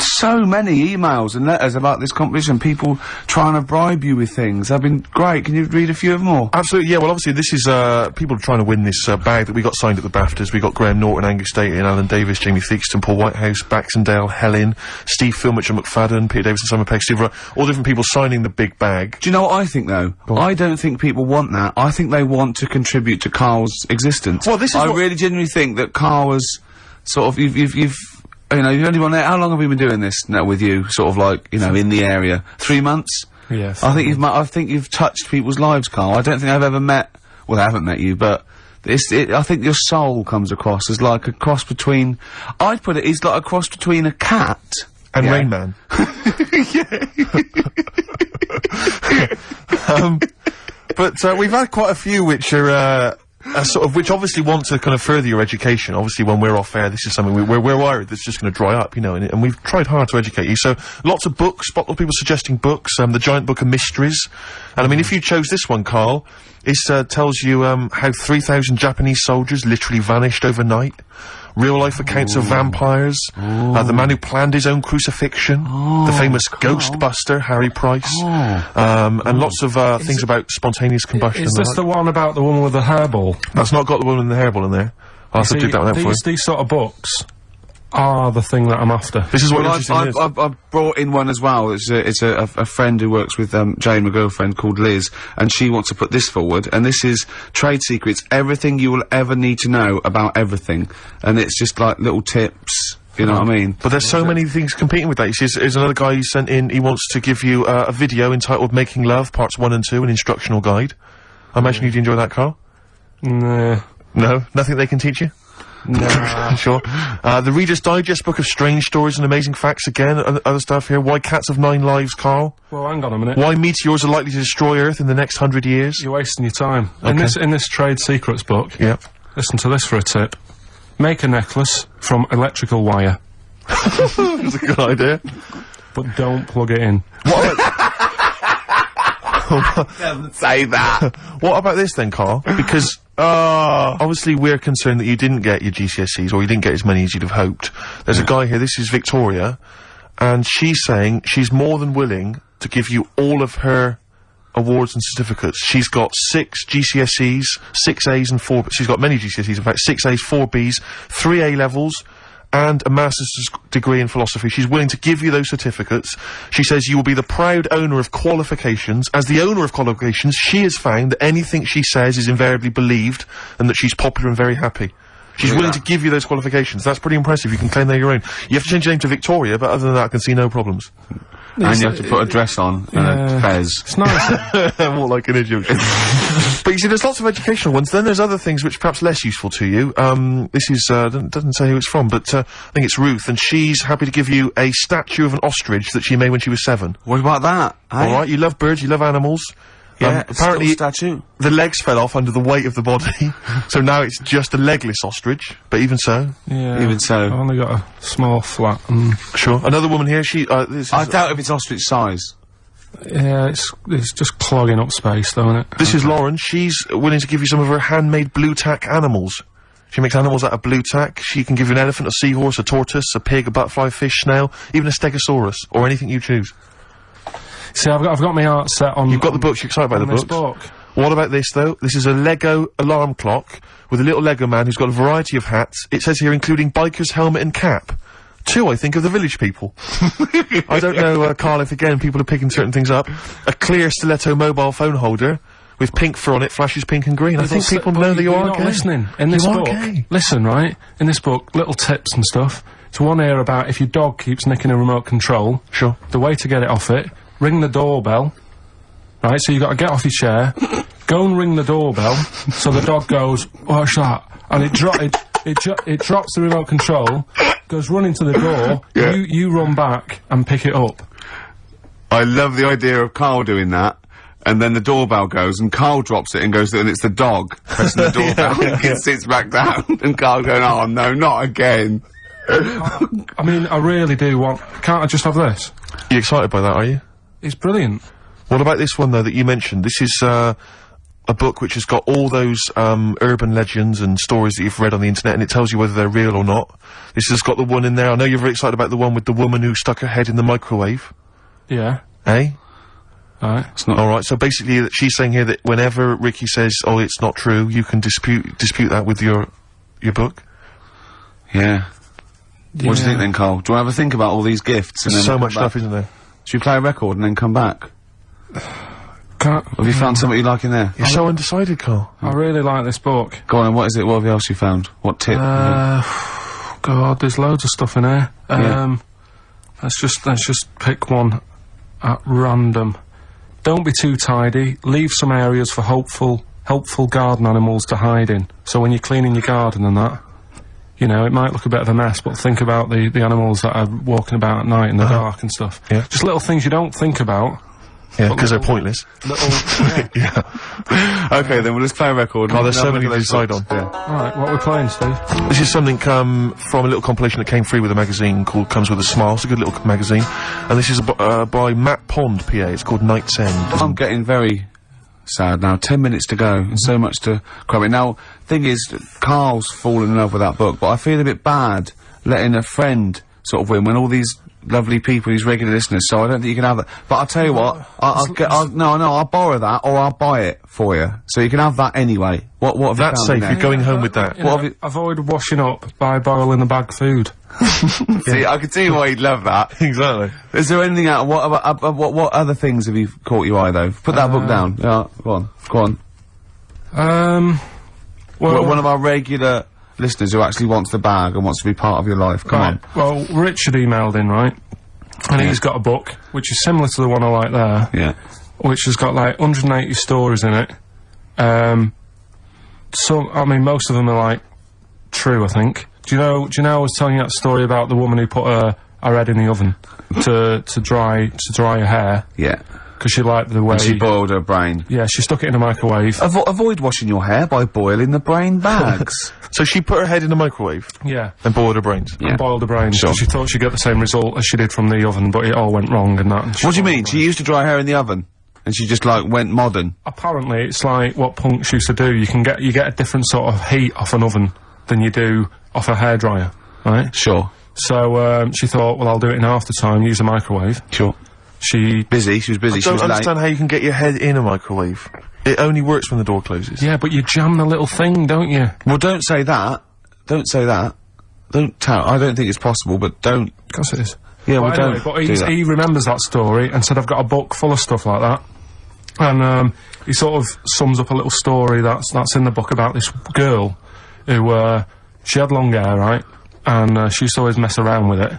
so many emails and letters about this competition. People trying to bribe you with things. They've been great. Can you read a few of them all? Absolutely, yeah. Well, obviously, this is people trying to win this bag that we got signed at the BAFTAs. We got Graham Norton, Angus Staten, Alan Davis, Jamie Theakston, Paul Whitehouse, Baxendale, Helen, Steve Filmich and McFadden, Peter Davison, Simon Pegg, Steve Wright, all different people signing the big bag. Do you know what I think though? I don't think people want that. I think they want to contribute to Carl's existence. Well, this is I what- really genuinely think that Carl was sort of you've you know, you've only been there. How long have we been doing this now with you? Sort of like, you know, in the area. 3 months. Yes. I think you've touched people's lives, Carl. I don't think I've ever met. Well, I haven't met you, but I think your soul comes across as like a cross between. I'd put it. It's like a cross between a cat And yeah. Rain Man. But we've had quite a few which are sort of, which obviously want to kind of further your education. Obviously, when we're off air, this is something we're worried that's just going to dry up, you know, and we've tried hard to educate you. So, lots of books, lots of people suggesting books, the Giant Book of Mysteries. And I mean, if you chose this one, Carl, it tells you, how 3,000 Japanese soldiers literally vanished overnight. Real-life accounts of vampires, the man who planned his own crucifixion, the famous Ghostbuster, Harry Price, and lots of things about spontaneous combustion. Is this the one about the woman with the hairball? That's not got the woman with the hairball in there. I'll have to dig that one out for you. These sort of books are the thing that I'm after. This is what I've brought in one as well. It's a friend who works with Jane, my girlfriend, called Liz, and she wants to put this forward. And this is Trade Secrets: Everything You Will Ever Need to Know About Everything. And it's just like little tips. You know what I mean? But there's so many things competing with that. There's another guy who sent in. He wants to give you a video entitled "Making Love" Parts 1 and 2, an instructional guide. I imagine you'd enjoy that, Carl. Nah. No, nothing they can teach you. Nah. Sure. The Reader's Digest book of strange stories and amazing facts again, other stuff here. Why cats have 9 lives, Carl. Well, hang on a minute. Why meteors are likely to destroy Earth in the next 100 years. You're wasting your time. Okay. In this Trade Secrets book, Yep. listen to this for a tip. Make a necklace from electrical wire. That's a good idea. But don't plug it in. Doesn't say that. What about this then, Carl? Because, obviously we're concerned that you didn't get your GCSEs, or you didn't get as many as you'd have hoped. There's a guy here, this is Victoria, and she's saying she's more than willing to give you all of her awards and certificates. She's got 6 GCSEs, 6 A's and 4 she's got many GCSEs, in fact, 6 A's, 4 B's, 3 A-levels, and a master's degree in philosophy. She's willing to give you those certificates. She says you will be the proud owner of qualifications. As the owner of qualifications, she has found that anything she says is invariably believed, and that she's popular and very happy. She's willing to give you those qualifications. That's pretty impressive. You can claim they're your own. You have to change your name to Victoria, but other than that, I can see no problems. And you have to put a dress on and a fez. It's nice. More like an Egyptian. But you see, there's lots of educational ones. Then there's other things which perhaps less useful to you. This is, doesn't say who it's from, but, I think it's Ruth, and she's happy to give you a statue of an ostrich that she made when she was 7. What about that? Alright, you love birds, you love animals. Yeah, apparently statue. the legs fell off under the weight of the body, so now it's just a legless ostrich, but even so. Yeah. Even so. I've only got a small flat. Sure. Another woman here, this is I doubt if it's ostrich size. Yeah, it's just clogging up space, though, isn't it? This is Lauren. She's willing to give you some of her handmade blue tack animals. She makes animals out of blue tack. She can give you an elephant, a seahorse, a tortoise, a pig, a butterfly, fish, snail, even a stegosaurus, or anything you choose. See, I've got my art set on. You've got the books, you're excited by the this books. book. What about this, though? This is a Lego alarm clock with a little Lego man who's got a variety of hats. It says here, including biker's helmet and cap. 2, I think, of the village people. I don't know, Carl, if again people are picking certain things up. A clear stiletto mobile phone holder with pink fur on it, flashes pink and green. I think people know that you are not gay. listening. In this book, gay. listen, right? In this book, little tips and stuff. It's one here about if your dog keeps nicking a remote control. Sure. The way to get it off it, ring the doorbell. Right, so you got to get off your chair, go and ring the doorbell, so the dog goes, what's that? And it drops the remote control, goes running to the door, Yeah. you run back and pick it up. I love the idea of Carl doing that. And then the doorbell goes, and Carl drops it and goes, and it's the dog pressing the doorbell, and it sits back down, and Carl going, oh no, not again. I mean, I really do want... Can't I just have this? You excited by that, are you? It's brilliant. What about this one, though, that you mentioned? This is, a book which has got all those, urban legends and stories that you've read on the internet, and it tells you whether they're real or not. This has got the one in there. I know you're very excited about the one with the woman who stuck her head in the microwave. Yeah. Eh? Right. It's not. Alright, so basically, she's saying here that whenever Ricky says, oh, it's not true, you can dispute that with your book. Yeah. What do you think then, Carl? Do I ever think about all these gifts and then So come much back? stuff, isn't there? Should we play a record and then come back? Can't... Have you found something you like in there? You're so undecided, Carl. I really like this book. Go on, and what is it? What else you found? What tip? God, there's loads of stuff in here. Let's just pick one at random. Don't be too tidy. Leave some areas for helpful garden animals to hide in. So when you're cleaning your garden and that, you know, it might look a bit of a mess, but think about the animals that are walking about at night in the dark and stuff. Yeah. Just little things you don't think about, Yeah, because they're pointless. Yeah. Okay, then we'll just play a record. Oh, there's so many to decide on. Yeah. Alright, what are we playing, Steve? This is something from a little compilation that came free with a magazine called Comes With a Smile. It's a good little magazine. And this is by Matt Pond, PA. It's called Night's End. I'm getting very sad now. 10 minutes to go, and so much to cram in. Now, thing is, Carl's fallen in love with that book, but I feel a bit bad letting a friend sort of win when all these lovely people, these regular listeners, so I don't think you can have that. But I'll tell you what, I'll borrow that, or I'll buy it for you. So you can have that anyway. What have you That's found in safe. there? You're going home with that. What have you... Avoid washing up by boiling the bag food. See, I can see why you'd love that. Exactly. Is there anything out? What other things have you caught your eye though? Put that book down. Yeah, go on. Well, One of our regular listeners who actually wants the bag and wants to be part of your life. Come on. Well, Richard emailed in, right? And he's got a book, which is similar to the one I like there. Yeah. Which has got like 180 stories in it. I mean, most of them are like true, I think. Do you know I was telling you that story about the woman who put her head in the oven to dry her hair? Yeah. Because she liked the way... And she boiled her brain. Yeah, she stuck it in a microwave. Avoid washing your hair by boiling the brain bags. So she put her head in the microwave Yeah. and boiled her brains. And boiled the brains. Sure. She thought she'd get the same result as she did from the oven, but it all went wrong and that. And What do you mean? She used to dry hair in the oven? And she just, like, went modern? Apparently, it's like what punks used to do. You get a different sort of heat off an oven than you do off a hairdryer, right? Sure. So, she thought, well, I'll do it in half the time, use a microwave. Sure. She was busy, she I was don't late. understand how you can get your head in a microwave. It only works when the door closes. Yeah, but you jam the little thing, don't you? Well, don't say that. Don't say that. Don't tell. I don't think it's possible, but don't. Of course it is. Yeah, well, anyway, don't but do that. he remembers that story and said, I've got a book full of stuff like that. And, he sort of sums up a little story that's in the book about this girl who, she had long hair, right? And, she used to always mess around with it.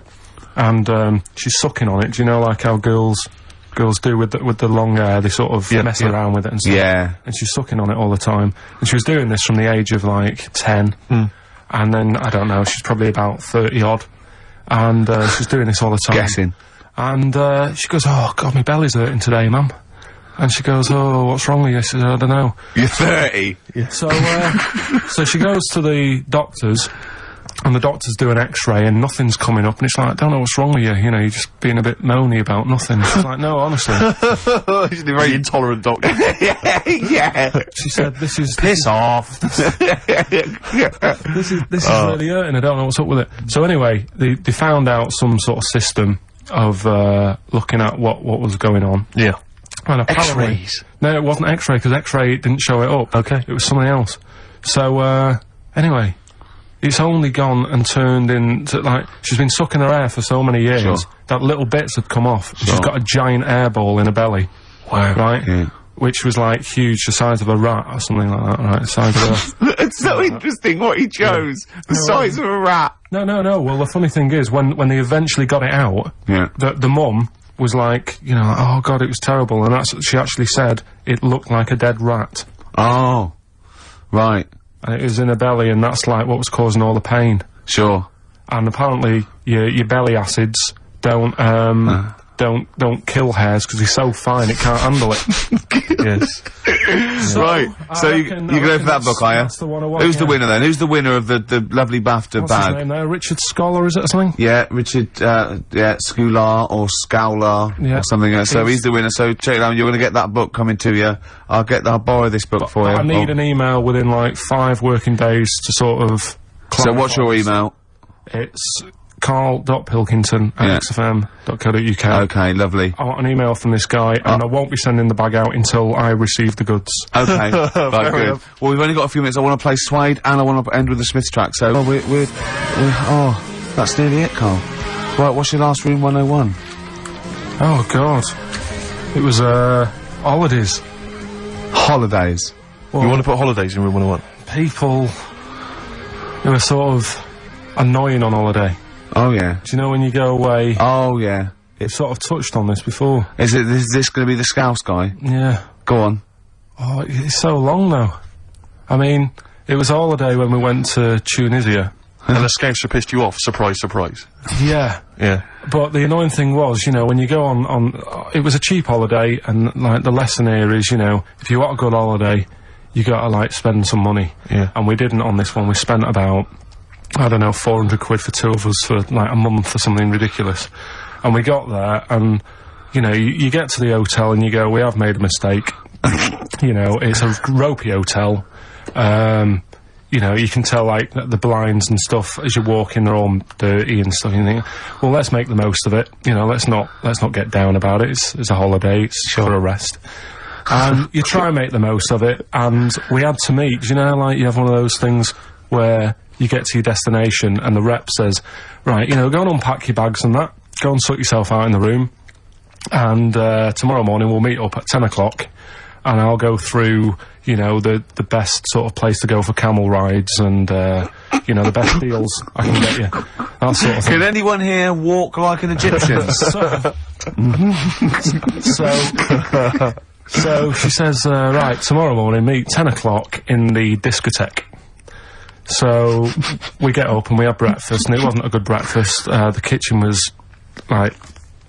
And, she's sucking on it. Do you know, like how girls do with the long hair? They sort of mess around with it and stuff. Yeah. And she's sucking on it all the time. And she was doing this from the age of, like, 10. And then, I don't know, she's probably about 30-odd. And, she's doing this all the time. Guessing. And, she goes, oh, God, my belly's hurting today, mum. And she goes, oh, what's wrong with you? She says, I don't know. You're 30. Yeah. So, so she goes to the doctors, and the doctors do an x-ray, and nothing's coming up, and it's like, I don't know what's wrong with you, you know, you're just being a bit moany about nothing. She's like, no, honestly. She's a very intolerant doctor. Yeah. She said, this is... Piss off. This is really hurting, I don't know what's up with it. So anyway, they found out some sort of system of, looking at what was going on. Yeah. And apparently... X-rays? No, it wasn't X-ray, because X-ray didn't show it up. Okay. It was something else. So, anyway, it's only gone and turned into, like, she's been sucking her hair for so many years Sure. that little bits had come off. Sure. She's got a giant air ball in her belly. Wow. Right? Yeah. Which was, like, huge, the size of a rat or something like that, right? The size of a... It's so interesting what he chose. The size of a rat. No. Well, the funny thing is, when they eventually got it out, Yeah. the mum was like, you know, like, oh, God, it was terrible. And she actually said it looked like a dead rat. Oh. Right. And it was in her belly, and that's like what was causing all the pain. Sure. And apparently, your belly acids don't kill hairs because they're so fine it can't handle it. Yes. Right. So you reckon- go I for reckon that book, are you? that's the one I want, Who's the yeah. winner then? Who's the winner of the lovely BAFTA What's his bag? name there? Richard Scholar, is it, or something? Yeah, Richard, Scular or Scowler Yeah. or something. So he's the winner. So check it out. You're going to get that book coming to you. I'll borrow this book for you. I need an email within like 5 working days to sort of... So what's your email? It's carl.pilkington@xfm.co.uk. Okay, lovely. I want an email from this guy, and I won't be sending the bag out until I receive the goods. Okay, right, good. enough. Well, we've only got a few minutes. I want to play Suede, and I want to end with the Smiths track. So, that's nearly it, Carl. Right, what's your last Room 101? Oh, God. It was, holidays. Holidays. Well, You want to put holidays in room 101? people who are sort of annoying on holiday. Oh yeah. Do you know when you go away? Oh yeah. We've sort of touched on this before. Is this going to be the Scouse guy? Yeah. Go on. Oh, it's so long though. I mean, it was holiday when we went to Tunisia. And the Scouser pissed you off. Surprise, surprise. Yeah. Yeah. But the annoying thing was, you know, when you go on, it was a cheap holiday, and like the lesson here is, you know, if you want a good holiday, you gotta like spend some money. Yeah. And we didn't on this one. We spent about, I don't know, 400 quid for 2 of us for like a month or something ridiculous. And we got there, and you know, you get to the hotel and you go, we have made a mistake. You know, it's a ropey hotel. You know, you can tell, like, the blinds and stuff as you walk in, they're all dirty and stuff, and you think, well, let's make the most of it. You know, let's not get down about it. It's a holiday, it's for a rest. And you try and make the most of it, and we had to meet, you know, like, you have one of those things where you get to your destination and the rep says, right, you know, go and unpack your bags and that, go and sort yourself out in the room, and tomorrow morning we'll meet up at 10 o'clock, and I'll go through, you know, the best sort of place to go for camel rides and, you know, the best deals I can get you. That sort of thing. Can anyone here walk like an Egyptian? So she says, right, tomorrow morning, meet 10 o'clock in the discotheque. So we get up and we have breakfast, and it wasn't a good breakfast. The kitchen was, like,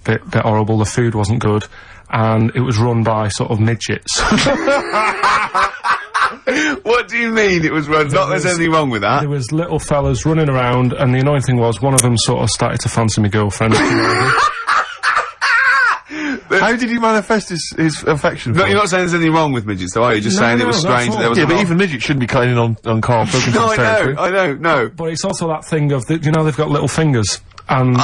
bit horrible, the food wasn't good, and it was run by sort of midgets. What do you mean it was run? Not there's anything wrong with that. There was little fellas running around, and the annoying thing was one of them sort of started to fancy my girlfriend. How did he manifest his affection for No, you're not saying there's anything wrong with midgets, though, are you? Just saying it was strange that there was Yeah, a but lot- even midgets shouldn't be cutting in on Carl Pilkington's No, territory. I know, no. But it's also that thing of, you know, they've got little fingers, and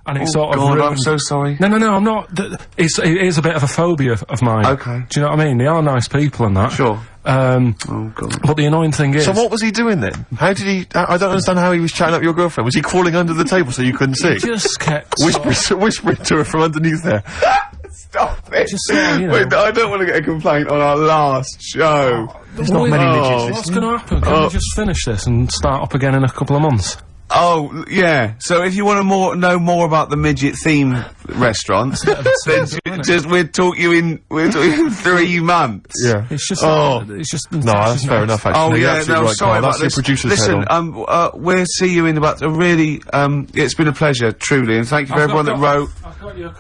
it's sort of God, I'm ruined- so sorry. No, I'm not. It is a bit of a phobia of mine. Okay. Do you know what I mean? They are nice people and that. Sure. Oh, God. But the annoying thing is... So what was he doing then? How did he... I don't understand how he was chatting up your girlfriend. Was he crawling under the table so you couldn't see? He just kept... Whispering to her from underneath there. Stop it. Just saying, you know. Wait, I don't want to get a complaint on our last show. There's not many midgets. What's going to happen? Can we just finish this and start up again in a couple of months? Oh, yeah. So if you want to know more about the midget theme restaurants, then we'll talk you in 3 months. Yeah. It's just... it's just... No, that's fair enough, actually. Oh, You're yeah, absolutely no, right, sorry Carl. about That's your this. producer's Listen, head on. we'll see you in about a really, it's been a pleasure, truly, and thank you for everyone that wrote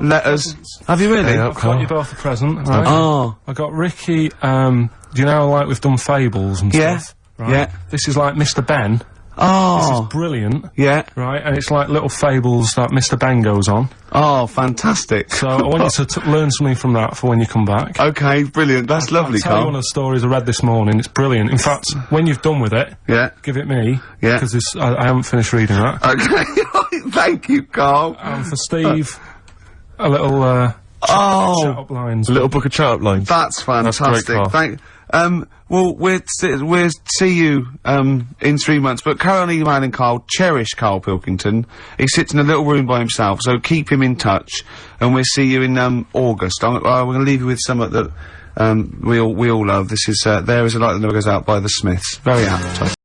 letters. Have you really? Yeah. I've got you both a present, right? Oh. I got Ricky, do you know, like, we've done fables and Yeah. stuff? Right? Yeah. This is like Mr. Ben. Oh. This is brilliant. Yeah. Right, and it's like little fables that Mr. Ben goes on. Oh, fantastic. So I want you to learn something from that for when you come back. Okay, brilliant. That's lovely, I'll tell you Carl. one of the stories I read this morning. It's brilliant. In fact, when you've done with it, Yeah. give it me. Yeah. Because I haven't finished reading that. Okay. Thank you, Carl. And for Steve, a little Oh. chat up lines. A little book of chat-up lines. That's fantastic. Carl. Well, we'll see you, in 3 months, but currently emailing Carl, cherish Carl Pilkington. He sits in a little room by himself, so keep him in touch, and we'll see you in, August. We're gonna leave you with something that, we all love. This is, There Is a Light That Never Goes Out by the Smiths. Very apt.